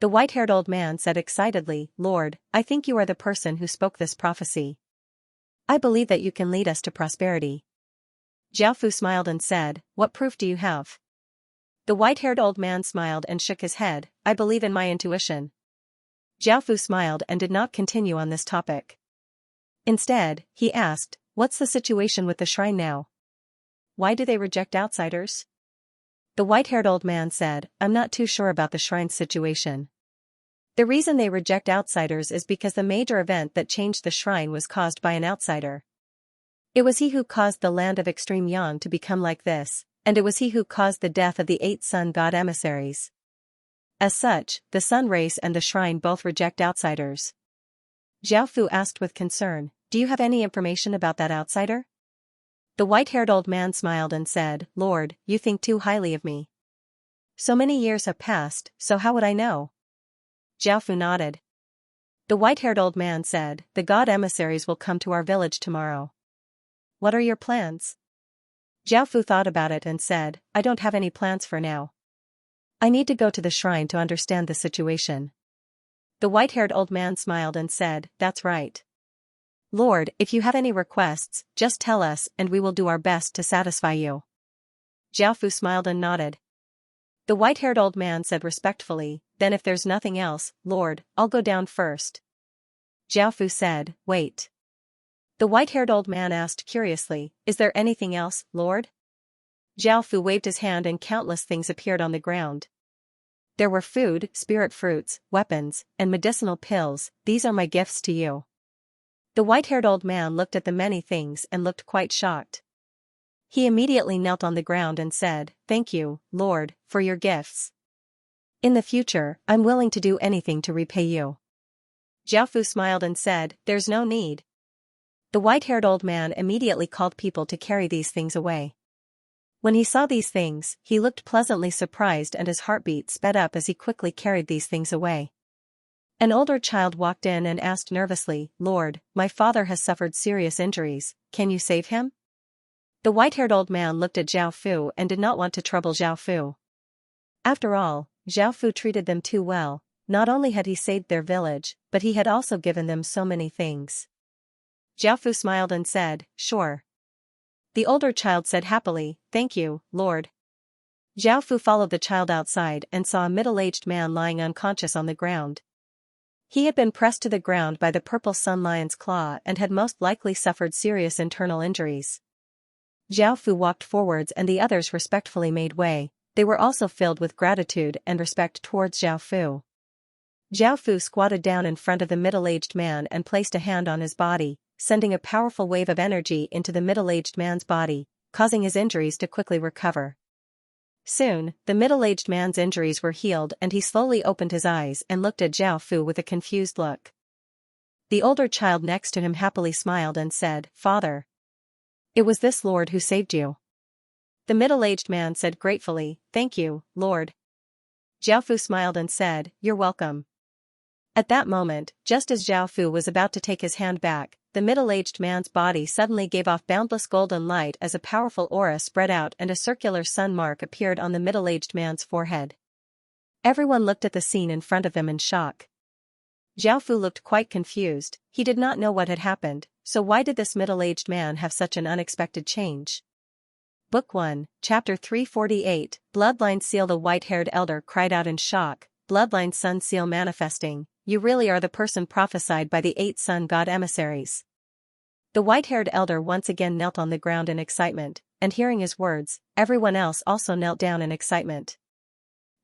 The white-haired old man said excitedly, Lord, I think you are the person who spoke this prophecy. I believe that you can lead us to prosperity. Jiaofu smiled and said, what proof do you have? The white-haired old man smiled and shook his head, I believe in my intuition. Jiaofu smiled and did not continue on this topic. Instead, he asked, what's the situation with the shrine now? Why do they reject outsiders? The white-haired old man said, I'm not too sure about the shrine's situation. The reason they reject outsiders is because the major event that changed the shrine was caused by an outsider. It was he who caused the land of extreme yang to become like this, and it was he who caused the death of the 8 sun god emissaries. As such, the sun race and the shrine both reject outsiders. Jiaofu asked with concern, do you have any information about that outsider? The white-haired old man smiled and said, Lord, you think too highly of me. So many years have passed, so how would I know? Jiaofu nodded. The white-haired old man said, the god emissaries will come to our village tomorrow. What are your plans? Jiaofu thought about it and said, I don't have any plans for now. I need to go to the shrine to understand the situation. The white-haired old man smiled and said, that's right. Lord, if you have any requests, just tell us and we will do our best to satisfy you. Jiaofu smiled and nodded. The white-haired old man said respectfully, then if there's nothing else, Lord, I'll go down first. Jiaofu said, wait. The white-haired old man asked curiously, is there anything else, Lord? Jiaofu waved his hand and countless things appeared on the ground. There were food, spirit fruits, weapons, and medicinal pills, these are my gifts to you. The white-haired old man looked at the many things and looked quite shocked. He immediately knelt on the ground and said, thank you, Lord, for your gifts. In the future, I'm willing to do anything to repay you. Jiaofu smiled and said, there's no need. The white-haired old man immediately called people to carry these things away. When he saw these things, he looked pleasantly surprised and his heartbeat sped up as he quickly carried these things away. An older child walked in and asked nervously, "Lord, my father has suffered serious injuries, can you save him?" The white-haired old man looked at Zhao Fu and did not want to trouble Zhao Fu. After all, Zhao Fu treated them too well. Not only had he saved their village, but he had also given them so many things. Zhao Fu smiled and said, "Sure." The older child said happily, "Thank you, Lord." Zhao Fu followed the child outside and saw a middle-aged man lying unconscious on the ground. He had been pressed to the ground by the purple sun lion's claw and had most likely suffered serious internal injuries. Zhao Fu walked forwards and the others respectfully made way. They were also filled with gratitude and respect towards Zhao Fu. Zhao Fu squatted down in front of the middle-aged man and placed a hand on his body, sending a powerful wave of energy into the middle-aged man's body, causing his injuries to quickly recover. Soon, the middle-aged man's injuries were healed and he slowly opened his eyes and looked at Zhao Fu with a confused look. The older child next to him happily smiled and said, "Father, it was this Lord who saved you." The middle-aged man said gratefully, "Thank you, Lord." Zhao Fu smiled and said, "You're welcome." At that moment, just as Zhao Fu was about to take his hand back, the middle-aged man's body suddenly gave off boundless golden light as a powerful aura spread out and a circular sun mark appeared on the middle-aged man's forehead. Everyone looked at the scene in front of them in shock. Zhao Fu looked quite confused. He did not know what had happened, so why did this middle-aged man have such an unexpected change? Book 1, Chapter 348, Bloodline Seal. The white-haired elder cried out in shock, "Bloodline Sun Seal manifesting, you really are the person prophesied by the 8 sun god emissaries." The white-haired elder once again knelt on the ground in excitement, and hearing his words, everyone else also knelt down in excitement.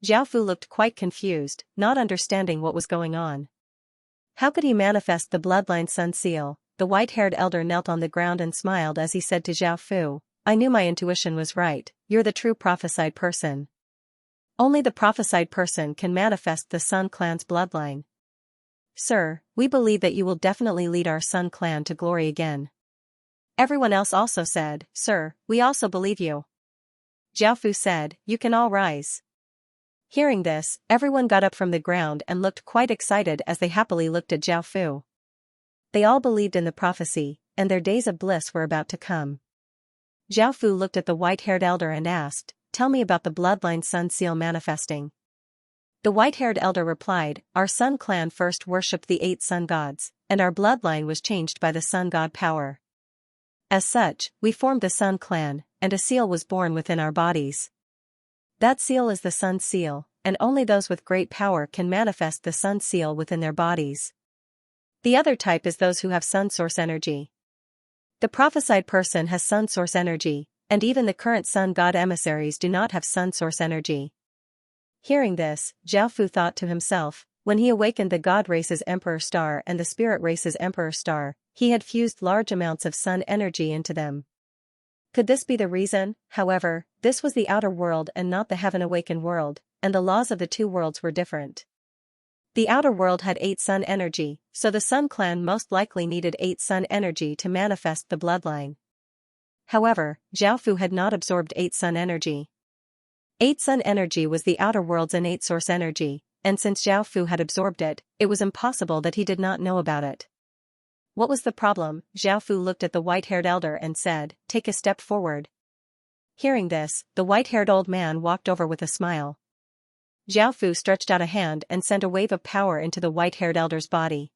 Zhao Fu looked quite confused, not understanding what was going on. How could he manifest the Bloodline Sun Seal? The white-haired elder knelt on the ground and smiled as he said to Zhao Fu, "I knew my intuition was right, you're the true prophesied person. Only the prophesied person can manifest the Sun clan's bloodline. Sir, we believe that you will definitely lead our Sun clan to glory again." Everyone else also said, "Sir, we also believe you." Zhao Fu said, "You can all rise." Hearing this, everyone got up from the ground and looked quite excited as they happily looked at Zhao Fu. They all believed in the prophecy, and their days of bliss were about to come. Zhao Fu looked at the white-haired elder and asked, "Tell me about the Bloodline Sun Seal manifesting." The white-haired elder replied, "Our Sun clan first worshipped the 8 sun gods, and our bloodline was changed by the sun god power. As such, we formed the Sun clan, and a seal was born within our bodies. That seal is the Sun seal, and only those with great power can manifest the Sun seal within their bodies. The other type is those who have Sun source energy. The prophesied person has Sun source energy, and even the current Sun god emissaries do not have Sun source energy." Hearing this, Zhao Fu thought to himself, when he awakened the God race's Emperor Star and the Spirit race's Emperor Star, he had fused large amounts of Sun energy into them. Could this be the reason? However, this was the outer world and not the heaven-awakened world, and the laws of the two worlds were different. The outer world had 8 sun energy, so the Sun clan most likely needed 8 sun energy to manifest the bloodline. However, Zhao Fu had not absorbed 8 sun energy. 8 sun energy was the outer world's innate source energy, and since Zhao Fu had absorbed it, it was impossible that he did not know about it. What was the problem? Zhao Fu looked at the white-haired elder and said, "Take a step forward." Hearing this, the white-haired old man walked over with a smile. Zhao Fu stretched out a hand and sent a wave of power into the white-haired elder's body.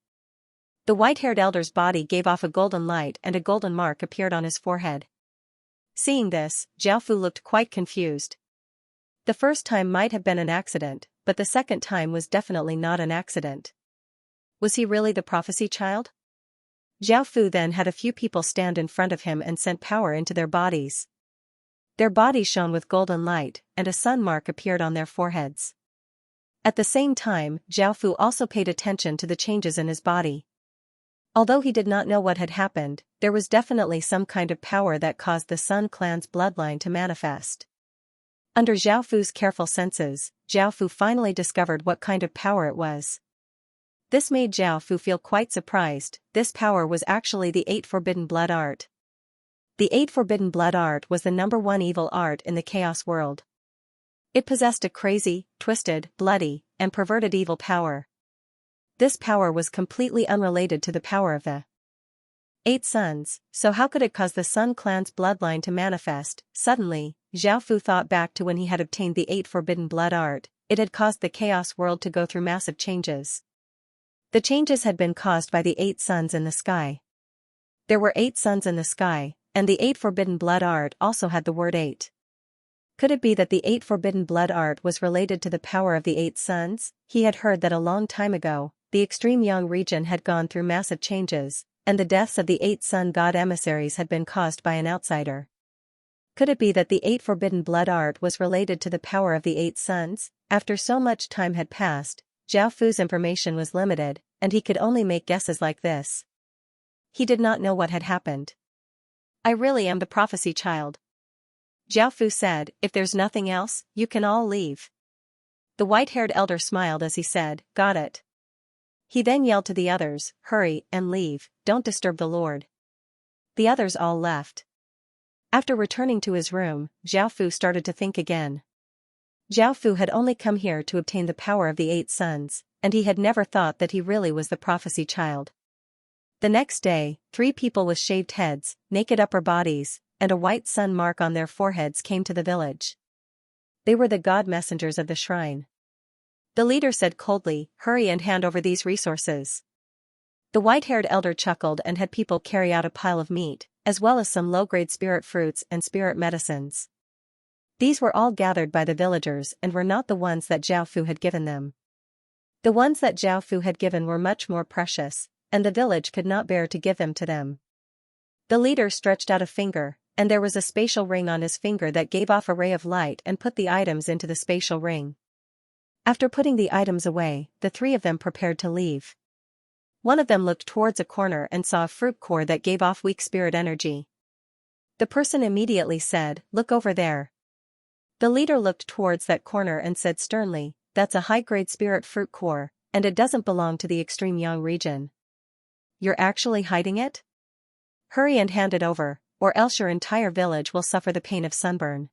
The white-haired elder's body gave off a golden light and a golden mark appeared on his forehead. Seeing this, Zhao Fu looked quite confused. The first time might have been an accident, but the second time was definitely not an accident. Was he really the prophecy child? Zhao Fu then had a few people stand in front of him and sent power into their bodies. Their bodies shone with golden light, and a sun mark appeared on their foreheads. At the same time, Zhao Fu also paid attention to the changes in his body. Although he did not know what had happened, there was definitely some kind of power that caused the Sun clan's bloodline to manifest. Under Zhao Fu's careful senses, Zhao Fu finally discovered what kind of power it was. This made Zhao Fu feel quite surprised. This power was actually the 8 Forbidden Blood Art. The 8 Forbidden Blood Art was the #1 evil art in the Chaos world. It possessed a crazy, twisted, bloody, and perverted evil power. This power was completely unrelated to the power of the 8 suns, so how could it cause the Sun clan's bloodline to manifest? Suddenly, Zhao Fu thought back to when he had obtained the 8 Forbidden Blood Art. It had caused the Chaos world to go through massive changes. The changes had been caused by the 8 suns in the sky. There were 8 suns in the sky, and the 8 Forbidden Blood Art also had the word 8. Could it be that the 8 Forbidden Blood Art was related to the power of the 8 suns? He had heard that a long time ago, the extreme Yang region had gone through massive changes, and the deaths of the 8 sun god emissaries had been caused by an outsider. Could it be that the 8 Forbidden Blood Art was related to the power of the 8 suns? After so much time had passed, Zhao Fu's information was limited, and he could only make guesses like this. He did not know what had happened. I really am the prophecy child. Zhao Fu said, if there's nothing else, you can all leave. The white-haired elder smiled as he said, got it. He then yelled to the others, hurry and leave, don't disturb the Lord. The others all left. After returning to his room, Zhao Fu started to think again. Zhao Fu had only come here to obtain the power of the 8 suns, and he had never thought that he really was the prophecy child. The next day, 3 people with shaved heads, naked upper bodies, and a white sun mark on their foreheads came to the village. They were the god messengers of the shrine. The leader said coldly, hurry and hand over these resources. The white-haired elder chuckled and had people carry out a pile of meat, as well as some low-grade spirit fruits and spirit medicines. These were all gathered by the villagers and were not the ones that Zhao Fu had given them. The ones that Zhao Fu had given were much more precious, and the village could not bear to give them to them. The leader stretched out a finger, and there was a spatial ring on his finger that gave off a ray of light and put the items into the spatial ring. After putting the items away, the 3 of them prepared to leave. One of them looked towards a corner and saw a fruit core that gave off weak spirit energy. The person immediately said, look over there. The leader looked towards that corner and said sternly, that's a high-grade spirit fruit core, and it doesn't belong to the extreme Yang region. You're actually hiding it? Hurry and hand it over, or else your entire village will suffer the pain of sunburn.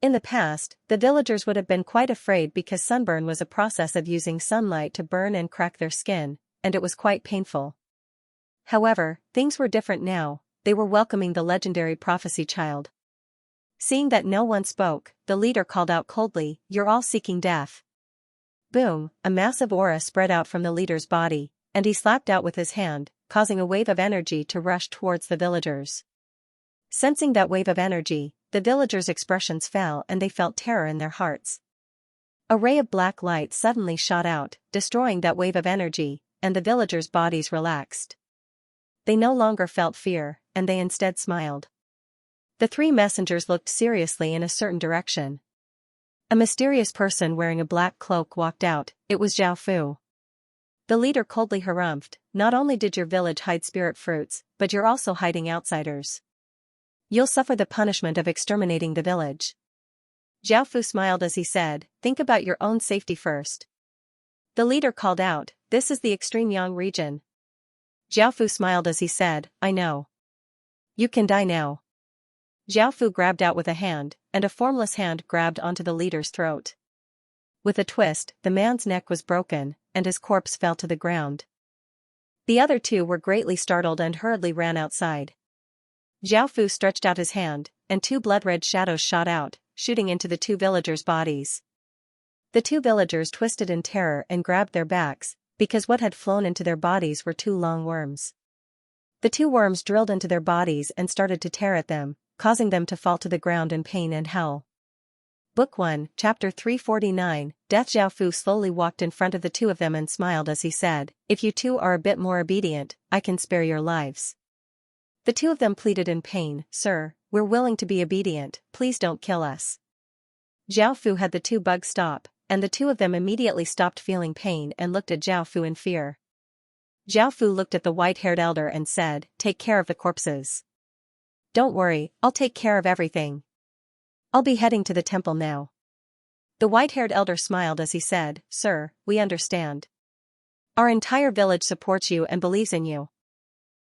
In the past, the villagers would have been quite afraid because sunburn was a process of using sunlight to burn and crack their skin, and it was quite painful. However, things were different now. They were welcoming the legendary prophecy child. Seeing that no one spoke, the leader called out coldly, you're all seeking death. Boom, a massive aura spread out from the leader's body, and he slapped out with his hand, causing a wave of energy to rush towards the villagers. Sensing that wave of energy, the villagers' expressions fell and they felt terror in their hearts. A ray of black light suddenly shot out, destroying that wave of energy, and the villagers' bodies relaxed. They no longer felt fear, and they instead smiled. The 3 messengers looked seriously in a certain direction. A mysterious person wearing a black cloak walked out. It was Zhao Fu. The leader coldly harumphed, not only did your village hide spirit fruits, but you're also hiding outsiders. You'll suffer the punishment of exterminating the village. Zhao Fu smiled as he said, think about your own safety first. The leader called out, this is the extreme Yang region. Zhao Fu smiled as he said, I know. You can die now. Zhao Fu grabbed out with a hand, and a formless hand grabbed onto the leader's throat. With a twist, the man's neck was broken, and his corpse fell to the ground. The other 2 were greatly startled and hurriedly ran outside. Zhao Fu stretched out his hand, and 2 blood-red shadows shot out, shooting into the 2 villagers' bodies. The 2 villagers twisted in terror and grabbed their backs, because what had flown into their bodies were 2 long worms. The 2 worms drilled into their bodies and started to tear at them, causing them to fall to the ground in pain and hell. Book 1, Chapter 349, Death. Zhao Fu slowly walked in front of the 2 of them and smiled as he said, if you 2 are a bit more obedient, I can spare your lives. The 2 of them pleaded in pain, sir, we're willing to be obedient, please don't kill us. Zhao Fu had the 2 bugs stop, and the 2 of them immediately stopped feeling pain and looked at Zhao Fu in fear. Zhao Fu looked at the white-haired elder and said, take care of the corpses. Don't worry, I'll take care of everything. I'll be heading to the temple now. The white-haired elder smiled as he said, sir, we understand. Our entire village supports you and believes in you.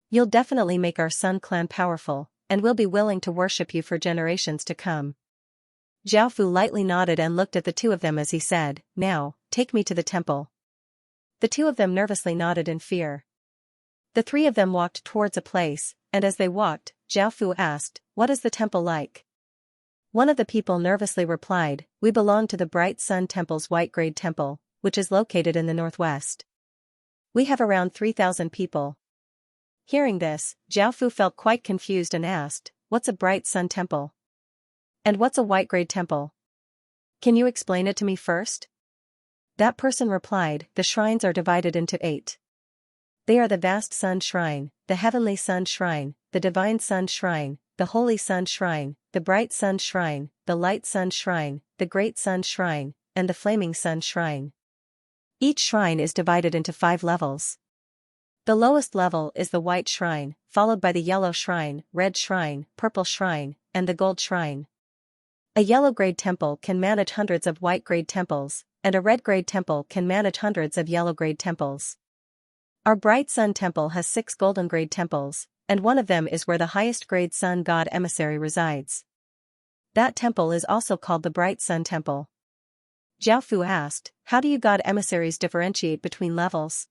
You'll definitely make our Sun clan powerful, and we'll be willing to worship you for generations to come. Zhao Fu lightly nodded and looked at the two of them as he said, "Now, take me to the temple." The two of them nervously nodded in fear. The three of them walked towards a place, and as they walked, Zhao Fu asked, "What is the temple like?" One of the people nervously replied, "We belong to the Bright Sun Temple's White Grade Temple, which is located in the northwest. We have around 3,000 people." Hearing this, Zhao Fu felt quite confused and asked, "What's a Bright Sun Temple? And what's a White Grade Temple? Can you explain it to me first?" That person replied, "The shrines are divided into 8. They are the Vast Sun Shrine, the Heavenly Sun Shrine, the Divine Sun Shrine, the Holy Sun Shrine, the Bright Sun Shrine, the Light Sun Shrine, the Great Sun Shrine, and the Flaming Sun Shrine. Each shrine is divided into 5 levels. The lowest level is the White Shrine, followed by the Yellow Shrine, Red Shrine, Purple Shrine, and the Gold Shrine. A Yellow Grade Temple can manage hundreds of White Grade Temples, and a Red Grade Temple can manage hundreds of Yellow Grade Temples. Our Bright Sun Temple has 6 Golden Grade Temples, and one of them is where the highest grade Sun God Emissary resides. That temple is also called the Bright Sun Temple." Zhao Fu asked, "How do you God emissaries differentiate between levels?"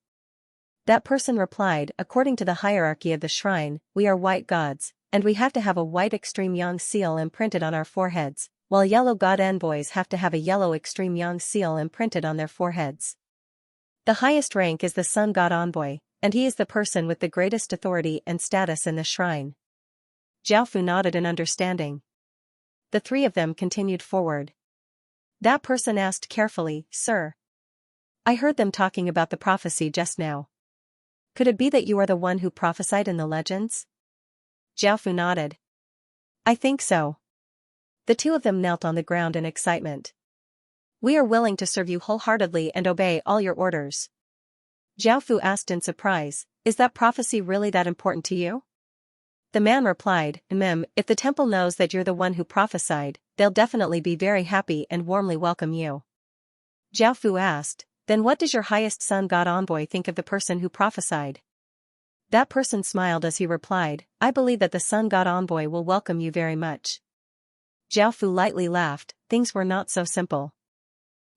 That person replied, "According to the hierarchy of the shrine, we are white gods, and we have to have a white extreme yang seal imprinted on our foreheads, while yellow god envoys have to have a yellow extreme yang seal imprinted on their foreheads. The highest rank is the Sun God Envoy, and he is the person with the greatest authority and status in the shrine." Zhao Fu nodded in understanding. The three of them continued forward. That person asked carefully, "Sir, I heard them talking about the prophecy just now. Could it be that you are the one who prophesied in the legends?" Zhao Fu nodded. "I think so." The two of them knelt on the ground in excitement. "We are willing to serve you wholeheartedly and obey all your orders." Zhao Fu asked in surprise, "Is that prophecy really that important to you?" The man replied, If the temple knows that you're the one who prophesied, they'll definitely be very happy and warmly welcome you." Zhao Fu asked, "Then what does your highest Sun God Envoy think of the person who prophesied?" That person smiled as he replied, "I believe that the Sun God Envoy will welcome you very much." Zhao Fu lightly laughed. Things were not so simple.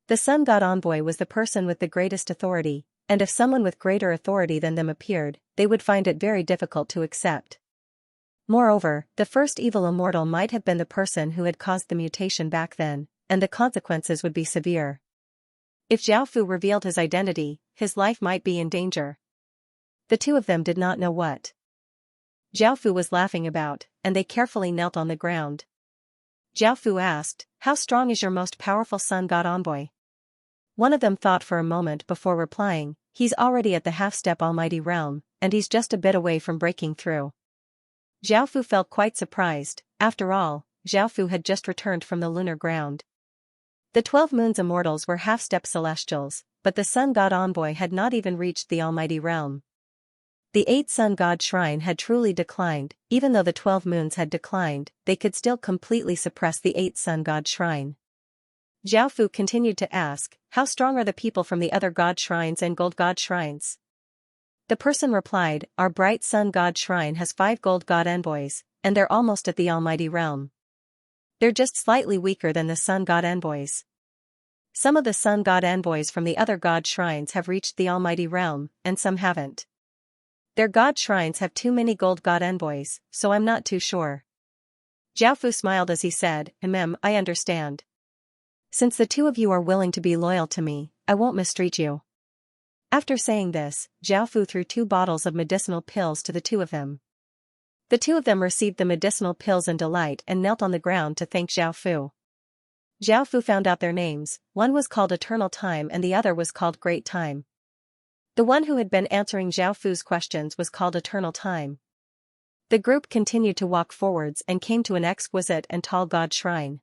The Sun God Envoy was the person with the greatest authority, and if someone with greater authority than them appeared, they would find it very difficult to accept. Moreover, the first evil immortal might have been the person who had caused the mutation back then, and the consequences would be severe. If Zhao Fu revealed his identity, his life might be in danger. The two of them did not know what Zhao Fu was laughing about, and they carefully knelt on the ground. Zhao Fu asked, "How strong is your most powerful Sun God Envoy?" One of them thought for a moment before replying, "He's already at the half-step Almighty Realm, and he's just a bit away from breaking through." Zhao Fu felt quite surprised. After all, Zhao Fu had just returned from the lunar ground. The 12 Moons Immortals were half-step celestials, but the Sun God Envoy had not even reached the Almighty Realm. The 8 Sun God Shrine had truly declined. Even though the 12 moons had declined, they could still completely suppress the 8 Sun God Shrine. Zhao Fu continued to ask, "How strong are the people from the other God Shrines and Gold God Shrines?" The person replied, "Our Bright Sun God Shrine has 5 Gold God Envoys, and they're almost at the Almighty Realm. They're just slightly weaker than the Sun God Envoys. Some of the Sun God Envoys from the other God Shrines have reached the Almighty Realm, and some haven't. Their God Shrines have too many Gold God Envoys, so I'm not too sure." Zhao Fu smiled as he said, I understand. Since the two of you are willing to be loyal to me, I won't mistreat you." After saying this, Zhao Fu threw 2 bottles of medicinal pills to the two of them. The two of them received the medicinal pills in delight and knelt on the ground to thank Zhao Fu. Zhao Fu found out their names. One was called Eternal Time and the other was called Great Time. The one who had been answering Zhao Fu's questions was called Eternal Time. The group continued to walk forwards and came to an exquisite and tall god shrine.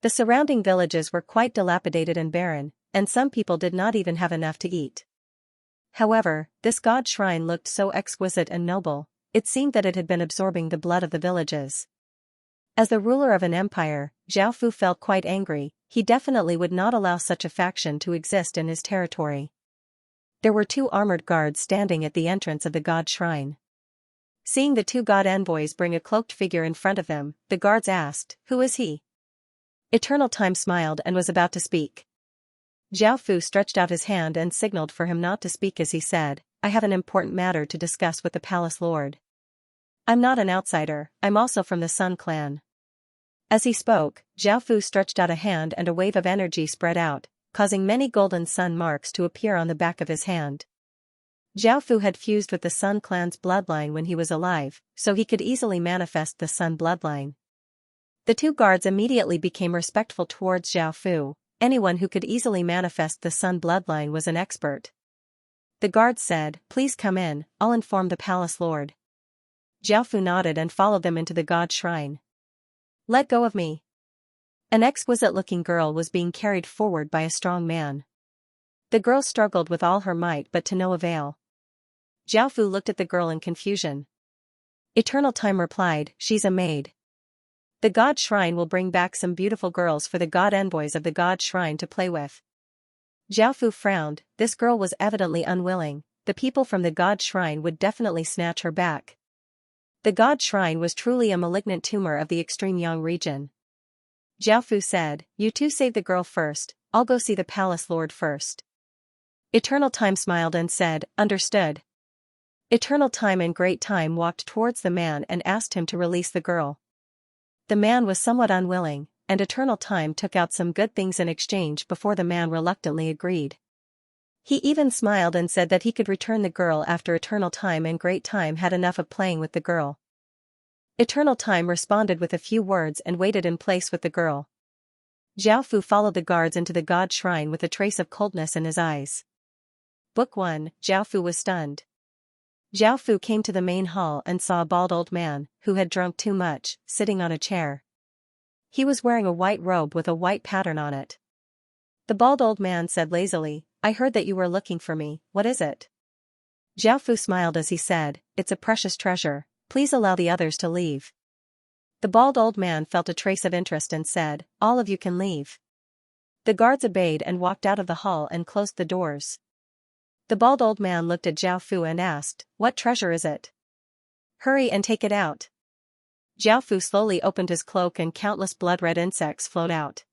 The surrounding villages were quite dilapidated and barren, and some people did not even have enough to eat. However, this god shrine looked so exquisite and noble, it seemed that it had been absorbing the blood of the villages. As the ruler of an empire, Zhao Fu felt quite angry. He definitely would not allow such a faction to exist in his territory. There were 2 armored guards standing at the entrance of the god shrine. Seeing the 2 god envoys bring a cloaked figure in front of them, the guards asked, "Who is he?" Eternal Time smiled and was about to speak. Zhao Fu stretched out his hand and signaled for him not to speak as he said, "I have an important matter to discuss with the palace lord. I'm not an outsider, I'm also from the Sun clan." As he spoke, Zhao Fu stretched out a hand and a wave of energy spread out, causing many golden sun marks to appear on the back of his hand. Zhao Fu had fused with the Sun clan's bloodline when he was alive, so he could easily manifest the Sun bloodline. The 2 guards immediately became respectful towards Zhao Fu. Anyone who could easily manifest the Sun bloodline was an expert. The guards said, "Please come in, I'll inform the palace lord." Zhao Fu nodded and followed them into the god shrine. "Let go of me." An exquisite-looking girl was being carried forward by a strong man. The girl struggled with all her might but to no avail. Zhao Fu looked at the girl in confusion. Eternal Time replied, "She's a maid. The god shrine will bring back some beautiful girls for the god envoys of the god shrine to play with." Zhao Fu frowned. This girl was evidently unwilling. The people from the god shrine would definitely snatch her back. The god shrine was truly a malignant tumor of the extreme Yang region. Zhao Fu said, "You 2 save the girl first, I'll go see the palace lord first." Eternal Time smiled and said, "Understood." Eternal Time and Great Time walked towards the man and asked him to release the girl. The man was somewhat unwilling, and Eternal Time took out some good things in exchange before the man reluctantly agreed. He even smiled and said that he could return the girl after Eternal Time and Great Time had enough of playing with the girl. Eternal Time responded with a few words and waited in place with the girl. Zhao Fu followed the guards into the god shrine with a trace of coldness in his eyes. Book 1, Zhao Fu was stunned. Zhao Fu came to the main hall and saw a bald old man, who had drunk too much, sitting on a chair. He was wearing a white robe with a white pattern on it. The bald old man said lazily, "I heard that you were looking for me, what is it?" Zhao Fu smiled as he said, "It's a precious treasure, please allow the others to leave." The bald old man felt a trace of interest and said, "All of you can leave." The guards obeyed and walked out of the hall and closed the doors. The bald old man looked at Zhao Fu and asked, "What treasure is it? Hurry and take it out." Zhao Fu slowly opened his cloak and countless blood-red insects flowed out.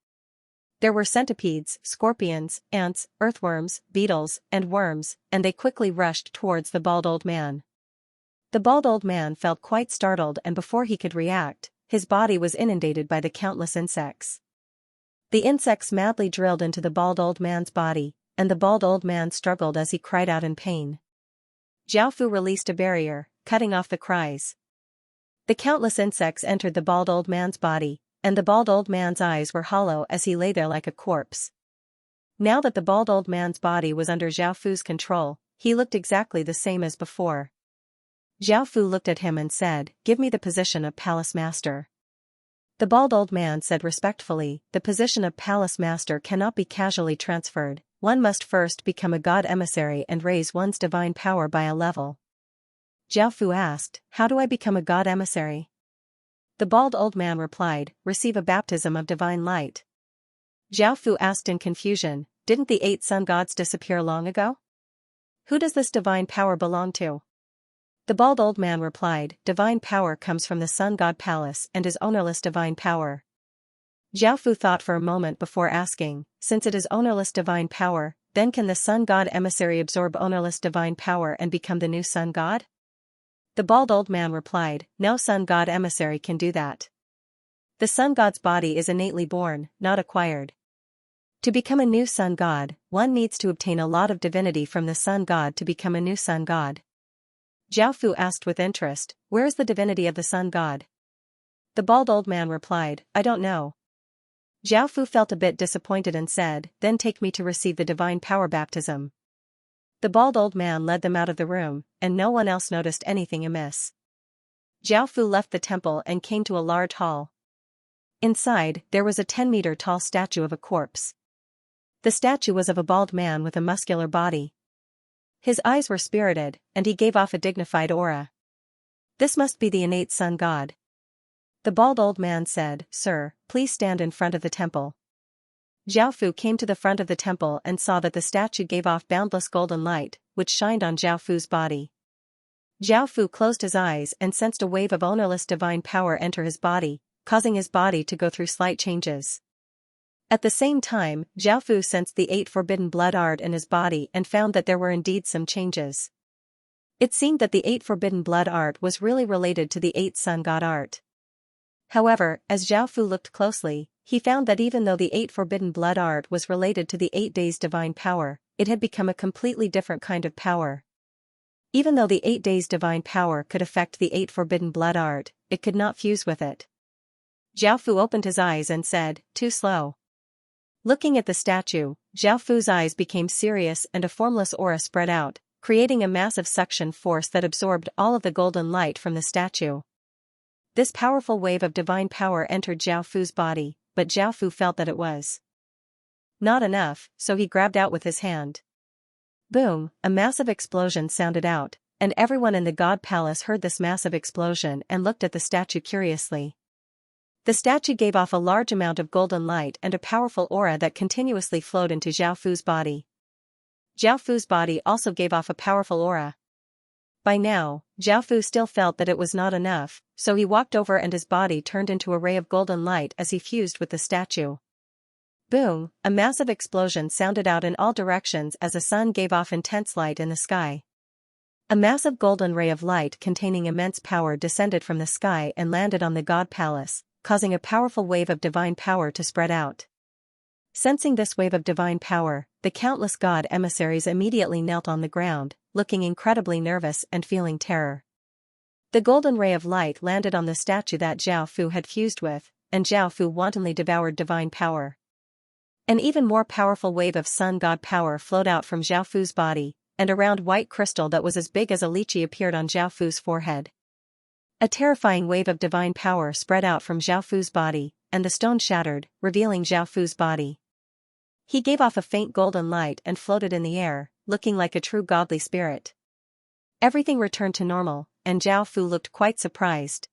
There were centipedes, scorpions, ants, earthworms, beetles, and worms, and they quickly rushed towards the bald old man. The bald old man felt quite startled, and before he could react, his body was inundated by the countless insects. The insects madly drilled into the bald old man's body, and the bald old man struggled as he cried out in pain. Zhao Fu released a barrier, cutting off the cries. The countless insects entered the bald old man's body, and the bald old man's eyes were hollow as he lay there like a corpse. Now that the bald old man's body was under Zhao Fu's control, he looked exactly the same as before. Zhao Fu looked at him and said, "Give me the position of palace master." The bald old man said respectfully, "The position of palace master cannot be casually transferred. One must first become a god emissary and raise one's divine power by a level." Zhao Fu asked, "How do I become a god emissary?" The bald old man replied, "Receive a baptism of divine light." Zhao Fu asked in confusion, "Didn't the 8 sun gods disappear long ago? Who does this divine power belong to?" The bald old man replied, "Divine power comes from the sun god palace and is ownerless divine power." Zhao Fu thought for a moment before asking, "Since it is ownerless divine power, then can the sun god emissary absorb ownerless divine power and become the new sun god?" The bald old man replied, "No sun god emissary can do that. The sun god's body is innately born, not acquired. To become a new sun god, one needs to obtain a lot of divinity from the sun god to become a new sun god." Zhao Fu asked with interest, "Where is the divinity of the sun god?" The bald old man replied, "I don't know." Zhao Fu felt a bit disappointed and said, "Then take me to receive the divine power baptism." The bald old man led them out of the room, and no one else noticed anything amiss. Zhao Fu left the temple and came to a large hall. Inside, there was a 10-meter-tall statue of a corpse. The statue was of a bald man with a muscular body. His eyes were spirited, and he gave off a dignified aura. "This must be the innate sun god." The bald old man said, "Sir, please stand in front of the temple." Zhao Fu came to the front of the temple and saw that the statue gave off boundless golden light, which shined on Zhao Fu's body. Zhao Fu closed his eyes and sensed a wave of ownerless divine power enter his body, causing his body to go through slight changes. At the same time, Zhao Fu sensed the 8 forbidden blood art in his body and found that there were indeed some changes. It seemed that the 8 forbidden blood art was really related to the 8 sun god art. However, as Zhao Fu looked closely, he found that even though the 8 forbidden blood art was related to the 8 days divine power, it had become a completely different kind of power. Even though the 8 days divine power could affect the 8 forbidden blood art, it could not fuse with it. Zhao Fu opened his eyes and said, "Too slow." Looking at the statue, Zhao Fu's eyes became serious and a formless aura spread out, creating a massive suction force that absorbed all of the golden light from the statue. This powerful wave of divine power entered Zhao Fu's body, but Zhao Fu felt that it was not enough, so he grabbed out with his hand. Boom, a massive explosion sounded out, and everyone in the God Palace heard this massive explosion and looked at the statue curiously. The statue gave off a large amount of golden light and a powerful aura that continuously flowed into Zhao Fu's body. Zhao Fu's body also gave off a powerful aura. By now, Zhao Fu still felt that it was not enough, so he walked over and his body turned into a ray of golden light as he fused with the statue. Boom, a massive explosion sounded out in all directions as a sun gave off intense light in the sky. A massive golden ray of light containing immense power descended from the sky and landed on the God Palace, causing a powerful wave of divine power to spread out. Sensing this wave of divine power, the countless god emissaries immediately knelt on the ground, looking incredibly nervous and feeling terror. The golden ray of light landed on the statue that Zhao Fu had fused with, and Zhao Fu wantonly devoured divine power. An even more powerful wave of sun god power flowed out from Zhao Fu's body, and a round white crystal that was as big as a lychee appeared on Zhao Fu's forehead. A terrifying wave of divine power spread out from Zhao Fu's body, and the stone shattered, revealing Zhao Fu's body. He gave off a faint golden light and floated in the air, looking like a true godly spirit. Everything returned to normal, and Zhao Fu looked quite surprised.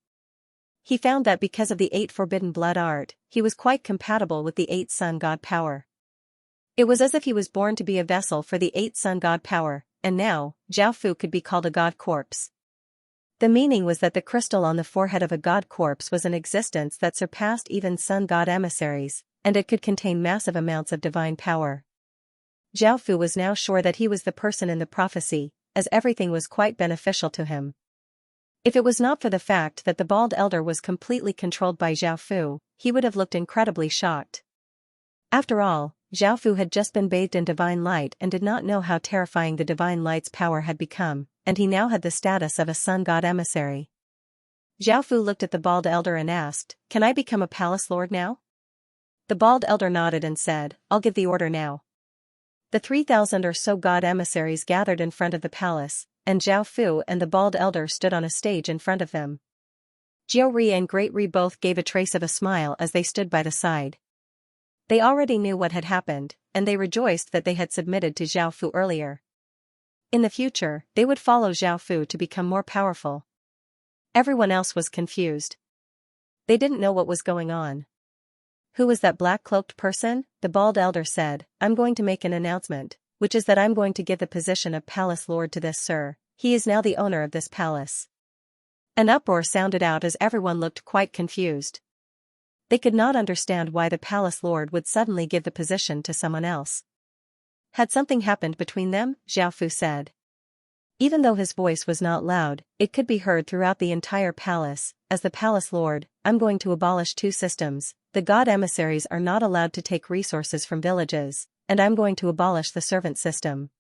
He found that because of the 8 forbidden blood art, he was quite compatible with the 8 sun god power. It was as if he was born to be a vessel for the 8 sun god power, and now, Zhao Fu could be called a god corpse. The meaning was that the crystal on the forehead of a god corpse was an existence that surpassed even sun god emissaries, and it could contain massive amounts of divine power. Zhao Fu was now sure that he was the person in the prophecy, as everything was quite beneficial to him. If it was not for the fact that the bald elder was completely controlled by Zhao Fu, he would have looked incredibly shocked. After all, Zhao Fu had just been bathed in divine light and did not know how terrifying the divine light's power had become, and he now had the status of a sun god emissary. Zhao Fu looked at the bald elder and asked, "Can I become a palace lord now?" The bald elder nodded and said, "I'll give the order now." The 3,000 or so god emissaries gathered in front of the palace, and Zhao Fu and the bald elder stood on a stage in front of them. Jiao Ri and Great Ri both gave a trace of a smile as they stood by the side. They already knew what had happened, and they rejoiced that they had submitted to Zhao Fu earlier. In the future, they would follow Zhao Fu to become more powerful. Everyone else was confused. They didn't know what was going on. "Who was that black-cloaked person?" the bald elder said. "I'm going to make an announcement, which is that I'm going to give the position of palace lord to this sir. He is now the owner of this palace." An uproar sounded out as everyone looked quite confused. They could not understand why the palace lord would suddenly give the position to someone else. Had something happened between them? Zhao Fu said. Even though his voice was not loud, it could be heard throughout the entire palace. "As the palace lord, I'm going to abolish 2 systems. The god emissaries are not allowed to take resources from villages, and I'm going to abolish the servant system."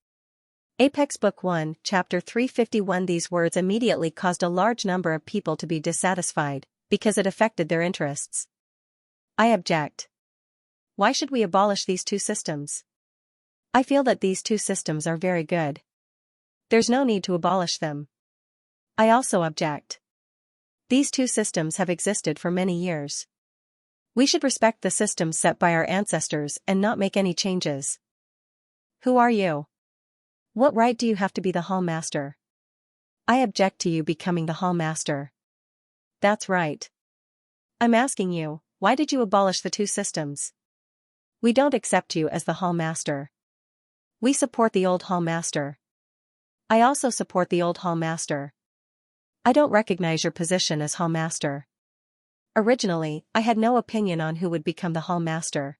Apex Book 1, Chapter 351. These words immediately caused a large number of people to be dissatisfied, because it affected their interests. "I object. Why should we abolish these 2 systems? I feel that these 2 systems are very good. There's no need to abolish them." "I also object. These 2 systems have existed for many years. We should respect the systems set by our ancestors and not make any changes." "Who are you? What right do you have to be the hall master?" "I object to you becoming the hall master." "That's right. I'm asking you, why did you abolish the 2 systems? We don't accept you as the hall master. We support the old hall master." I also support the old hall master. I don't recognize your position as hall master. Originally, I had no opinion on who would become the hall master.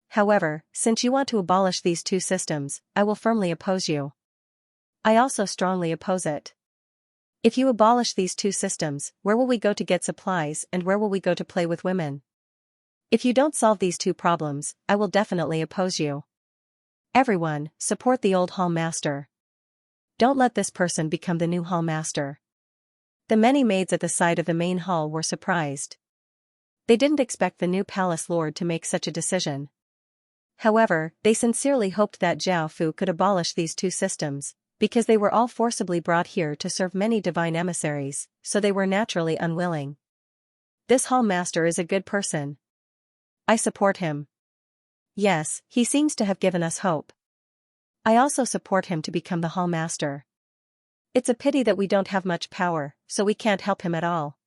However, since you want to abolish these two systems, I will firmly oppose you. I also strongly oppose it. If you abolish these two systems, where will we go to get supplies and where will we go to play with women? If you don't solve these two problems, I will definitely oppose you. Everyone, support the old hall master. Don't let this person become the new hall master. The many maids at the side of the main hall were surprised. They didn't expect the new palace lord to make such a decision. However, they sincerely hoped that Zhao Fu could abolish these two systems, because they were all forcibly brought here to serve many divine emissaries, so they were naturally unwilling. This hall master is a good person. I support him. Yes, he seems to have given us hope. I also support him to become the hall master. It's a pity that we don't have much power, so we can't help him at all.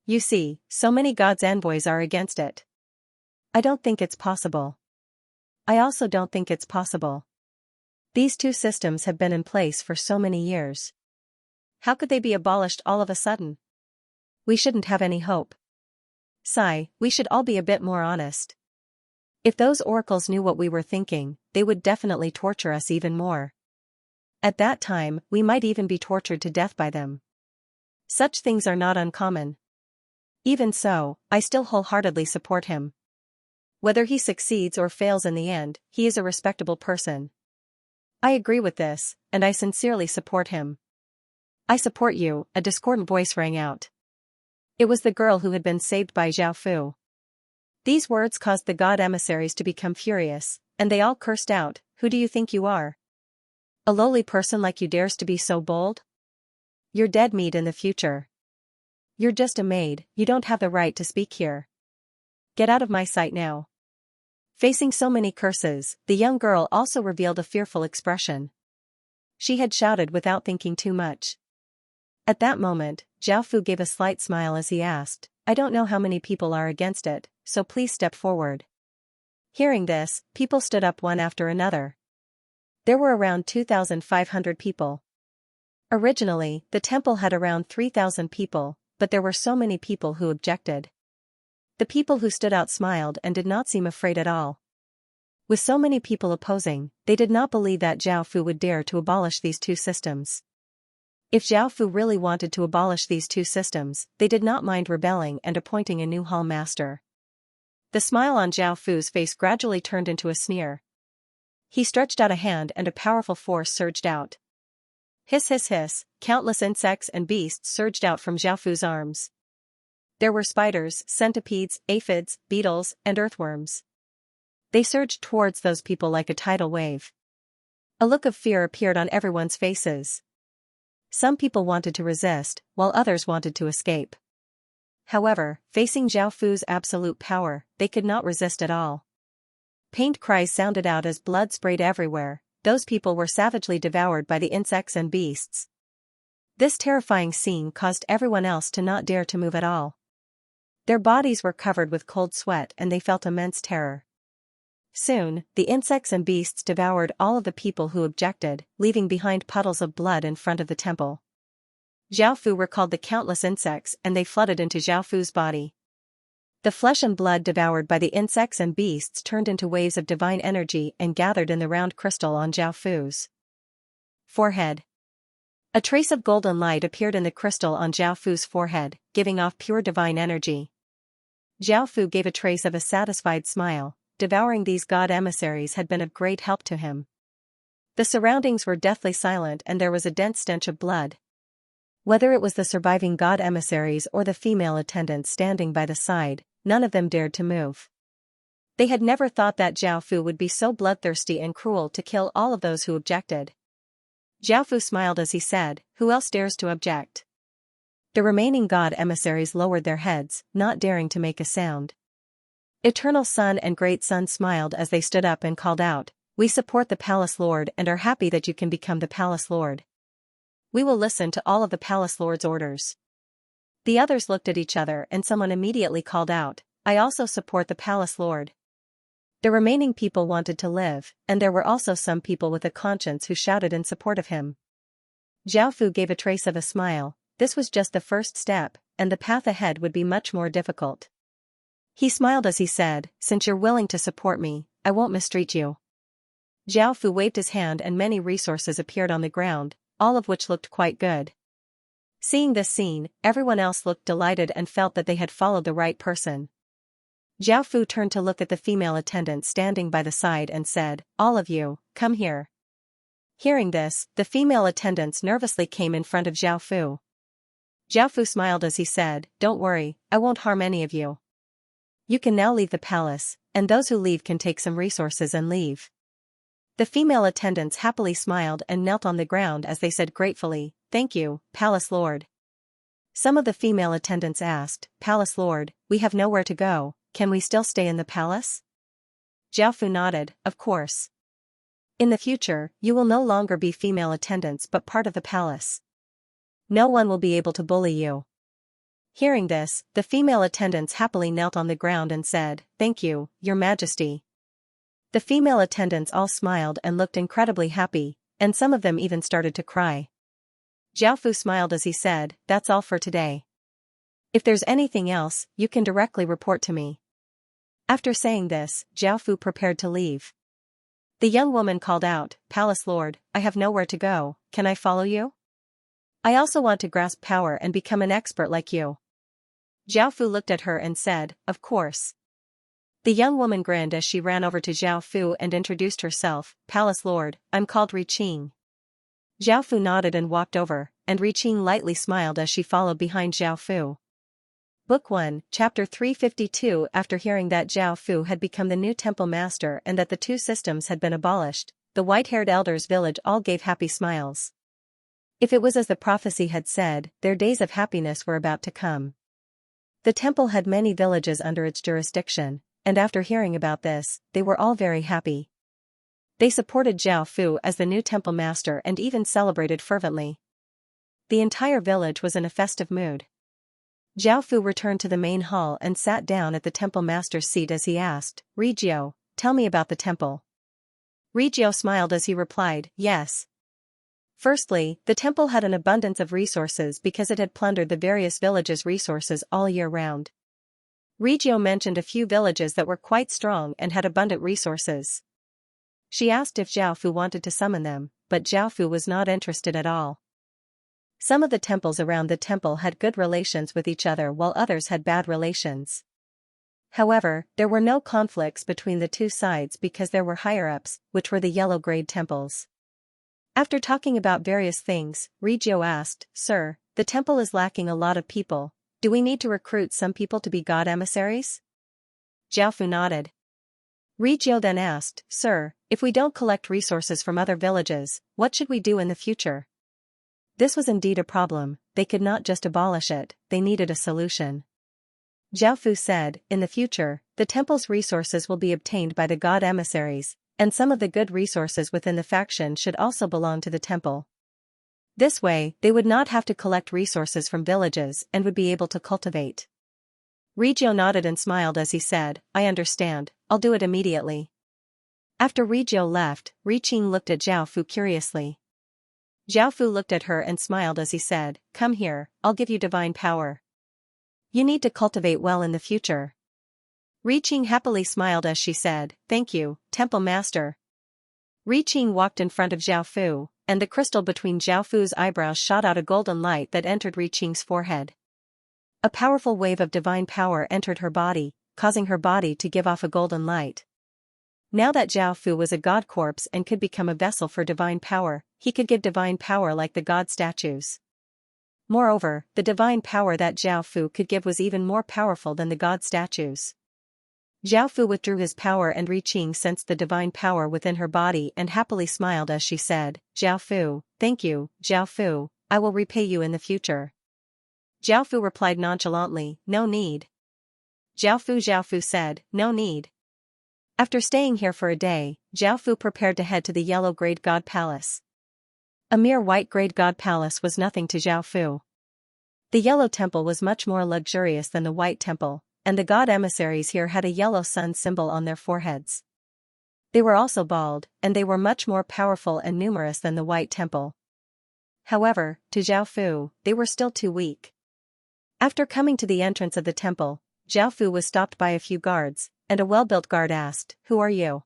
You see, so many gods' envoys are against it. I don't think it's possible. I also don't think it's possible. These two systems have been in place for so many years. How could they be abolished all of a sudden? We shouldn't have any hope. Sigh, we should all be a bit more honest. If those oracles knew what we were thinking, they would definitely torture us even more. At that time, we might even be tortured to death by them. Such things are not uncommon. Even so, I still wholeheartedly support him. Whether he succeeds or fails in the end, he is a respectable person. I agree with this, and I sincerely support him. I support you, a discordant voice rang out. It was the girl who had been saved by Zhao Fu. These words caused the god emissaries to become furious, and they all cursed out, "Who do you think you are? A lowly person like you dares to be so bold? You're dead meat in the future. You're just a maid, you don't have the right to speak here. Get out of my sight now." Facing so many curses, the young girl also revealed a fearful expression. She had shouted without thinking too much. At that moment, Zhao Fu gave a slight smile as he asked, "I don't know how many people are against it, so please step forward." Hearing this, people stood up one after another. There were around 2,500 people. Originally, the temple had around 3,000 people, but there were so many people who objected. The people who stood out smiled and did not seem afraid at all. With so many people opposing, they did not believe that Zhao Fu would dare to abolish these two systems. If Zhao Fu really wanted to abolish these two systems, they did not mind rebelling and appointing a new hall master. The smile on Zhao Fu's face gradually turned into a sneer. He stretched out a hand and a powerful force surged out. Hiss hiss hiss, countless insects and beasts surged out from Zhao Fu's arms. There were spiders, centipedes, aphids, beetles, and earthworms. They surged towards those people like a tidal wave. A look of fear appeared on everyone's faces. Some people wanted to resist, while others wanted to escape. However, facing Zhao Fu's absolute power, they could not resist at all. Pained cries sounded out as blood sprayed everywhere. Those people were savagely devoured by the insects and beasts. This terrifying scene caused everyone else to not dare to move at all. Their bodies were covered with cold sweat and they felt immense terror. Soon, the insects and beasts devoured all of the people who objected, leaving behind puddles of blood in front of the temple. Zhao Fu recalled the countless insects and they flooded into Zhao Fu's body. The flesh and blood devoured by the insects and beasts turned into waves of divine energy and gathered in the round crystal on Zhao Fu's forehead. A trace of golden light appeared in the crystal on Zhao Fu's forehead, giving off pure divine energy. Zhao Fu gave a trace of a satisfied smile. Devouring these god emissaries had been of great help to him. The surroundings were deathly silent and there was a dense stench of blood. Whether it was the surviving god emissaries or the female attendants standing by the side, none of them dared to move. They had never thought that Zhao Fu would be so bloodthirsty and cruel to kill all of those who objected. Zhao Fu smiled as he said, "Who else dares to object?" The remaining god emissaries lowered their heads, not daring to make a sound. Eternal Sun and Great Sun smiled as they stood up and called out, "We support the Palace Lord and are happy that you can become the Palace Lord. We will listen to all of the Palace Lord's orders." The others looked at each other and someone immediately called out, "I also support the Palace Lord." The remaining people wanted to live, and there were also some people with a conscience who shouted in support of him. Zhao Fu gave a trace of a smile. This was just the first step, and the path ahead would be much more difficult. He smiled as he said, since you're willing to support me, I won't mistreat you. Zhao Fu waved his hand and many resources appeared on the ground, all of which looked quite good. Seeing this scene, everyone else looked delighted and felt that they had followed the right person. Zhao Fu turned to look at the female attendant standing by the side and said, all of you, come here. Hearing this, the female attendants nervously came in front of Zhao Fu. Zhao Fu smiled as he said, don't worry, I won't harm any of you. You can now leave the palace, and those who leave can take some resources and leave. The female attendants happily smiled and knelt on the ground as they said gratefully, thank you, Palace Lord. Some of the female attendants asked, Palace Lord, we have nowhere to go, can we still stay in the palace? Zhao Fu nodded, of course. In the future, you will no longer be female attendants but part of the palace. No one will be able to bully you. Hearing this, the female attendants happily knelt on the ground and said, thank you, Your Majesty. The female attendants all smiled and looked incredibly happy, and some of them even started to cry. Zhao Fu smiled as he said, that's all for today. If there's anything else, you can directly report to me. After saying this, Zhao Fu prepared to leave. The young woman called out, Palace Lord, I have nowhere to go, can I follow you? I also want to grasp power and become an expert like you. Zhao Fu looked at her and said, of course. The young woman grinned as she ran over to Zhao Fu and introduced herself, Palace Lord, I'm called Ri Qing. Zhao Fu nodded and walked over, and Ri Qing lightly smiled as she followed behind Zhao Fu. Book 1, Chapter 352. After hearing that Zhao Fu had become the new temple master and that the two systems had been abolished, the white-haired elders' village all gave happy smiles. If it was as the prophecy had said, their days of happiness were about to come. The temple had many villages under its jurisdiction, and after hearing about this, they were all very happy. They supported Zhao Fu as the new temple master and even celebrated fervently. The entire village was in a festive mood. Zhao Fu returned to the main hall and sat down at the temple master's seat as he asked, Regio, tell me about the temple. Regio smiled as he replied, yes. Firstly, the temple had an abundance of resources because it had plundered the various villages' resources all year round. Regio mentioned a few villages that were quite strong and had abundant resources. She asked if Zhao Fu wanted to summon them, but Zhao Fu was not interested at all. Some of the temples around the temple had good relations with each other while others had bad relations. However, there were no conflicts between the two sides because there were higher-ups, which were the yellow-grade temples. After talking about various things, Regio asked, Sir, the temple is lacking a lot of people, do we need to recruit some people to be god emissaries? Zhao Fu nodded. Regio then asked, Sir, if we don't collect resources from other villages, what should we do in the future? This was indeed a problem, they could not just abolish it, they needed a solution. Zhao Fu said, in the future, the temple's resources will be obtained by the god emissaries, and some of the good resources within the faction should also belong to the temple. This way, they would not have to collect resources from villages and would be able to cultivate. Regio nodded and smiled as he said, I understand, I'll do it immediately. After Regio left, Ri Qing looked at Zhao Fu curiously. Zhao Fu looked at her and smiled as he said, Come here, I'll give you divine power. You need to cultivate well in the future. Ri Qing happily smiled as she said, Thank you, Temple Master. Ri Qing walked in front of Zhao Fu, and the crystal between Zhao Fu's eyebrows shot out a golden light that entered Ri Qing's forehead. A powerful wave of divine power entered her body, causing her body to give off a golden light. Now that Zhao Fu was a god corpse and could become a vessel for divine power, he could give divine power like the god statues. Moreover, the divine power that Zhao Fu could give was even more powerful than the god statues. Zhao Fu withdrew his power and Ri Qing sensed the divine power within her body and happily smiled as she said, Zhao Fu, thank you, Zhao Fu, I will repay you in the future. Zhao Fu replied nonchalantly, no need. Zhao Fu said, no need. After staying here for a day, Zhao Fu prepared to head to the yellow-grade god palace. A mere white-grade god palace was nothing to Zhao Fu. The yellow temple was much more luxurious than the white temple, and the god emissaries here had a yellow sun symbol on their foreheads. They were also bald, and they were much more powerful and numerous than the white temple. However, to Zhao Fu, they were still too weak. After coming to the entrance of the temple, Zhao Fu was stopped by a few guards, and a well-built guard asked, "Who are you?"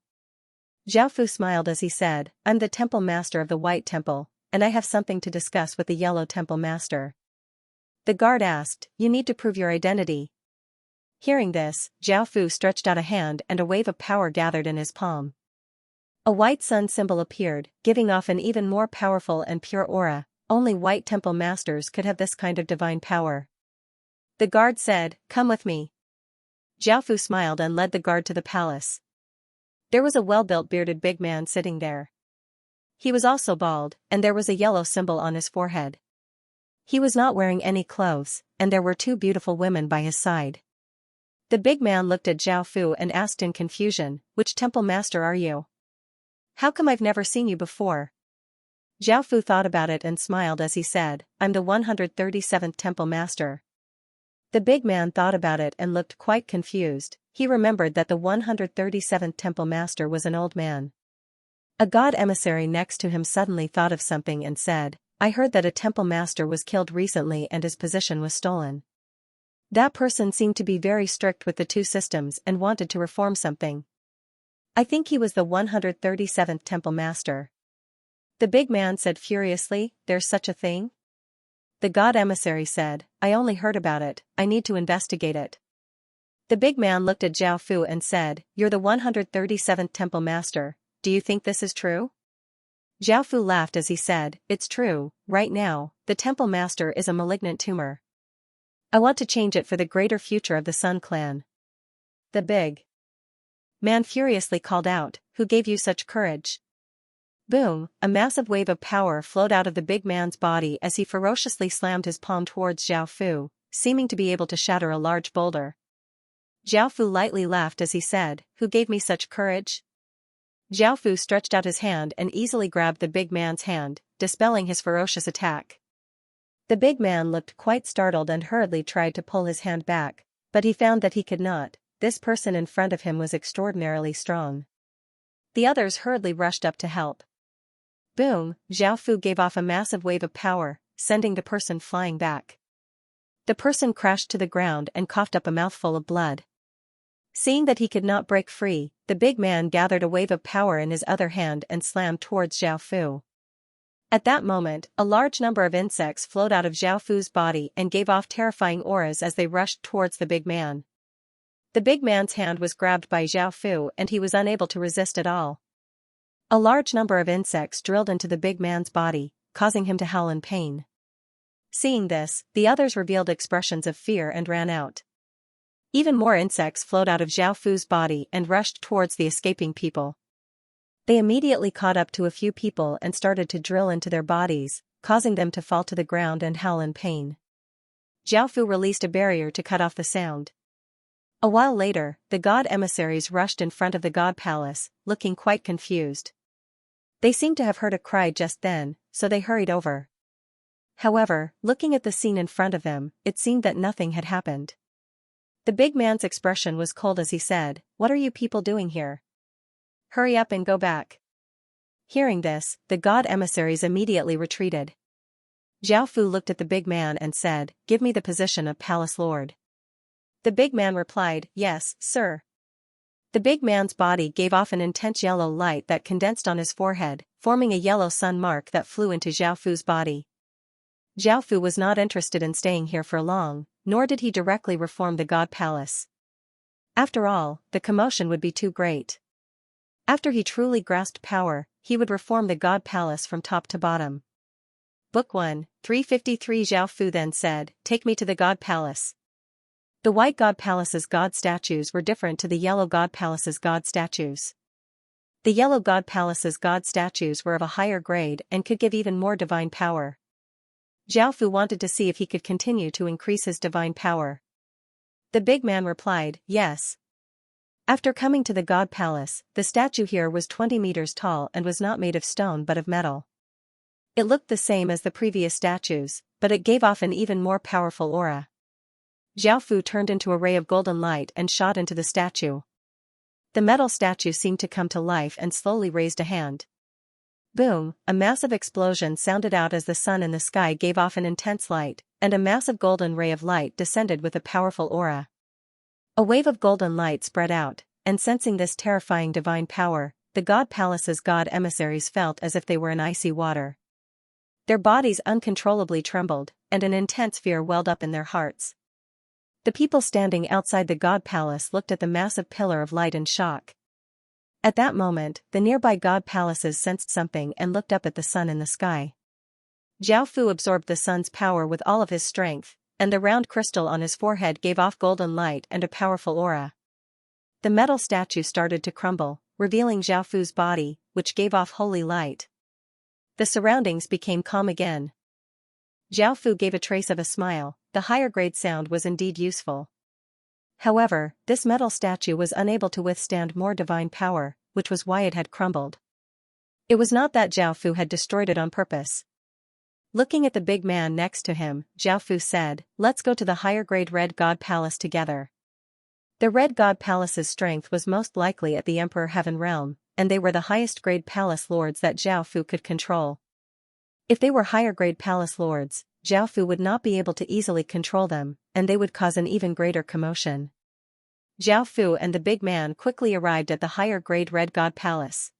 Zhao Fu smiled as he said, "I'm the temple master of the White Temple, and I have something to discuss with the Yellow Temple master." The guard asked, "You need to prove your identity." Hearing this, Zhao Fu stretched out a hand and a wave of power gathered in his palm. A white sun symbol appeared, giving off an even more powerful and pure aura. Only White Temple masters could have this kind of divine power. The guard said, "Come with me." Zhao Fu smiled and led the guard to the palace. There was a well-built bearded big man sitting there. He was also bald, and there was a yellow symbol on his forehead. He was not wearing any clothes, and there were two beautiful women by his side. The big man looked at Zhao Fu and asked in confusion, "Which temple master are you? How come I've never seen you before?" Zhao Fu thought about it and smiled as he said, "I'm the 137th temple master." The big man thought about it and looked quite confused. He remembered that the 137th temple master was an old man. A god emissary next to him suddenly thought of something and said, "I heard that a temple master was killed recently and his position was stolen. That person seemed to be very strict with the two systems and wanted to reform something. I think he was the 137th temple master." The big man said furiously, "There's such a thing?" The god emissary said, "I only heard about it, I need to investigate it." The big man looked at Zhao Fu and said, "You're the 137th temple master, do you think this is true?" Zhao Fu laughed as he said, "It's true, right now, the temple master is a malignant tumor. I want to change it for the greater future of the Sun clan." The big man furiously called out, "Who gave you such courage?" Boom, a massive wave of power flowed out of the big man's body as he ferociously slammed his palm towards Zhao Fu, seeming to be able to shatter a large boulder. Zhao Fu lightly laughed as he said, "Who gave me such courage?" Zhao Fu stretched out his hand and easily grabbed the big man's hand, dispelling his ferocious attack. The big man looked quite startled and hurriedly tried to pull his hand back, but he found that he could not. This person in front of him was extraordinarily strong. The others hurriedly rushed up to help. Boom, Zhao Fu gave off a massive wave of power, sending the person flying back. The person crashed to the ground and coughed up a mouthful of blood. Seeing that he could not break free, the big man gathered a wave of power in his other hand and slammed towards Zhao Fu. At that moment, a large number of insects flowed out of Zhao Fu's body and gave off terrifying auras as they rushed towards the big man. The big man's hand was grabbed by Zhao Fu and he was unable to resist at all. A large number of insects drilled into the big man's body, causing him to howl in pain. Seeing this, the others revealed expressions of fear and ran out. Even more insects flowed out of Zhao Fu's body and rushed towards the escaping people. They immediately caught up to a few people and started to drill into their bodies, causing them to fall to the ground and howl in pain. Zhao Fu released a barrier to cut off the sound. A while later, the god emissaries rushed in front of the god palace, looking quite confused. They seemed to have heard a cry just then, so they hurried over. However, looking at the scene in front of them, it seemed that nothing had happened. The big man's expression was cold as he said, "What are you people doing here? Hurry up and go back." Hearing this, the god emissaries immediately retreated. Zhao Fu looked at the big man and said, "Give me the position of palace lord." The big man replied, "Yes, sir." The big man's body gave off an intense yellow light that condensed on his forehead, forming a yellow sun mark that flew into Zhao Fu's body. Zhao Fu was not interested in staying here for long, nor did he directly reform the god palace. After all, the commotion would be too great. After he truly grasped power, he would reform the god palace from top to bottom. Book 1, 353. Zhao Fu then said, "Take me to the god palace." The white god palace's god statues were different to the yellow god palace's god statues. The yellow god palace's god statues were of a higher grade and could give even more divine power. Zhao Fu wanted to see if he could continue to increase his divine power. The big man replied, "Yes." After coming to the god palace, the statue here was 20 meters tall and was not made of stone but of metal. It looked the same as the previous statues, but it gave off an even more powerful aura. Zhao Fu turned into a ray of golden light and shot into the statue. The metal statue seemed to come to life and slowly raised a hand. Boom, a massive explosion sounded out as the sun in the sky gave off an intense light, and a massive golden ray of light descended with a powerful aura. A wave of golden light spread out, and sensing this terrifying divine power, the god palace's god emissaries felt as if they were in icy water. Their bodies uncontrollably trembled, and an intense fear welled up in their hearts. The people standing outside the god palace looked at the massive pillar of light in shock. At that moment, the nearby god palaces sensed something and looked up at the sun in the sky. Zhao Fu absorbed the sun's power with all of his strength, and the round crystal on his forehead gave off golden light and a powerful aura. The metal statue started to crumble, revealing Zhao Fu's body, which gave off holy light. The surroundings became calm again. Zhao Fu gave a trace of a smile. The higher grade sound was indeed useful. However, this metal statue was unable to withstand more divine power, which was why it had crumbled. It was not that Zhao Fu had destroyed it on purpose. Looking at the big man next to him, Zhao Fu said, "Let's go to the higher grade Red God Palace together." The Red God Palace's strength was most likely at the Emperor Heaven Realm, and they were the highest grade palace lords that Zhao Fu could control. If they were higher grade palace lords, Zhao Fu would not be able to easily control them, and they would cause an even greater commotion. Zhao Fu and the big man quickly arrived at the higher grade Red God Palace.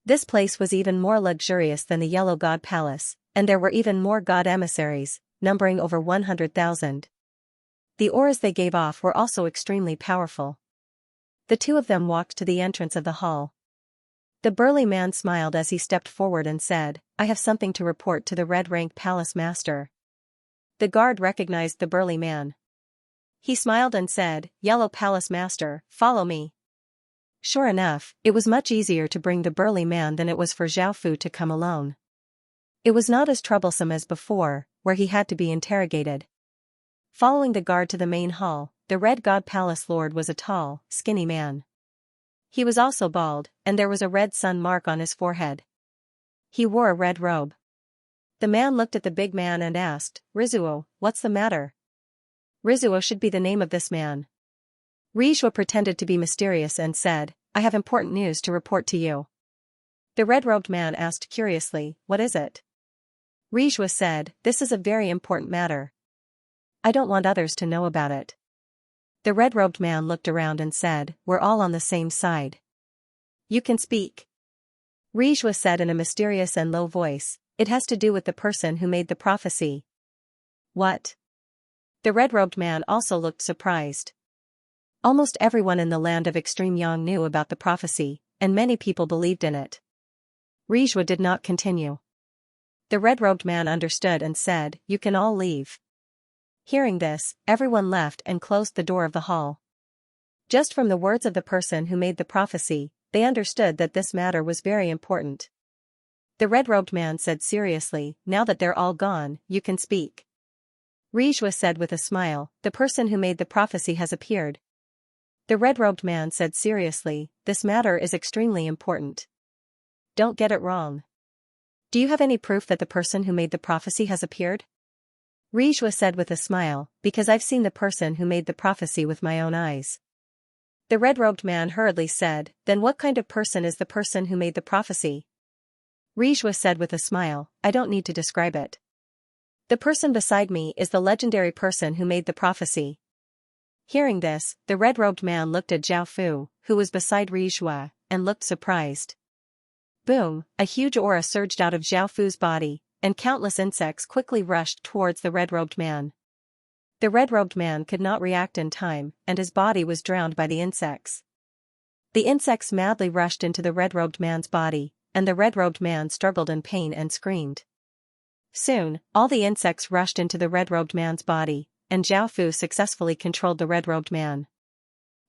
This place was even more luxurious than the Yellow God Palace, and there were even more god emissaries, numbering over 100,000. The auras they gave off were also extremely powerful. The two of them walked to the entrance of the hall. The burly man smiled as he stepped forward and said, "I have something to report to the Red Rank Palace Master." The guard recognized the burly man. He smiled and said, "Yellow Palace Master, follow me." Sure enough, it was much easier to bring the burly man than it was for Zhao Fu to come alone. It was not as troublesome as before, where he had to be interrogated. Following the guard to the main hall, the Red God Palace Lord was a tall, skinny man. He was also bald, and there was a red sun mark on his forehead. He wore a red robe. The man looked at the big man and asked, "Rizuo, what's the matter?" Rizuo should be the name of this man. Rizhua pretended to be mysterious and said, "I have important news to report to you." The red-robed man asked curiously, "What is it?" Rizhua said, "This is a very important matter. I don't want others to know about it." The red-robed man looked around and said, "We're all on the same side. You can speak." Rizhua said in a mysterious and low voice, "It has to do with the person who made the prophecy." "What?" The red-robed man also looked surprised. Almost everyone in the land of Extreme Yang knew about the prophecy, and many people believed in it. Rizhua did not continue. The red-robed man understood and said, "You can all leave." Hearing this, everyone left and closed the door of the hall. Just from the words of the person who made the prophecy, they understood that this matter was very important. The red-robed man said seriously, "Now that they're all gone, you can speak." Rizhua said with a smile, "The person who made the prophecy has appeared." The red-robed man said seriously, "This matter is extremely important. Don't get it wrong. Do you have any proof that the person who made the prophecy has appeared?" Rizhua said with a smile, "Because I've seen the person who made the prophecy with my own eyes." The red-robed man hurriedly said, "Then what kind of person is the person who made the prophecy?" Rizhua said with a smile, "I don't need to describe it. The person beside me is the legendary person who made the prophecy." Hearing this, the red-robed man looked at Zhao Fu, who was beside Rizhua, and looked surprised. Boom, a huge aura surged out of Zhao Fu's body, and countless insects quickly rushed towards the red-robed man. The red-robed man could not react in time, and his body was drowned by the insects. The insects madly rushed into the red-robed man's body, and the red-robed man struggled in pain and screamed. Soon, all the insects rushed into the red-robed man's body, and Zhao Fu successfully controlled the red-robed man.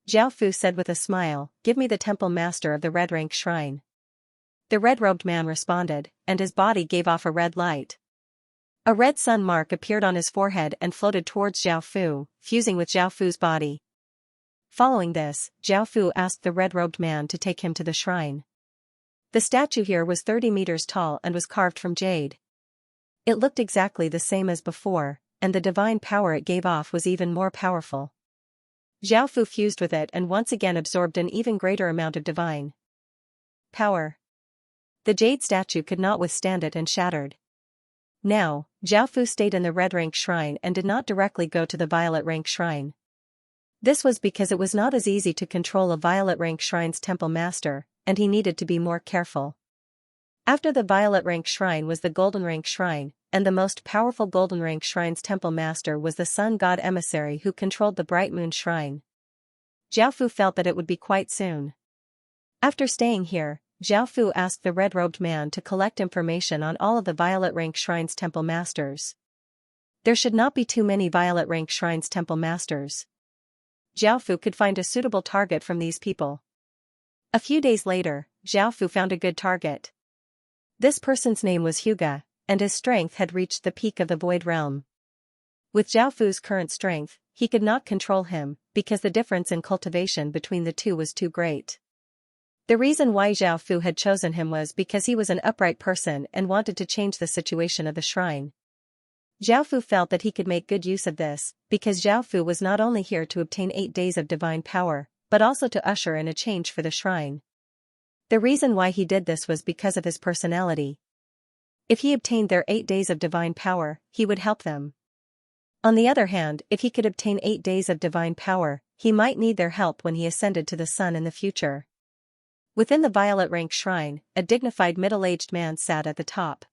Zhao Fu said with a smile, "Give me the temple master of the Red Rank Shrine." The red-robed man responded, and his body gave off a red light. A red sun mark appeared on his forehead and floated towards Zhao Fu, fusing with Zhao Fu's body. Following this, Zhao Fu asked the red-robed man to take him to the shrine. The statue here was 30 meters tall and was carved from jade. It looked exactly the same as before, and the divine power it gave off was even more powerful. Zhao Fu fused with it and once again absorbed an even greater amount of divine power. The jade statue could not withstand it and shattered. Now, Zhao Fu stayed in the red rank shrine and did not directly go to the violet rank shrine. This was because it was not as easy to control a violet rank shrine's temple master, and he needed to be more careful. After the violet rank shrine was the golden rank shrine, and the most powerful golden rank shrine's temple master was the sun god emissary who controlled the bright moon shrine. Zhao Fu felt that it would be quite soon. After staying here, Zhao Fu asked the red-robed man to collect information on all of the violet rank shrine's temple masters. There should not be too many violet rank shrine's temple masters. Zhao Fu could find a suitable target from these people. A few days later, Zhao Fu found a good target. This person's name was Huga, and his strength had reached the peak of the Void Realm. With Zhao Fu's current strength, he could not control him, because the difference in cultivation between the two was too great. The reason why Zhao Fu had chosen him was because he was an upright person and wanted to change the situation of the shrine. Zhao Fu felt that he could make good use of this, because Zhao Fu was not only here to obtain 8 days of divine power, but also to usher in a change for the shrine. The reason why he did this was because of his personality. If he obtained their 8 days of divine power, he would help them. On the other hand, if he could obtain 8 days of divine power, he might need their help when he ascended to the sun in the future. Within the violet rank shrine, a dignified middle-aged man sat at the top.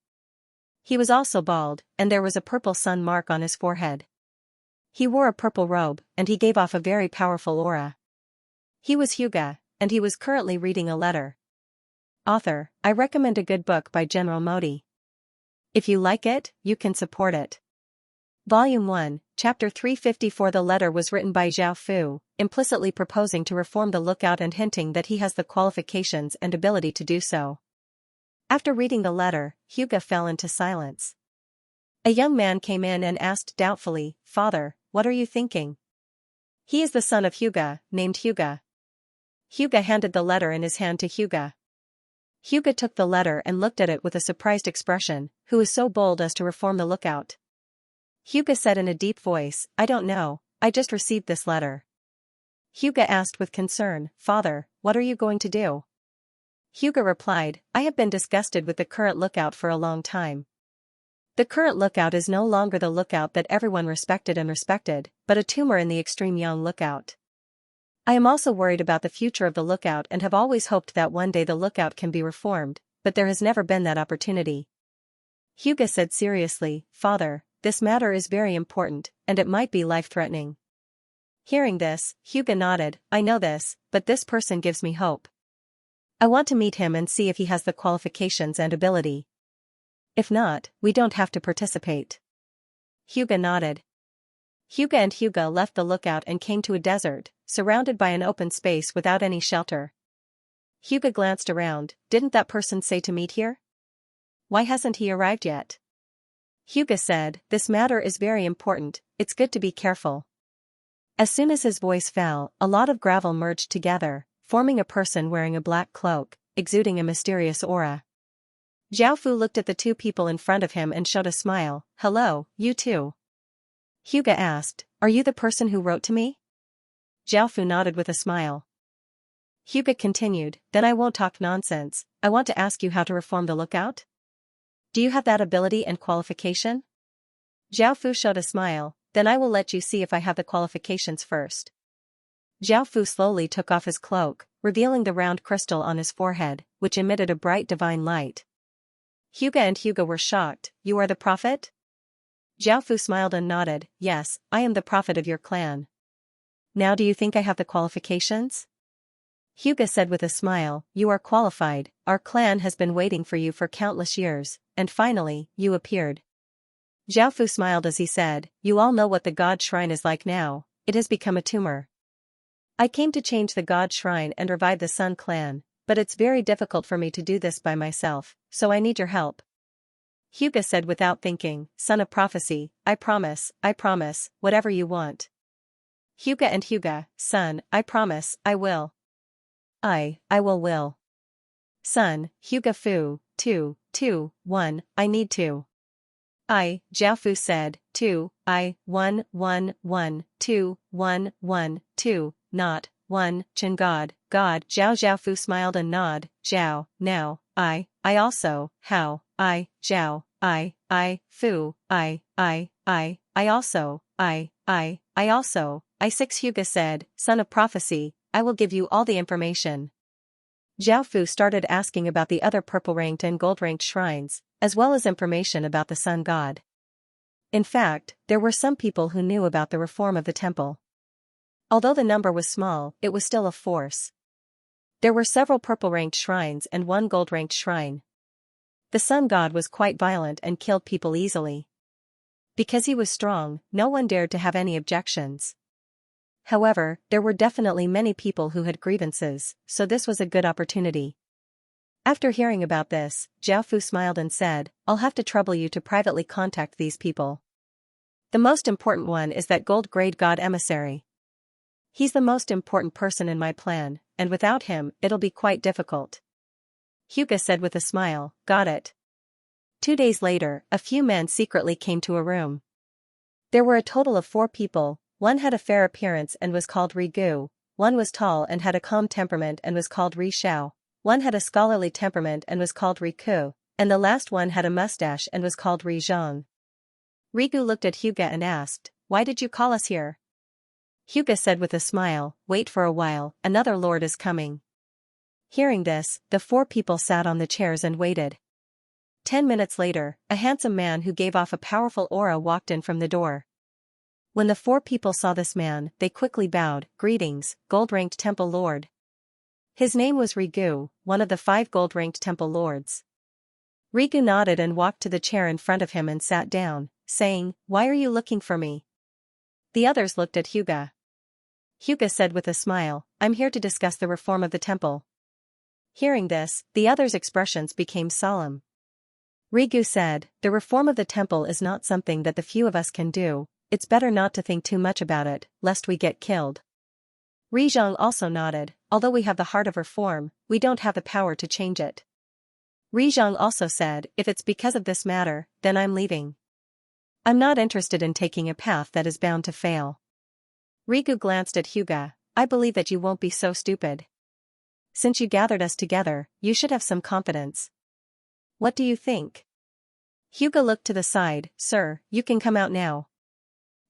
He was also bald, and there was a purple sun mark on his forehead. He wore a purple robe, and he gave off a very powerful aura. He was Huga, and he was currently reading a letter. Author, I recommend a good book by General Modi. If you like it, you can support it. Volume 1, Chapter 354. The letter was written by Zhao Fu, implicitly proposing to reform the lookout and hinting that he has the qualifications and ability to do so. After reading the letter, Huga fell into silence. A young man came in and asked doubtfully, "Father, what are you thinking?" "He is the son of Huga, named Huga." Huga handed the letter in his hand to Huga. Huga took the letter and looked at it with a surprised expression. "Who is so bold as to reform the lookout?" Huga said in a deep voice, "I don't know, I just received this letter." Huga asked with concern, "Father, what are you going to do?" Huga replied, "I have been disgusted with the current lookout for a long time. The current lookout is no longer the lookout that everyone respected, but a tumor in the extreme young lookout. I am also worried about the future of the lookout and have always hoped that one day the lookout can be reformed, but there has never been that opportunity." Huga said seriously, "Father, this matter is very important, and it might be life-threatening." Hearing this, Huga nodded, "I know this, but this person gives me hope. I want to meet him and see if he has the qualifications and ability. If not, we don't have to participate." Huga nodded. Huga left the lookout and came to a desert, surrounded by an open space without any shelter. Huga glanced around. "Didn't that person say to meet here? Why hasn't he arrived yet?" Huga said, "This matter is very important, it's good to be careful." As soon as his voice fell, a lot of gravel merged together, forming a person wearing a black cloak, exuding a mysterious aura. Zhao Fu looked at the two people in front of him and showed a smile. "Hello, you two." Huga asked, "Are you the person who wrote to me?" Zhao Fu nodded with a smile. Huga continued, "Then I won't talk nonsense, I want to ask you how to reform the lookout? Do you have that ability and qualification?" Zhao Fu showed a smile. "Then I will let you see if I have the qualifications first." Zhao Fu slowly took off his cloak, revealing the round crystal on his forehead, which emitted a bright divine light. Huga were shocked. "You are the prophet?" Zhao Fu smiled and nodded, "Yes, I am the prophet of your clan." "Now do you think I have the qualifications?" Huga said with a smile, "You are qualified, our clan has been waiting for you for countless years, and finally, you appeared." Zhao Fu smiled as he said, "You all know what the God Shrine is like now, it has become a tumor. I came to change the God Shrine and revive the Sun Clan, but it's very difficult for me to do this by myself, so I need your help." Huga said without thinking, "Son of Prophecy, I promise, whatever you want." Huga, "Son, I promise, I will. I will. Son, Huga Fu, 2, 1, I need to. Zhao Fu said, 2, 1, 1, 2, 1, 2, not, 1, Chen God, Zhao Fu smiled and nodded, "Zhao, now, I also, how, Zhao, Fu, I also, I also, I6 Hugo said, son of prophecy, I will give you all the information. Zhao Fu started asking about the other purple-ranked and gold-ranked shrines, as well as information about the sun god. In fact, there were some people who knew about the reform of the temple. Although the number was small, it was still a force. There were several purple-ranked shrines and one gold-ranked shrine. The sun god was quite violent and killed people easily. Because he was strong, no one dared to have any objections. However, there were definitely many people who had grievances, so this was a good opportunity. After hearing about this, Zhao Fu smiled and said, I'll have to trouble you to privately contact these people. The most important one is that gold-grade god emissary. He's the most important person in my plan, and without him, it'll be quite difficult. Hugo said with a smile, got it. 2 days later, a few men secretly came to a room. There were a total of 4 people, one had a fair appearance and was called Ri Gu, one was tall and had a calm temperament and was called Ri Xiao, one had a scholarly temperament and was called Ri Ku, and the last one had a mustache and was called Ri Zhang. Ri Gu looked at Hugo and asked, why did you call us here? Hugo said with a smile, wait for a while, another lord is coming. Hearing this, the 4 people sat on the chairs and waited. 10 minutes later, a handsome man who gave off a powerful aura walked in from the door. When the 4 people saw this man, they quickly bowed, greetings, gold-ranked temple lord. His name was Ri Gu, one of the 5 gold-ranked temple lords. Ri Gu nodded and walked to the chair in front of him and sat down, saying, why are you looking for me? The others looked at Hugo. Hugo said with a smile, I'm here to discuss the reform of the temple. Hearing this, the others' expressions became solemn. Ri Gu said, the reform of the temple is not something that the few of us can do, it's better not to think too much about it, lest we get killed. Ri Zhang also nodded, although we have the heart of reform, we don't have the power to change it. Ri Zhang also said, if it's because of this matter, then I'm leaving. I'm not interested in taking a path that is bound to fail. Ri Gu glanced at Hugo, I believe that you won't be so stupid. Since you gathered us together, you should have some confidence. What do you think? Hugo looked to the side, sir, you can come out now.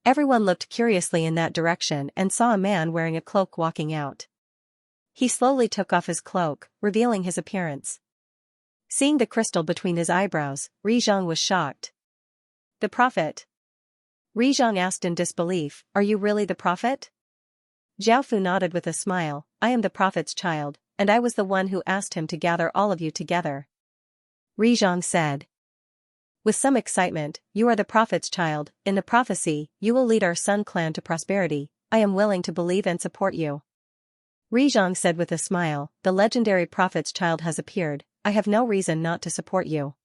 Everyone looked curiously in that direction and saw a man wearing a cloak walking out. He slowly took off his cloak, revealing his appearance. Seeing the crystal between his eyebrows, Ri Zhang was shocked. The prophet? Ri Zhang asked in disbelief, are you really the prophet? Zhao Fu nodded with a smile, I am the prophet's child, and I was the one who asked him to gather all of you together. Ri Zhang said. With some excitement, you are the prophet's child, in the prophecy, you will lead our Sun clan to prosperity, I am willing to believe and support you. Ri Zhang said with a smile, the legendary prophet's child has appeared, I have no reason not to support you.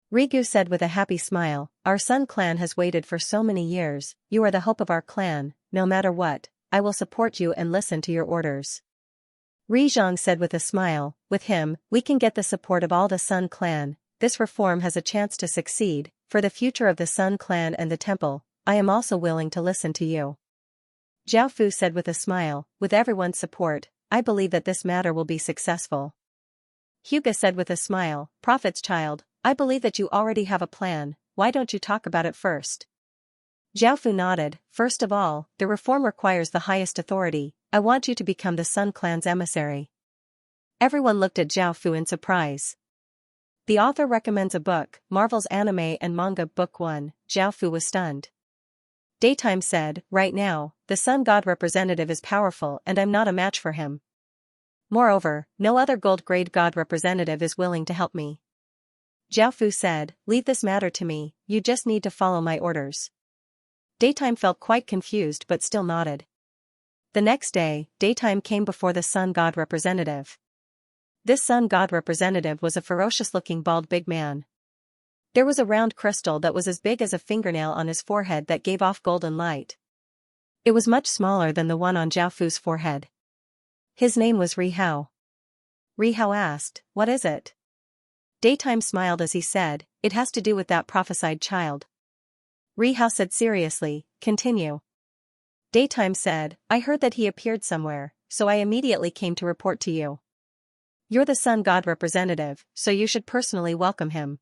Ri Gu said with a happy smile, our Sun clan has waited for so many years, you are the hope of our clan, no matter what, I will support you and listen to your orders. Ri Zhang said with a smile, with him, we can get the support of all the Sun clan, this reform has a chance to succeed, for the future of the Sun clan and the temple, I am also willing to listen to you. Zhao Fu said with a smile, with everyone's support, I believe that this matter will be successful. Hugo said with a smile, prophet's child, I believe that you already have a plan, why don't you talk about it first? Zhao Fu nodded, first of all, the reform requires the highest authority, I want you to become the Sun clan's emissary. Everyone looked at Zhao Fu in surprise. The author recommends a book, Marvel's anime and manga book 1, Zhao Fu was stunned. Daytime said, right now, the Sun God representative is powerful and I'm not a match for him. Moreover, no other gold-grade god representative is willing to help me. Zhao Fu said, leave this matter to me, you just need to follow my orders. Daytime felt quite confused but still nodded. The next day, Daytime came before the Sun God representative. This Sun God representative was a ferocious-looking bald big man. There was a round crystal that was as big as a fingernail on his forehead that gave off golden light. It was much smaller than the one on Zhao Fu's forehead. His name was Ri Hao. Ri Hao asked, what is it? Daytime smiled as he said, it has to do with that prophesied child. Ri Hao said seriously, continue. Daytime said, I heard that he appeared somewhere, so I immediately came to report to you. You're the sun god representative, so you should personally welcome him.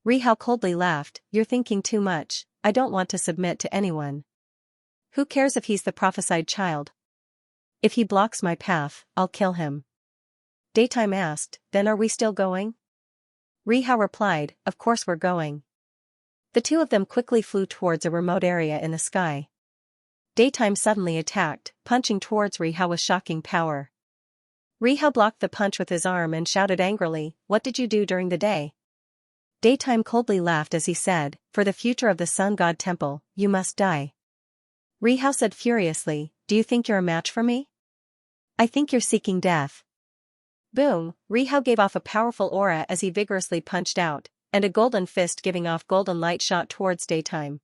Rihao coldly laughed, you're thinking too much, I don't want to submit to anyone. Who cares if he's the prophesied child? If he blocks my path, I'll kill him. Daytime asked, then are we still going? Rihao replied, of course we're going. The two of them quickly flew towards a remote area in the sky. Daytime suddenly attacked, punching towards Rihao with shocking power. Rihao blocked the punch with his arm and shouted angrily, what did you do during the day? Daytime coldly laughed as he said, for the future of the sun god temple, you must die. Rihao said furiously, do you think you're a match for me? I think you're seeking death. Boom, Rihao gave off a powerful aura as he vigorously punched out, and a golden fist giving off golden light shot towards Daytime.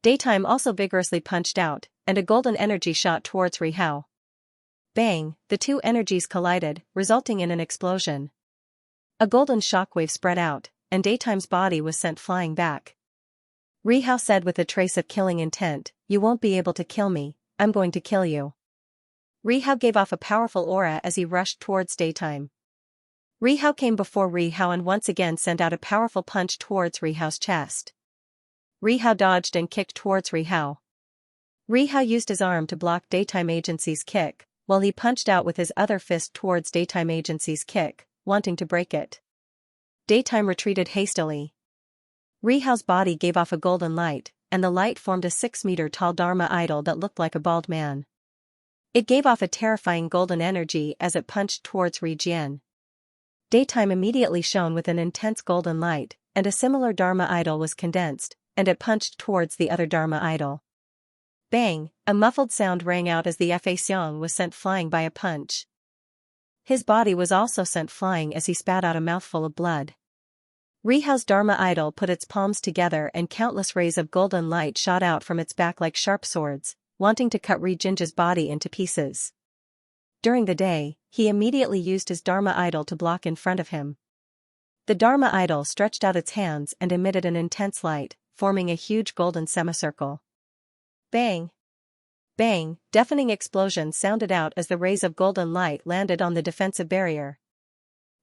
Daytime also vigorously punched out, and a golden energy shot towards Rihao. Bang, the two energies collided, resulting in an explosion. A golden shockwave spread out, and Daytime's body was sent flying back. Rihao said with a trace of killing intent, you won't be able to kill me, I'm going to kill you. Rihao gave off a powerful aura as he rushed towards Daytime. Rihao came before Rihao and once again sent out a powerful punch towards Rihao's chest. Rihao dodged and kicked towards Rihao. Rihao used his arm to block Daytime Agency's kick, while he punched out with his other fist towards Daytime Agency's kick, wanting to break it. Daytime retreated hastily. Rihao's body gave off a golden light, and the light formed a 6-meter-tall Dharma idol that looked like a bald man. It gave off a terrifying golden energy as it punched towards Rijian. Daytime immediately shone with an intense golden light, and a similar Dharma idol was condensed, and it punched towards the other Dharma idol. Bang, a muffled sound rang out as the Fa Xiang was sent flying by a punch. His body was also sent flying as he spat out a mouthful of blood. Rihao's Dharma idol put its palms together and countless rays of golden light shot out from its back like sharp swords, wanting to cut Rijinja's body into pieces. During the day, he immediately used his Dharma idol to block in front of him. The Dharma idol stretched out its hands and emitted an intense light, forming a huge golden semicircle. Bang! Bang! Deafening explosions sounded out as the rays of golden light landed on the defensive barrier.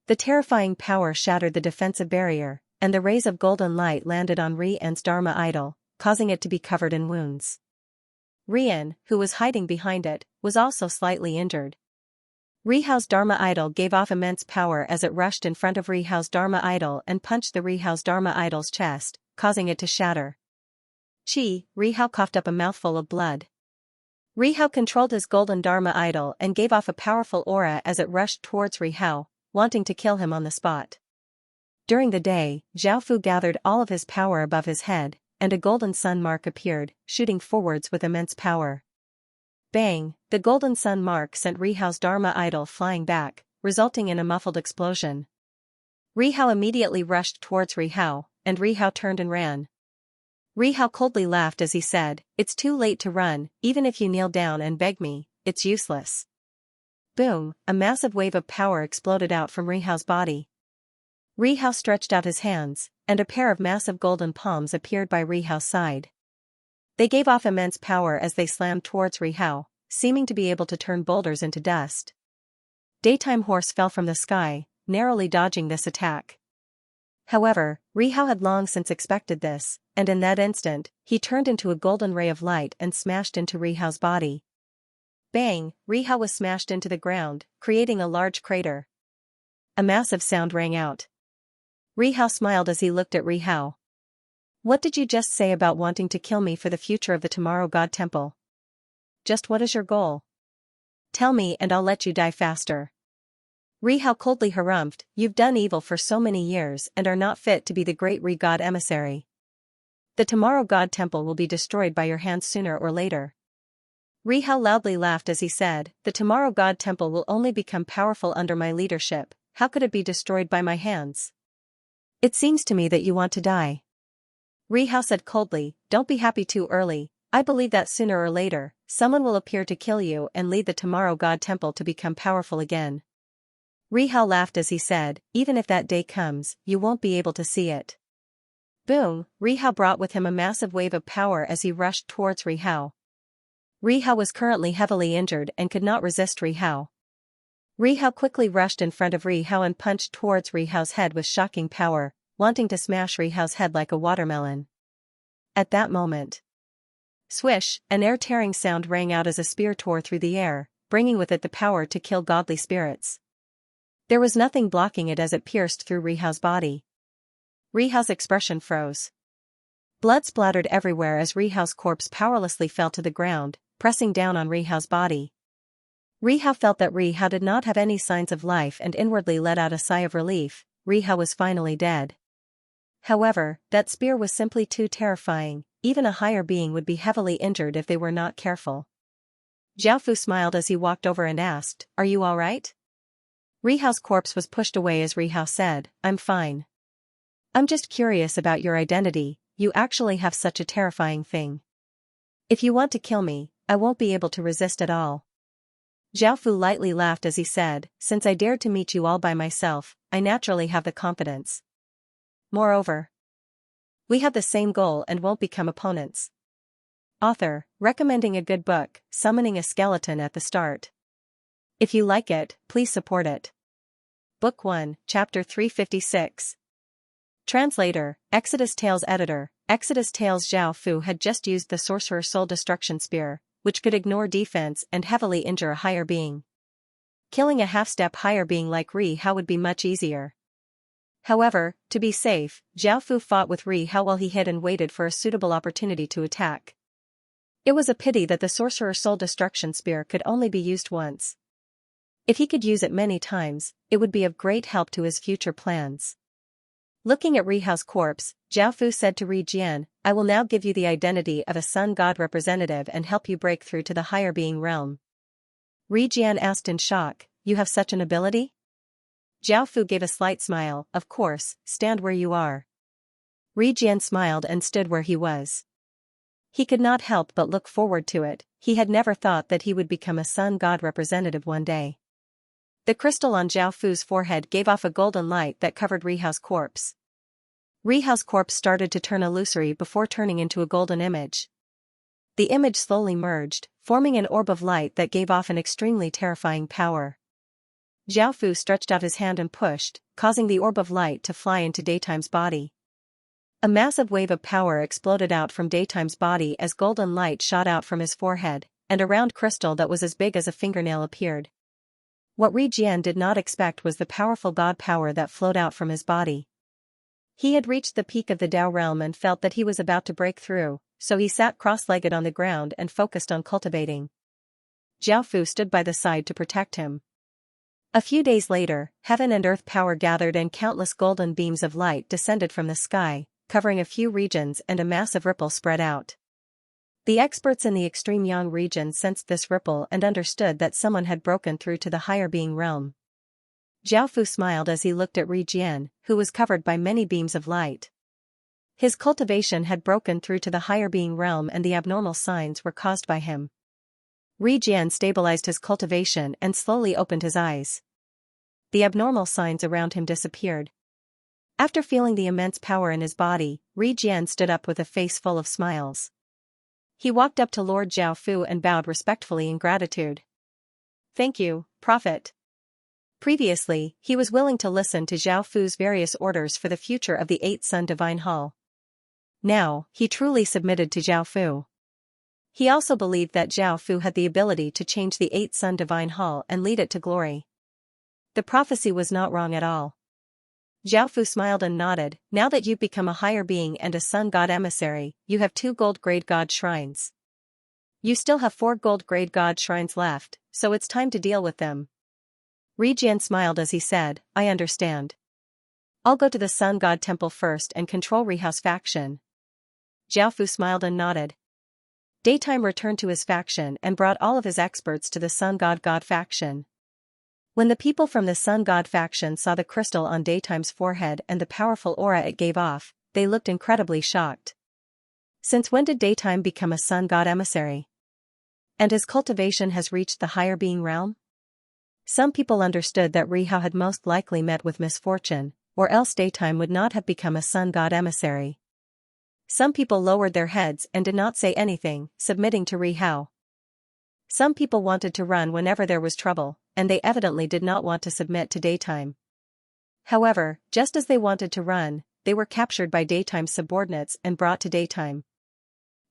The terrifying power shattered the defensive barrier, and the rays of golden light landed on Rian's Dharma idol, causing it to be covered in wounds. Rian, who was hiding behind it, was also slightly injured. Rihao's Dharma idol gave off immense power as it rushed in front of Rihao's Dharma idol and punched the Rihao's Dharma idol's chest, causing it to shatter. Chi, Rihao coughed up a mouthful of blood. Rihao controlled his golden Dharma idol and gave off a powerful aura as it rushed towards Rihao, wanting to kill him on the spot. During the day, Zhaofu gathered all of his power above his head, and a golden sun mark appeared, shooting forwards with immense power. Bang! The golden sun mark sent Rihao's Dharma idol flying back, resulting in a muffled explosion. Rihao immediately rushed towards Rihao, and Rihao turned and ran. Rihao coldly laughed as he said, it's too late to run, even if you kneel down and beg me, it's useless. Boom! A massive wave of power exploded out from Rihao's body. Rihao stretched out his hands, and a pair of massive golden palms appeared by Rihao's side. They gave off immense power as they slammed towards Rihao, seeming to be able to turn boulders into dust. Daytime Horse fell from the sky, narrowly dodging this attack. However, Rihao had long since expected this, and in that instant, he turned into a golden ray of light and smashed into Rihao's body. Bang! Rihao was smashed into the ground, creating a large crater. A massive sound rang out. Rihao smiled as he looked at Rihao. What did you just say about wanting to kill me for the future of the Tomorrow God Temple? Just what is your goal? Tell me and I'll let you die faster. Rihao coldly harumphed, you've done evil for so many years and are not fit to be the great Re-God emissary. The Tomorrow God Temple will be destroyed by your hands sooner or later. Rihao loudly laughed as he said, the Tomorrow God Temple will only become powerful under my leadership, how could it be destroyed by my hands? It seems to me that you want to die. Rihao said coldly, don't be happy too early, I believe that sooner or later, someone will appear to kill you and lead the Tomorrow God Temple to become powerful again. Rihao laughed as he said, even if that day comes, you won't be able to see it. Boom! Rihao brought with him a massive wave of power as he rushed towards Rihao. Rihao was currently heavily injured and could not resist Rihao. Rihao quickly rushed in front of Rihao and punched towards Rihao's head with shocking power, wanting to smash Rihao's head like a watermelon. At that moment, swish, an air-tearing sound rang out as a spear tore through the air, bringing with it the power to kill godly spirits. There was nothing blocking it as it pierced through Rihao's body. Rihao's expression froze. Blood splattered everywhere as Rihao's corpse powerlessly fell to the ground, pressing down on Rihao's body. Rihao felt that Rihao did not have any signs of life and inwardly let out a sigh of relief. Rihao was finally dead. However, that spear was simply too terrifying. Even a higher being would be heavily injured if they were not careful. Xiaofu smiled as he walked over and asked, "Are you all right?" Rihao's corpse was pushed away as Rihao said, "I'm fine. I'm just curious about your identity. You actually have such a terrifying thing. If you want to kill me, I won't be able to resist at all." Xiaofu lightly laughed as he said, "Since I dared to meet you all by myself, I naturally have the confidence. Moreover, we have the same goal and won't become opponents." Author, recommending a good book, Summoning a Skeleton at the start. If you like it, please support it. Book 1, Chapter 356. Translator, Exodus Tales Editor, Exodus Tales. Zhao Fu had just used the Sorcerer's Soul Destruction Spear, which could ignore defense and heavily injure a higher being. Killing a half-step higher being like Ri Hao would be much easier. However, to be safe, Zhao Fu fought with Ri Hao while he hid and waited for a suitable opportunity to attack. It was a pity that the Sorcerer's Soul Destruction Spear could only be used once. If he could use it many times, it would be of great help to his future plans. Looking at Rihao's corpse, Zhao Fu said to Ri Jian, "I will now give you the identity of a sun god representative and help you break through to the higher being realm." Ri Jian asked in shock, "You have such an ability?" Zhao Fu gave a slight smile, "Of course, stand where you are." Ri Jian smiled and stood where he was. He could not help but look forward to it. He had never thought that he would become a sun god representative one day. The crystal on Zhao Fu's forehead gave off a golden light that covered Rihao's corpse. Rihao's corpse started to turn illusory before turning into a golden image. The image slowly merged, forming an orb of light that gave off an extremely terrifying power. Zhao Fu stretched out his hand and pushed, causing the orb of light to fly into Daytime's body. A massive wave of power exploded out from Daytime's body as golden light shot out from his forehead, and a round crystal that was as big as a fingernail appeared. What Ri Jian did not expect was the powerful god power that flowed out from his body. He had reached the peak of the Dao realm and felt that he was about to break through, so he sat cross-legged on the ground and focused on cultivating. Zhao Fu stood by the side to protect him. A few days later, heaven and earth power gathered and countless golden beams of light descended from the sky, covering a few regions, and a massive ripple spread out. The experts in the extreme Yang region sensed this ripple and understood that someone had broken through to the higher being realm. Zhao Fu smiled as he looked at Ri Jian, who was covered by many beams of light. His cultivation had broken through to the higher being realm and the abnormal signs were caused by him. Ri Jian stabilized his cultivation and slowly opened his eyes. The abnormal signs around him disappeared. After feeling the immense power in his body, Ri Jian stood up with a face full of smiles. He walked up to Lord Zhao Fu and bowed respectfully in gratitude. "Thank you, Prophet." Previously, he was willing to listen to Zhao Fu's various orders for the future of the Eight Sun Divine Hall. Now, he truly submitted to Zhao Fu. He also believed that Zhao Fu had the ability to change the Eight Sun Divine Hall and lead it to glory. The prophecy was not wrong at all. Zhao Fu smiled and nodded, "Now that you've become a higher being and a sun god emissary, you have 2 gold-grade god shrines. You still have 4 gold-grade god shrines left, so it's time to deal with them." Ri Jian smiled as he said, "I understand. I'll go to the sun god temple first and control Rihao's faction." Zhao Fu smiled and nodded. Daytime returned to his faction and brought all of his experts to the sun god faction. When the people from the Sun God faction saw the crystal on Daytime's forehead and the powerful aura it gave off, they looked incredibly shocked. Since when did Daytime become a Sun God emissary? And his cultivation has reached the higher being realm? Some people understood that Rihao had most likely met with misfortune, or else Daytime would not have become a Sun God emissary. Some people lowered their heads and did not say anything, submitting to Rihao. Some people wanted to run whenever there was trouble, and they evidently did not want to submit to daytime. However, just as they wanted to run, they were captured by daytime's subordinates and brought to daytime.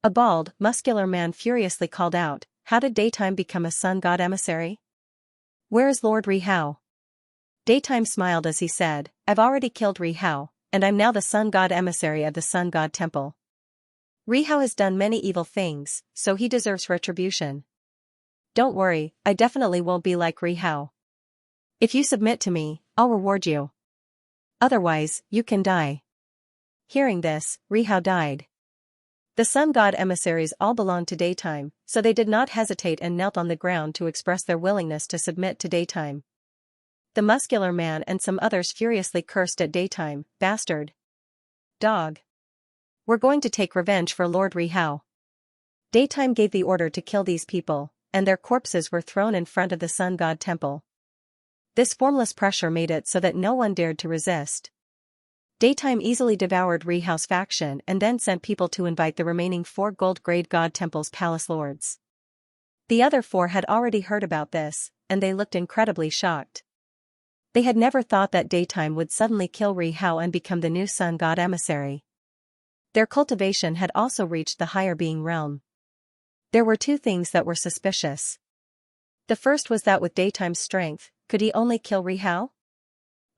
A bald, muscular man furiously called out, "How did daytime become a sun god emissary? Where is Lord Rihao?" Daytime smiled as he said, "I've already killed Rihao, and I'm now the sun god emissary of the sun god temple. Rihao has done many evil things, so he deserves retribution. Don't worry, I definitely won't be like Rihao. If you submit to me, I'll reward you. Otherwise, you can die." Hearing this, Rihao died. The sun god emissaries all belonged to daytime, so they did not hesitate and knelt on the ground to express their willingness to submit to daytime. The muscular man and some others furiously cursed at daytime, "Bastard! Dog! We're going to take revenge for Lord Rihao." Daytime gave the order to kill these people, and their corpses were thrown in front of the sun god temple. This formless pressure made it so that no one dared to resist. Daytime easily devoured Rihao's faction and then sent people to invite the remaining 4 gold-grade god temple's palace lords. The other 4 had already heard about this, and they looked incredibly shocked. They had never thought that Daytime would suddenly kill Rihao and become the new sun god emissary. Their cultivation had also reached the higher being realm. There were 2 things that were suspicious. The first was that with Daytime's strength, could he only kill Rihao?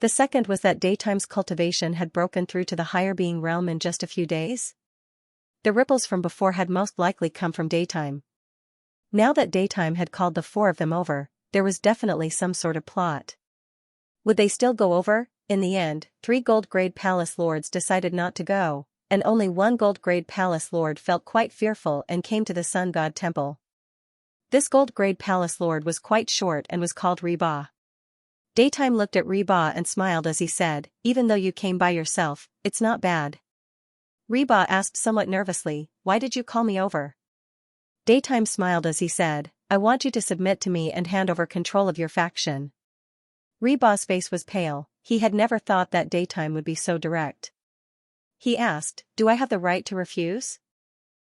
The second was that Daytime's cultivation had broken through to the higher being realm in just a few days. The ripples from before had most likely come from Daytime. Now that Daytime had called the 4 of them over, there was definitely some sort of plot. Would they still go over? In the end, 3 gold-grade palace lords decided not to go, and only 1 gold-grade palace lord felt quite fearful and came to the sun god temple. This gold-grade palace lord was quite short and was called Reba. Daytime looked at Reba and smiled as he said, "Even though you came by yourself, it's not bad." Reba asked somewhat nervously, "Why did you call me over?" Daytime smiled as he said, "I want you to submit to me and hand over control of your faction." Reba's face was pale. He had never thought that Daytime would be so direct. He asked, "Do I have the right to refuse?"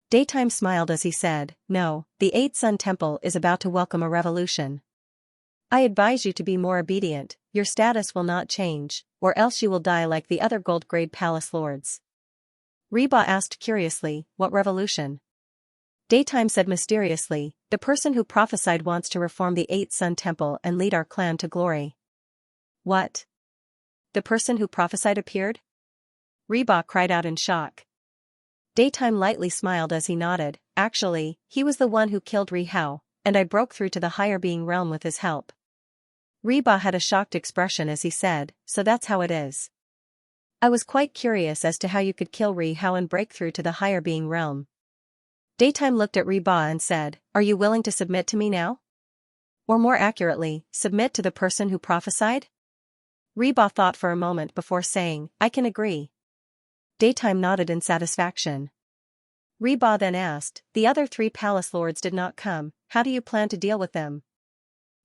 Daytime smiled as he said, "No, the 8th Sun Temple is about to welcome a revolution. I advise you to be more obedient, your status will not change, or else you will die like the other gold-grade palace lords." Reba asked curiously, "What revolution?" Daytime said mysteriously, "The person who prophesied wants to reform the 8th Sun Temple and lead our clan to glory." "What? The person who prophesied appeared?" Reba cried out in shock. Daytime lightly smiled as he nodded, "Actually, he was the one who killed Rihao, and I broke through to the higher being realm with his help." Reba had a shocked expression as he said, "So that's how it is. I was quite curious as to how you could kill Rihao and break through to the higher being realm." Daytime looked at Reba and said, "Are you willing to submit to me now? Or more accurately, submit to the person who prophesied?" Reba thought for a moment before saying, "I can agree." Daytime nodded in satisfaction. Reba then asked, "The other 3 palace lords did not come, how do you plan to deal with them?"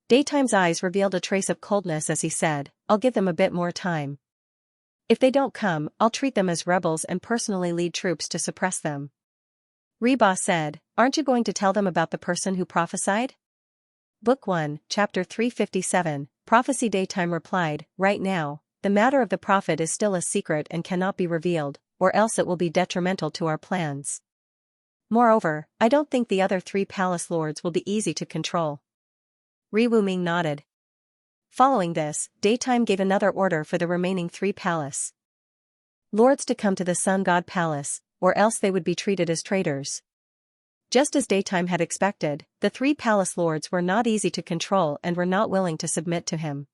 Daytime's eyes revealed a trace of coldness as he said, "I'll give them a bit more time. If they don't come, I'll treat them as rebels and personally lead troops to suppress them." Reba said, "Aren't you going to tell them about the person who prophesied?" Book 1, Chapter 357, Prophecy. Daytime replied, "Right now, the matter of the prophet is still a secret and cannot be revealed, or else it will be detrimental to our plans. Moreover, I don't think the other 3 palace lords will be easy to control." Ri Wuming nodded. Following this, Daytime gave another order for the remaining 3 palace lords to come to the Sun God Palace, or else they would be treated as traitors. Just as Daytime had expected, the 3 palace lords were not easy to control and were not willing to submit to him.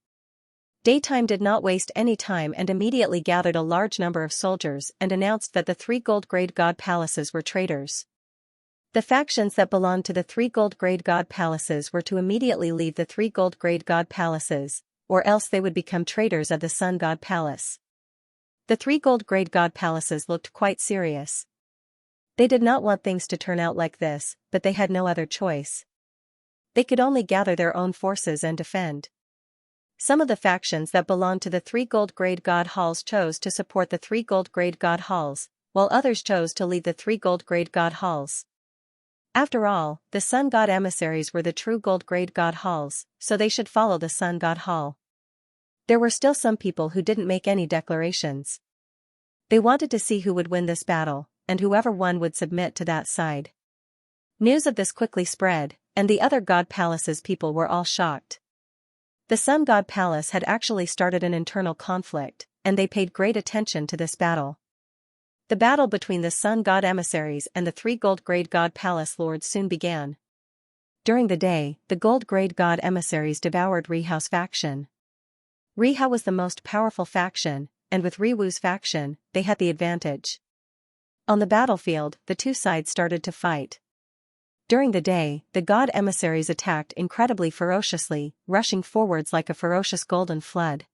Daytime did not waste any time and immediately gathered a large number of soldiers and announced that the 3 gold-grade god palaces were traitors. The factions that belonged to the 3 gold-grade god palaces were to immediately leave the 3 gold-grade god palaces, or else they would become traitors of the Sun God Palace. The 3 gold-grade god palaces looked quite serious. They did not want things to turn out like this, but they had no other choice. They could only gather their own forces and defend. Some of the factions that belonged to the 3 gold-grade god halls chose to support the 3 gold-grade god halls, while others chose to lead the 3 gold-grade god halls. After all, the sun god emissaries were the true gold grade god halls, so they should follow the sun god hall. There were still some people who didn't make any declarations. They wanted to see who would win this battle, and whoever won would submit to that side. News of this quickly spread, and the other god palaces people were all shocked. The sun god palace had actually started an internal conflict, and they paid great attention to this battle. The battle between the sun god emissaries and the 3 gold grade god palace lords soon began. During the day, the gold grade god emissaries devoured Rihao's faction. Rihao was the most powerful faction, and with Riwu's faction, they had the advantage. On the battlefield, the two sides started to fight. During the day, the god emissaries attacked incredibly ferociously, rushing forwards like a ferocious golden flood.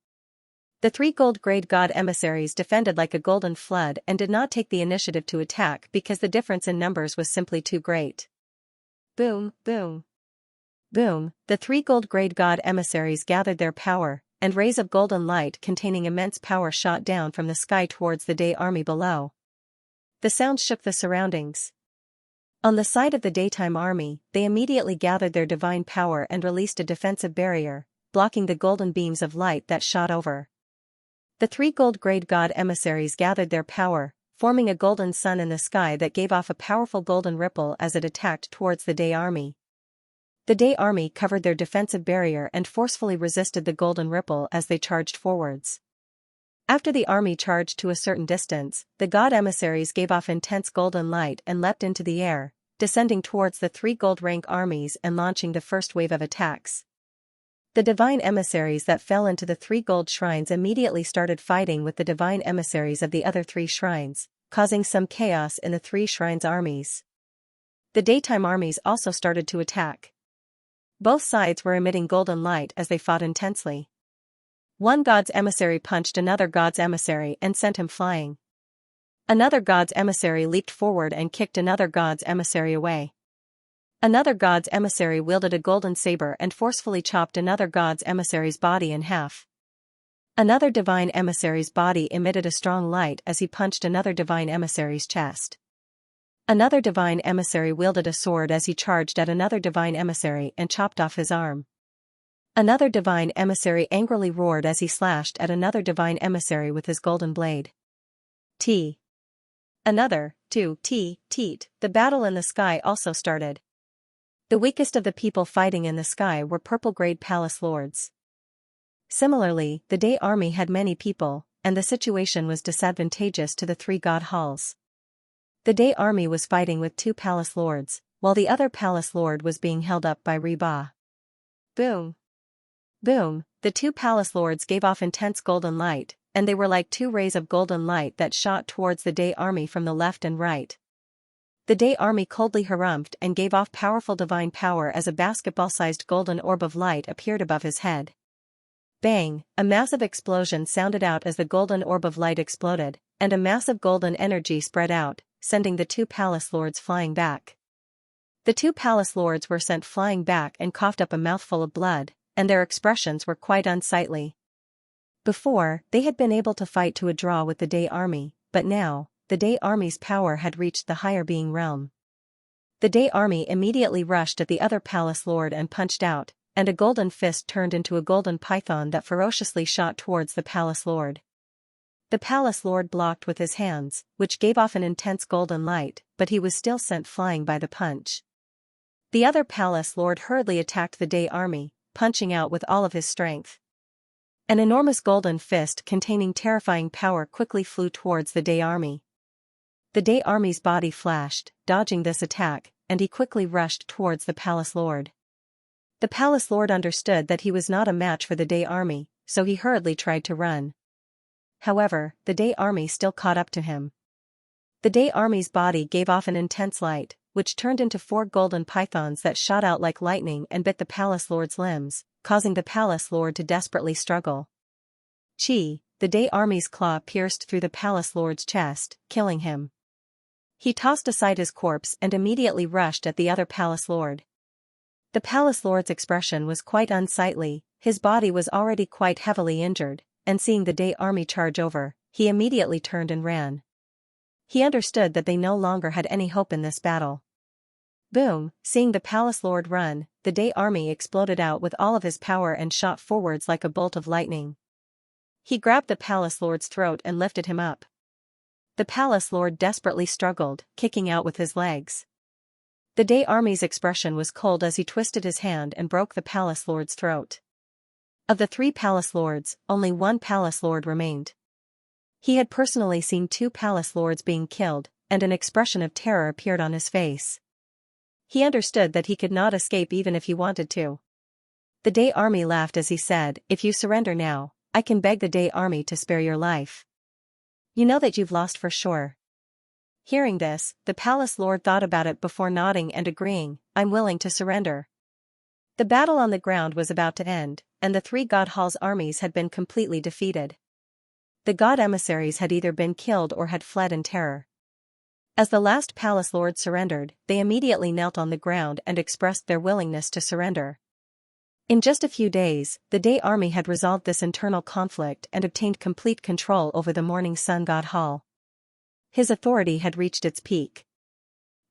The 3 gold grade god emissaries defended like a golden flood and did not take the initiative to attack because the difference in numbers was simply too great. Boom, boom. Boom, the 3 gold grade god emissaries gathered their power, and rays of golden light containing immense power shot down from the sky towards the day army below. The sound shook the surroundings. On the side of the daytime army, they immediately gathered their divine power and released a defensive barrier, blocking the golden beams of light that shot over. The 3 gold grade god emissaries gathered their power, forming a golden sun in the sky that gave off a powerful golden ripple as it attacked towards the day army. The day army covered their defensive barrier and forcefully resisted the golden ripple as they charged forwards. After the army charged to a certain distance, the god emissaries gave off intense golden light and leapt into the air, descending towards the 3 gold rank armies and launching the first wave of attacks. The divine emissaries that fell into the 3 gold shrines immediately started fighting with the divine emissaries of the other 3 shrines, causing some chaos in the 3 shrines' armies. The daytime armies also started to attack. Both sides were emitting golden light as they fought intensely. One god's emissary punched another god's emissary and sent him flying. Another god's emissary leaped forward and kicked another god's emissary away. Another god's emissary wielded a golden saber and forcefully chopped another god's emissary's body in half. Another divine emissary's body emitted a strong light as he punched another divine emissary's chest. Another divine emissary wielded a sword as he charged at another divine emissary and chopped off his arm. Another divine emissary angrily roared as he slashed at another divine emissary with his golden blade. Another, teat, the battle in the sky also started. The weakest of the people fighting in the sky were purple grade palace lords. Similarly, the day army had many people, and the situation was disadvantageous to the 3 god halls. The day army was fighting with 2 palace lords, while the other palace lord was being held up by Reba. Boom. Boom, the 2 palace lords gave off intense golden light, and they were like 2 rays of golden light that shot towards the day army from the left and right. The day army coldly harumphed and gave off powerful divine power as a basketball-sized golden orb of light appeared above his head. Bang, a massive explosion sounded out as the golden orb of light exploded, and a massive golden energy spread out, sending the 2 palace lords flying back. The 2 palace lords were sent flying back and coughed up a mouthful of blood, and their expressions were quite unsightly. Before, they had been able to fight to a draw with the day army, but now, the day army's power had reached the higher being realm. The day army immediately rushed at the other palace lord and punched out, and a golden fist turned into a golden python that ferociously shot towards the palace lord. The palace lord blocked with his hands, which gave off an intense golden light, but he was still sent flying by the punch. The other palace lord hurriedly attacked the day army, punching out with all of his strength. An enormous golden fist containing terrifying power quickly flew towards the day army. The day army's body flashed, dodging this attack, and he quickly rushed towards the palace lord. The palace lord understood that he was not a match for the day army, so he hurriedly tried to run. However, the day army still caught up to him. The day army's body gave off an intense light, which turned into 4 golden pythons that shot out like lightning and bit the palace lord's limbs, causing the palace lord to desperately struggle. The day army's claw pierced through the palace lord's chest, killing him. He tossed aside his corpse and immediately rushed at the other palace lord. The palace lord's expression was quite unsightly, his body was already quite heavily injured, and seeing the day army charge over, he immediately turned and ran. He understood that they no longer had any hope in this battle. Boom, seeing the palace lord run, the Day army exploded out with all of his power and shot forwards like a bolt of lightning. He grabbed the palace lord's throat and lifted him up. The palace lord desperately struggled, kicking out with his legs. The Day army's expression was cold as he twisted his hand and broke the palace lord's throat. Of the 3 palace lords, only 1 palace lord remained. He had personally seen 2 palace lords being killed, and an expression of terror appeared on his face. He understood that he could not escape even if he wanted to. The Day army laughed as he said, "If you surrender now, I can beg the Day army to spare your life. You know that you've lost for sure." Hearing this, the palace lord thought about it before nodding and agreeing, "I'm willing to surrender." The battle on the ground was about to end, and the 3 god hall's armies had been completely defeated. The god emissaries had either been killed or had fled in terror. As the last palace lord surrendered, they immediately knelt on the ground and expressed their willingness to surrender. In just a few days, the Day army had resolved this internal conflict and obtained complete control over the Morning Sun God Hall. His authority had reached its peak.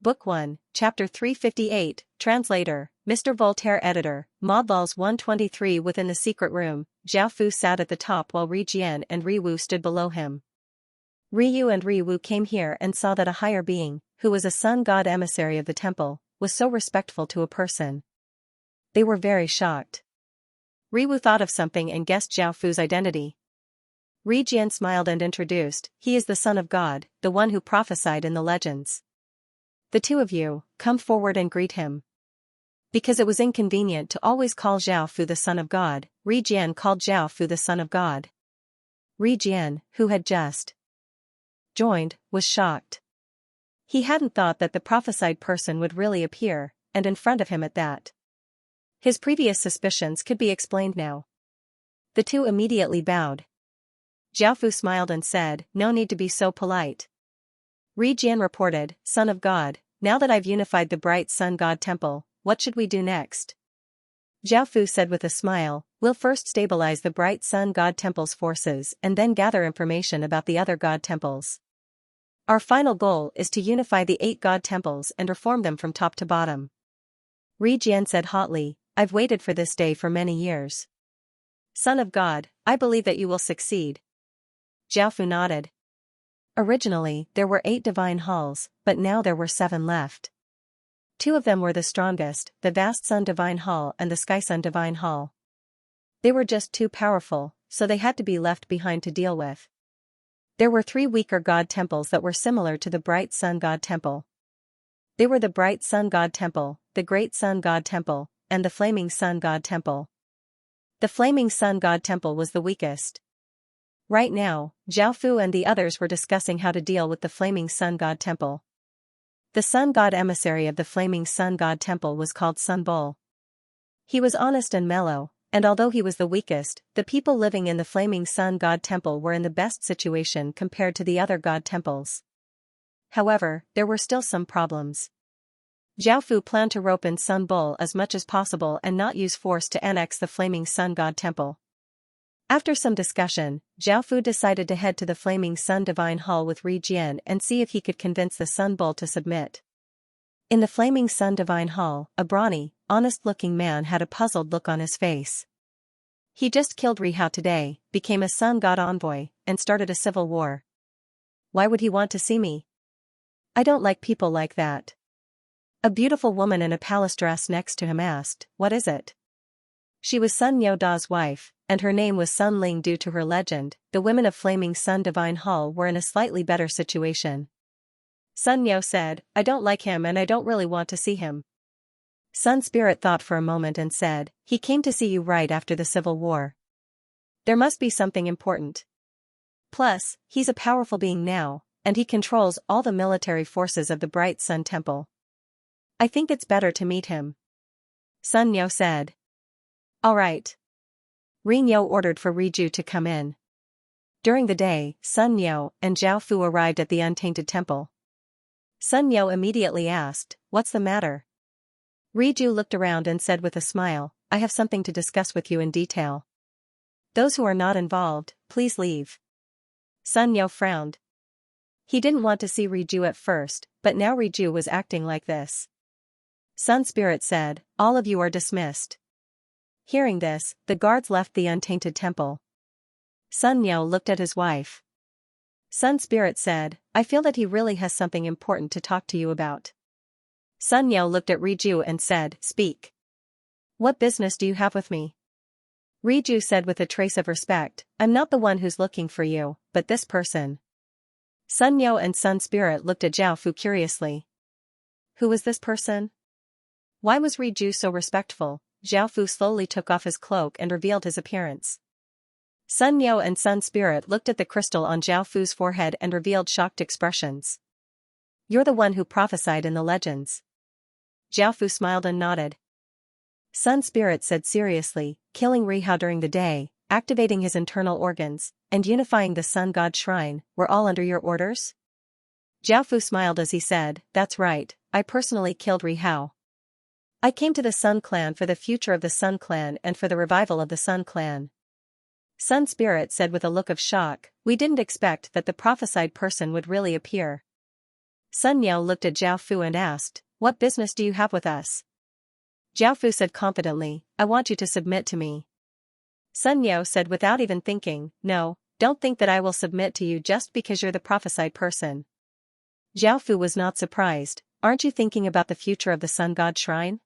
Book 1, Chapter 358, Translator, Mr. Voltaire Editor, Modlaws 123. Within the secret room, Zhao Fu sat at the top while Ri Jian and Ri Wu stood below him. Ryu and Ri Wu came here and saw that a higher being, who was a sun god emissary of the temple, was so respectful to a person. They were very shocked. Ri Wu thought of something and guessed Zhao Fu's identity. Ri Jian smiled and introduced, "He is the son of God, the one who prophesied in the legends. The 2 of you, come forward and greet him." Because it was inconvenient to always call Zhao Fu the son of God, Ri Jian called Zhao Fu the son of God. Ri Jian, who had just joined, was shocked. He hadn't thought that the prophesied person would really appear, and in front of him at that. His previous suspicions could be explained now. The 2 immediately bowed. Zhao Fu smiled and said, "No need to be so polite." Ri Jian reported, "Son of God, now that I've unified the bright sun god temple, what should we do next?" Zhao Fu said with a smile, "We'll first stabilize the bright sun god temple's forces and then gather information about the other god temples. Our final goal is to unify the 8 god temples and reform them from top to bottom." Ri Jian said hotly, "I've waited for this day for many years. Son of God, I believe that you will succeed." Zhao Fu nodded. Originally, there were 8 divine halls, but now there were 7 left. 2 of them were the strongest, the Vast Sun Divine Hall and the Sky Sun Divine Hall. They were just too powerful, so they had to be left behind to deal with. There were 3 weaker god temples that were similar to the Bright Sun God Temple. They were the Bright Sun God Temple, the Great Sun God Temple, and the Flaming Sun God Temple. The Flaming Sun God Temple was the weakest. Right now, Zhao Fu and the others were discussing how to deal with the Flaming Sun God Temple. The sun god emissary of the Flaming Sun God Temple was called Sun Bull. He was honest and mellow, and although he was the weakest, the people living in the Flaming Sun God Temple were in the best situation compared to the other god temples. However, there were still some problems. Zhao Fu planned to rope in Sun Bull as much as possible and not use force to annex the Flaming Sun God Temple. After some discussion, Zhao Fu decided to head to the Flaming Sun Divine Hall with Ri Jian and see if he could convince the Sun Bull to submit. In the Flaming Sun Divine Hall, a brawny, honest-looking man had a puzzled look on his face. He just killed Ri Hao today, became a sun god envoy, and started a civil war. Why would he want to see me? I don't like people like that. A beautiful woman in a palace dress next to him asked, "What is it?" She was Sun Yo Da's wife, and her name was Sun Ling. Due to her legend, the women of Flaming Sun Divine Hall were in a slightly better situation. Sun Yo said, "I don't like him and I don't really want to see him." Sun Spirit thought for a moment and said, "He came to see you right after the Civil War. There must be something important. Plus, he's a powerful being now, and he controls all the military forces of the Bright Sun Temple. I think it's better to meet him." Sun Yo said. "All right." Ring Yo ordered for Riju to come in. During the day, Sun Yo and Zhao Fu arrived at the Untainted Temple. Sun Yo immediately asked, "What's the matter?" Riju looked around and said with a smile, "I have something to discuss with you in detail. Those who are not involved, please leave." Sun Yo frowned. He didn't want to see Riju at first, but now Riju was acting like this. Sun Spirit said, all of you are dismissed. Hearing this, the guards left the untainted temple. Sun Niao looked at his wife. Sun Spirit said, I feel that he really has something important to talk to you about. Sun Niao looked at Riju and said, speak. What business do you have with me? Riju said with a trace of respect, I'm not the one who's looking for you, but this person. Sun Niao and Sun Spirit looked at Zhao Fu curiously. Who was this person? Why was Riju so respectful? Zhao Fu slowly took off his cloak and revealed his appearance. Sun Niao and Sun Spirit looked at the crystal on Zhao Fu's forehead and revealed shocked expressions. You're the one who prophesied in the legends. Zhao Fu smiled and nodded. Sun Spirit said seriously, killing Rihao during the day, activating his internal organs, and unifying the Sun God Shrine, were all under your orders? Zhao Fu smiled as he said, that's right, I personally killed Rihao. I came to the Sun Clan for the future of the Sun Clan and for the revival of the Sun Clan. Sun Spirit said with a look of shock, we didn't expect that the prophesied person would really appear. Sun Niao looked at Zhao Fu and asked, what business do you have with us? Zhao Fu said confidently, I want you to submit to me. Sun Niao said without even thinking, no, don't think that I will submit to you just because you're the prophesied person. Zhao Fu was not surprised, aren't you thinking about the future of the Sun God Shrine?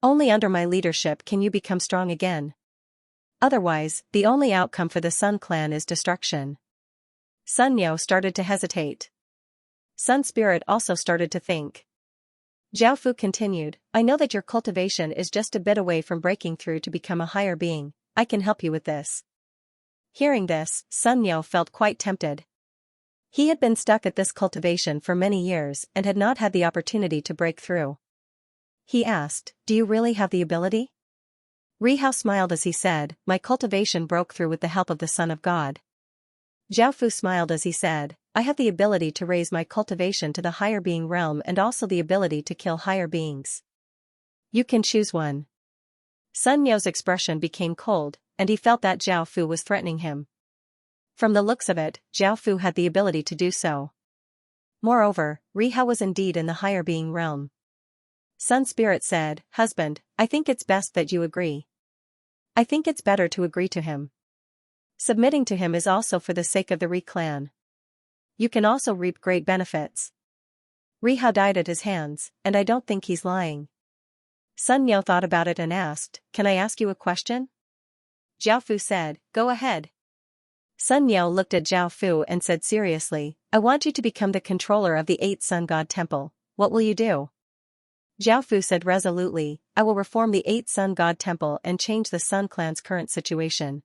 Only under my leadership can you become strong again. Otherwise, the only outcome for the Sun Clan is destruction. Sun Niao started to hesitate. Sun Spirit also started to think. Zhao Fu continued, I know that your cultivation is just a bit away from breaking through to become a higher being, I can help you with this. Hearing this, Sun Niao felt quite tempted. He had been stuck at this cultivation for many years and had not had the opportunity to break through. He asked, do you really have the ability? Rihao smiled as he said, my cultivation broke through with the help of the Son of God. Zhao Fu smiled as he said, I have the ability to raise my cultivation to the higher being realm and also the ability to kill higher beings. You can choose one. Sun Niao's expression became cold, and he felt that Zhao Fu was threatening him. From the looks of it, Zhao Fu had the ability to do so. Moreover, Rihao was indeed in the higher being realm. Sun Spirit said, husband, I think it's best that you agree. I think it's better to agree to him. Submitting to him is also for the sake of the Ri clan. You can also reap great benefits. Rihao died at his hands, and I don't think he's lying. Sun Niao thought about it and asked, can I ask you a question? Zhao Fu said, go ahead. Sun Niao looked at Zhao Fu and said seriously, I want you to become the controller of the 8 Sun God Temple, what will you do? Zhao Fu said resolutely, I will reform the 8 Sun God Temple and change the Sun Clan's current situation.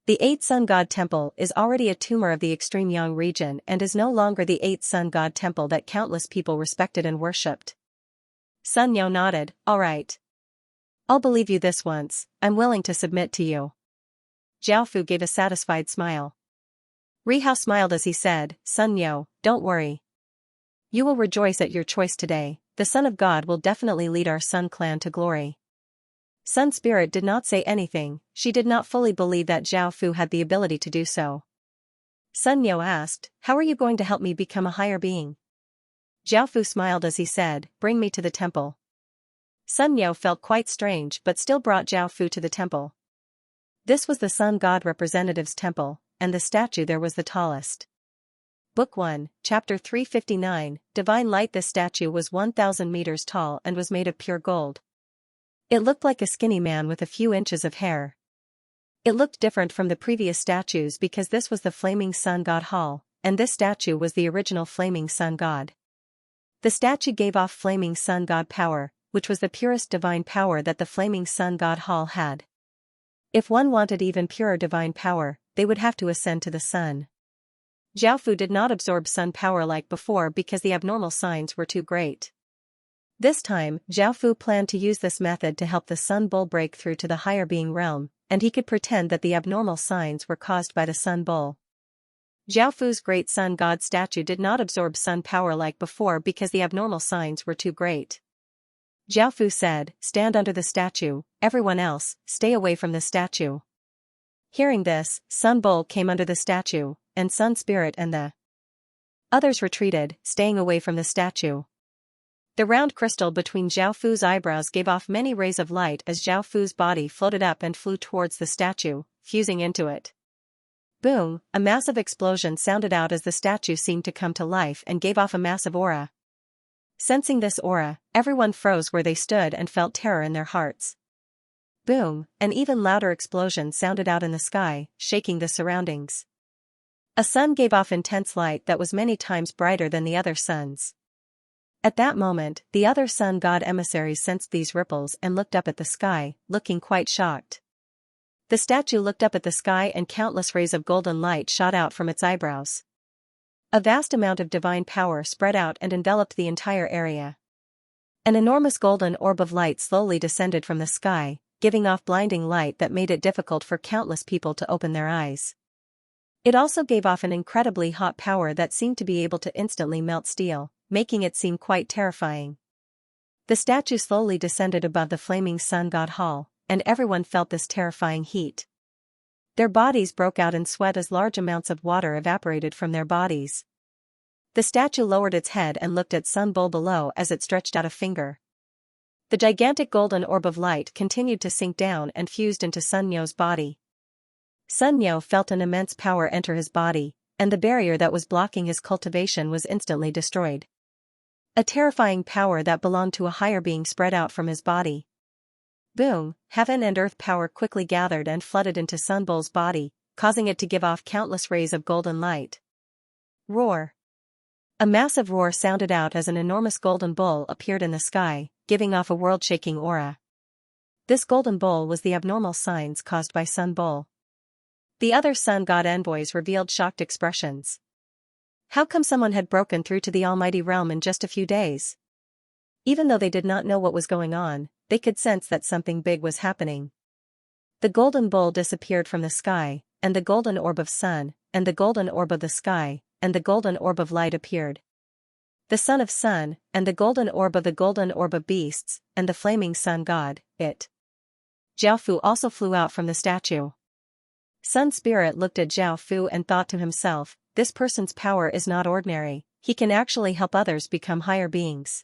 The 8 Sun God Temple is already a tumor of the extreme Yang region and is no longer the 8 Sun God Temple that countless people respected and worshipped. Sun Niao nodded, all right. I'll believe you this once, I'm willing to submit to you. Zhao Fu gave a satisfied smile. Rihao smiled as he said, Sun Niao, don't worry. You will rejoice at your choice today, the Son of God will definitely lead our Sun Clan to glory. Sun Spirit did not say anything, she did not fully believe that Zhao Fu had the ability to do so. Sun Niao asked, how are you going to help me become a higher being? Zhao Fu smiled as he said, bring me to the temple. Sun Niao felt quite strange but still brought Zhao Fu to the temple. This was the Sun God representative's temple, and the statue there was the tallest. Book 1, Chapter 359, Divine Light. This statue was 1,000 meters tall and was made of pure gold. It looked like a skinny man with a few inches of hair. It looked different from the previous statues because this was the Flaming Sun God Hall, and this statue was the original Flaming Sun God. The statue gave off Flaming Sun God power, which was the purest divine power that the Flaming Sun God Hall had. If one wanted even purer divine power, they would have to ascend to the sun. Zhao Fu did not absorb sun power like before because the abnormal signs were too great. This time, Zhao Fu planned to use this method to help the Sun Bull break through to the higher being realm, and he could pretend that the abnormal signs were caused by the Sun Bull. Zhao Fu's great Sun God statue did not absorb sun power like before because the abnormal signs were too great. Zhao Fu said, stand under the statue, everyone else, stay away from the statue. Hearing this, Sun Bull came under the statue, and Sun Spirit and the others retreated, staying away from the statue. The round crystal between Zhao Fu's eyebrows gave off many rays of light as Zhao Fu's body floated up and flew towards the statue, fusing into it. Boom, a massive explosion sounded out as the statue seemed to come to life and gave off a massive aura. Sensing this aura, everyone froze where they stood and felt terror in their hearts. Boom, an even louder explosion sounded out in the sky, shaking the surroundings. A sun gave off intense light that was many times brighter than the other suns. At that moment, the other sun god emissaries sensed these ripples and looked up at the sky, looking quite shocked. The statue looked up at the sky and countless rays of golden light shot out from its eyebrows. A vast amount of divine power spread out and enveloped the entire area. An enormous golden orb of light slowly descended from the sky, giving off blinding light that made it difficult for countless people to open their eyes. It also gave off an incredibly hot power that seemed to be able to instantly melt steel, making it seem quite terrifying. The statue slowly descended above the flaming sun god hall, and everyone felt this terrifying heat. Their bodies broke out in sweat as large amounts of water evaporated from their bodies. The statue lowered its head and looked at Sun Bull below as it stretched out a finger. The gigantic golden orb of light continued to sink down and fused into Sun Yo's body. Sun Yo felt an immense power enter his body, and the barrier that was blocking his cultivation was instantly destroyed. A terrifying power that belonged to a higher being spread out from his body. Boom, heaven and earth power quickly gathered and flooded into Sun Bull's body, causing it to give off countless rays of golden light. Roar. A massive roar sounded out as an enormous golden bull appeared in the sky, giving off a world-shaking aura. This golden bull was the abnormal signs caused by Sun Bull. The other sun god envoys revealed shocked expressions. How come someone had broken through to the almighty realm in just a few days? Even though they did not know what was going on, they could sense that something big was happening. The golden bull disappeared from the sky, and the golden orb of sun, and the golden orb of the sky, and the golden orb of light appeared. The son of sun, and the golden orb of beasts, and the flaming sun god, it. Zhao Fu also flew out from the statue. Sun Spirit looked at Zhao Fu and thought to himself, this person's power is not ordinary, he can actually help others become higher beings.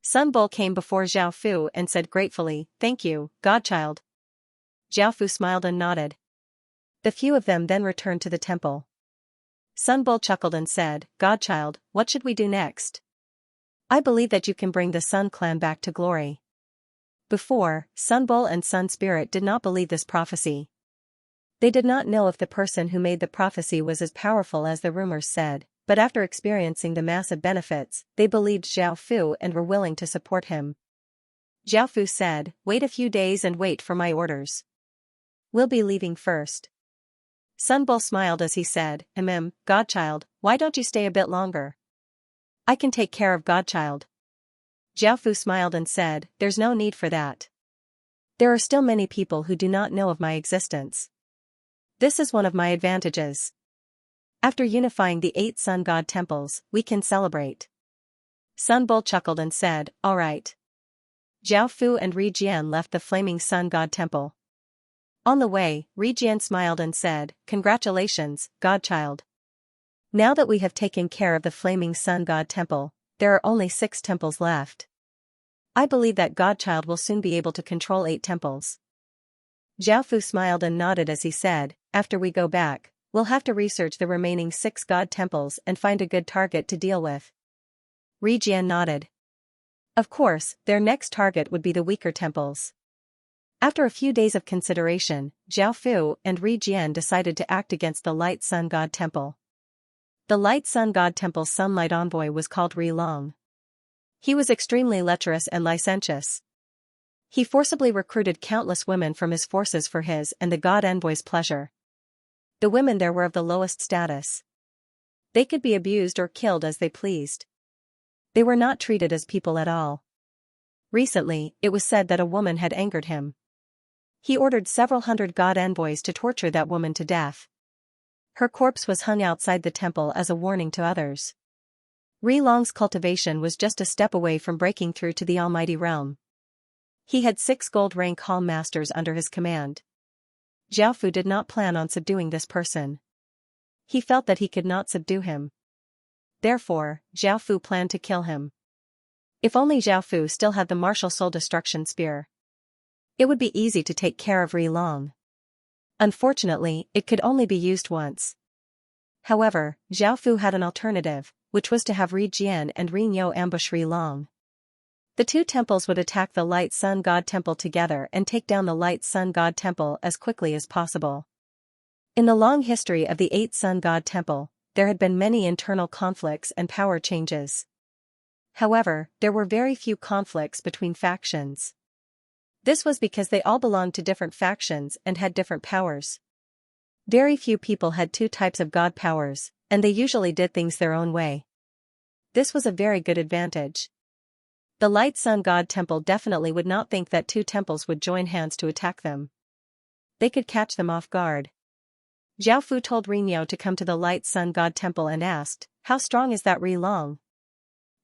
Sun Bull came before Zhao Fu and said gratefully, thank you, Godchild. Zhao Fu smiled and nodded. The few of them then returned to the temple. Sun Bull chuckled and said, Godchild, what should we do next? I believe that you can bring the Sun clan back to glory. Before, Sun Bull and Sun Spirit did not believe this prophecy. They did not know if the person who made the prophecy was as powerful as the rumors said, but after experiencing the massive benefits, they believed Zhao Fu and were willing to support him. Zhao Fu said, wait a few days and wait for my orders. We'll be leaving first. Sun Bull smiled as he said, Godchild, why don't you stay a bit longer? I can take care of Godchild. Zhao Fu smiled and said, there's no need for that. There are still many people who do not know of my existence. This is one of my advantages. After unifying the 8 sun god temples, we can celebrate. Sun Bull chuckled and said, all right. Zhao Fu and Ri Jian left the flaming sun god temple. On the way, Ri Jian smiled and said, congratulations, Godchild. Now that we have taken care of the flaming sun god temple, there are only 6 temples left. I believe that Godchild will soon be able to control 8 temples. Zhao Fu smiled and nodded as he said, after we go back, we'll have to research the remaining 6 god temples and find a good target to deal with. Ri Jian nodded. Of course, their next target would be the weaker temples. After a few days of consideration, Zhao Fu and Ri Jian decided to act against the Light Sun God Temple. The Light Sun God Temple's sunlight envoy was called Ri Long. He was extremely lecherous and licentious. He forcibly recruited countless women from his forces for his and the god envoy's pleasure. The women there were of the lowest status. They could be abused or killed as they pleased. They were not treated as people at all. Recently, it was said that a woman had angered him. He ordered several hundred god envoys to torture that woman to death. Her corpse was hung outside the temple as a warning to others. Ri Long's cultivation was just a step away from breaking through to the almighty realm. He had 6 gold-rank hall masters under his command. Zhao Fu did not plan on subduing this person. He felt that he could not subdue him. Therefore, Zhao Fu planned to kill him. If only Zhao Fu still had the martial soul destruction spear. It would be easy to take care of Ri Long. Unfortunately, it could only be used once. However, Zhao Fu had an alternative, which was to have Ri Jian and Ri Niu ambush Ri Long. The two temples would attack the Light Sun God Temple together and take down the Light Sun God Temple as quickly as possible. In the long history of the 8 Sun God Temple, there had been many internal conflicts and power changes. However, there were very few conflicts between factions. This was because they all belonged to different factions and had different powers. Very few people had two types of god powers, and they usually did things their own way. This was a very good advantage. The Light Sun God Temple definitely would not think that two temples would join hands to attack them. They could catch them off guard. Zhao Fu told Ri Niu to come to the Light Sun God Temple and asked, "How strong is that Ri Long?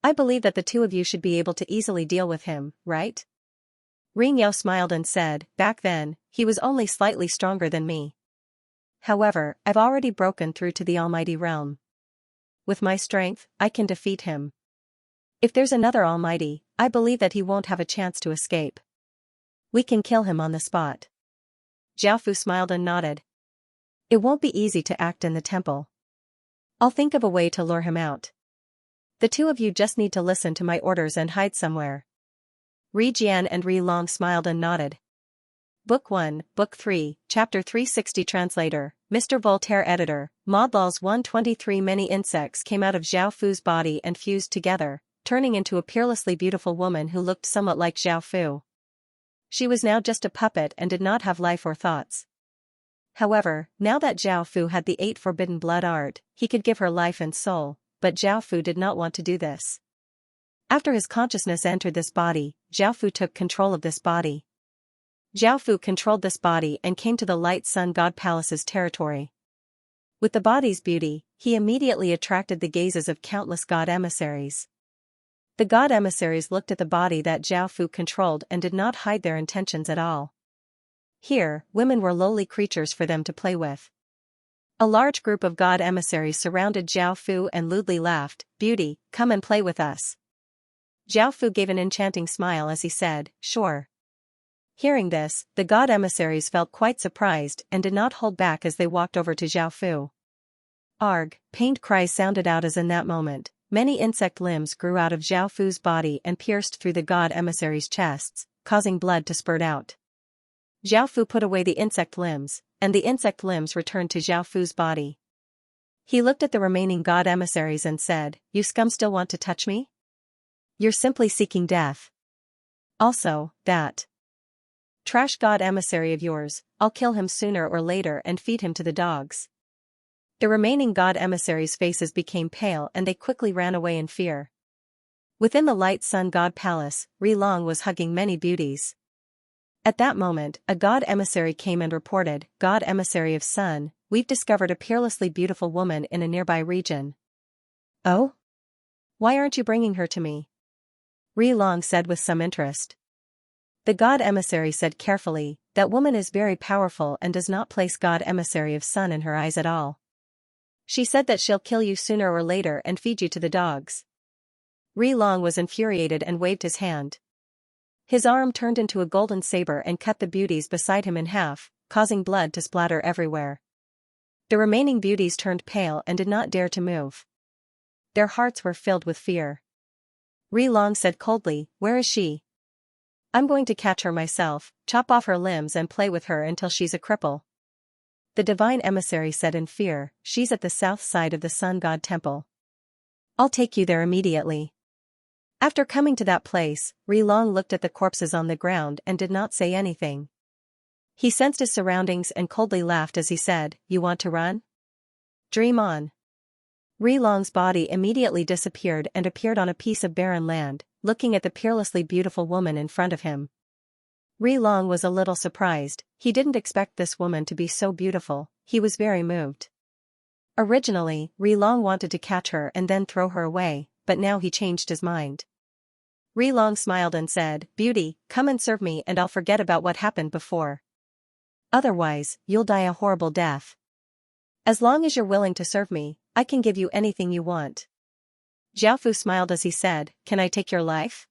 I believe that the two of you should be able to easily deal with him, right?" Ri Niu smiled and said, "Back then, he was only slightly stronger than me. However, I've already broken through to the Almighty Realm. With my strength, I can defeat him. If there's another Almighty, I believe that he won't have a chance to escape. We can kill him on the spot." Zhao Fu smiled and nodded. "It won't be easy to act in the temple. I'll think of a way to lure him out. The two of you just need to listen to my orders and hide somewhere." Ri Jian and Ri Long smiled and nodded. Book 1, Book 3, Chapter 360 Translator, Mr. Voltaire Editor, Modlaws 123. Many insects came out of Zhao Fu's body and fused together, turning into a peerlessly beautiful woman who looked somewhat like Zhao Fu. She was now just a puppet and did not have life or thoughts. However, now that Zhao Fu had the 8 forbidden blood art, he could give her life and soul, but Zhao Fu did not want to do this. After his consciousness entered this body, Zhao Fu took control of this body. Zhao Fu controlled this body and came to the Light Sun God Palace's territory. With the body's beauty, he immediately attracted the gazes of countless god emissaries. The god emissaries looked at the body that Zhao Fu controlled and did not hide their intentions at all. Here, women were lowly creatures for them to play with. A large group of god emissaries surrounded Zhao Fu and lewdly laughed, "Beauty, come and play with us." Zhao Fu gave an enchanting smile as he said, "Sure." Hearing this, the god emissaries felt quite surprised and did not hold back as they walked over to Zhao Fu. Arg! Pained cries sounded out as in that moment, many insect limbs grew out of Zhao Fu's body and pierced through the god emissaries' chests, causing blood to spurt out. Zhao Fu put away the insect limbs, and the insect limbs returned to Zhao Fu's body. He looked at the remaining god emissaries and said, "You scum still want to touch me? You're simply seeking death. Also, that trash god emissary of yours, I'll kill him sooner or later and feed him to the dogs." The remaining god emissaries' faces became pale and they quickly ran away in fear. Within the Light Sun God Palace, Ri Long was hugging many beauties. At that moment, a god emissary came and reported, "God emissary of Sun, we've discovered a peerlessly beautiful woman in a nearby region." "Oh? Why aren't you bringing her to me?" Ri Long said with some interest. The god emissary said carefully, "That woman is very powerful and does not place god emissary of Sun in her eyes at all. She said that she'll kill you sooner or later and feed you to the dogs." Ri Long was infuriated and waved his hand. His arm turned into a golden saber and cut the beauties beside him in half, causing blood to splatter everywhere. The remaining beauties turned pale and did not dare to move. Their hearts were filled with fear. Ri Long said coldly, "Where is she? I'm going to catch her myself, chop off her limbs and play with her until she's a cripple." The divine emissary said in fear, "She's at the south side of the Sun God Temple. I'll take you there immediately." After coming to that place, Ri Long looked at the corpses on the ground and did not say anything. He sensed his surroundings and coldly laughed as he said, "You want to run? Dream on." Ri Long's body immediately disappeared and appeared on a piece of barren land, looking at the peerlessly beautiful woman in front of him. Ri Long was a little surprised, he didn't expect this woman to be so beautiful, he was very moved. Originally, Ri Long wanted to catch her and then throw her away, but now he changed his mind. Ri Long smiled and said, "Beauty, come and serve me and I'll forget about what happened before. Otherwise, you'll die a horrible death. As long as you're willing to serve me, I can give you anything you want." Zhao Fu smiled as he said, "Can I take your life?"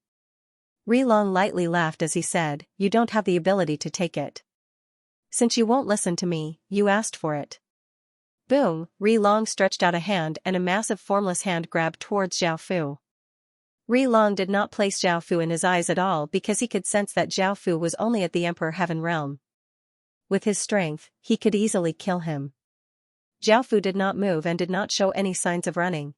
Long lightly laughed as he said, "You don't have the ability to take it. Since you won't listen to me, you asked for it." Boom! Long stretched out a hand and a massive formless hand grabbed towards Zhao Fu. Long did not place Zhao Fu in his eyes at all because he could sense that Zhao Fu was only at the Emperor Heaven realm. With his strength, he could easily kill him. Zhao Fu did not move and did not show any signs of running.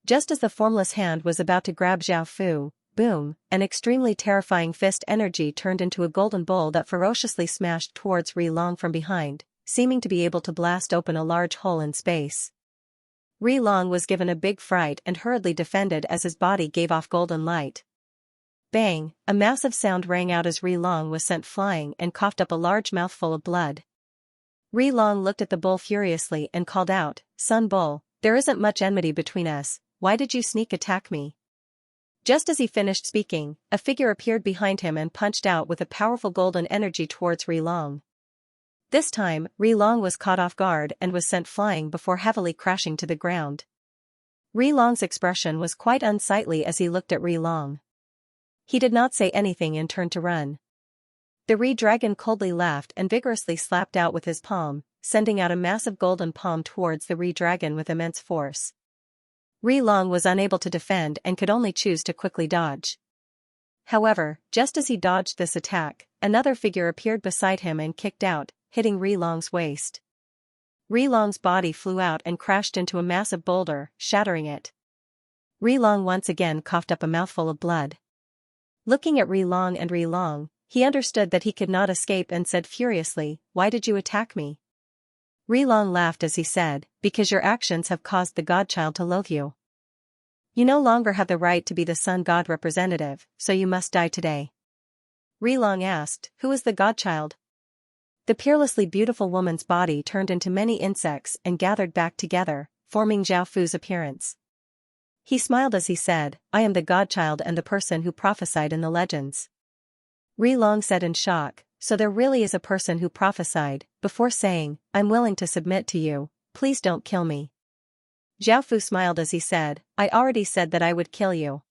Just as the formless hand was about to grab Zhao Fu, boom, an extremely terrifying fist energy turned into a golden bowl that ferociously smashed towards Long from behind, seeming to be able to blast open a large hole in space. Long was given a big fright and hurriedly defended as his body gave off golden light. Bang! A massive sound rang out as Long was sent flying and coughed up a large mouthful of blood. Long looked at the bull furiously and called out, "Sun Bull, there isn't much enmity between us, why did you sneak attack me?" Just as he finished speaking, a figure appeared behind him and punched out with a powerful golden energy towards Long. This time, Long was caught off guard and was sent flying before heavily crashing to the ground. Long's expression was quite unsightly as he looked at Long. He did not say anything and turned to run. The dragon coldly laughed and vigorously slapped out with his palm, sending out a massive golden palm towards the dragon with immense force. Long was unable to defend and could only choose to quickly dodge. However, just as he dodged this attack, another figure appeared beside him and kicked out, hitting Long's waist. Long's body flew out and crashed into a massive boulder, shattering it. Long once again coughed up a mouthful of blood. Looking at Long and Long, he understood that he could not escape and said furiously, "Why did you attack me?" Long laughed as he said, "Because your actions have caused the godchild to loathe you. You no longer have the right to be the sun god representative, so you must die today." Long asked, "Who is the godchild?" The peerlessly beautiful woman's body turned into many insects and gathered back together, forming Zhao Fu's appearance. He smiled as he said, "I am the godchild and the person who prophesied in the legends." Long said in shock, "So there really is a person who prophesied," before saying, "I'm willing to submit to you, please don't kill me." Zhao Fu smiled as he said, "I already said that I would kill you."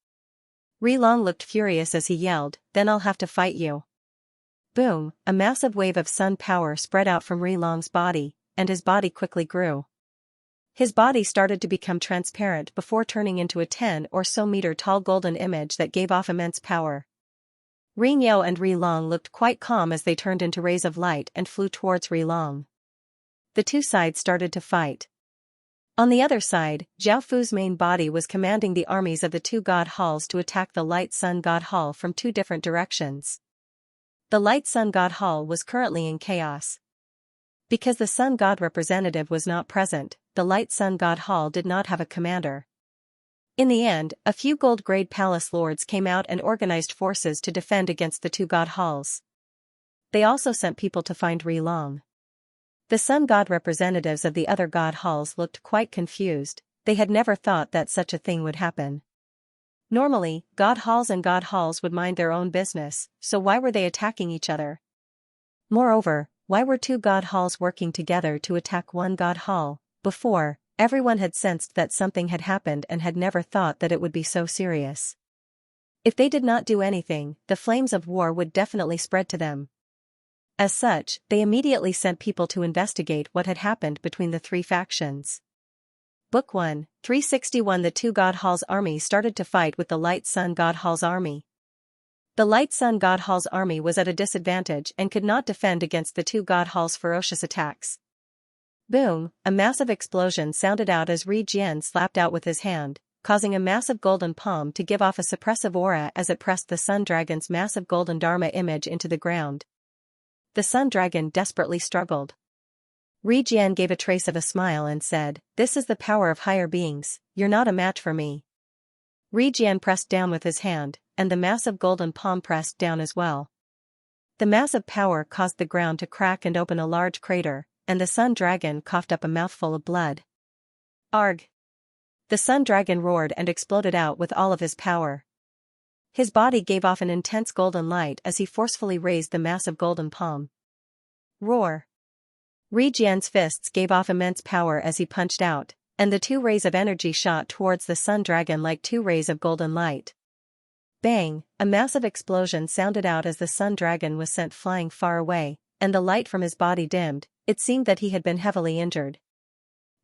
Long looked furious as he yelled, "Then I'll have to fight you." Boom, a massive wave of sun power spread out from Long's body, and his body quickly grew. His body started to become transparent before turning into a 10 or so meter tall golden image that gave off immense power. Yao and Long looked quite calm as they turned into rays of light and flew towards Long. The two sides started to fight. On the other side, Zhao Fu's main body was commanding the armies of the two god halls to attack the Light Sun God Hall from two different directions. The Light Sun God Hall was currently in chaos. Because the Sun God representative was not present, the Light Sun God Hall did not have a commander. In the end, a few gold-grade palace lords came out and organized forces to defend against the two god halls. They also sent people to find Long. The sun god representatives of the other god halls looked quite confused, they had never thought that such a thing would happen. Normally, god halls and god halls would mind their own business, so why were they attacking each other? Moreover, why were two god halls working together to attack one god hall? Before, everyone had sensed that something had happened and had never thought that it would be so serious. If they did not do anything, the flames of war would definitely spread to them. As such, they immediately sent people to investigate what had happened between the three factions. Book 1, 361. The two god halls' army started to fight with the Light Sun God Hall's army. The Light Sun God Hall's army was at a disadvantage and could not defend against the two god halls' ferocious attacks. Boom, a massive explosion sounded out as Jian slapped out with his hand, causing a massive golden palm to give off a suppressive aura as it pressed the Sun Dragon's massive golden Dharma image into the ground. The Sun Dragon desperately struggled. Jian gave a trace of a smile and said, "This is the power of higher beings, you're not a match for me." Jian pressed down with his hand, and the massive golden palm pressed down as well. The massive power caused the ground to crack and open a large crater, and the Sun Dragon coughed up a mouthful of blood. Arg! The Sun Dragon roared and exploded out with all of his power. His body gave off an intense golden light as he forcefully raised the massive golden palm. Roar! Jian's fists gave off immense power as he punched out, and the two rays of energy shot towards the Sun Dragon like two rays of golden light. Bang! A massive explosion sounded out as the sun dragon was sent flying far away, and the light from his body dimmed. It seemed that he had been heavily injured.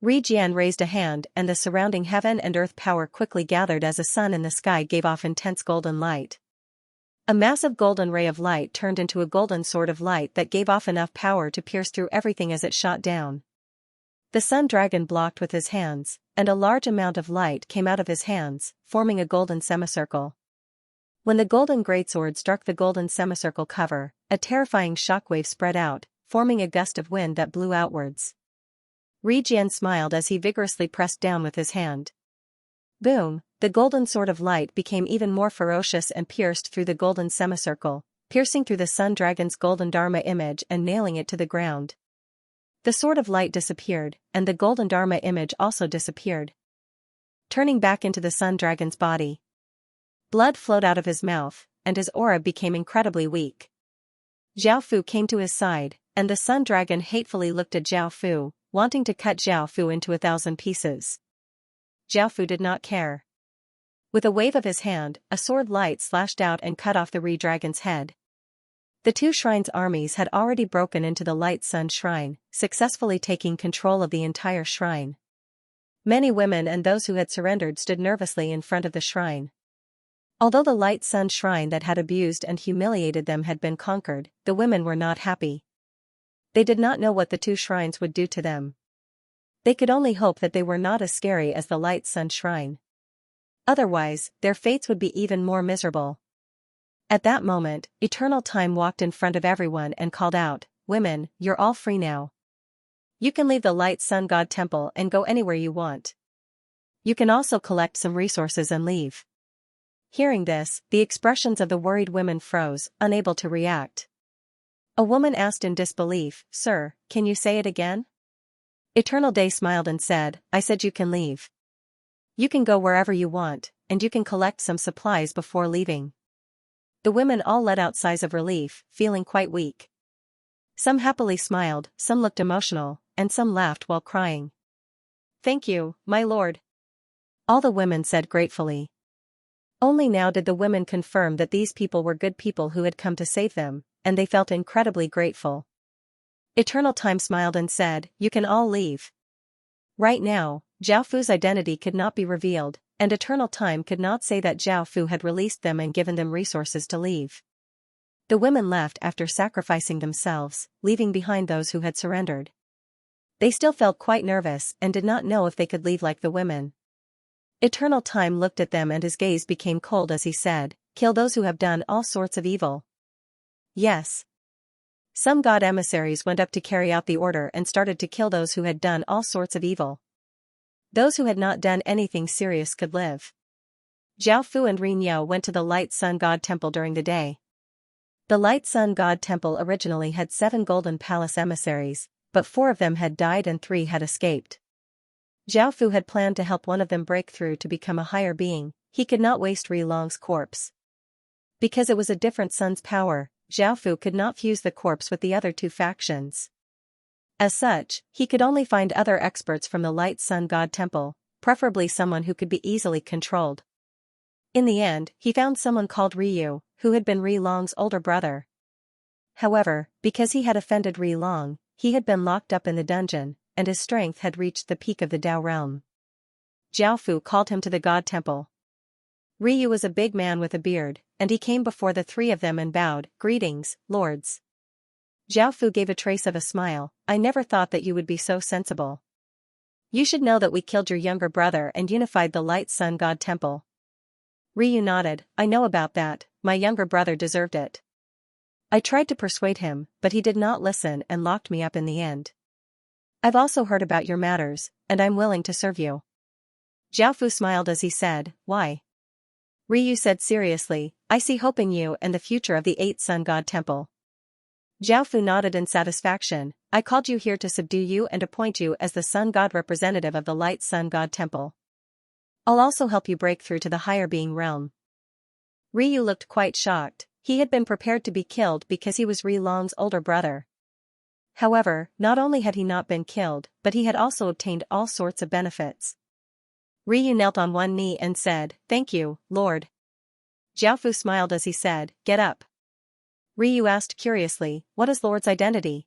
Ri Jian raised a hand and the surrounding heaven and earth power quickly gathered as a sun in the sky gave off intense golden light. A massive golden ray of light turned into a golden sword of light that gave off enough power to pierce through everything as it shot down. The sun dragon blocked with his hands, and a large amount of light came out of his hands, forming a golden semicircle. When the golden greatsword struck the golden semicircle cover, a terrifying shockwave spread out, forming a gust of wind that blew outwards. Ri Jian smiled as he vigorously pressed down with his hand. Boom! The golden sword of light became even more ferocious and pierced through the golden semicircle, piercing through the sun dragon's golden dharma image and nailing it to the ground. The sword of light disappeared, and the golden dharma image also disappeared, turning back into the sun dragon's body. Blood flowed out of his mouth, and his aura became incredibly weak. Zhao Fu came to his side, and the sun dragon hatefully looked at Zhao Fu, wanting to cut Zhao Fu into 1,000 pieces. Zhao Fu did not care. With a wave of his hand, a sword light slashed out and cut off the Ri dragon's head. The two shrines' armies had already broken into the Light Sun Shrine, successfully taking control of the entire shrine. Many women and those who had surrendered stood nervously in front of the shrine. Although the Light Sun Shrine that had abused and humiliated them had been conquered, the women were not happy. They did not know what the two shrines would do to them. They could only hope that they were not as scary as the Light Sun Shrine. Otherwise, their fates would be even more miserable. At that moment, Eternal Time walked in front of everyone and called out, "Women, you're all free now. You can leave the Light Sun God Temple and go anywhere you want. You can also collect some resources and leave." Hearing this, the expressions of the worried women froze, unable to react. A woman asked in disbelief, "Sir, can you say it again?" Eternal Day smiled and said, "I said you can leave. You can go wherever you want, and you can collect some supplies before leaving." The women all let out sighs of relief, feeling quite weak. Some happily smiled, some looked emotional, and some laughed while crying. "Thank you, my lord," all the women said gratefully. Only now did the women confirm that these people were good people who had come to save them, and they felt incredibly grateful. Eternal Time smiled and said, "You can all leave." Right now, Zhao Fu's identity could not be revealed, and Eternal Time could not say that Zhao Fu had released them and given them resources to leave. The women left after sacrificing themselves, leaving behind those who had surrendered. They still felt quite nervous and did not know if they could leave like the women. Eternal Time looked at them and his gaze became cold as he said, "Kill those who have done all sorts of evil." Yes. Some god emissaries went up to carry out the order and started to kill those who had done all sorts of evil. Those who had not done anything serious could live. Zhao Fu and Rin Yao went to the Light Sun God Temple during the day. The Light Sun God Temple originally had 7 golden palace emissaries, but 4 of them had died and 3 had escaped. Zhao Fu had planned to help one of them break through to become a higher being. He could not waste Ri Long's corpse. Because it was a different sun's power, Zhao Fu could not fuse the corpse with the other 2 factions. As such, he could only find other experts from the Light Sun God Temple, preferably someone who could be easily controlled. In the end, he found someone called Ryu, who had been Ri Long's older brother. However, because he had offended Ri Long, he had been locked up in the dungeon, and his strength had reached the peak of the Dao realm. Zhao Fu called him to the God Temple. Ryu was a big man with a beard, and he came before the 3 of them and bowed, "Greetings, lords." Zhao Fu gave a trace of a smile, "I never thought that you would be so sensible. You should know that we killed your younger brother and unified the Light Sun God Temple." Ryu nodded, "I know about that, my younger brother deserved it. I tried to persuade him, but he did not listen and locked me up in the end. I've also heard about your matters, and I'm willing to serve you." Zhao Fu smiled as he said, "Why?" Ryu said seriously, "I see hope in you and the future of the 8 Sun God Temple." Zhao Fu nodded in satisfaction, "I called you here to subdue you and appoint you as the Sun God representative of the Light Sun God Temple. I'll also help you break through to the higher being realm." Ryu looked quite shocked. He had been prepared to be killed because he was Ri Long's older brother. However, not only had he not been killed, but he had also obtained all sorts of benefits. Ryu knelt on one knee and said, "Thank you, Lord." Jiaofu smiled as he said, "Get up." Ryu asked curiously, "What is Lord's identity?"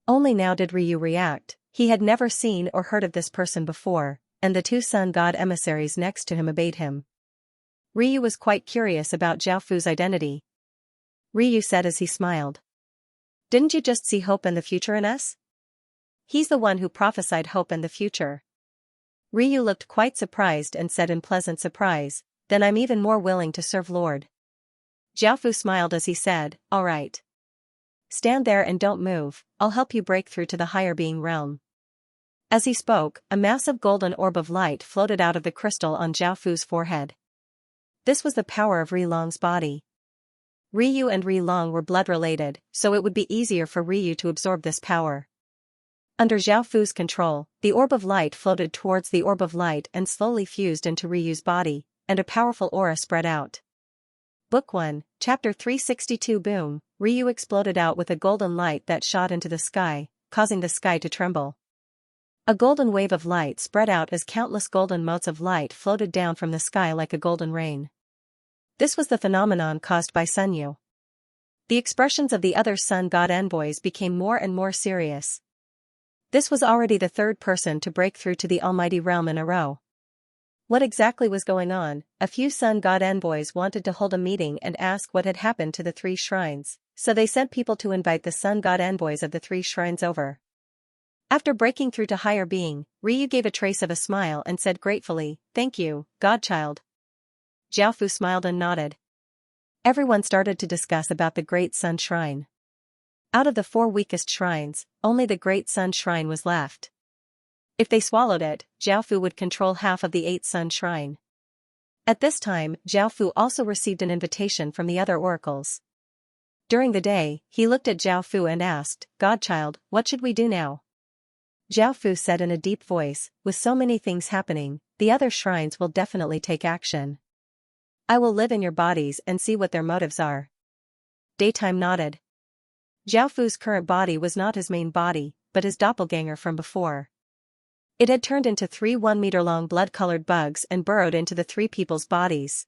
Only now did Ryu react. He had never seen or heard of this person before, and the two sun god emissaries next to him obeyed him. Ryu was quite curious about Jiaofu's identity. Ryu said as he smiled, "Didn't you just see hope and the future in us?" "He's the one who prophesied hope and the future." Ryu looked quite surprised and said in pleasant surprise, "Then I'm even more willing to serve Lord." Jiaofu smiled as he said, "All right. Stand there and don't move, I'll help you break through to the higher being realm." As he spoke, a massive golden orb of light floated out of the crystal on Jiaofu's forehead. This was the power of Rilong's body. Ryu and Rilong were blood-related, so it would be easier for Ryu to absorb this power. Under Jiaofu's control, the orb of light floated towards the orb of light and slowly fused into Ryu's body, and a powerful aura spread out. Book 1, Chapter 362. Boom, Ryu exploded out with a golden light that shot into the sky, causing the sky to tremble. A golden wave of light spread out as countless golden motes of light floated down from the sky like a golden rain. This was the phenomenon caused by Sunyu. The expressions of the other sun god envoys became more and more serious. This was already the third person to break through to the Almighty Realm in a row. What exactly was going on? A few sun god envoys wanted to hold a meeting and ask what had happened to the three shrines, so they sent people to invite the sun god envoys of the three shrines over. After breaking through to higher being, Ryu gave a trace of a smile and said gratefully, "Thank you, godchild." Jiaofu smiled and nodded. Everyone started to discuss about the Great Sun Shrine. Out of the 4 weakest shrines, only the Great Sun Shrine was left. If they swallowed it, Jiaofu would control half of the 8 Sun Shrine. At this time, Jiaofu also received an invitation from the other oracles. During the day, he looked at Jiaofu and asked, "Godchild, what should we do now?" Jiaofu said in a deep voice, "With so many things happening, the other shrines will definitely take action. I will live in your bodies and see what their motives are." Daytime nodded. Jiaofu's current body was not his main body, but his doppelganger from before. It had turned into 3 1-meter-long blood-colored bugs and burrowed into the 3 people's bodies.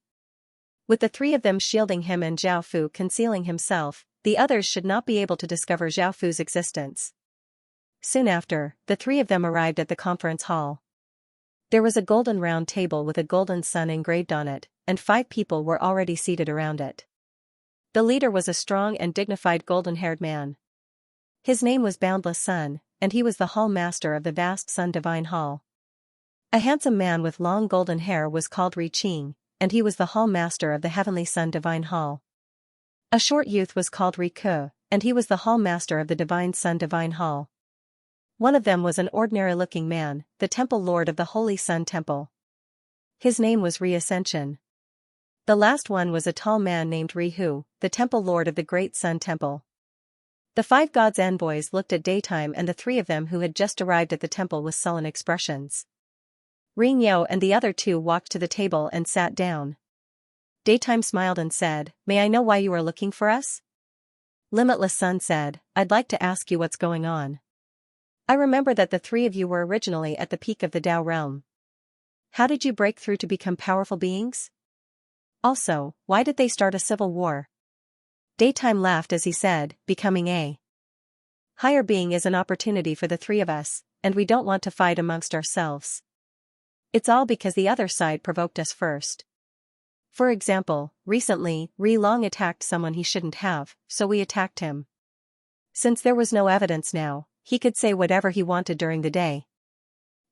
With the 3 of them shielding him and Jiaofu concealing himself, the others should not be able to discover Jiaofu's existence. Soon after, the 3 of them arrived at the conference hall. There was a golden round table with a golden sun engraved on it, and 5 people were already seated around it. The leader was a strong and dignified golden-haired man. His name was Boundless Sun, and he was the hall master of the vast Sun Divine Hall. A handsome man with long golden hair was called Ri Qing, and he was the hall master of the Heavenly Sun Divine Hall. A short youth was called Ri Ke, and he was the hall master of the Divine Sun Divine Hall. One of them was an ordinary-looking man, the Temple Lord of the Holy Sun Temple. His name was Ri Ascension. The last one was a tall man named Ri Hu, the Temple Lord of the Great Sun Temple. The 5 gods' envoys looked at Daytime and the 3 of them who had just arrived at the temple with sullen expressions. Ring Yo and the other 2 walked to the table and sat down. Daytime smiled and said, "May I know why you are looking for us?" Limitless Sun said, "I'd like to ask you what's going on. I remember that the 3 of you were originally at the peak of the Tao realm. How did you break through to become powerful beings? Also, why did they start a civil war?" Daytime laughed as he said, "Becoming a higher being is an opportunity for the 3 of us, and we don't want to fight amongst ourselves. It's all because the other side provoked us first. For example, recently, Ri Long attacked someone he shouldn't have, so we attacked him. Since there was no evidence now, he could say whatever he wanted during the day."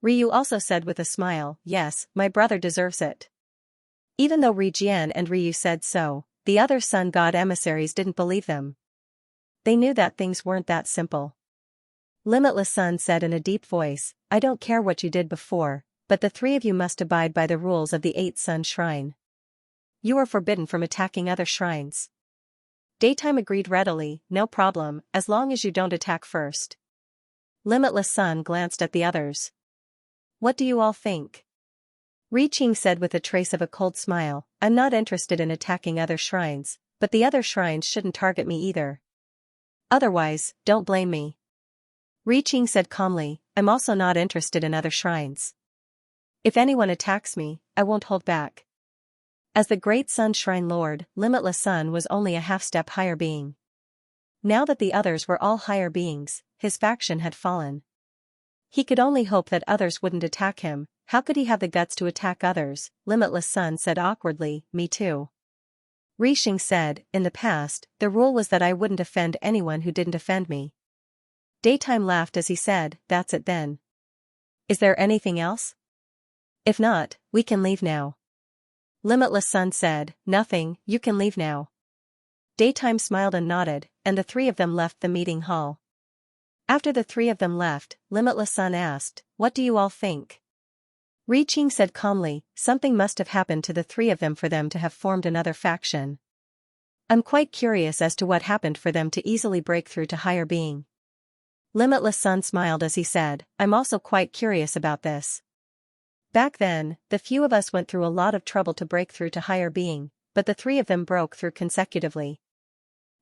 Ryu also said with a smile, "Yes, my brother deserves it." Even though Ri Jian and Ryu said so, the other sun god emissaries didn't believe them. They knew that things weren't that simple. Limitless Sun said in a deep voice, "I don't care what you did before, but the 3 of you must abide by the rules of the 8 Sun Shrine. You are forbidden from attacking other shrines." Daytime agreed readily, "No problem, as long as you don't attack first." Limitless Sun glanced at the others. "What do you all think?" Ri Qing said with a trace of a cold smile, "I'm not interested in attacking other shrines, but the other shrines shouldn't target me either. Otherwise, don't blame me." Ri Qing said calmly, "I'm also not interested in other shrines. If anyone attacks me, I won't hold back." As the great Sun Shrine Lord, Limitless Sun was only a half-step higher being. Now that the others were all higher beings, his faction had fallen. He could only hope that others wouldn't attack him. How could he have the guts to attack others? Limitless Sun said awkwardly, me too. Rixing said, in the past, the rule was that I wouldn't offend anyone who didn't offend me. Daytime laughed as he said, that's it then. Is there anything else? If not, we can leave now. Limitless Sun said, nothing, you can leave now. Daytime smiled and nodded, and the three of them left the meeting hall. After the three of them left, Limitless Sun asked, what do you all think? Rixing said calmly, something must have happened to the three of them for them to have formed another faction. I'm quite curious as to what happened for them to easily break through to higher being. Limitless Sun smiled as he said, I'm also quite curious about this. Back then, the few of us went through a lot of trouble to break through to higher being, but the three of them broke through consecutively.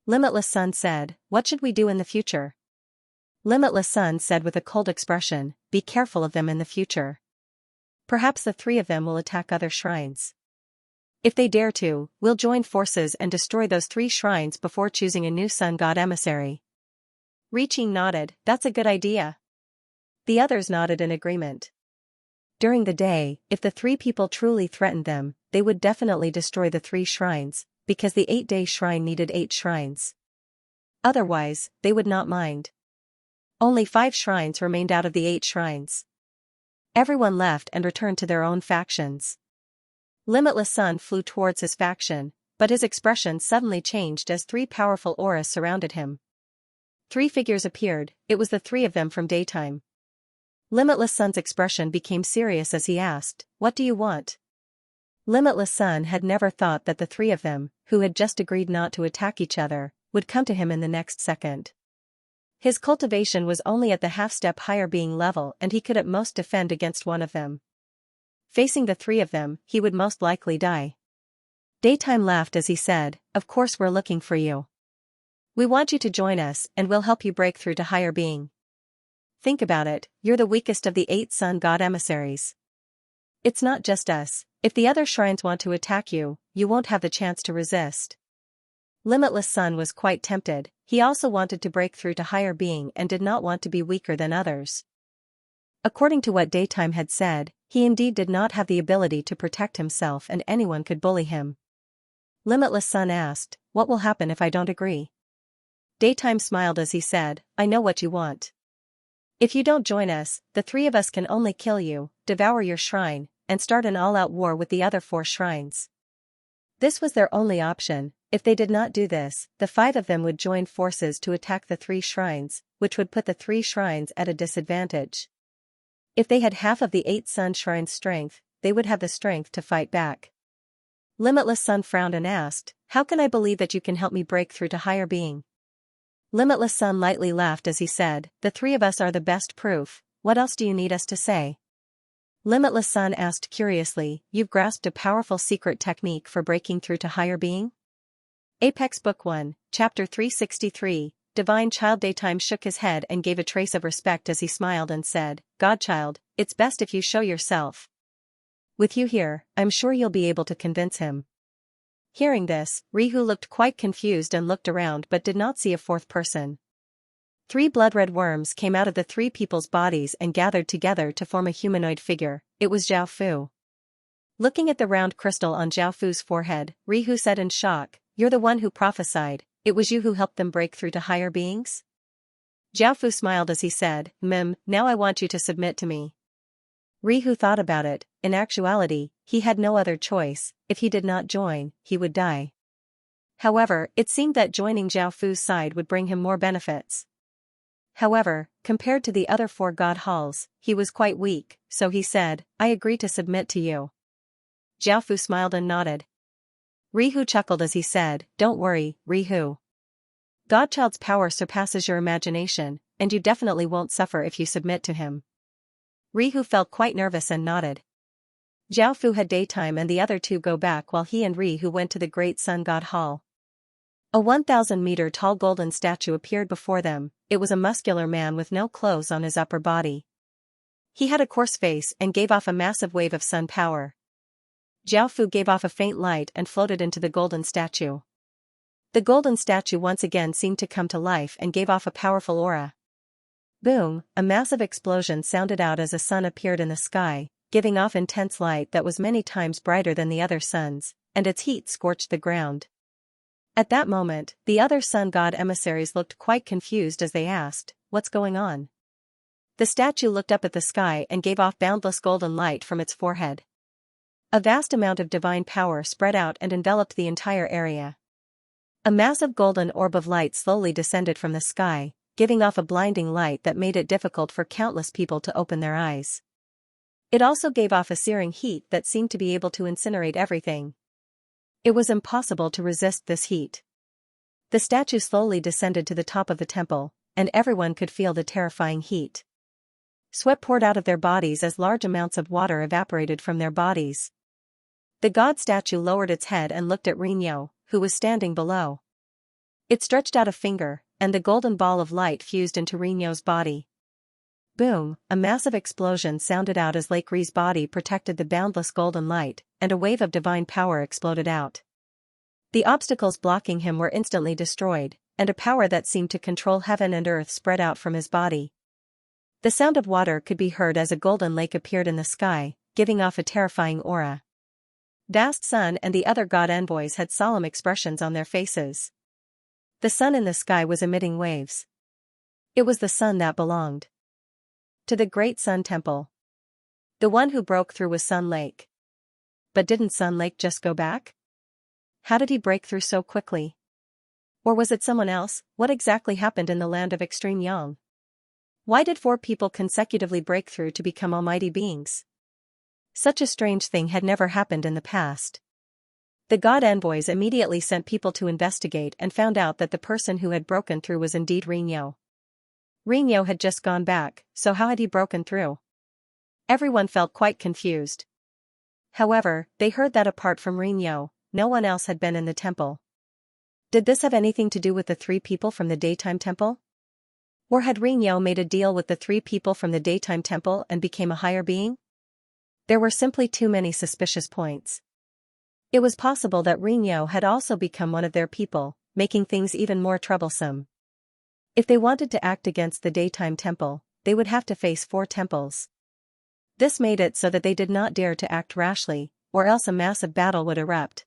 Limitless Sun said, what should we do in the future? Limitless Sun said with a cold expression, be careful of them in the future. Perhaps the three of them will attack other shrines. If they dare to, we'll join forces and destroy those 3 shrines before choosing a new sun god emissary. Rixing nodded, that's a good idea. The others nodded in agreement. During the day, if the 3 people truly threatened them, they would definitely destroy the 3 shrines, because the 8-day shrine needed 8 shrines. Otherwise, they would not mind. Only 5 shrines remained out of the 8 shrines. Everyone left and returned to their own factions. Limitless Sun flew towards his faction, but his expression suddenly changed as 3 powerful auras surrounded him. 3 figures appeared, it was the 3 of them from daytime. Limitless Sun's expression became serious as he asked, what do you want? Limitless Sun had never thought that the 3 of them, who had just agreed not to attack each other, would come to him in the next second. His cultivation was only at the half-step higher being level and he could at most defend against one of them. Facing the 3 of them, he would most likely die. Daytime laughed as he said, of course we're looking for you. We want you to join us and we'll help you break through to higher being. Think about it, you're the weakest of the 8 sun god emissaries. It's not just us, if the other shrines want to attack you, you won't have the chance to resist. Limitless Sun was quite tempted, he also wanted to break through to higher being and did not want to be weaker than others. According to what Daytime had said, he indeed did not have the ability to protect himself and anyone could bully him. Limitless Sun asked, what will happen if I don't agree? Daytime smiled as he said, I know what you want. If you don't join us, the 3 of us can only kill you, devour your shrine, and start an all-out war with the other 4 shrines. This was their only option. If they did not do this, the 5 of them would join forces to attack the 3 shrines, which would put the 3 shrines at a disadvantage. If they had half of the 8 sun shrines' strength, they would have the strength to fight back. Limitless Sun frowned and asked, how can I believe that you can help me break through to higher being? Limitless Sun lightly laughed as he said, the 3 of us are the best proof, what else do you need us to say? Limitless Sun asked curiously, you've grasped a powerful secret technique for breaking through to higher being? Apex Book 1, Chapter 363, Divine Child. Daytime shook his head and gave a trace of respect as he smiled and said, Godchild, it's best if you show yourself. With you here, I'm sure you'll be able to convince him. Hearing this, Rihu looked quite confused and looked around but did not see a 4th person. 3 blood-red worms came out of the 3 people's bodies and gathered together to form a humanoid figure. It was Zhao Fu. Looking at the round crystal on Zhao Fu's forehead, Rihu said in shock, you're the one who prophesied, it was you who helped them break through to higher beings? Zhao Fu smiled as he said, now I want you to submit to me. Rihu thought about it, in actuality, he had no other choice, if he did not join, he would die. However, it seemed that joining Zhao Fu's side would bring him more benefits. However, compared to the other 4 god halls, he was quite weak, so he said, I agree to submit to you. Zhao Fu smiled and nodded. Rihu chuckled as he said, don't worry, Rihu. Godchild's power surpasses your imagination, and you definitely won't suffer if you submit to him. Rihu felt quite nervous and nodded. Zhao Fu had Daytime and the other 2 go back while he and Rihu went to the Great Sun God Hall. A 1,000-meter tall golden statue appeared before them. It was a muscular man with no clothes on his upper body. He had a coarse face and gave off a massive wave of sun power. Zhao Fu gave off a faint light and floated into the golden statue. The golden statue once again seemed to come to life and gave off a powerful aura. Boom, a massive explosion sounded out as a sun appeared in the sky, giving off intense light that was many times brighter than the other suns, and its heat scorched the ground. At that moment, the other sun god emissaries looked quite confused as they asked, "What's going on?" The statue looked up at the sky and gave off boundless golden light from its forehead. A vast amount of divine power spread out and enveloped the entire area. A massive golden orb of light slowly descended from the sky, giving off a blinding light that made it difficult for countless people to open their eyes. It also gave off a searing heat that seemed to be able to incinerate everything. It was impossible to resist this heat. The statue slowly descended to the top of the temple, and everyone could feel the terrifying heat. Sweat poured out of their bodies as large amounts of water evaporated from their bodies. The god statue lowered its head and looked at Rinyo, who was standing below. It stretched out a finger, and the golden ball of light fused into Rinyo's body. Boom, a massive explosion sounded out as Lake Ri's body protected the boundless golden light, and a wave of divine power exploded out. The obstacles blocking him were instantly destroyed, and a power that seemed to control heaven and earth spread out from his body. The sound of water could be heard as a golden lake appeared in the sky, giving off a terrifying aura. Vast Sun and the other god envoys had solemn expressions on their faces. The sun in the sky was emitting waves. It was the sun that belonged to the great Sun Temple. The one who broke through was Sun Lake. But didn't Sun Lake just go back? How did he break through so quickly? Or was it someone else? What exactly happened in the land of extreme yang? Why did 4 people consecutively break through to become almighty beings? Such a strange thing had never happened in the past. The god envoys immediately sent people to investigate and found out that the person who had broken through was indeed Rinyo. Rinyo had just gone back, so how had he broken through? Everyone felt quite confused. However, they heard that apart from Rinyo, no one else had been in the temple. Did this have anything to do with the 3 people from the daytime temple? Or had Rinyo made a deal with the 3 people from the daytime temple and became a higher being? There were simply too many suspicious points. It was possible that Rinyo had also become one of their people, making things even more troublesome. If they wanted to act against the daytime temple, they would have to face 4 temples. This made it so that they did not dare to act rashly, or else a massive battle would erupt.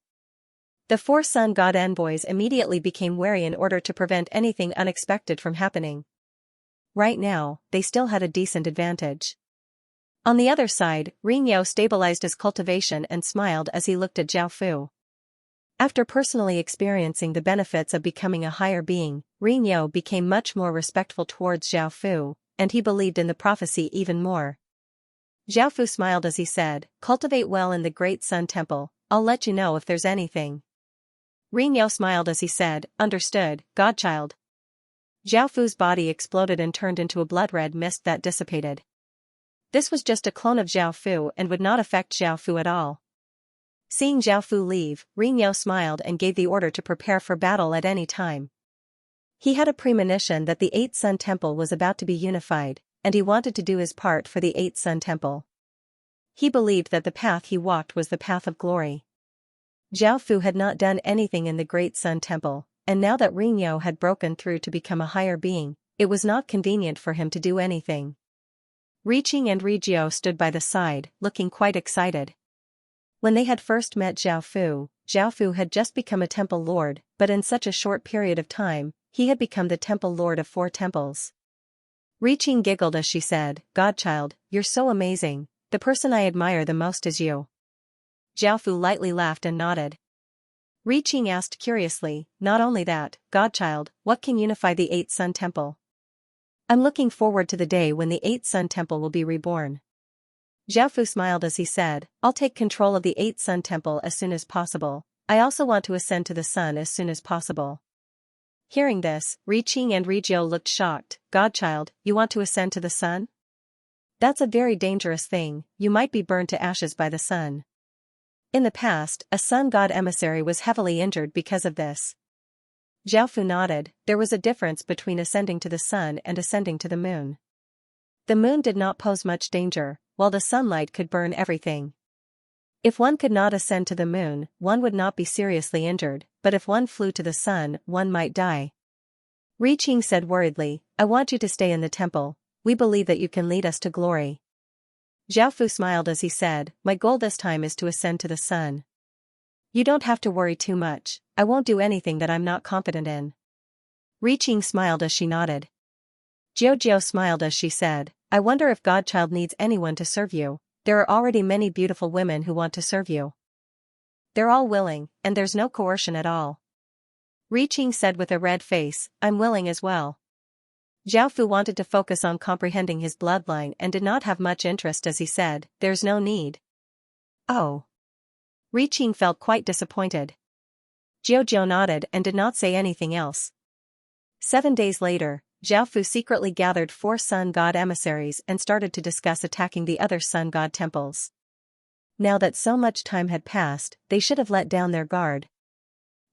The 4 sun god envoys immediately became wary in order to prevent anything unexpected from happening. Right now, they still had a decent advantage. On the other side, Rinyo stabilized his cultivation and smiled as he looked at Zhao Fu. After personally experiencing the benefits of becoming a higher being, Rinyo became much more respectful towards Zhao Fu, and he believed in the prophecy even more. Zhao Fu smiled as he said, "Cultivate well in the Great Sun Temple, I'll let you know if there's anything." Rinyo smiled as he said, "Understood, godchild." Zhao Fu's body exploded and turned into a blood-red mist that dissipated. This was just a clone of Zhao Fu and would not affect Zhao Fu at all. Seeing Zhao Fu leave, Rinyo smiled and gave the order to prepare for battle at any time. He had a premonition that the 8 Sun Temple was about to be unified, and he wanted to do his part for the 8 Sun Temple. He believed that the path he walked was the path of glory. Zhao Fu had not done anything in the Great Sun Temple, and now that Rinyo had broken through to become a higher being, it was not convenient for him to do anything. Riqing and Rijio stood by the side, looking quite excited. When they had first met Zhao Fu had just become a temple lord, but in such a short period of time, he had become the temple lord of 4 temples. Riqing giggled as she said, "Godchild, you're so amazing, the person I admire the most is you." Zhao Fu lightly laughed and nodded. Riqing asked curiously, "Not only that, Godchild, what can unify the 8 Sun Temple?" "I'm looking forward to the day when the 8 Sun Temple will be reborn." Zhao Fu smiled as he said, "I'll take control of the 8 Sun Temple as soon as possible. I also want to ascend to the sun as soon as possible." Hearing this, Riqing and Rijio looked shocked. "Godchild, you want to ascend to the sun? That's a very dangerous thing, you might be burned to ashes by the sun." In the past, a sun god emissary was heavily injured because of this. Zhao Fu nodded. There was a difference between ascending to the sun and ascending to the moon. The moon did not pose much danger, while the sunlight could burn everything. If one could not ascend to the moon, one would not be seriously injured, but if one flew to the sun, one might die. Ri Qing said worriedly, I want you to stay in the temple. We believe that you can lead us to glory. Zhao Fu smiled as he said, my goal this time is to ascend to the sun. You don't have to worry too much, I won't do anything that I'm not confident in. Ri Qing smiled as she nodded. Jiao Jiao smiled as she said, I wonder if Godchild needs anyone to serve you. There are already many beautiful women who want to serve you. They're all willing, and there's no coercion at all. Ri Qing said with a red face, I'm willing as well. Zhao Fu wanted to focus on comprehending his bloodline and did not have much interest as he said, there's no need. Oh. Ri Qing felt quite disappointed. Jiao Jiao nodded and did not say anything else. 7 days later, Zhao Fu secretly gathered 4 sun god emissaries and started to discuss attacking the other sun god temples. Now that so much time had passed, they should have let down their guard.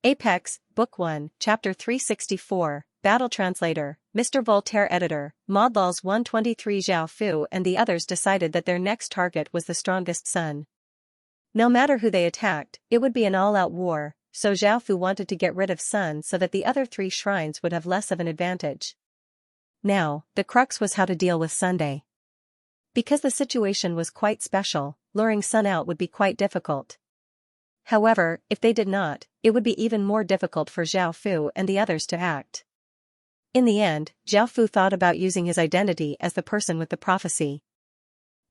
Apex, Book 1, Chapter 364, Battle Translator, Mr. Voltaire Editor, Modlols 123. Zhao Fu and the others decided that their next target was the strongest sun. No matter who they attacked, it would be an all-out war, so Zhao Fu wanted to get rid of Sun so that the other 3 shrines would have less of an advantage. Now, the crux was how to deal with Sunday. Because the situation was quite special, luring Sun out would be quite difficult. However, if they did not, it would be even more difficult for Zhao Fu and the others to act. In the end, Zhao Fu thought about using his identity as the person with the prophecy.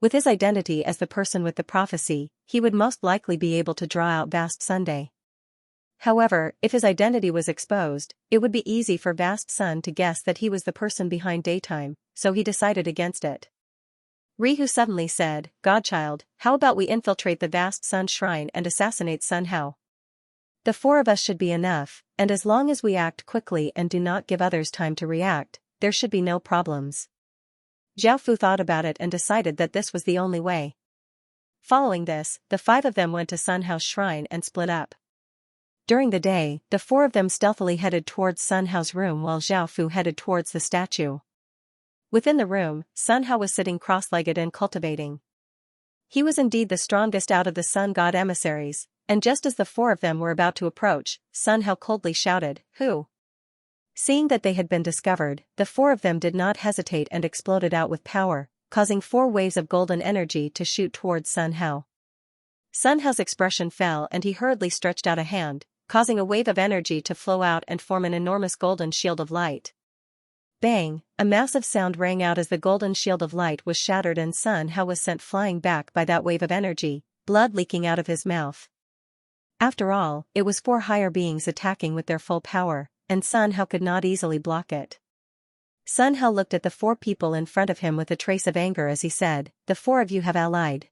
With his identity as the person with the prophecy, he would most likely be able to draw out Vast Sunday. However, if his identity was exposed, it would be easy for Vast Sun to guess that he was the person behind Daytime, so he decided against it. Rihu suddenly said, Godchild, how about we infiltrate the Vast Sun Shrine and assassinate Sun Hao? The 4 of us should be enough, and as long as we act quickly and do not give others time to react, there should be no problems. Zhao Fu thought about it and decided that this was the only way. Following this, the 5 of them went to Sun Hao's shrine and split up. During the day, the 4 of them stealthily headed towards Sun Hao's room while Zhao Fu headed towards the statue. Within the room, Sun Hao was sitting cross-legged and cultivating. He was indeed the strongest out of the sun god emissaries, and just as the 4 of them were about to approach, Sun Hao coldly shouted, Who? Seeing that they had been discovered, the 4 of them did not hesitate and exploded out with power, causing 4 waves of golden energy to shoot towards Sun Hao. Sun Hao's expression fell and he hurriedly stretched out a hand, causing a wave of energy to flow out and form an enormous golden shield of light. Bang! A massive sound rang out as the golden shield of light was shattered and Sun Hao was sent flying back by that wave of energy, blood leaking out of his mouth. After all, it was 4 higher beings attacking with their full power, and Sun Hao could not easily block it. Sun Hao looked at the 4 people in front of him with a trace of anger as he said, The 4 of you have allied.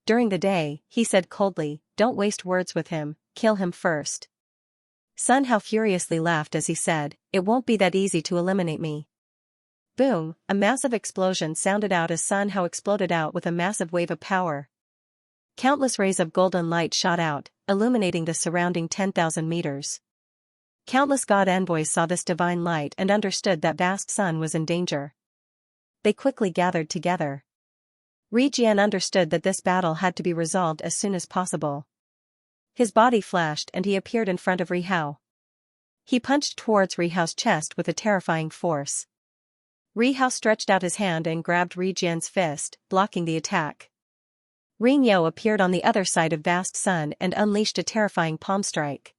During the day, he said coldly, Don't waste words with him, kill him first. Sun Hao furiously laughed as he said, It won't be that easy to eliminate me. Boom! A massive explosion sounded out as Sun Hao exploded out with a massive wave of power. Countless rays of golden light shot out, illuminating the surrounding 10,000 meters. Countless god envoys saw this divine light and understood that Vast Sun was in danger. They quickly gathered together. Ri Jian understood that this battle had to be resolved as soon as possible. His body flashed and he appeared in front of Ri Hao. He punched towards Ri Hao's chest with a terrifying force. Ri Hao stretched out his hand and grabbed Ri Jian's fist, blocking the attack. Ring Yo appeared on the other side of Vast Sun and unleashed a terrifying palm strike.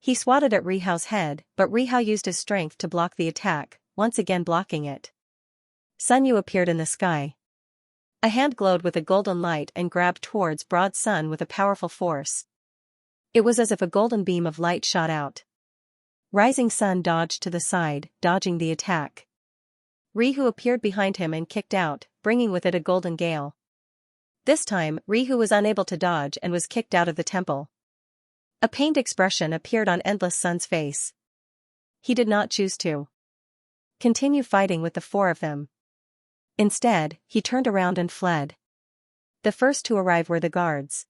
He swatted at Ri Hao's head, but Ri Hao used his strength to block the attack, once again blocking it. Sun Yu appeared in the sky. A hand glowed with a golden light and grabbed towards Broad Sun with a powerful force. It was as if a golden beam of light shot out. Rising Sun dodged to the side, dodging the attack. Rihu appeared behind him and kicked out, bringing with it a golden gale. This time, Rihu was unable to dodge and was kicked out of the temple. A pained expression appeared on Endless Sun's face. He did not choose to continue fighting with the 4 of them. Instead, he turned around and fled. The first to arrive were the guards.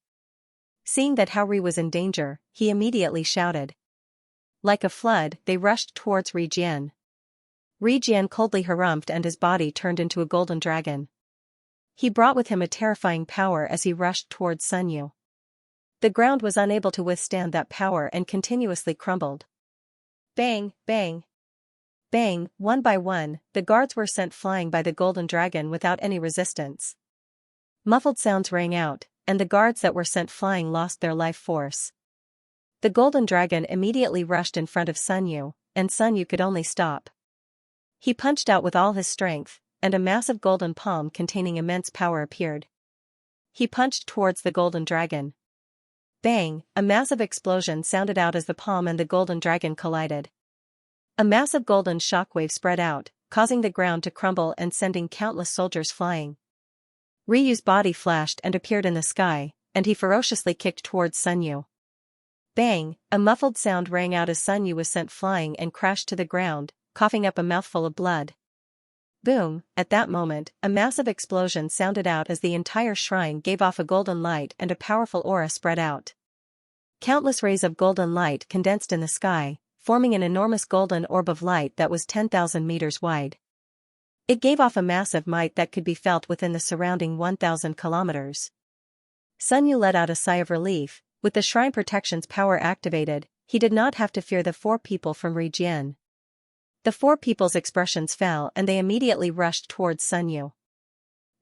Seeing that Haori was in danger, he immediately shouted. Like a flood, they rushed towards Ri Jian. Ri Jian coldly harumphed and his body turned into a golden dragon. He brought with him a terrifying power as he rushed towards Sun Yu. The ground was unable to withstand that power and continuously crumbled. Bang, bang. Bang, one by one, the guards were sent flying by the golden dragon without any resistance. Muffled sounds rang out, and the guards that were sent flying lost their life force. The golden dragon immediately rushed in front of Sun Yu, and Sun Yu could only stop. He punched out with all his strength, and a massive golden palm containing immense power appeared. He punched towards the golden dragon. Bang, a massive explosion sounded out as the palm and the golden dragon collided. A massive golden shockwave spread out, causing the ground to crumble and sending countless soldiers flying. Ryu's body flashed and appeared in the sky, and he ferociously kicked towards Sun Yu. Bang, a muffled sound rang out as Sun Yu was sent flying and crashed to the ground, coughing up a mouthful of blood. Boom, at that moment, a massive explosion sounded out as the entire shrine gave off a golden light and a powerful aura spread out. Countless rays of golden light condensed in the sky, forming an enormous golden orb of light that was 10,000 meters wide. It gave off a massive might that could be felt within the surrounding 1,000 kilometers. Sun Yu let out a sigh of relief. With the shrine protection's power activated, he did not have to fear the four people from Rijian. The four people's expressions fell and they immediately rushed towards Sun Yu.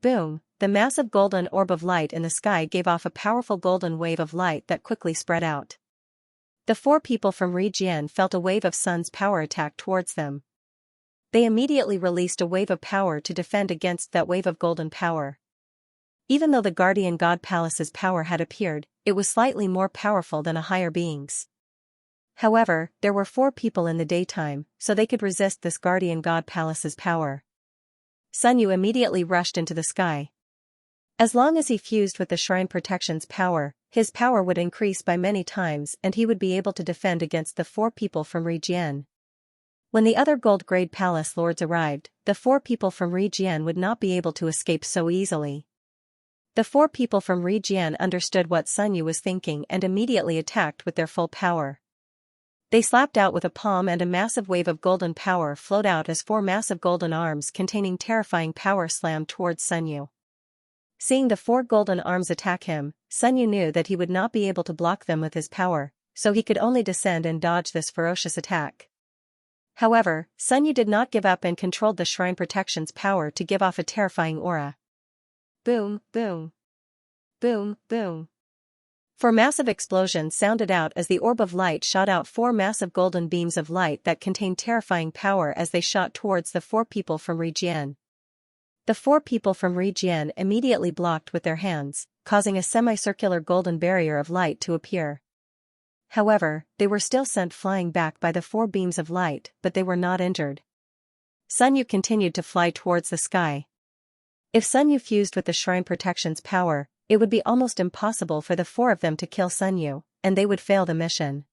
Boom, the massive golden orb of light in the sky gave off a powerful golden wave of light that quickly spread out. The four people from Rijian felt a wave of sun's power attack towards them. They immediately released a wave of power to defend against that wave of golden power. Even though the Guardian God Palace's power had appeared, it was slightly more powerful than a higher being's. However, there were four people in the daytime, so they could resist this Guardian God Palace's power. Sun Yu immediately rushed into the sky. As long as he fused with the Shrine Protection's power, his power would increase by many times and he would be able to defend against the four people from Rijian. When the other gold-grade palace lords arrived, the four people from Rijian would not be able to escape so easily. The four people from Rijian understood what Sun Yu was thinking and immediately attacked with their full power. They slapped out with a palm and a massive wave of golden power flowed out as four massive golden arms containing terrifying power slammed towards Sun Yu. Seeing the four golden arms attack him, Sun Yu knew that he would not be able to block them with his power, so he could only descend and dodge this ferocious attack. However, Sun Yu did not give up and controlled the Shrine Protection's power to give off a terrifying aura. Boom, boom. Boom, boom. Four massive explosions sounded out as the orb of light shot out four massive golden beams of light that contained terrifying power as they shot towards the four people from Rijian. The four people from Rijian immediately blocked with their hands, causing a semicircular golden barrier of light to appear. However, they were still sent flying back by the four beams of light, but they were not injured. Sun Yu continued to fly towards the sky. If Sun Yu fused with the Shrine Protection's power, it would be almost impossible for the four of them to kill Sun Yu, and they would fail the mission.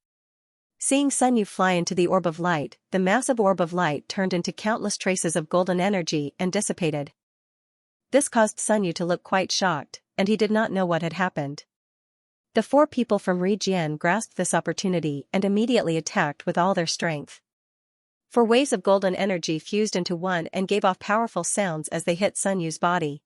Seeing Sun Yu fly into the orb of light, the massive orb of light turned into countless traces of golden energy and dissipated. This caused Sun Yu to look quite shocked, and he did not know what had happened. The four people from Rijian grasped this opportunity and immediately attacked with all their strength. Four waves of golden energy fused into one and gave off powerful sounds as they hit Sun Yu's body.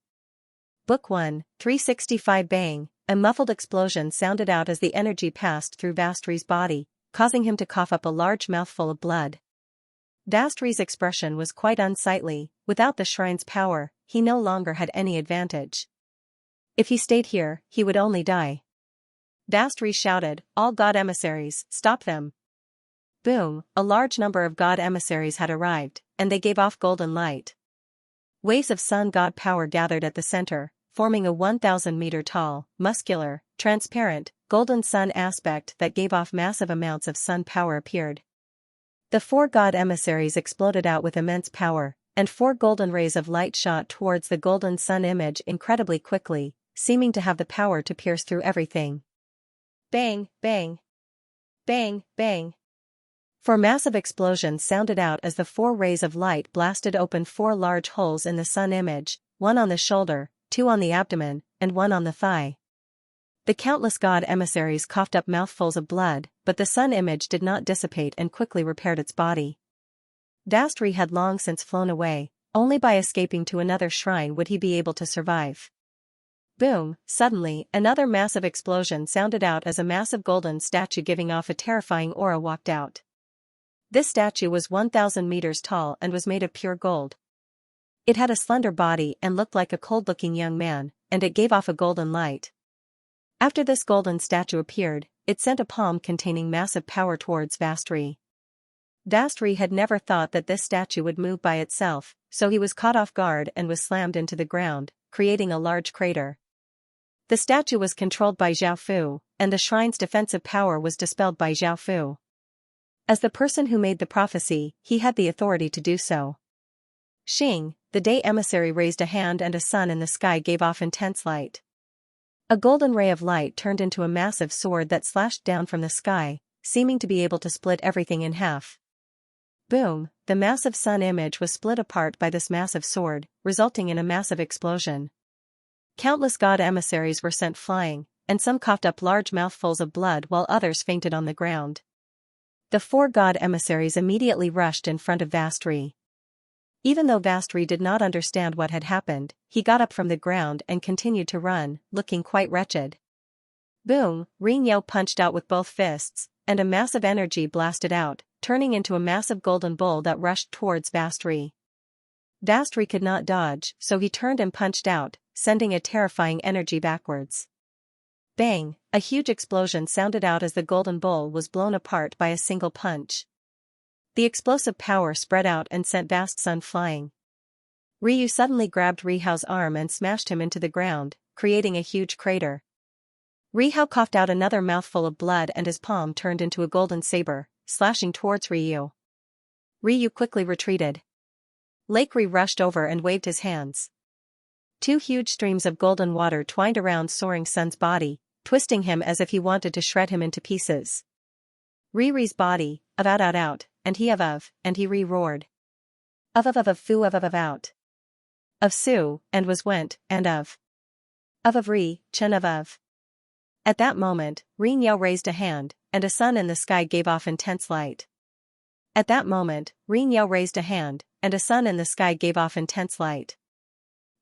Book 1, 365 Bang, a muffled explosion sounded out as the energy passed through Vastri's body, causing him to cough up a large mouthful of blood. Vastri's expression was quite unsightly. Without the shrine's power, he no longer had any advantage. If he stayed here, he would only die. Vastri shouted, "All god emissaries, stop them!" Boom, a large number of god emissaries had arrived, and they gave off golden light. Waves of sun god power gathered at the center, forming a 1,000-meter tall, muscular, transparent, golden sun aspect that gave off massive amounts of sun power appeared. The four god emissaries exploded out with immense power, and four golden rays of light shot towards the golden sun image incredibly quickly, seeming to have the power to pierce through everything. Bang, bang. Bang, bang. Four massive explosions sounded out as the four rays of light blasted open four large holes in the sun image, one on the shoulder, two on the abdomen, and one on the thigh. The countless god emissaries coughed up mouthfuls of blood, but the sun image did not dissipate and quickly repaired its body. Vastri had long since flown away, Only by escaping to another shrine would he be able to survive. Boom! Suddenly, another massive explosion sounded out as a massive golden statue giving off a terrifying aura walked out. This statue was 1,000 meters tall and was made of pure gold. It had a slender body and looked like a cold-looking young man, and it gave off a golden light. After this golden statue appeared, it sent a palm containing massive power towards Vastri. Vastri had never thought that this statue would move by itself, so he was caught off guard and was slammed into the ground, creating a large crater. The statue was controlled by Xiaofu, and the shrine's defensive power was dispelled by Xiaofu. As the person who made the prophecy, he had the authority to do so. Xing, the day emissary, raised a hand and a sun in the sky gave off intense light. A golden ray of light turned into a massive sword that slashed down from the sky, seeming to be able to split everything in half. Boom! The massive sun image was split apart by this massive sword, resulting in a massive explosion. Countless god emissaries were sent flying, and some coughed up large mouthfuls of blood while others fainted on the ground. The 4 god emissaries immediately rushed in front of Vastri. Even though Vastri did not understand what had happened, he got up from the ground and continued to run, looking quite wretched. Boom! Ring Yao punched out with both fists, and a massive energy blasted out, turning into a massive golden bull that rushed towards Vastri. Vastri could not dodge, so he turned and punched out, sending a terrifying energy backwards. Bang! A huge explosion sounded out as the golden bull was blown apart by a single punch. The explosive power spread out and sent Vast Sun flying. Ryu suddenly grabbed Rihao's arm and smashed him into the ground, creating a huge crater. Rihao coughed out another mouthful of blood and his palm turned into a golden saber, slashing towards Ryu. Ryu quickly retreated. Lakeri rushed over and waved his hands. 2 huge streams of golden water twined around Soaring Sun's body, twisting him as if he wanted to shred him into pieces. Riri's body, out, and he and he re-roared. Fu out. Of Su, and was went, and of Ri, Chen of. At that moment, Ring Yao raised a hand, and a sun in the sky gave off intense light. At that moment, Ring Yao raised a hand, and a sun in the sky gave off intense light.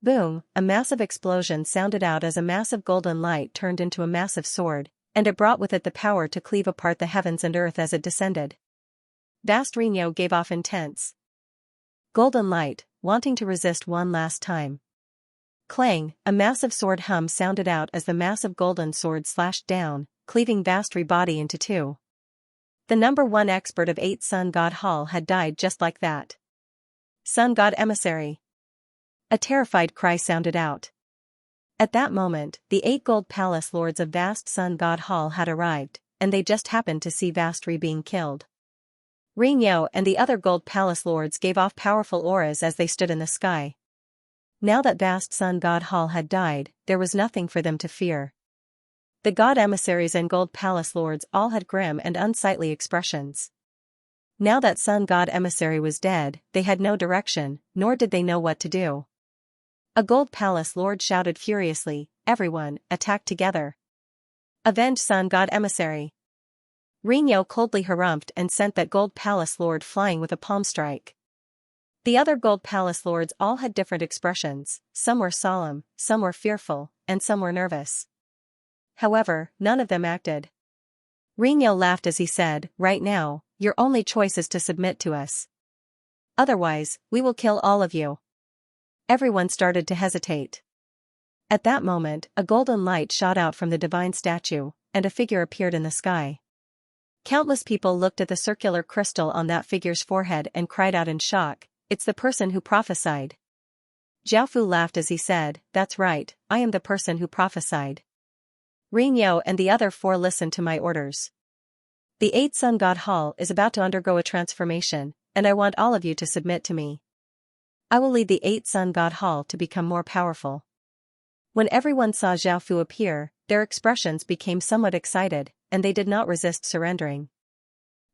Boom! A massive explosion sounded out as a massive golden light turned into a massive sword, and it brought with it the power to cleave apart the heavens and earth as it descended. Vast Ring Yao gave off intense golden light, wanting to resist one last time. Clang! A massive sword hum sounded out as the massive golden sword slashed down, cleaving Vastri body into 2. The number 1 expert of 8 Sun God Hall had died just like that. Sun God Emissary. A terrified cry sounded out. At that moment, the 8 Gold Palace Lords of Vast Sun God Hall had arrived, and they just happened to see Vastri being killed. Ring Yao and the other Gold Palace Lords gave off powerful auras as they stood in the sky. Now that Vast Sun God Hall had died, there was nothing for them to fear. The God Emissaries and Gold Palace Lords all had grim and unsightly expressions. Now that Sun God Emissary was dead, they had no direction, nor did they know what to do. A Gold Palace Lord shouted furiously, "Everyone, attack together! Avenge Sun God Emissary!" Ring Yao coldly harumphed and sent that Gold Palace Lord flying with a palm strike. The other Gold Palace Lords all had different expressions, some were solemn, some were fearful, and some were nervous. However, none of them acted. Ring Yao laughed as he said, "Right now, your only choice is to submit to us. Otherwise, we will kill all of you." Everyone started to hesitate. At that moment, a golden light shot out from the divine statue, and a figure appeared in the sky. Countless people looked at the circular crystal on that figure's forehead and cried out in shock, "It's the person who prophesied." Jiaofu laughed as he said, "That's right, I am the person who prophesied." Ring Yao and the other 4 listened to my orders. The 8 Sun God Hall is about to undergo a transformation, and I want all of you to submit to me. I will lead the 8 Sun God Hall to become more powerful. When everyone saw Xiaofu appear, their expressions became somewhat excited, and they did not resist surrendering.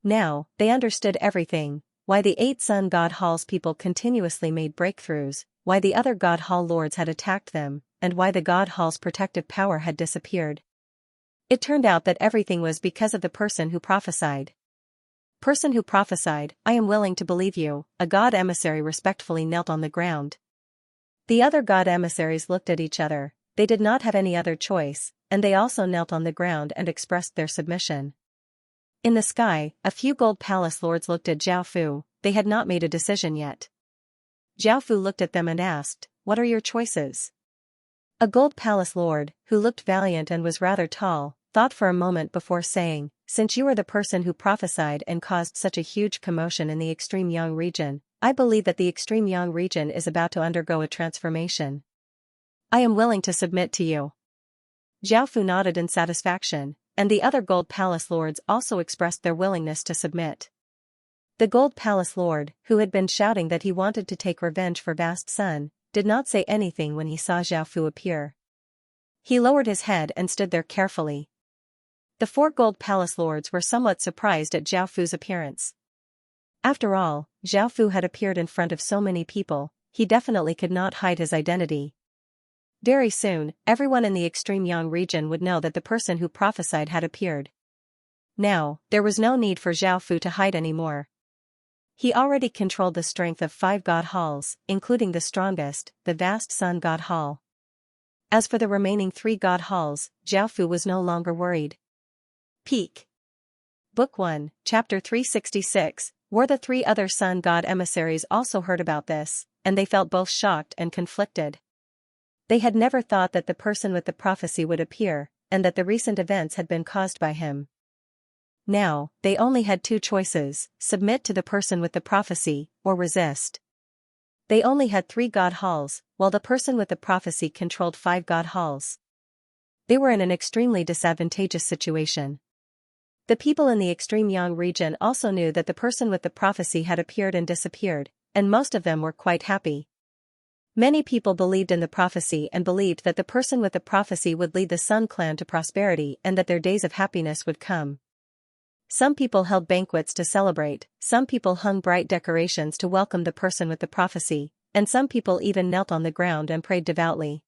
Now, they understood everything, why the 8 Sun God Hall's people continuously made breakthroughs, why the other God Hall lords had attacked them, and why the God Hall's protective power had disappeared. It turned out that everything was because of the person who prophesied. Person who prophesied, I am willing to believe you. A god emissary respectfully knelt on the ground. The other god emissaries looked at each other. They did not have any other choice, and they also knelt on the ground and expressed their submission. In the sky, a few gold palace lords looked at Zhao Fu. They had not made a decision yet. Zhao Fu looked at them and asked, "What are your choices?" A gold palace lord, who looked valiant and was rather tall, thought for a moment before saying, "Since you are the person who prophesied and caused such a huge commotion in the extreme Yang region, I believe that the extreme Yang region is about to undergo a transformation. I am willing to submit to you." Zhao Fu nodded in satisfaction, and the other gold palace lords also expressed their willingness to submit. The gold palace lord, who had been shouting that he wanted to take revenge for Vast Sun, did not say anything when he saw Zhao Fu appear. He lowered his head and stood there carefully. The four gold palace lords were somewhat surprised at Zhao Fu's appearance. After all, Zhao Fu had appeared in front of so many people, he definitely could not hide his identity. Very soon, everyone in the extreme Yang region would know that the person who prophesied had appeared. Now, there was no need for Zhao Fu to hide anymore. He already controlled the strength of 5 god halls, including the strongest, the vast Sun God Hall. As for the remaining 3 god halls, Zhao Fu was no longer worried. Peak. Book 1, Chapter 366, where the 3 other sun god emissaries also heard about this, and they felt both shocked and conflicted. They had never thought that the person with the prophecy would appear, and that the recent events had been caused by him. Now, they only had 2 choices: submit to the person with the prophecy, or resist. They only had 3 god halls, while the person with the prophecy controlled 5 god halls. They were in an extremely disadvantageous situation. The people in the extreme Yang region also knew that the person with the prophecy had appeared and disappeared, and most of them were quite happy. Many people believed in the prophecy and believed that the person with the prophecy would lead the Sun clan to prosperity and that their days of happiness would come. Some people held banquets to celebrate, some people hung bright decorations to welcome the person with the prophecy, and some people even knelt on the ground and prayed devoutly.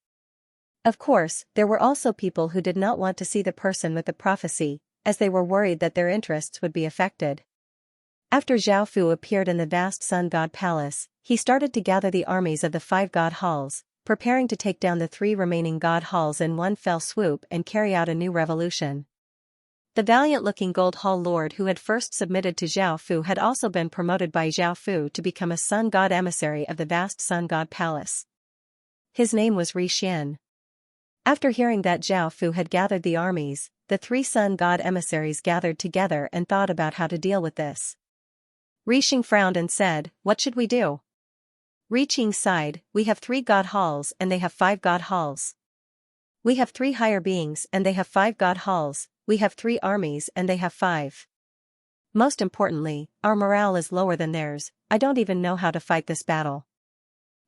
Of course, there were also people who did not want to see the person with the prophecy, as they were worried that their interests would be affected. After Zhao Fu appeared in the vast Sun God Palace, he started to gather the armies of the 5 god halls, preparing to take down the 3 remaining god halls in one fell swoop and carry out a new revolution. The valiant-looking Gold Hall Lord who had first submitted to Zhao Fu had also been promoted by Zhao Fu to become a Sun God emissary of the vast Sun God Palace. His name was Ri Xian. After hearing that Zhao Fu had gathered the armies, the 3 Sun God emissaries gathered together and thought about how to deal with this. Ri Xing frowned and said, "What should we do?" Ri Qing sighed, "We have 3 god halls and they have 5 god halls. We have 3 higher beings and they have 5 god halls. We have 3 armies and they have 5. Most importantly, our morale is lower than theirs. I don't even know how to fight this battle."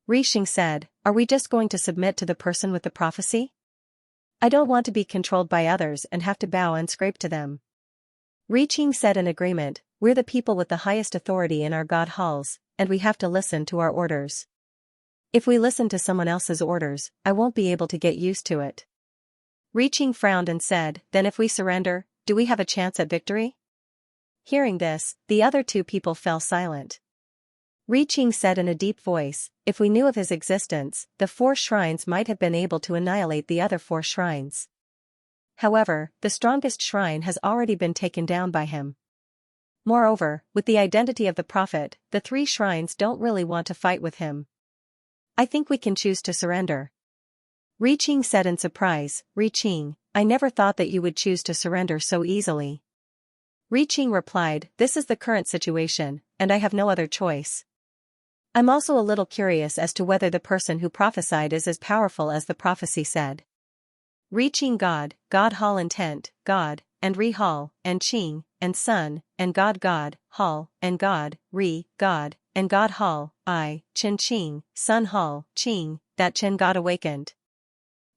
Ri Xing said, "Are we just going to submit to the person with the prophecy? I don't want to be controlled by others and have to bow and scrape to them." Ri Qing said in agreement, "We're the people with the highest authority in our god halls, and we have to listen to our orders. If we listen to someone else's orders, I won't be able to get used to it." Ri Qing frowned and said, "Then if we surrender, do we have a chance at victory?" Hearing this, the other 2 people fell silent. Ri Qing said in a deep voice, "If we knew of his existence, the 4 shrines might have been able to annihilate the other 4 shrines. However, the strongest shrine has already been taken down by him. Moreover, with the identity of the prophet, the 3 shrines don't really want to fight with him. I think we can choose to surrender." Ri Qing said in surprise, "Ri Qing, I never thought that you would choose to surrender so easily." Ri Qing replied, "This is the current situation, and I have no other choice. I'm also a little curious as to whether the person who prophesied is as powerful as the prophecy said." Ri Qing God, God Hall Intent, God, and Ri Hall, and Qing, and Sun, and God Hall, and God, Ri, God, and God Hall, I, Chen Qing, Sun Hall, Qing, that Chen God awakened.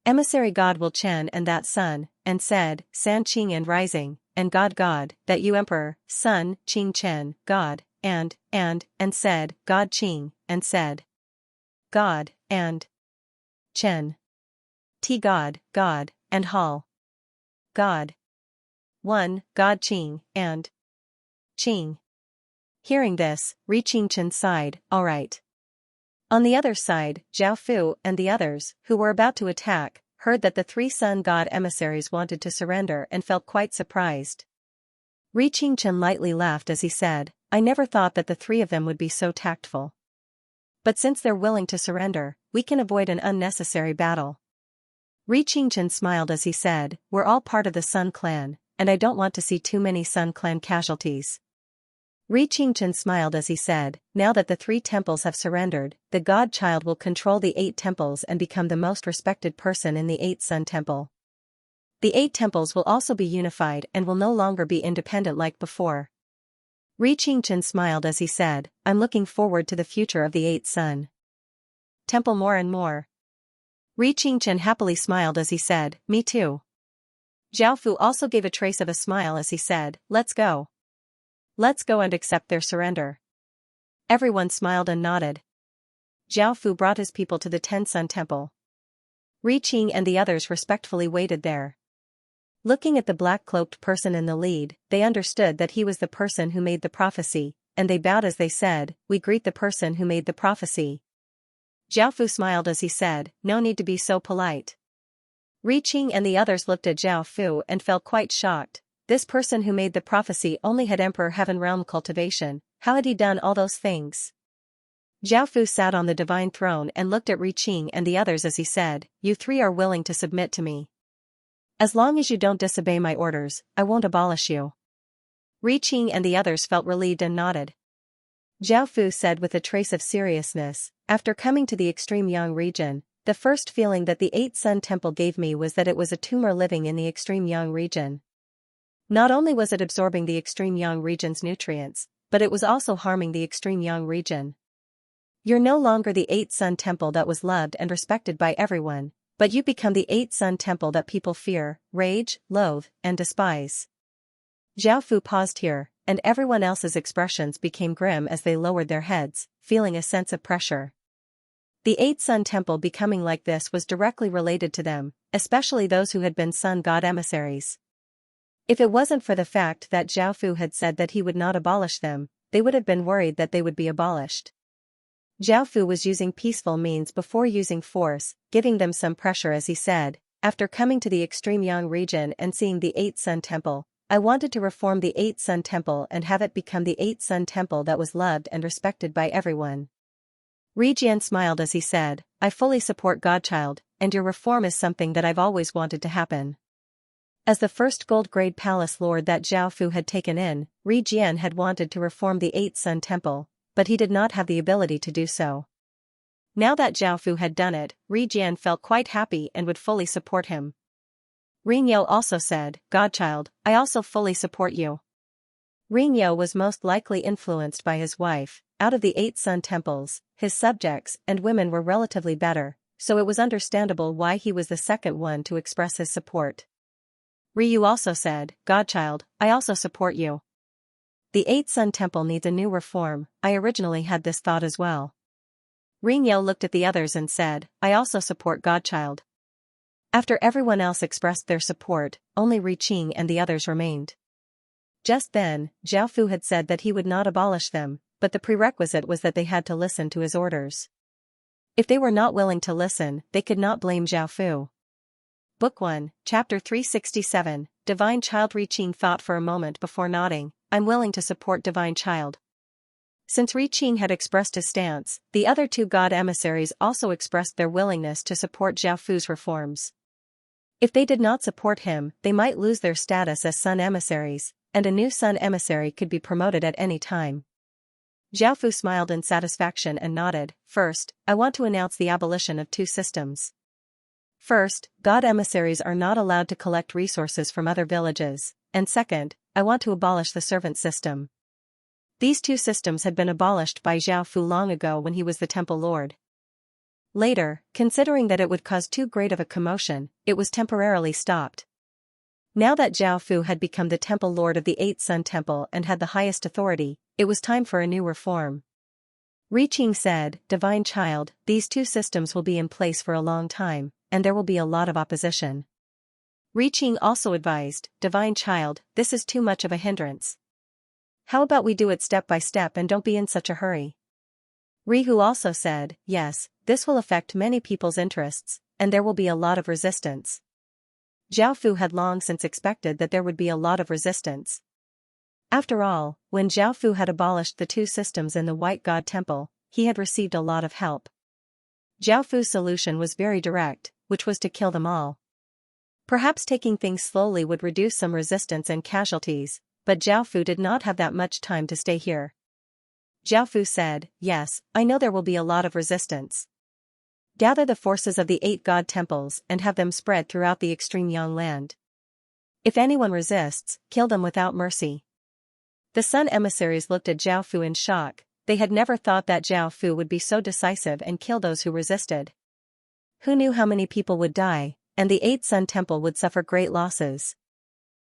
Emissary God Will Chen and that Sun, and said, San Qing and Rising, and God, that you Emperor, Sun, Qing Chen, God, and said, God Qing, and said, God, and Chen. T God, and Hall. God. 1, God Qing, and Qing. Hearing this, Xianxia sighed, alright. On the other side, Zhao Fu and the others, who were about to attack, heard that the three sun god emissaries wanted to surrender and felt quite surprised. Xianxia lightly laughed as he said, I never thought that the three of them would be so tactful. But since they're willing to surrender, we can avoid an unnecessary battle. Xianxia smiled as he said, we're all part of the Sun Clan, and I don't want to see too many Sun Clan casualties. Xianxia smiled as he said, now that the 3 temples have surrendered, the godchild will control the 8 temples and become the most respected person in the 8 Sun Temple. The 8 temples will also be unified and will no longer be independent like before. Xianxia smiled as he said, I'm looking forward to the future of the 8 Sun Temple more and more. Xianxia happily smiled as he said, me too. Zhao Fu also gave a trace of a smile as he said, let's go. Let's go and accept their surrender. Everyone smiled and nodded. Zhao Fu brought his people to the 10 Sun Temple. Xianxia and the others respectfully waited there. Looking at the black-cloaked person in the lead, they understood that he was the person who made the prophecy, and they bowed as they said, we greet the person who made the prophecy. Zhao Fu smiled as he said, no need to be so polite. Xianxia and the others looked at Zhao Fu and felt quite shocked. This person who made the prophecy only had Emperor Heaven Realm cultivation, how had he done all those things? Zhao Fu sat on the divine throne and looked at Xianxia and the others as he said, you 3 are willing to submit to me. As long as you don't disobey my orders, I won't abolish you. Xianxia and the others felt relieved and nodded. Zhao Fu said with a trace of seriousness, after coming to the extreme Yang region, the first feeling that the 8 Sun Temple gave me was that it was a tumor living in the extreme Yang region. Not only was it absorbing the extreme Yang region's nutrients, but it was also harming the extreme Yang region. You're no longer the 8 Sun Temple that was loved and respected by everyone, but you become the 8 Sun Temple that people fear, rage, loathe, and despise. Zhao Fu paused here, and everyone else's expressions became grim as they lowered their heads, feeling a sense of pressure. The 8 Sun Temple becoming like this was directly related to them, especially those who had been Sun God emissaries. If it wasn't for the fact that Zhao Fu had said that he would not abolish them, they would have been worried that they would be abolished. Zhao Fu was using peaceful means before using force, giving them some pressure as he said, after coming to the extreme Yang region and seeing the 8 Sun Temple, I wanted to reform the 8 Sun Temple and have it become the 8 Sun Temple that was loved and respected by everyone. Xianxia smiled as he said, I fully support Godchild, and your reform is something that I've always wanted to happen. As the first gold-grade palace lord that Zhao Fu had taken in, Xianxia had wanted to reform the 8 Sun Temple, but he did not have the ability to do so. Now that Zhao Fu had done it, Xianxia felt quite happy and would fully support him. Ringyou also said, Godchild, I also fully support you. Ringyou was most likely influenced by his wife. Out of the 8 Sun Temples, his subjects and women were relatively better, so it was understandable why he was the second one to express his support. Ryu also said, Godchild, I also support you. The 8 Sun Temple needs a new reform, I originally had this thought as well. Ringyou looked at the others and said, I also support Godchild. After everyone else expressed their support, only Xianxia and the others remained. Just then, Zhao Fu had said that he would not abolish them, but the prerequisite was that they had to listen to his orders. If they were not willing to listen, they could not blame Zhao Fu. Book 1, Chapter 367, Divine Child. Xianxia thought for a moment before nodding, I'm willing to support Divine Child. Since Xianxia had expressed his stance, the other 2 god emissaries also expressed their willingness to support Zhao Fu's reforms. If they did not support him, they might lose their status as Sun emissaries, and a new Sun emissary could be promoted at any time. Zhao Fu smiled in satisfaction and nodded, first, I want to announce the abolition of 2 systems. First, god emissaries are not allowed to collect resources from other villages, and second, I want to abolish the servant system. These 2 systems had been abolished by Zhao Fu long ago when he was the temple lord. Later, considering that it would cause too great of a commotion, it was temporarily stopped. Now that Zhao Fu had become the temple lord of the 8 Sun Temple and had the highest authority, it was time for a new reform. Xianxia said, Divine Child, these 2 systems will be in place for a long time, and there will be a lot of opposition. Xianxia also advised, Divine Child, this is too much of a hindrance. How about we do it step by step and don't be in such a hurry? Rihu also said, yes, this will affect many people's interests, and there will be a lot of resistance. Zhao Fu had long since expected that there would be a lot of resistance. After all, when Zhao Fu had abolished the two systems in the White God Temple, he had received a lot of help. Zhao Fu's solution was very direct, which was to kill them all. Perhaps taking things slowly would reduce some resistance and casualties, but Zhao Fu did not have that much time to stay here. Zhao Fu said, yes, I know there will be a lot of resistance. Gather the forces of the 8 God temples and have them spread throughout the extreme Yang land. If anyone resists, kill them without mercy. The Sun emissaries looked at Zhao Fu in shock. They had never thought that Zhao Fu would be so decisive and kill those who resisted. Who knew how many people would die, and the 8 Sun Temple would suffer great losses.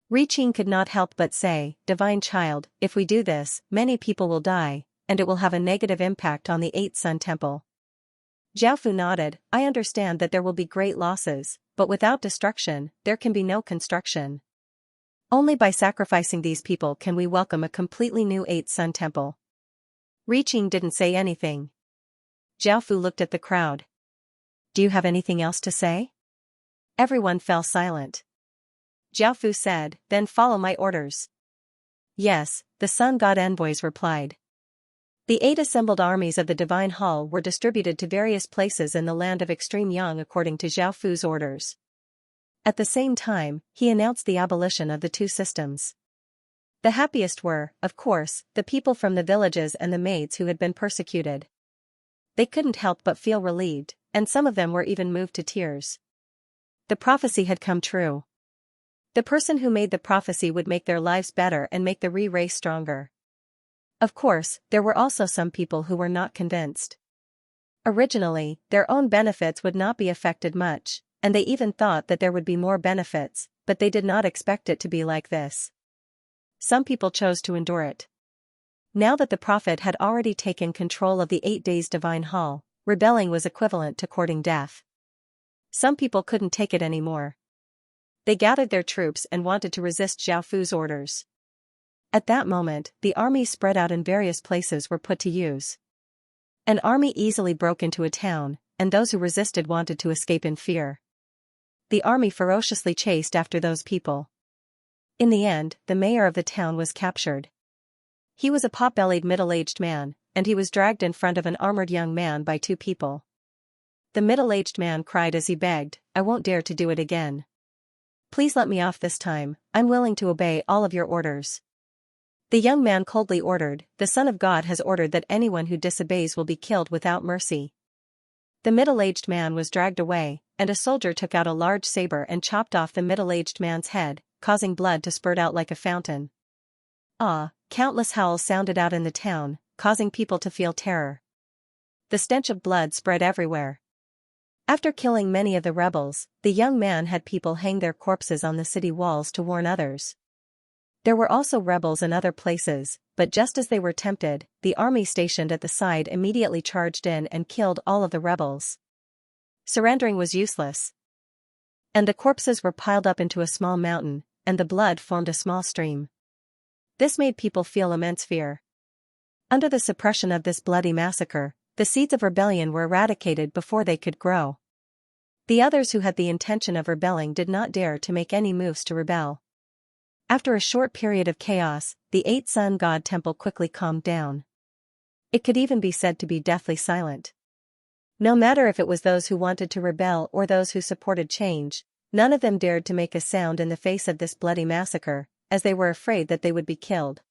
Ri Qing could not help but say, Divine Child, if we do this, many people will die, and it will have a negative impact on the 8 Sun Temple. Zhao Fu nodded, I understand that there will be great losses, but without destruction, there can be no construction. Only by sacrificing these people can we welcome a completely new 8 Sun Temple. Ri Qing didn't say anything. Zhao Fu looked at the crowd. Do you have anything else to say? Everyone fell silent. Zhao Fu said, then follow my orders. Yes, the Sun God envoys replied. The 8 assembled armies of the Divine Hall were distributed to various places in the land of Extreme Yang according to Zhao Fu's orders. At the same time, he announced the abolition of the two systems. The happiest were, of course, the people from the villages and the maids who had been persecuted. They couldn't help but feel relieved, and some of them were even moved to tears. The prophecy had come true. The person who made the prophecy would make their lives better and make the Ri race stronger. Of course, there were also some people who were not convinced. Originally, their own benefits would not be affected much, and they even thought that there would be more benefits, but they did not expect it to be like this. Some people chose to endure it. Now that the prophet had already taken control of the 8 days Divine Hall, rebelling was equivalent to courting death. Some people couldn't take it anymore. They gathered their troops and wanted to resist Zhao Fu's orders. At that moment, the armies spread out in various places were put to use. An army easily broke into a town, and those who resisted wanted to escape in fear. The army ferociously chased after those people. In the end, the mayor of the town was captured. He was a pot-bellied middle-aged man, and he was dragged in front of an armored young man by 2 people. The middle-aged man cried as he begged, I won't dare to do it again. Please let me off this time, I'm willing to obey all of your orders. The young man coldly ordered, the Son of God has ordered that anyone who disobeys will be killed without mercy. The middle-aged man was dragged away, and a soldier took out a large saber and chopped off the middle-aged man's head, causing blood to spurt out like a fountain. Countless howls sounded out in the town, causing people to feel terror. The stench of blood spread everywhere. After killing many of the rebels, the young man had people hang their corpses on the city walls to warn others. There were also rebels in other places, but just as they were tempted, the army stationed at the side immediately charged in and killed all of the rebels. Surrendering was useless. And the corpses were piled up into a small mountain, and the blood formed a small stream. This made people feel immense fear. Under the suppression of this bloody massacre, the seeds of rebellion were eradicated before they could grow. The others who had the intention of rebelling did not dare to make any moves to rebel. After a short period of chaos, the 8 Sun God Temple quickly calmed down. It could even be said to be deathly silent. No matter if it was those who wanted to rebel or those who supported change, none of them dared to make a sound in the face of this bloody massacre, as they were afraid that they would be killed.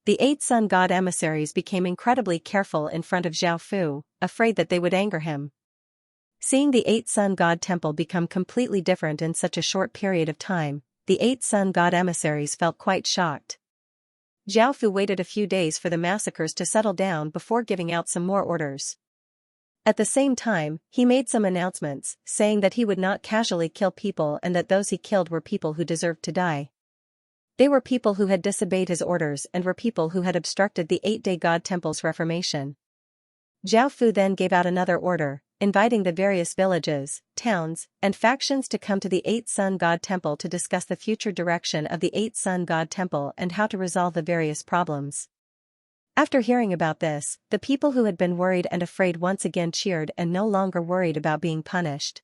The 8 Sun God emissaries became incredibly careful in front of Zhao Fu, afraid that they would anger him. Seeing the 8 Sun God Temple become completely different in such a short period of time, the 8 Sun God emissaries felt quite shocked. Zhao Fu waited a few days for the massacres to settle down before giving out some more orders. At the same time, he made some announcements, saying that he would not casually kill people and that those he killed were people who deserved to die. They were people who had disobeyed his orders and were people who had obstructed the 8-day God Temple's reformation. Zhao Fu then gave out another order, inviting the various villages, towns, and factions to come to the Eight Sun God Temple to discuss the future direction of the Eight Sun God Temple and how to resolve the various problems. After hearing about this, the people who had been worried and afraid once again cheered and no longer worried about being punished.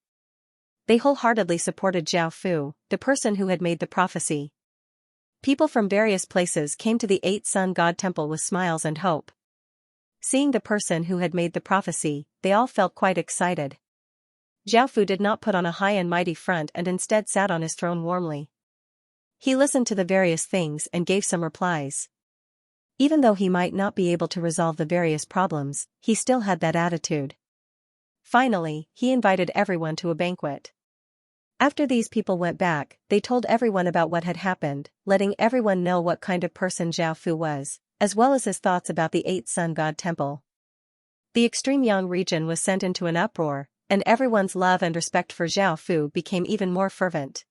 They wholeheartedly supported Zhao Fu, the person who had made the prophecy. People from various places came to the Eight Sun God Temple with smiles and hope. Seeing the person who had made the prophecy, they all felt quite excited. Zhao Fu did not put on a high and mighty front and instead sat on his throne warmly. He listened to the various things and gave some replies. Even though he might not be able to resolve the various problems, he still had that attitude. Finally, he invited everyone to a banquet. After these people went back, they told everyone about what had happened, letting everyone know what kind of person Zhao Fu was, as well as his thoughts about the Eight Sun God Temple. The extreme Yang region was sent into an uproar, and everyone's love and respect for Zhao Fu became even more fervent.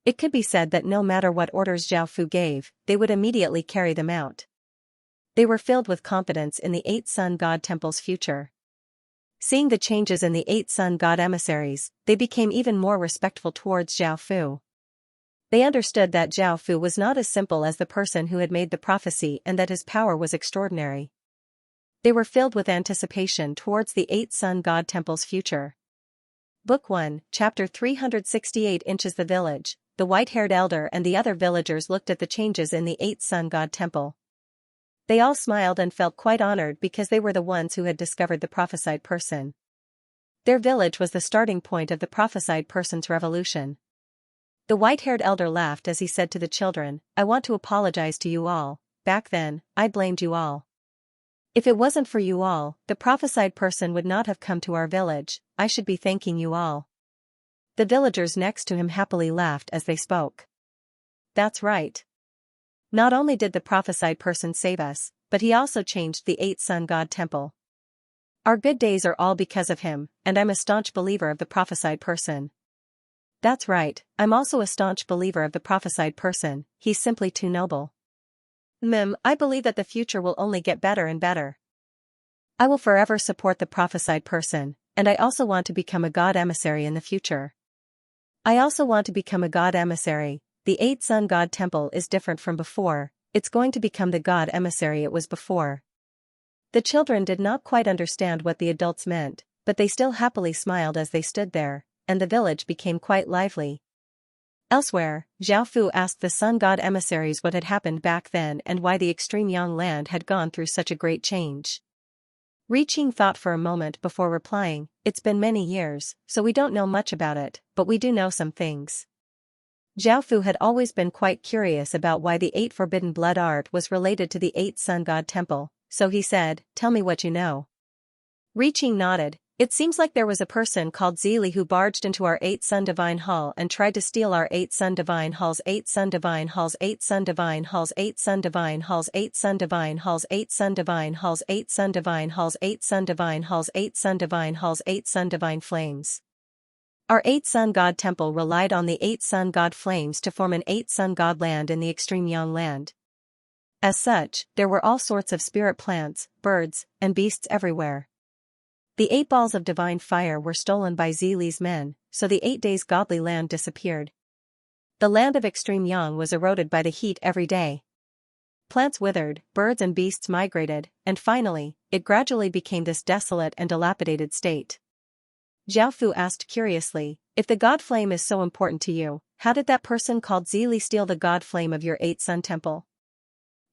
It could be said that no matter what orders Zhao Fu gave, they would immediately carry them out. They were filled with confidence in the Eight Sun God Temple's future. Seeing the changes in the Eight Sun God emissaries, they became even more respectful towards Zhao Fu. They understood that Zhao Fu was not as simple as the person who had made the prophecy and that his power was extraordinary. They were filled with anticipation towards the Eight Sun God Temple's future. Book 1, Chapter 368 Inches. The village, the white-haired elder and the other villagers looked at the changes in the Eight Sun God Temple. They all smiled and felt quite honored because they were the ones who had discovered the prophesied person. Their village was the starting point of the prophesied person's revolution. The white-haired elder laughed as he said to the children, "I want to apologize to you all. Back then, I blamed you all. If it wasn't for you all, the prophesied person would not have come to our village. I should be thanking you all." The villagers next to him happily laughed as they spoke. That's right. Not only did the prophesied person save us, but he also changed the Eight Sun God Temple. Our good days are all because of him, and I'm a staunch believer of the prophesied person. That's right, I'm also a staunch believer of the prophesied person, he's simply too noble. I believe that the future will only get better and better. I will forever support the prophesied person, and I also want to become a God emissary in the future. I also want to become a God emissary. The Eight Sun God Temple is different from before, it's going to become the God emissary it was before. The children did not quite understand what the adults meant, but they still happily smiled as they stood there, and the village became quite lively. Elsewhere, Zhao Fu asked the Sun God emissaries what had happened back then and why the extreme Yang land had gone through such a great change. Qing thought for a moment before replying, "It's been many years, so we don't know much about it, but we do know some things." Zhao Fu had always been quite curious about why the Eight Forbidden Blood art was related to the Eight Sun God Temple, so he said, "Tell me what you know." Qing nodded. "It seems like there was a person called Zili who barged into our Eight Sun Divine Hall and tried to steal our Eight Sun Divine Halls, Eight Sun Divine Halls, Eight Sun Divine Halls, Eight Sun Divine Halls, Eight Sun Divine Halls, Eight Sun Divine Halls, Eight Sun Divine Halls, Eight Sun Divine Halls, Eight Sun Divine Halls, Eight Sun Divine Flames. Our Eight Sun God Temple relied on the Eight Sun God Flames to form an Eight Sun God land in the extreme Yang land. As such, there were all sorts of spirit plants, birds, and beasts everywhere. The 8 balls of divine fire were stolen by Zili's men, so the 8 days godly land disappeared. The land of extreme Yang was eroded by the heat every day. Plants withered, birds and beasts migrated, and finally, it gradually became this desolate and dilapidated state. Zhao Fu asked curiously, "If the God Flame is so important to you, how did that person called Zili steal the God Flame of your 8 Sun Temple?"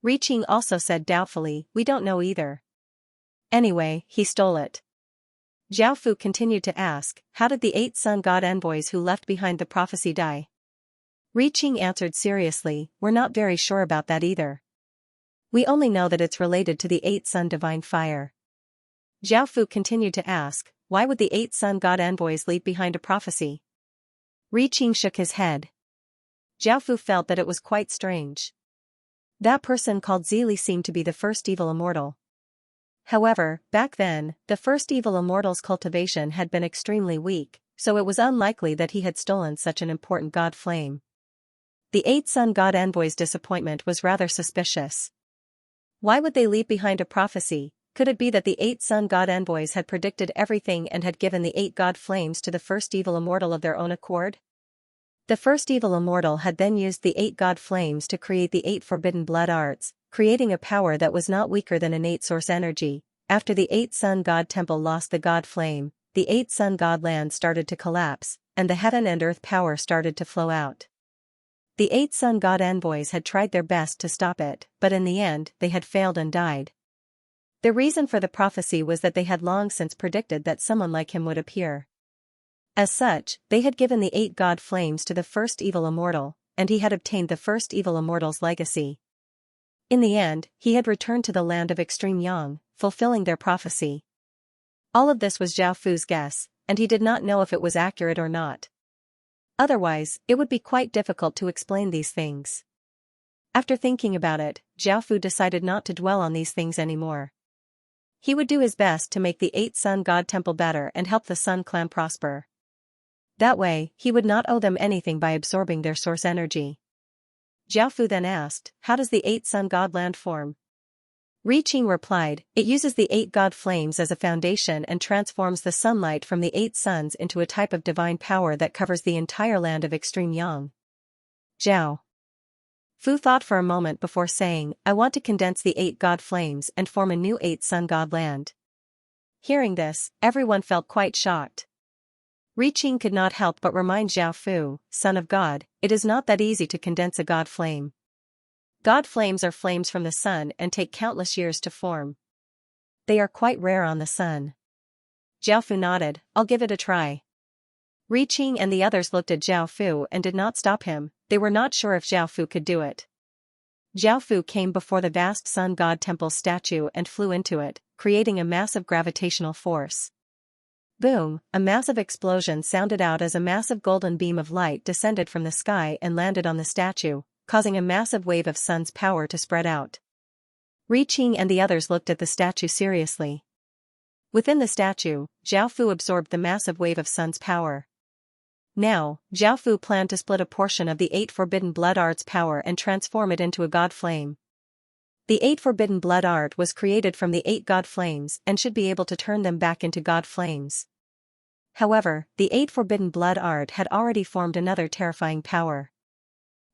Qing also said doubtfully, "We don't know either. Anyway, he stole it." Zhao Fu continued to ask, "How did the 8 Sun God envoys who left behind the prophecy die?" Qing answered seriously, "We're not very sure about that either. We only know that it's related to the 8 Sun Divine Fire." Zhao Fu continued to ask, "Why would the 8 Sun God envoys leave behind a prophecy?" Qing shook his head. Zhao Fu felt that it was quite strange. That person called Zili seemed to be the first evil immortal. However, back then, the first evil immortal's cultivation had been extremely weak, so it was unlikely that he had stolen such an important God Flame. The 8 Sun God envoys' disappointment was rather suspicious. Why would they leave behind a prophecy, Could it be that the 8 sun god envoys had predicted everything and had given the 8 god flames to the first evil immortal of their own accord? The first evil immortal had then used the 8 god flames to create the 8 forbidden blood arts, creating a power that was not weaker than innate source energy. After the 8 sun god temple lost the god flame, the 8 sun god land started to collapse, and the heaven and earth power started to flow out. The 8 sun god envoys had tried their best to stop it, but in the end, they had failed and died. The reason for the prophecy was that they had long since predicted that someone like him would appear. As such, they had given the 8 god flames to the first evil immortal, and he had obtained the first evil immortal's legacy. In the end, he had returned to the land of extreme Yang, fulfilling their prophecy. All of this was Zhao Fu's guess, and he did not know if it was accurate or not. Otherwise, it would be quite difficult to explain these things. After thinking about it, Zhao Fu decided not to dwell on these things anymore. He would do his best to make the 8 sun god temple better and help the Sun clan prosper. That way, he would not owe them anything by absorbing their source energy. Zhao Fu then asked, "How does the 8 sun god land form?" Ri Qing replied, "It uses the 8 god flames as a foundation and transforms the sunlight from the 8 suns into a type of divine power that covers the entire land of extreme Yang." Zhao Fu thought for a moment before saying, "I want to condense the 8 god flames and form a new 8 sun god land." Hearing this, everyone felt quite shocked. Ri Qing could not help but remind Zhao Fu, "Son of God, it is not that easy to condense a god flame. God flames are flames from the sun and take countless years to form. They are quite rare on the sun." Zhao Fu nodded, "I'll give it a try." Ri Qing and the others looked at Zhao Fu and did not stop him. They were not sure if Zhao Fu could do it. Zhao Fu came before the vast sun god temple statue and flew into it, creating a massive gravitational force. Boom, a massive explosion sounded out as a massive golden beam of light descended from the sky and landed on the statue, causing a massive wave of sun's power to spread out. Ri Qing and the others looked at the statue seriously. Within the statue, Zhao Fu absorbed the massive wave of sun's power. Now, Zhao Fu planned to split a portion of the 8 forbidden blood art's power and transform it into a god flame. The 8 forbidden blood art was created from the 8 god flames and should be able to turn them back into god flames. However, the 8 forbidden blood art had already formed another terrifying power.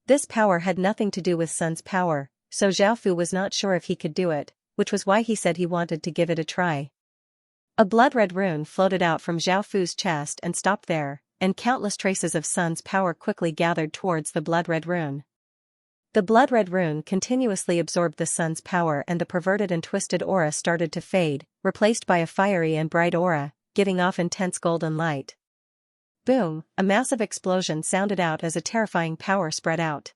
This power had nothing to do with sun's power, so Zhao Fu was not sure if he could do it, which was why he said he wanted to give it a try. A blood-red rune floated out from Zhao Fu's chest and stopped there, and countless traces of sun's power quickly gathered towards the blood-red rune. The blood-red rune continuously absorbed the sun's power and the perverted and twisted aura started to fade, replaced by a fiery and bright aura, giving off intense golden light. Boom, a massive explosion sounded out as a terrifying power spread out.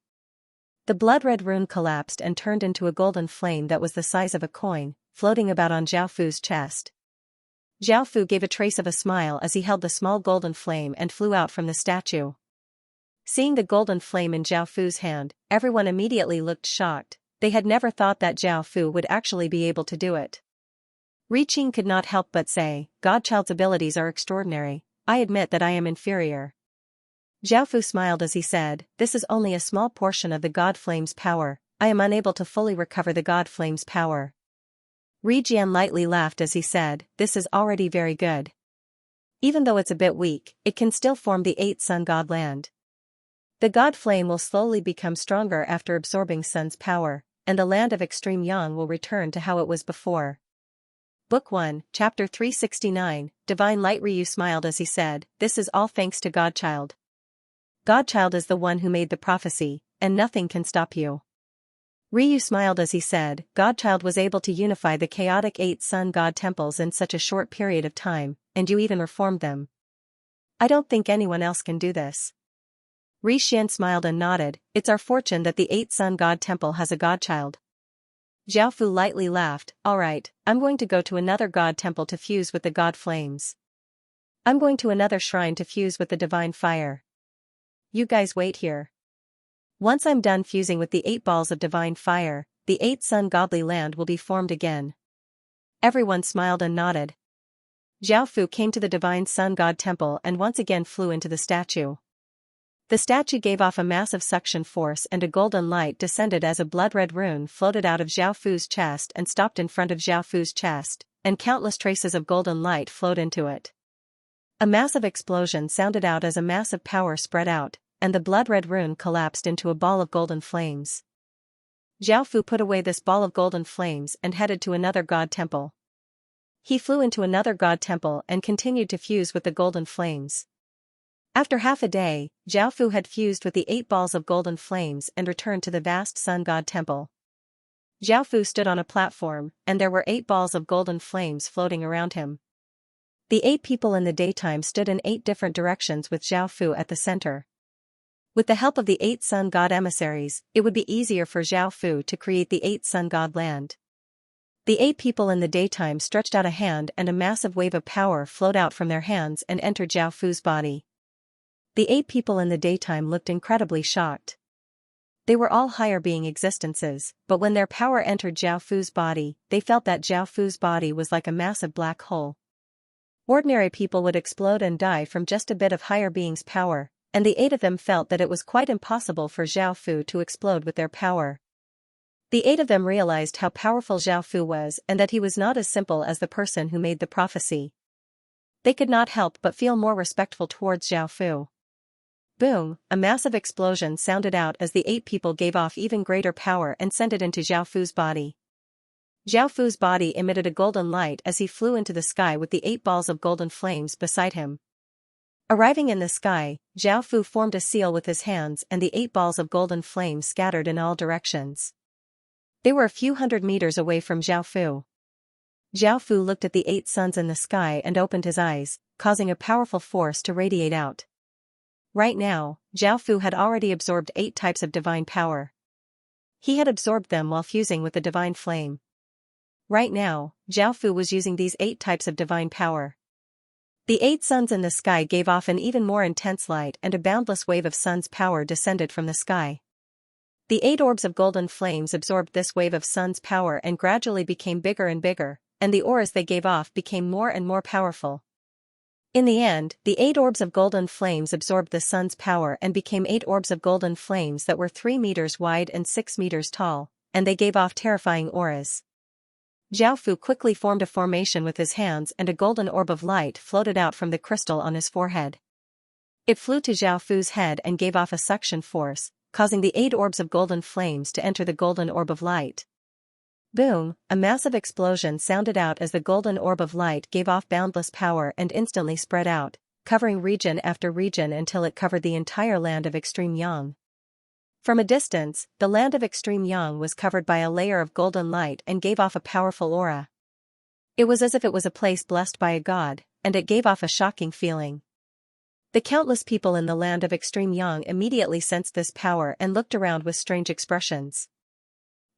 The blood-red rune collapsed and turned into a golden flame that was the size of a coin, floating about on Zhao Fu's chest. Zhao Fu gave a trace of a smile as he held the small golden flame and flew out from the statue. Seeing the golden flame in Zhao Fu's hand, everyone immediately looked shocked. They had never thought that Zhao Fu would actually be able to do it. Ri Qing could not help but say, "Godchild's abilities are extraordinary. I admit that I am inferior." Zhao Fu smiled as he said, "This is only a small portion of the god flame's power. I am unable to fully recover the god flame's power." Ri Jian lightly laughed as he said, "This is already very good. Even though it's a bit weak, it can still form the 8 sun god land. The god flame will slowly become stronger after absorbing sun's power, and the land of extreme Yang will return to how it was before." Book 1, Chapter 369, Divine Light. Ryu smiled as he said, "This is all thanks to Godchild. Godchild is the one who made the prophecy, and nothing can stop you." Ryu smiled as he said, "Godchild was able to unify the chaotic 8 sun god temples in such a short period of time, and you even reformed them. I don't think anyone else can do this." Ri Xian smiled and nodded, "It's our fortune that the 8 sun god temple has a godchild." Zhao Fu lightly laughed, "Alright, I'm going to go to another god temple to fuse with the god flames. I'm going to another shrine to fuse with the divine fire. You guys wait here. Once I'm done fusing with the 8 balls of divine fire, the 8 sun godly land will be formed again." Everyone smiled and nodded. Zhao Fu came to the divine sun god temple and once again flew into the statue. The statue gave off a massive suction force and a golden light descended as a blood-red rune floated out of Zhao Fu's chest and stopped in front of Zhao Fu's chest, and countless traces of golden light flowed into it. A massive explosion sounded out as a massive power spread out, and the blood-red rune collapsed into a ball of golden flames. Zhao Fu put away this ball of golden flames and headed to another god temple. He flew into another god temple and continued to fuse with the golden flames. After half a day, Zhao Fu had fused with the 8 balls of golden flames and returned to the vast sun god temple. Zhao Fu stood on a platform, and there were 8 balls of golden flames floating around him. The 8 people in the daytime stood in 8 different directions with Zhao Fu at the center. With the help of the 8 sun god emissaries, it would be easier for Zhao Fu to create the 8 sun god land. The 8 people in the daytime stretched out a hand and a massive wave of power flowed out from their hands and entered Zhao Fu's body. The 8 people in the daytime looked incredibly shocked. They were all higher being existences, but when their power entered Zhao Fu's body, they felt that Zhao Fu's body was like a massive black hole. Ordinary people would explode and die from just a bit of higher being's power, and the 8 of them felt that it was quite impossible for Zhao Fu to explode with their power. The 8 of them realized how powerful Zhao Fu was and that he was not as simple as the person who made the prophecy. They could not help but feel more respectful towards Zhao Fu. Boom, a massive explosion sounded out as the 8 people gave off even greater power and sent it into Zhao Fu's body. Zhao Fu's body emitted a golden light as he flew into the sky with the 8 balls of golden flames beside him. Arriving in the sky, Zhao Fu formed a seal with his hands and the 8 balls of golden flame scattered in all directions. They were a few hundred meters away from Zhao Fu. Zhao Fu looked at the 8 suns in the sky and opened his eyes, causing a powerful force to radiate out. Right now, Zhao Fu had already absorbed 8 types of divine power. He had absorbed them while fusing with the divine flame. Right now, Zhao Fu was using these 8 types of divine power. The 8 suns in the sky gave off an even more intense light and a boundless wave of sun's power descended from the sky. The 8 orbs of golden flames absorbed this wave of sun's power and gradually became bigger and bigger, and the auras they gave off became more and more powerful. In the end, the 8 orbs of golden flames absorbed the sun's power and became 8 orbs of golden flames that were 3 meters wide and 6 meters tall, and they gave off terrifying auras. Zhao Fu quickly formed a formation with his hands and a golden orb of light floated out from the crystal on his forehead. It flew to Zhao Fu's head and gave off a suction force, causing the 8 orbs of golden flames to enter the golden orb of light. Boom, a massive explosion sounded out as the golden orb of light gave off boundless power and instantly spread out, covering region after region until it covered the entire land of Extreme Yang. From a distance, the land of Extreme Yang was covered by a layer of golden light and gave off a powerful aura. It was as if it was a place blessed by a god, and it gave off a shocking feeling. The countless people in the land of Extreme Yang immediately sensed this power and looked around with strange expressions.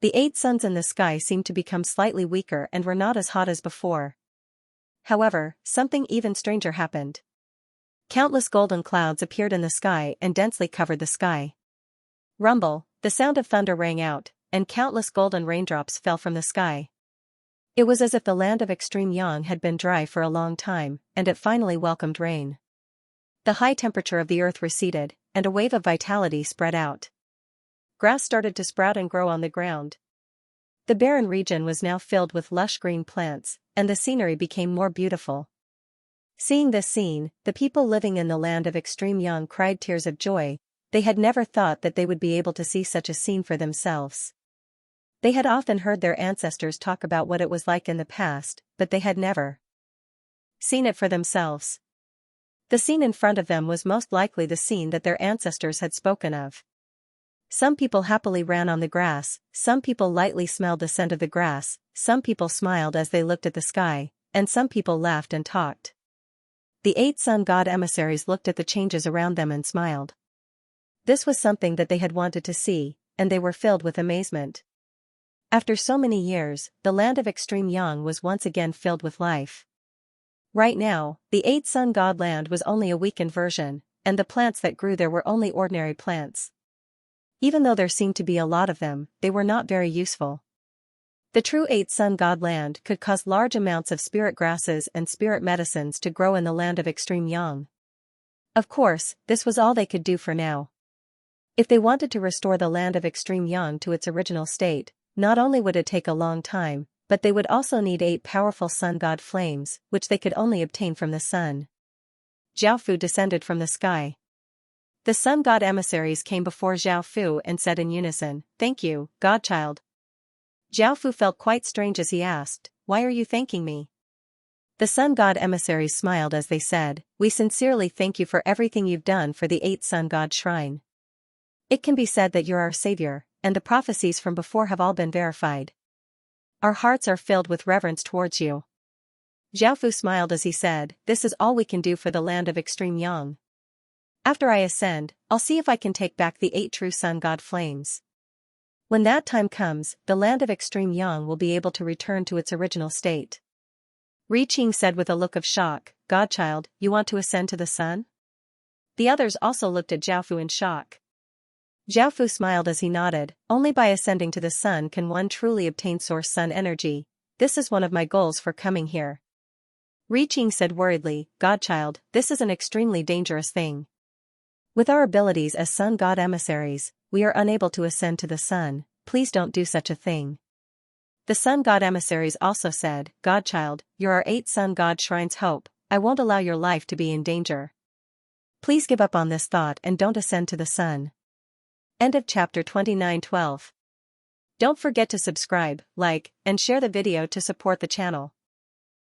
The 8 suns in the sky seemed to become slightly weaker and were not as hot as before. However, something even stranger happened. Countless golden clouds appeared in the sky and densely covered the sky. Rumble, the sound of thunder rang out, and countless golden raindrops fell from the sky. It was as if the land of Extreme Yang had been dry for a long time, and it finally welcomed rain. The high temperature of the earth receded, and a wave of vitality spread out. Grass started to sprout and grow on the ground. The barren region was now filled with lush green plants, and the scenery became more beautiful. Seeing this scene, the people living in the land of Extreme Yang cried tears of joy. They had never thought that they would be able to see such a scene for themselves. They had often heard their ancestors talk about what it was like in the past, but they had never seen it for themselves. The scene in front of them was most likely the scene that their ancestors had spoken of. Some people happily ran on the grass, some people lightly smelled the scent of the grass, some people smiled as they looked at the sky, and some people laughed and talked. The 8 sun god emissaries looked at the changes around them and smiled. This was something that they had wanted to see, and they were filled with amazement. After so many years, the land of Extreme Yang was once again filled with life. Right now, the 8 sun god land was only a weakened version, and the plants that grew there were only ordinary plants. Even though there seemed to be a lot of them, they were not very useful. The true 8 sun god land could cause large amounts of spirit grasses and spirit medicines to grow in the land of Extreme Yang. Of course, this was all they could do for now. If they wanted to restore the land of Extreme Yang to its original state, not only would it take a long time, but they would also need 8 powerful sun god flames, which they could only obtain from the sun. Xiaofu descended from the sky. The sun god emissaries came before Xiaofu and said in unison, "Thank you, godchild." Xiaofu felt quite strange as he asked, "Why are you thanking me?" The sun god emissaries smiled as they said, "We sincerely thank you for everything you've done for the 8 sun god shrine. It can be said that you're our savior, and the prophecies from before have all been verified. Our hearts are filled with reverence towards you." Xiaofu smiled as he said, "This is all we can do for the land of Extreme Yang. After I ascend, I'll see if I can take back the 8 true sun god flames. When that time comes, the land of Extreme Yang will be able to return to its original state." Ri Qing said with a look of shock, "Godchild, you want to ascend to the sun?" The others also looked at Xiaofu in shock. Xiaofu smiled as he nodded, "Only by ascending to the sun can one truly obtain source sun energy. This is one of my goals for coming here." Ri Qing said worriedly, "Godchild, this is an extremely dangerous thing. With our abilities as sun god emissaries, we are unable to ascend to the sun. Please don't do such a thing." The sun god emissaries also said, "Godchild, you're our 8 sun god shrine's hope. I won't allow your life to be in danger. Please give up on this thought and don't ascend to the sun." End of chapter 29:12. Don't forget to subscribe, like, and share the video to support the channel.